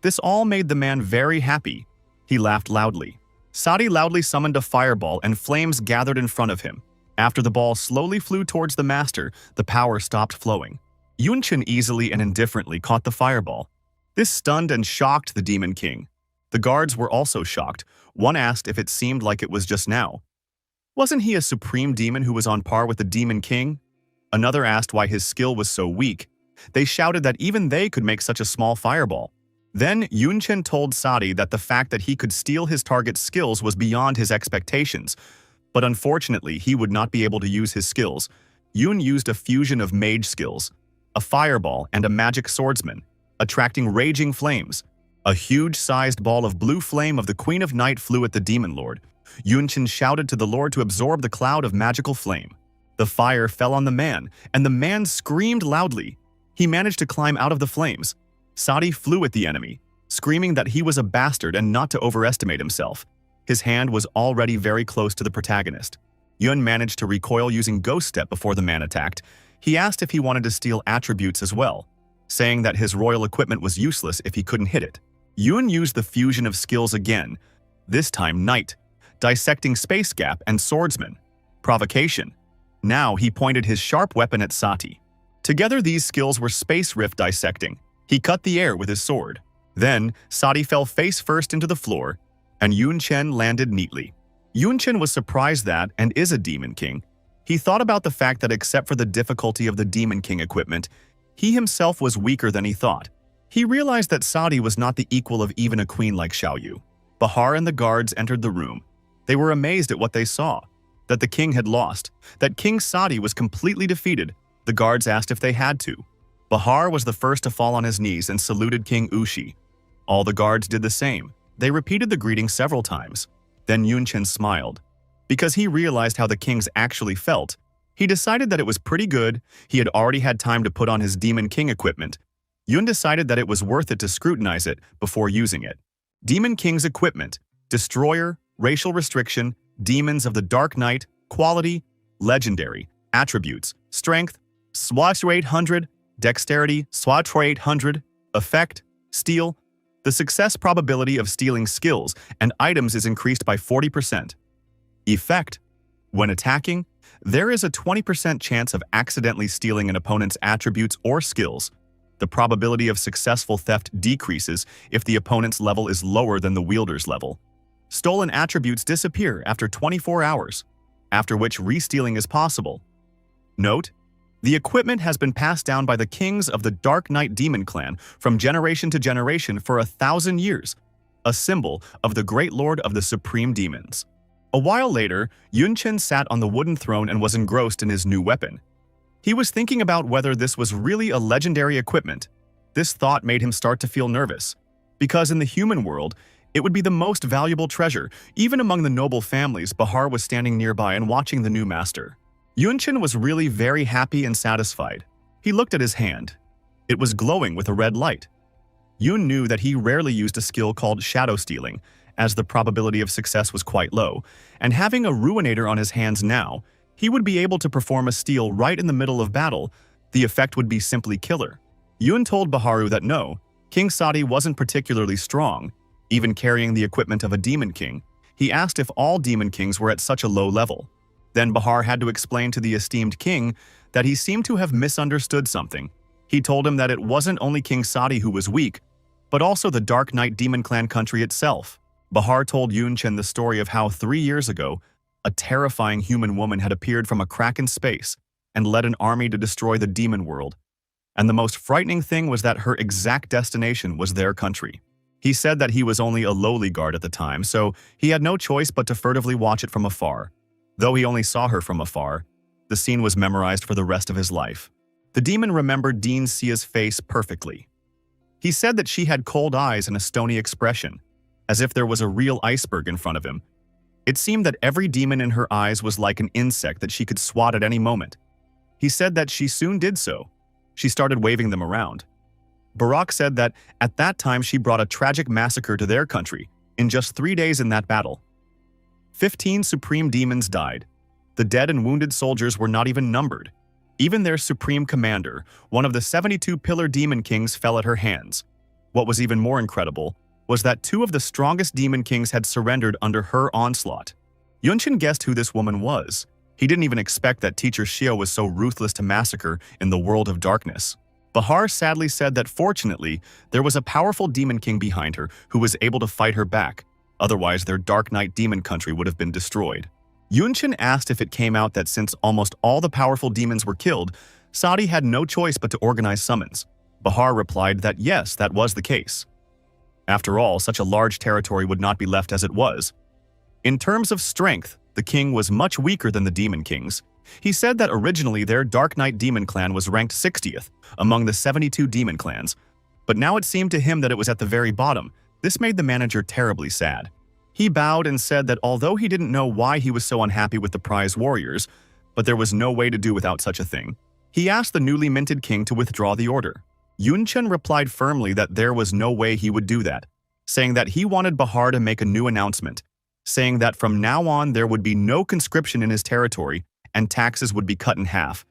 This all made the man very happy. He laughed loudly. Sati loudly summoned a fireball and flames gathered in front of him. After the ball slowly flew towards the master, the power stopped flowing. Yunchin easily and indifferently caught the fireball. This stunned and shocked the Demon King. The guards were also shocked. One asked if it seemed like it was just now. Wasn't he a supreme demon who was on par with the Demon King? Another asked why his skill was so weak. They shouted that even they could make such a small fireball. Then Yunchin told Sati that the fact that he could steal his target's skills was beyond his expectations. But unfortunately, he would not be able to use his skills. Yun used a fusion of mage skills, a fireball and a magic swordsman, attracting raging flames. A huge-sized ball of blue flame of the Queen of Night flew at the Demon Lord. Yunchin shouted to the Lord to absorb the cloud of magical flame. The fire fell on the man, and the man screamed loudly. He managed to climb out of the flames. Sati flew at the enemy, screaming that he was a bastard and not to overestimate himself. His hand was already very close to the protagonist. Yun managed to recoil using Ghost Step before the man attacked. He asked if he wanted to steal attributes as well, saying that his royal equipment was useless if he couldn't hit it. Yun used the fusion of skills again, this time Knight, Dissecting Space Gap, and Swordsman. Provocation. Now he pointed his sharp weapon at Sati. Together these skills were Space Rift Dissecting. He cut the air with his sword. Then, Sati fell face first into the floor, and Yunchin landed neatly. Yunchin was surprised that, and is a Demon King. He thought about the fact that except for the difficulty of the Demon King equipment, he himself was weaker than he thought. He realized that Sati was not the equal of even a queen like Xiaoyu. Bahar and the guards entered the room. They were amazed at what they saw, that the king had lost, that King Sati was completely defeated. The guards asked if they had to. Bahar was the first to fall on his knees and saluted King Ushi. All the guards did the same. They repeated the greeting several times. Then Yunchin smiled. Because he realized how the kings actually felt, he decided that it was pretty good. He had already had time to put on his Demon King equipment. Yun decided that it was worth it to scrutinize it before using it. Demon King's equipment: Destroyer, Racial Restriction, Demons of the Dark Night, Quality, Legendary, Attributes, Strength, SWAT 800, Dexterity, SWAT 800, Effect, Steal. The success probability of stealing skills and items is increased by 40%. Effect. When attacking, there is a 20% chance of accidentally stealing an opponent's attributes or skills. The probability of successful theft decreases if the opponent's level is lower than the wielder's level. Stolen attributes disappear after 24 hours, after which re-stealing is possible. Note: the equipment has been passed down by the kings of the Dark Knight Demon Clan from generation to generation for 1,000 years, a symbol of the Great Lord of the Supreme Demons. A while later, Yunchen sat on the wooden throne and was engrossed in his new weapon. He was thinking about whether this was really a legendary equipment. This thought made him start to feel nervous, because in the human world, it would be the most valuable treasure. Even among the noble families, Bahar was standing nearby and watching the new master. Yunchen was really very happy and satisfied. He looked at his hand. It was glowing with a red light. Yun knew that he rarely used a skill called shadow stealing, as the probability of success was quite low, and having a Ruinator on his hands now, he would be able to perform a steal right in the middle of battle. The effect would be simply killer. Yun told Baharu that no, King Sadi wasn't particularly strong, even carrying the equipment of a demon king. He asked if all demon kings were at such a low level. Then Bahar had to explain to the esteemed king that he seemed to have misunderstood something. He told him that it wasn't only King Sadi who was weak, but also the Dark Knight Demon Clan country itself. Bahar told Yunchen the story of how 3 years ago, a terrifying human woman had appeared from a crack in space and led an army to destroy the demon world. And the most frightening thing was that her exact destination was their country. He said that he was only a lowly guard at the time, so he had no choice but to furtively watch it from afar. Though he only saw her from afar, the scene was memorized for the rest of his life. The demon remembered Dean Sia's face perfectly. He said that she had cold eyes and a stony expression, as if there was a real iceberg in front of him. It seemed that every demon in her eyes was like an insect that she could swat at any moment. He said that she soon did so. She started waving them around. Barak said that at that time she brought a tragic massacre to their country in just 3 days in that battle. 15 supreme demons died. The dead and wounded soldiers were not even numbered. Even their supreme commander, one of the 72 pillar demon kings, fell at her hands. What was even more incredible was that 2 of the strongest demon kings had surrendered under her onslaught. Yunchen guessed who this woman was. He didn't even expect that teacher Shio was so ruthless to massacre in the world of darkness. Bahar sadly said that fortunately, there was a powerful demon king behind her who was able to fight her back. Otherwise, their Dark Knight demon country would have been destroyed. Yunchen asked if it came out that since almost all the powerful demons were killed, Sadi had no choice but to organize summons. Bahar replied that yes, that was the case. After all, such a large territory would not be left as it was. In terms of strength, the king was much weaker than the demon kings. He said that originally their Dark Knight Demon Clan was ranked 60th among the 72 demon clans, but now it seemed to him that it was at the very bottom. This made the manager terribly sad. He bowed and said that although he didn't know why he was so unhappy with the prize warriors, but there was no way to do without such a thing. He asked the newly minted king to withdraw the order. Yunchen replied firmly that there was no way he would do that, saying that he wanted Bahar to make a new announcement, saying that from now on there would be no conscription in his territory and taxes would be cut in half.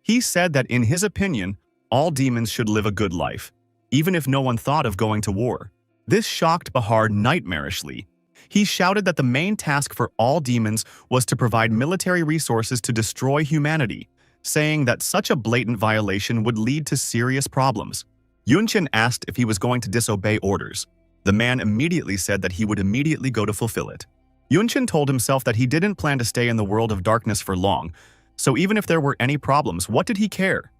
He said that in his opinion, all demons should live a good life, even if no one thought of going to war. This shocked Bahar nightmarishly. He shouted that the main task for all demons was to provide military resources to destroy humanity, saying that such a blatant violation would lead to serious problems. Yunchen asked if he was going to disobey orders. The man immediately said that he would immediately go to fulfill it. Yunchen told himself that he didn't plan to stay in the world of darkness for long, so even if there were any problems, what did he care?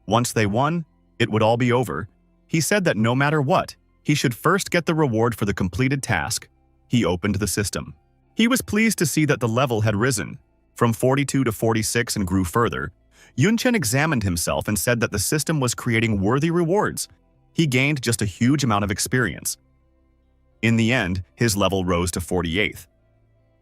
Once they won, it would all be over. He said that no matter what, he should first get the reward for the completed task. He opened the system. He was pleased to see that the level had risen from 42 to 46 and grew further. Yunchen examined himself and said that the system was creating worthy rewards. He gained just a huge amount of experience. In the end, his level rose to 48th.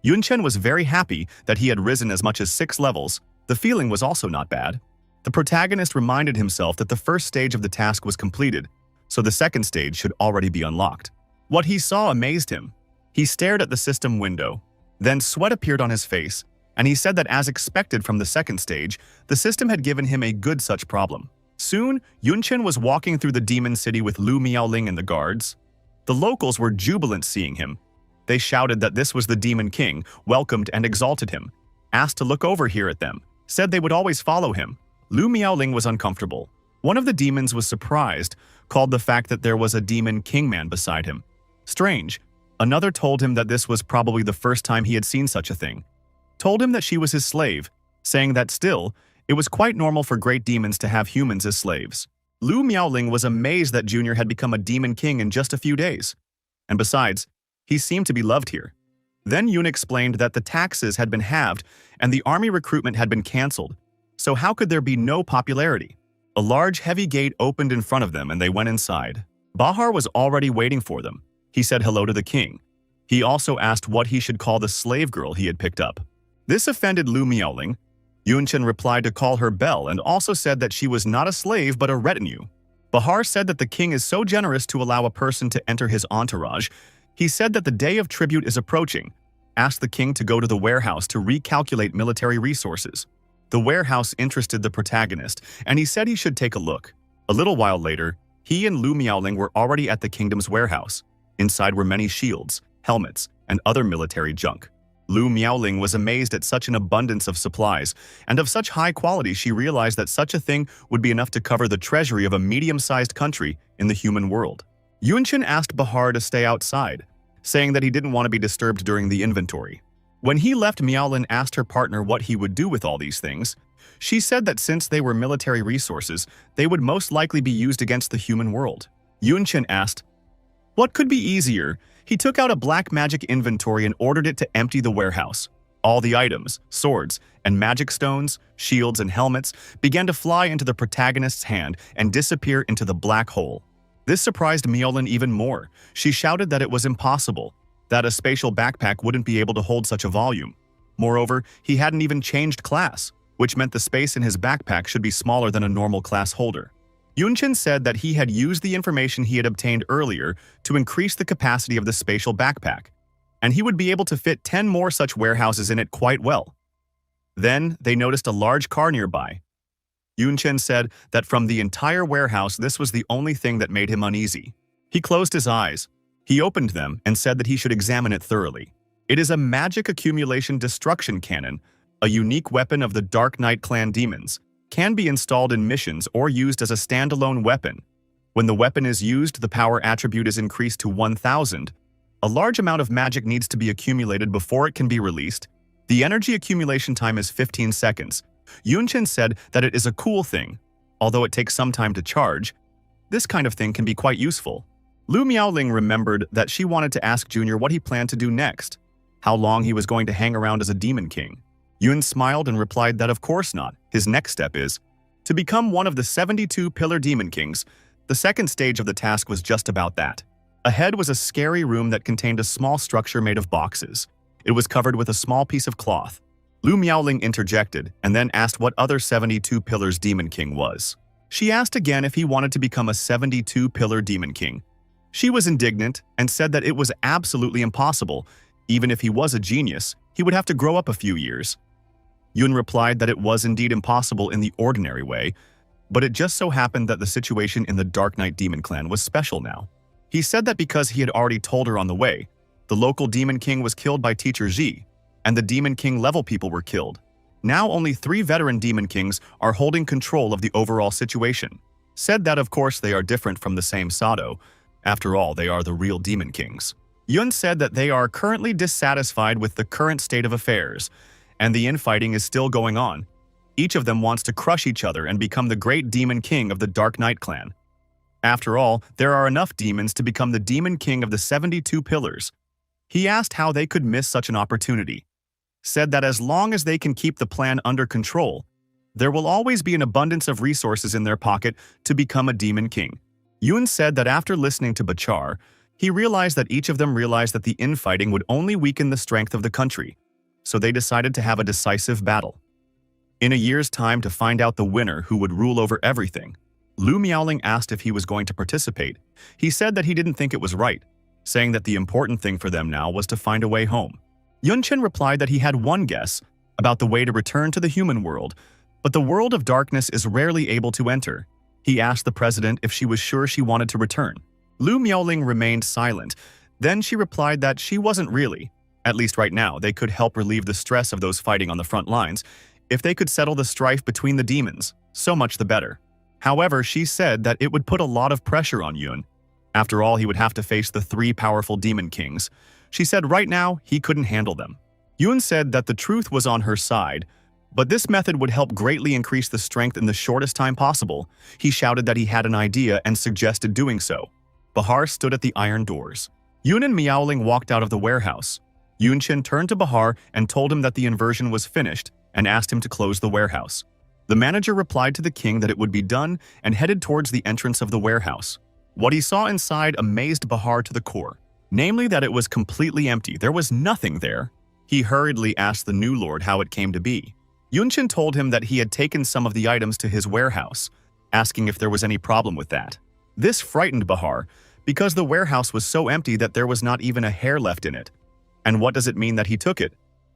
Yunchen was very happy that he had risen as much as 6 levels. The feeling was also not bad. The protagonist reminded himself that the first stage of the task was completed, so the second stage should already be unlocked. What he saw amazed him. He stared at the system window. Then sweat appeared on his face, and he said that as expected from the second stage, the system had given him a good such problem. Soon, Yunchen was walking through the demon city with Lu Miaoling and the guards. The locals were jubilant seeing him. They shouted that this was the Demon King, welcomed and exalted him, asked to look over here at them, said they would always follow him. Lu Miaoling was uncomfortable. One of the demons was surprised, called the fact that there was a Demon King man beside him strange. Another told him that this was probably the first time he had seen such a thing. Told him that she was his slave, saying that still, it was quite normal for great demons to have humans as slaves. Lu Miaoling was amazed that Junior had become a Demon King in just a few days. And besides, he seemed to be loved here. Then Yun explained that the taxes had been halved and the army recruitment had been cancelled, so how could there be no popularity? A large heavy gate opened in front of them and they went inside. Bahar was already waiting for them. He said hello to the king. He also asked what he should call the slave girl he had picked up. This offended Lu Miaoling. Yunchen replied to call her Belle and also said that she was not a slave but a retinue. Bahar said that the king is so generous to allow a person to enter his entourage. He said that the day of tribute is approaching, asked the king to go to the warehouse to recalculate military resources. The warehouse interested the protagonist, and he said he should take a look. A little while later, he and Lu Miaoling were already at the kingdom's warehouse. Inside were many shields, helmets, and other military junk. Lu Miaoling was amazed at such an abundance of supplies, and of such high quality she realized that such a thing would be enough to cover the treasury of a medium-sized country in the human world. Yunchen asked Bahar to stay outside, saying that he didn't want to be disturbed during the inventory. When he left, Miaolin asked her partner what he would do with all these things. She said that since they were military resources, they would most likely be used against the human world. Yunchen asked, "What could be easier?" He took out a black magic inventory and ordered it to empty the warehouse. All the items, swords, and magic stones, shields, and helmets began to fly into the protagonist's hand and disappear into the black hole. This surprised Miaolin even more. She shouted that it was impossible, that a spatial backpack wouldn't be able to hold such a volume. Moreover, he hadn't even changed class, which meant the space in his backpack should be smaller than a normal class holder. Yunchen said that he had used the information he had obtained earlier to increase the capacity of the spatial backpack, and he would be able to fit 10 more such warehouses in it quite well. Then they noticed a large car nearby. Yunchen said that from the entire warehouse this was the only thing that made him uneasy. He closed his eyes. He opened them and said that he should examine it thoroughly. It is a magic accumulation destruction cannon, a unique weapon of the Dark Knight clan demons. Can be installed in missions or used as a standalone weapon. When the weapon is used, the power attribute is increased to 1000. A large amount of magic needs to be accumulated before it can be released. The energy accumulation time is 15 seconds. Yunchen said that it is a cool thing. Although it takes some time to charge, this kind of thing can be quite useful. Lu Miaoling remembered that she wanted to ask Junior what he planned to do next, how long he was going to hang around as a demon king. Yun smiled and replied that of course not. His next step is to become one of the 72 Pillar Demon Kings. The second stage of the task was just about that. Ahead was a scary room that contained a small structure made of boxes. It was covered with a small piece of cloth. Lu Miaoling interjected and then asked what other 72 Pillars Demon King was. She asked again if he wanted to become a 72 Pillar Demon King. She was indignant and said that it was absolutely impossible. Even if he was a genius, he would have to grow up a few years. Yun replied that it was indeed impossible in the ordinary way, but it just so happened that the situation in the Dark Knight Demon Clan was special now. He said that because he had already told her on the way, the local Demon King was killed by Teacher Ji, and the Demon King level people were killed. Now only 3 veteran Demon Kings are holding control of the overall situation. Said that of course they are different from the same Sado. After all, they are the real Demon Kings. Yun said that they are currently dissatisfied with the current state of affairs, and the infighting is still going on. Each of them wants to crush each other and become the great Demon King of the Dark Knight clan. After all, there are enough demons to become the Demon King of the 72 Pillars. He asked how they could miss such an opportunity. Said that as long as they can keep the plan under control, there will always be an abundance of resources in their pocket to become a Demon King. Yun said that after listening to Bachar, he realized that each of them realized that the infighting would only weaken the strength of the country, so they decided to have a decisive battle. In a year's time to find out the winner who would rule over everything. Lu Miaoling asked if he was going to participate. He said that he didn't think it was right, saying that the important thing for them now was to find a way home. Yunchen replied that he had one guess, about the way to return to the human world, but the world of darkness is rarely able to enter. He asked the president if she was sure she wanted to return. Lu Miaoling remained silent. Then she replied that she wasn't really. At least right now, they could help relieve the stress of those fighting on the front lines. If they could settle the strife between the demons, so much the better. However, she said that it would put a lot of pressure on Yun. After all, he would have to face the 3 powerful demon kings. She said right now, he couldn't handle them. Yun said that the truth was on her side, but this method would help greatly increase the strength in the shortest time possible. He shouted that he had an idea and suggested doing so. Bahar stood at the iron doors. Yun and Miaoling walked out of the warehouse. Yunchen turned to Bahar and told him that the inversion was finished and asked him to close the warehouse. The manager replied to the king that it would be done and headed towards the entrance of the warehouse. What he saw inside amazed Bahar to the core, namely that it was completely empty. There was nothing there. He hurriedly asked the new lord how it came to be. Yunchen told him that he had taken some of the items to his warehouse, asking if there was any problem with that. This frightened Bahar, because the warehouse was so empty that there was not even a hair left in it. And what does it mean that he took it?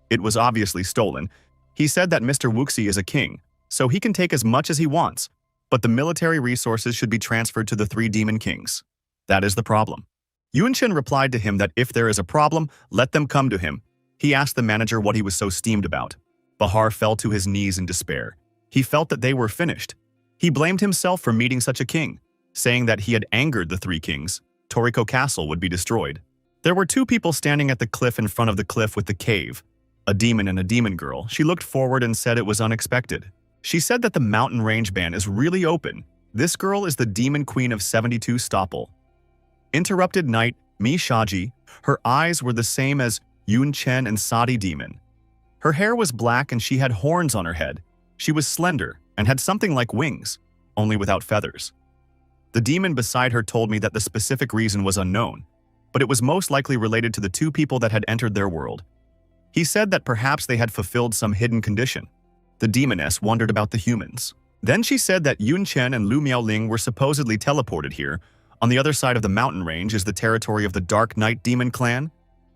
It was obviously stolen. He said that Mr. Wuxi is a king, so he can take as much as he wants, but the military resources should be transferred to the 3 demon kings. That is the problem. Yunchen replied to him that if there is a problem, let them come to him. He asked the manager what he was so steamed about. Bahar fell to his knees in despair. He felt that they were finished. He blamed himself for meeting such a king, saying that he had angered the 3 kings. Toriko Castle would be destroyed. There were 2 people standing at the cliff in front of the cliff with the cave, a demon and a demon girl. She looked forward and said it was unexpected. She said that the mountain range band is really open. This girl is the demon queen of 72 Stoppel. Interrupted night, Mi Shaji. Her eyes were the same as Yun Chen and Sadi demon. Her hair was black and she had horns on her head. She was slender and had something like wings, only without feathers. The demon beside her told me that the specific reason was unknown, but it was most likely related to the 2 people that had entered their world. He said that perhaps they had fulfilled some hidden condition. The demoness wondered about the humans. Then she said that Yun Chen and Lu Miaoling were supposedly teleported here. On the other side of the mountain range is the territory of the Dark Knight Demon clan.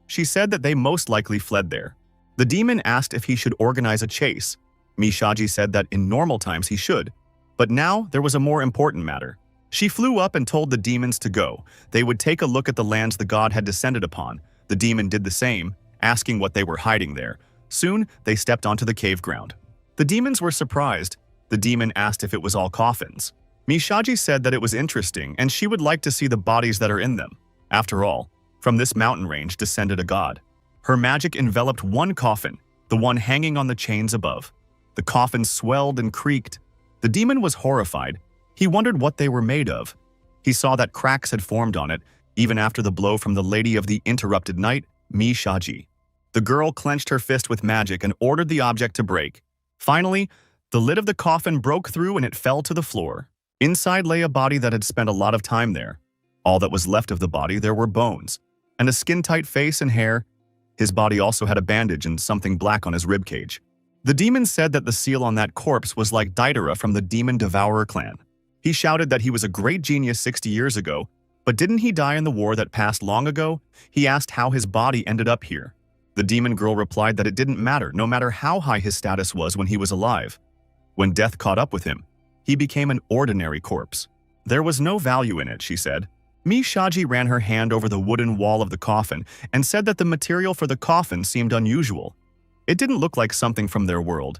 She said that they most likely fled there. The demon asked if he should organize a chase. Mishaji said that in normal times he should, but now there was a more important matter. She flew up and told the demons to go. They would take a look at the lands the god had descended upon. The demon did the same, asking what they were hiding there. Soon, they stepped onto the cave ground. The demons were surprised. The demon asked if it was all coffins. Mishaji said that it was interesting and she would like to see the bodies that are in them. After all, from this mountain range descended a god. Her magic enveloped one coffin, the one hanging on the chains above. The coffin swelled and creaked. The demon was horrified. He wondered what they were made of. He saw that cracks had formed on it, even after the blow from the Lady of the Interrupted Night, Mi Shaji. The girl clenched her fist with magic and ordered the object to break. Finally, the lid of the coffin broke through and it fell to the floor. Inside lay a body that had spent a lot of time there. All that was left of the body there were bones, and a skin-tight face and hair. His body also had a bandage and something black on his ribcage. The demon said that the seal on that corpse was like Daedara from the Demon Devourer clan. He shouted that he was a great genius 60 years ago, but didn't he die in the war that passed long ago? He asked how his body ended up here. The demon girl replied that it didn't matter, no matter how high his status was when he was alive. When death caught up with him, he became an ordinary corpse. There was no value in it, she said. Mi Shaji ran her hand over the wooden wall of the coffin and said that the material for the coffin seemed unusual. It didn't look like something from their world.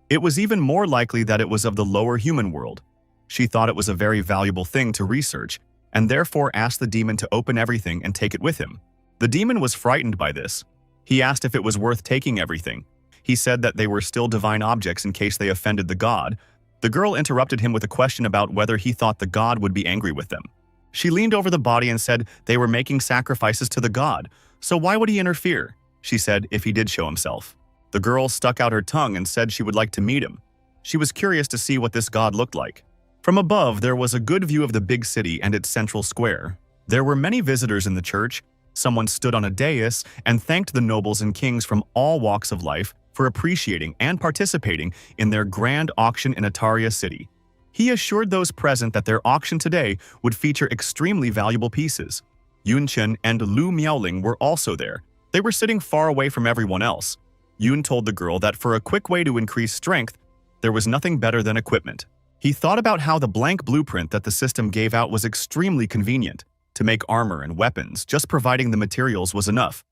It was even more likely that it was of the lower human world. She thought it was a very valuable thing to research, and therefore asked the demon to open everything and take it with him. The demon was frightened by this. He asked if it was worth taking everything. He said that they were still divine objects in case they offended the god. The girl interrupted him with a question about whether he thought the god would be angry with them. She leaned over the body and said they were making sacrifices to the god, so why would he interfere? She said if he did show himself. The girl stuck out her tongue and said she would like to meet him. She was curious to see what this god looked like. From above, there was a good view of the big city and its central square. There were many visitors in the church. Someone stood on a dais and thanked the nobles and kings from all walks of life for appreciating and participating in their grand auction in Ataria City. He assured those present that their auction today would feature extremely valuable pieces. Yunchen and Lu Miaoling were also there. They were sitting far away from everyone else. Yoon told the girl that for a quick way to increase strength, there was nothing better than equipment. He thought about how the blank blueprint that the system gave out was extremely convenient. To make armor and weapons, just providing the materials was enough.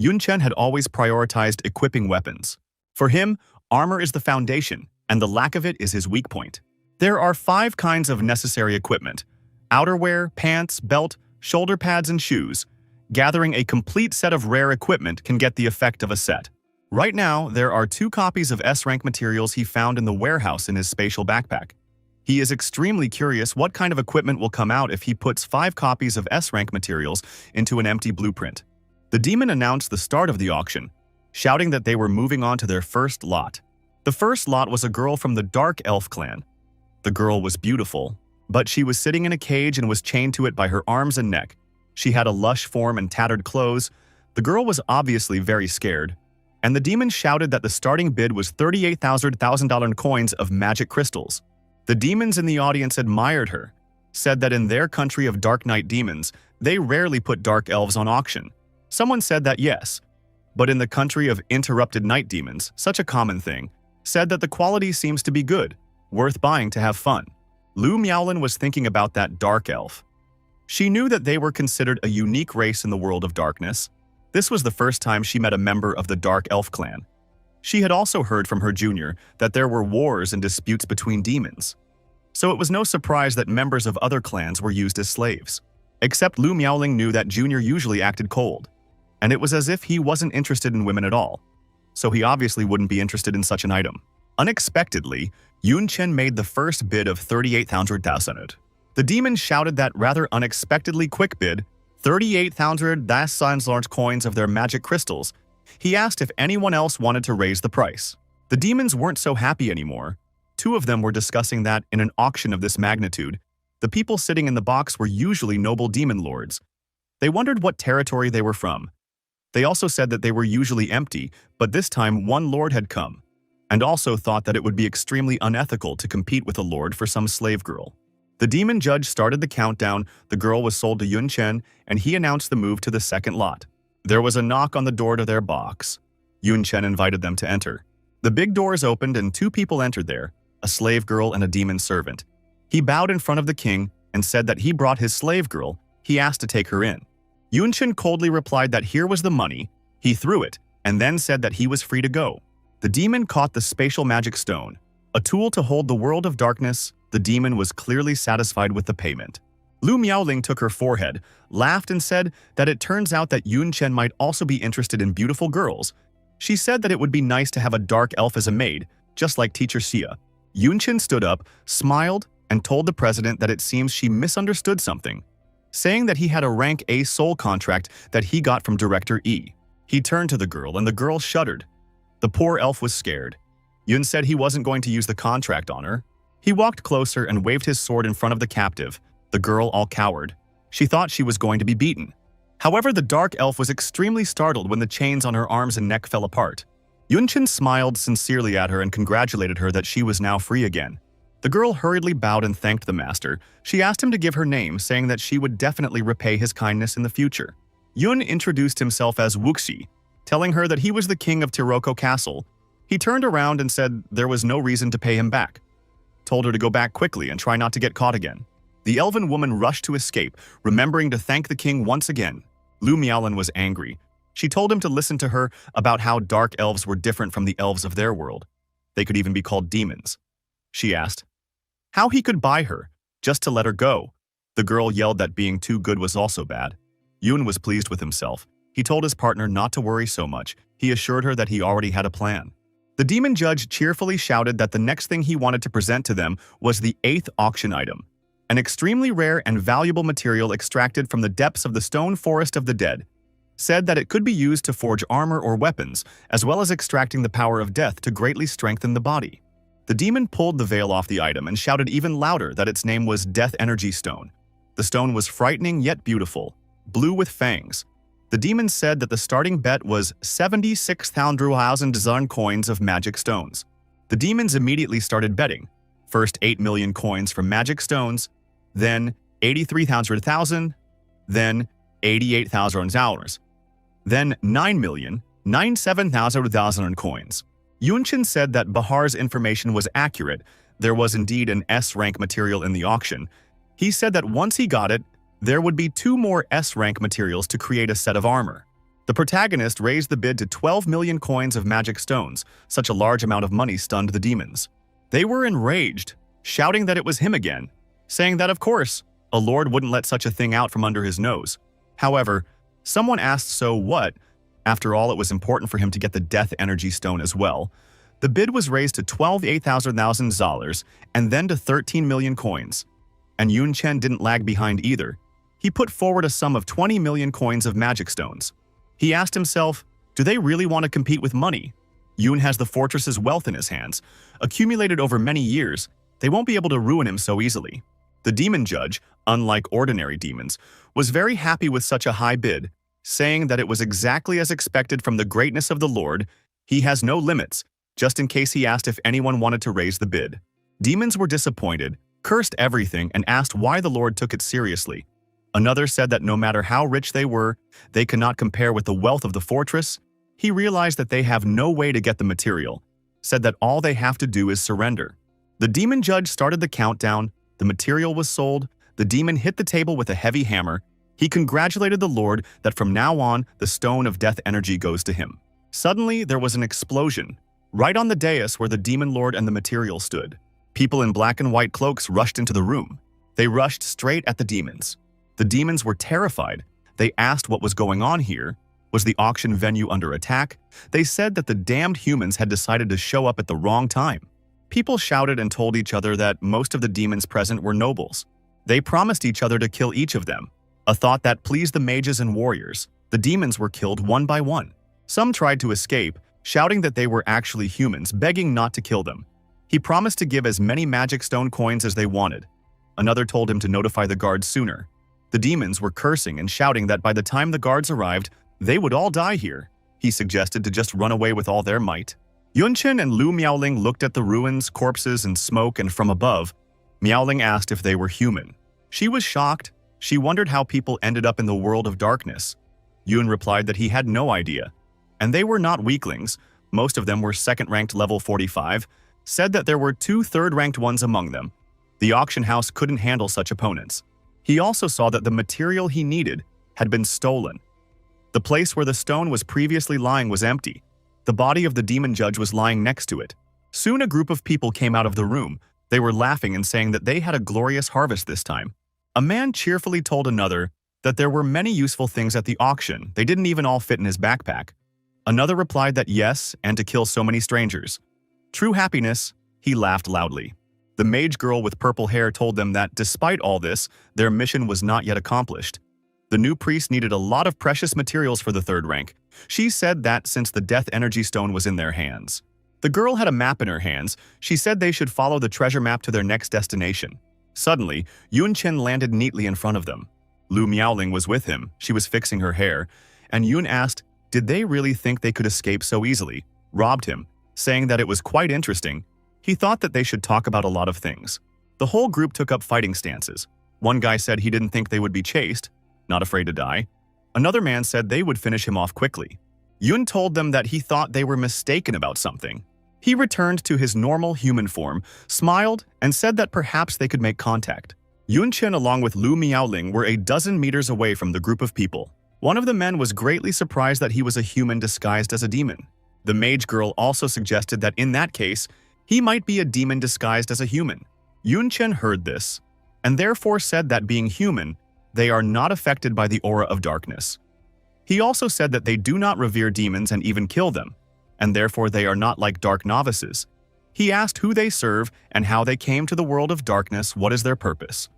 Yoon Chen had always prioritized equipping weapons. For him, armor is the foundation, and the lack of it is his weak point. There are 5 kinds of necessary equipment: outerwear, pants, belt, shoulder pads, and shoes. Gathering a complete set of rare equipment can get the effect of a set. Right now, there are 2 copies of S-rank materials he found in the warehouse in his spatial backpack. He is extremely curious what kind of equipment will come out if he puts 5 copies of S-rank materials into an empty blueprint. The demon announced the start of the auction, shouting that they were moving on to their first lot. The first lot was a girl from the Dark Elf clan. The girl was beautiful, but she was sitting in a cage and was chained to it by her arms and neck. She had a lush form and tattered clothes. The girl was obviously very scared, and the demon shouted that the starting bid was $38,000 coins of magic crystals. The demons in the audience admired her, said that in their country of Dark Knight demons, they rarely put dark elves on auction. Someone said that yes, but in the country of interrupted night demons, such a common thing, said that the quality seems to be good, worth buying to have fun. Lu Miaolin was thinking about that dark elf. She knew that they were considered a unique race in the world of darkness. This was the first time she met a member of the Dark Elf clan. She had also heard from her junior that there were wars and disputes between demons. So it was no surprise that members of other clans were used as slaves. Except Lu Miaoling knew that Junior usually acted cold, and it was as if he wasn't interested in women at all. So he obviously wouldn't be interested in such an item. Unexpectedly, Yoon Chen made the first bid of 38,000. The demon shouted that rather unexpectedly quick bid, 38,000 large coins of their magic crystals. He asked if anyone else wanted to raise the price. The demons weren't so happy anymore. 2 of them were discussing that in an auction of this magnitude, the people sitting in the box were usually noble demon lords. They wondered what territory they were from. They also said that they were usually empty, but this time one lord had come, and also thought that it would be extremely unethical to compete with a lord for some slave girl. The demon judge started the countdown, the girl was sold to Yun Chen, and he announced the move to the second lot. There was a knock on the door to their box. Yun Chen invited them to enter. The big doors opened and 2 people entered there, a slave girl and a demon servant. He bowed in front of the king and said that he brought his slave girl. He asked to take her in. Yun Chen coldly replied that here was the money. He threw it and then said that he was free to go. The demon caught the spatial magic stone, a tool to hold the world of darkness. The demon was clearly satisfied with the payment. Lu Miaoling took her forehead, laughed and said that it turns out that Yun Chen might also be interested in beautiful girls. She said that it would be nice to have a dark elf as a maid, just like Teacher Xia. Yun Chen stood up, smiled, and told the president that it seems she misunderstood something, saying that he had a rank A soul contract that he got from Director E. He turned to the girl and the girl shuddered. The poor elf was scared. Yun said he wasn't going to use the contract on her. He walked closer and waved his sword in front of the captive. The girl all cowered. She thought she was going to be beaten. However, the dark elf was extremely startled when the chains on her arms and neck fell apart. Yun Chen smiled sincerely at her and congratulated her that she was now free again. The girl hurriedly bowed and thanked the master. She asked him to give her name, saying that she would definitely repay his kindness in the future. Yun introduced himself as Wuxi, telling her that he was the king of Tiroko Castle. He turned around and said there was no reason to pay him back. Told her to go back quickly and try not to get caught again. The elven woman rushed to escape, remembering to thank the king once again. Lu Miaolin was angry. She told him to listen to her about how dark elves were different from the elves of their world. They could even be called demons. She asked how he could buy her, just to let her go. The girl yelled that being too good was also bad. Yun was pleased with himself. He told his partner not to worry so much. He assured her that he already had a plan. The demon judge cheerfully shouted that the next thing he wanted to present to them was the 8th auction item, an extremely rare and valuable material extracted from the depths of the stone forest of the dead. Said that it could be used to forge armor or weapons, as well as extracting the power of death to greatly strengthen the body. The demon pulled the veil off the item and shouted even louder that its name was Death Energy Stone. The stone was frightening yet beautiful, blue with fangs. The demon said that the starting bet was 76,000 coins of magic stones. The demons immediately started betting. First 8 million coins from magic stones, then 83,000, then 88,000 hours, then 9 million, 97,000 coins. Yunchin said that Bahar's information was accurate. There was indeed an S-rank material in the auction. He said that once he got it, there would be 2 more S-rank materials to create a set of armor. The protagonist raised the bid to 12 million coins of magic stones. Such a large amount of money stunned the demons. They were enraged, shouting that it was him again, saying that, of course, a lord wouldn't let such a thing out from under his nose. However, someone asked so what? After all, it was important for him to get the death energy stone as well. The bid was raised to 8,000 dollars and then to 13 million coins. And Yun Chen didn't lag behind either. He put forward a sum of 20 million coins of magic stones. He asked himself, do they really want to compete with money? Yun has the fortress's wealth in his hands. Accumulated over many years, they won't be able to ruin him so easily. The demon judge, unlike ordinary demons, was very happy with such a high bid, saying that it was exactly as expected from the greatness of the Lord. He has no limits, just in case he asked if anyone wanted to raise the bid. Demons were disappointed, cursed everything, and asked why the Lord took it seriously. Another said that no matter how rich they were, they cannot compare with the wealth of the fortress. He realized that they have no way to get the material, said that all they have to do is surrender. The demon judge started the countdown, the material was sold, the demon hit the table with a heavy hammer. He congratulated the Lord that from now on, the stone of death energy goes to him. Suddenly, there was an explosion, right on the dais where the demon lord and the material stood. People in black and white cloaks rushed into the room. They rushed straight at the demons. The demons were terrified. They asked what was going on here. Was the auction venue under attack? They said that the damned humans had decided to show up at the wrong time. People shouted and told each other that most of the demons present were nobles. They promised each other to kill each of them, a thought that pleased the mages and warriors. The demons were killed one by one. Some tried to escape, shouting that they were actually humans, begging not to kill them. He promised to give as many magic stone coins as they wanted. Another told him to notify the guards sooner. The demons were cursing and shouting that by the time the guards arrived, they would all die here. He suggested to just run away with all their might. Yunchen and Lu Miaoling looked at the ruins, corpses, and smoke, and from above, Miaoling asked if they were human. She was shocked. She wondered how people ended up in the world of darkness. Yun replied that he had no idea. And they were not weaklings. Most of them were second-ranked level 45, said that there were 2 third-ranked ones among them. The auction house couldn't handle such opponents. He also saw that the material he needed had been stolen. The place where the stone was previously lying was empty. The body of the demon judge was lying next to it. Soon a group of people came out of the room. They were laughing and saying that they had a glorious harvest this time. A man cheerfully told another that there were many useful things at the auction. They didn't even all fit in his backpack. Another replied that yes, and to kill so many strangers. True happiness, he laughed loudly. The mage girl with purple hair told them that despite all this, their mission was not yet accomplished. The new priest needed a lot of precious materials for the third rank. She said that since the death energy stone was in their hands. The girl had a map in her hands. She said they should follow the treasure map to their next destination. Suddenly, Yun Chen landed neatly in front of them. Lu Miaoling was with him. She was fixing her hair. And Yun asked, did they really think they could escape so easily? Robbed him, saying that it was quite interesting. He thought that they should talk about a lot of things. The whole group took up fighting stances. One guy said he didn't think they would be chased, not afraid to die. Another man said they would finish him off quickly. Yun told them that he thought they were mistaken about something. He returned to his normal human form, smiled, and said that perhaps they could make contact. Yun Chen along with Lu Miaoling were a dozen meters away from the group of people. One of the men was greatly surprised that he was a human disguised as a demon. The mage girl also suggested that in that case, he might be a demon disguised as a human. Yun Chen heard this, and therefore said that being human, they are not affected by the aura of darkness. He also said that they do not revere demons and even kill them, and therefore they are not like dark novices. He asked who they serve and how they came to the world of darkness, what is their purpose.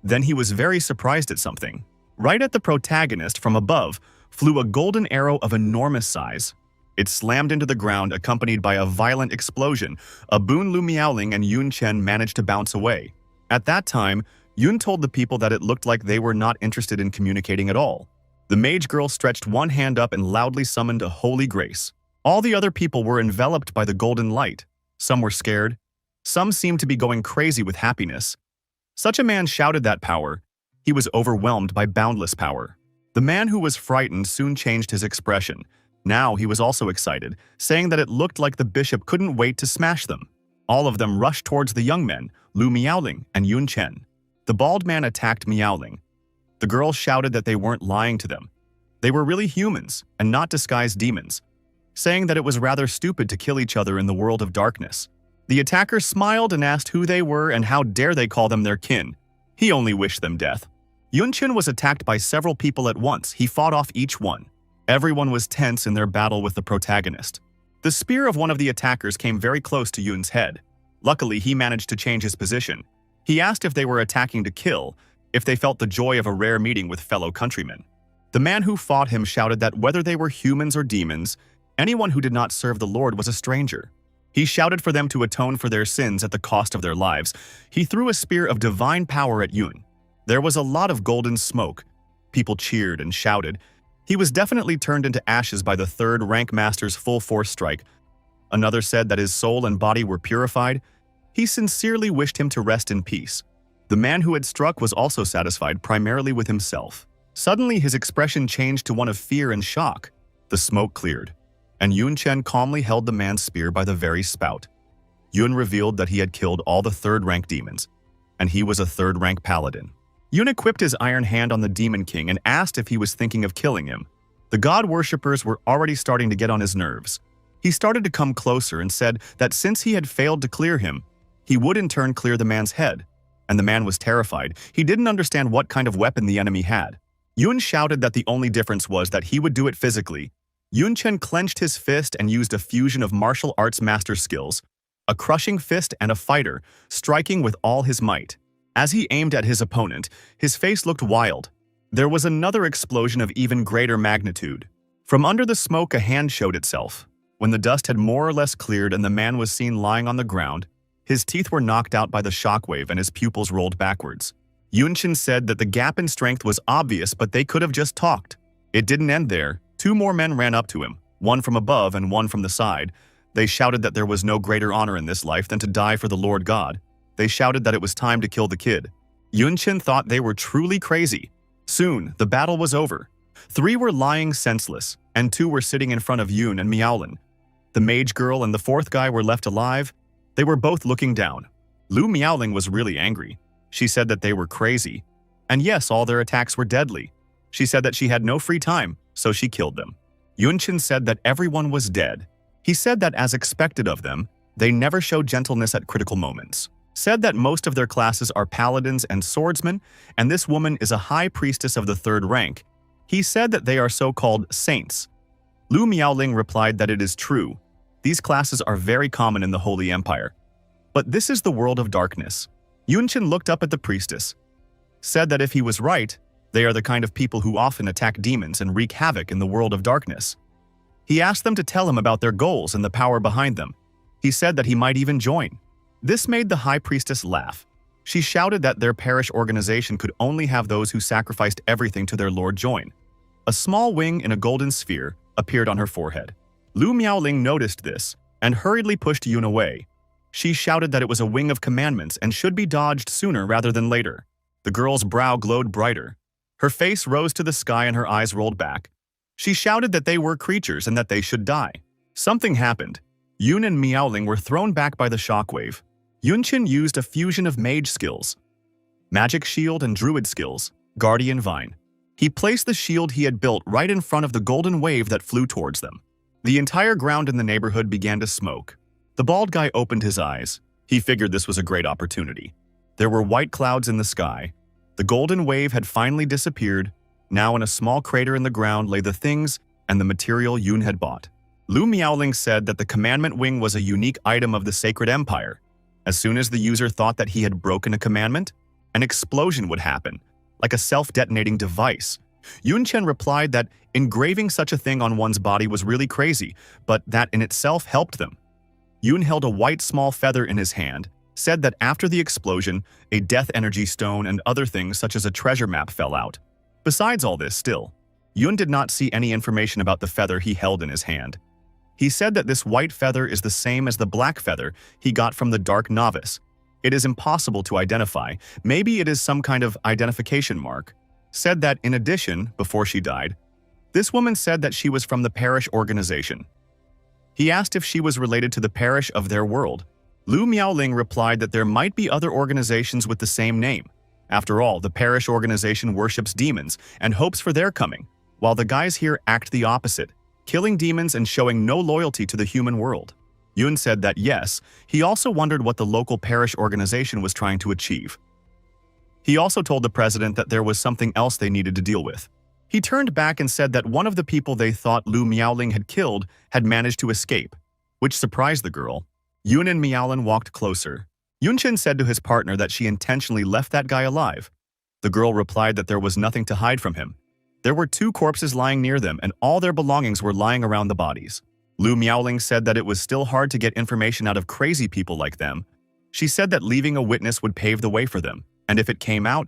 Then he was very surprised at something. Right at the protagonist from above flew a golden arrow of enormous size. It slammed into the ground accompanied by a violent explosion. Abun Lu Miaoling and Yun Chen managed to bounce away. At that time, Yun told the people that it looked like they were not interested in communicating at all. The mage girl stretched one hand up and loudly summoned a holy grace. All the other people were enveloped by the golden light. Some were scared. Some seemed to be going crazy with happiness. Such a man shouted that power. He was overwhelmed by boundless power. The man who was frightened soon changed his expression. Now he was also excited, saying that it looked like the bishop couldn't wait to smash them. All of them rushed towards the young men, Lu Miaoling and Yun Chen. The bald man attacked Miaoling. The girls shouted that they weren't lying to them. They were really humans and not disguised demons, saying that it was rather stupid to kill each other in the world of darkness. The attacker smiled and asked who they were and how dare they call them their kin. He only wished them death. Yun Chen was attacked by several people at once. He fought off each one. Everyone was tense in their battle with the protagonist. The spear of one of the attackers came very close to Yun's head. Luckily, he managed to change his position. He asked if they were attacking to kill, if they felt the joy of a rare meeting with fellow countrymen. The man who fought him shouted that whether they were humans or demons, anyone who did not serve the Lord was a stranger. He shouted for them to atone for their sins at the cost of their lives. He threw a spear of divine power at Yun. There was a lot of golden smoke. People cheered and shouted. He was definitely turned into ashes by the third rank master's full force strike. Another said that his soul and body were purified. He sincerely wished him to rest in peace. The man who had struck was also satisfied primarily with himself. Suddenly, his expression changed to one of fear and shock. The smoke cleared, and Yun Chen calmly held the man's spear by the very spout. Yun revealed that he had killed all the third-rank demons, and he was a third-rank paladin. Yun equipped his iron hand on the Demon King and asked if he was thinking of killing him. The god worshippers were already starting to get on his nerves. He started to come closer and said that since he had failed to clear him, he would in turn clear the man's head, and the man was terrified. He didn't understand what kind of weapon the enemy had. Yun shouted that the only difference was that he would do it physically. Yun Chen clenched his fist and used a fusion of martial arts master skills, a crushing fist and a fighter, striking with all his might. As he aimed at his opponent, his face looked wild. There was another explosion of even greater magnitude. From under the smoke, a hand showed itself. When the dust had more or less cleared and the man was seen lying on the ground, his teeth were knocked out by the shockwave and his pupils rolled backwards. Yun Chen said that the gap in strength was obvious, but they could have just talked. It didn't end there. Two more men ran up to him, one from above and one from the side. They shouted that there was no greater honor in this life than to die for the Lord God. They shouted that it was time to kill the kid. Yun Chen thought they were truly crazy. Soon, the battle was over. 3 were lying senseless, and 2 were sitting in front of Yun and Miaolin. The mage girl and the 4th guy were left alive. They were both looking down. Lu Miaoling was really angry. She said that they were crazy. And yes, all their attacks were deadly. She said that she had no free time, so she killed them. Yun Chen said that everyone was dead. He said that as expected of them, they never showed gentleness at critical moments. Said that most of their classes are paladins and swordsmen, and this woman is a high priestess of the 3rd rank. He said that they are so-called saints. Lu Miaoling replied that it is true. These classes are very common in the Holy Empire. But this is the world of darkness. Yun Chen looked up at the priestess, said that if he was right, they are the kind of people who often attack demons and wreak havoc in the world of darkness. He asked them to tell him about their goals and the power behind them. He said that he might even join. This made the high priestess laugh. She shouted that their parish organization could only have those who sacrificed everything to their lord join. A small wing in a golden sphere appeared on her forehead. Lu Miaoling noticed this and hurriedly pushed Yun away. She shouted that it was a wing of commandments and should be dodged sooner rather than later. The girl's brow glowed brighter. Her face rose to the sky and her eyes rolled back. She shouted that they were creatures and that they should die. Something happened. Yun and Miaoling were thrown back by the shockwave. Yun Chen used a fusion of mage skills, magic shield and druid skills, guardian vine. He placed the shield he had built right in front of the golden wave that flew towards them. The entire ground in the neighborhood began to smoke. The bald guy opened his eyes. He figured this was a great opportunity. There were white clouds in the sky. The golden wave had finally disappeared. Now in a small crater in the ground lay the things and the material Yun had bought. Lu Miaoling said that the commandment wing was a unique item of the sacred empire. As soon as the user thought that he had broken a commandment, an explosion would happen, like a self-detonating device. Yun Chen replied that engraving such a thing on one's body was really crazy, but that in itself helped them. Yun held a white small feather in his hand, said that after the explosion, a death energy stone and other things such as a treasure map fell out. Besides all this still, Yun did not see any information about the feather he held in his hand. He said that this white feather is the same as the black feather he got from the Dark Novice. It is impossible to identify. Maybe it is some kind of identification mark. Said that in addition, before she died, This woman said that she was from the parish organization. He asked if she was related to the parish of their world. Lu Miaoling replied that there might be other organizations with the same name. After all, the parish organization worships demons and hopes for their coming, while the guys here act the opposite, killing demons and showing no loyalty to the human world. Yun said that yes, he also wondered what the local parish organization was trying to achieve. He also told the president that there was something else they needed to deal with. He turned back and said that one of the people they thought Lu Miaoling had killed had managed to escape, which surprised the girl. Yun and Miaoling walked closer. Yunchen said to his partner that she intentionally left that guy alive. The girl replied that there was nothing to hide from him. There were 2 corpses lying near them and all their belongings were lying around the bodies. Lu Miaoling said that it was still hard to get information out of crazy people like them. She said that leaving a witness would pave the way for them, and if it came out,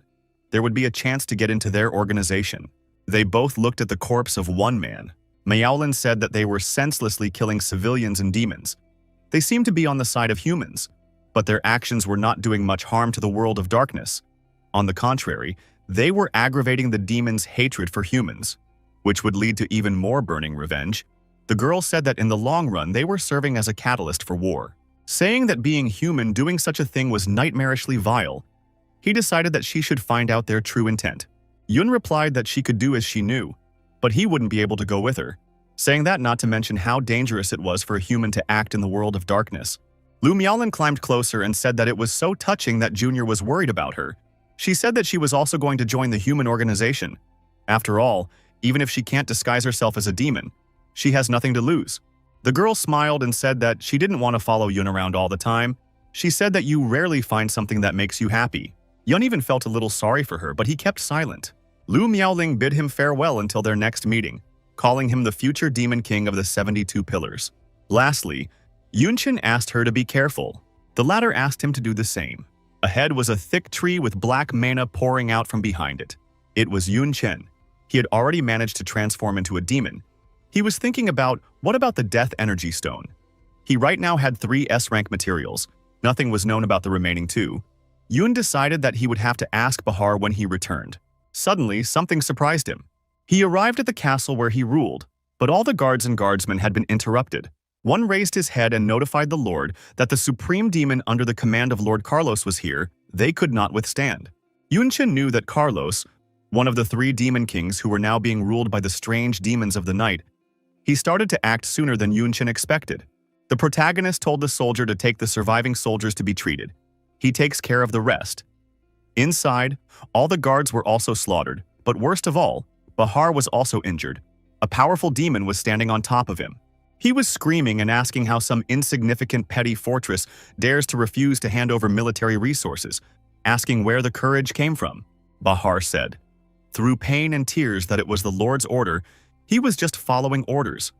there would be a chance to get into their organization. They both looked at the corpse of one man. Miaoling said that they were senselessly killing civilians and demons. They seemed to be on the side of humans, but their actions were not doing much harm to the world of darkness. On the contrary, they were aggravating the demons' hatred for humans, which would lead to even more burning revenge. The girl said that in the long run they were serving as a catalyst for war. Saying that being human doing such a thing was nightmarishly vile, he decided that she should find out their true intent. Yun replied that she could do as she knew, but he wouldn't be able to go with her, saying that not to mention how dangerous it was for a human to act in the world of darkness. Lu Miaoling climbed closer and said that it was so touching that Junior was worried about her. She said that she was also going to join the human organization. After all, even if she can't disguise herself as a demon, she has nothing to lose. The girl smiled and said that she didn't want to follow Yun around all the time. She said that you rarely find something that makes you happy. Yun even felt a little sorry for her, but he kept silent. Lu Miaoling bid him farewell until their next meeting, calling him the future demon king of the 72 pillars. Lastly, Yunchen asked her to be careful. The latter asked him to do the same. Ahead was a thick tree with black mana pouring out from behind it. It was Yunchen. He had already managed to transform into a demon. He was thinking about, what about the Death Energy Stone? He right now had 3 S-rank materials. Nothing was known about the remaining 2. Yun decided that he would have to ask Bahar when he returned. Suddenly, something surprised him. He arrived at the castle where he ruled, but all the guards and guardsmen had been interrupted. One raised his head and notified the Lord that the supreme demon under the command of Lord Carlos was here. They could not withstand. Yunchen knew that Carlos, one of the 3 demon kings who were now being ruled by the strange demons of the night, he started to act sooner than Yunchen expected. The protagonist told the soldier to take the surviving soldiers to be treated. He takes care of the rest. Inside, all the guards were also slaughtered, but worst of all, Bahar was also injured. A powerful demon was standing on top of him. He was screaming and asking how some insignificant petty fortress dares to refuse to hand over military resources, asking where the courage came from. Bahar said, through pain and tears, that it was the Lord's order. He was just following orders.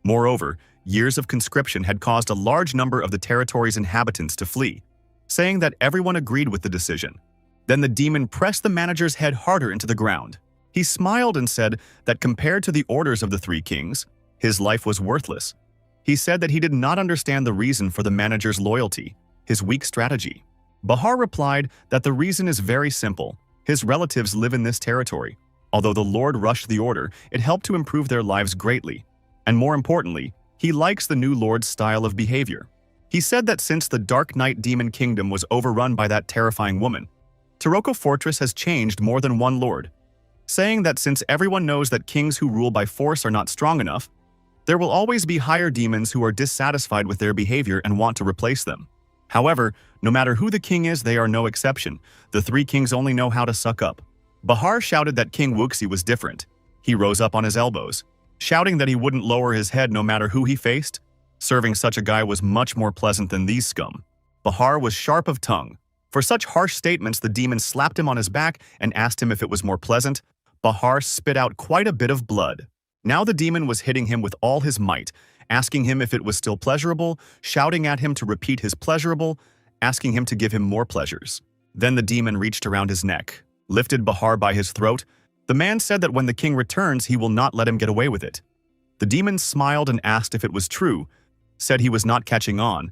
Moreover, years of conscription had caused a large number of the territory's inhabitants to flee, saying that everyone agreed with the decision. Then the demon pressed the manager's head harder into the ground. He smiled and said that compared to the orders of the 3 kings, his life was worthless. He said that he did not understand the reason for the manager's loyalty, his weak strategy. Bahar replied that the reason is very simple. His relatives live in this territory. Although the Lord rushed the order, it helped to improve their lives greatly. And more importantly, he likes the new Lord's style of behavior. He said that since the Dark Knight Demon Kingdom was overrun by that terrifying woman, Taroko Fortress has changed more than one lord, saying that since everyone knows that kings who rule by force are not strong enough, there will always be higher demons who are dissatisfied with their behavior and want to replace them. However, no matter who the king is, they are no exception. The 3 kings only know how to suck up. Bahar shouted that King Wuxi was different. He rose up on his elbows, shouting that he wouldn't lower his head no matter who he faced. Serving such a guy was much more pleasant than these scum. Bahar was sharp of tongue. For such harsh statements, the demon slapped him on his back and asked him if it was more pleasant. Bahar spit out quite a bit of blood. Now the demon was hitting him with all his might, asking him if it was still pleasurable, shouting at him to repeat his pleasurable, asking him to give him more pleasures. Then the demon reached around his neck, lifted Bahar by his throat. The man said that when the king returns, he will not let him get away with it. The demon smiled and asked if it was true, said he was not catching on.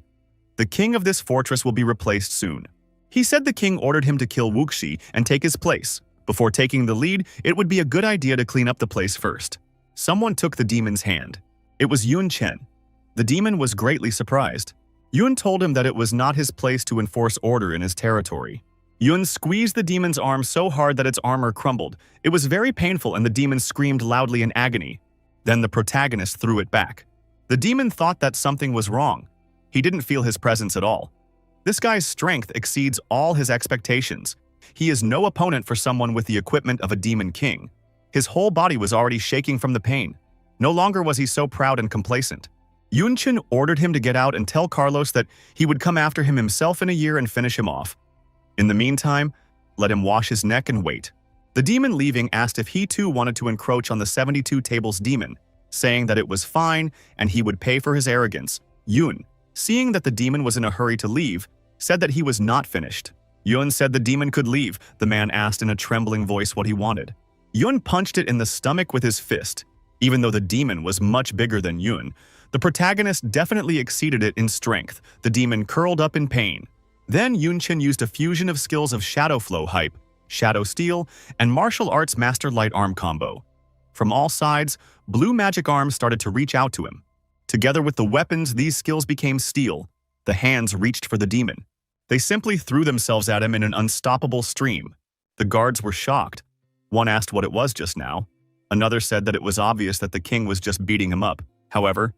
The king of this fortress will be replaced soon. He said the king ordered him to kill Wuxi and take his place. Before taking the lead, it would be a good idea to clean up the place first. Someone took the demon's hand. It was Yun Chen. The demon was greatly surprised. Yun told him that it was not his place to enforce order in his territory. Yun squeezed the demon's arm so hard that its armor crumbled. It was very painful and the demon screamed loudly in agony. Then the protagonist threw it back. The demon thought that something was wrong. He didn't feel his presence at all. This guy's strength exceeds all his expectations. He is no opponent for someone with the equipment of a demon king. His whole body was already shaking from the pain. No longer was he so proud and complacent. Yun Chen ordered him to get out and tell Carlos that he would come after him himself in a year and finish him off. In the meantime, let him wash his neck and wait. The demon leaving asked if he too wanted to encroach on the 72 tables demon, saying that it was fine and he would pay for his arrogance. Yun, seeing that the demon was in a hurry to leave, said that he was not finished. Yun said the demon could leave. The man asked in a trembling voice what he wanted. Yun punched it in the stomach with his fist. Even though the demon was much bigger than Yun, the protagonist definitely exceeded it in strength. The demon curled up in pain. Then Yun Chen used a fusion of skills of Shadow Flow Hype, Shadow Steel, and Martial Arts Master Light Arm combo. From all sides, blue magic arms started to reach out to him. Together with the weapons, these skills became steel. The hands reached for the demon. They simply threw themselves at him in an unstoppable stream. The guards were shocked. One asked what it was just now. Another said that it was obvious that the king was just beating him up. However,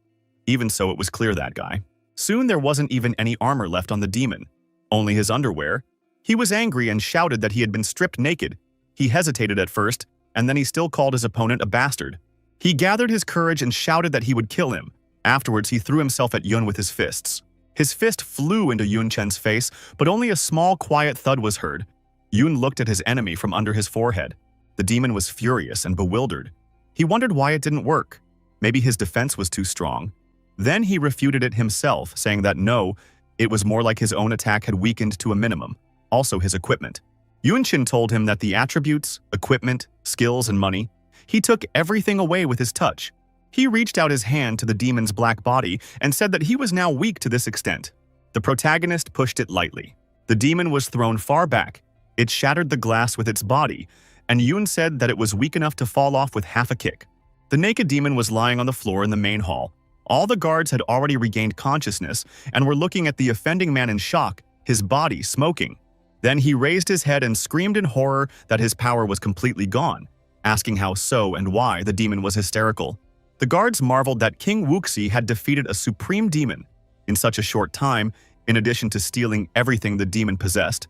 even so, it was clear that guy. Soon there wasn't even any armor left on the demon. Only his underwear. He was angry and shouted that he had been stripped naked. He hesitated at first, and then he still called his opponent a bastard. He gathered his courage and shouted that he would kill him. Afterwards, he threw himself at Yun with his fists. His fist flew into Yun Chen's face, but only a small, quiet thud was heard. Yun looked at his enemy from under his forehead. The demon was furious and bewildered. He wondered why it didn't work. Maybe his defense was too strong. Then he refuted it himself, saying that no, it was more like his own attack had weakened to a minimum, also his equipment. Yun Chen told him that the attributes, equipment, skills, and money, he took everything away with his touch. He reached out his hand to the demon's black body and said that he was now weak to this extent. The protagonist pushed it lightly. The demon was thrown far back. It shattered the glass with its body, and Yun said that it was weak enough to fall off with half a kick. The naked demon was lying on the floor in the main hall. All the guards had already regained consciousness and were looking at the offending man in shock, his body smoking. Then he raised his head and screamed in horror that his power was completely gone. Asking how so and why, the demon was hysterical. The guards marveled that King Wuxi had defeated a supreme demon in such a short time, in addition to stealing everything the demon possessed.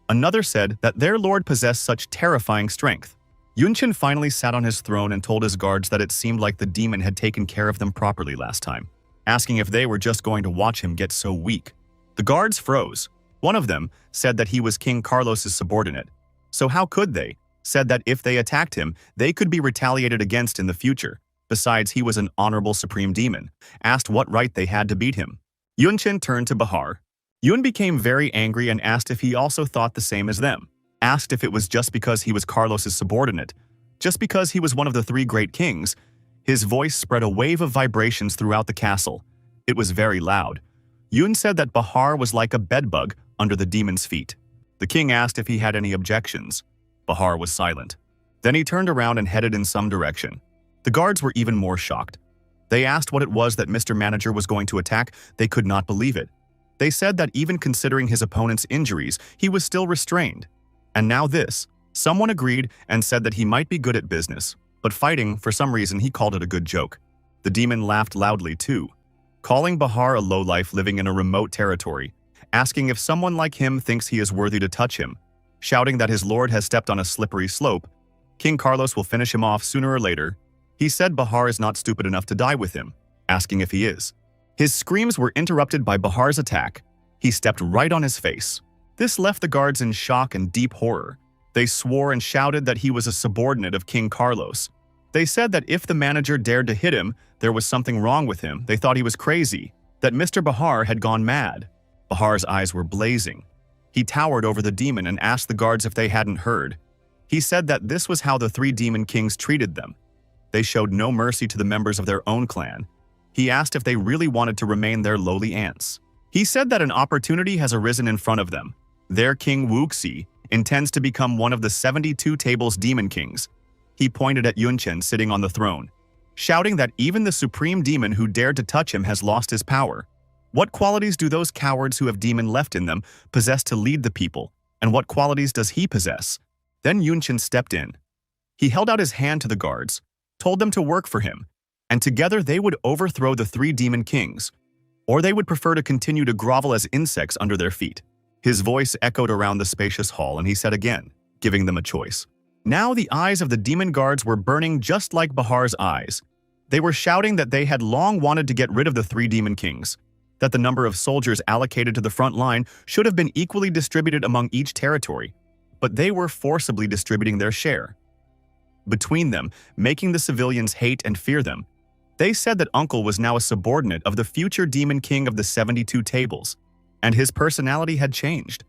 Another said that their lord possessed such terrifying strength. Yun Chen finally sat on his throne and told his guards that it seemed like the demon had taken care of them properly last time, asking if they were just going to watch him get so weak. The guards froze. One of them said that he was King Carlos's subordinate. So how could they? Said that if they attacked him, they could be retaliated against in the future. Besides, he was an honorable supreme demon. Asked what right they had to beat him. Yun Chen turned to Bahar. Yun became very angry and asked if he also thought the same as them. Asked if it was just because he was Carlos's subordinate, just because he was one of the three great kings. His voice spread a wave of vibrations throughout the castle. It was very loud. Yun said that Bahar was like a bedbug under the demon's feet. The king asked if he had any objections. Bahar was silent. Then he turned around and headed in some direction. The guards were even more shocked. They asked what it was that Mr. Manager was going to attack. They could not believe it. They said that even considering his opponent's injuries, he was still restrained. And now this. Someone agreed and said that he might be good at business, but fighting, for some reason, he called it a good joke. The demon laughed loudly too, calling Bahar a lowlife living in a remote territory, asking if someone like him thinks he is worthy to touch him, shouting that his lord has stepped on a slippery slope. King Carlos will finish him off sooner or later. He said Bahar is not stupid enough to die with him, asking if he is. His screams were interrupted by Bahar's attack. He stepped right on his face. This left the guards in shock and deep horror. They swore and shouted that he was a subordinate of King Carlos. They said that if the manager dared to hit him, there was something wrong with him. They thought he was crazy, that Mr. Bahar had gone mad. Bahar's eyes were blazing. He towered over the demon and asked the guards if they hadn't heard. He said that this was how the three demon kings treated them. They showed no mercy to the members of their own clan. He asked if they really wanted to remain their lowly ants. He said that an opportunity has arisen in front of them. Their king Wuxi intends to become one of the 72 tables demon kings. He pointed at Yun Chen sitting on the throne. shouting that even the supreme demon who dared to touch him has lost his power. What qualities do those cowards who have demon left in them possess to lead the people, and what qualities does he possess? Then Yunchen stepped in. He held out his hand to the guards, told them to work for him, and together they would overthrow the 3 demon kings, or they would prefer to continue to grovel as insects under their feet. His voice echoed around the spacious hall, and he said again, giving them a choice. Now the eyes of the demon guards were burning just like Bahar's eyes. They were shouting that they had long wanted to get rid of the 3 demon kings, that the number of soldiers allocated to the front line should have been equally distributed among each territory, but they were forcibly distributing their share between them, making the civilians hate and fear them. They said that Uncle was now a subordinate of the future demon king of the 72 tables, and his personality had changed.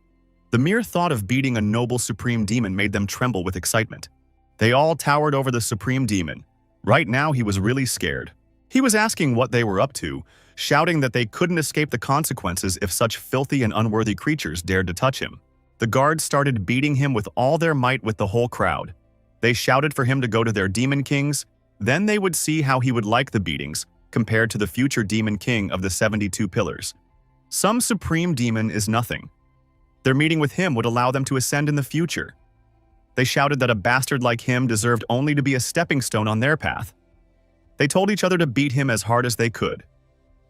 The mere thought of beating a noble supreme demon made them tremble with excitement. They all towered over the supreme demon. Right now he was really scared. He was asking what they were up to, shouting that they couldn't escape the consequences if such filthy and unworthy creatures dared to touch him. The guards started beating him with all their might with the whole crowd. They shouted for him to go to their demon kings. Then they would see how he would like the beatings, compared to the future demon king of the 72 pillars. Some supreme demon is nothing. Their meeting with him would allow them to ascend in the future. They shouted that a bastard like him deserved only to be a stepping stone on their path. They told each other to beat him as hard as they could.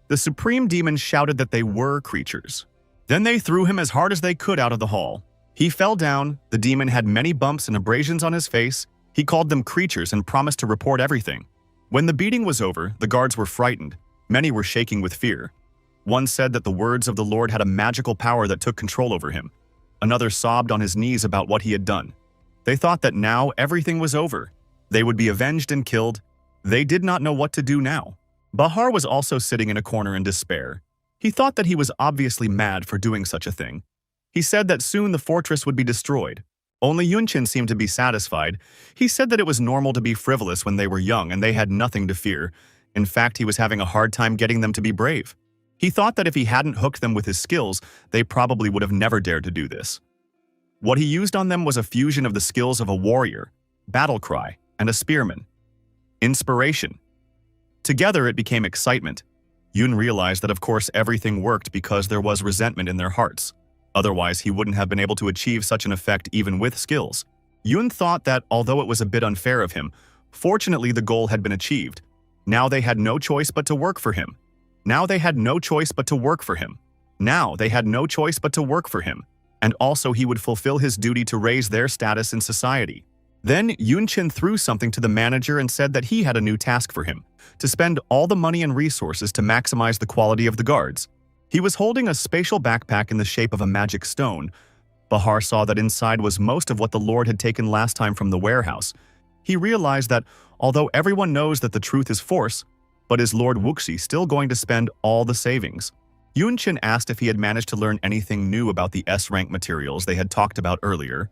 The supreme demon shouted that they were creatures. Then they threw him as hard as they could out of the hall. He fell down. The demon had many bumps and abrasions on his face. He called them creatures and promised to report everything. When the beating was over, the guards were frightened. Many were shaking with fear. One said that the words of the Lord had a magical power that took control over him. Another sobbed on his knees about what he had done. They thought that now everything was over. They would be avenged and killed. They did not know what to do now. Bahar was also sitting in a corner in despair. He thought that he was obviously mad for doing such a thing. He said that soon the fortress would be destroyed. Only Yunchen seemed to be satisfied. He said that it was normal to be frivolous when they were young and they had nothing to fear. In fact, he was having a hard time getting them to be brave. He thought that if he hadn't hooked them with his skills, they probably would have never dared to do this. What he used on them was a fusion of the skills of a warrior, battle cry, and a spearman. Inspiration. Together it became excitement. Yun realized that of course everything worked because there was resentment in their hearts. Otherwise, he wouldn't have been able to achieve such an effect even with skills. Yun thought that, although it was a bit unfair of him, fortunately the goal had been achieved. Now they had no choice but to work for him. Now they had no choice but to work for him. Now they had no choice but to work for him. And also he would fulfill his duty to raise their status in society. Then Yunchen threw something to the manager and said that he had a new task for him, to spend all the money and resources to maximize the quality of the guards. He was holding a spatial backpack in the shape of a magic stone. Bahar saw that inside was most of what the Lord had taken last time from the warehouse. He realized that, although everyone knows that the truth is force, but is Lord Wuxi still going to spend all the savings? Yunchen asked if he had managed to learn anything new about the S-rank materials they had talked about earlier.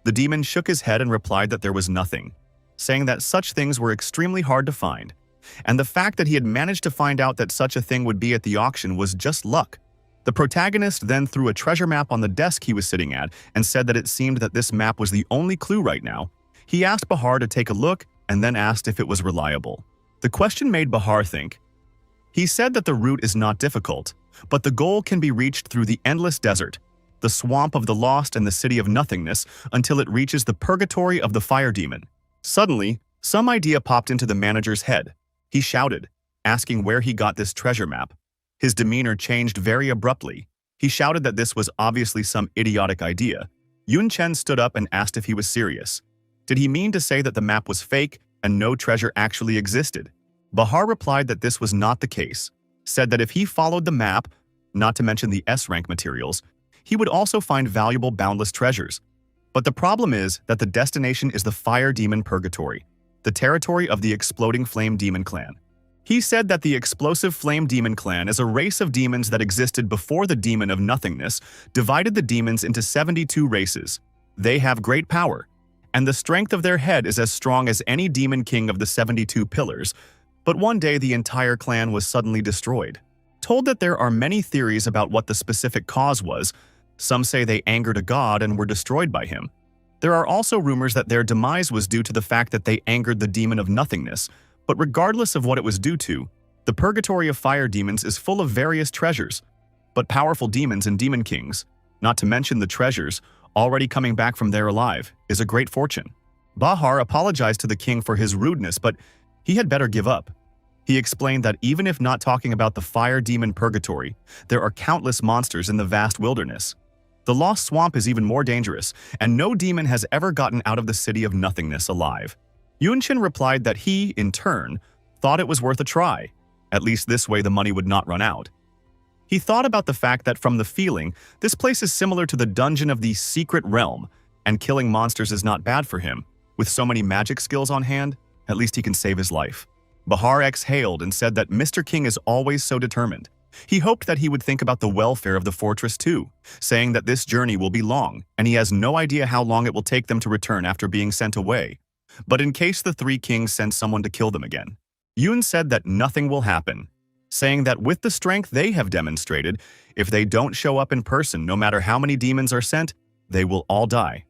The demon shook his head and replied that there was nothing, saying that such things were extremely hard to find. And the fact that he had managed to find out that such a thing would be at the auction was just luck. The protagonist then threw a treasure map on the desk he was sitting at and said that it seemed that this map was the only clue right now. He asked Bahar to take a look and then asked if it was reliable. The question made Bahar think. He said that the route is not difficult, but the goal can be reached through the endless desert, the swamp of the lost and the city of nothingness until it reaches the purgatory of the fire demon. Suddenly, some idea popped into the manager's head. He shouted, asking where he got this treasure map. His demeanor changed very abruptly. He shouted that this was obviously some idiotic idea. Yunchen stood up and asked if he was serious. Did he mean to say that the map was fake and no treasure actually existed? Bahar replied that this was not the case, said that if he followed the map, not to mention the S-rank materials, he would also find valuable boundless treasures. But the problem is that the destination is the fire demon purgatory, the territory of the exploding flame demon clan. He said that the explosive flame demon clan is a race of demons that existed before the demon of nothingness divided the demons into 72 races. They have great power, and the strength of their head is as strong as any demon king of the 72 pillars, but one day the entire clan was suddenly destroyed. Told that there are many theories about what the specific cause was. Some say they angered a god and were destroyed by him. There are also rumors that their demise was due to the fact that they angered the demon of nothingness, But regardless of what it was due to, the purgatory of fire demons is full of various treasures, but powerful demons and demon kings, not to mention the treasures, already coming back from there alive, is a great fortune. Bahar apologized to the king for his rudeness, but he had better give up. He explained that even if not talking about the fire demon purgatory, there are countless monsters in the vast wilderness. The Lost Swamp is even more dangerous, and no demon has ever gotten out of the city of nothingness alive. Yunshin replied that he, in turn, thought it was worth a try. At least this way the money would not run out. He thought about the fact that from the feeling, this place is similar to the dungeon of the secret realm, and killing monsters is not bad for him. With so many magic skills on hand, at least he can save his life. Bahar exhaled and said that Mr. King is always so determined. He hoped that he would think about the welfare of the fortress too, saying that this journey will be long, and he has no idea how long it will take them to return after being sent away. But in case the three kings send someone to kill them again, Yun said that nothing will happen, saying that with the strength they have demonstrated, if they don't show up in person no matter how many demons are sent, they will all die.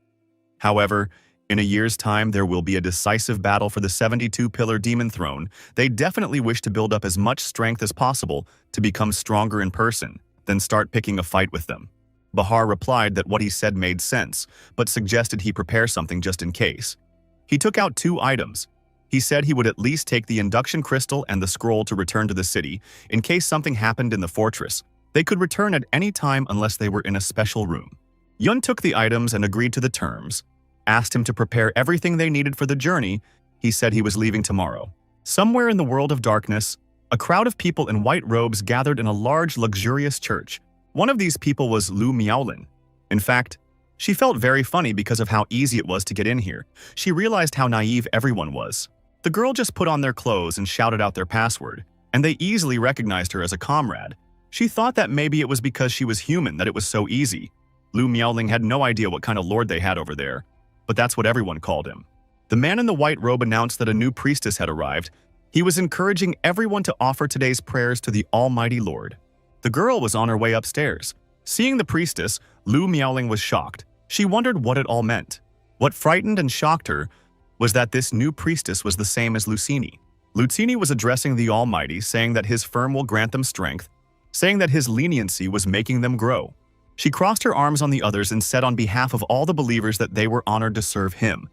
However, in a year's time, there will be a decisive battle for the 72-pillar demon throne. They definitely wish to build up as much strength as possible to become stronger in person, then start picking a fight with them. Bahar replied that what he said made sense, but suggested he prepare something just in case. He took out 2 items. He said he would at least take the induction crystal and the scroll to return to the city. In case something happened in the fortress, they could return at any time unless they were in a special room. Yun took the items and agreed to the terms. Asked him to prepare everything they needed for the journey. He said he was leaving tomorrow. Somewhere in the world of darkness, a crowd of people in white robes gathered in a large, luxurious church. One of these people was Lu Miaolin. In fact, she felt very funny because of how easy it was to get in here. She realized how naive everyone was. The girl just put on their clothes and shouted out their password, and they easily recognized her as a comrade. She thought that maybe it was because she was human that it was so easy. Lu Miaoling had no idea what kind of lord they had over there, but that's what everyone called him. The man in the white robe announced that a new priestess had arrived. He was encouraging everyone to offer today's prayers to the Almighty Lord. The girl was on her way upstairs. Seeing the priestess, Lu Miaoling was shocked. She wondered what it all meant. What frightened and shocked her was that this new priestess was the same as Lucini. Lucini was addressing the Almighty, saying that his firm will grant them strength, saying that his leniency was making them grow. She crossed her arms on the others and said on behalf of all the believers that they were honored to serve him,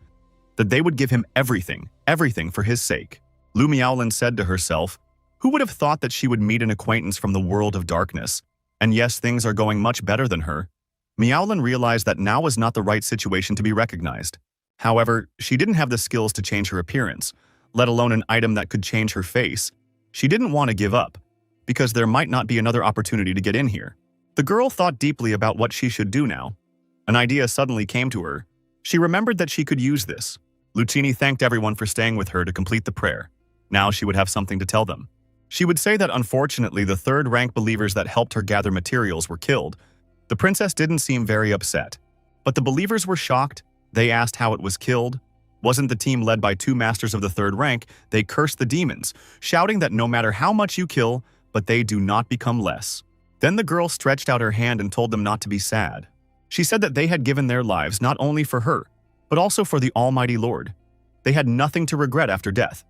that they would give him everything, everything for his sake. Lu Miaolin said to herself, who would have thought that she would meet an acquaintance from the world of darkness? And yes, things are going much better than her. Miaolin realized that now was not the right situation to be recognized. However, she didn't have the skills to change her appearance, let alone an item that could change her face. She didn't want to give up, because there might not be another opportunity to get in here. The girl thought deeply about what she should do now. An idea suddenly came to her. She remembered that she could use this. Lucini thanked everyone for staying with her to complete the prayer. Now she would have something to tell them. She would say that unfortunately the third-rank believers that helped her gather materials were killed. The princess didn't seem very upset. But the believers were shocked. They asked how it was killed. Wasn't the team led by 2 masters of the 3rd rank? They cursed the demons, shouting that no matter how much you kill, but they do not become less. Then the girl stretched out her hand and told them not to be sad. She said that they had given their lives not only for her, but also for the Almighty Lord. They had nothing to regret after death,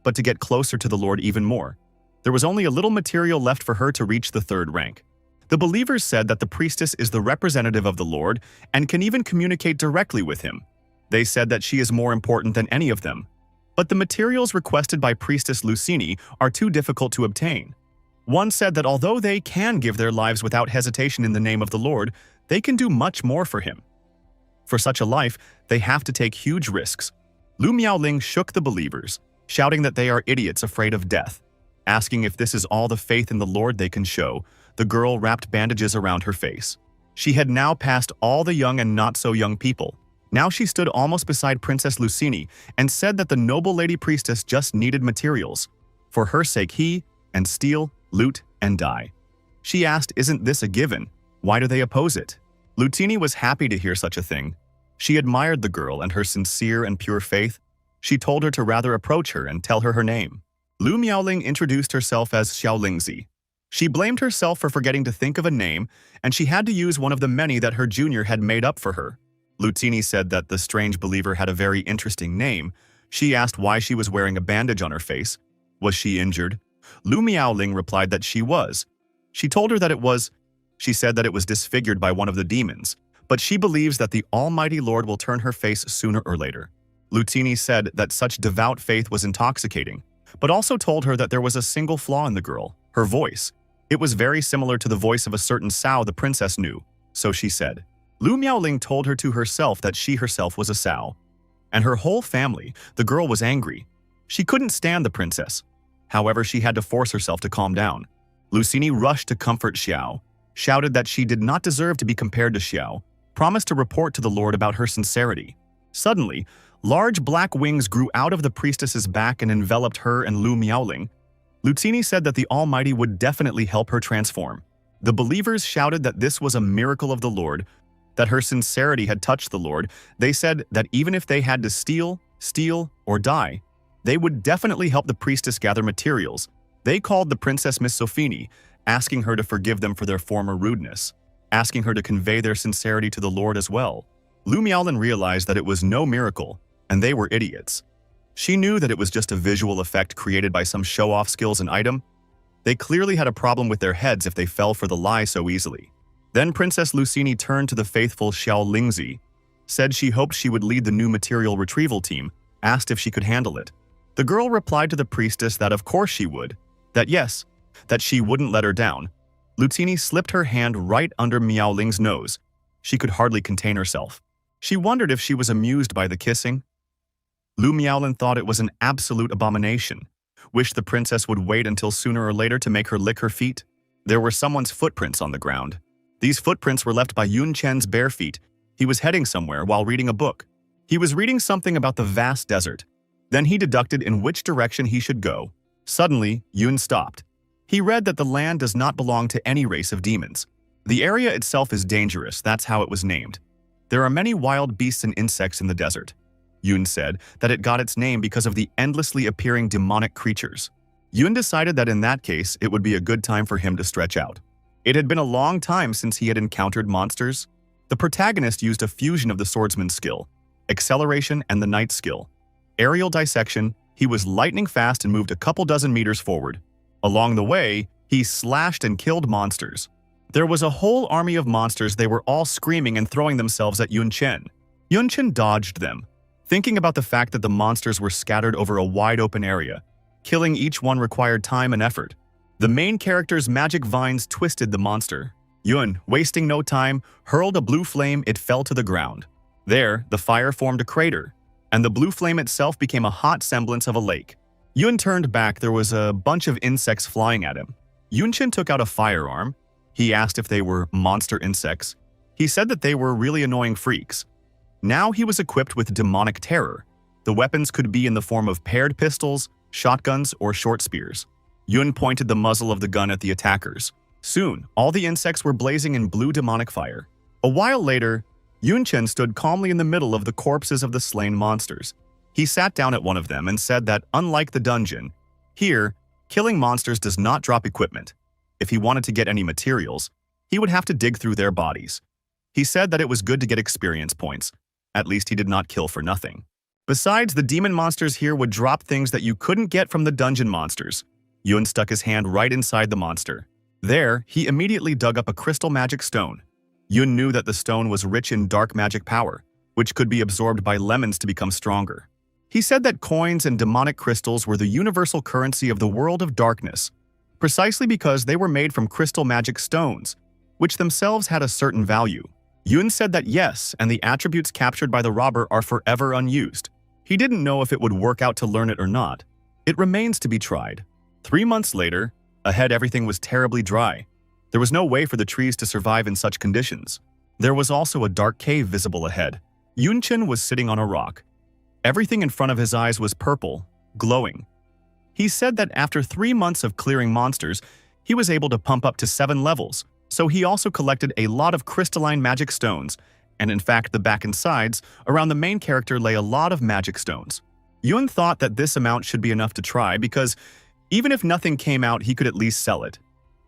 but to get closer to the Lord even more. There was only a little material left for her to reach the 3rd rank. The believers said that the priestess is the representative of the Lord and can even communicate directly with him. They said that she is more important than any of them. But the materials requested by Priestess Lucini are too difficult to obtain. One said that although they can give their lives without hesitation in the name of the Lord, they can do much more for him. For such a life, they have to take huge risks. Lu Miaoling shook the believers, shouting that they are idiots afraid of death. Asking if this is all the faith in the Lord they can show, the girl wrapped bandages around her face. She had now passed all the young and not-so-young people. Now she stood almost beside Princess Lucini and said that the noble lady priestess just needed materials. For her sake he, and steal, loot, and die. She asked, isn't this a given? Why do they oppose it? Lucini was happy to hear such a thing. She admired the girl and her sincere and pure faith. She told her to rather approach her and tell her her name. Lu Miaoling introduced herself as Xiaolingzi. She blamed herself for forgetting to think of a name, and she had to use one of the many that her junior had made up for her. Lucini said that the strange believer had a very interesting name. She asked why she was wearing a bandage on her face. Was she injured? Lu Miaoling replied that she was. She told her that she said that it was disfigured by one of the demons, but she believes that the Almighty Lord will turn her face sooner or later. Lutini said that such devout faith was intoxicating, but also told her that there was a single flaw in the girl, her voice. It was very similar to the voice of a certain Sao the princess knew, so she said. Lu Miaoling told her to herself that she herself was a Sao. And her whole family, the girl was angry. She couldn't stand the princess. However, she had to force herself to calm down. Lucini rushed to comfort Xiao, shouted that she did not deserve to be compared to Xiao, promised to report to the Lord about her sincerity. Suddenly, large black wings grew out of the priestess's back and enveloped her and Lu Miaoling. Lucini said that the Almighty would definitely help her transform. The believers shouted that this was a miracle of the Lord, that her sincerity had touched the Lord. They said that even if they had to steal, or die, they would definitely help the priestess gather materials. They called the princess Miss Sophini, asking her to forgive them for their former rudeness, asking her to convey their sincerity to the Lord as well. Lu Miaolin realized that it was no miracle, and they were idiots. She knew that it was just a visual effect created by some show-off skills and item. They clearly had a problem with their heads if they fell for the lie so easily. Then Princess Lucini turned to the faithful Xiao Lingzi, said she hoped she would lead the new material retrieval team, asked if she could handle it. The girl replied to the priestess that of course she would, that yes, that she wouldn't let her down. Lucini slipped her hand right under Miaoling's nose. She could hardly contain herself. She wondered if she was amused by the kissing. Lu Miaolin thought it was an absolute abomination, wished the princess would wait until sooner or later to make her lick her feet. There were someone's footprints on the ground. These footprints were left by Yun Chen's bare feet. He was heading somewhere while reading a book. He was reading something about the vast desert. Then he deducted in which direction he should go. Suddenly, Yun stopped. He read that the land does not belong to any race of demons. The area itself is dangerous, that's how it was named. There are many wild beasts and insects in the desert. Yun said that it got its name because of the endlessly appearing demonic creatures. Yun decided that in that case, it would be a good time for him to stretch out. It had been a long time since he had encountered monsters. The protagonist used a fusion of the swordsman's skill, acceleration, and the knight's skill. Aerial dissection, he was lightning fast and moved a couple dozen meters forward. Along the way, he slashed and killed monsters. There was a whole army of monsters. They were all screaming and throwing themselves at Yun Chen. Yun Chen dodged them, thinking about the fact that the monsters were scattered over a wide open area. Killing each one required time and effort. The main character's magic vines twisted the monster. Yun, wasting no time, hurled a blue flame. It fell to the ground. There, the fire formed a crater, and the blue flame itself became a hot semblance of a lake. Yun turned back. There was a bunch of insects flying at him. Yun Chen took out a firearm. He asked if they were monster insects. He said that they were really annoying freaks. Now he was equipped with demonic terror. The weapons could be in the form of paired pistols, shotguns, or short spears. Yun pointed the muzzle of the gun at the attackers. Soon, all the insects were blazing in blue demonic fire. A while later, Yun Chen stood calmly in the middle of the corpses of the slain monsters. He sat down at one of them and said that, unlike the dungeon, here, killing monsters does not drop equipment. If he wanted to get any materials, he would have to dig through their bodies. He said that it was good to get experience points. At least he did not kill for nothing. Besides, the demon monsters here would drop things that you couldn't get from the dungeon monsters. Yun stuck his hand right inside the monster. There, he immediately dug up a crystal magic stone. Yun knew that the stone was rich in dark magic power, which could be absorbed by lemons to become stronger. He said that coins and demonic crystals were the universal currency of the world of darkness, precisely because they were made from crystal magic stones, which themselves had a certain value. Yun said that yes, and the attributes captured by the robber are forever unused. He didn't know if it would work out to learn it or not. It remains to be tried. 3 months later, ahead everything was terribly dry. There was no way for the trees to survive in such conditions. There was also a dark cave visible ahead. Yun Chen was sitting on a rock. Everything in front of his eyes was purple, glowing. He said that after 3 months of clearing monsters, he was able to pump up to 7 levels, so he also collected a lot of crystalline magic stones, and in fact the back and sides, around the main character lay a lot of magic stones. Yun thought that this amount should be enough to try because even if nothing came out, he could at least sell it.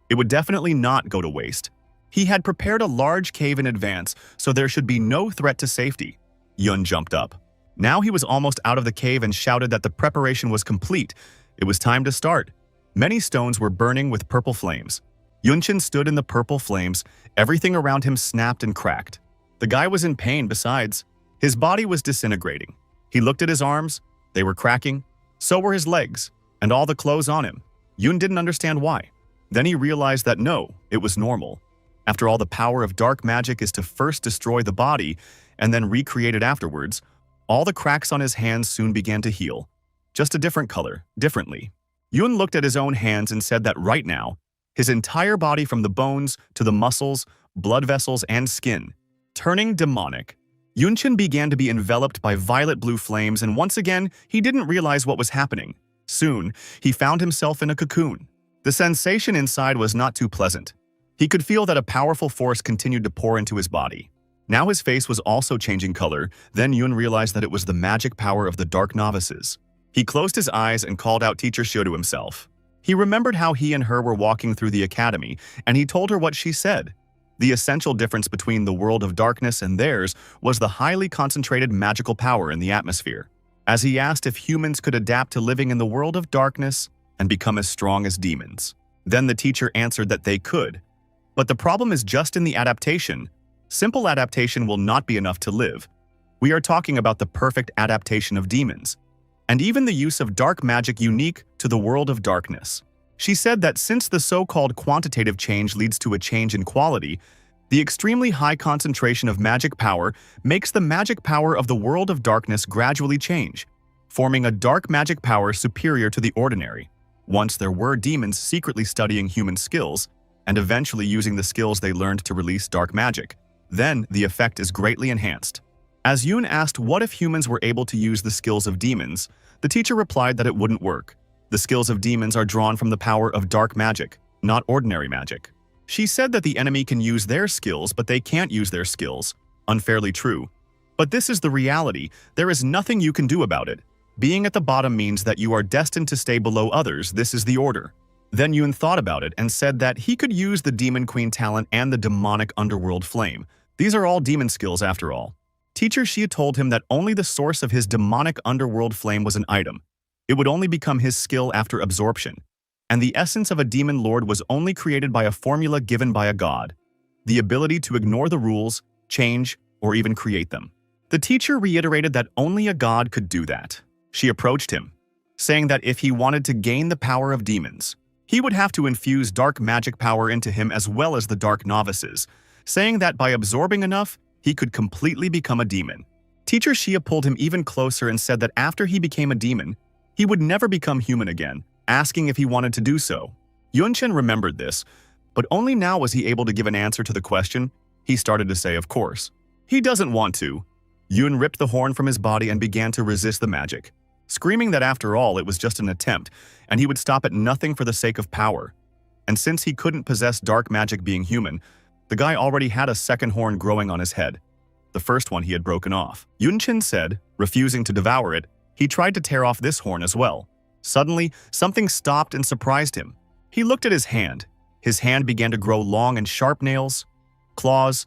It would definitely not go to waste. He had prepared a large cave in advance, so there should be no threat to safety. Yun jumped up. Now he was almost out of the cave and shouted that the preparation was complete. It was time to start. Many stones were burning with purple flames. Yunchin stood in the purple flames. Everything around him snapped and cracked. The guy was in pain besides. His body was disintegrating. He looked at his arms. They were cracking. So were his legs, and all the clothes on him. Yun didn't understand why. Then he realized that no, it was normal. After all, the power of dark magic is to first destroy the body and then recreate it afterwards. All the cracks on his hands soon began to heal. Just a different color, differently. Yun looked at his own hands and said that right now, his entire body from the bones to the muscles, blood vessels, and skin, turning demonic. Yunchin began to be enveloped by violet blue flames, and once again, he didn't realize what was happening. Soon, he found himself in a cocoon. The sensation inside was not too pleasant. He could feel that a powerful force continued to pour into his body. Now his face was also changing color. Then Yun realized that it was the magic power of the dark novices. He closed his eyes and called out Teacher Shio to himself. He remembered how he and her were walking through the academy, and he told her what she said. The essential difference between the world of darkness and theirs was the highly concentrated magical power in the atmosphere. As he asked if humans could adapt to living in the world of darkness and become as strong as demons. Then the teacher answered that they could. But the problem is just in the adaptation. Simple adaptation will not be enough to live. We are talking about the perfect adaptation of demons, and even the use of dark magic unique to the world of darkness. She said that since the so-called quantitative change leads to a change in quality, the extremely high concentration of magic power makes the magic power of the world of darkness gradually change, forming a dark magic power superior to the ordinary. Once there were demons secretly studying human skills, and eventually using the skills they learned to release dark magic. Then the effect is greatly enhanced. As Yun asked what if humans were able to use the skills of demons, the teacher replied that it wouldn't work. The skills of demons are drawn from the power of dark magic, not ordinary magic. She said that the enemy can use their skills, but they can't use their skills. Unfairly true. But this is the reality. There is nothing you can do about it. Being at the bottom means that you are destined to stay below others. This is the order. Then Yun thought about it and said that he could use the Demon Queen talent and the demonic underworld flame. These are all demon skills after all. Teacher Xia told him that only the source of his demonic underworld flame was an item. It would only become his skill after absorption. And the essence of a demon lord was only created by a formula given by a god. The ability to ignore the rules, change, or even create them. The teacher reiterated that only a god could do that. She approached him, saying that if he wanted to gain the power of demons, he would have to infuse dark magic power into him as well as the dark novices, saying that by absorbing enough, he could completely become a demon. Teacher Xia pulled him even closer and said that after he became a demon, he would never become human again, asking if he wanted to do so. Yunchen remembered this, but only now was he able to give an answer to the question. He started to say, of course. He doesn't want to. Yun ripped the horn from his body and began to resist the magic, screaming that after all it was just an attempt, and he would stop at nothing for the sake of power. And since he couldn't possess dark magic being human, the guy already had a second horn growing on his head. The first one he had broken off. Yunchen said, refusing to devour it, he tried to tear off this horn as well. Suddenly, something stopped and surprised him. He looked at his hand. His hand began to grow long and sharp nails, claws.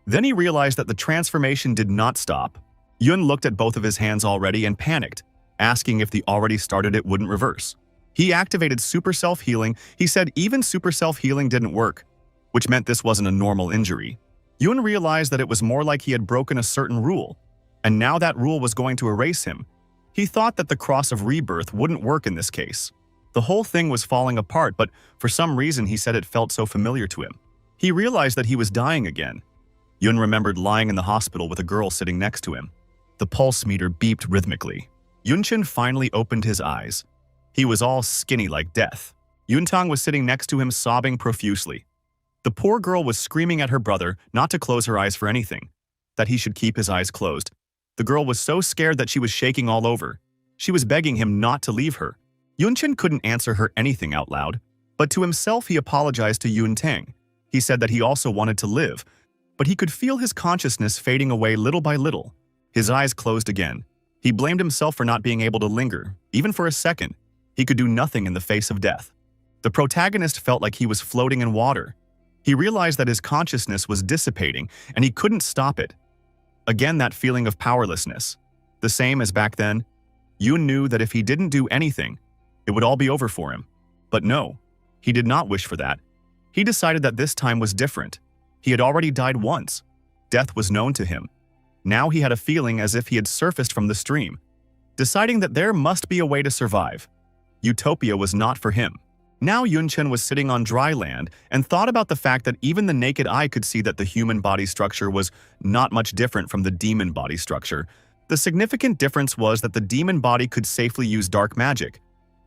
Then he realized that the transformation did not stop. Yun looked at both of his hands already and panicked, asking if the already started it wouldn't reverse. He activated super self-healing. He said even super self-healing didn't work, which meant this wasn't a normal injury. Yun realized that it was more like he had broken a certain rule, and now that rule was going to erase him. He thought that the cross of rebirth wouldn't work in this case. The whole thing was falling apart, but for some reason he said it felt so familiar to him. He realized that he was dying again. Yun remembered lying in the hospital with a girl sitting next to him. The pulse meter beeped rhythmically. Yunchin finally opened his eyes. He was all skinny like death. Yuntang was sitting next to him sobbing profusely. The poor girl was screaming at her brother not to close her eyes for anything, that he should keep his eyes closed. The girl was so scared that she was shaking all over. She was begging him not to leave her. Yunchin couldn't answer her anything out loud, but to himself he apologized to Yuntang. He said that he also wanted to live, but he could feel his consciousness fading away little by little. His eyes closed again. He blamed himself for not being able to linger, even for a second. He could do nothing in the face of death. The protagonist felt like he was floating in water. He realized that his consciousness was dissipating, and he couldn't stop it. Again, that feeling of powerlessness. The same as back then, Yoon knew that if he didn't do anything, it would all be over for him. But no, he did not wish for that. He decided that this time was different. He had already died once. Death was known to him. Now he had a feeling as if he had surfaced from the stream, deciding that there must be a way to survive. Utopia was not for him. Now Yunchen was sitting on dry land and thought about the fact that even the naked eye could see that the human body structure was not much different from the demon body structure. The significant difference was that the demon body could safely use dark magic.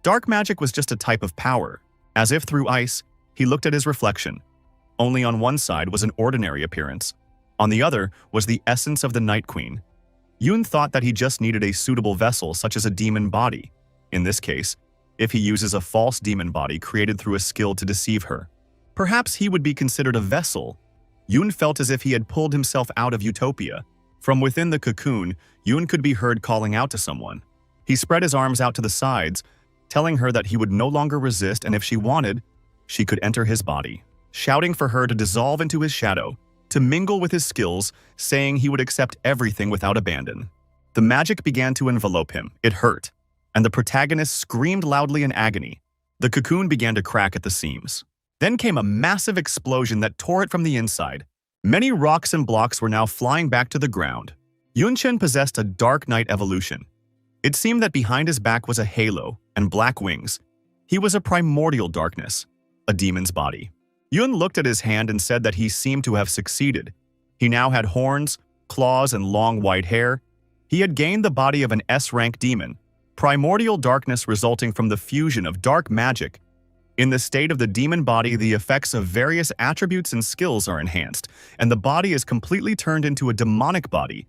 Dark magic was just a type of power. As if through ice, he looked at his reflection. Only on one side was an ordinary appearance. On the other was the essence of the Night Queen. Yoon thought that he just needed a suitable vessel such as a demon body. In this case, if he uses a false demon body created through a skill to deceive her, perhaps he would be considered a vessel. Yoon felt as if he had pulled himself out of Utopia. From within the cocoon, Yoon could be heard calling out to someone. He spread his arms out to the sides, telling her that he would no longer resist, and if she wanted, she could enter his body, shouting for her to dissolve into his shadow, to mingle with his skills, saying he would accept everything without abandon. The magic began to envelope him. It hurt, and the protagonist screamed loudly in agony. The cocoon began to crack at the seams. Then came a massive explosion that tore it from the inside. Many rocks and blocks were now flying back to the ground. Yunchen possessed a Dark Knight evolution. It seemed that behind his back was a halo and black wings. He was a primordial darkness, a demon's body. Yoon looked at his hand and said that he seemed to have succeeded. He now had horns, claws, and long white hair. He had gained the body of an S-rank demon, primordial darkness resulting from the fusion of dark magic. In the state of the demon body, the effects of various attributes and skills are enhanced, and the body is completely turned into a demonic body.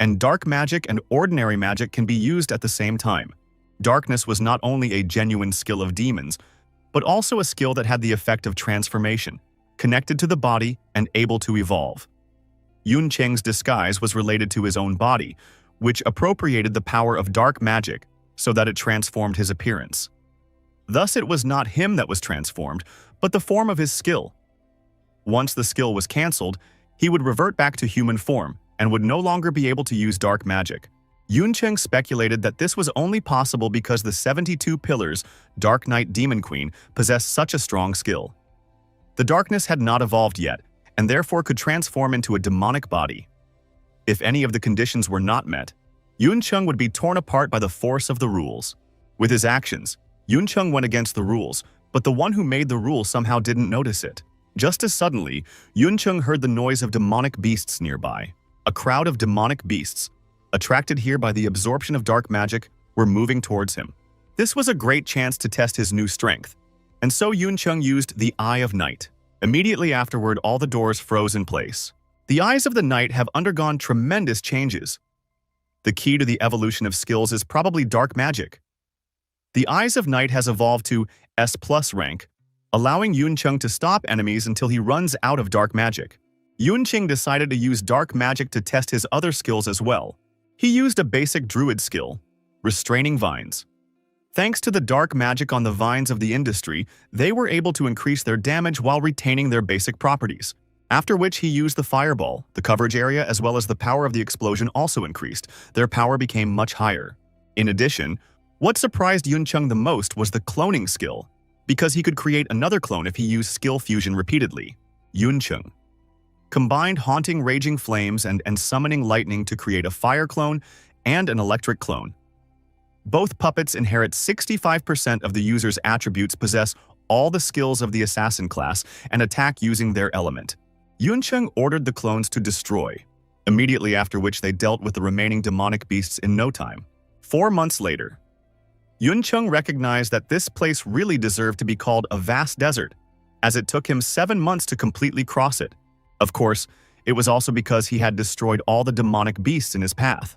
And dark magic and ordinary magic can be used at the same time. Darkness was not only a genuine skill of demons, but also a skill that had the effect of transformation, connected to the body and able to evolve. Yun Cheng's disguise was related to his own body, which appropriated the power of dark magic so that it transformed his appearance. Thus, it was not him that was transformed, but the form of his skill. Once the skill was cancelled, he would revert back to human form and would no longer be able to use dark magic. Yun Cheng speculated that this was only possible because the 72 Pillars, Dark Knight Demon Queen, possessed such a strong skill. The darkness had not evolved yet, and therefore could transform into a demonic body. If any of the conditions were not met, Yun Cheng would be torn apart by the force of the rules. With his actions, Yun Cheng went against the rules, but the one who made the rule somehow didn't notice it. Just as suddenly, Yun Cheng heard the noise of demonic beasts nearby. A crowd of demonic beasts, attracted here by the absorption of dark magic, were moving towards him. This was a great chance to test his new strength, and so Yun Cheng used the Eye of Night. Immediately afterward, all the doors froze in place. The Eyes of the Night have undergone tremendous changes. The key to the evolution of skills is probably dark magic. The Eyes of Night has evolved to S+ rank, allowing Yun Cheng to stop enemies until he runs out of dark magic. Yun Cheng decided to use dark magic to test his other skills as well. He used a basic druid skill, Restraining Vines. Thanks to the dark magic on the vines of the industry, they were able to increase their damage while retaining their basic properties. After which he used the Fireball. The coverage area as well as the power of the explosion also increased. Their power became much higher. In addition, what surprised Yun Cheng the most was the cloning skill, because he could create another clone if he used skill fusion repeatedly. Yun Cheng combined Haunting Raging Flames and Summoning Lightning to create a fire clone and an electric clone. Both puppets inherit 65% of the user's attributes, possess all the skills of the assassin class, and attack using their element. Yun Cheng ordered the clones to destroy, immediately after which they dealt with the remaining demonic beasts in no time. 4 months later, Yun Cheng recognized that this place really deserved to be called a vast desert, as it took him 7 months to completely cross it. Of course, it was also because he had destroyed all the demonic beasts in his path.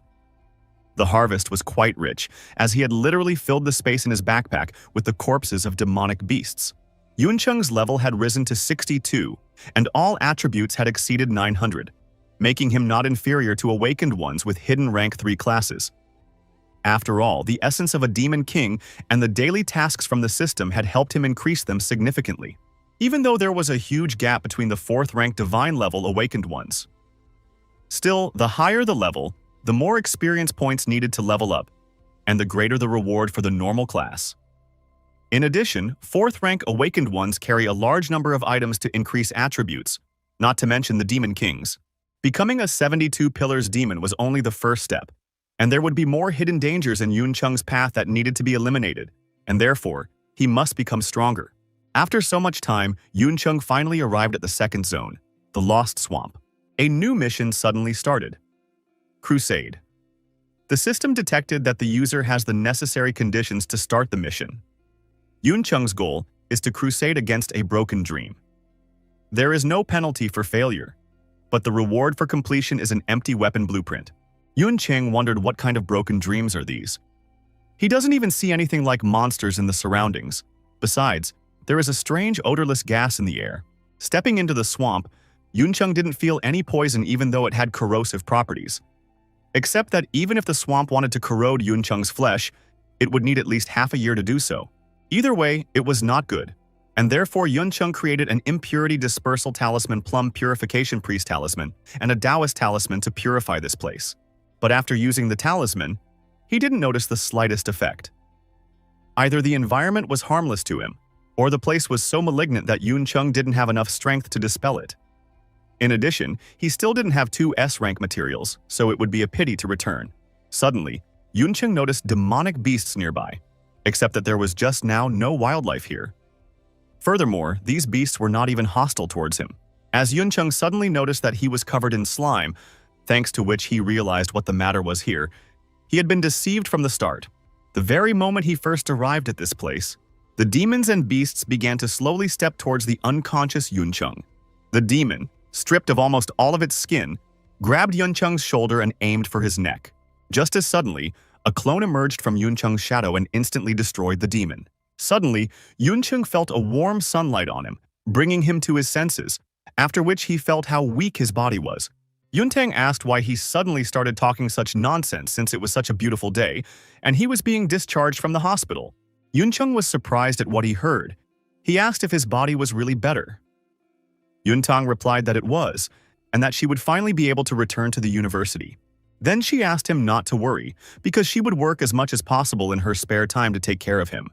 The harvest was quite rich, as he had literally filled the space in his backpack with the corpses of demonic beasts. Yun Cheng's level had risen to 62, and all attributes had exceeded 900, making him not inferior to awakened ones with hidden rank 3 classes. After all, the essence of a demon king and the daily tasks from the system had helped him increase them significantly, even though there was a huge gap between the 4th rank divine level awakened ones. Still, the higher the level, the more experience points needed to level up, and the greater the reward for the normal class. In addition, 4th rank Awakened ones carry a large number of items to increase attributes, not to mention the Demon Kings. Becoming a 72 Pillars demon was only the first step, and there would be more hidden dangers in Yun Cheng's path that needed to be eliminated, and therefore, he must become stronger. After so much time, Yun Cheng finally arrived at the second zone, the Lost Swamp. A new mission suddenly started. Crusade. The system detected that the user has the necessary conditions to start the mission. Yun Cheng's goal is to crusade against a broken dream. There is no penalty for failure, but the reward for completion is an empty weapon blueprint. Yun Cheng wondered what kind of broken dreams are these. He doesn't even see anything like monsters in the surroundings. Besides, there is a strange odorless gas in the air. Stepping into the swamp, Yun Cheng didn't feel any poison even though it had corrosive properties. Except that even if the swamp wanted to corrode Yun Cheng's flesh, it would need at least half a year to do so. Either way, it was not good, and therefore Yun Cheng created an Impurity Dispersal Talisman Plum Purification Priest Talisman and a Taoist Talisman to purify this place. But after using the talisman, he didn't notice the slightest effect. Either the environment was harmless to him, or the place was so malignant that Yun Cheng didn't have enough strength to dispel it. In addition, he still didn't have 2 S-rank materials, so it would be a pity to return. Suddenly, Yun Cheng noticed demonic beasts nearby, except that there was just now no wildlife here. Furthermore, these beasts were not even hostile towards him, as Yun Cheng suddenly noticed that he was covered in slime, thanks to which he realized what the matter was here. He had been deceived from the start. The very moment he first arrived at this place, the demons and beasts began to slowly step towards the unconscious Yun Cheng. The demon, stripped of almost all of its skin, grabbed Yun Cheng's shoulder and aimed for his neck. Just as suddenly, a clone emerged from Yun Cheng's shadow and instantly destroyed the demon. Suddenly, Yun Cheng felt a warm sunlight on him, bringing him to his senses, after which he felt how weak his body was. Yun Cheng asked why he suddenly started talking such nonsense since it was such a beautiful day, and he was being discharged from the hospital. Yun Cheng was surprised at what he heard. He asked if his body was really better. Yun Tang replied that it was, and that she would finally be able to return to the university. Then she asked him not to worry, because she would work as much as possible in her spare time to take care of him.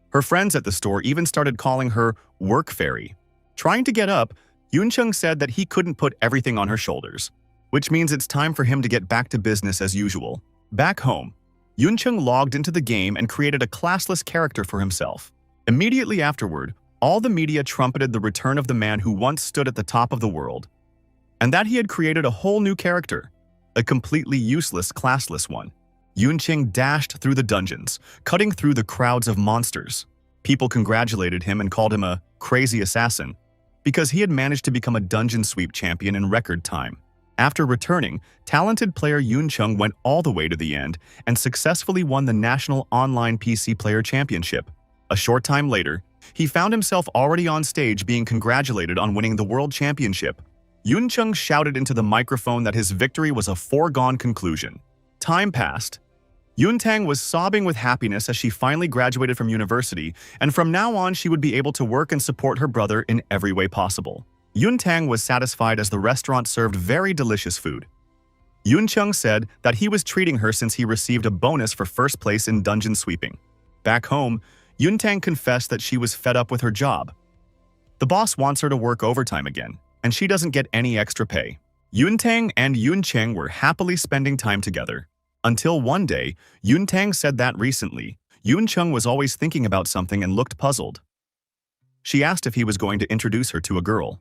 Her friends at the store even started calling her Work Fairy. Trying to get up, Yun Cheng said that he couldn't put everything on her shoulders, which means it's time for him to get back to business as usual. Back home, Yun Cheng logged into the game and created a classless character for himself. Immediately afterward, all the media trumpeted the return of the man who once stood at the top of the world, and that he had created a whole new character, a completely useless classless one. Yun Cheng dashed through the dungeons, cutting through the crowds of monsters. People congratulated him and called him a crazy assassin, because he had managed to become a dungeon sweep champion in record time. After returning, talented player Yun Cheng went all the way to the end and successfully won the National Online PC Player Championship. A short time later, he found himself already on stage being congratulated on winning the World Championship. Yun Cheng shouted into the microphone that his victory was a foregone conclusion. Time passed. Yun Tang was sobbing with happiness as she finally graduated from university, and from now on she would be able to work and support her brother in every way possible. Yun Tang was satisfied as the restaurant served very delicious food. Yun Cheng said that he was treating her since he received a bonus for first place in dungeon sweeping. Back home, Yun Tang confessed that she was fed up with her job. The boss wants her to work overtime again, and she doesn't get any extra pay. Yun Tang and Yun Cheng were happily spending time together. Until one day, Yun Tang said that recently, Yun Cheng was always thinking about something and looked puzzled. She asked if he was going to introduce her to a girl.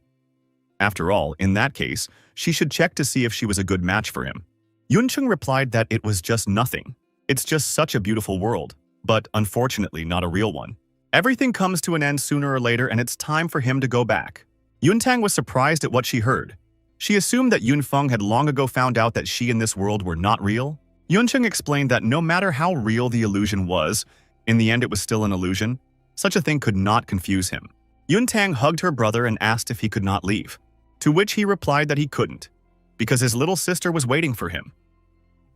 After all, in that case, she should check to see if she was a good match for him. Yun Cheng replied that it was just nothing. It's just such a beautiful world, but unfortunately not a real one. Everything comes to an end sooner or later and it's time for him to go back. Yun Tang was surprised at what she heard. She assumed that Yun Feng had long ago found out that she and this world were not real. Yun Cheng explained that no matter how real the illusion was, in the end it was still an illusion. Such a thing could not confuse him. Yun Tang hugged her brother and asked if he could not leave, to which he replied that he couldn't, because his little sister was waiting for him.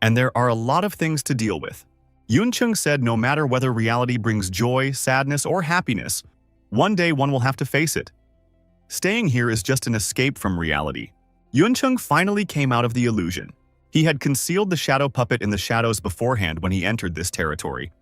And there are a lot of things to deal with. Yun Cheng said no matter whether reality brings joy, sadness, or happiness, one day one will have to face it. Staying here is just an escape from reality. Yun Cheng finally came out of the illusion. He had concealed the shadow puppet in the shadows beforehand when he entered this territory.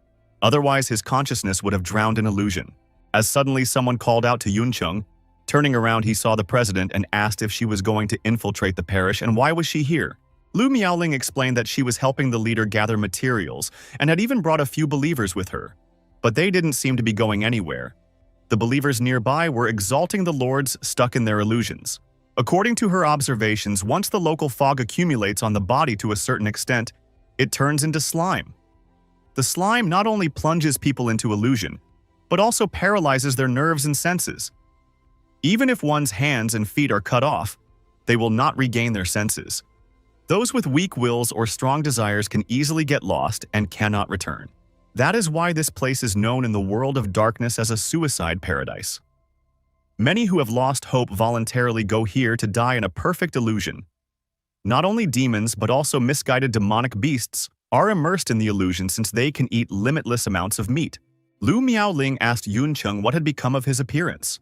Otherwise, his consciousness would have drowned in illusion. As suddenly someone called out to Yuncheng. Turning around, he saw the president and asked if she was going to infiltrate the parish and why was she here. Lu Miaoling explained that she was helping the leader gather materials and had even brought a few believers with her. But they didn't seem to be going anywhere. The believers nearby were exalting the lords stuck in their illusions. According to her observations, once the local fog accumulates on the body to a certain extent, it turns into slime. The slime not only plunges people into illusion, but also paralyzes their nerves and senses. Even if one's hands and feet are cut off, they will not regain their senses. Those with weak wills or strong desires can easily get lost and cannot return. That is why this place is known in the world of darkness as a suicide paradise. Many who have lost hope voluntarily go here to die in a perfect illusion. Not only demons but also misguided demonic beasts are immersed in the illusion since they can eat limitless amounts of meat. Lu Miaoling asked Yuncheng what had become of his appearance.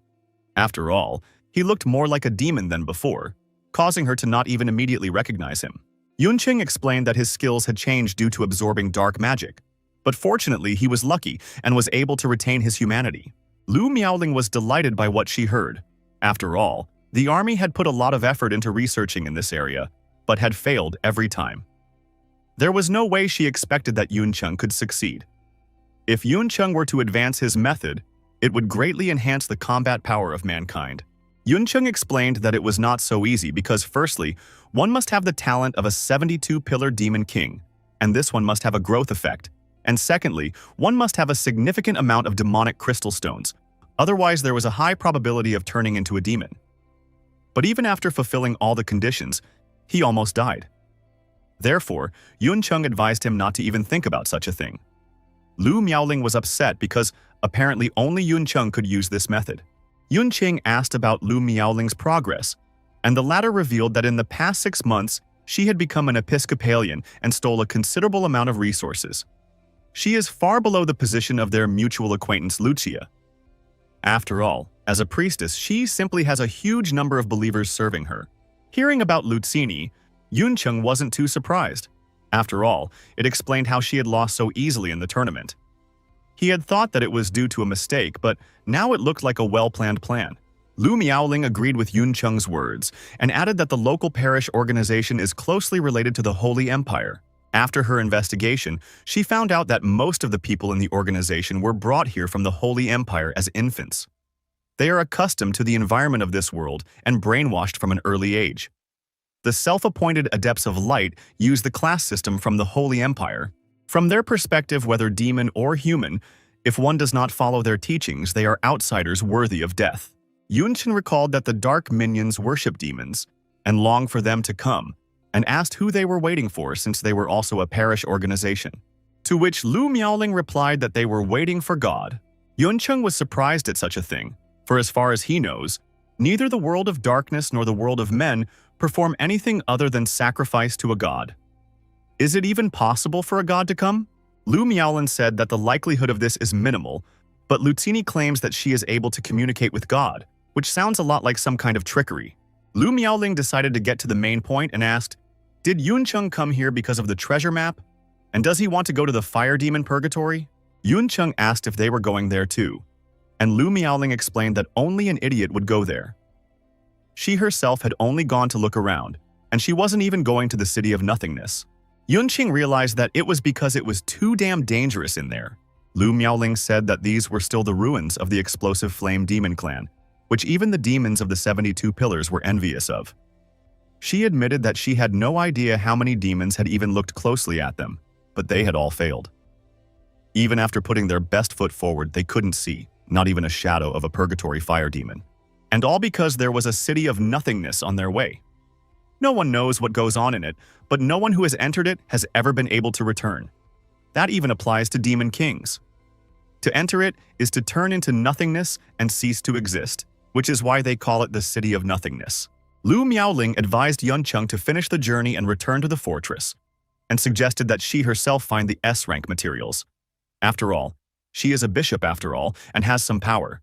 After all, he looked more like a demon than before, causing her to not even immediately recognize him. Yuncheng explained that his skills had changed due to absorbing dark magic, but fortunately he was lucky and was able to retain his humanity. Lu Miaoling was delighted by what she heard. After all, the army had put a lot of effort into researching in this area, but had failed every time. There was no way she expected that Yuncheng could succeed. If Yuncheng were to advance his method, it would greatly enhance the combat power of mankind. Yuncheng explained that it was not so easy because firstly, one must have the talent of a 72-pillar demon king, and this one must have a growth effect. And secondly, one must have a significant amount of demonic crystal stones, otherwise there was a high probability of turning into a demon. But even after fulfilling all the conditions, he almost died. Therefore, Yuncheng advised him not to even think about such a thing. Lu Miaoling was upset because apparently only Yuncheng could use this method. Yuncheng asked about Lu Miaoling's progress, and the latter revealed that in the past 6 months, she had become an Episcopalian and stole a considerable amount of resources. She is far below the position of their mutual acquaintance Lucia. After all, as a priestess, she simply has a huge number of believers serving her. Hearing about Lucini, Yuncheng wasn't too surprised. After all, it explained how she had lost so easily in the tournament. He had thought that it was due to a mistake, but now it looked like a well-planned plan. Lu Miaoling agreed with Yuncheng's words and added that the local parish organization is closely related to the Holy Empire. After her investigation, she found out that most of the people in the organization were brought here from the Holy Empire as infants. They are accustomed to the environment of this world and brainwashed from an early age. The self-appointed Adepts of Light use the class system from the Holy Empire. From their perspective, whether demon or human, if one does not follow their teachings, they are outsiders worthy of death. Yuncheng recalled that the dark minions worship demons and long for them to come, and asked who they were waiting for since they were also a parish organization. To which Lu Miaoling replied that they were waiting for God. Yuncheng was surprised at such a thing, for as far as he knows, neither the world of darkness nor the world of men perform anything other than sacrifice to a god. Is it even possible for a god to come? Lu Miaoling said that the likelihood of this is minimal, but Lucini claims that she is able to communicate with God, which sounds a lot like some kind of trickery. Lu Miaoling decided to get to the main point and asked, "Did Yuncheng come here because of the treasure map? And does he want to go to the fire demon purgatory?" Yuncheng asked if they were going there too, and Lu Miaoling explained that only an idiot would go there. She herself had only gone to look around, and she wasn't even going to the city of nothingness. Yuncheng realized that it was because it was too damn dangerous in there. Lu Miaoling said that these were still the ruins of the explosive flame demon clan, which even the demons of the 72 pillars were envious of. She admitted that she had no idea how many demons had even looked closely at them, but they had all failed. Even after putting their best foot forward, they couldn't see, not even a shadow of a purgatory fire demon. And all because there was a city of nothingness on their way. No one knows what goes on in it, but no one who has entered it has ever been able to return. That even applies to demon kings. To enter it is to turn into nothingness and cease to exist, which is why they call it the City of Nothingness. Lu Miaoling advised Yuncheng to finish the journey and return to the fortress, and suggested that she herself find the S-rank materials. After all, she is a bishop after all and has some power.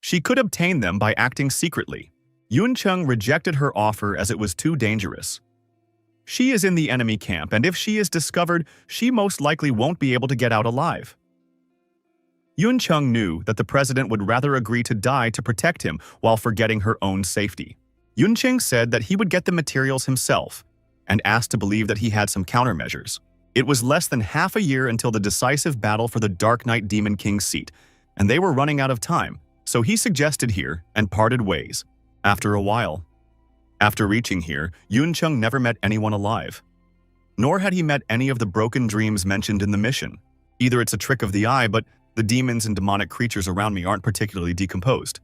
She could obtain them by acting secretly. Yuncheng rejected her offer as it was too dangerous. She is in the enemy camp, and if she is discovered, she most likely won't be able to get out alive. Yun-chung knew that the president would rather agree to die to protect him while forgetting her own safety. Yun-chung said that he would get the materials himself and asked to believe that he had some countermeasures. It was less than half a year until the decisive battle for the Dark Knight Demon King's seat, and they were running out of time, so he suggested here and parted ways. After a while. After reaching here, Yun-chung never met anyone alive. Nor had he met any of the broken dreams mentioned in the mission. Either it's a trick of the eye, but the demons and demonic creatures around me aren't particularly decomposed.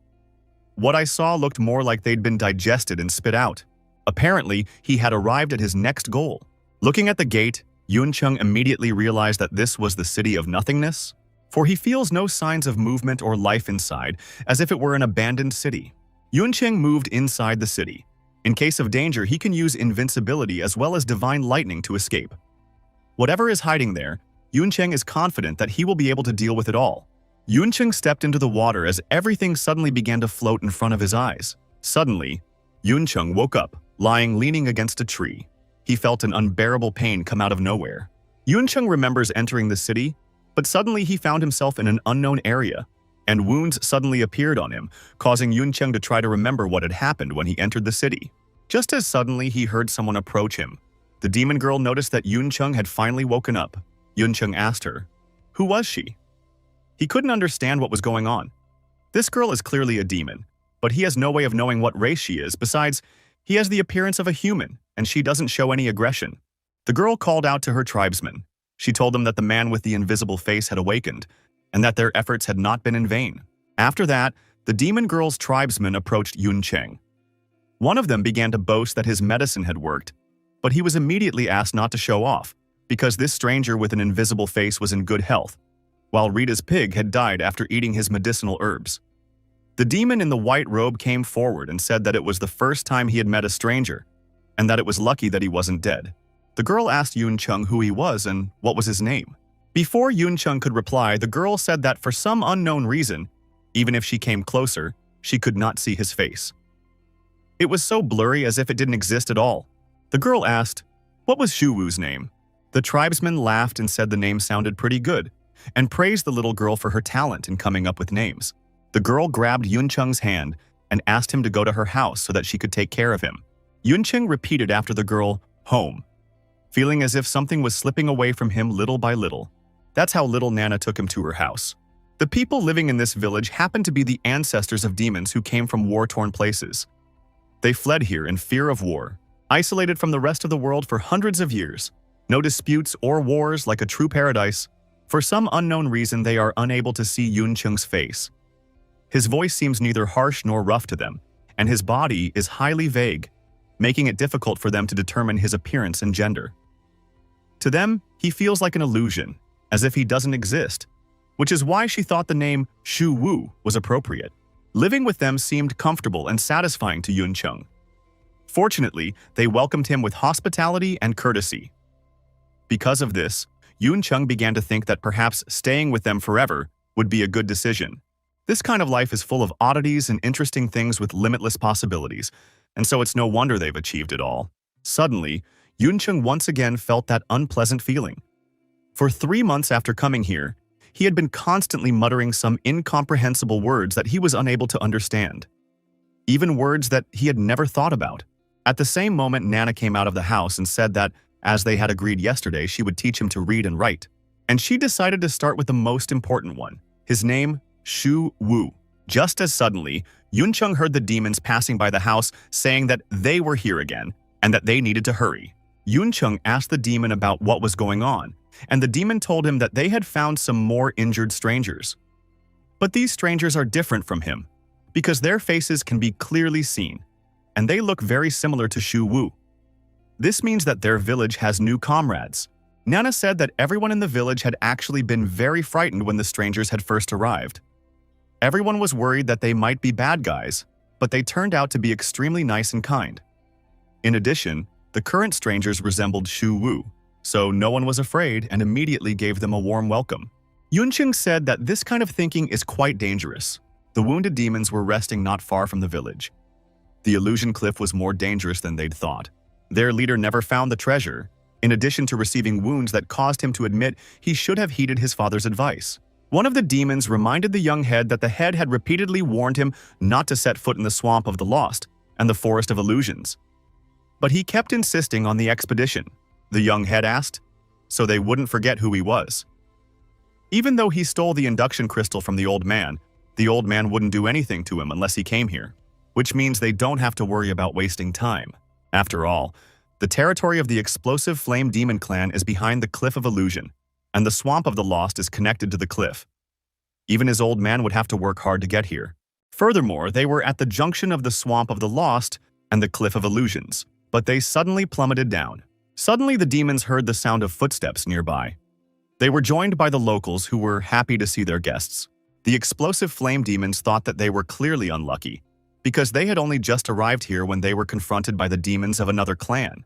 What I saw looked more like they'd been digested and spit out. Apparently, he had arrived at his next goal. Looking at the gate, Yun-chung immediately realized that this was the city of nothingness, for he feels no signs of movement or life inside, as if it were an abandoned city. Yun-chung moved inside the city. In case of danger, he can use invincibility as well as divine lightning to escape. Whatever is hiding there, Yun-chung is confident that he will be able to deal with it all. Yun-chung stepped into the water as everything suddenly began to float in front of his eyes. Suddenly, Yun-chung woke up, lying leaning against a tree. He felt an unbearable pain come out of nowhere. Yun-chung remembers entering the city, but suddenly he found himself in an unknown area, and wounds suddenly appeared on him, causing Yun-chung to try to remember what had happened when he entered the city. Just as suddenly he heard someone approach him. The demon girl noticed that Yun-chung had finally woken up. Yun-chung asked her, "Who was she?" He couldn't understand what was going on. This girl is clearly a demon, but he has no way of knowing what race she is. Besides, he has the appearance of a human, and she doesn't show any aggression. The girl called out to her tribesmen. She told them that the man with the invisible face had awakened, and that their efforts had not been in vain. After that, the demon girl's tribesmen approached Yun-chung. One of them began to boast that his medicine had worked, but he was immediately asked not to show off, because this stranger with an invisible face was in good health, while Rita's pig had died after eating his medicinal herbs. The demon in the white robe came forward and said that it was the first time he had met a stranger, and that it was lucky that he wasn't dead. The girl asked Yun-chung who he was and what was his name. Before Yun-chung could reply, the girl said that for some unknown reason, even if she came closer, she could not see his face. It was so blurry as if it didn't exist at all. The girl asked, "What was Shuwu's name?" The tribesman laughed and said the name sounded pretty good, and praised the little girl for her talent in coming up with names. The girl grabbed Yun-chung's hand and asked him to go to her house so that she could take care of him. Yun-chung repeated after the girl, "Home," feeling as if something was slipping away from him little by little. That's how little Nana took him to her house. The people living in this village happened to be the ancestors of demons who came from war-torn places. They fled here in fear of war, isolated from the rest of the world for hundreds of years. No disputes or wars, like a true paradise. For some unknown reason, they are unable to see Yun-chung's face. His voice seems neither harsh nor rough to them, and his body is highly vague, making it difficult for them to determine his appearance and gender. To them, he feels like an illusion, as if he doesn't exist, which is why she thought the name Shu Wu was appropriate. Living with them seemed comfortable and satisfying to Yun-chung. Fortunately, they welcomed him with hospitality and courtesy. Because of this, Yun-chung began to think that perhaps staying with them forever would be a good decision. This kind of life is full of oddities and interesting things with limitless possibilities, and so it's no wonder they've achieved it all. Suddenly, Yun-chung once again felt that unpleasant feeling. For 3 months after coming here, he had been constantly muttering some incomprehensible words that he was unable to understand. Even words that he had never thought about. At the same moment, Nana came out of the house and said that, as they had agreed yesterday, she would teach him to read and write. And she decided to start with the most important one, his name, Shu Wu. Just as suddenly, Yun-chung heard the demons passing by the house saying that they were here again and that they needed to hurry. Yun-chung asked the demon about what was going on, and the demon told him that they had found some more injured strangers. But these strangers are different from him, because their faces can be clearly seen, and they look very similar to Shu Wu. This means that their village has new comrades. Nana said that everyone in the village had actually been very frightened when the strangers had first arrived. Everyone was worried that they might be bad guys, but they turned out to be extremely nice and kind. In addition, the current strangers resembled Shu Wu, so no one was afraid and immediately gave them a warm welcome. Yun-chung said that this kind of thinking is quite dangerous. The wounded demons were resting not far from the village. The illusion cliff was more dangerous than they'd thought. Their leader never found the treasure, in addition to receiving wounds that caused him to admit he should have heeded his father's advice. One of the demons reminded the young head that the head had repeatedly warned him not to set foot in the swamp of the lost and the forest of illusions. But he kept insisting on the expedition, the young head asked, so they wouldn't forget who he was. Even though he stole the induction crystal from the old man wouldn't do anything to him unless he came here, which means they don't have to worry about wasting time. After all, the territory of the explosive flame demon clan is behind the Cliff of Illusion, and the Swamp of the Lost is connected to the cliff. Even his old man would have to work hard to get here. Furthermore, they were at the junction of the Swamp of the Lost and the Cliff of Illusions, but they suddenly plummeted down. Suddenly, the demons heard the sound of footsteps nearby. They were joined by the locals who were happy to see their guests. The explosive flame demons thought that they were clearly unlucky, because they had only just arrived here when they were confronted by the demons of another clan.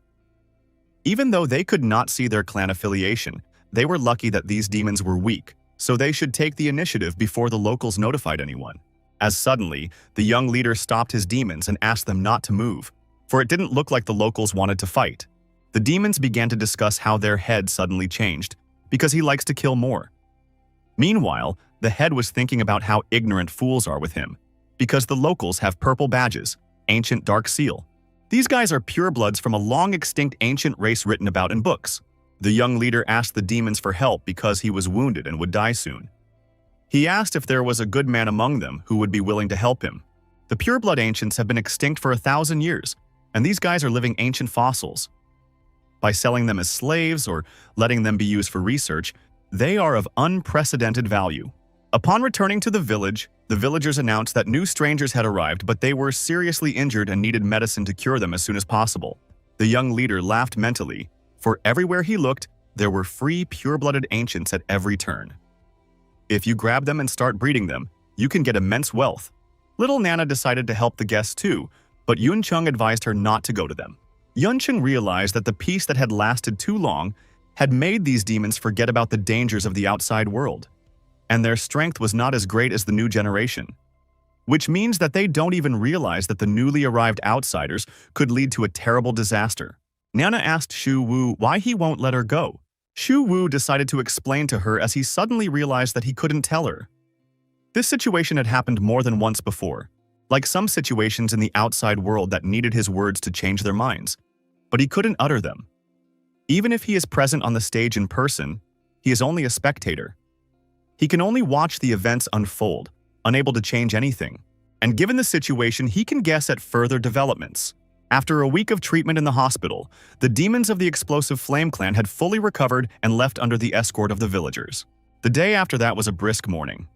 Even though they could not see their clan affiliation, they were lucky that these demons were weak, so they should take the initiative before the locals notified anyone. As suddenly, the young leader stopped his demons and asked them not to move, for it didn't look like the locals wanted to fight. The demons began to discuss how their head suddenly changed, because he likes to kill more. Meanwhile, the head was thinking about how ignorant fools are with him, because the locals have purple badges, ancient dark seal. These guys are purebloods from a long-extinct ancient race written about in books. The young leader asked the demons for help because he was wounded and would die soon. He asked if there was a good man among them who would be willing to help him. The pureblood ancients have been extinct for 1,000 years, and these guys are living ancient fossils. By selling them as slaves or letting them be used for research, they are of unprecedented value. Upon returning to the village, the villagers announced that new strangers had arrived, but they were seriously injured and needed medicine to cure them as soon as possible. The young leader laughed mentally, for everywhere he looked, there were free, pure-blooded ancients at every turn. If you grab them and start breeding them, you can get immense wealth. Little Nana decided to help the guests too, but Yuncheng advised her not to go to them. Yuncheng realized that the peace that had lasted too long had made these demons forget about the dangers of the outside world, and their strength was not as great as the new generation, which means that they don't even realize that the newly arrived outsiders could lead to a terrible disaster. Nana asked Shu Wu why he won't let her go. Shu Wu decided to explain to her as he suddenly realized that he couldn't tell her. This situation had happened more than once before, like some situations in the outside world that needed his words to change their minds, but he couldn't utter them. Even if he is present on the stage in person, he is only a spectator. He can only watch the events unfold, unable to change anything. And given the situation, he can guess at further developments. After a week of treatment in the hospital, the demons of the explosive flame clan had fully recovered and left under the escort of the villagers. The day after that was a brisk morning.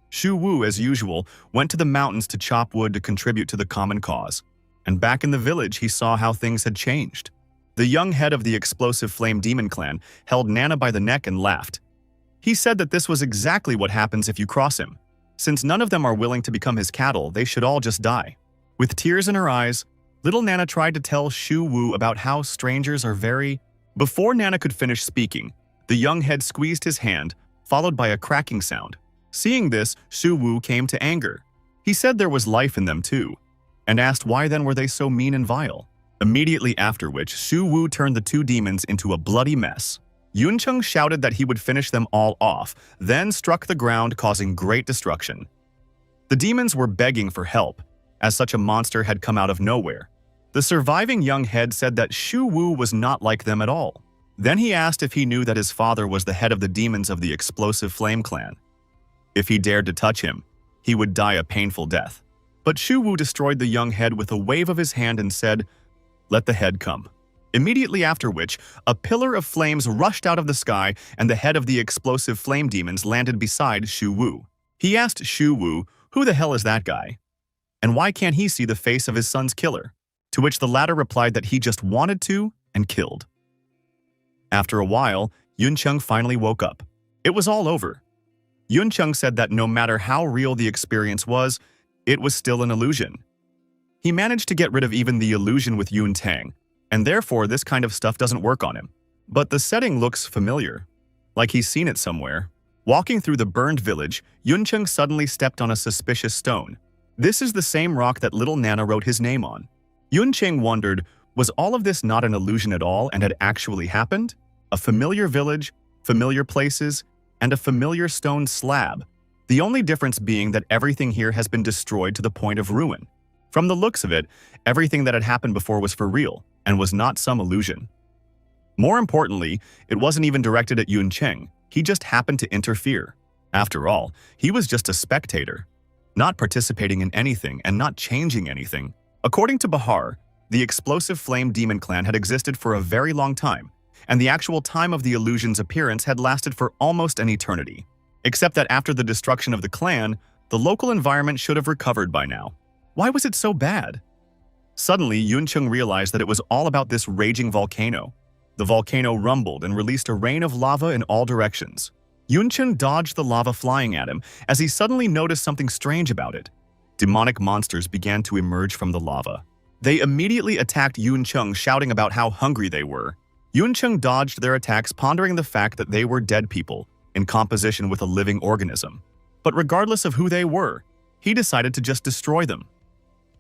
Shu Wu, as usual, went to the mountains to chop wood to contribute to the common cause. And back in the village, he saw how things had changed. The young head of the explosive flame demon clan held Nana by the neck and laughed. He said that this was exactly what happens if you cross him. Since none of them are willing to become his cattle, they should all just die. With tears in her eyes, little Nana tried to tell Shu Wu about how strangers are very... Before Nana could finish speaking, the young head squeezed his hand, followed by a cracking sound. Seeing this, Shu Wu came to anger. He said there was life in them too, and asked why then were they so mean and vile. Immediately after which, Shu Wu turned the two demons into a bloody mess. Yuncheng shouted that he would finish them all off, then struck the ground, causing great destruction. The demons were begging for help, as such a monster had come out of nowhere. The surviving young head said that Shu Wu was not like them at all. Then he asked if he knew that his father was the head of the demons of the explosive flame clan. If he dared to touch him, he would die a painful death. But Shu Wu destroyed the young head with a wave of his hand and said, "Let the head come." Immediately after which, a pillar of flames rushed out of the sky and the head of the explosive flame demons landed beside Shu Wu. He asked Shu Wu, "Who the hell is that guy? And why can't he see the face of his son's killer?" To which the latter replied that he just wanted to and killed. After a while, Yuncheng finally woke up. It was all over. Yuncheng said that no matter how real the experience was, it was still an illusion. He managed to get rid of even the illusion with Yuntang, and therefore this kind of stuff doesn't work on him. But the setting looks familiar, like he's seen it somewhere. Walking through the burned village, Yuncheng suddenly stepped on a suspicious stone. This is the same rock that little Nana wrote his name on. Yuncheng wondered, Was all of this not an illusion at all and had actually happened? A familiar village, familiar places, and a familiar stone slab. The only difference being that everything here has been destroyed to the point of ruin. From the looks of it, everything that had happened before was for real and was not some illusion. More importantly, it wasn't even directed at Yun Cheng. He just happened to interfere. After all, he was just a spectator, not participating in anything and not changing anything. According to Bahar, the explosive flame demon clan had existed for a very long time, and the actual time of the illusion's appearance had lasted for almost an eternity. Except that after the destruction of the clan, the local environment should have recovered by now. Why was it so bad? Suddenly, Yun Cheng realized that it was all about this raging volcano. The volcano rumbled and released a rain of lava in all directions. Yun Cheng dodged the lava flying at him as he suddenly noticed something strange about it. Demonic monsters began to emerge from the lava. They immediately attacked Yun Cheng, shouting about how hungry they were. Yun Cheng dodged their attacks, pondering the fact that they were dead people in composition with a living organism. But regardless of who they were, he decided to just destroy them.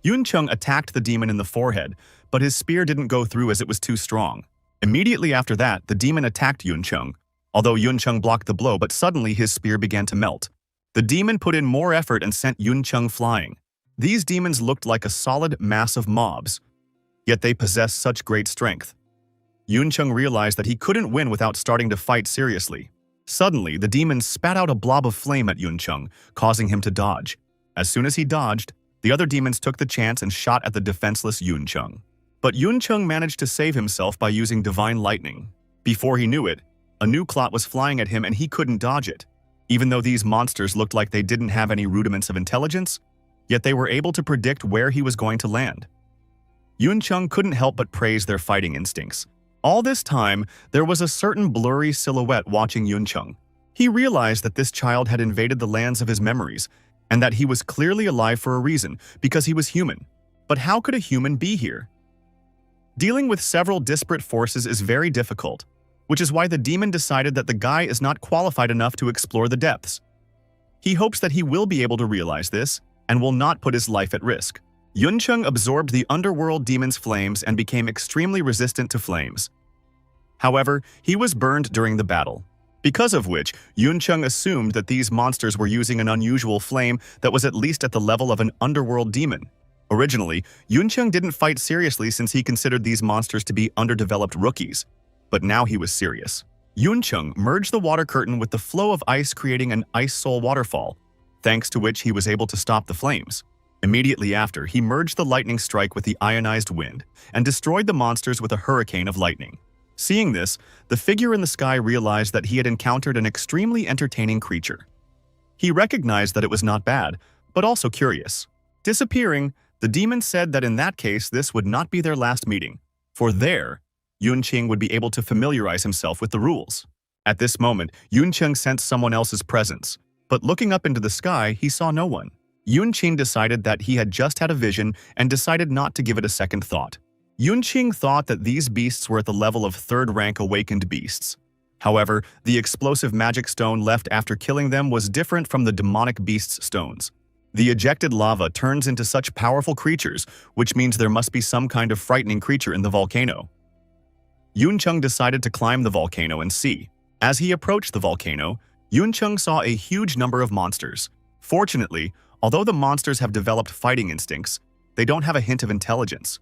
Yun Cheng attacked the demon in the forehead, but his spear didn't go through as it was too strong. Immediately after that, the demon attacked Yun Cheng, although Yun Cheng blocked the blow, but suddenly his spear began to melt. The demon put in more effort and sent Yun Cheng flying. These demons looked like a solid mass of mobs, yet they possessed such great strength. Yun Cheng realized that he couldn't win without starting to fight seriously. Suddenly, the demon spat out a blob of flame at Yun Cheng, causing him to dodge. As soon as he dodged, the other demons took the chance and shot at the defenseless Yun Cheng. But Yun Cheng managed to save himself by using divine lightning. Before he knew it, a new clot was flying at him and he couldn't dodge it. Even though these monsters looked like they didn't have any rudiments of intelligence, yet they were able to predict where he was going to land. Yun Cheng couldn't help but praise their fighting instincts. All this time, there was a certain blurry silhouette watching Yun Cheng. He realized that this child had invaded the lands of his memories, and that he was clearly alive for a reason, because he was human. But how could a human be here? Dealing with several disparate forces is very difficult, which is why the demon decided that the guy is not qualified enough to explore the depths. He hopes that he will be able to realize this, and will not put his life at risk. Yun Cheng absorbed the underworld demon's flames and became extremely resistant to flames. However, he was burned during the battle, because of which Yun Cheng assumed that these monsters were using an unusual flame that was at least at the level of an underworld demon. Originally, Yun Cheng didn't fight seriously since he considered these monsters to be underdeveloped rookies, but now he was serious. Yun Cheng merged the water curtain with the flow of ice, creating an ice soul waterfall, thanks to which he was able to stop the flames. Immediately after, he merged the lightning strike with the ionized wind and destroyed the monsters with a hurricane of lightning. Seeing this, the figure in the sky realized that he had encountered an extremely entertaining creature. He recognized that it was not bad, but also curious. Disappearing, the demon said that in that case this would not be their last meeting, for there, Yun Cheng would be able to familiarize himself with the rules. At this moment, Yun Cheng sensed someone else's presence, but looking up into the sky, he saw no one. Yun Cheng decided that he had just had a vision and decided not to give it a second thought. Yun Cheng thought that these beasts were at the level of third-rank awakened beasts. However, the explosive magic stone left after killing them was different from the demonic beast's stones. The ejected lava turns into such powerful creatures, which means there must be some kind of frightening creature in the volcano. Yun Cheng decided to climb the volcano and see. As he approached the volcano, Yun Cheng saw a huge number of monsters. Fortunately, although the monsters have developed fighting instincts, they don't have a hint of intelligence.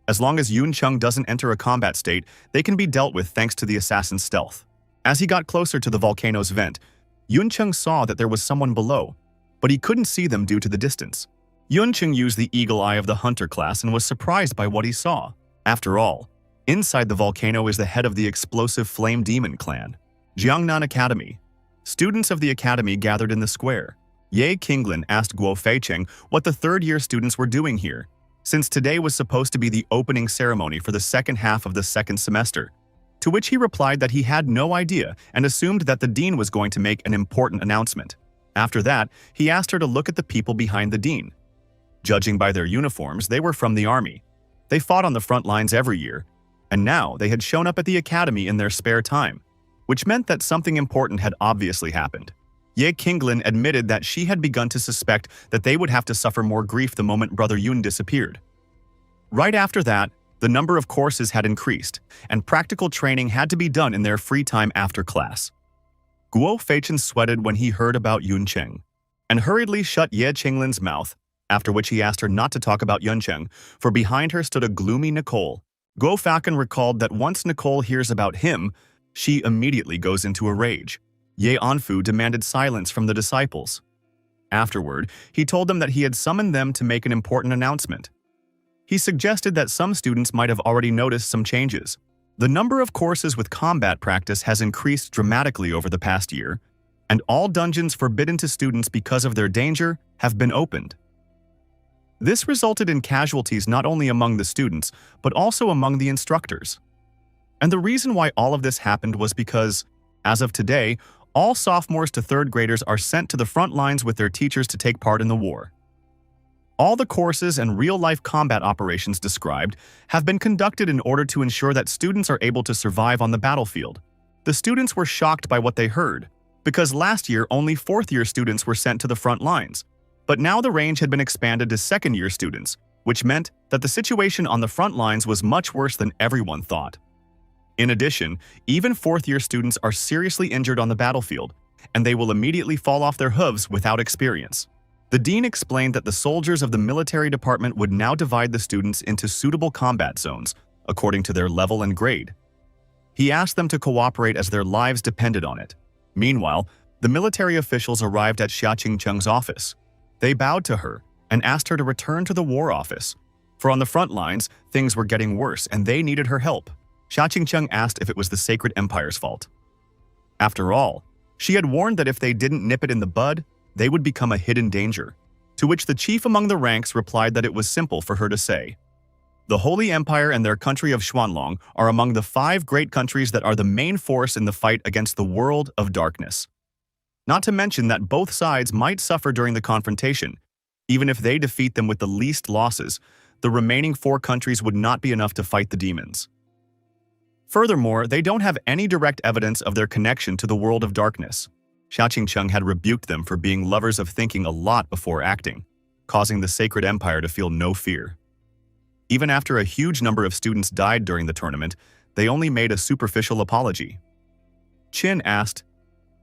As long as Yun Cheng doesn't enter a combat state, they can be dealt with thanks to the assassin's stealth. As he got closer to the volcano's vent, Yun Cheng saw that there was someone below, but he couldn't see them due to the distance. Yun Cheng used the eagle eye of the hunter class and was surprised by what he saw. After all, inside the volcano is the head of the explosive flame demon clan, Jiangnan Academy. Students of the academy gathered in the square. Ye Qinglin asked Guo Feicheng what the third-year students were doing here, since today was supposed to be the opening ceremony for the second half of the second semester, to which he replied that he had no idea and assumed that the dean was going to make an important announcement. After that, he asked her to look at the people behind the dean. Judging by their uniforms, they were from the army. They fought on the front lines every year, and now they had shown up at the academy in their spare time, which meant that something important had obviously happened. Ye Qinglin admitted that she had begun to suspect that they would have to suffer more grief the moment Brother Yun disappeared. Right after that, The number of courses had increased, and practical training had to be done in their free time after class. Guo Feichen sweated when he heard about Yun Cheng, and hurriedly shut Ye Qinglin's mouth, after which he asked her not to talk about Yun Cheng, for behind her stood a gloomy Nicole. Guo Falcon recalled that once Nicole hears about him, she immediately goes into a rage. Ye Anfu demanded silence from the disciples. Afterward, he told them that he had summoned them to make an important announcement. He suggested that some students might have already noticed some changes. The number of courses with combat practice has increased dramatically over the past year, and all dungeons forbidden to students because of their danger have been opened. This resulted in casualties not only among the students, but also among the instructors. And the reason why all of this happened was because, as of today, all sophomores to third graders are sent to the front lines with their teachers to take part in the war. All the courses and real-life combat operations described have been conducted in order to ensure that students are able to survive on the battlefield. The students were shocked by what they heard, because last year only fourth-year students were sent to the front lines. But now the range had been expanded to second-year students, which meant that the situation on the front lines was much worse than everyone thought. In addition, even fourth-year students are seriously injured on the battlefield, and they will immediately fall off their hooves without experience. The dean explained that the soldiers of the military department would now divide the students into suitable combat zones, according to their level and grade. He asked them to cooperate as their lives depended on it. Meanwhile, the military officials arrived at Xia Qingcheng's office. They bowed to her and asked her to return to the war office, for on the front lines, things were getting worse and they needed her help. Xia Qingcheng asked if it was the Sacred Empire's fault. After all, she had warned that if they didn't nip it in the bud, they would become a hidden danger, to which the chief among the ranks replied that it was simple for her to say. The Holy Empire and their country of Xuanlong are among the 5 great countries that are the main force in the fight against the world of darkness. Not to mention that both sides might suffer during the confrontation. Even if they defeat them with the least losses, the remaining 4 countries would not be enough to fight the demons. Furthermore, they don't have any direct evidence of their connection to the world of darkness. Xia Qingcheng had rebuked them for being lovers of thinking a lot before acting, causing the Sacred Empire to feel no fear. Even after a huge number of students died during the tournament, they only made a superficial apology. Qin asked,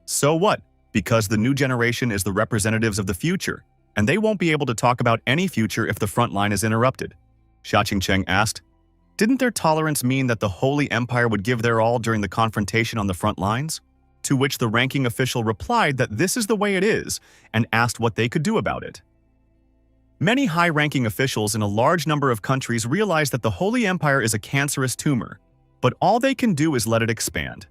"So what? Because the new generation is the representatives of the future, and they won't be able to talk about any future if the front line is interrupted." Xia Qingcheng asked, "Didn't their tolerance mean that the Holy Empire would give their all during the confrontation on the front lines?" To which the ranking official replied that this is the way it is, and asked what they could do about it. Many high-ranking officials in a large number of countries realize that the Holy Empire is a cancerous tumor, but all they can do is let it expand.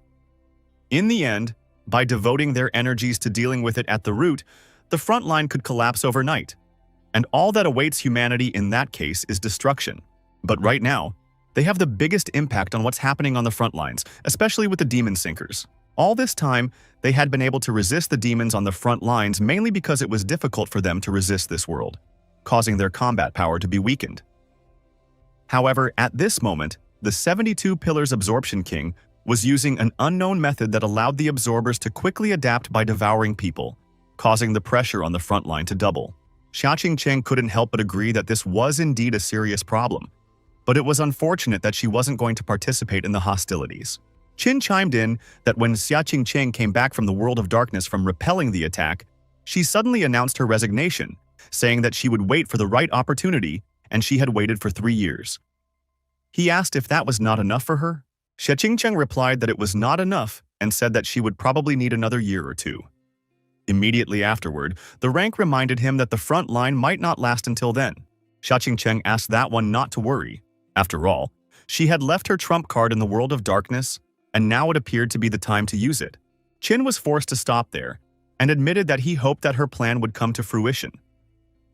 In the end, by devoting their energies to dealing with it at the root, the front line could collapse overnight. And all that awaits humanity in that case is destruction. But right now, they have the biggest impact on what's happening on the front lines, especially with the demon sinkers. All this time, they had been able to resist the demons on the front lines mainly because it was difficult for them to resist this world, causing their combat power to be weakened. However, at this moment, the 72 Pillars Absorption King was using an unknown method that allowed the absorbers to quickly adapt by devouring people, causing the pressure on the front line to double. Xia Qingcheng couldn't help but agree that this was indeed a serious problem, but it was unfortunate that she wasn't going to participate in the hostilities. Qin chimed in that when Xia Qingcheng came back from the world of darkness from repelling the attack, she suddenly announced her resignation, saying that she would wait for the right opportunity, and she had waited for 3 years. He asked if that was not enough for her. Xia Qingcheng replied that it was not enough and said that she would probably need another year or 2. Immediately afterward, the rank reminded him that the front line might not last until then. Xia Qingcheng asked that one not to worry. After all, she had left her trump card in the world of darkness, and now it appeared to be the time to use it. Qin was forced to stop there, and admitted that he hoped that her plan would come to fruition.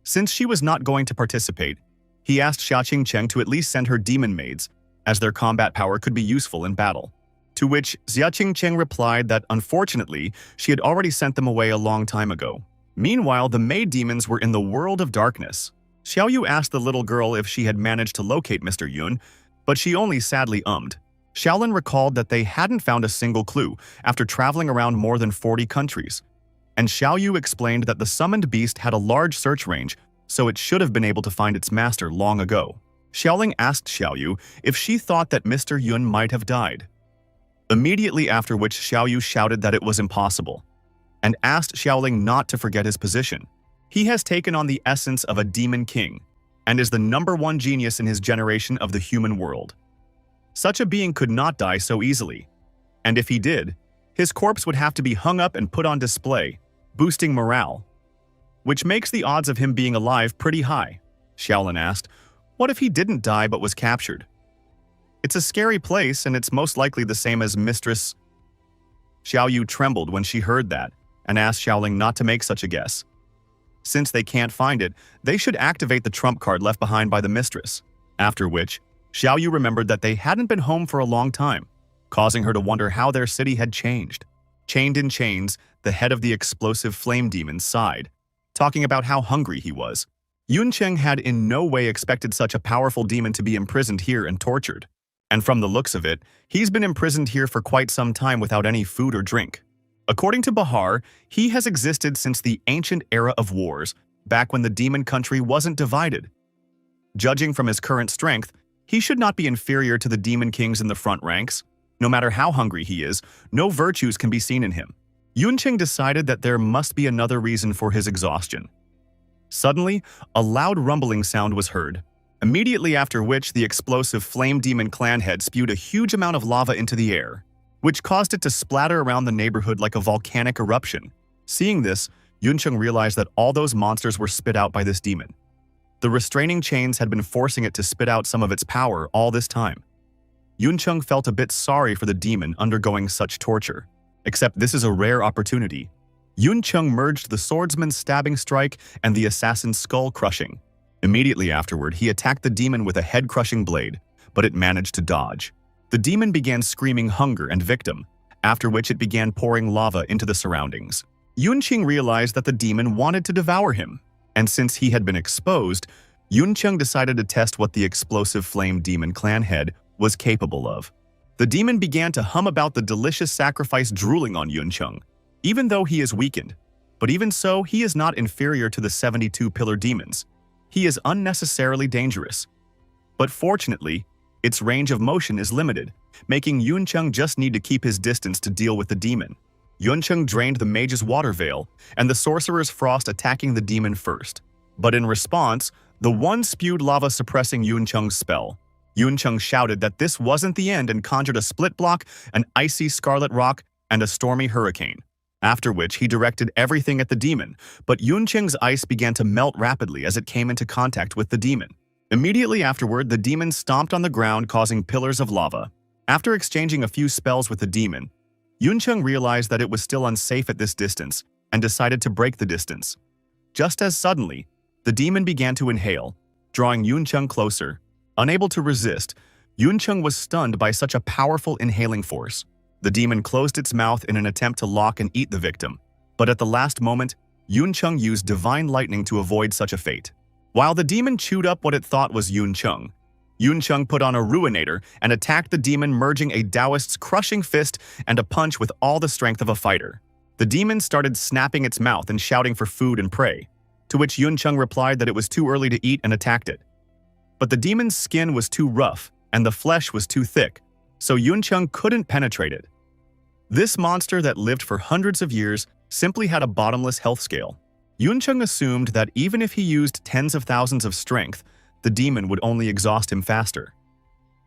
Since she was not going to participate, he asked Xia Qingcheng to at least send her demon maids, as their combat power could be useful in battle. To which Xia Qingcheng replied that unfortunately, she had already sent them away a long time ago. Meanwhile, the maid demons were in the world of darkness. Xiaoyu asked the little girl if she had managed to locate Mr. Yun, but she only sadly ummed. Shaolin recalled that they hadn't found a single clue after traveling around more than 40 countries. And Xiaoyu explained that the summoned beast had a large search range, so it should have been able to find its master long ago. Xiaoling asked Xiaoyu if she thought that Mr. Yun might have died. Immediately after which Xiaoyu shouted that it was impossible, and asked Xiaoling not to forget his position. He has taken on the essence of a demon king, and is the #1 genius in his generation of the human world. Such a being could not die so easily, and if he did, his corpse would have to be hung up and put on display, boosting morale, which makes the odds of him being alive pretty high. Xiaolin asked, what if he didn't die but was captured? It's a scary place, and it's most likely the same as Mistress. Xiaoyu trembled when she heard that, and asked Xiaoling not to make such a guess. Since they can't find it, they should activate the trump card left behind by the mistress. After which, Xiaoyu remembered that they hadn't been home for a long time, causing her to wonder how their city had changed. Chained in chains, the head of the explosive flame demon sighed, talking about how hungry he was. Yuncheng had in no way expected such a powerful demon to be imprisoned here and tortured. And from the looks of it, he's been imprisoned here for quite some time without any food or drink. According to Bahar, he has existed since the ancient era of wars, back when the demon country wasn't divided. Judging from his current strength, he should not be inferior to the demon kings in the front ranks. No matter how hungry he is, no virtues can be seen in him. Yuncheng decided that there must be another reason for his exhaustion. Suddenly, a loud rumbling sound was heard, immediately after which the explosive flame demon clan head spewed a huge amount of lava into the air, which caused it to splatter around the neighborhood like a volcanic eruption. Seeing this, Yuncheng realized that all those monsters were spit out by this demon. The restraining chains had been forcing it to spit out some of its power all this time. Yuncheng felt a bit sorry for the demon undergoing such torture, except this is a rare opportunity. Yuncheng merged the swordsman's stabbing strike and the assassin's skull crushing. Immediately afterward, he attacked the demon with a head-crushing blade, but it managed to dodge. The demon began screaming hunger and victim, after which it began pouring lava into the surroundings. Yuncheng realized that the demon wanted to devour him, and since he had been exposed, Yuncheng decided to test what the explosive flame demon clan head was capable of. The demon began to hum about the delicious sacrifice, drooling on Yuncheng, even though he is weakened. But even so, he is not inferior to the 72 pillar demons. He is unnecessarily dangerous. But fortunately, its range of motion is limited, making Yuncheng just need to keep his distance to deal with the demon. Yuncheng drained the mage's water veil, and the sorcerer's frost attacking the demon first. But in response, the one spewed lava suppressing Yuncheng's spell. Yuncheng shouted that this wasn't the end and conjured a split block, an icy scarlet rock, and a stormy hurricane. After which, he directed everything at the demon, but Yuncheng's ice began to melt rapidly as it came into contact with the demon. Immediately afterward, the demon stomped on the ground, causing pillars of lava. After exchanging a few spells with the demon, Yuncheng realized that it was still unsafe at this distance and decided to break the distance. Just as suddenly, the demon began to inhale, drawing Yuncheng closer. Unable to resist, Yuncheng was stunned by such a powerful inhaling force. The demon closed its mouth in an attempt to lock and eat the victim, but at the last moment, Yuncheng used divine lightning to avoid such a fate. While the demon chewed up what it thought was Yuncheng put on a Ruinator and attacked the demon, merging a Taoist's crushing fist and a punch with all the strength of a fighter. The demon started snapping its mouth and shouting for food and prey, to which Yuncheng replied that it was too early to eat and attacked it. But the demon's skin was too rough and the flesh was too thick, so Yuncheng couldn't penetrate it. This monster that lived for hundreds of years simply had a bottomless health scale. Yuncheng assumed that even if he used tens of thousands of strength, the demon would only exhaust him faster.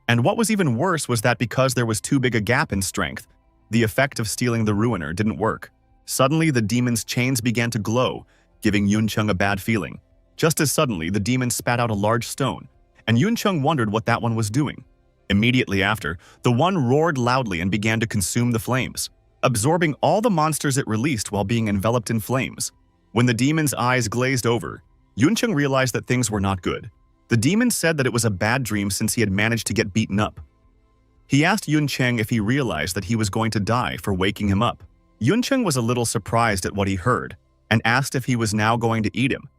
And what was even worse was that because there was too big a gap in strength, the effect of stealing the Ruiner didn't work. Suddenly, the demon's chains began to glow, giving Yuncheng a bad feeling. Just as suddenly, the demon spat out a large stone, and Yuncheng wondered what that one was doing. Immediately after, the one roared loudly and began to consume the flames, absorbing all the monsters it released while being enveloped in flames. When the demon's eyes glazed over, Yuncheng realized that things were not good. The demon said that it was a bad dream since he had managed to get beaten up. He asked Yuncheng if he realized that he was going to die for waking him up. Yuncheng was a little surprised at what he heard and asked if he was now going to eat him.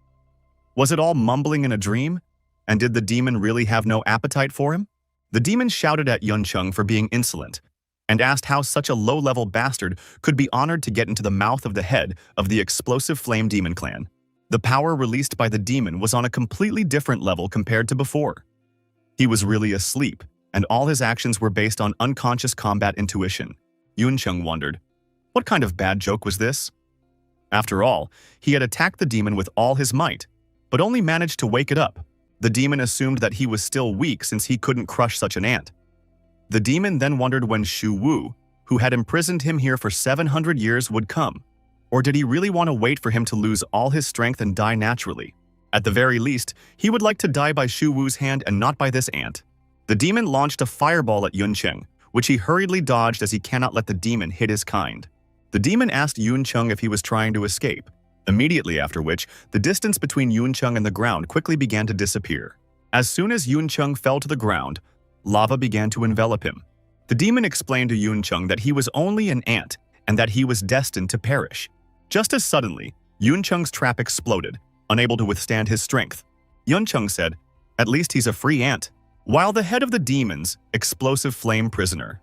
Was it all mumbling in a dream? And did the demon really have no appetite for him? The demon shouted at Yuncheng for being insolent and asked how such a low-level bastard could be honored to get into the mouth of the head of the explosive flame demon clan. The power released by the demon was on a completely different level compared to before. He was really asleep, and all his actions were based on unconscious combat intuition. Yuncheng wondered, what kind of bad joke was this? After all, he had attacked the demon with all his might, but only managed to wake it up. The demon assumed that he was still weak since he couldn't crush such an ant. The demon then wondered when Shu Wu, who had imprisoned him here for 700 years, would come. Or did he really want to wait for him to lose all his strength and die naturally? At the very least, he would like to die by Shu Wu's hand and not by this ant. The demon launched a fireball at Yuncheng, which he hurriedly dodged as he cannot let the demon hit his kind. The demon asked Yuncheng if he was trying to escape, immediately after which the distance between Yuncheng and the ground quickly began to disappear. As soon as Yuncheng fell to the ground, lava began to envelop him. The demon explained to Yuncheng that he was only an ant and that he was destined to perish. Just as suddenly, Yuncheng's trap exploded, unable to withstand his strength. Yuncheng said, "At least he's a free ant." While the head of the demon's explosive flame prisoner,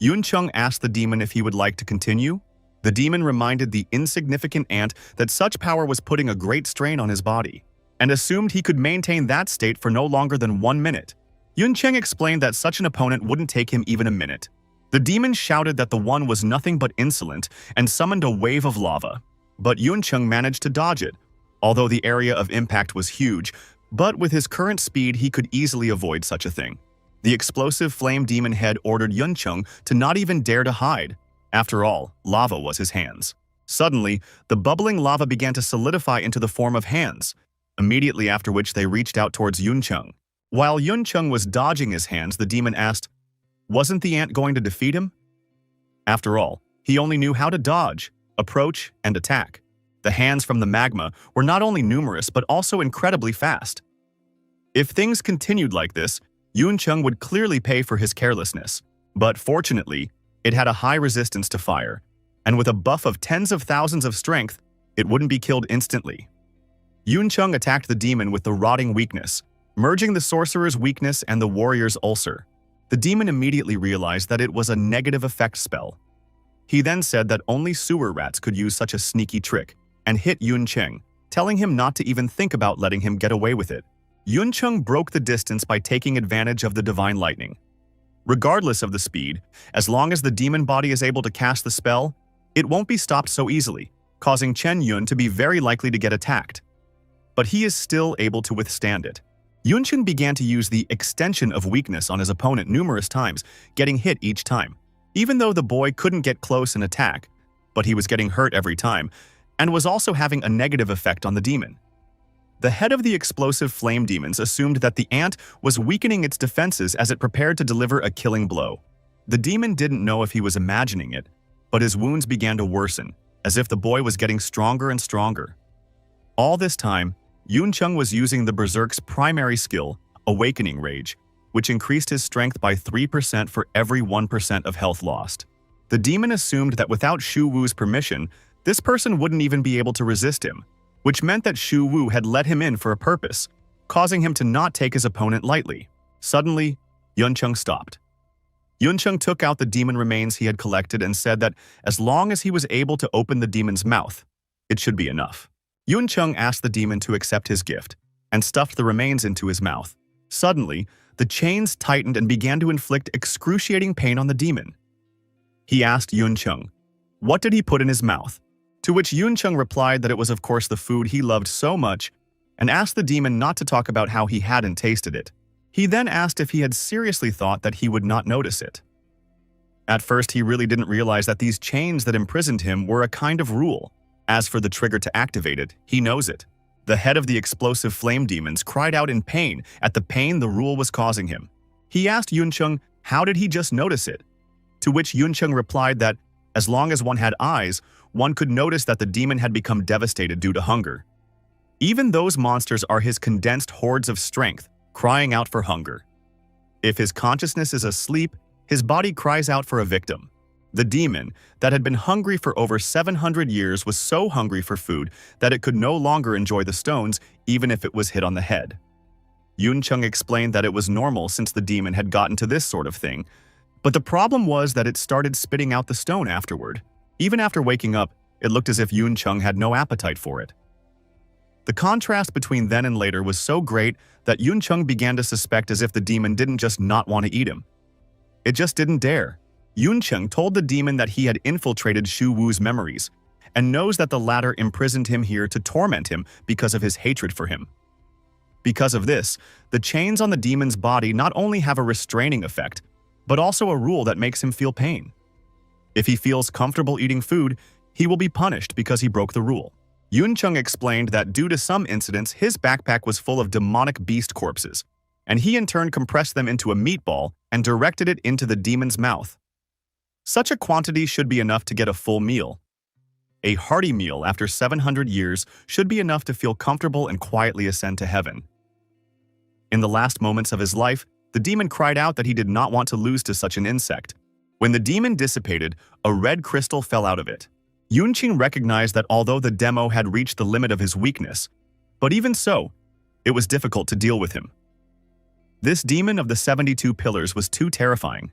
Yuncheng asked the demon if he would like to continue. The demon reminded the insignificant ant that such power was putting a great strain on his body, and assumed he could maintain that state for no longer than 1 minute. Yuncheng explained that such an opponent wouldn't take him even a minute. The demon shouted that the one was nothing but insolent and summoned a wave of lava. But Yuncheng managed to dodge it, although the area of impact was huge, but with his current speed he could easily avoid such a thing. The explosive flame demon head ordered Yuncheng to not even dare to hide. After all, lava was his hands. Suddenly, the bubbling lava began to solidify into the form of hands, immediately after which they reached out towards Yuncheng. While Yuncheng was dodging his hands, the demon asked, wasn't the ant going to defeat him? After all, he only knew how to dodge, approach, and attack. The hands from the magma were not only numerous but also incredibly fast. If things continued like this, Yuncheng would clearly pay for his carelessness. But fortunately, it had a high resistance to fire, and with a buff of tens of thousands of strength, it wouldn't be killed instantly. Yuncheng attacked the demon with the rotting weakness, merging the sorcerer's weakness and the warrior's ulcer. The demon immediately realized that it was a negative effect spell. He then said that only sewer rats could use such a sneaky trick, and hit Yuncheng, telling him not to even think about letting him get away with it. Yuncheng broke the distance by taking advantage of the divine lightning. Regardless of the speed, as long as the demon body is able to cast the spell, it won't be stopped so easily, causing Chen Yun to be very likely to get attacked. But he is still able to withstand it. Yuncheng began to use the extension of weakness on his opponent numerous times, getting hit each time. Even though the boy couldn't get close and attack, but he was getting hurt every time, and was also having a negative effect on the demon. The head of the explosive flame demons assumed that the ant was weakening its defenses as it prepared to deliver a killing blow. The demon didn't know if he was imagining it, but his wounds began to worsen, as if the boy was getting stronger and stronger. All this time, Yuncheng was using the berserk's primary skill, Awakening Rage, which increased his strength by 3% for every 1% of health lost. The demon assumed that without Shu Wu's permission, this person wouldn't even be able to resist him, which meant that Shu Wu had let him in for a purpose, causing him to not take his opponent lightly. Suddenly, Yuncheng stopped. Yuncheng took out the demon remains he had collected and said that as long as he was able to open the demon's mouth, it should be enough. Yuncheng asked the demon to accept his gift and stuffed the remains into his mouth. Suddenly, the chains tightened and began to inflict excruciating pain on the demon. He asked Yuncheng, what did he put in his mouth? To which Yuncheng replied that it was of course the food he loved so much, and asked the demon not to talk about how he hadn't tasted it. He then asked if he had seriously thought that he would not notice it. At first, he really didn't realize that these chains that imprisoned him were a kind of rule. As for the trigger to activate it, he knows it. The head of the explosive flame demons cried out in pain at the pain the rule was causing him. He asked Yuncheng how did he just notice it, to which Yuncheng replied that as long as one had eyes, one could notice that the demon had become devastated due to hunger. Even those monsters are his condensed hordes of strength, crying out for hunger. If his consciousness is asleep, his body cries out for a victim. The demon, that had been hungry for over 700 years, was so hungry for food that it could no longer enjoy the stones even if it was hit on the head. Yuncheng explained that it was normal since the demon had gotten to this sort of thing, but the problem was that it started spitting out the stone afterward. Even after waking up, it looked as if Yuncheng had no appetite for it. The contrast between then and later was so great that Yuncheng began to suspect as if the demon didn't just not want to eat him. It just didn't dare. Yuncheng told the demon that he had infiltrated Shu Wu's memories and knows that the latter imprisoned him here to torment him because of his hatred for him. Because of this, the chains on the demon's body not only have a restraining effect, but also a rule that makes him feel pain. If he feels comfortable eating food, he will be punished because he broke the rule. Yuncheng explained that due to some incidents, his backpack was full of demonic beast corpses, and he in turn compressed them into a meatball and directed it into the demon's mouth. Such a quantity should be enough to get a full meal. A hearty meal after 700 years should be enough to feel comfortable and quietly ascend to heaven. In the last moments of his life, the demon cried out that he did not want to lose to such an insect. When the demon dissipated, a red crystal fell out of it. Yuncheng recognized that although the demo had reached the limit of his weakness, but even so, it was difficult to deal with him. This demon of the 72 pillars was too terrifying.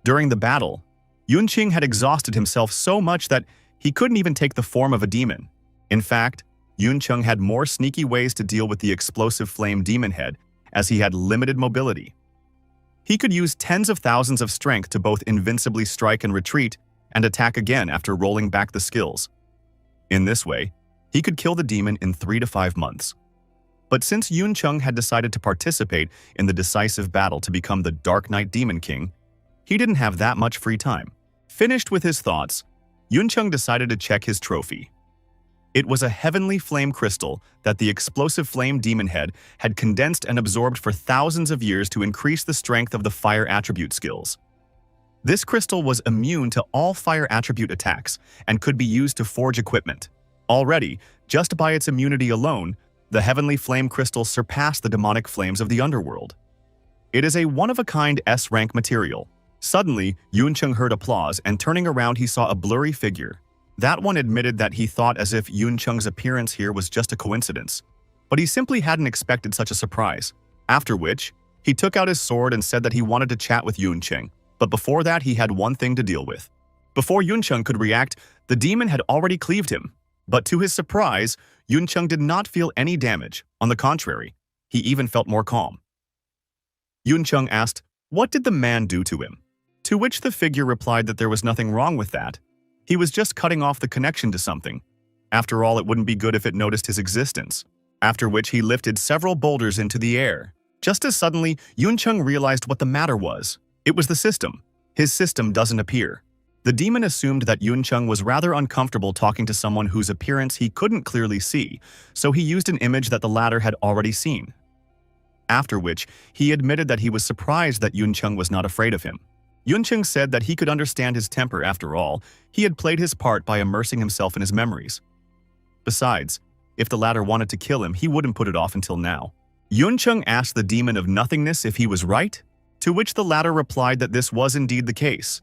During the battle, Yuncheng had exhausted himself so much that he couldn't even take the form of a demon. In fact, Yuncheng had more sneaky ways to deal with the explosive flame demon head, as he had limited mobility. He could use tens of thousands of strength to both invincibly strike and retreat, and attack again after rolling back the skills. In this way, he could kill the demon in 3 to 5 months. But since Yuncheng had decided to participate in the decisive battle to become the Dark Knight Demon King, he didn't have that much free time. Finished with his thoughts, Yuncheng decided to check his trophy. It was a heavenly flame crystal that the explosive flame demon head had condensed and absorbed for thousands of years to increase the strength of the fire attribute skills. This crystal was immune to all fire attribute attacks and could be used to forge equipment. Already, just by its immunity alone, the heavenly flame crystal surpassed the demonic flames of the underworld. It is a one-of-a-kind S-rank material. Suddenly, Yuncheng heard applause, and turning around he saw a blurry figure. That one admitted that he thought as if Yuncheng's appearance here was just a coincidence, but he simply hadn't expected such a surprise. After which, he took out his sword and said that he wanted to chat with Yuncheng, but before that he had one thing to deal with. Before Yuncheng could react, the demon had already cleaved him. But to his surprise, Yuncheng did not feel any damage. On the contrary, he even felt more calm. Yuncheng asked, "What did the man do to him?" To which the figure replied that there was nothing wrong with that. He was just cutting off the connection to something. After all, it wouldn't be good if it noticed his existence. After which he lifted several boulders into the air. Just as suddenly, Yuncheng realized what the matter was. It was the system. His system doesn't appear. The demon assumed that Yuncheng was rather uncomfortable talking to someone whose appearance he couldn't clearly see, so he used an image that the latter had already seen. After which, he admitted that he was surprised that Yuncheng was not afraid of him. Yuncheng said that he could understand his temper. After all, he had played his part by immersing himself in his memories. Besides, if the latter wanted to kill him, he wouldn't put it off until now. Yuncheng asked the demon of nothingness if he was right, to which the latter replied that this was indeed the case.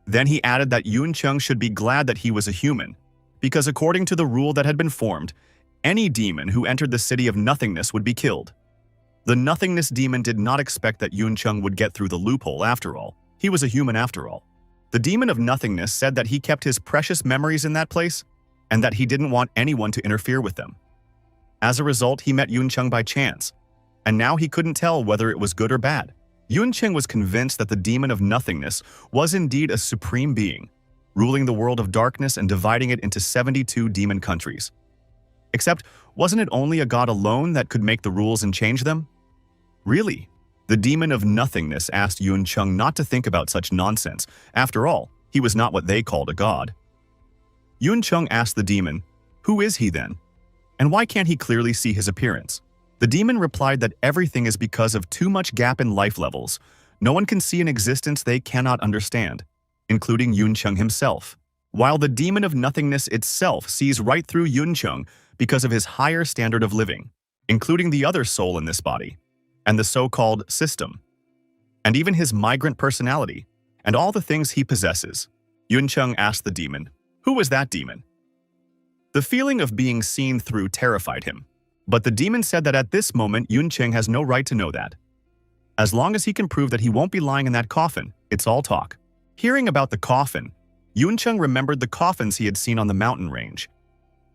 Then he added that Yuncheng should be glad that he was a human, because according to the rule that had been formed, any demon who entered the city of nothingness would be killed. The nothingness demon did not expect that Yuncheng would get through the loophole after all. He was a human after all. The demon of nothingness said that he kept his precious memories in that place, and that he didn't want anyone to interfere with them. As a result, he met Yuncheng by chance, and now he couldn't tell whether it was good or bad. Yuncheng was convinced that the demon of nothingness was indeed a supreme being, ruling the world of darkness and dividing it into 72 demon countries. Except, wasn't it only a god alone that could make the rules and change them? Really? The demon of nothingness asked Yuncheng not to think about such nonsense. After all, he was not what they called a god. Yuncheng asked the demon, "Who is he then? And why can't he clearly see his appearance?" The demon replied that everything is because of too much gap in life levels. No one can see an existence they cannot understand, including Yuncheng himself. While the demon of nothingness itself sees right through Yuncheng because of his higher standard of living, including the other soul in this body, and the so-called system, and even his migrant personality, and all the things he possesses. Yuncheng asked the demon, "Who was that demon?" The feeling of being seen through terrified him, but the demon said that at this moment Yuncheng has no right to know that. As long as he can prove that he won't be lying in that coffin, it's all talk. Hearing about the coffin, Yuncheng remembered the coffins he had seen on the mountain range.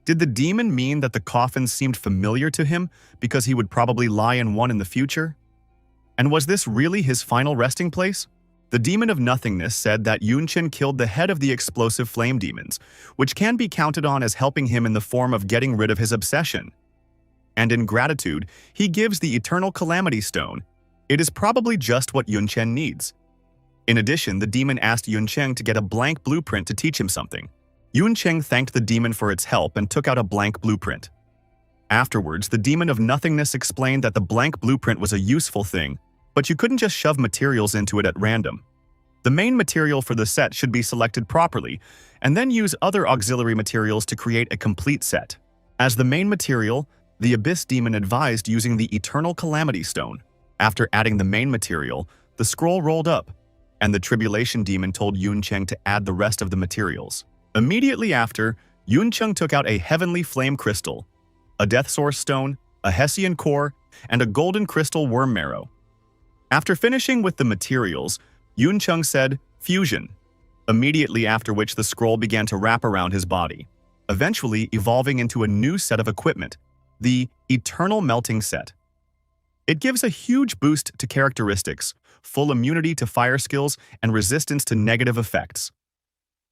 Did the demon mean that the coffins seemed familiar to him because he would probably lie in one in the future? And was this really his final resting place? The demon of nothingness said that Yunchen killed the head of the explosive flame demons, which can be counted on as helping him in the form of getting rid of his obsession. And in gratitude, he gives the eternal calamity stone. It is probably just what Yunchen needs. In addition, the demon asked Yunchen to get a blank blueprint to teach him something. Yunchen thanked the demon for its help and took out a blank blueprint. Afterwards, the demon of nothingness explained that the blank blueprint was a useful thing, but you couldn't just shove materials into it at random. The main material for the set should be selected properly, and then use other auxiliary materials to create a complete set. As the main material, the Abyss Demon advised using the Eternal Calamity Stone. After adding the main material, the scroll rolled up, and the Tribulation Demon told Yunchen to add the rest of the materials. Immediately after, Yunchen took out a Heavenly Flame Crystal, a Death Source Stone, a Hessian Core, and a Golden Crystal Worm Marrow. After finishing with the materials, Yunchen said, "Fusion," immediately after which the scroll began to wrap around his body, eventually evolving into a new set of equipment, the Eternal Melting Set. It gives a huge boost to characteristics, full immunity to fire skills, and resistance to negative effects.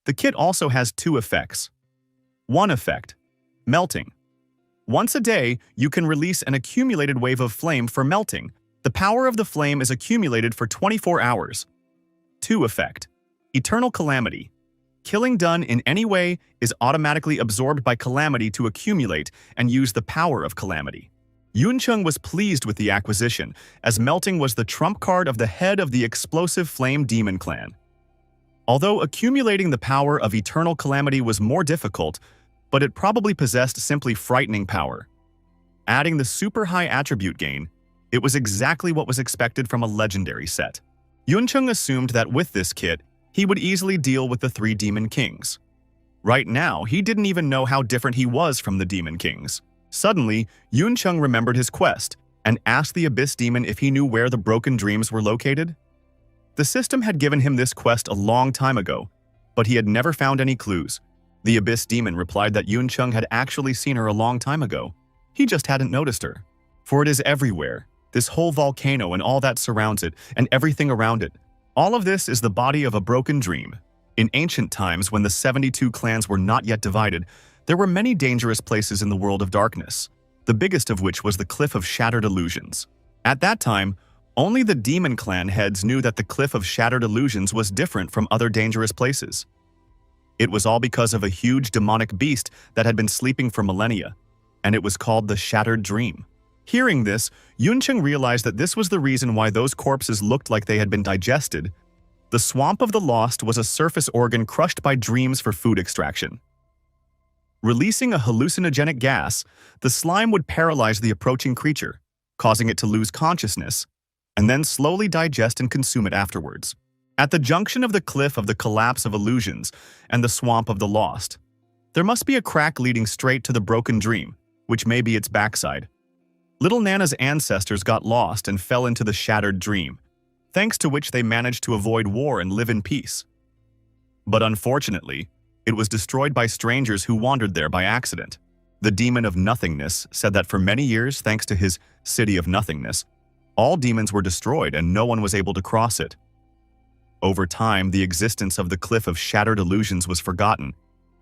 The kit also has 2 effects. 1 effect, melting. Once a day, you can release an accumulated wave of flame for melting. The power of the flame is accumulated for 24 hours. 2 effect, eternal calamity. Killing done in any way is automatically absorbed by calamity to accumulate and use the power of calamity. Yunchen was pleased with the acquisition, as melting was the trump card of the head of the explosive flame demon clan. Although accumulating the power of eternal calamity was more difficult, but it probably possessed simply frightening power. Adding the super high attribute gain, it was exactly what was expected from a legendary set. Yunchen assumed that with this kit, he would easily deal with the 3 Demon Kings. Right now, he didn't even know how different he was from the Demon Kings. Suddenly, Yunchen remembered his quest and asked the Abyss Demon if he knew where the broken dreams were located. The system had given him this quest a long time ago, but he had never found any clues. The Abyss Demon replied that Yunchen had actually seen her a long time ago. He just hadn't noticed her. For it is everywhere, this whole volcano and all that surrounds it, and everything around it. All of this is the body of a broken dream. In ancient times, when the 72 clans were not yet divided, there were many dangerous places in the world of darkness, the biggest of which was the Cliff of Shattered Illusions. At that time, only the Demon Clan heads knew that the Cliff of Shattered Illusions was different from other dangerous places. It was all because of a huge demonic beast that had been sleeping for millennia, and it was called the Shattered Dream. Hearing this, Yunchen realized that this was the reason why those corpses looked like they had been digested. The Swamp of the Lost was a surface organ crushed by dreams for food extraction. Releasing a hallucinogenic gas, the slime would paralyze the approaching creature, causing it to lose consciousness, and then slowly digest and consume it afterwards. At the junction of the Cliff of the Collapse of Illusions and the Swamp of the Lost, there must be a crack leading straight to the broken dream, which may be its backside. Little Nana's ancestors got lost and fell into the Shattered Dream, thanks to which they managed to avoid war and live in peace. But unfortunately, it was destroyed by strangers who wandered there by accident. The Demon of Nothingness said that for many years, thanks to his City of Nothingness, all demons were destroyed and no one was able to cross it. Over time, the existence of the Cliff of Shattered Illusions was forgotten,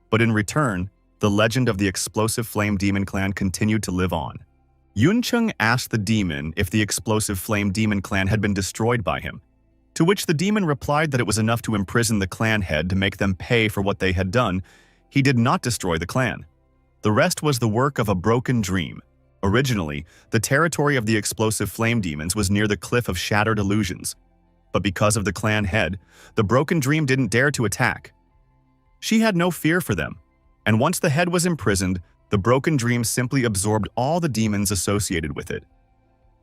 but in return, the legend of the Explosive Flame Demon Clan continued to live on. Yunchen asked the demon if the Explosive Flame Demon Clan had been destroyed by him, to which the demon replied that it was enough to imprison the clan head to make them pay for what they had done. He did not destroy the clan. The rest was the work of a broken dream. Originally, the territory of the Explosive Flame Demons was near the Cliff of Shattered Illusions, but because of the clan head, the broken dream didn't dare to attack. She had no fear for them, and once the head was imprisoned, the broken dream simply absorbed all the demons associated with it.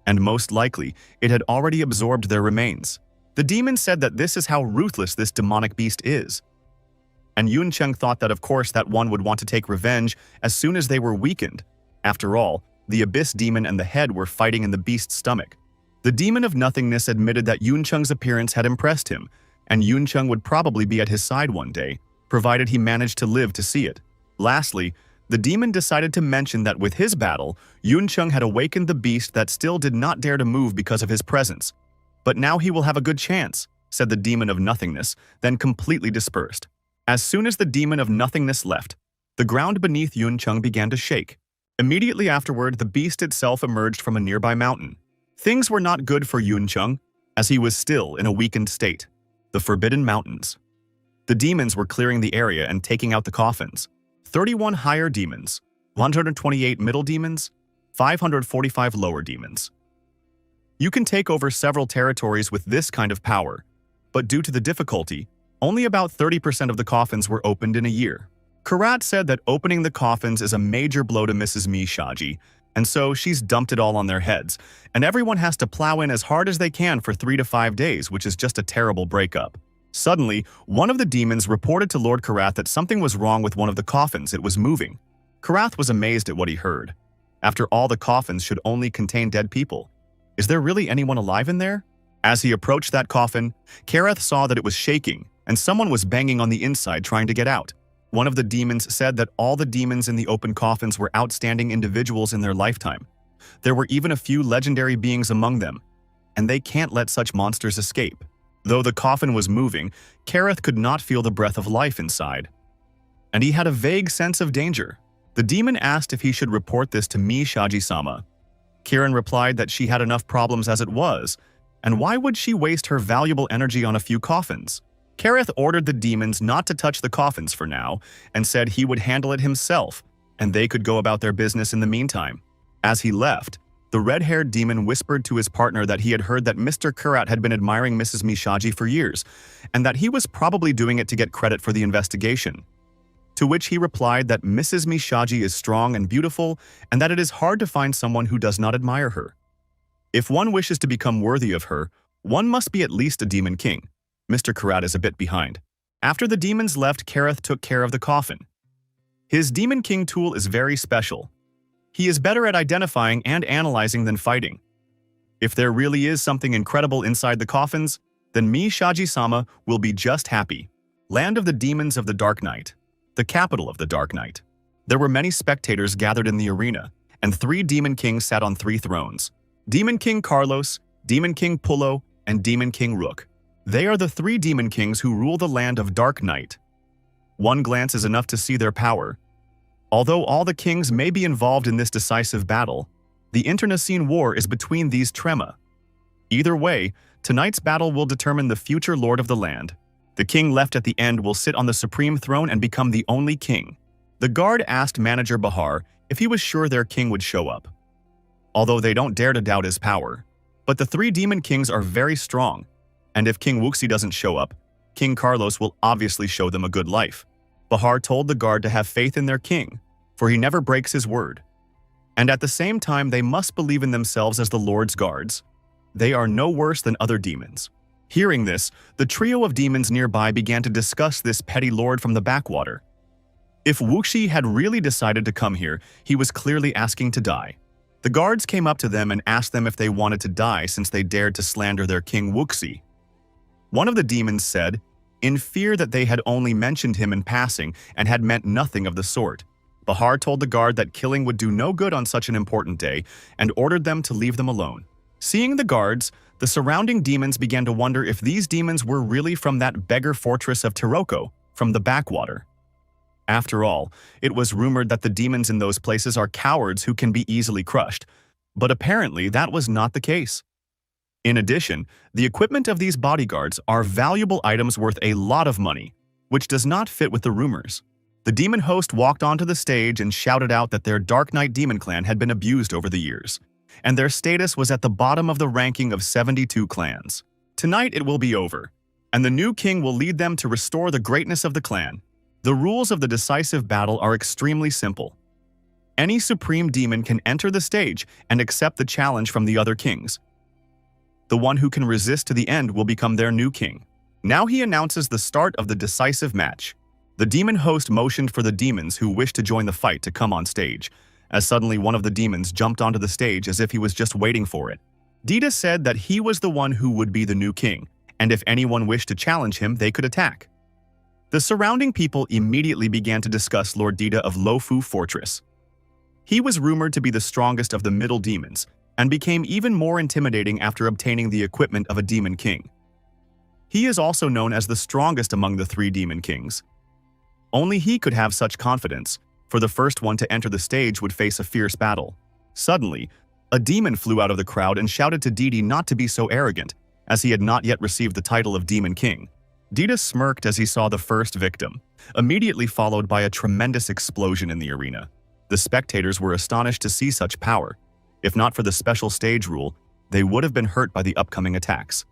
And most likely, it had already absorbed their remains. The demon said that this is how ruthless this demonic beast is. And Yunchen thought that of course that one would want to take revenge as soon as they were weakened. After all, the Abyss Demon and the head were fighting in the beast's stomach. The Demon of Nothingness admitted that Yunchen's appearance had impressed him, and Yunchen would probably be at his side one day, provided he managed to live to see it. Lastly, The demon decided to mention that with his battle, Yuncheng had awakened the beast that still did not dare to move because of his presence. But now he will have a good chance, said the demon of nothingness, then completely dispersed. As soon as the demon of nothingness left, the ground beneath Yuncheng began to shake. Immediately afterward, the beast itself emerged from a nearby mountain. Things were not good for Yuncheng, as he was still in a weakened state. The Forbidden Mountains. The demons were clearing the area and taking out the coffins. 31 higher demons, 128 middle demons, 545 lower demons. You can take over several territories with this kind of power, but due to the difficulty, only about 30% of the coffins were opened in a year. Karat said that opening the coffins is a major blow to Mrs. Mishaji, and so she's dumped it all on their heads, and everyone has to plow in as hard as they can for 3 to 5 days, which is just a terrible breakup. Suddenly, one of the demons reported to Lord Karath that something was wrong with one of the coffins. It was moving. Karath was amazed at what he heard. After all, the coffins should only contain dead people. Is there really anyone alive in there? As he approached that coffin, Karath saw that it was shaking, and someone was banging on the inside trying to get out. One of the demons said that all the demons in the open coffins were outstanding individuals in their lifetime. There were even a few legendary beings among them, and they can't let such monsters escape. Though the coffin was moving, Karath could not feel the breath of life inside. And he had a vague sense of danger. The demon asked if he should report this to Mishaji-sama. Kiran replied that she had enough problems as it was, and why would she waste her valuable energy on a few coffins? Karath ordered the demons not to touch the coffins for now, and said he would handle it himself, and they could go about their business in the meantime. As he left, the red-haired demon whispered to his partner that he had heard that Mr. Karat had been admiring Mrs. Mishaji for years, and that he was probably doing it to get credit for the investigation. To which he replied that Mrs. Mishaji is strong and beautiful, and that it is hard to find someone who does not admire her. If one wishes to become worthy of her, one must be at least a demon king. Mr. Karat is a bit behind. After the demons left, Karath took care of the coffin. His Demon King tool is very special. He is better at identifying and analyzing than fighting. If there really is something incredible inside the coffins, then Mishaji-sama will be just happy. Land of the Demons of the Dark Knight. The capital of the Dark Knight. There were many spectators gathered in the arena, and 3 Demon Kings sat on 3 thrones. Demon King Carlos, Demon King Pullo, and Demon King Rook. They are the 3 Demon Kings who rule the land of Dark Knight. One glance is enough to see their power. Although all the kings may be involved in this decisive battle, the internecine war is between these trema. Either way, tonight's battle will determine the future lord of the land. The king left at the end will sit on the supreme throne and become the only king. The guard asked manager Bahar if he was sure their king would show up, although they don't dare to doubt his power. But the 3 Demon Kings are very strong, and if King Wuxi doesn't show up, King Carlos will obviously show them a good life. Bahar told the guard to have faith in their king, for he never breaks his word. And at the same time, they must believe in themselves as the Lord's guards. They are no worse than other demons. Hearing this, the trio of demons nearby began to discuss this petty lord from the backwater. If Wuxi had really decided to come here, he was clearly asking to die. The guards came up to them and asked them if they wanted to die since they dared to slander their king Wuxi. One of the demons said, in fear that they had only mentioned him in passing and had meant nothing of the sort. Bahar told the guard that killing would do no good on such an important day and ordered them to leave them alone. Seeing the guards, the surrounding demons began to wonder if these demons were really from that beggar fortress of Tiroko, from the backwater. After all, it was rumored that the demons in those places are cowards who can be easily crushed, but apparently that was not the case. In addition, the equipment of these bodyguards are valuable items worth a lot of money, which does not fit with the rumors. The demon host walked onto the stage and shouted out that their Dark Knight demon clan had been abused over the years, and their status was at the bottom of the ranking of 72 clans. Tonight it will be over, and the new king will lead them to restore the greatness of the clan. The rules of the decisive battle are extremely simple. Any supreme demon can enter the stage and accept the challenge from the other kings. The one who can resist to the end will become their new king. Now he announces the start of the decisive match. The demon host motioned for the demons who wished to join the fight to come on stage, as suddenly one of the demons jumped onto the stage as if he was just waiting for it. Dita said that he was the one who would be the new king, and if anyone wished to challenge him, they could attack. The surrounding people immediately began to discuss Lord Dita of Lofu Fortress. He was rumored to be the strongest of the middle demons, and became even more intimidating after obtaining the equipment of a demon king. He is also known as the strongest among the 3 demon kings. Only he could have such confidence, for the first one to enter the stage would face a fierce battle. Suddenly, a demon flew out of the crowd and shouted to Dita not to be so arrogant, as he had not yet received the title of Demon King. Dita smirked as he saw the first victim, immediately followed by a tremendous explosion in the arena. The spectators were astonished to see such power. If not for the special stage rule, they would have been hurt by the upcoming attacks.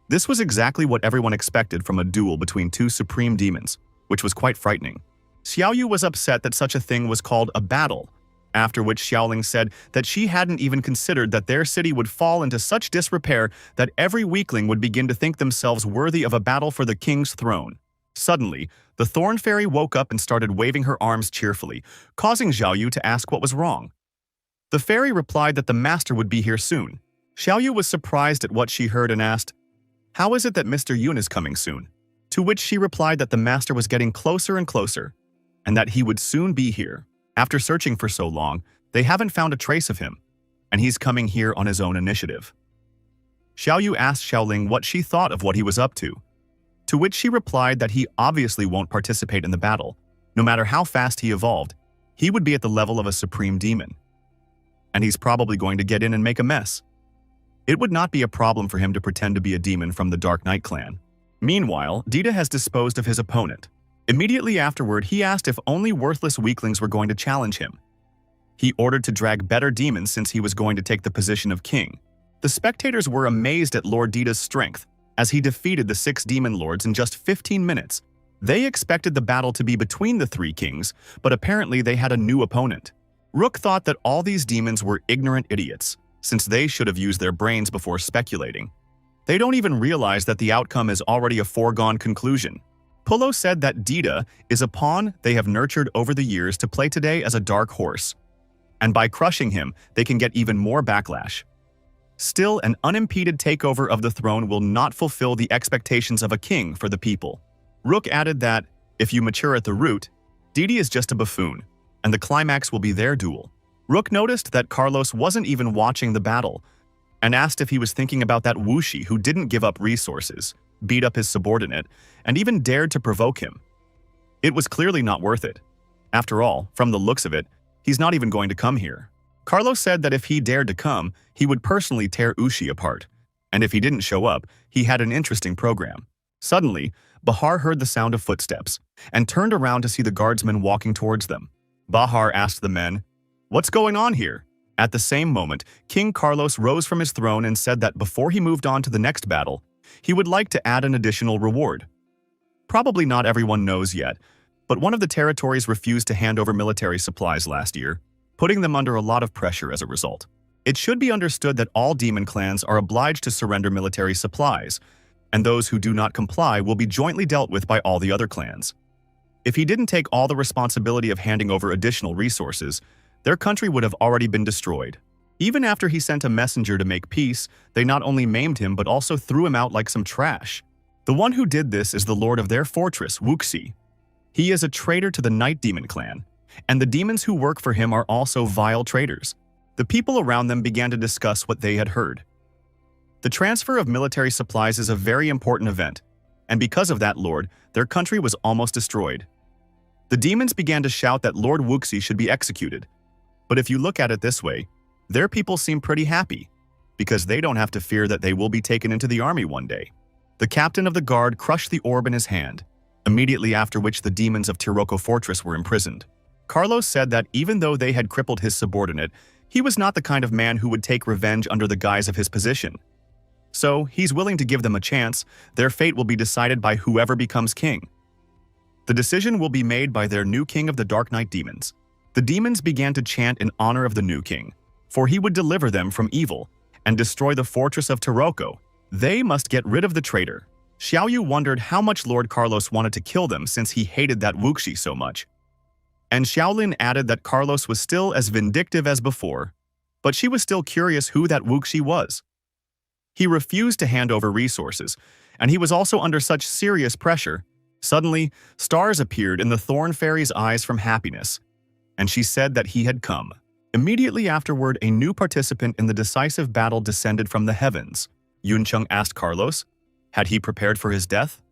This was exactly what everyone expected from a duel between 2 supreme demons, which was quite frightening. Xiaoyu was upset that such a thing was called a battle, after which Xiaoling said that she hadn't even considered that their city would fall into such disrepair that every weakling would begin to think themselves worthy of a battle for the king's throne. Suddenly, the Thorn Fairy woke up and started waving her arms cheerfully, causing Xiaoyu to ask what was wrong. The fairy replied that the master would be here soon. Xiaoyu was surprised at what she heard and asked, "How is it that Mr. Yun is coming soon?" To which she replied that the master was getting closer and closer, and that he would soon be here. After searching for so long, they haven't found a trace of him, and he's coming here on his own initiative. Xiaoyu asked Xiaoling what she thought of what he was up to which she replied that he obviously won't participate in the battle. No matter how fast he evolved, he would be at the level of a supreme demon, and he's probably going to get in and make a mess. It would not be a problem for him to pretend to be a demon from the Dark Knight clan. Meanwhile, Dita has disposed of his opponent. Immediately afterward, he asked if only worthless weaklings were going to challenge him. He ordered to drag better demons since he was going to take the position of king. The spectators were amazed at Lord Dita's strength, as he defeated the 6 demon lords in just 15 minutes. They expected the battle to be between the 3 kings, but apparently they had a new opponent. Rook thought that all these demons were ignorant idiots, since they should have used their brains before speculating. They don't even realize that the outcome is already a foregone conclusion. Pullo said that Dita is a pawn they have nurtured over the years to play today as a dark horse, and by crushing him, they can get even more backlash. Still, an unimpeded takeover of the throne will not fulfill the expectations of a king for the people. Rook added that, if you mature at the root, Dita is just a buffoon, and the climax will be their duel. Rook noticed that Carlos wasn't even watching the battle, and asked if he was thinking about that Wuxi who didn't give up resources, beat up his subordinate, and even dared to provoke him. It was clearly not worth it. After all, from the looks of it, he's not even going to come here. Carlos said that if he dared to come, he would personally tear Ushi apart, and if he didn't show up, he had an interesting program. Suddenly, Bahar heard the sound of footsteps, and turned around to see the guardsmen walking towards them. Bahar asked the men, "What's going on here?" At the same moment, King Carlos rose from his throne and said that before he moved on to the next battle, he would like to add an additional reward. Probably not everyone knows yet, but one of the territories refused to hand over military supplies last year, putting them under a lot of pressure as a result. It should be understood that all demon clans are obliged to surrender military supplies, and those who do not comply will be jointly dealt with by all the other clans. If he didn't take all the responsibility of handing over additional resources, their country would have already been destroyed. Even after he sent a messenger to make peace, they not only maimed him but also threw him out like some trash. The one who did this is the lord of their fortress, Wuxi. He is a traitor to the Night Demon clan, and the demons who work for him are also vile traitors. The people around them began to discuss what they had heard. The transfer of military supplies is a very important event, and because of that lord, their country was almost destroyed. The demons began to shout that Lord Wuxi should be executed. But if you look at it this way, their people seem pretty happy, because they don't have to fear that they will be taken into the army one day. The captain of the guard crushed the orb in his hand, immediately after which the demons of Tiroko Fortress were imprisoned. Carlos said that even though they had crippled his subordinate, he was not the kind of man who would take revenge under the guise of his position. So, he's willing to give them a chance. Their fate will be decided by whoever becomes king. The decision will be made by their new king of the Dark Knight demons. The demons began to chant in honor of the new king, for he would deliver them from evil and destroy the fortress of Tiroko. They must get rid of the traitor. Xiaoyu wondered how much Lord Carlos wanted to kill them since he hated that Wuxi so much. And Xiaolin added that Carlos was still as vindictive as before, but she was still curious who that Wuxi was. He refused to hand over resources, and he was also under such serious pressure, Suddenly, stars appeared in the Thorn Fairy's eyes from happiness, and she said that he had come. Immediately afterward, a new participant in the decisive battle descended from the heavens. Yuncheng asked Carlos, had he prepared for his death?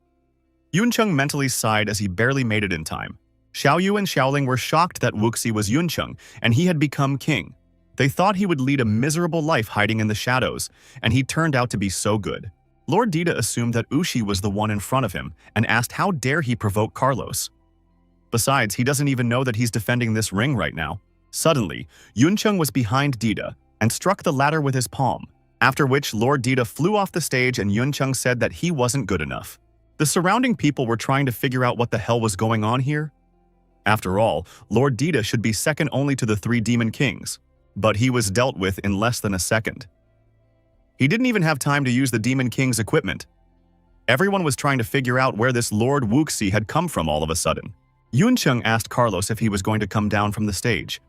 Yuncheng mentally sighed as he barely made it in time. Xiaoyu and Xiaoling were shocked that Wuxi was Yuncheng, and he had become king. They thought he would lead a miserable life hiding in the shadows, and he turned out to be so good. Lord Dita assumed that Ushi was the one in front of him and asked how dare he provoke Carlos. Besides, he doesn't even know that he's defending this ring right now. Suddenly, Yuncheng was behind Dita and struck the latter with his palm, after which Lord Dita flew off the stage and Yuncheng said that he wasn't good enough. The surrounding people were trying to figure out what the hell was going on here. After all, Lord Dita should be second only to the three demon kings, but he was dealt with in less than a second. He didn't even have time to use the demon king's equipment. Everyone was trying to figure out where this Lord Wuxi had come from all of a sudden. Yuncheng asked Carlos if he was going to come down from the stage.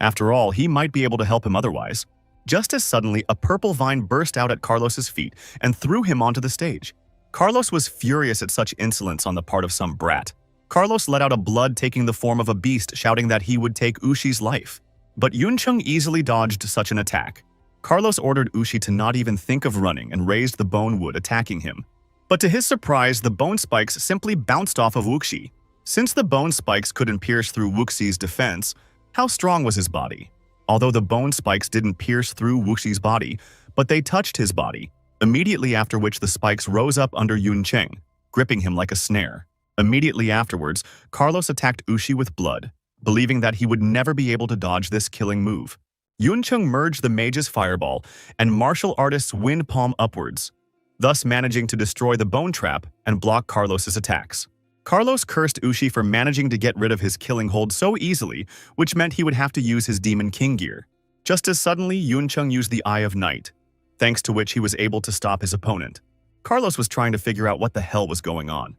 After all, he might be able to help him otherwise. Just as suddenly, a purple vine burst out at Carlos's feet and threw him onto the stage. Carlos was furious at such insolence on the part of some brat. Carlos let out a blood taking the form of a beast, shouting that he would take Ushi's life. But Yuncheng easily dodged such an attack. Carlos ordered Ushi to not even think of running and raised the bone wood, attacking him. But to his surprise, the bone spikes simply bounced off of Wuxi. Since the bone spikes couldn't pierce through Wuxi's defense, how strong was his body? Although the bone spikes didn't pierce through Wuxi's body, but they touched his body, immediately after which the spikes rose up under Yuncheng, gripping him like a snare. Immediately afterwards, Carlos attacked Ushi with blood, believing that he would never be able to dodge this killing move. Yuncheng merged the mage's fireball and martial artist's wind palm upwards, thus managing to destroy the bone trap and block Carlos's attacks. Carlos cursed Ushi for managing to get rid of his killing hold so easily, which meant he would have to use his Demon King gear. Just as suddenly, Yuncheng used the Eye of Night, thanks to which he was able to stop his opponent. Carlos was trying to figure out what the hell was going on.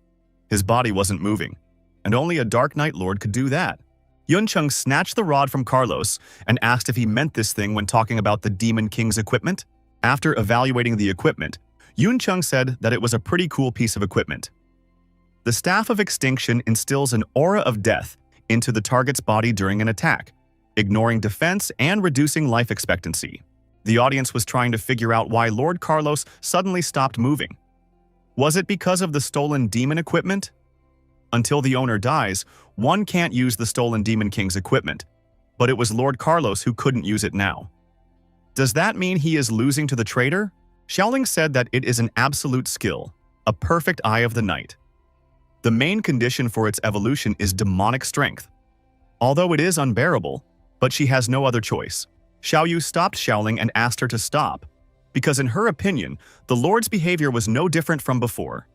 His body wasn't moving, and only a Dark Knight Lord could do that. Yuncheng snatched the rod from Carlos and asked if he meant this thing when talking about the Demon King's equipment. After evaluating the equipment, Yuncheng said that it was a pretty cool piece of equipment. The Staff of Extinction instills an aura of death into the target's body during an attack, ignoring defense and reducing life expectancy. The audience was trying to figure out why Lord Carlos suddenly stopped moving. Was it because of the stolen demon equipment? Until the owner dies, one can't use the stolen Demon King's equipment, but it was Lord Carlos who couldn't use it now. Does that mean he is losing to the traitor? Xiaoling said that it is an absolute skill, a perfect Eye of the Night. The main condition for its evolution is demonic strength. Although it is unbearable, but she has no other choice. Xiaoyu stopped Xiaoling and asked her to stop, because in her opinion, the Lord's behavior was no different from before.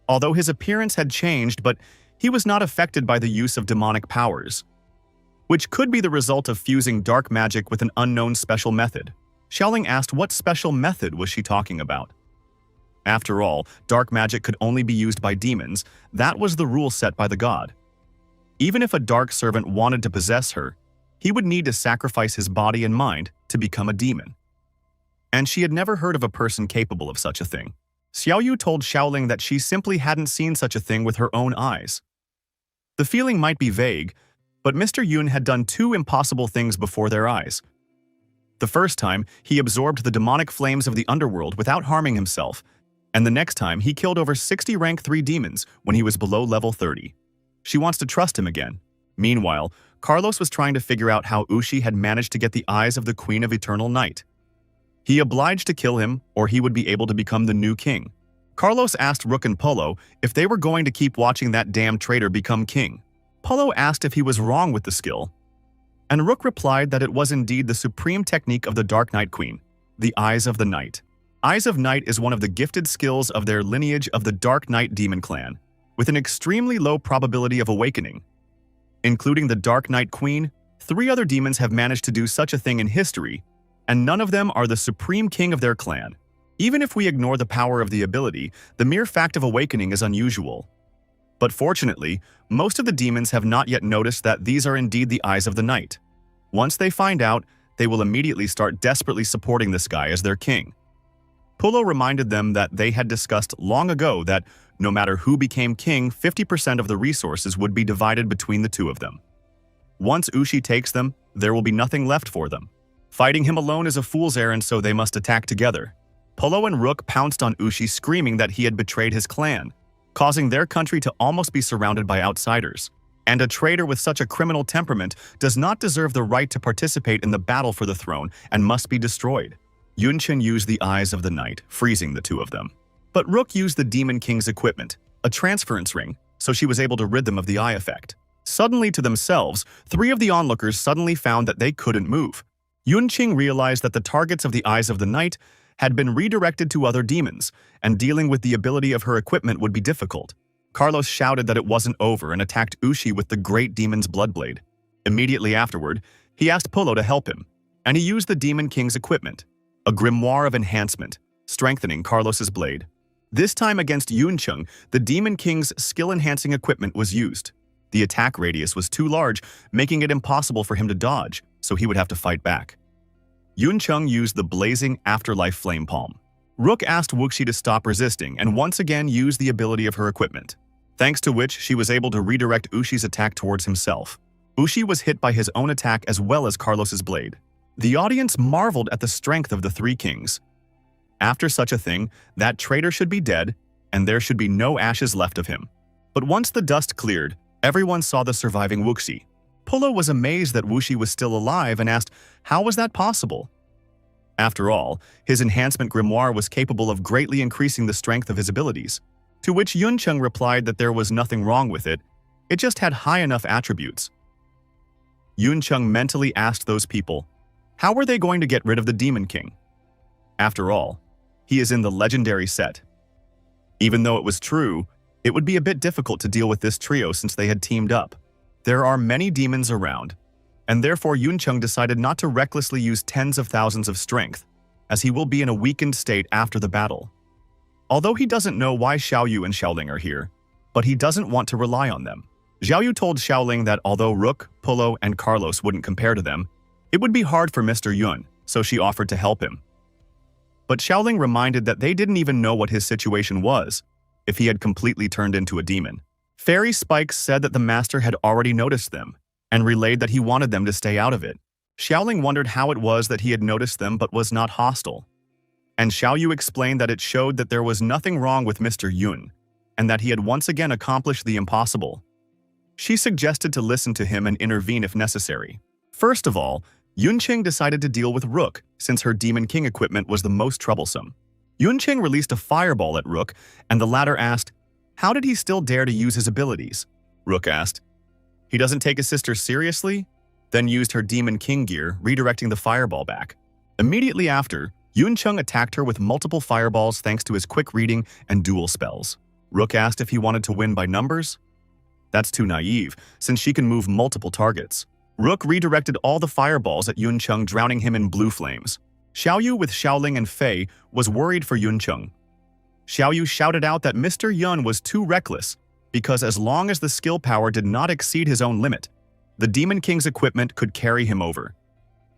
Although his appearance had changed, but he was not affected by the use of demonic powers, which could be the result of fusing dark magic with an unknown special method. Xiaoling asked what special method was she talking about. After all, dark magic could only be used by demons. That was the rule set by the god. Even if a dark servant wanted to possess her, he would need to sacrifice his body and mind to become a demon. And she had never heard of a person capable of such a thing. Xiaoyu told Xiaoling that she simply hadn't seen such a thing with her own eyes. The feeling might be vague, but Mr. Yun had done two impossible things before their eyes. The first time, he absorbed the demonic flames of the underworld without harming himself, and the next time, he killed over 60 rank 3 demons when he was below level 30. She wants to trust him again. Meanwhile, Carlos was trying to figure out how Ushi had managed to get the eyes of the Queen of Eternal Night. He obliged to kill him, or he would be able to become the new king. Carlos asked Rook and Polo if they were going to keep watching that damn traitor become king. Polo asked if he was wrong with the skill, and Rook replied that it was indeed the supreme technique of the Dark Knight Queen, the Eyes of the Night. Eyes of Night is one of the gifted skills of their lineage of the Dark Knight Demon Clan, with an extremely low probability of awakening. Including the Dark Knight Queen, 3 other demons have managed to do such a thing in history, and none of them are the supreme king of their clan. Even if we ignore the power of the ability, the mere fact of awakening is unusual. But fortunately, most of the demons have not yet noticed that these are indeed the Eyes of the Night. Once they find out, they will immediately start desperately supporting this guy as their king. Pulo reminded them that they had discussed long ago that no matter who became king, 50% of the resources would be divided between the two of them. Once Ushi takes them, there will be nothing left for them. Fighting him alone is a fool's errand, so they must attack together. Pulo and Rook pounced on Ushi, screaming that he had betrayed his clan, causing their country to almost be surrounded by outsiders. And a traitor with such a criminal temperament does not deserve the right to participate in the battle for the throne and must be destroyed. Yunchen used the Eyes of the Night, freezing the two of them. But Rook used the Demon King's equipment, a transference ring, so she was able to rid them of the eye effect. Suddenly to themselves, three of the onlookers suddenly found that they couldn't move. Yunqing realized that the targets of the Eyes of the Night had been redirected to other demons, and dealing with the ability of her equipment would be difficult. Carlos shouted that it wasn't over and attacked Ushi with the Great Demon's Bloodblade. Immediately afterward, he asked Pulo to help him, and he used the Demon King's equipment, a grimoire of enhancement, strengthening Carlos's blade. This time against Yuncheng, the Demon King's skill-enhancing equipment was used. The attack radius was too large, making it impossible for him to dodge, so he would have to fight back. Yuncheng used the blazing afterlife flame palm. Rook asked Wuxi to stop resisting and once again used the ability of her equipment, thanks to which she was able to redirect Ushi's attack towards himself. Ushi was hit by his own attack as well as Carlos's blade. The audience marveled at the strength of the three kings. After such a thing, that traitor should be dead, and there should be no ashes left of him. But once the dust cleared, everyone saw the surviving Wuxi. Pulo was amazed that Wuxi was still alive and asked, how was that possible? After all, his enhancement grimoire was capable of greatly increasing the strength of his abilities, to which Yuncheng replied that there was nothing wrong with it, it just had high enough attributes. Yuncheng mentally asked those people, how were they going to get rid of the Demon King? After all, he is in the legendary set. Even though it was true, it would be a bit difficult to deal with this trio since they had teamed up. There are many demons around, and therefore Yuncheng decided not to recklessly use tens of thousands of strength, as he will be in a weakened state after the battle. Although he doesn't know why Xiaoyu and Xiaoling are here, but he doesn't want to rely on them. Xiaoyu told Xiaoling that although Rook, Pulo, and Carlos wouldn't compare to them, it would be hard for Mr. Yun, so she offered to help him. But Xiaoling reminded that they didn't even know what his situation was, if he had completely turned into a demon. Fairy Spikes said that the master had already noticed them, and relayed that he wanted them to stay out of it. Xiaoling wondered how it was that he had noticed them but was not hostile. And Xiaoyu explained that it showed that there was nothing wrong with Mr. Yun, and that he had once again accomplished the impossible. She suggested to listen to him and intervene if necessary. First of all, Yunqing decided to deal with Rook, since her Demon King equipment was the most troublesome. Yunqing released a fireball at Rook, and the latter asked, how did he still dare to use his abilities? Rook asked, he doesn't take his sister seriously? Then used her Demon King gear, redirecting the fireball back. Immediately after, Yuncheng attacked her with multiple fireballs thanks to his quick reading and dual spells. Rook asked if he wanted to win by numbers. That's too naive, since she can move multiple targets. Rook redirected all the fireballs at Yuncheng, drowning him in blue flames. Xiaoyu with Xiaoling and Fei was worried for Yuncheng. Xiaoyu shouted out that Mr. Yun was too reckless, because as long as the skill power did not exceed his own limit, the Demon King's equipment could carry him over.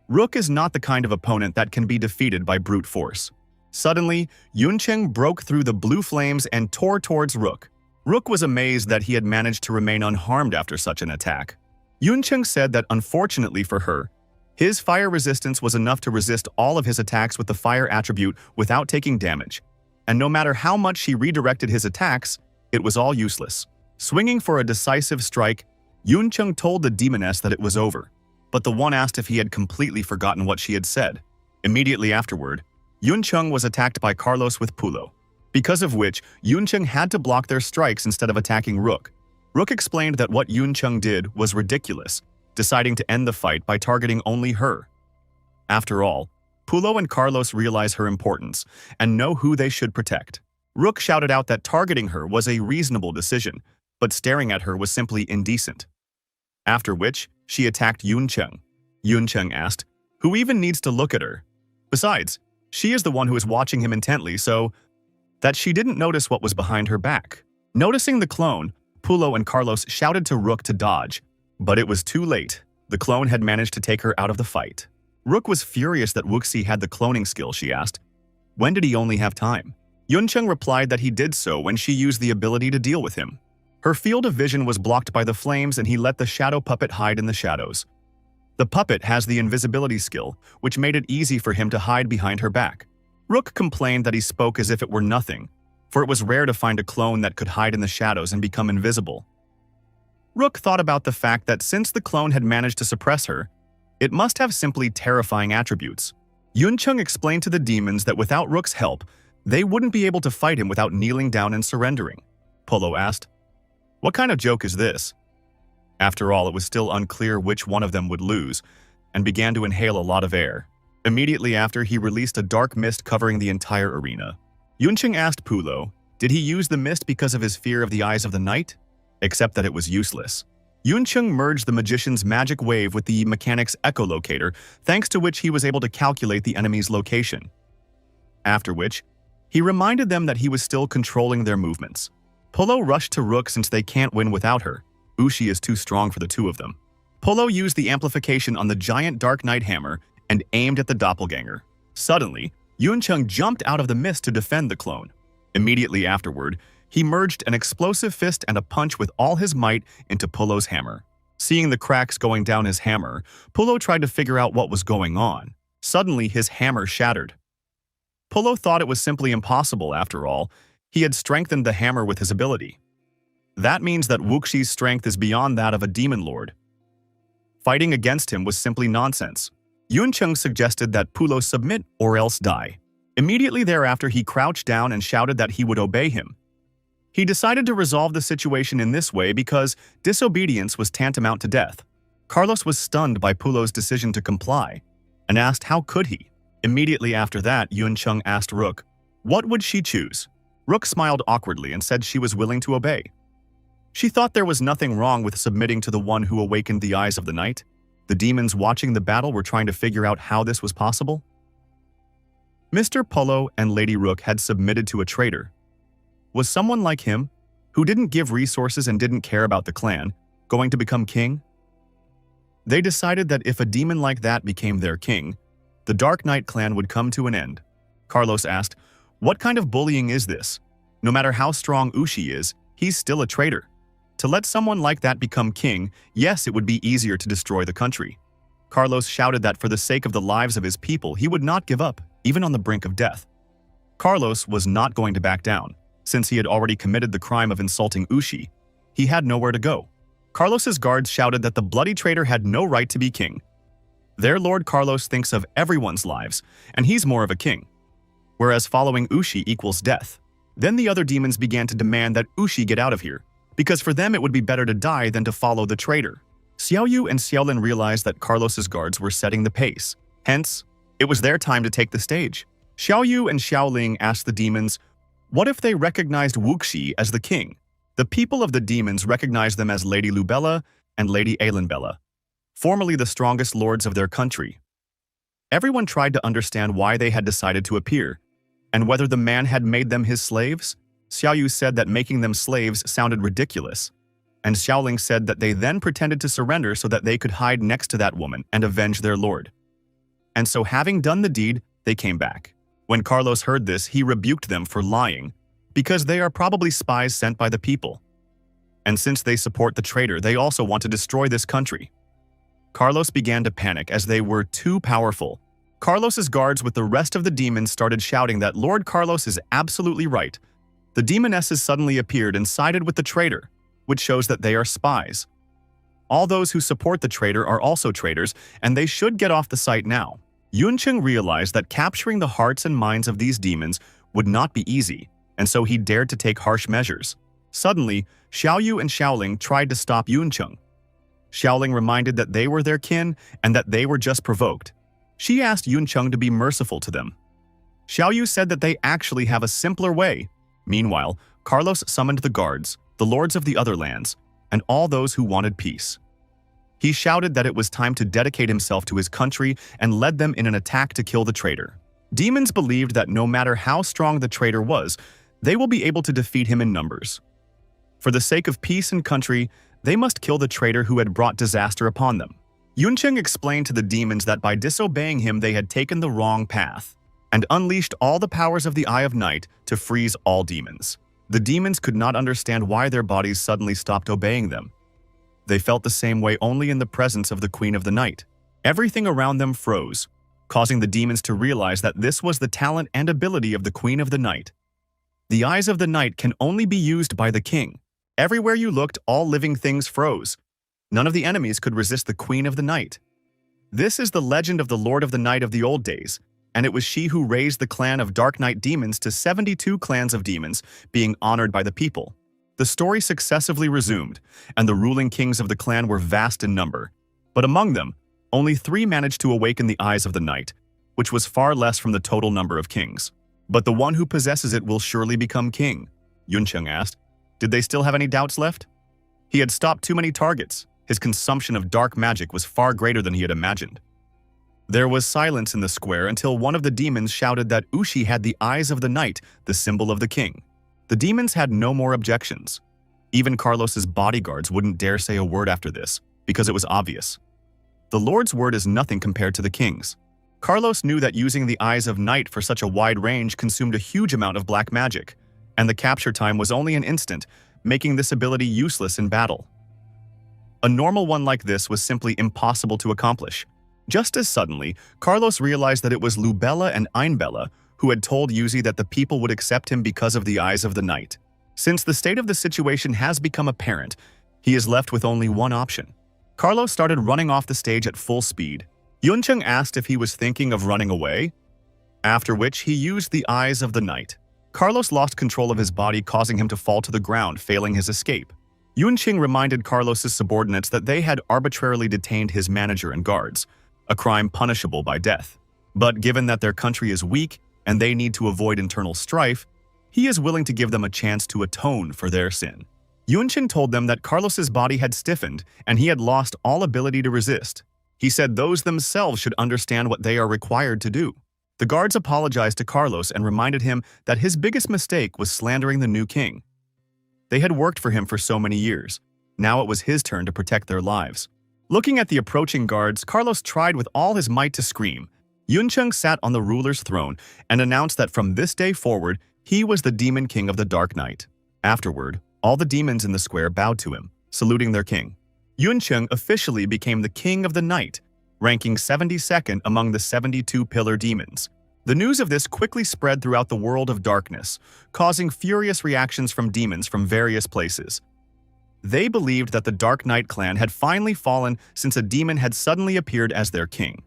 Rook is not the kind of opponent that can be defeated by brute force. Suddenly, Yuncheng broke through the blue flames and tore towards Rook. Rook was amazed that he had managed to remain unharmed after such an attack. Yuncheng said that unfortunately for her, his fire resistance was enough to resist all of his attacks with the fire attribute without taking damage, and no matter how much she redirected his attacks, it was all useless. Swinging for a decisive strike, Yuncheng told the demoness that it was over, but the one asked if he had completely forgotten what she had said. Immediately afterward, Yuncheng was attacked by Carlos with Pulo, because of which Yuncheng had to block their strikes instead of attacking Rook. Rook explained that what Yuncheng did was ridiculous, deciding to end the fight by targeting only her. After all, Pulo and Carlos realize her importance and know who they should protect. Rook shouted out that targeting her was a reasonable decision, but staring at her was simply indecent. After which, she attacked Yuncheng. Yuncheng asked, who even needs to look at her? Besides, she is the one who is watching him intently, so that she didn't notice what was behind her back. Noticing the clone, Pulo and Carlos shouted to Rook to dodge, but it was too late. The clone had managed to take her out of the fight. Rook was furious that Wuxi had the cloning skill, she asked. When did he only have time? Yuncheng replied that he did so when she used the ability to deal with him. Her field of vision was blocked by the flames and he let the shadow puppet hide in the shadows. The puppet has the invisibility skill, which made it easy for him to hide behind her back. Rook complained that he spoke as if it were nothing, for it was rare to find a clone that could hide in the shadows and become invisible. Rook thought about the fact that since the clone had managed to suppress her, it must have simply terrifying attributes. Yuncheng explained to the demons that without Rook's help, they wouldn't be able to fight him without kneeling down and surrendering. Polo asked, "What kind of joke is this?" After all, it was still unclear which one of them would lose, and began to inhale a lot of air. Immediately after, he released a dark mist covering the entire arena. Yuncheng asked Pulo, did he use the mist because of his fear of the eyes of the night? Except that it was useless. Yuncheng merged the magician's magic wave with the mechanic's echolocator, thanks to which he was able to calculate the enemy's location. After which, he reminded them that he was still controlling their movements. Polo rushed to Rook since they can't win without her. Ushi is too strong for the two of them. Polo used the amplification on the giant Dark Knight hammer and aimed at the doppelganger. Suddenly, Yuncheng jumped out of the mist to defend the clone. Immediately afterward, he merged an explosive fist and a punch with all his might into Polo's hammer. Seeing the cracks going down his hammer, Polo tried to figure out what was going on. Suddenly, his hammer shattered. Polo thought it was simply impossible after all. He had strengthened the hammer with his ability. That means that Wuxi's strength is beyond that of a demon lord. Fighting against him was simply nonsense. Yuncheng suggested that Pulo submit or else die. Immediately thereafter, he crouched down and shouted that he would obey him. He decided to resolve the situation in this way because disobedience was tantamount to death. Carlos was stunned by Pulo's decision to comply and asked how could he. Immediately after that, Yuncheng asked Rook, what would she choose? Rook smiled awkwardly and said she was willing to obey. She thought there was nothing wrong with submitting to the one who awakened the eyes of the night. The demons watching the battle were trying to figure out how this was possible. Mr. Polo and Lady Rook had submitted to a traitor. Was someone like him, who didn't give resources and didn't care about the clan, going to become king? They decided that if a demon like that became their king, the Dark Knight clan would come to an end. Carlos asked, what kind of bullying is this? No matter how strong Ushi is, he's still a traitor. To let someone like that become king, yes, it would be easier to destroy the country. Carlos shouted that for the sake of the lives of his people, he would not give up, even on the brink of death. Carlos was not going to back down. Since he had already committed the crime of insulting Ushi, he had nowhere to go. Carlos's guards shouted that the bloody traitor had no right to be king. Their Lord Carlos thinks of everyone's lives, and he's more of a king. Whereas following Ushi equals death. Then the other demons began to demand that Ushi get out of here, because for them it would be better to die than to follow the traitor. Xiaoyu and Xiaolin realized that Carlos's guards were setting the pace. Hence, it was their time to take the stage. Xiaoyu and Xiaoling asked the demons, what if they recognized Wuxi as the king? The people of the demons recognized them as Lady Lubella and Lady Ailenbella, formerly the strongest lords of their country. Everyone tried to understand why they had decided to appear, and whether the man had made them his slaves. Xiaoyu said that making them slaves sounded ridiculous, and Xiaoling said that they then pretended to surrender so that they could hide next to that woman and avenge their lord. And so having done the deed, they came back. When Carlos heard this, he rebuked them for lying, because they are probably spies sent by the people. And since they support the traitor, they also want to destroy this country. Carlos began to panic as they were too powerful. Carlos's guards with the rest of the demons started shouting that Lord Carlos is absolutely right. The demonesses suddenly appeared and sided with the traitor, which shows that they are spies. All those who support the traitor are also traitors, and they should get off the site now. Yuncheng realized that capturing the hearts and minds of these demons would not be easy, and so he dared to take harsh measures. Suddenly, Xiaoyu and Xiaoling tried to stop Yuncheng. Xiaoling reminded that they were their kin and that they were just provoked. She asked Yuncheng to be merciful to them. Xiaoyu said that they actually have a simpler way. Meanwhile, Carlos summoned the guards, the lords of the other lands, and all those who wanted peace. He shouted that it was time to dedicate himself to his country and led them in an attack to kill the traitor. Demons believed that no matter how strong the traitor was, they will be able to defeat him in numbers. For the sake of peace and country, they must kill the traitor who had brought disaster upon them. Yuncheng explained to the demons that by disobeying him they had taken the wrong path. and unleashed all the powers of the Eye of Night to freeze all demons. The demons could not understand why their bodies suddenly stopped obeying them. They felt the same way only in the presence of the Queen of the Night. Everything around them froze, causing the demons to realize that this was the talent and ability of the Queen of the Night. The Eyes of the Night can only be used by the king. Everywhere you looked, all living things froze. None of the enemies could resist the Queen of the Night. This is the legend of the Lord of the Night of the old days, and it was she who raised the clan of Dark Knight demons to 72 clans of demons, being honored by the people. The story successively resumed, and the ruling kings of the clan were vast in number. But among them, only 3 managed to awaken the Eyes of the Night, which was far less from the total number of kings. But the one who possesses it will surely become king, Yuncheng asked. Did they still have any doubts left? He had stopped too many targets. His consumption of dark magic was far greater than he had imagined. There was silence in the square until one of the demons shouted that Ushi had the Eyes of the Night, the symbol of the king. The demons had no more objections. Even Carlos's bodyguards wouldn't dare say a word after this, because it was obvious. The Lord's word is nothing compared to the king's. Carlos knew that using the Eyes of Night for such a wide range consumed a huge amount of black magic, and the capture time was only an instant, making this ability useless in battle. A normal one like this was simply impossible to accomplish. Just as suddenly, Carlos realized that it was Lubella and Einbella who had told Yuzi that the people would accept him because of the Eyes of the Night. Since the state of the situation has become apparent, he is left with only one option. Carlos started running off the stage at full speed. Yuncheng asked if he was thinking of running away, after which he used the Eyes of the Night. Carlos lost control of his body, causing him to fall to the ground, failing his escape. Yuncheng reminded Carlos's subordinates that they had arbitrarily detained his manager and guards, a crime punishable by death. But given that their country is weak and they need to avoid internal strife, he is willing to give them a chance to atone for their sin. Yuncheng told them that Carlos's body had stiffened and he had lost all ability to resist. He said those themselves should understand what they are required to do. The guards apologized to Carlos and reminded him that his biggest mistake was slandering the new king. They had worked for him for so many years. Now it was his turn to protect their lives. Looking at the approaching guards, Carlos tried with all his might to scream. Yuncheng sat on the ruler's throne and announced that from this day forward, he was the demon king of the Dark Knight. Afterward, all the demons in the square bowed to him, saluting their king. Yuncheng officially became the king of the night, ranking 72nd among the 72 pillar demons. The news of this quickly spread throughout the world of darkness, causing furious reactions from demons from various places. They believed that the Dark Knight clan had finally fallen since a demon had suddenly appeared as their king.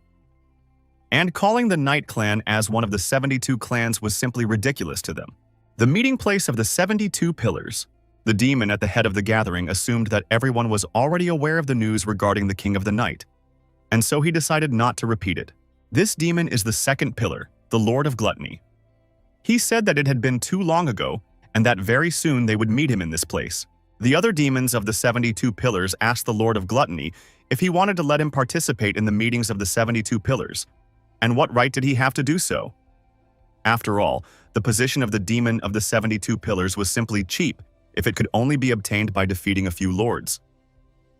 And calling the Night clan as one of the 72 clans was simply ridiculous to them. The meeting place of the 72 pillars. The demon at the head of the gathering assumed that everyone was already aware of the news regarding the King of the Night, and so he decided not to repeat it. This demon is the second pillar, the Lord of Gluttony. He said that it had been too long ago, and that very soon they would meet him in this place. The other demons of the 72 pillars asked the Lord of Gluttony if he wanted to let him participate in the meetings of the 72 pillars, and what right did he have to do so? After all, the position of the demon of the 72 pillars was simply cheap if it could only be obtained by defeating a few lords.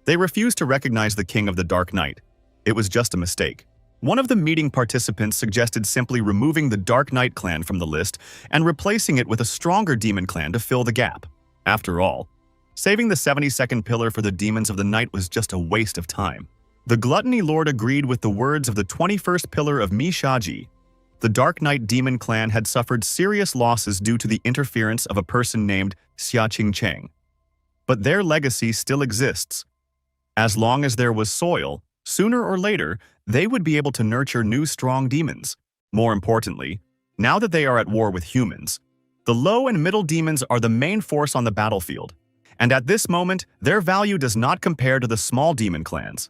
They refused to recognize the King of the Dark Knight. It was just a mistake. One of the meeting participants suggested simply removing the Dark Knight clan from the list and replacing it with a stronger demon clan to fill the gap. After all, saving the 72nd pillar for the demons of the night was just a waste of time. The Gluttony Lord agreed with the words of the 21st pillar of Mishaji. The Dark Knight demon clan had suffered serious losses due to the interference of a person named Xiaqing Cheng. But their legacy still exists. As long as there was soil, sooner or later, they would be able to nurture new strong demons. More importantly, now that they are at war with humans, the low and middle demons are the main force on the battlefield, and at this moment, their value does not compare to the small demon clans.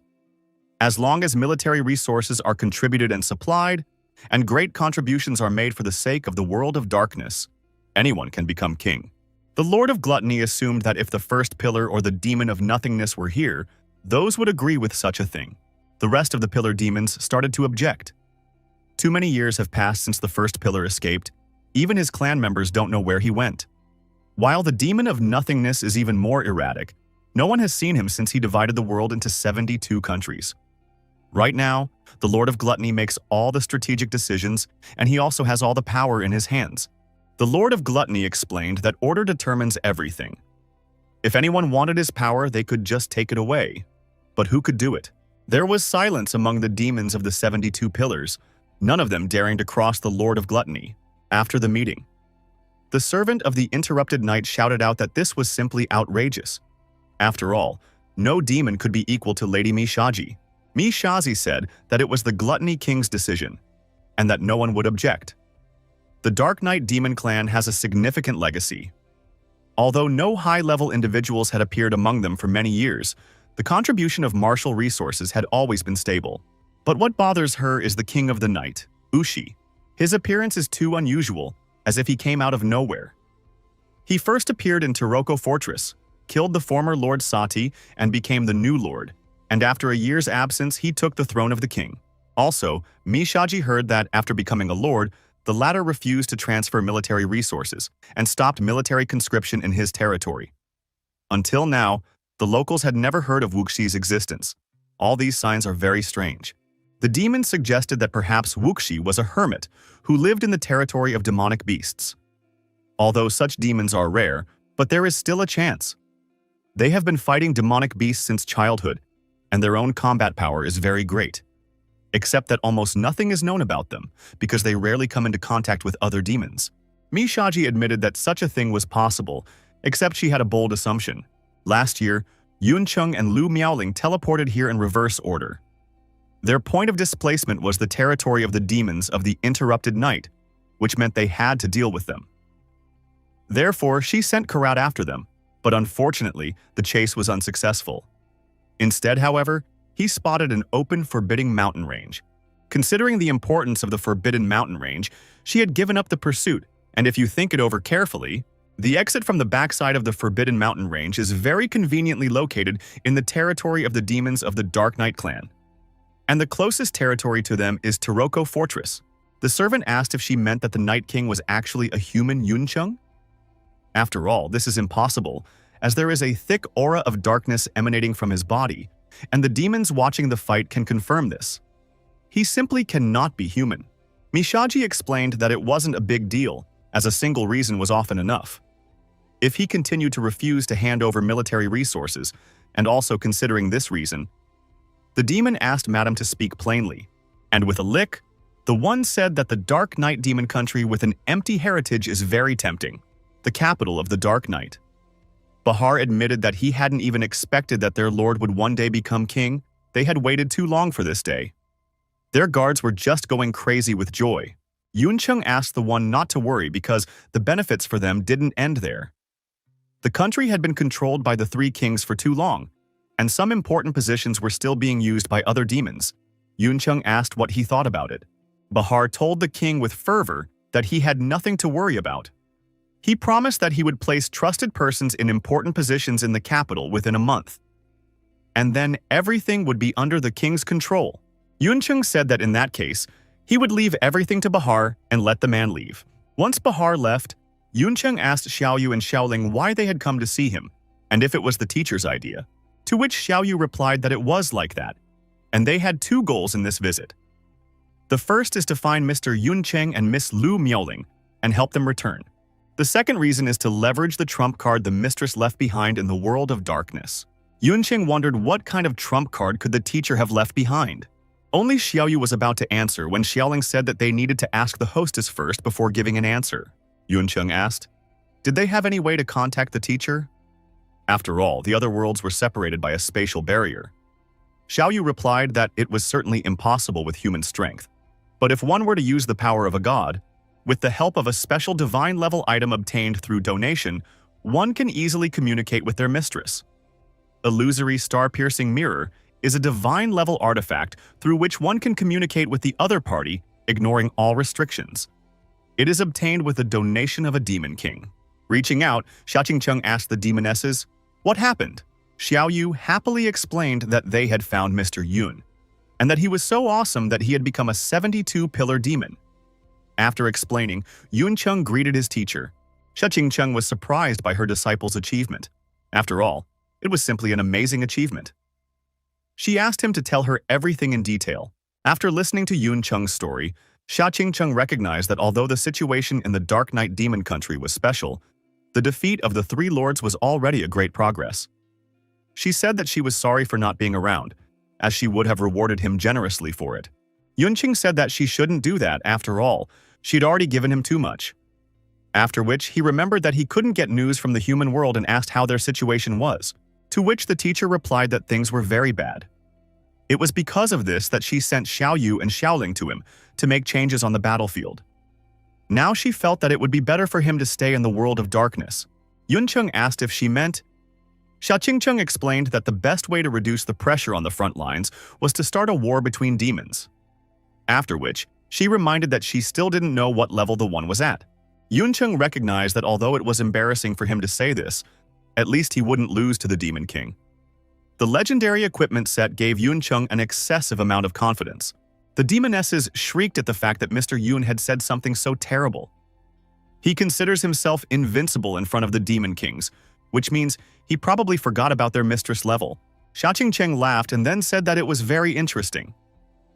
As long as military resources are contributed and supplied, and great contributions are made for the sake of the world of darkness, anyone can become king. The Lord of Gluttony assumed that if the first pillar or the demon of nothingness were here, those would agree with such a thing. The rest of the pillar demons started to object. Too many years have passed since the first pillar escaped. Even his clan members don't know where he went. While the demon of nothingness is even more erratic, no one has seen him since he divided the world into 72 countries. Right now, the Lord of Gluttony makes all the strategic decisions, and he also has all the power in his hands. The Lord of Gluttony explained that order determines everything. If anyone wanted his power, they could just take it away. But who could do it? There was silence among the demons of the 72 pillars, none of them daring to cross the Lord of Gluttony. After the meeting, the servant of the interrupted night shouted out that this was simply outrageous. After all, no demon could be equal to Lady Mishaji. Mishaji said that it was the Gluttony King's decision, and that no one would object. The Dark Knight Demon Clan has a significant legacy. Although no high-level individuals had appeared among them for many years, the contribution of martial resources had always been stable. But what bothers her is the King of the Night, Ushi. His appearance is too unusual, as if he came out of nowhere. He first appeared in Taroko Fortress, killed the former Lord Sati, and became the new lord, and after a year's absence he took the throne of the king. Also, Mishaji heard that after becoming a lord, the latter refused to transfer military resources and stopped military conscription in his territory. Until now, the locals had never heard of Wuxi's existence. All these signs are very strange. The demon suggested that perhaps Wuxi was a hermit who lived in the territory of demonic beasts. Although such demons are rare, but there is still a chance. They have been fighting demonic beasts since childhood, and their own combat power is very great. Except that almost nothing is known about them, because they rarely come into contact with other demons. Mishaji admitted that such a thing was possible, except she had a bold assumption. Last year, Yuncheng and Lu Miaoling teleported here in reverse order. Their point of displacement was the territory of the demons of the interrupted night, which meant they had to deal with them. Therefore, she sent Karat after them, but unfortunately, the chase was unsuccessful. Instead, however, he spotted an open, forbidding mountain range. Considering the importance of the forbidden mountain range, she had given up the pursuit, and if you think it over carefully, the exit from the backside of the forbidden mountain range is very conveniently located in the territory of the demons of the Dark Knight clan. And the closest territory to them is Taroko Fortress. The servant asked if she meant that the Night King was actually a human Yuncheng. After all, this is impossible, as there is a thick aura of darkness emanating from his body, and the demons watching the fight can confirm this. He simply cannot be human. Mishaji explained that it wasn't a big deal, as a single reason was often enough. If he continued to refuse to hand over military resources, and also considering this reason, the demon asked Madame to speak plainly, and with a lick, the one said that the Dark Knight demon country with an empty heritage is very tempting, the capital of the Dark Knight. Bahar admitted that he hadn't even expected that their lord would one day become king. They had waited too long for this day. Their guards were just going crazy with joy. Yuncheng asked the one not to worry because the benefits for them didn't end there. The country had been controlled by the three kings for too long, and some important positions were still being used by other demons. Yuncheng asked what he thought about it. Bahar told the king with fervor that he had nothing to worry about. He promised that he would place trusted persons in important positions in the capital within a month. And then everything would be under the king's control. Yuncheng said that in that case, he would leave everything to Bahar and let the man leave. Once Bahar left, Yuncheng asked Xiaoyu and Xiaoling why they had come to see him, and if it was the teacher's idea. To which Xiaoyu replied that it was like that, and they had two goals in this visit. The first is to find Mr. Yuncheng and Miss Lu Miaoling and help them return. The second reason is to leverage the trump card the mistress left behind in the world of darkness. Yuncheng wondered what kind of trump card could the teacher have left behind. Only Xiaoyu was about to answer when Xiaoling said that they needed to ask the hostess first before giving an answer. Yuncheng asked, "Did they have any way to contact the teacher?" After all, the other worlds were separated by a spatial barrier. Xiaoyu replied that it was certainly impossible with human strength. But if one were to use the power of a god, with the help of a special divine-level item obtained through donation, one can easily communicate with their mistress. Illusory star-piercing mirror is a divine-level artifact through which one can communicate with the other party, ignoring all restrictions. It is obtained with the donation of a demon king. Reaching out, Xiaqingcheng asked the demonesses, "What happened?" Xiaoyu happily explained that they had found Mr. Yun, and that he was so awesome that he had become a 72-pillar demon. After explaining, Yuncheng greeted his teacher. Xiaqingcheng was surprised by her disciple's achievement. After all, it was simply an amazing achievement. She asked him to tell her everything in detail. After listening to Yun Cheng's story, Xia Qingcheng recognized that although the situation in the Dark Knight Demon Country was special, the defeat of the three lords was already a great progress. She said that she was sorry for not being around, as she would have rewarded him generously for it. Yunqing said that she shouldn't do that after all, she'd already given him too much. After which, he remembered that he couldn't get news from the human world and asked how their situation was, to which the teacher replied that things were very bad. It was because of this that she sent Xiaoyu and Xiaoling to him to make changes on the battlefield. Now she felt that it would be better for him to stay in the world of darkness. Yunqing asked if she meant. Xia Qingcheng explained that the best way to reduce the pressure on the front lines was to start a war between demons. After which, she reminded that she still didn't know what level the one was at. Yunqing recognized that although it was embarrassing for him to say this, at least he wouldn't lose to the Demon King. The legendary equipment set gave Yunqing an excessive amount of confidence. The demonesses shrieked at the fact that Mr. Yun had said something so terrible. He considers himself invincible in front of the Demon Kings, which means he probably forgot about their mistress level. Xia Qingcheng laughed and then said that it was very interesting.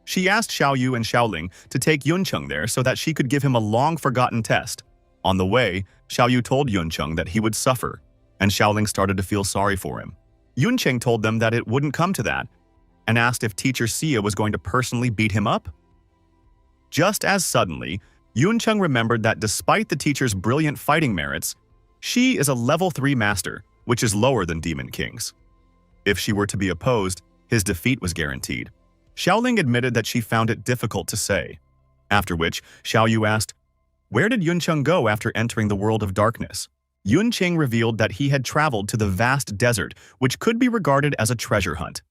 She asked Xiaoyu and Xiaoling to take Yunqing there so that she could give him a long-forgotten test. On the way, Xiaoyu told Yunqing that he would suffer, and Xiaoling started to feel sorry for him. Yunqing told them that it wouldn't come to that, and asked if Teacher Xia was going to personally beat him up. Just as suddenly, Yunqing remembered that despite the teacher's brilliant fighting merits, she is a level 3 master, which is lower than Demon Kings. If she were to be opposed, his defeat was guaranteed. Xiaoling admitted that she found it difficult to say, after which Xiaoyu asked, "Where did Yunqing go after entering the world of darkness?" Yunqing revealed that he had traveled to the vast desert, which could be regarded as a treasure hunt.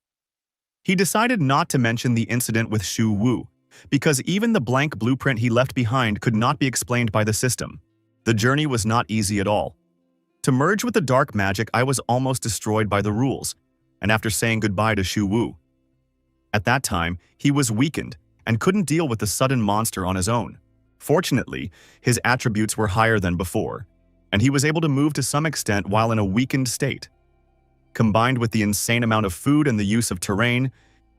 He decided not to mention the incident with Shu Wu, because even the blank blueprint he left behind could not be explained by the system. The journey was not easy at all. To merge with the dark magic, I was almost destroyed by the rules, and after saying goodbye to Shu Wu. At that time, he was weakened and couldn't deal with the sudden monster on his own. Fortunately, his attributes were higher than before, and he was able to move to some extent while in a weakened state. Combined with the insane amount of food and the use of terrain,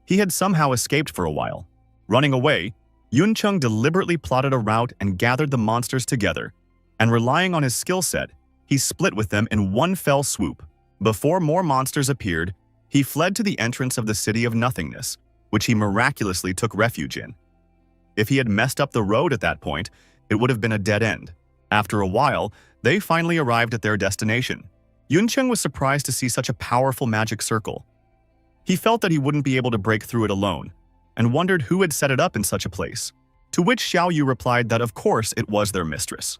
he had somehow escaped for a while. Running away, Yunqing deliberately plotted a route and gathered the monsters together, and relying on his skill set, he split with them in one fell swoop. Before more monsters appeared, he fled to the entrance of the City of Nothingness, which he miraculously took refuge in. If he had messed up the road at that point, it would have been a dead end. After a while, they finally arrived at their destination. Yunqing was surprised to see such a powerful magic circle. He felt that he wouldn't be able to break through it alone, and wondered who had set it up in such a place. To which Xiaoyu replied that of course it was their mistress.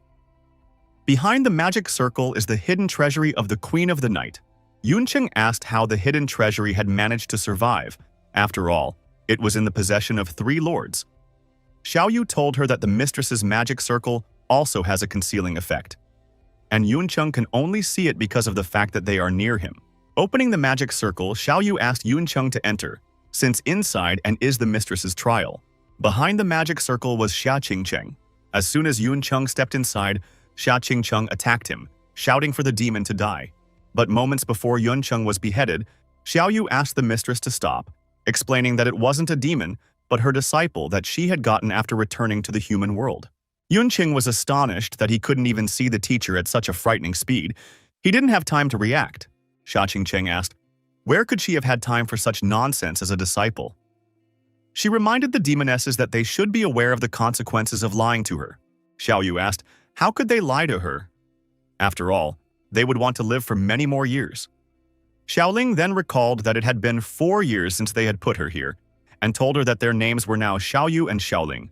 Behind the magic circle is the hidden treasury of the Queen of the Night. Yunqing asked how the hidden treasury had managed to survive. After all, it was in the possession of 3 lords. Xiaoyu told her that the mistress's magic circle also has a concealing effect, and Yunqing can only see it because of the fact that they are near him. Opening the magic circle, Xiaoyu asked Yunqing to enter, since inside and is the mistress's trial. Behind the magic circle was Xia Qingcheng. As soon as Yunqing stepped inside, Xia Qingcheng attacked him, shouting for the demon to die. But moments before Yunqing was beheaded, Xiaoyu asked the mistress to stop, explaining that it wasn't a demon, but her disciple that she had gotten after returning to the human world. Yunqing was astonished that he couldn't even see the teacher at such a frightening speed. He didn't have time to react. Xia Qingcheng asked, where could she have had time for such nonsense as a disciple? She reminded the demonesses that they should be aware of the consequences of lying to her. Xiaoyu asked, how could they lie to her? After all, they would want to live for many more years. Xiaoling then recalled that it had been 4 years since they had put her here, and told her that their names were now Xiaoyu and Xiaoling.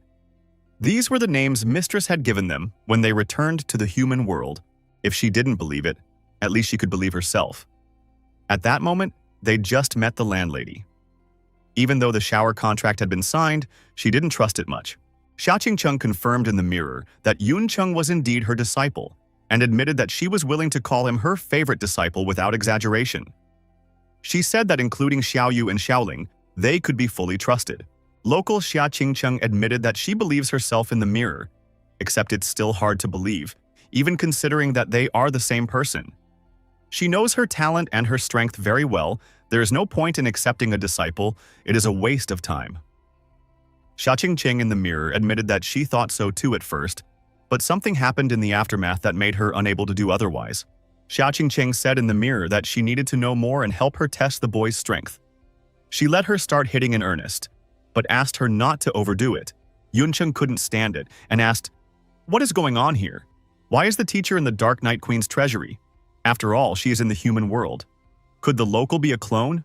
These were the names Mistress had given them when they returned to the human world. If she didn't believe it, at least she could believe herself. At that moment, they'd just met the landlady. Even though the shower contract had been signed, she didn't trust it much. Xia Qingcheng confirmed in the mirror that Yunqing was indeed her disciple, and admitted that she was willing to call him her favorite disciple without exaggeration. She said that including Xiaoyu and Xiaoling, they could be fully trusted. Local Xia Qingcheng admitted that she believes herself in the mirror, except it's still hard to believe, even considering that they are the same person. She knows her talent and her strength very well, There is no point in accepting a disciple. It is a waste of time. Xia Qingqing in the mirror admitted that she thought so too at first, but something happened in the aftermath that made her unable to do otherwise. Xia Qingqing said in the mirror that she needed to know more and help her test the boy's strength. She let her start hitting in earnest, but asked her not to overdo it. Yuncheng couldn't stand it and asked, "What is going on here? Why is the teacher in the Dark Night Queen's treasury? After all, she is in the human world. Could the local be a clone?"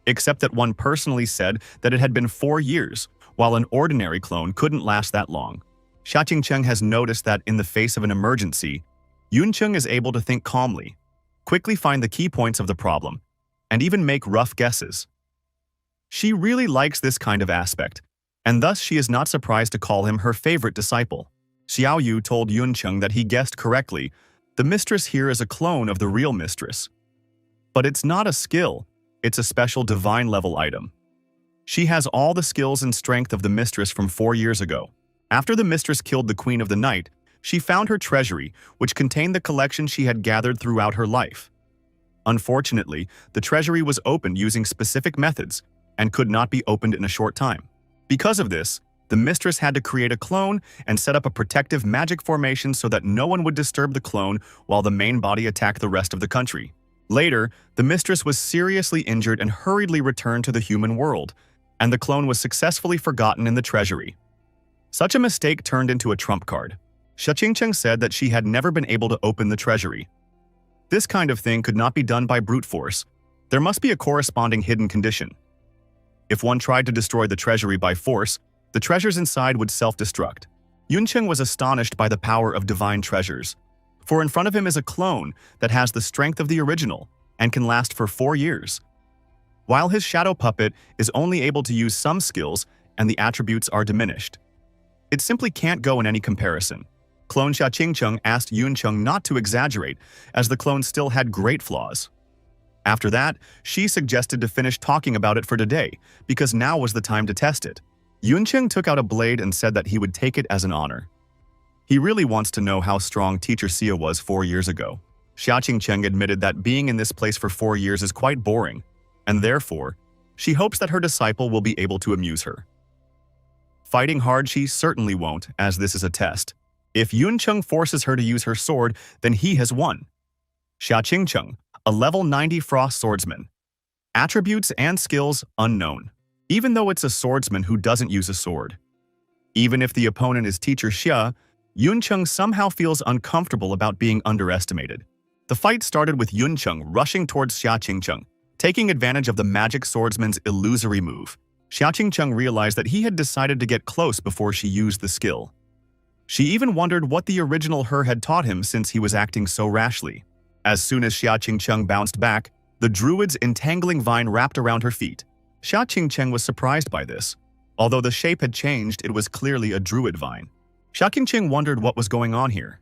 Except that one personally said that it had been 4 years, while an ordinary clone couldn't last that long. Xia Qingqing has noticed that in the face of an emergency, Yuncheng is able to think calmly, quickly find the key points of the problem, and even make rough guesses. She really likes this kind of aspect, and thus she is not surprised to call him her favorite disciple. Xiao Yu told Yuncheng that he guessed correctly. The mistress here is a clone of the real mistress. But it's not a skill, it's a special divine level item. She has all the skills and strength of the mistress from 4 years ago. After the mistress killed the Queen of the Night, she found her treasury, which contained the collection she had gathered throughout her life. Unfortunately, the treasury was opened using specific methods and could not be opened in a short time. Because of this, the mistress had to create a clone and set up a protective magic formation so that no one would disturb the clone while the main body attacked the rest of the country. Later, the mistress was seriously injured and hurriedly returned to the human world, and the clone was successfully forgotten in the treasury. Such a mistake turned into a trump card. Xia Qingqing said that she had never been able to open the treasury. This kind of thing could not be done by brute force. There must be a corresponding hidden condition. If one tried to destroy the treasury by force, the treasures inside would self-destruct. Yuncheng was astonished by the power of divine treasures, for in front of him is a clone that has the strength of the original and can last for 4 years. While his shadow puppet is only able to use some skills and the attributes are diminished. It simply can't go in any comparison. Clone Xia Qingqing asked Yuncheng not to exaggerate, as the clone still had great flaws. After that, she suggested to finish talking about it for today, because now was the time to test it. Yuncheng took out a blade and said that he would take it as an honor. He really wants to know how strong Teacher Xia was 4 years ago. Xia Qingqing admitted that being in this place for 4 years is quite boring, and therefore, she hopes that her disciple will be able to amuse her. Fighting hard she certainly won't, as this is a test. If Yuncheng forces her to use her sword, then he has won. Xia Qingqing, a level 90 frost swordsman. Attributes and skills unknown, even though it's a swordsman who doesn't use a sword. Even if the opponent is Teacher Xia, Yuncheng somehow feels uncomfortable about being underestimated. The fight started with Yuncheng rushing towards Xia Qingqing, taking advantage of the magic swordsman's illusory move. Xia Qingqing realized that he had decided to get close before she used the skill. She even wondered what the original her had taught him since he was acting so rashly. As soon as Xia Qingqing bounced back, the druid's entangling vine wrapped around her feet. Xia Qingqing was surprised by this. Although the shape had changed, it was clearly a druid vine. Xia Qingqing wondered what was going on here.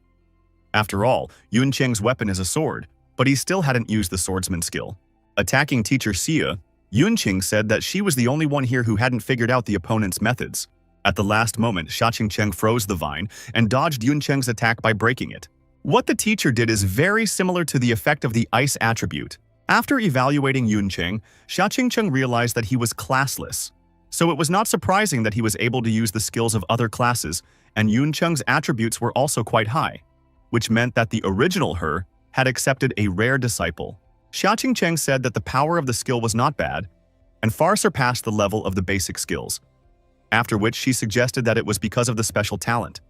After all, Yuncheng's weapon is a sword, but he still hadn't used the swordsman skill. Attacking Teacher Xia, Yuncheng said that she was the only one here who hadn't figured out the opponent's methods. At the last moment, Xia Qingqing froze the vine and dodged Yuncheng's attack by breaking it. What the teacher did is very similar to the effect of the ice attribute. After evaluating Yuncheng, Xia Qingqing realized that he was classless. So it was not surprising that he was able to use the skills of other classes, and Yuncheng's attributes were also quite high, which meant that the original her had accepted a rare disciple. Xia Qingqing said that the power of the skill was not bad, and far surpassed the level of the basic skills, after which she suggested that it was because of the special talent.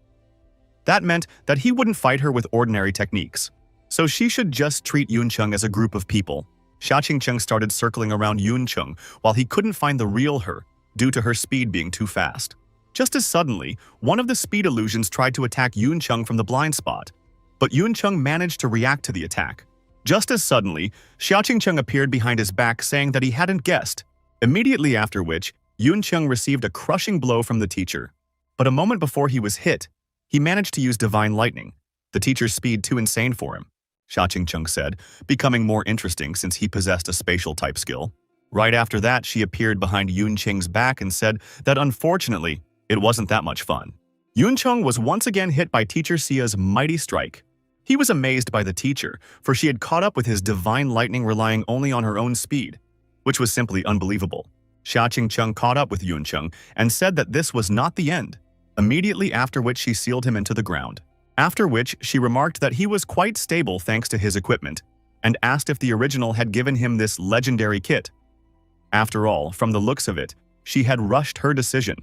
That meant that he wouldn't fight her with ordinary techniques, so she should just treat Yuncheng as a group of people. Xia Qingqing started circling around Yuncheng while he couldn't find the real her due to her speed being too fast. Just as suddenly, one of the speed illusions tried to attack Yuncheng from the blind spot, but Yuncheng managed to react to the attack. Just as suddenly, Xia Qingqing appeared behind his back saying that he hadn't guessed, immediately after which, Yuncheng received a crushing blow from the teacher. But a moment before he was hit, he managed to use divine lightning, the teacher's speed too insane for him, Xia Qingqing said, becoming more interesting since he possessed a spatial type skill. Right after that, she appeared behind Yuncheng's back and said that unfortunately, it wasn't that much fun. Yuncheng was once again hit by Teacher Xia's mighty strike. He was amazed by the teacher, for she had caught up with his divine lightning relying only on her own speed. which was simply unbelievable. Xia Qingcheng caught up with Yuncheng and said that this was not the end, immediately after which she sealed him into the ground. After which she remarked that he was quite stable thanks to his equipment, and asked if the original had given him this legendary kit. After all, from the looks of it, she had rushed her decision.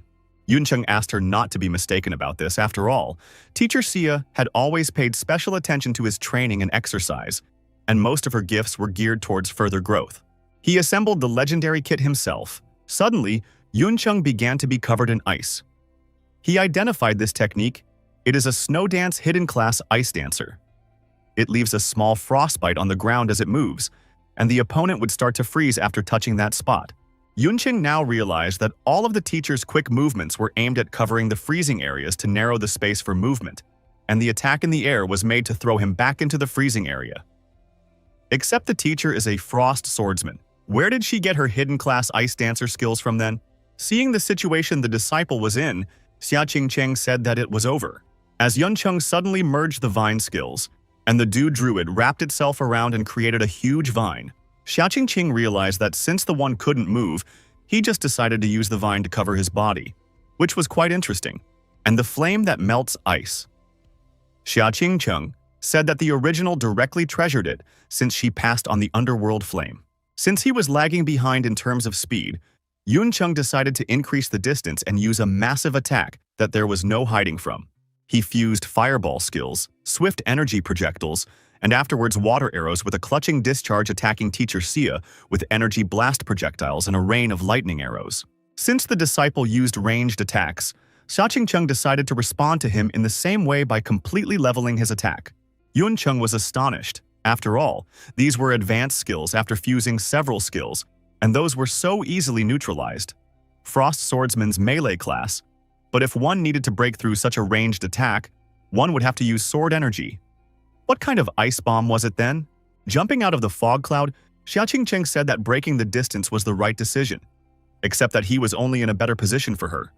Yuncheng asked her not to be mistaken about this. After all, Teacher Xia had always paid special attention to his training and exercise, and most of her gifts were geared towards further growth. He assembled the legendary kit himself. Suddenly, Yuncheng began to be covered in ice. He identified this technique. It is a snow dance hidden class ice dancer. It leaves a small frostbite on the ground as it moves, and the opponent would start to freeze after touching that spot. Yuncheng now realized that all of the teacher's quick movements were aimed at covering the freezing areas to narrow the space for movement, and the attack in the air was made to throw him back into the freezing area. Except the teacher is a frost swordsman. Where did she get her hidden class ice dancer skills from then? Seeing the situation the disciple was in, Xia Qingcheng said that it was over. As Yuncheng suddenly merged the vine skills, and the dew druid wrapped itself around and created a huge vine, Xia Qingcheng realized that since the one couldn't move, he just decided to use the vine to cover his body, which was quite interesting, and the flame that melts ice. Xia Qingcheng said that the original directly treasured it since she passed on the underworld flame. Since he was lagging behind in terms of speed, Yuncheng decided to increase the distance and use a massive attack that there was no hiding from. He fused fireball skills, swift energy projectiles, and afterwards water arrows with a clutching discharge attacking Teacher Xia with energy blast projectiles and a rain of lightning arrows. Since the disciple used ranged attacks, Xia Qingcheng decided to respond to him in the same way by completely leveling his attack. Yuncheng was astonished. After all, these were advanced skills after fusing several skills, and those were so easily neutralized. Frost Swordsman's melee class, but if one needed to break through such a ranged attack, one would have to use sword energy. What kind of ice bomb was it then? Jumping out of the fog cloud, Xia Qingcheng said that breaking the distance was the right decision, except that he was only in a better position for her.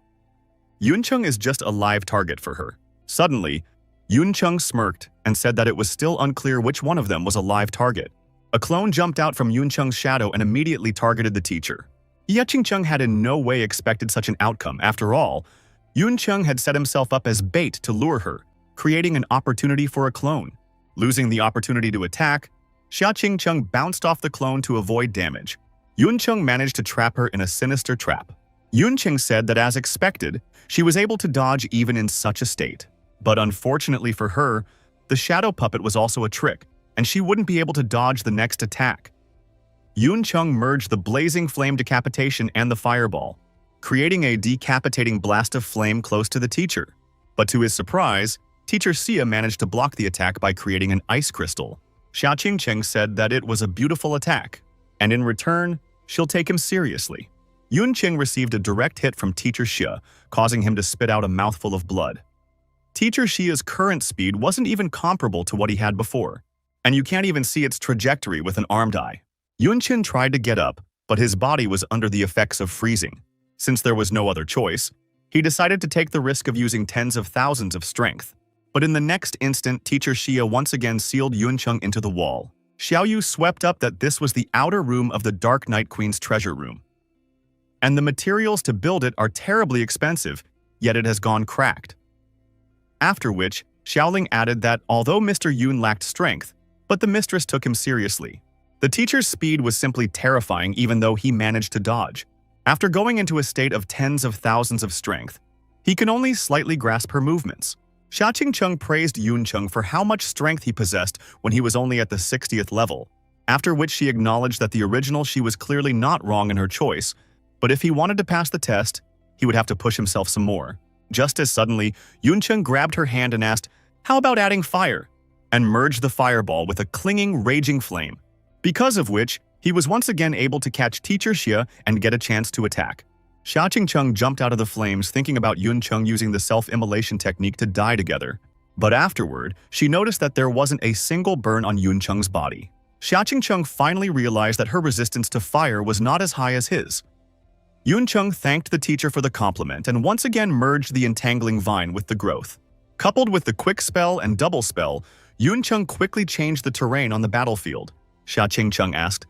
Yuncheng is just a live target for her. Suddenly, Yuncheng smirked and said that it was still unclear which one of them was a live target. A clone jumped out from Yuncheng's shadow and immediately targeted the teacher. Xia Qingcheng had in no way expected such an outcome. After all, Yuncheng had set himself up as bait to lure her, creating an opportunity for a clone. Losing the opportunity to attack, Xia Qingcheng bounced off the clone to avoid damage. Yuncheng managed to trap her in a sinister trap. Yuncheng said that as expected, she was able to dodge even in such a state. But unfortunately for her, the shadow puppet was also a trick, and she wouldn't be able to dodge the next attack. Yuncheng merged the blazing flame decapitation and the fireball, creating a decapitating blast of flame close to the teacher. But to his surprise, Teacher Xia managed to block the attack by creating an ice crystal. Xia Qingcheng said that it was a beautiful attack, and in return, she'll take him seriously. Yuncheng received a direct hit from Teacher Xia, causing him to spit out a mouthful of blood. Teacher Xia's current speed wasn't even comparable to what he had before, and you can't even see its trajectory with an armed eye. Yuncheng tried to get up, but his body was under the effects of freezing. Since there was no other choice, he decided to take the risk of using tens of thousands of strength. But in the next instant, Teacher Xia once again sealed Yuncheng into the wall. Xiaoyu swept up that this was the outer room of the Dark Night Queen's treasure room. And the materials to build it are terribly expensive, yet it has gone cracked. After which, Xiaoling added that although Mr. Yun lacked strength, but the mistress took him seriously. The teacher's speed was simply terrifying even though he managed to dodge. After going into a state of tens of thousands of strength, he can only slightly grasp her movements. Xia Qingcheng praised Yuncheng for how much strength he possessed when he was only at the 60th level, after which she acknowledged that the original she was clearly not wrong in her choice, but if he wanted to pass the test, he would have to push himself some more. Just as suddenly, Yuncheng grabbed her hand and asked, "How about adding fire?" and merged the fireball with a clinging, raging flame, because of which he was once again able to catch Teacher Xia and get a chance to attack. Xia Qingcheng jumped out of the flames thinking about Yuncheng using the self-immolation technique to die together. But afterward, she noticed that there wasn't a single burn on Yuncheng's body. Xia Qingcheng finally realized that her resistance to fire was not as high as his. Yuncheng thanked the teacher for the compliment and once again merged the entangling vine with the growth. Coupled with the quick spell and double spell, Yuncheng quickly changed the terrain on the battlefield. Xia Qingcheng asked,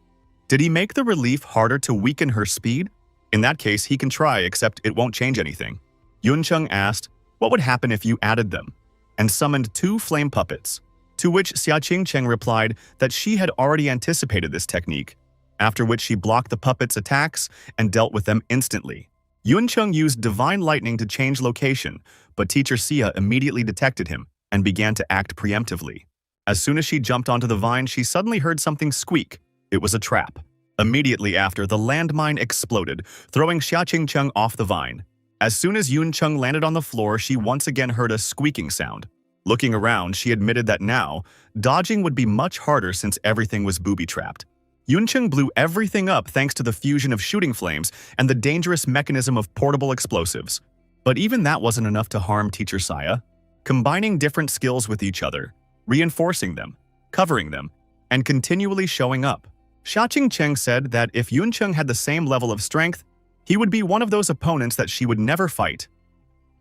Did he make the relief harder to weaken her speed? In that case, he can try, except it won't change anything. Yuncheng asked, what would happen if you added them? And summoned 2 flame puppets, to which Xia Qingcheng replied that she had already anticipated this technique, after which she blocked the puppets' attacks and dealt with them instantly. Yuncheng used divine lightning to change location, but teacher Xia immediately detected him and began to act preemptively. As soon as she jumped onto the vine, she suddenly heard something squeak. It was a trap. Immediately after, the landmine exploded, throwing Xia Qingcheng off the vine. As soon as Yuncheng landed on the floor, she once again heard a squeaking sound. Looking around, she admitted that now, dodging would be much harder since everything was booby-trapped. Yuncheng blew everything up thanks to the fusion of shooting flames and the dangerous mechanism of portable explosives. But even that wasn't enough to harm teacher Xia. Combining different skills with each other, reinforcing them, covering them, and continually showing up. Xia Qingcheng said that if Yuncheng had the same level of strength, he would be one of those opponents that she would never fight.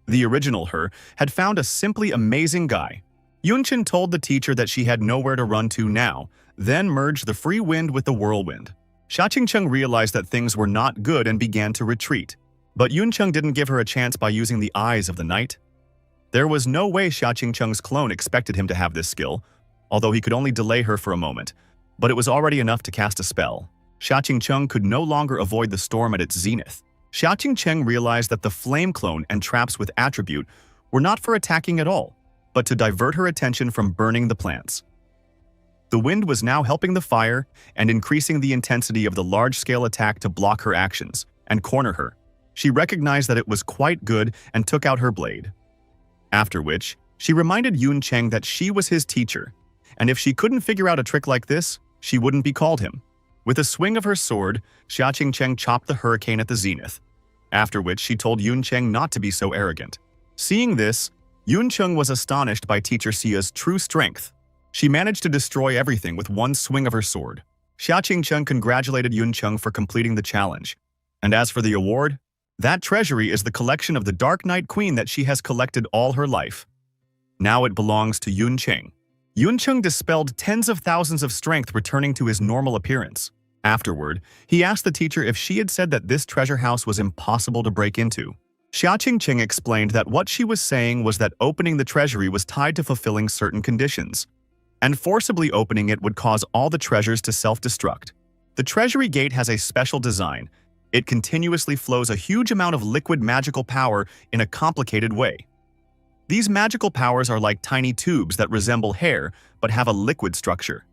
The original her had found a simply amazing guy. Yuncheng told the teacher that she had nowhere to run to now, then merged the free wind with the whirlwind. Xia Qingcheng realized that things were not good and began to retreat. But Yuncheng didn't give her a chance by using the eyes of the night. There was no way Xia Qingcheng's clone expected him to have this skill, although he could only delay her for a moment. But it was already enough to cast a spell. Xia Qingcheng could no longer avoid the storm at its zenith. Xia Qingcheng realized that the flame clone and traps with attribute were not for attacking at all, but to divert her attention from burning the plants. The wind was now helping the fire and increasing the intensity of the large-scale attack to block her actions and corner her. She recognized that it was quite good and took out her blade. After which, she reminded Yuncheng that she was his teacher, and if she couldn't figure out a trick like this, she wouldn't be called him. With a swing of her sword, Xia Qingcheng chopped the hurricane at the zenith, after which she told Yuncheng not to be so arrogant. Seeing this, Yuncheng was astonished by teacher Xia's true strength. She managed to destroy everything with one swing of her sword. Xia Qingcheng congratulated Yuncheng for completing the challenge. And as for the award, that treasury is the collection of the Dark Knight Queen that she has collected all her life. Now it belongs to Yuncheng. Yuncheng dispelled tens of thousands of strength, returning to his normal appearance. Afterward, he asked the teacher if she had said that this treasure house was impossible to break into. Xia Qingcheng explained that what she was saying was that opening the treasury was tied to fulfilling certain conditions, and forcibly opening it would cause all the treasures to self-destruct. The treasury gate has a special design. It continuously flows a huge amount of liquid magical power in a complicated way. These magical powers are like tiny tubes that resemble hair but have a liquid structure.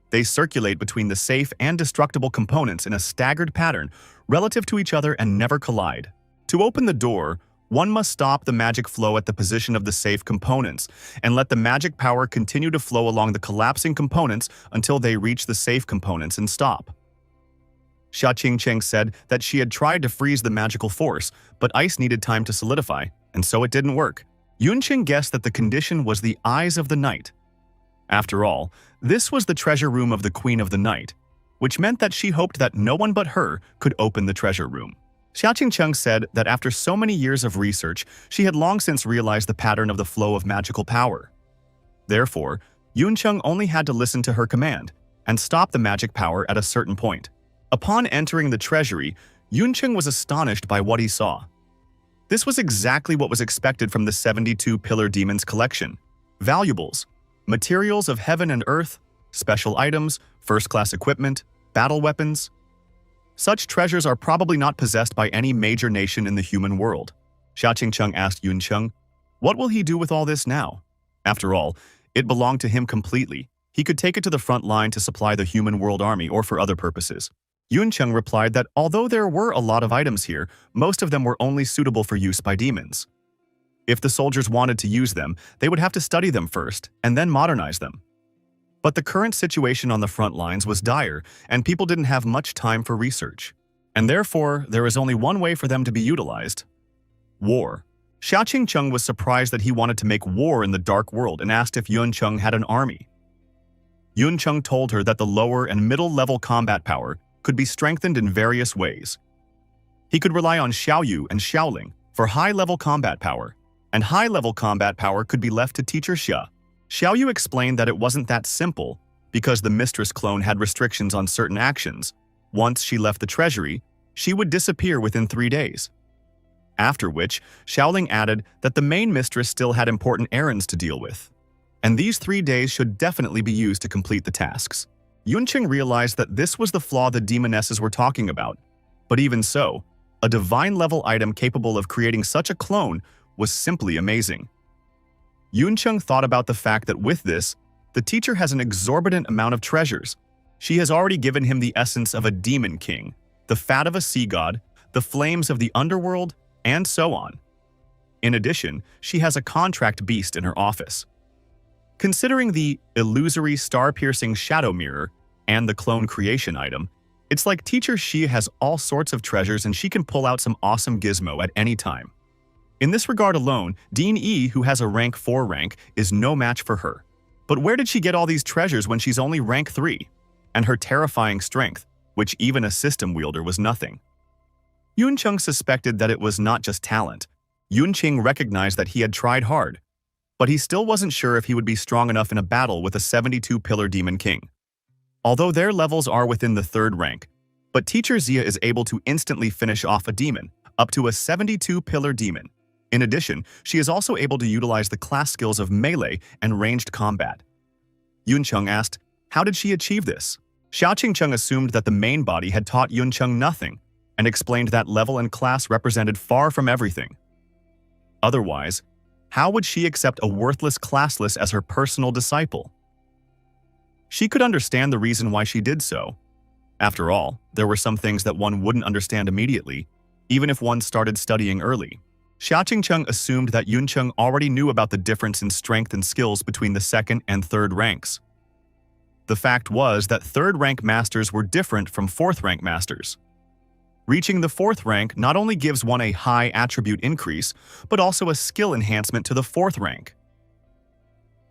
They circulate between the safe and destructible components in a staggered pattern relative to each other and never collide. To open the door, one must stop the magic flow at the position of the safe components and let the magic power continue to flow along the collapsing components until they reach the safe components and stop. Xia Qingcheng said that she had tried to freeze the magical force, but ice needed time to solidify, and so it didn't work. Yuncheng guessed that the condition was the eyes of the night. After all, this was the treasure room of the Queen of the Night, which meant that she hoped that no one but her could open the treasure room. Xia Qingcheng said that after so many years of research, she had long since realized the pattern of the flow of magical power. Therefore, Yuncheng only had to listen to her command and stop the magic power at a certain point. Upon entering the treasury, Yuncheng was astonished by what he saw. This was exactly what was expected from the 72 Pillar Demons collection. Valuables, materials of heaven and earth, special items, first-class equipment, battle weapons. Such treasures are probably not possessed by any major nation in the human world. Xia Qingcheng asked Yuncheng, what will he do with all this now? After all, it belonged to him completely. He could take it to the front line to supply the human world army or for other purposes. Yuncheng replied that although there were a lot of items here, most of them were only suitable for use by demons. If the soldiers wanted to use them, they would have to study them first and then modernize them. But the current situation on the front lines was dire, and people didn't have much time for research. And therefore, there is only one way for them to be utilized: war. Xia Qingcheng was surprised that he wanted to make war in the dark world and asked if Yuncheng had an army. Yuncheng told her that the lower and middle-level combat power could be strengthened in various ways. He could rely on Xiaoyu and Xiaoling for high-level combat power, and high-level combat power could be left to teacher Xia. Xiaoyu explained that it wasn't that simple, because the mistress clone had restrictions on certain actions. Once she left the treasury, she would disappear within 3 days. After which, Xiaoling added that the main mistress still had important errands to deal with, and these 3 days should definitely be used to complete the tasks. Yunqing realized that this was the flaw the demonesses were talking about, but even so, a divine-level item capable of creating such a clone was simply amazing. Yunqing thought about the fact that with this, the teacher has an exorbitant amount of treasures. She has already given him the essence of a demon king, the fat of a sea god, the flames of the underworld, and so on. In addition, she has a contract beast in her office. Considering the illusory star-piercing shadow mirror and the clone creation item, it's like Teacher Xi has all sorts of treasures and she can pull out some awesome gizmo at any time. In this regard alone, Dean E, who has a rank 4 rank, is no match for her. But where did she get all these treasures when she's only rank 3? And her terrifying strength, which even a system wielder was nothing. Yunqing suspected that it was not just talent. Yunqing recognized that he had tried hard, but he still wasn't sure if he would be strong enough in a battle with a 72-pillar demon king. Although their levels are within the 3rd rank, but Teacher Xia is able to instantly finish off a demon, up to a 72-pillar demon. In addition, she is also able to utilize the class skills of melee and ranged combat. Yunqing asked, how did she achieve this? Xiao Qingcheng assumed that the main body had taught Yunqing nothing, and explained that level and class represented far from everything. Otherwise, how would she accept a worthless classless as her personal disciple? She could understand the reason why she did so. After all, there were some things that one wouldn't understand immediately, even if one started studying early. Xiao Qingcheng assumed that Yunqing already knew about the difference in strength and skills between the 2nd and 3rd ranks. The fact was that 3rd rank masters were different from 4th rank masters. Reaching the 4th rank not only gives one a high attribute increase, but also a skill enhancement to the 4th rank.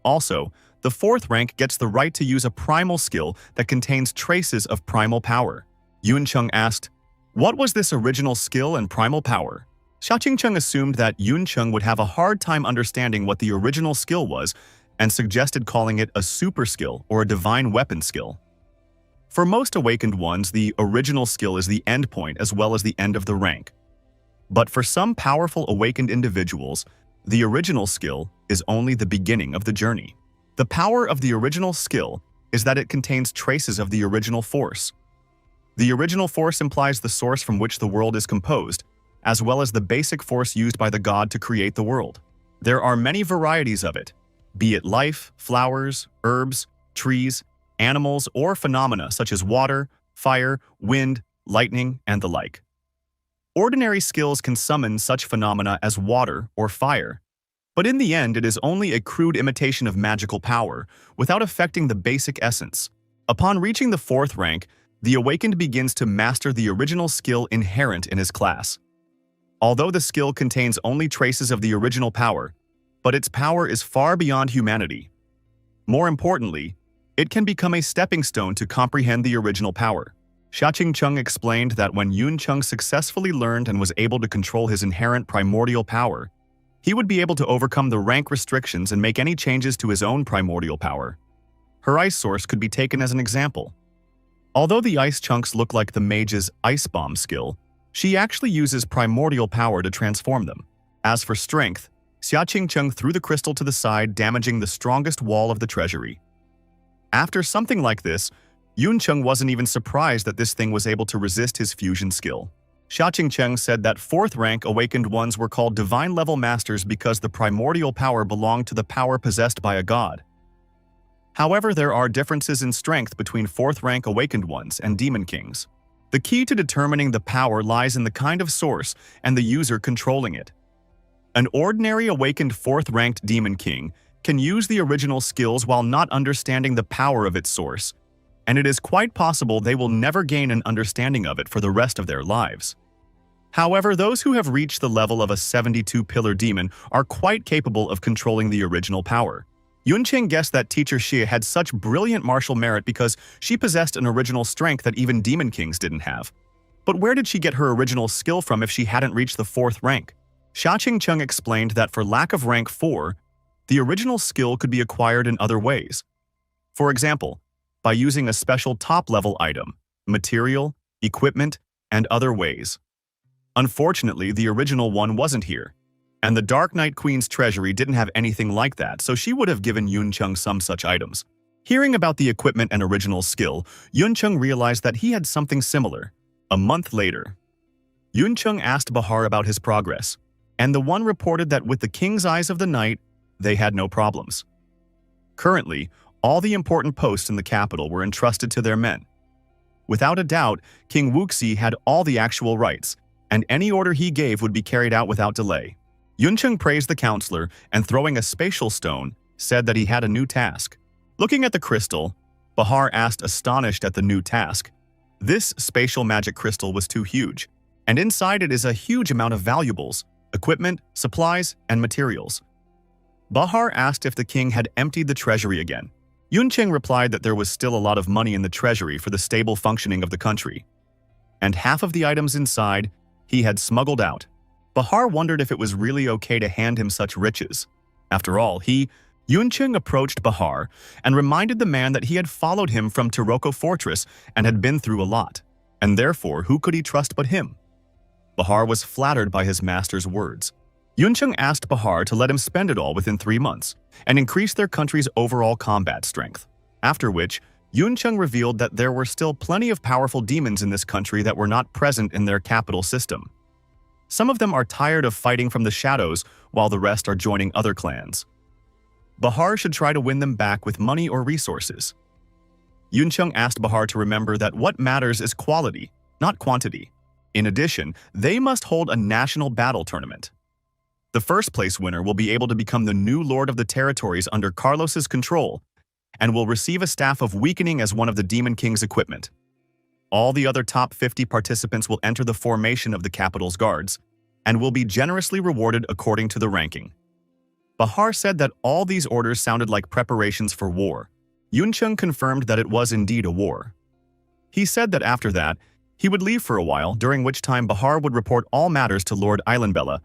Also, the 4th rank gets the right to use a primal skill that contains traces of primal power. Yunqing asked, what was this original skill and primal power? Xiao Qingcheng assumed that Yunqing would have a hard time understanding what the original skill was and suggested calling it a super skill or a divine weapon skill. For most awakened ones, the original skill is the end point as well as the end of the rank. But for some powerful awakened individuals, the original skill is only the beginning of the journey. The power of the original skill is that it contains traces of the original force. The original force implies the source from which the world is composed, as well as the basic force used by the god to create the world. There are many varieties of it, be it life, flowers, herbs, trees, animals, or phenomena such as water, fire, wind, lightning, and the like. Ordinary skills can summon such phenomena as water or fire, but in the end it is only a crude imitation of magical power, without affecting the basic essence. Upon reaching the 4th rank, the awakened begins to master the original skill inherent in his class. Although the skill contains only traces of the original power, but its power is far beyond humanity. More importantly, it can become a stepping stone to comprehend the original power. Xiao Qingcheng explained that when Yunqing successfully learned and was able to control his inherent primordial power, he would be able to overcome the rank restrictions and make any changes to his own primordial power. Her ice source could be taken as an example. Although the ice chunks look like the mage's ice bomb skill, she actually uses primordial power to transform them. As for strength, Xiao Qingcheng threw the crystal to the side, damaging the strongest wall of the treasury. After something like this, Yunqing wasn't even surprised that this thing was able to resist his fusion skill. Xiao Qingcheng said that 4th rank awakened ones were called divine-level masters because the primordial power belonged to the power possessed by a god. However, there are differences in strength between 4th rank awakened ones and demon kings. The key to determining the power lies in the kind of source and the user controlling it. An ordinary awakened 4th ranked demon king can use the original skills while not understanding the power of its source, and it is quite possible they will never gain an understanding of it for the rest of their lives. However, those who have reached the level of a 72-pillar demon are quite capable of controlling the original power. Yunqing guessed that Teacher Xie had such brilliant martial merit because she possessed an original strength that even demon kings didn't have. But where did she get her original skill from if she hadn't reached the 4th rank? Xiao Qingcheng explained that for lack of rank 4, the original skill could be acquired in other ways. For example, by using a special top-level item, material, equipment, and other ways. Unfortunately, the original one wasn't here, and the Dark Knight Queen's treasury didn't have anything like that, so she would have given Yuncheng some such items. Hearing about the equipment and original skill, Yuncheng realized that he had something similar. A month later, Yuncheng asked Bahar about his progress, and the one reported that with the king's eyes of the night, they had no problems. Currently, all the important posts in the capital were entrusted to their men. Without a doubt, King Wuxi had all the actual rights, and any order he gave would be carried out without delay. Yuncheng praised the counselor and, throwing a spatial stone, said that he had a new task. Looking at the crystal, Bahar asked, astonished at the new task. This spatial magic crystal was too huge, and inside it is a huge amount of valuables, equipment, supplies, and materials. Bahar asked if the king had emptied the treasury again. Yuncheng replied that there was still a lot of money in the treasury for the stable functioning of the country, and half of the items inside he had smuggled out. Bahar wondered if it was really okay to hand him such riches. After all, Yuncheng approached Bahar and reminded the man that he had followed him from Taroko Fortress and had been through a lot, and therefore who could he trust but him? Bahar was flattered by his master's words. Yuncheng asked Bahar to let him spend it all within 3 months and increase their country's overall combat strength, after which Yuncheng revealed that there were still plenty of powerful demons in this country that were not present in their capital system. Some of them are tired of fighting from the shadows, while the rest are joining other clans. Bahar should try to win them back with money or resources. Yuncheng asked Bahar to remember that what matters is quality, not quantity. In addition, they must hold a national battle tournament. The first-place winner will be able to become the new lord of the territories under Carlos's control and will receive a staff of weakening as one of the Demon King's equipment. All the other top 50 participants will enter the formation of the capital's guards and will be generously rewarded according to the ranking. Bahar said that all these orders sounded like preparations for war. Yuncheng confirmed that it was indeed a war. He said that after that, he would leave for a while, during which time Bahar would report all matters to Lord Islandbella,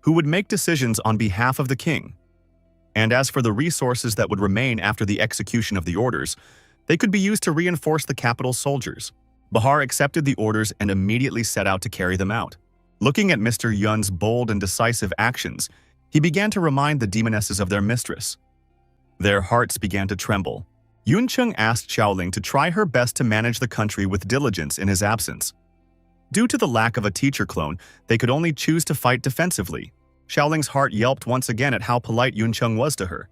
who would make decisions on behalf of the king. And as for the resources that would remain after the execution of the orders, they could be used to reinforce the capital's soldiers. Bahar accepted the orders and immediately set out to carry them out. Looking at Mr. Yun's bold and decisive actions, he began to remind the demonesses of their mistress. Their hearts began to tremble. Yuncheng asked Xiaoling to try her best to manage the country with diligence in his absence. Due to the lack of a teacher clone, they could only choose to fight defensively. Xiaoling's heart yelped once again at how polite Yuncheng was to her.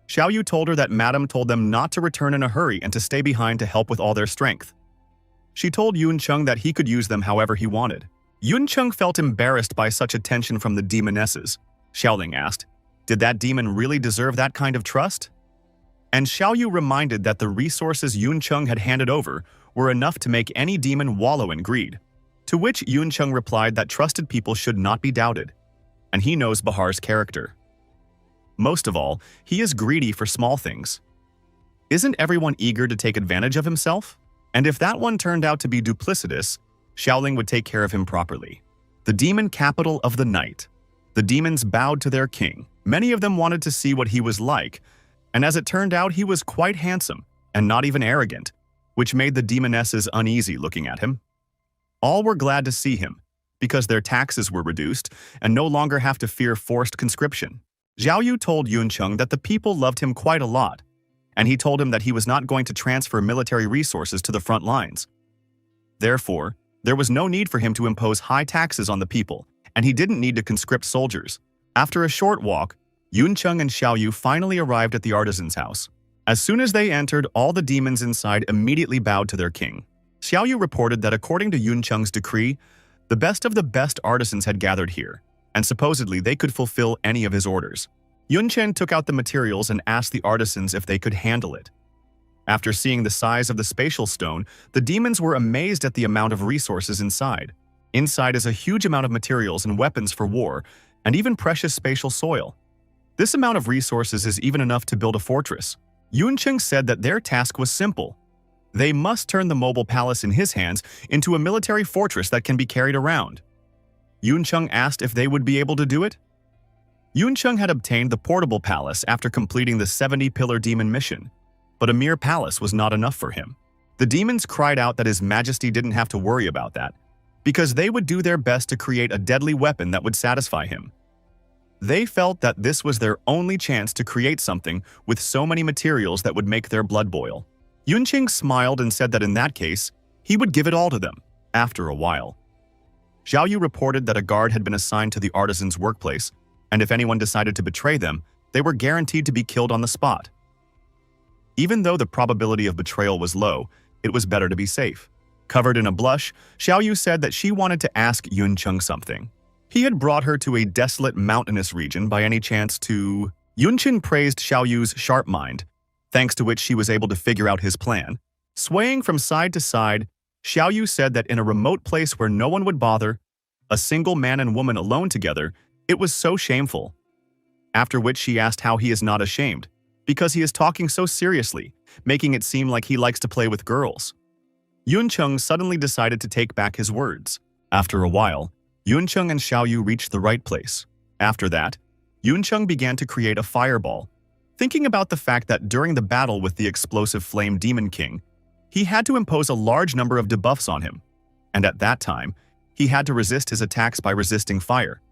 Xiaoyu told her that Madame told them not to return in a hurry and to stay behind to help with all their strength. She told Yuncheng that he could use them however he wanted. Yuncheng felt embarrassed by such attention from the demonesses. Xiaoling asked, "Did that demon really deserve that kind of trust?" And Xiaoyu reminded that the resources Yuncheng had handed over were enough to make any demon wallow in greed. To which Yuncheng replied that trusted people should not be doubted, and he knows Bahar's character. Most of all, he is greedy for small things. Isn't everyone eager to take advantage of himself? And if that one turned out to be duplicitous, Xiaoling would take care of him properly. The demon capital of the night. The demons bowed to their king. Many of them wanted to see what he was like, and as it turned out, he was quite handsome and not even arrogant, which made the demonesses uneasy looking at him. All were glad to see him, because their taxes were reduced and no longer have to fear forced conscription. Xiaoyu told Yuncheng that the people loved him quite a lot, and he told him that he was not going to transfer military resources to the front lines. Therefore, there was no need for him to impose high taxes on the people, and he didn't need to conscript soldiers. After a short walk, Yuncheng and Xiaoyu finally arrived at the artisan's house. As soon as they entered, all the demons inside immediately bowed to their king. Xiaoyu reported that according to Yuncheng's decree, the best of the best artisans had gathered here, and supposedly they could fulfill any of his orders. Yuncheng took out the materials and asked the artisans if they could handle it. After seeing the size of the spatial stone, the demons were amazed at the amount of resources inside. Inside is a huge amount of materials and weapons for war, and even precious spatial soil. This amount of resources is even enough to build a fortress. Yuncheng said that their task was simple. They must turn the mobile palace in his hands into a military fortress that can be carried around. Yuncheng asked if they would be able to do it. Yuncheng had obtained the portable palace after completing the 70-pillar demon mission, but a mere palace was not enough for him. The demons cried out that His Majesty didn't have to worry about that, because they would do their best to create a deadly weapon that would satisfy him. They felt that this was their only chance to create something with so many materials that would make their blood boil. Yunqing smiled and said that in that case, he would give it all to them. After a while, Xiao Yu reported that a guard had been assigned to the artisan's workplace, and if anyone decided to betray them, they were guaranteed to be killed on the spot. Even though the probability of betrayal was low, it was better to be safe. Covered in a blush, Xiao Yu said that she wanted to ask Yunqing something. He had brought her to a desolate mountainous region by any chance to… Yunqing praised Xiao Yu's sharp mind, thanks to which she was able to figure out his plan. Swaying from side to side, Xiao Yu said that in a remote place where no one would bother, a single man and woman alone together, it was so shameful. After which she asked how he is not ashamed, because he is talking so seriously, making it seem like he likes to play with girls. Yunqing suddenly decided to take back his words. After a while, Yunqing and Xiao Yu reached the right place. After that, Yunqing began to create a fireball, thinking about the fact that during the battle with the explosive flame demon king, he had to impose a large number of debuffs on him, and at that time, he had to resist his attacks by resisting fire.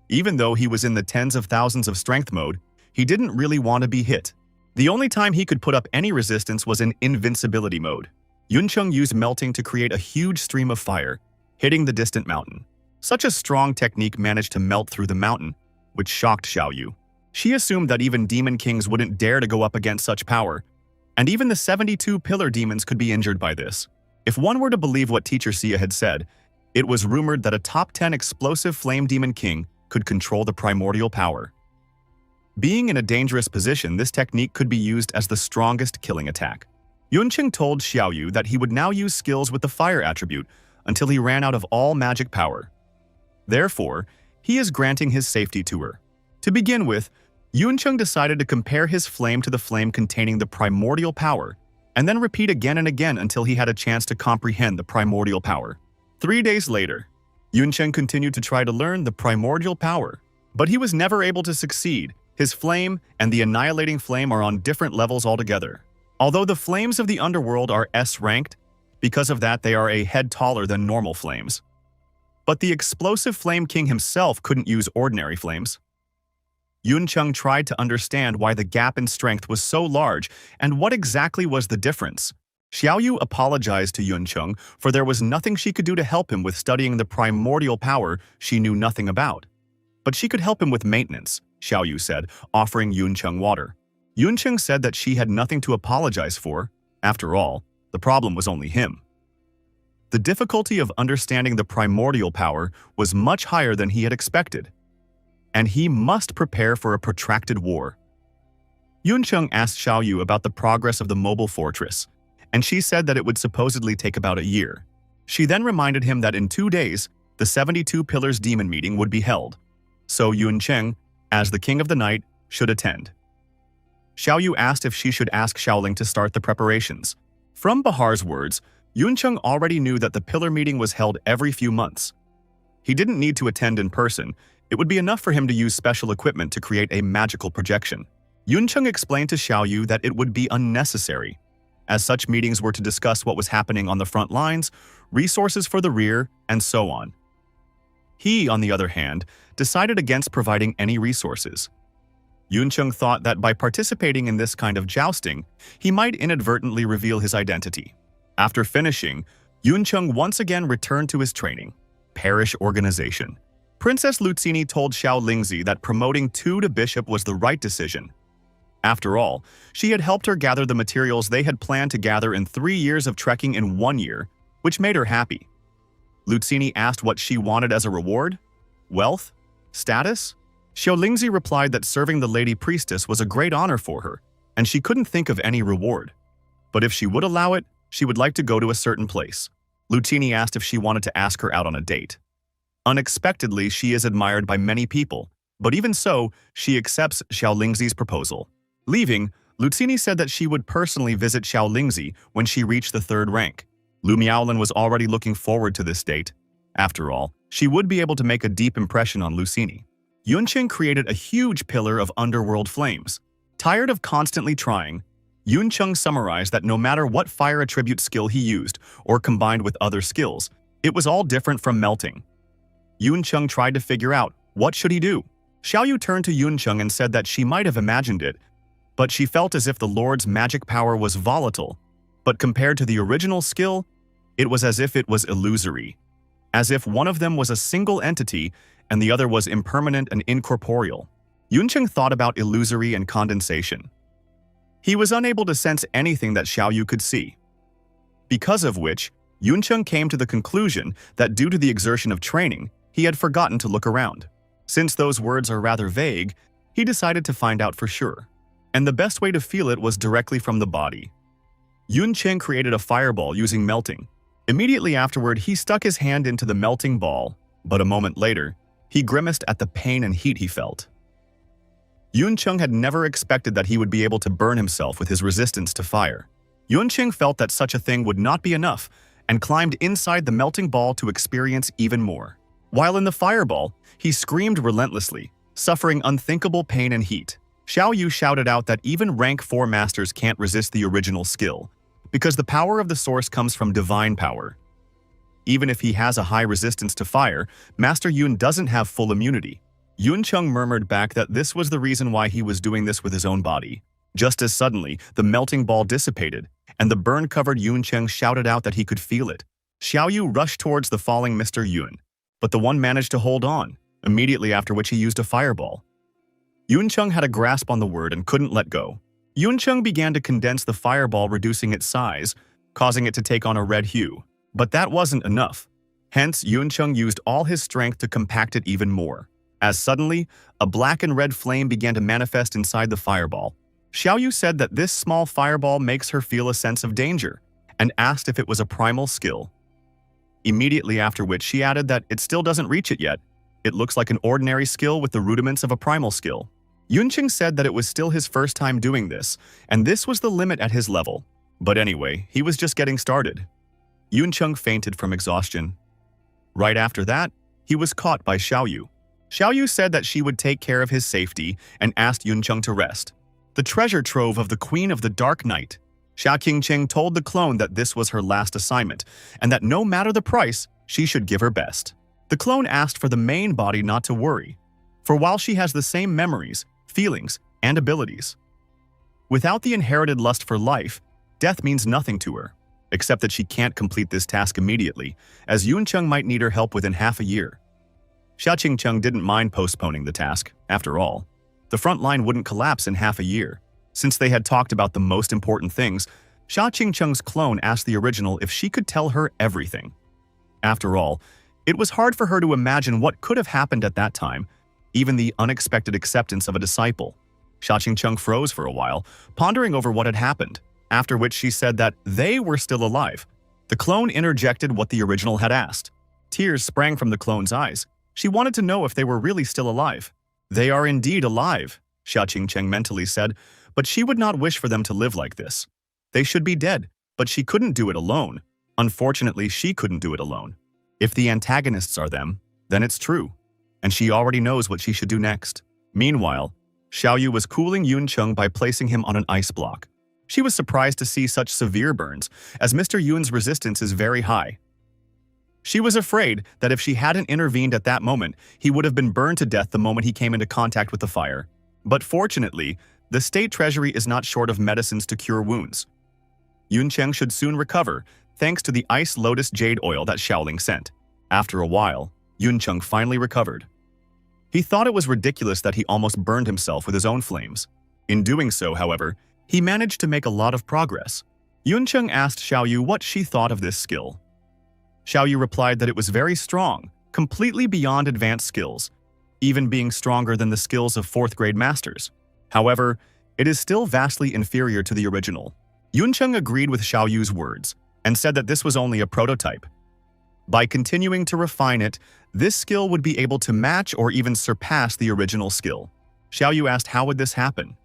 Even though he was in the tens of thousands of strength mode, he didn't really want to be hit. The only time he could put up any resistance was in invincibility mode. Yunqing used melting to create a huge stream of fire, hitting the distant mountain. Such a strong technique managed to melt through the mountain, which shocked Xiao Yu. She assumed that even demon kings wouldn't dare to go up against such power, and even the 72 pillar demons could be injured by this. If one were to believe what Teacher Sia had said, it was rumored that a top 10 explosive flame demon king could control the primordial power. Being in a dangerous position, this technique could be used as the strongest killing attack. Yunqing told Xiao Yu that he would now use skills with the fire attribute until he ran out of all magic power. Therefore, he is granting his safety to her. To begin with, Yunqing decided to compare his flame to the flame containing the primordial power, and then repeat again and again until he had a chance to comprehend the primordial power. 3 days later, Yunqing continued to try to learn the primordial power, but he was never able to succeed. His flame and the annihilating flame are on different levels altogether. Although the flames of the underworld are S-ranked, because of that they are a head taller than normal flames. But the explosive flame king himself couldn't use ordinary flames. Yunqing tried to understand why the gap in strength was so large and what exactly was the difference. Xiao Yu apologized to Yunqing, for there was nothing she could do to help him with studying the primordial power she knew nothing about. But she could help him with maintenance, Xiao Yu said, offering Yunqing water. Yunqing said that she had nothing to apologize for. After all, the problem was only him. The difficulty of understanding the primordial power was much higher than he had expected, and he must prepare for a protracted war. Yunqing asked Xiao Yu about the progress of the mobile fortress, and she said that it would supposedly take about a year. She then reminded him that in 2 days, the 72 Pillars Demon meeting would be held, so Yunqing, as the king of the night, should attend. Xiao Yu asked if she should ask Xiaoling to start the preparations. From Bahar's words, Yunqing already knew that the pillar meeting was held every few months. He didn't need to attend in person. It would be enough for him to use special equipment to create a magical projection. Yunqing explained to Xiao Yu that it would be unnecessary, as such meetings were to discuss what was happening on the front lines, resources for the rear, and so on. He, on the other hand, decided against providing any resources. Yunqing thought that by participating in this kind of jousting, he might inadvertently reveal his identity. After finishing, Yunqing once again returned to his training. Parish organization. Princess Luzzini told Xiao Lingzi that promoting Tu to bishop was the right decision. After all, she had helped her gather the materials they had planned to gather in 3 years of trekking in 1 year, which made her happy. Luzzini asked what she wanted as a reward? Wealth? Status? Xiao Lingzi replied that serving the Lady Priestess was a great honor for her, and she couldn't think of any reward. But if she would allow it, she would like to go to a certain place. Luzzini asked if she wanted to ask her out on a date. Unexpectedly, she is admired by many people, but even so, she accepts Xiao Lingzi's proposal. Leaving, Luzzini said that she would personally visit Xiao Lingzi when she reached the 3rd rank. Lu Miaolin was already looking forward to this date. After all, she would be able to make a deep impression on Luzzini. Yunqing created a huge pillar of underworld flames. Tired of constantly trying, Yun Chung summarized that no matter what fire attribute skill he used, or combined with other skills, it was all different from melting. Yun Chung tried to figure out, what should he do? Xiao Yu turned to Yun Chung and said that she might have imagined it, but she felt as if the Lord's magic power was volatile, but compared to the original skill, it was as if it was illusory. As if one of them was a single entity and the other was impermanent and incorporeal. Yun Chung thought about illusory and condensation. He was unable to sense anything that Xiao Yu could see. Because of which, Yun Chung came to the conclusion that due to the exertion of training, he had forgotten to look around. Since those words are rather vague, he decided to find out for sure. And the best way to feel it was directly from the body. Yun Chung created a fireball using melting. Immediately afterward, he stuck his hand into the melting ball, but a moment later, he grimaced at the pain and heat he felt. Yun Chung had never expected that he would be able to burn himself with his resistance to fire. Yun Chung felt that such a thing would not be enough and climbed inside the melting ball to experience even more. While in the fireball, he screamed relentlessly, suffering unthinkable pain and heat. Xiao Yu shouted out that even rank 4 masters can't resist the original skill, because the power of the source comes from divine power. Even if he has a high resistance to fire, Master Yun doesn't have full immunity. Yun Chung murmured back that this was the reason why he was doing this with his own body. Just as suddenly, the melting ball dissipated, and the burn-covered Yun Chung shouted out that he could feel it. Xiao Yu rushed towards the falling Mr. Yun, but the one managed to hold on, immediately after which he used a fireball. Yun Chung had a grasp on the word and couldn't let go. Yun Chung began to condense the fireball, reducing its size, causing it to take on a red hue. But that wasn't enough. Hence, Yun Chung used all his strength to compact it even more. As suddenly, a black and red flame began to manifest inside the fireball. Xiao Yu said that this small fireball makes her feel a sense of danger, and asked if it was a primal skill. Immediately after which she added that it still doesn't reach it yet. It looks like an ordinary skill with the rudiments of a primal skill. Yun Chung said that it was still his first time doing this, and this was the limit at his level. But anyway, he was just getting started. Yun Chung fainted from exhaustion. Right after that, he was caught by Xiao Yu. Xiao Yu said that she would take care of his safety and asked Yun Chung to rest. The treasure trove of the Queen of the Dark Night. Xia Qingqing told the clone that this was her last assignment, and that no matter the price, she should give her best. The clone asked for the main body not to worry, for while she has the same memories, feelings, and abilities. Without the inherited lust for life, death means nothing to her, except that she can't complete this task immediately, as Yun Chung might need her help within half a year. Xia Qingqing didn't mind postponing the task, after all. The front line wouldn't collapse in half a year. Since they had talked about the most important things, Xia Qingqing's clone asked the original if she could tell her everything. After all, it was hard for her to imagine what could have happened at that time, even the unexpected acceptance of a disciple. Xia Qingqing froze for a while, pondering over what had happened, after which she said that they were still alive. The clone interjected what the original had asked. Tears sprang from the clone's eyes. She wanted to know if they were really still alive. They are indeed alive, Xia Qingqing mentally said, but she would not wish for them to live like this. They should be dead, but she couldn't do it alone. Unfortunately, she couldn't do it alone. If the antagonists are them, then it's true, and she already knows what she should do next. Meanwhile, Xiao Yu was cooling Yun Chung by placing him on an ice block. She was surprised to see such severe burns, as Mr. Yun's resistance is very high. She was afraid that if she hadn't intervened at that moment, he would have been burned to death the moment he came into contact with the fire. But fortunately, the state treasury is not short of medicines to cure wounds. Yun Chung should soon recover, thanks to the ice lotus jade oil that Xiaoling sent. After a while, Yun Chung finally recovered. He thought it was ridiculous that he almost burned himself with his own flames. In doing so, however, he managed to make a lot of progress. Yun Chung asked Xiao Yu what she thought of this skill. Xiao Yu replied that it was very strong, completely beyond advanced skills, even being stronger than the skills of 4th grade masters. However, it is still vastly inferior to the original. Yun Chung agreed with Xiao Yu's words and said that this was only a prototype. By continuing to refine it, this skill would be able to match or even surpass the original skill. Xiao Yu asked how would this happen?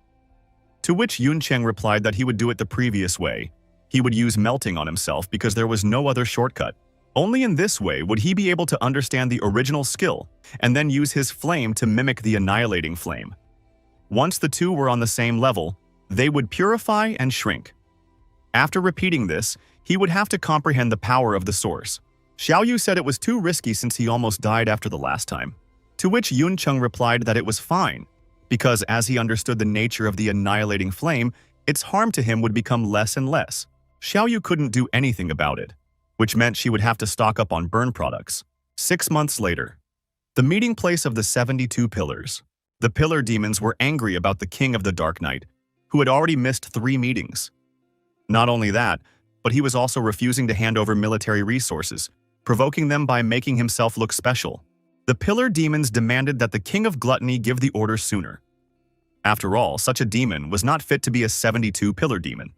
To which Yun Chung replied that he would do it the previous way. He would use melting on himself because there was no other shortcut. Only in this way would he be able to understand the original skill and then use his flame to mimic the annihilating flame. Once the two were on the same level, They would purify and shrink. After repeating this, he would have to comprehend the power of the source. Xiao Yu said it was too risky since he almost died after the last time. To which Yun Cheng replied that it was fine, because as he understood the nature of the annihilating flame, its harm to him would become less and less. Xiao Yu couldn't do anything about it, which meant she would have to stock up on burn products. 6 months later, the meeting place of the 72 pillars. The pillar demons were angry about the king of the Dark Knight, who had already missed 3 meetings. Not only that, but he was also refusing to hand over military resources, provoking them by making himself look special. The pillar demons demanded that the king of gluttony give the order sooner. After all, such a demon was not fit to be a 72 pillar demon.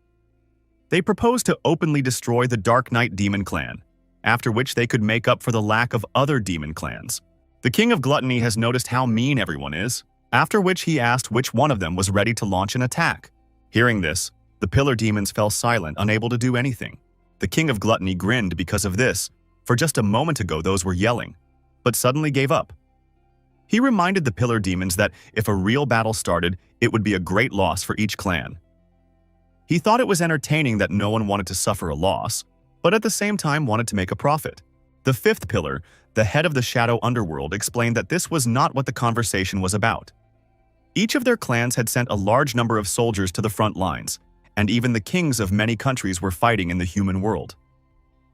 They proposed to openly destroy the Dark Knight demon clan, after which they could make up for the lack of other demon clans. The king of gluttony has noticed how mean everyone is, after which he asked which one of them was ready to launch an attack. Hearing this, the pillar demons fell silent, unable to do anything. The king of gluttony grinned because of this. For just a moment ago those were yelling, but suddenly gave up. He reminded the pillar demons that if a real battle started, it would be a great loss for each clan. He thought it was entertaining that no one wanted to suffer a loss, but at the same time wanted to make a profit. The 5th pillar, the head of the shadow underworld, explained that this was not what the conversation was about. Each of their clans had sent a large number of soldiers to the front lines, and even the kings of many countries were fighting in the human world,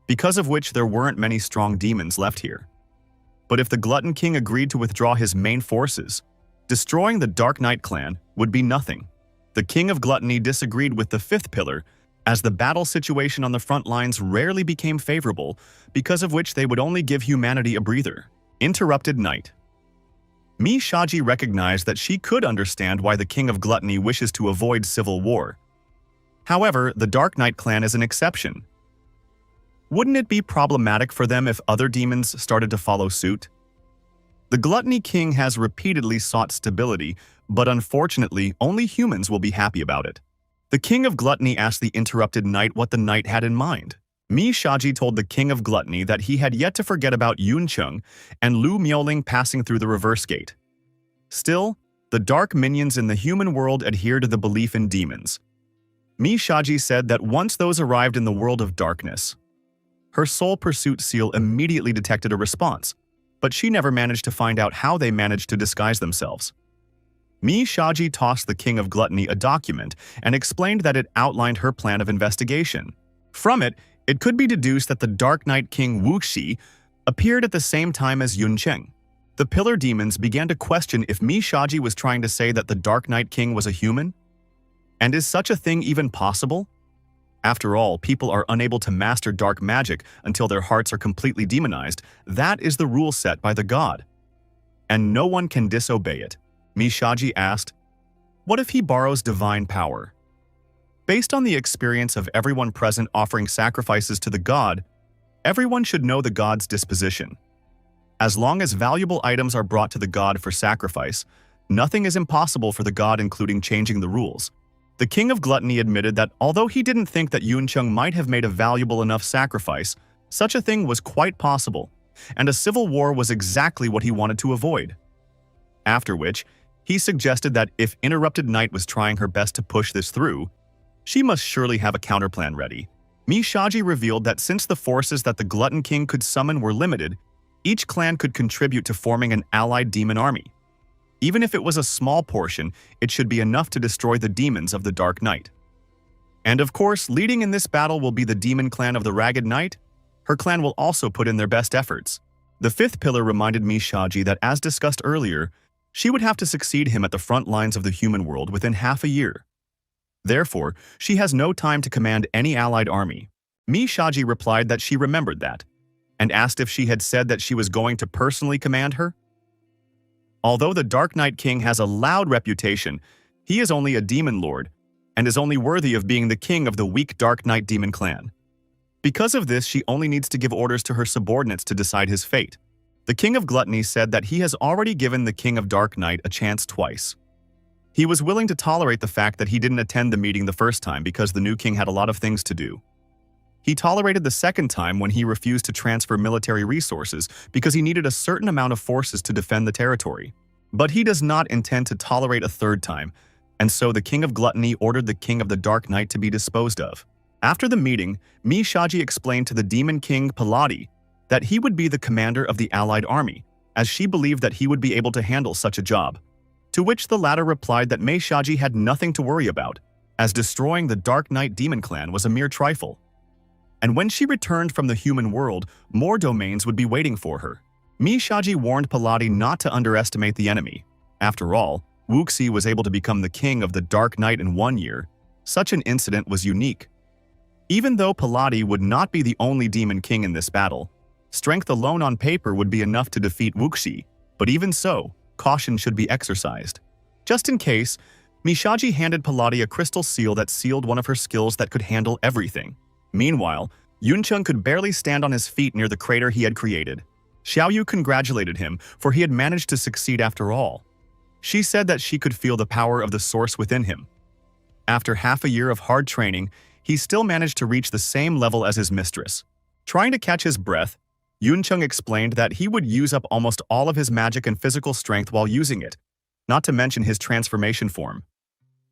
because of which there weren't many strong demons left here. But if the Glutton King agreed to withdraw his main forces, destroying the Dark Knight clan would be nothing. The King of Gluttony disagreed with the 5th pillar, as the battle situation on the front lines rarely became favorable, because of which they would only give humanity a breather. Interrupted night. Mi Shaji recognized that she could understand why the King of Gluttony wishes to avoid civil war. However, the Dark Knight clan is an exception. Wouldn't it be problematic for them if other demons started to follow suit? The Gluttony King has repeatedly sought stability, but unfortunately, only humans will be happy about it. The King of Gluttony asked the interrupted knight what the knight had in mind. Mi Shaji told the King of Gluttony that he had yet to forget about Yun Cheng and Lu Miaoling passing through the reverse gate. Still, the dark minions in the human world adhere to the belief in demons. Mi Shaji said that once those arrived in the world of darkness, her soul pursuit seal immediately detected a response, but she never managed to find out how they managed to disguise themselves. Mi Shaji tossed the King of Gluttony a document and explained that it outlined her plan of investigation. From it, it could be deduced that the Dark Knight King Wu Xi appeared at the same time as Yun Cheng. The pillar demons began to question if Mi Shaji was trying to say that the Dark Knight King was a human? And is such a thing even possible? After all, people are unable to master dark magic until their hearts are completely demonized. That is the rule set by the god. And no one can disobey it. Mi Shaji asked, what if he borrows divine power? Based on the experience of everyone present offering sacrifices to the god, everyone should know the god's disposition. As long as valuable items are brought to the god for sacrifice, nothing is impossible for the god, including changing the rules. The King of Gluttony admitted that although he didn't think that Yun Cheng might have made a valuable enough sacrifice, such a thing was quite possible, and a civil war was exactly what he wanted to avoid. After which, he suggested that if Interrupted Night was trying her best to push this through, she must surely have a counterplan ready. Mi Shaji revealed that since the forces that the Glutton King could summon were limited, each clan could contribute to forming an allied demon army. Even if it was a small portion, it should be enough to destroy the demons of the Dark Knight. And of course, leading in this battle will be the demon clan of the Ragged Knight. Her clan will also put in their best efforts. The 5th pillar reminded Mi Shaji that, as discussed earlier, she would have to succeed him at the front lines of the human world within half a year. Therefore, she has no time to command any allied army. Mi Shaji replied that she remembered that, and asked if she had said that she was going to personally command her. Although the Dark Knight King has a loud reputation, he is only a demon lord, and is only worthy of being the king of the weak Dark Knight demon clan. Because of this, she only needs to give orders to her subordinates to decide his fate. The King of Gluttony said that he has already given the King of Dark Knight a chance twice. He was willing to tolerate the fact that he didn't attend the meeting the first time because the new king had a lot of things to do. He tolerated the second time when he refused to transfer military resources because he needed a certain amount of forces to defend the territory. But he does not intend to tolerate a third time, and so the king of gluttony ordered the king of the dark night to be disposed of. After the meeting, Shaji explained to the demon king Paladi that he would be the commander of the allied army, as she believed that he would be able to handle such a job. To which the latter replied that Shaji had nothing to worry about, as destroying the Dark Knight demon clan was a mere trifle. And when she returned from the human world, more domains would be waiting for her. Shaji warned Paladi not to underestimate the enemy. After all, Wuxi was able to become the king of the Dark Knight in 1 year. Such an incident was unique. Even though Paladi would not be the only demon king in this battle, strength alone on paper would be enough to defeat Wuxi, but even so, caution should be exercised. Just in case, Shaji handed Paladi a crystal seal that sealed one of her skills that could handle everything. Meanwhile, Yuncheng could barely stand on his feet near the crater he had created. Xiaoyu congratulated him, for he had managed to succeed after all. She said that she could feel the power of the source within him. After half a year of hard training, he still managed to reach the same level as his mistress. Trying to catch his breath, Yuncheng explained that he would use up almost all of his magic and physical strength while using it, not to mention his transformation form.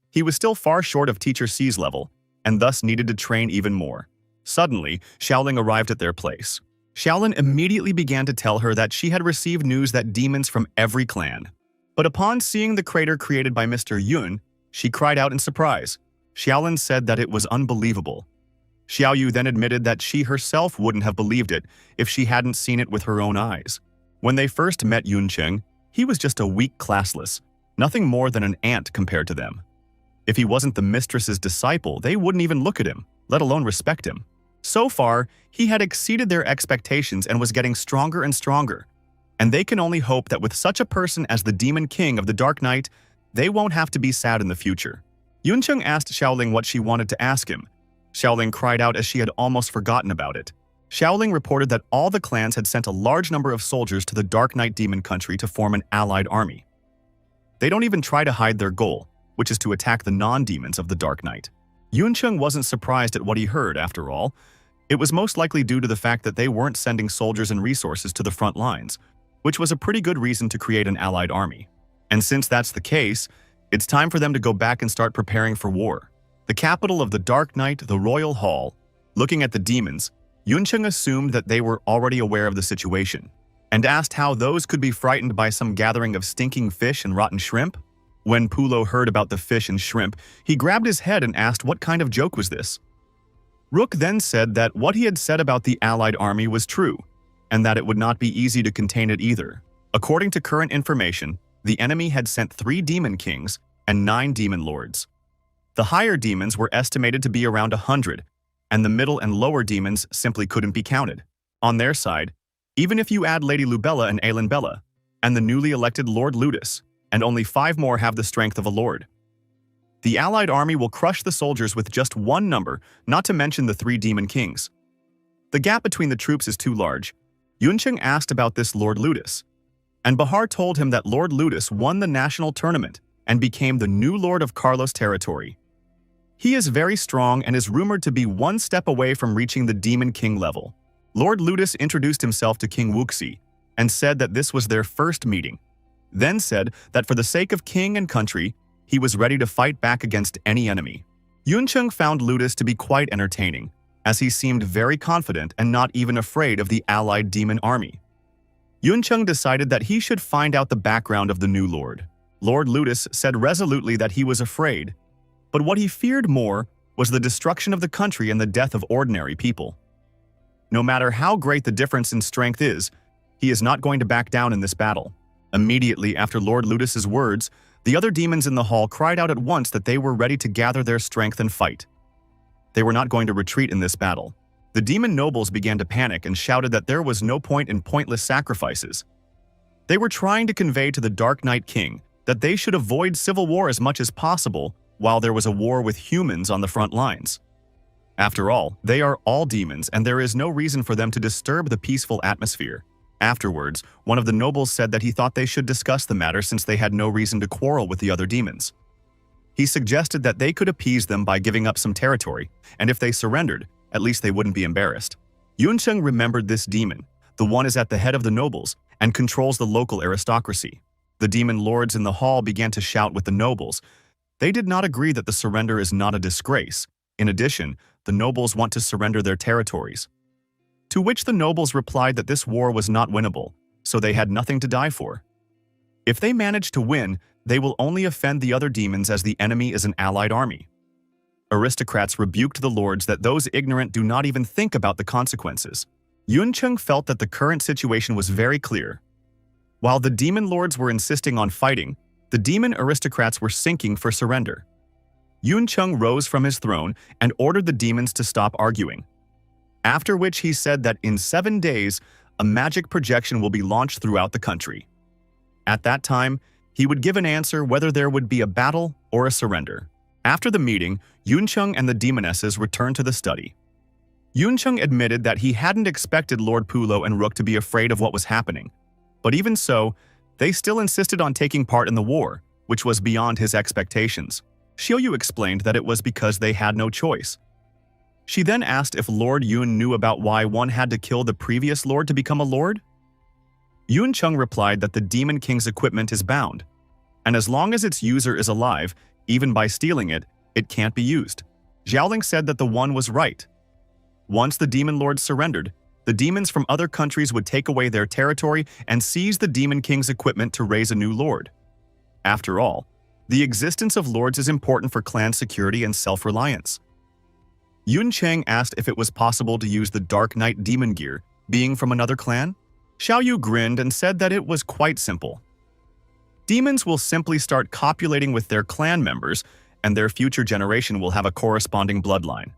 He was still far short of Teacher C's level, and thus needed to train even more. Suddenly, Xiaoling arrived at their place. Xiaolin immediately began to tell her that she had received news that demons from every clan. But upon seeing the crater created by Mr. Yun, she cried out in surprise. Xiaolin said that it was unbelievable. Xiaoyu then admitted that she herself wouldn't have believed it if she hadn't seen it with her own eyes. When they first met Yuncheng, he was just a weak classless, nothing more than an ant compared to them. If he wasn't the mistress's disciple, they wouldn't even look at him, let alone respect him. So far, he had exceeded their expectations and was getting stronger and stronger. And they can only hope that with such a person as the Demon King of the Dark Knight, they won't have to be sad in the future. Yuncheng asked Xiaoling what she wanted to ask him. Xiaoling cried out as she had almost forgotten about it. Xiaoling reported that all the clans had sent a large number of soldiers to the Dark Knight Demon Country to form an allied army. They don't even try to hide their goal, which is to attack the non-demons of the Dark Knight. Yuncheng wasn't surprised at what he heard, after all. It was most likely due to the fact that they weren't sending soldiers and resources to the front lines, which was a pretty good reason to create an allied army. And since that's the case, it's time for them to go back and start preparing for war. The capital of the Dark Knight, the Royal Hall. Looking at the demons, Yuncheng assumed that they were already aware of the situation, and asked how those could be frightened by some gathering of stinking fish and rotten shrimp. When Pulo heard about the fish and shrimp, he grabbed his head and asked what kind of joke was this. Rook then said that what he had said about the allied army was true, and that it would not be easy to contain it either. According to current information, the enemy had sent 3 demon kings and 9 demon lords. The higher demons were estimated to be around 100, and the middle and lower demons simply couldn't be counted. On their side, even if you add Lady Lubella and Aelin Bella, and the newly elected Lord Ludus, and only 5 more have the strength of a lord. The allied army will crush the soldiers with just 1 number, not to mention the 3 demon kings. The gap between the troops is too large. Yuncheng asked about this Lord Ludus, and Bahar told him that Lord Ludus won the national tournament and became the new lord of Carlos territory. He is very strong and is rumored to be 1 step away from reaching the Demon King level. Lord Ludus introduced himself to King Wuxi and said that this was their first meeting, then said that for the sake of king and country, he was ready to fight back against any enemy. Yuncheng found Ludus to be quite entertaining, as he seemed very confident and not even afraid of the allied demon army. Yuncheng decided that he should find out the background of the new lord. Lord Ludus said resolutely that he was afraid, but what he feared more was the destruction of the country and the death of ordinary people. No matter how great the difference in strength is, he is not going to back down in this battle. Immediately after Lord Ludus's words, the other demons in the hall cried out at once that they were ready to gather their strength and fight. They were not going to retreat in this battle. The demon nobles began to panic and shouted that there was no point in pointless sacrifices. They were trying to convey to the Dark Knight King that they should avoid civil war as much as possible while there was a war with humans on the front lines. After all, they are all demons and there is no reason for them to disturb the peaceful atmosphere. Afterwards, one of the nobles said that he thought they should discuss the matter since they had no reason to quarrel with the other demons. He suggested that they could appease them by giving up some territory, and if they surrendered, at least they wouldn't be embarrassed. Yuncheng remembered this demon. The one is at the head of the nobles and controls the local aristocracy. The demon lords in the hall began to shout with the nobles. They did not agree that the surrender is not a disgrace. In addition, the nobles want to surrender their territories. To which the nobles replied that this war was not winnable, so they had nothing to die for. If they manage to win, they will only offend the other demons as the enemy is an allied army. Aristocrats rebuked the lords that those ignorant do not even think about the consequences. Yuncheng felt that the current situation was very clear. While the demon lords were insisting on fighting, the demon aristocrats were sinking for surrender. Yuncheng rose from his throne and ordered the demons to stop arguing. After which he said that in 7 days, a magic projection will be launched throughout the country. At that time, he would give an answer whether there would be a battle or a surrender. After the meeting, Yuncheng and the demonesses returned to the study. Yuncheng admitted that he hadn't expected Lord Pulo and Rook to be afraid of what was happening. But even so, they still insisted on taking part in the war, which was beyond his expectations. Xiaoyu explained that it was because they had no choice. She then asked if Lord Yun knew about why one had to kill the previous lord to become a lord. Yuncheng replied that the Demon King's equipment is bound, and as long as its user is alive, even by stealing it, it can't be used. Xiaoling said that the one was right. Once the demon lords surrendered, the demons from other countries would take away their territory and seize the Demon King's equipment to raise a new lord. After all, the existence of lords is important for clan security and self-reliance. Yuncheng asked if it was possible to use the Dark Knight demon gear, being from another clan. Xiaoyu grinned and said that it was quite simple. Demons will simply start copulating with their clan members, and their future generation will have a corresponding bloodline.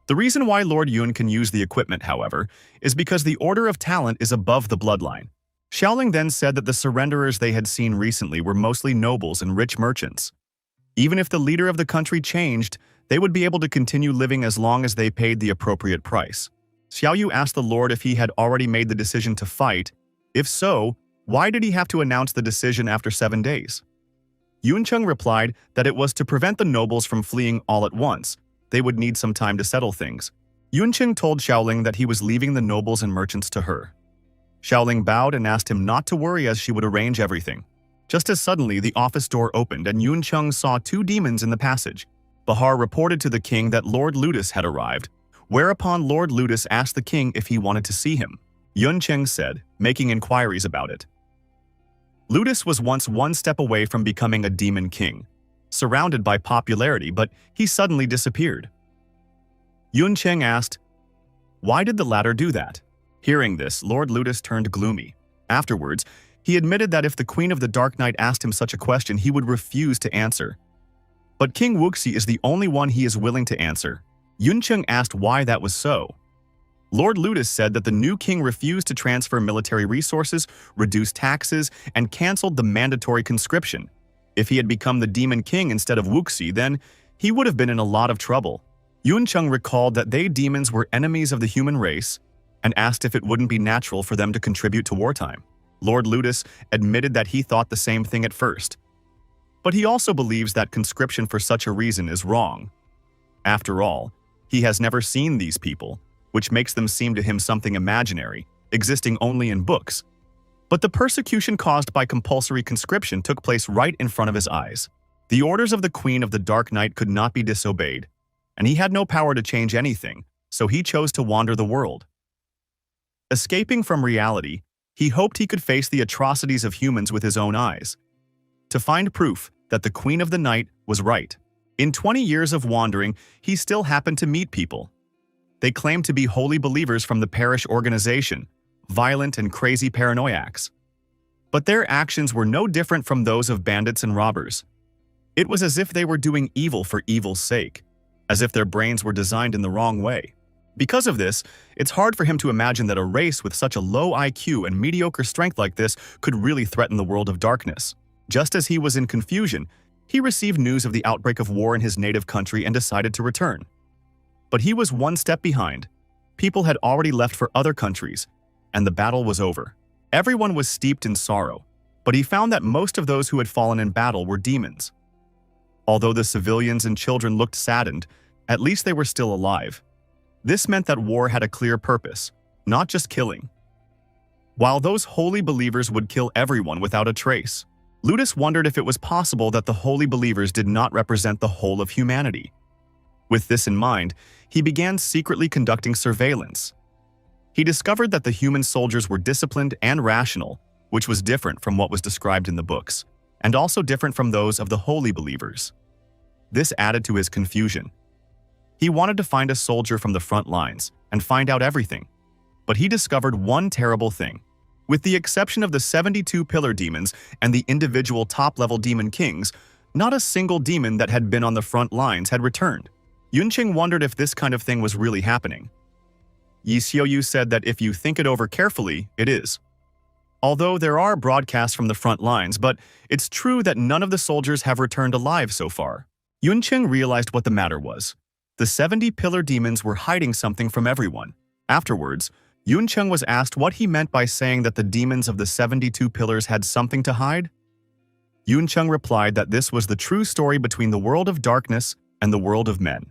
The reason why Lord Yun can use the equipment, however, is because the order of talent is above the bloodline. Xiaoling then said that the surrenderers they had seen recently were mostly nobles and rich merchants. Even if the leader of the country changed, they would be able to continue living as long as they paid the appropriate price. Xiaoyu asked the lord if he had already made the decision to fight. If so, why did he have to announce the decision after 7 days? Yuncheng replied that it was to prevent the nobles from fleeing all at once. They would need some time to settle things. Yuncheng told Xiaoling that he was leaving the nobles and merchants to her. Xiaoling bowed and asked him not to worry as she would arrange everything. Just as suddenly, the office door opened and Yuncheng saw 2 demons in the passage. Bahar reported to the king that Lord Ludus had arrived, whereupon Lord Ludus asked the king if he wanted to see him. Yuncheng said, making inquiries about it. Ludus was once 1 step away from becoming a demon king, surrounded by popularity, but he suddenly disappeared. Yuncheng asked, why did the latter do that? Hearing this, Lord Ludus turned gloomy. Afterwards, he admitted that if the Queen of the Dark Knight asked him such a question, he would refuse to answer. But King Wuxi is the only one he is willing to answer. Yuncheng asked why that was so. Lord Ludus said that the new king refused to transfer military resources, reduce taxes, and canceled the mandatory conscription. If he had become the demon king instead of Wuxi, then he would have been in a lot of trouble. Yuncheng recalled that they demons were enemies of the human race and asked if it wouldn't be natural for them to contribute to wartime. Lord Ludus admitted that he thought the same thing at first. But he also believes that conscription for such a reason is wrong. After all, he has never seen these people, which makes them seem to him something imaginary, existing only in books. But the persecution caused by compulsory conscription took place right in front of his eyes. The orders of the Queen of the Dark Knight could not be disobeyed, and he had no power to change anything, so he chose to wander the world. Escaping from reality, he hoped he could face the atrocities of humans with his own eyes, to find proof that the Queen of the Night was right. In 20 years of wandering, he still happened to meet people. They claimed to be holy believers from the parish organization, violent and crazy paranoiacs. But their actions were no different from those of bandits and robbers. It was as if they were doing evil for evil's sake, as if their brains were designed in the wrong way. Because of this, it's hard for him to imagine that a race with such a low IQ and mediocre strength like this could really threaten the world of darkness. Just as he was in confusion, he received news of the outbreak of war in his native country and decided to return. But he was 1 step behind. People had already left for other countries, and the battle was over. Everyone was steeped in sorrow, but he found that most of those who had fallen in battle were demons. Although the civilians and children looked saddened, at least they were still alive. This meant that war had a clear purpose, not just killing. While those holy believers would kill everyone without a trace, Ludus wondered if it was possible that the holy believers did not represent the whole of humanity. With this in mind, he began secretly conducting surveillance. He discovered that the human soldiers were disciplined and rational, which was different from what was described in the books, and also different from those of the holy believers. This added to his confusion. He wanted to find a soldier from the front lines and find out everything. But he discovered one terrible thing. With the exception of the 72 pillar demons and the individual top-level demon kings, not a single demon that had been on the front lines had returned. Yunqing wondered if this kind of thing was really happening. Yi Xiaoyu said that if you think it over carefully, it is. Although there are broadcasts from the front lines, but it's true that none of the soldiers have returned alive so far. Yunqing realized what the matter was. The 70 pillar demons were hiding something from everyone. Afterwards, Yunqing was asked what he meant by saying that the demons of the 72 pillars had something to hide. Yunqing replied that this was the true story between the world of darkness and the world of men.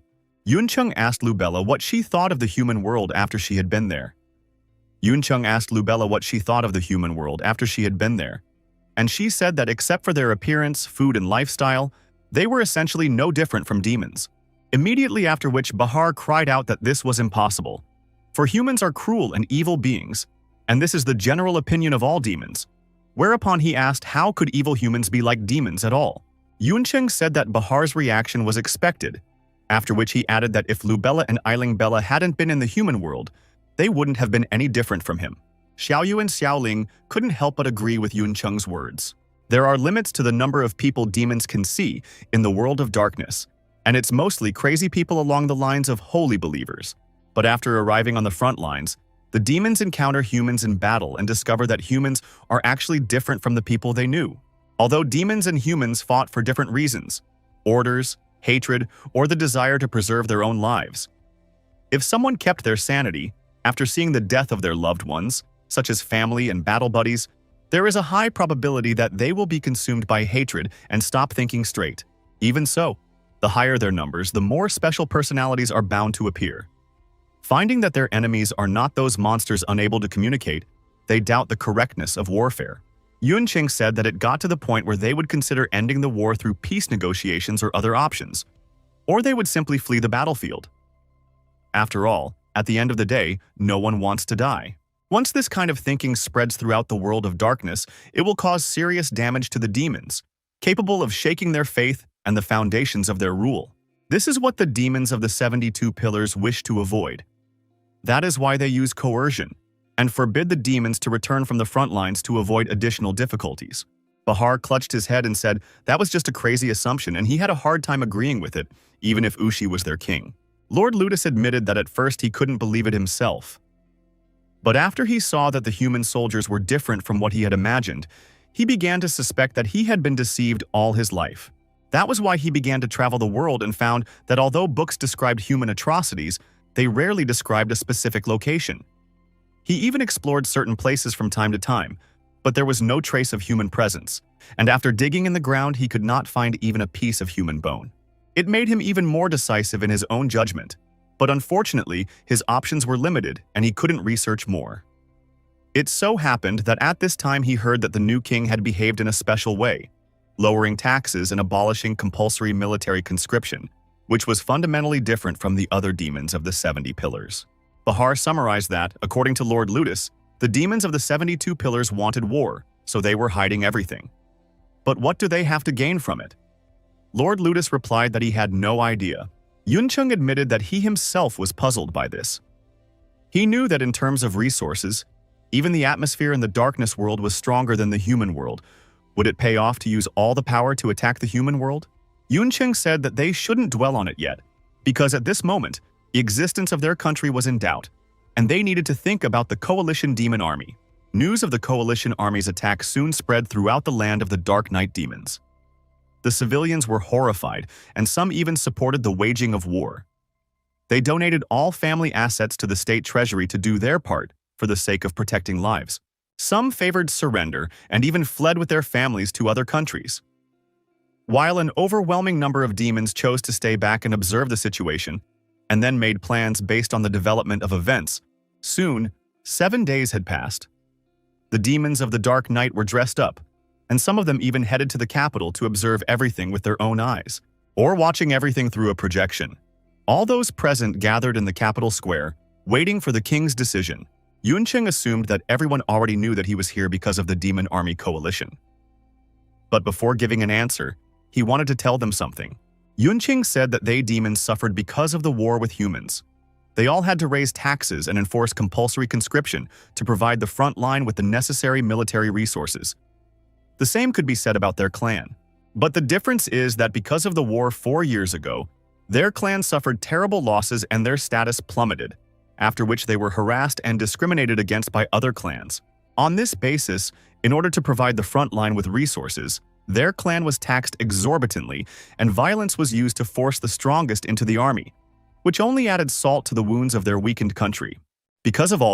Yunqing asked Lubella what she thought of the human world after she had been there. Yunqing asked Lubella what she thought of the human world after she had been there, and she said that except for their appearance, food, and lifestyle, they were essentially no different from demons. Immediately after which Bahar cried out that this was impossible. For humans are cruel and evil beings, and this is the general opinion of all demons. Whereupon he asked how could evil humans be like demons at all. Yunqing said that Bahar's reaction was expected, after which he added that if Lubella and Eiling Bella hadn't been in the human world, they wouldn't have been any different from him. Xiaoyu and Xiaoling couldn't help but agree with Yunqing's words. There are limits to the number of people demons can see in the world of darkness, and it's mostly crazy people along the lines of holy believers. But after arriving on the front lines, the demons encounter humans in battle and discover that humans are actually different from the people they knew. Although demons and humans fought for different reasons, orders, hatred, or the desire to preserve their own lives. If someone kept their sanity after seeing the death of their loved ones, such as family and battle buddies, there is a high probability that they will be consumed by hatred and stop thinking straight. Even so, the higher their numbers, the more special personalities are bound to appear. Finding that their enemies are not those monsters unable to communicate, they doubt the correctness of warfare. Yunqing said that it got to the point where they would consider ending the war through peace negotiations or other options, or they would simply flee the battlefield. After all, at the end of the day, no one wants to die. Once this kind of thinking spreads throughout the world of darkness, it will cause serious damage to the demons, capable of shaking their faith and the foundations of their rule. This is what the demons of the 72 pillars wish to avoid. That is why they use coercion and forbid the demons to return from the front lines to avoid additional difficulties. Bahar clutched his head and said that was just a crazy assumption and he had a hard time agreeing with it, even if Ushi was their king. Lord Ludus admitted that at first he couldn't believe it himself. But after he saw that the human soldiers were different from what he had imagined, he began to suspect that he had been deceived all his life. That was why he began to travel the world and found that although books described human atrocities, they rarely described a specific location. He even explored certain places from time to time, but there was no trace of human presence, and after digging in the ground he could not find even a piece of human bone. It made him even more decisive in his own judgment, but unfortunately his options were limited and he couldn't research more. It so happened that at this time he heard that the new king had behaved in a special way, lowering taxes and abolishing compulsory military conscription, which was fundamentally different from the other demons of the 70 pillars. Bahar summarized that, according to Lord Ludus, the demons of the 72 pillars wanted war, so they were hiding everything. But what do they have to gain from it? Lord Ludus replied that he had no idea. Yunqing admitted that he himself was puzzled by this. He knew that in terms of resources, even the atmosphere in the darkness world was stronger than the human world. Would it pay off to use all the power to attack the human world? Yunqing said that they shouldn't dwell on it yet, because at this moment, the existence of their country was in doubt, and they needed to think about the Coalition Demon Army. News of the Coalition Army's attack soon spread throughout the land of the Dark Knight demons. The civilians were horrified, and some even supported the waging of war. They donated all family assets to the state treasury to do their part for the sake of protecting lives. Some favored surrender and even fled with their families to other countries. While an overwhelming number of demons chose to stay back and observe the situation, and then made plans based on the development of events, soon, 7 days had passed. The demons of the Dark Knight were dressed up, and some of them even headed to the capital to observe everything with their own eyes, or watching everything through a projection. All those present gathered in the capital square, waiting for the king's decision. Yunqing assumed that everyone already knew that he was here because of the demon army coalition. But before giving an answer, he wanted to tell them something. Yunqing said that they demons suffered because of the war with humans. They all had to raise taxes and enforce compulsory conscription to provide the front line with the necessary military resources. The same could be said about their clan. But the difference is that because of the war 4 years ago, their clan suffered terrible losses and their status plummeted, after which they were harassed and discriminated against by other clans. On this basis, in order to provide the front line with resources, their clan was taxed exorbitantly and violence was used to force the strongest into the army, which only added salt to the wounds of their weakened country. Because of all